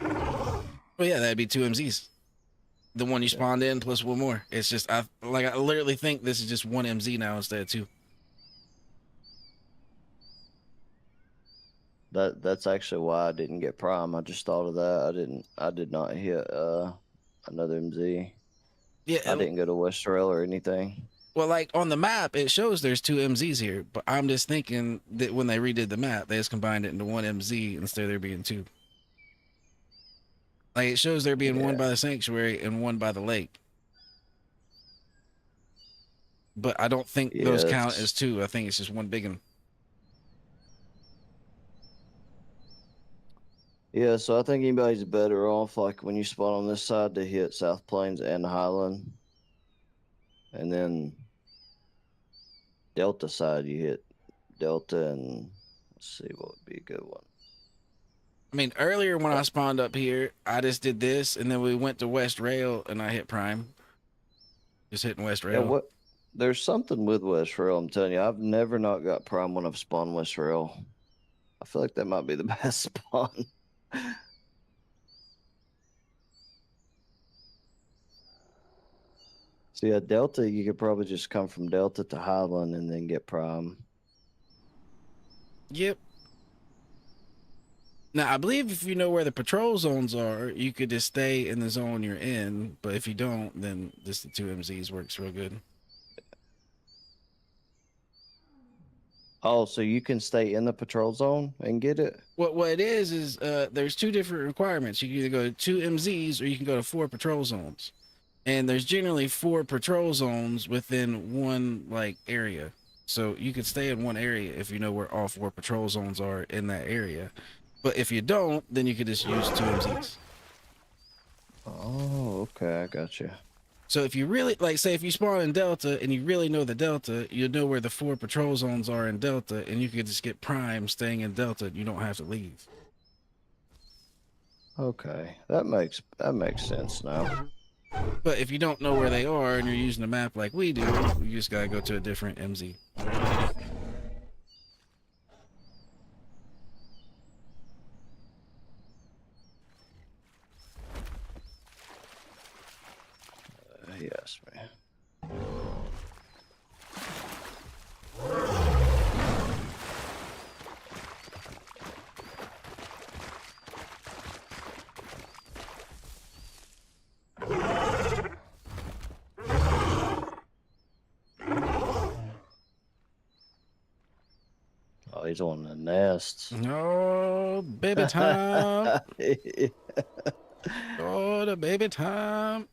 Well, yeah, that'd be 2 MZs. The one you spawned in plus one more. It's just I literally think this is just 1 MZ now instead of 2. That's actually why I didn't get Prime. I just thought of that. I did not hit another MZ. Yeah, I didn't go to West Rail or anything. well, like on the map, it shows there's 2 MZs here, but I'm just thinking that when they redid the map, they just combined it into 1 MZ instead of there being 2. Like it shows there being 1 by the sanctuary and 1 by the lake. But I don't think those count Yes. as 2. I think it's just 1 big one. Yeah, so I think anybody's better off, like when you spawn on this side, to hit South Plains and Highland. And then Delta side, you hit Delta and let's see what would be a good one. I mean, earlier when I spawned up here, I just did this, and then we went to West Rail, and I hit Prime. Just hitting West Yeah, Rail. there's something with West Rail, I'm telling you. I've never not got Prime when I've spawned West Rail. I feel like that might be the best spawn. So yeah, Delta, you could probably just come from Delta to Highland and then get Prime. Yep. Now, I believe if you know where the patrol zones are, you could just stay in the zone you're in. But if you don't, then just the 2 MZs works real good. Oh, so you can stay in the patrol zone and get it? What it is there's 2 different requirements. You can either go to 2 MZs or you can go to 4 patrol zones. And there's generally 4 patrol zones within one like area. So you can stay in one area if you know where all 4 patrol zones are in that area. But if you don't, then you could just use 2 MZs. Oh, okay, I got you. So if you really, like, say if you spawn in Delta and you really know the Delta, you know where the 4 patrol zones are in Delta, and you could just get Prime staying in Delta. You don't have to leave. Okay, that makes sense now. But if you don't know where they are and you're using the map like we do, you just gotta go to a different MZ. Yes, man. Oh, he's on the nest. Oh, baby time. Oh, the baby time.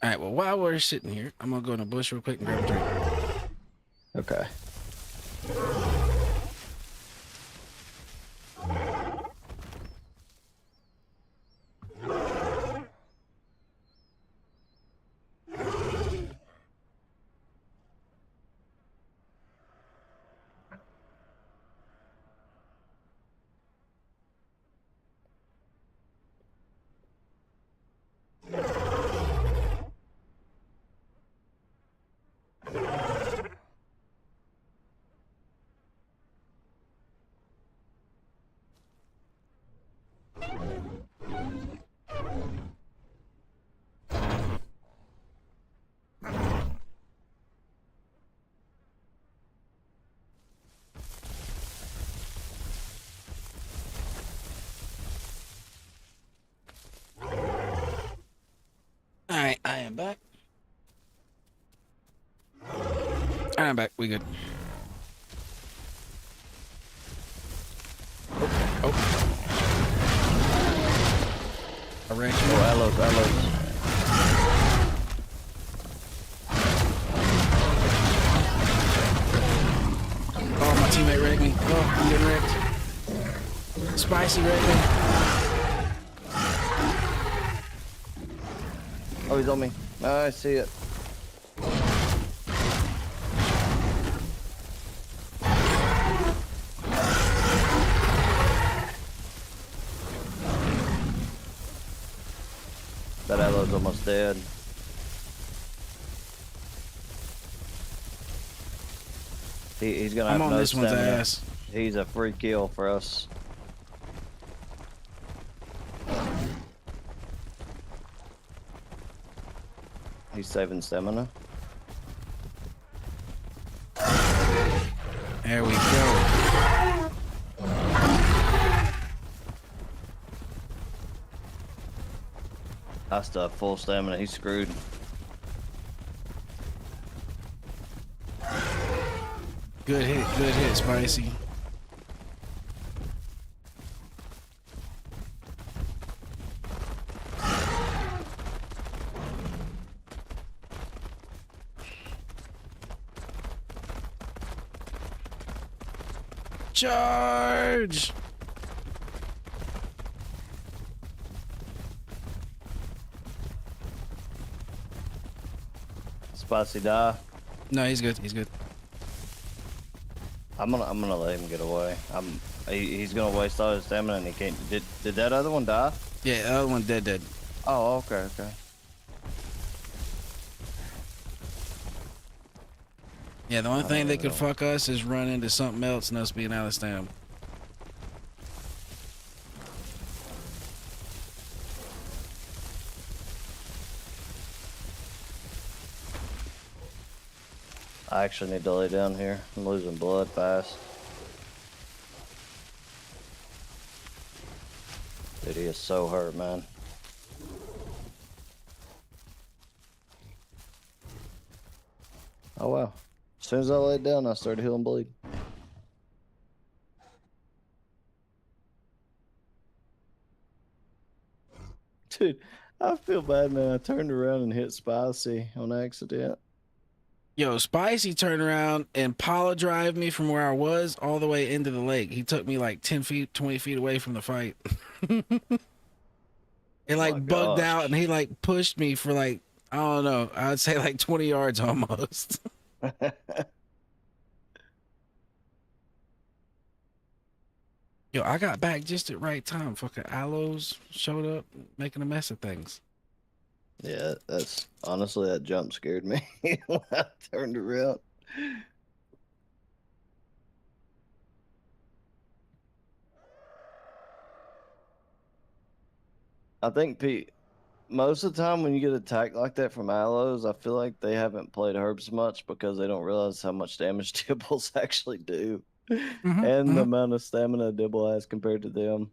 All right, well, while we're sitting here, I'm gonna go in the bush real quick and grab a drink. Okay. All right, I am back. I'm back. We good. Oh. I ran you. Oh, hello. Oh, my teammate wrecked me. Oh, I'm getting wrecked. Spicy wrecked me. Oh, he's on me. I see it. That aloe's almost dead. He's gonna I'm have on no this one's stamina. ass. He's a free kill for us. He's saving stamina. There we go. I still have full stamina. He's screwed. Good hit, Spicy. Charge! Spicy die. No, he's good. He's good. I'm gonna let him get away. He's gonna waste all his stamina and he can't. Did that other one die? Yeah, the other one dead. Oh, okay. Yeah, the only thing that could fuck us is run into something else and us being out of stamina. I actually need to lay down here. I'm losing blood fast. Dude, he is so hurt, man. Oh wow. As soon as I laid down, I started healing bleed. Dude, I feel bad, man. I turned around and hit Spicy on accident. Yo, Spicy turned around and power drive me from where I was all the way into the lake. He took me like 10 feet, 20 feet away from the fight. It like my bugged gosh. out and he like pushed me for like, I don't know, I'd say like 20 yards almost. Yo, I got back just at right time. Fucking Aloes showed up making a mess of things. Yeah, that's honestly, that jump scared me when I turned around. I think Pete, most of the time when you get attacked like that from aloes, I feel like they haven't played herbs much because they don't realize how much damage Dibbles actually do. And the amount of stamina Dibble has compared to them.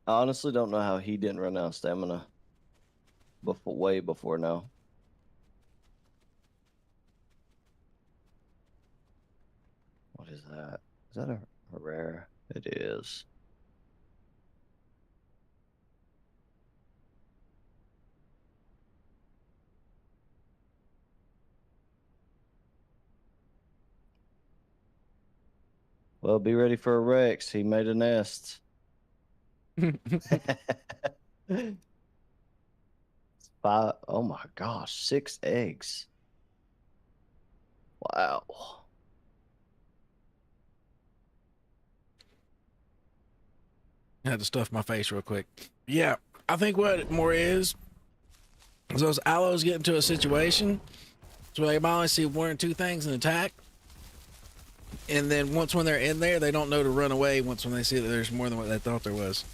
I honestly don't know how he didn't run out of stamina way before now. What is that? Is that a rare? It is. Well, be ready for a Rex. He made a nest. Oh my gosh, 6 eggs. Wow. I had to stuff my face real quick. Yeah, I think what more is those aloes get into a situation so they might only see 1 or 2 things and attack. And then once when they're in there, they don't know to run away when they see that there's more than what they thought there was.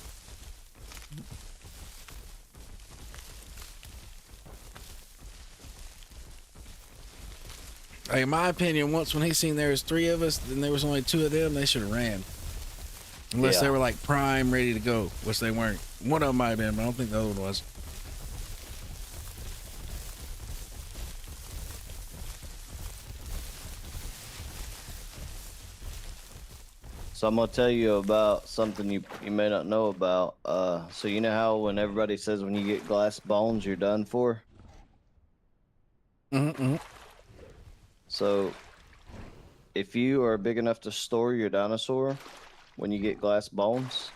Like, in my opinion, when he seen there was 3 of us, then there was only 2 of them, they should have ran. Unless they were like prime, ready to go, which they weren't. One of them might have been, but I don't think the other one was. So I'm gonna tell you about something you may not know about. So you know how when everybody says when you get glass bones, you're done for? So if you are big enough to store your dinosaur, when you get glass bones,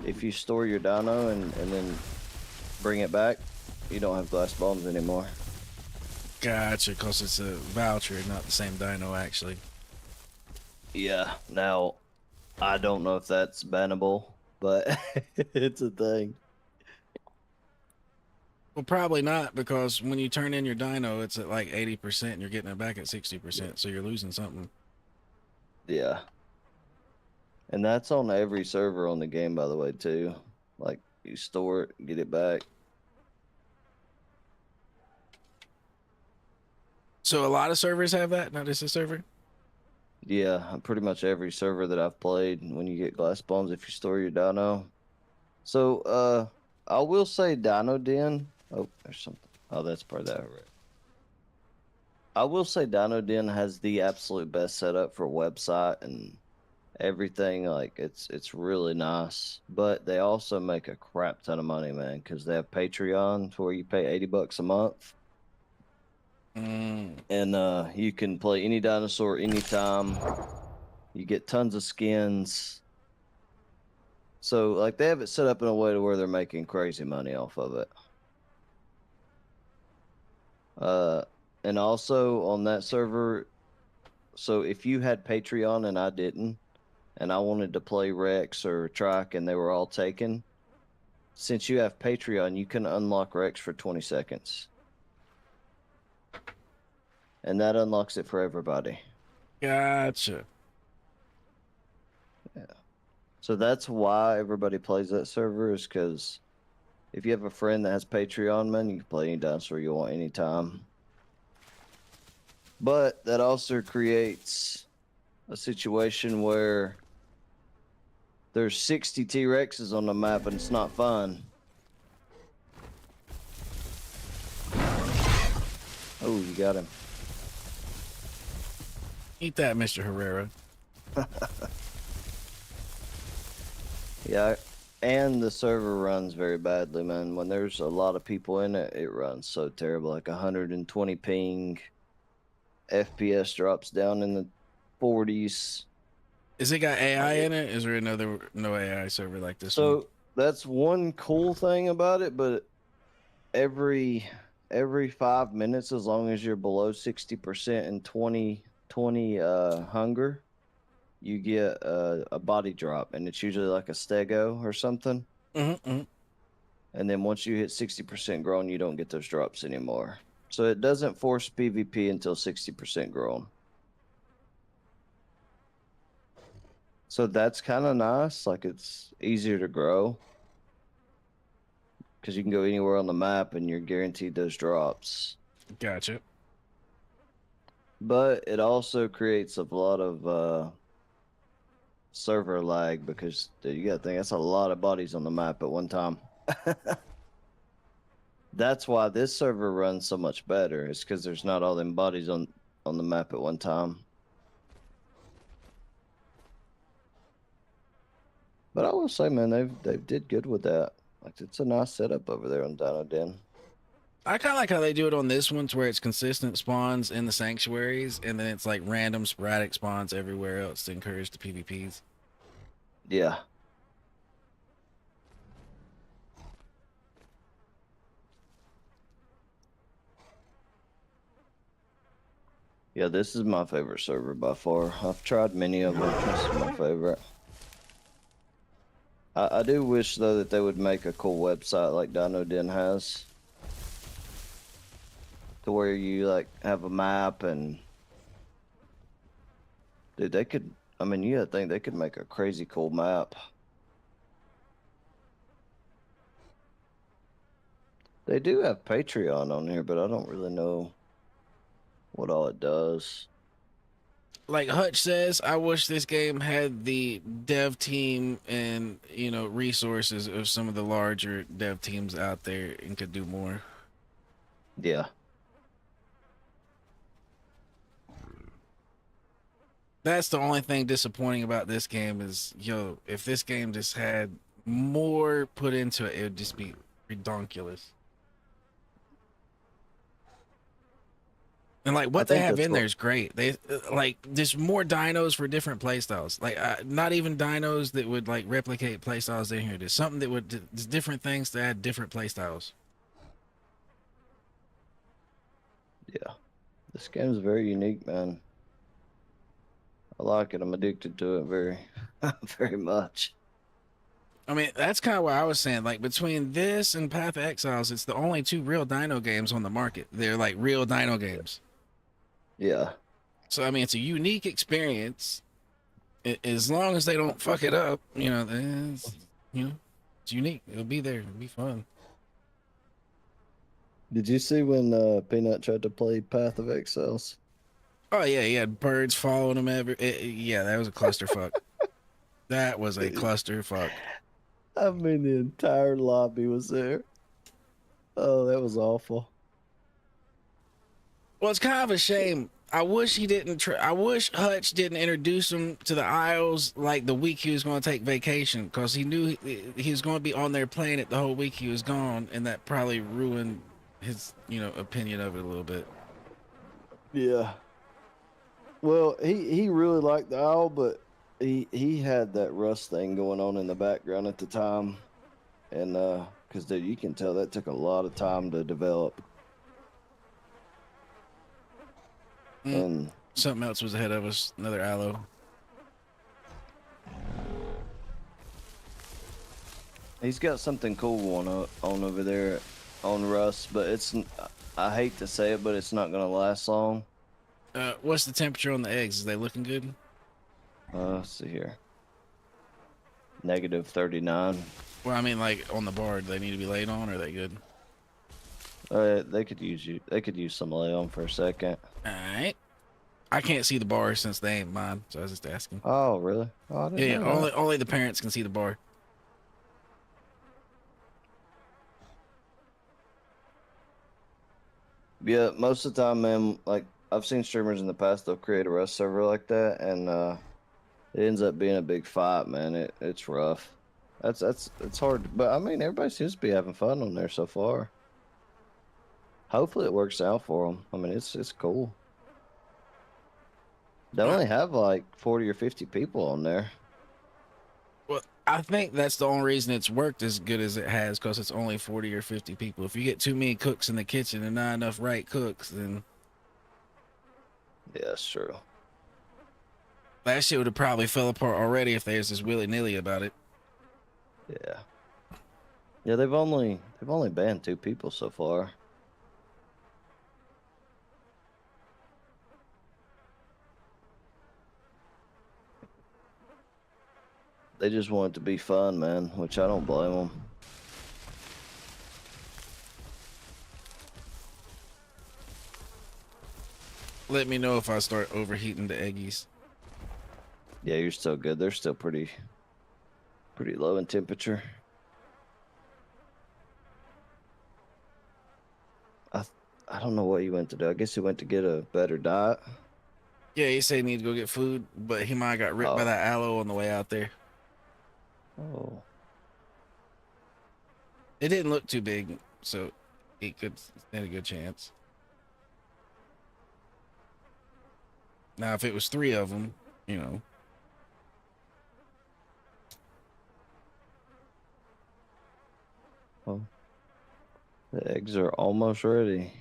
if you store your dino and then bring it back, you don't have glass bones anymore. Gotcha, because it's a voucher, not the same dino, actually. Yeah, now, I don't know if that's bannable, but it's a thing. Well, probably not, because when you turn in your dino, it's at like 80% and you're getting it back at 60%, so you're losing something. Yeah. And that's on every server on the game, by the way, too. Like, you store it, get it back. So a lot of servers have that, not just a server? Yeah, pretty much every server that I've played, when you get glass bombs, if you store your dino. So, I will say Dino Den. Oh, there's something. Oh, that's part of that. Right. I will say Dino Den has the absolute best setup for website and everything. Like, it's really nice. But they also make a crap ton of money, man, because they have Patreon where you pay $80 a month. Mm. And you can play any dinosaur anytime. You get tons of skins. So, like, they have it set up in a way to where they're making crazy money off of it. And also on that server, so if you had Patreon and I didn't, and I wanted to play Rex or Trike and they were all taken, since you have Patreon, you can unlock Rex for 20 seconds. And that unlocks it for everybody. Gotcha. Yeah. So that's why everybody plays that server, is because if you have a friend that has Patreon, man, you can play any dinosaur you want anytime. But that also creates a situation where there's 60 T-Rexes on the map and it's not fun. Oh, you got him. Eat that, Mr. Herrera. Yeah, and the server runs very badly, man. When there's a lot of people in it, it runs so terrible. Like 120 ping, FPS drops down in the 40s. Is it got AI in it? Is there no AI server like this one? So that's one cool thing about it, but every 5 minutes, as long as you're below 60% and 20 hunger, you get a body drop, and it's usually like a stego or something. Mm-hmm. And then once you hit 60% grown, you don't get those drops anymore. So it doesn't force PvP until 60% grown. So that's kind of nice. Like, it's easier to grow because you can go anywhere on the map and you're guaranteed those drops. Gotcha. But it also creates a lot of server lag because, dude, you gotta think that's a lot of bodies on the map at one time. That's why this server runs so much better. It's because there's not all them bodies on the map at one time. But I will say, man, they did good with that. Like, it's a nice setup over there on Dino Den. I kind of like how they do it on this one, to where it's consistent spawns in the sanctuaries, and then it's like random sporadic spawns everywhere else to encourage the PvPs. Yeah. Yeah, this is my favorite server by far. I've tried many of them. This is my favorite. I do wish, though, that they would make a cool website like Dino Den has. To where you, like, have a map and... Dude, they could... I mean, you gotta think they could make a crazy cool map. They do have Patreon on here, but I don't really know what all it does. Like Hutch says, I wish this game had the dev team and, resources of some of the larger dev teams out there and could do more. Yeah. That's the only thing disappointing about this game is, if this game just had more put into it, it would just be redonkulous. And like what they have in there is great. They like there's more dinos for different playstyles. Like not even dinos that would like replicate playstyles in here. There's something that would there's different things to add different playstyles. Yeah. This game is very unique, man. I like it. I'm addicted to it very, very much. I mean, that's kind of what I was saying. Like between this and Path of Exiles, it's the only two real Dino games on the market. They're like real Dino games. Yeah. So I mean, it's a unique experience. As long as they don't fuck it up, then it's unique. It'll be there. It'll be fun. Did you see when Peanut tried to play Path of Exiles? Oh yeah, he had birds following him yeah, that was a clusterfuck. That was a clusterfuck. I mean, the entire lobby was there. Oh, that was awful. Well, it's kind of a shame. I wish he didn't. I wish Hutch didn't introduce him to the Isles like the week he was going to take vacation, because he knew he was going to be on there playing it the whole week he was gone, and that probably ruined his opinion of it a little bit. Yeah. Well, he really liked the owl, but he had that Rust thing going on in the background at the time, and because dude, you can tell that took a lot of time to develop. And something else was ahead of us. Another aloe. He's got something cool on over there on Rust, but I hate to say it, but it's not gonna last long. What's the temperature on the eggs? Is they looking good? Let's see here. -39. Well, I mean, like on the bar, do they need to be laid on, or are they good? They could use some lay on for a second. All right. I can't see the bar since they ain't mine, so I was just asking. Oh, really? Oh, I didn't Yeah, know that. only the parents can see the bar. Yeah, most of the time, man, like I've seen streamers in the past, they'll create a Rust server like that, and it ends up being a big fight, man. It's rough. It's hard, but I mean, everybody seems to be having fun on there so far. Hopefully, it works out for them. I mean, it's cool. They only have like 40 or 50 people on there. Well, I think that's the only reason it's worked as good as it has, because it's only 40 or 50 people. If you get too many cooks in the kitchen and not enough right cooks, then Yeah, that's true. that shit would have probably fell apart already if they was just willy-nilly about it. Yeah. Yeah, they've only banned 2 people so far. They just want it to be fun, man, which I don't blame them. Let me know if I start overheating the eggies. Yeah, you're still good. They're still pretty low in temperature. I don't know what he went to do. I guess he went to get a better diet. Yeah, he said he needed to go get food, but he might have got ripped by that aloe on the way out there. Oh. It didn't look too big, so he could stand a good chance. Now, if it was 3 of them, Well, the eggs are almost ready.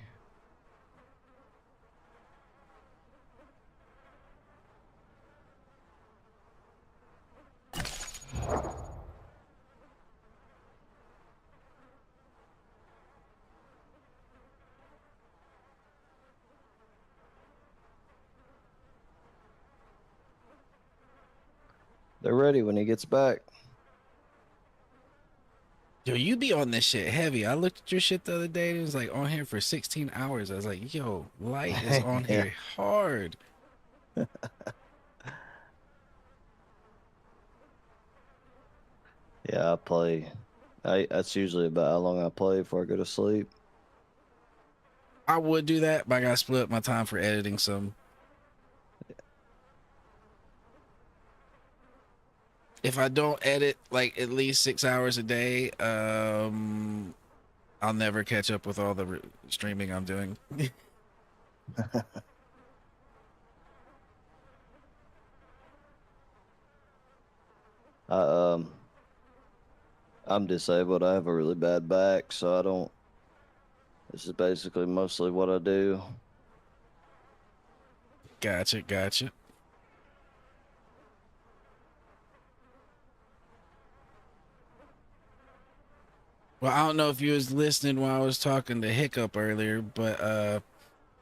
They're ready when he gets back. Yo, you be on this shit heavy. I looked at your shit the other day, and it was like on here for 16 hours. I was like, yo, light is on here hard. Yeah, I play. That's usually about how long I play before I go to sleep. I would do that, but I gotta split up my time for editing some. If I don't edit like at least 6 hours a day, I'll never catch up with all the streaming I'm doing. I'm disabled. I have a really bad back, so I don't. This is basically mostly what I do. Gotcha. Well, I don't know if you was listening while I was talking to Hiccup earlier, but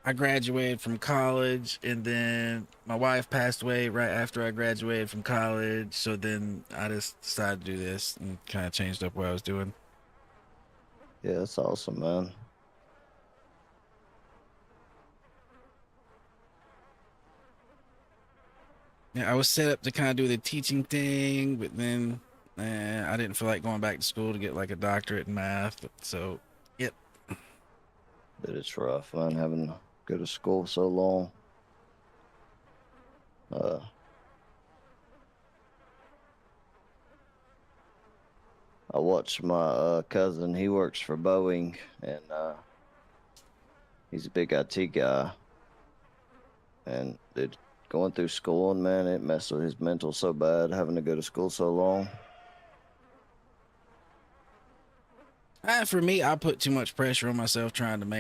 I graduated from college, and then my wife passed away right after I graduated from college. So then I just decided to do this and kind of changed up what I was doing. Yeah, that's awesome, man. Yeah, I was set up to kind of do the teaching thing, but then I didn't feel like going back to school to get like a doctorate in math. So, yep. But it's rough, man, having to go to school so long. I watched my cousin. He works for Boeing, and he's a big IT guy. And dude, going through school, and man, it messed with his mental so bad, having to go to school so long. For me, I put too much pressure on myself trying to make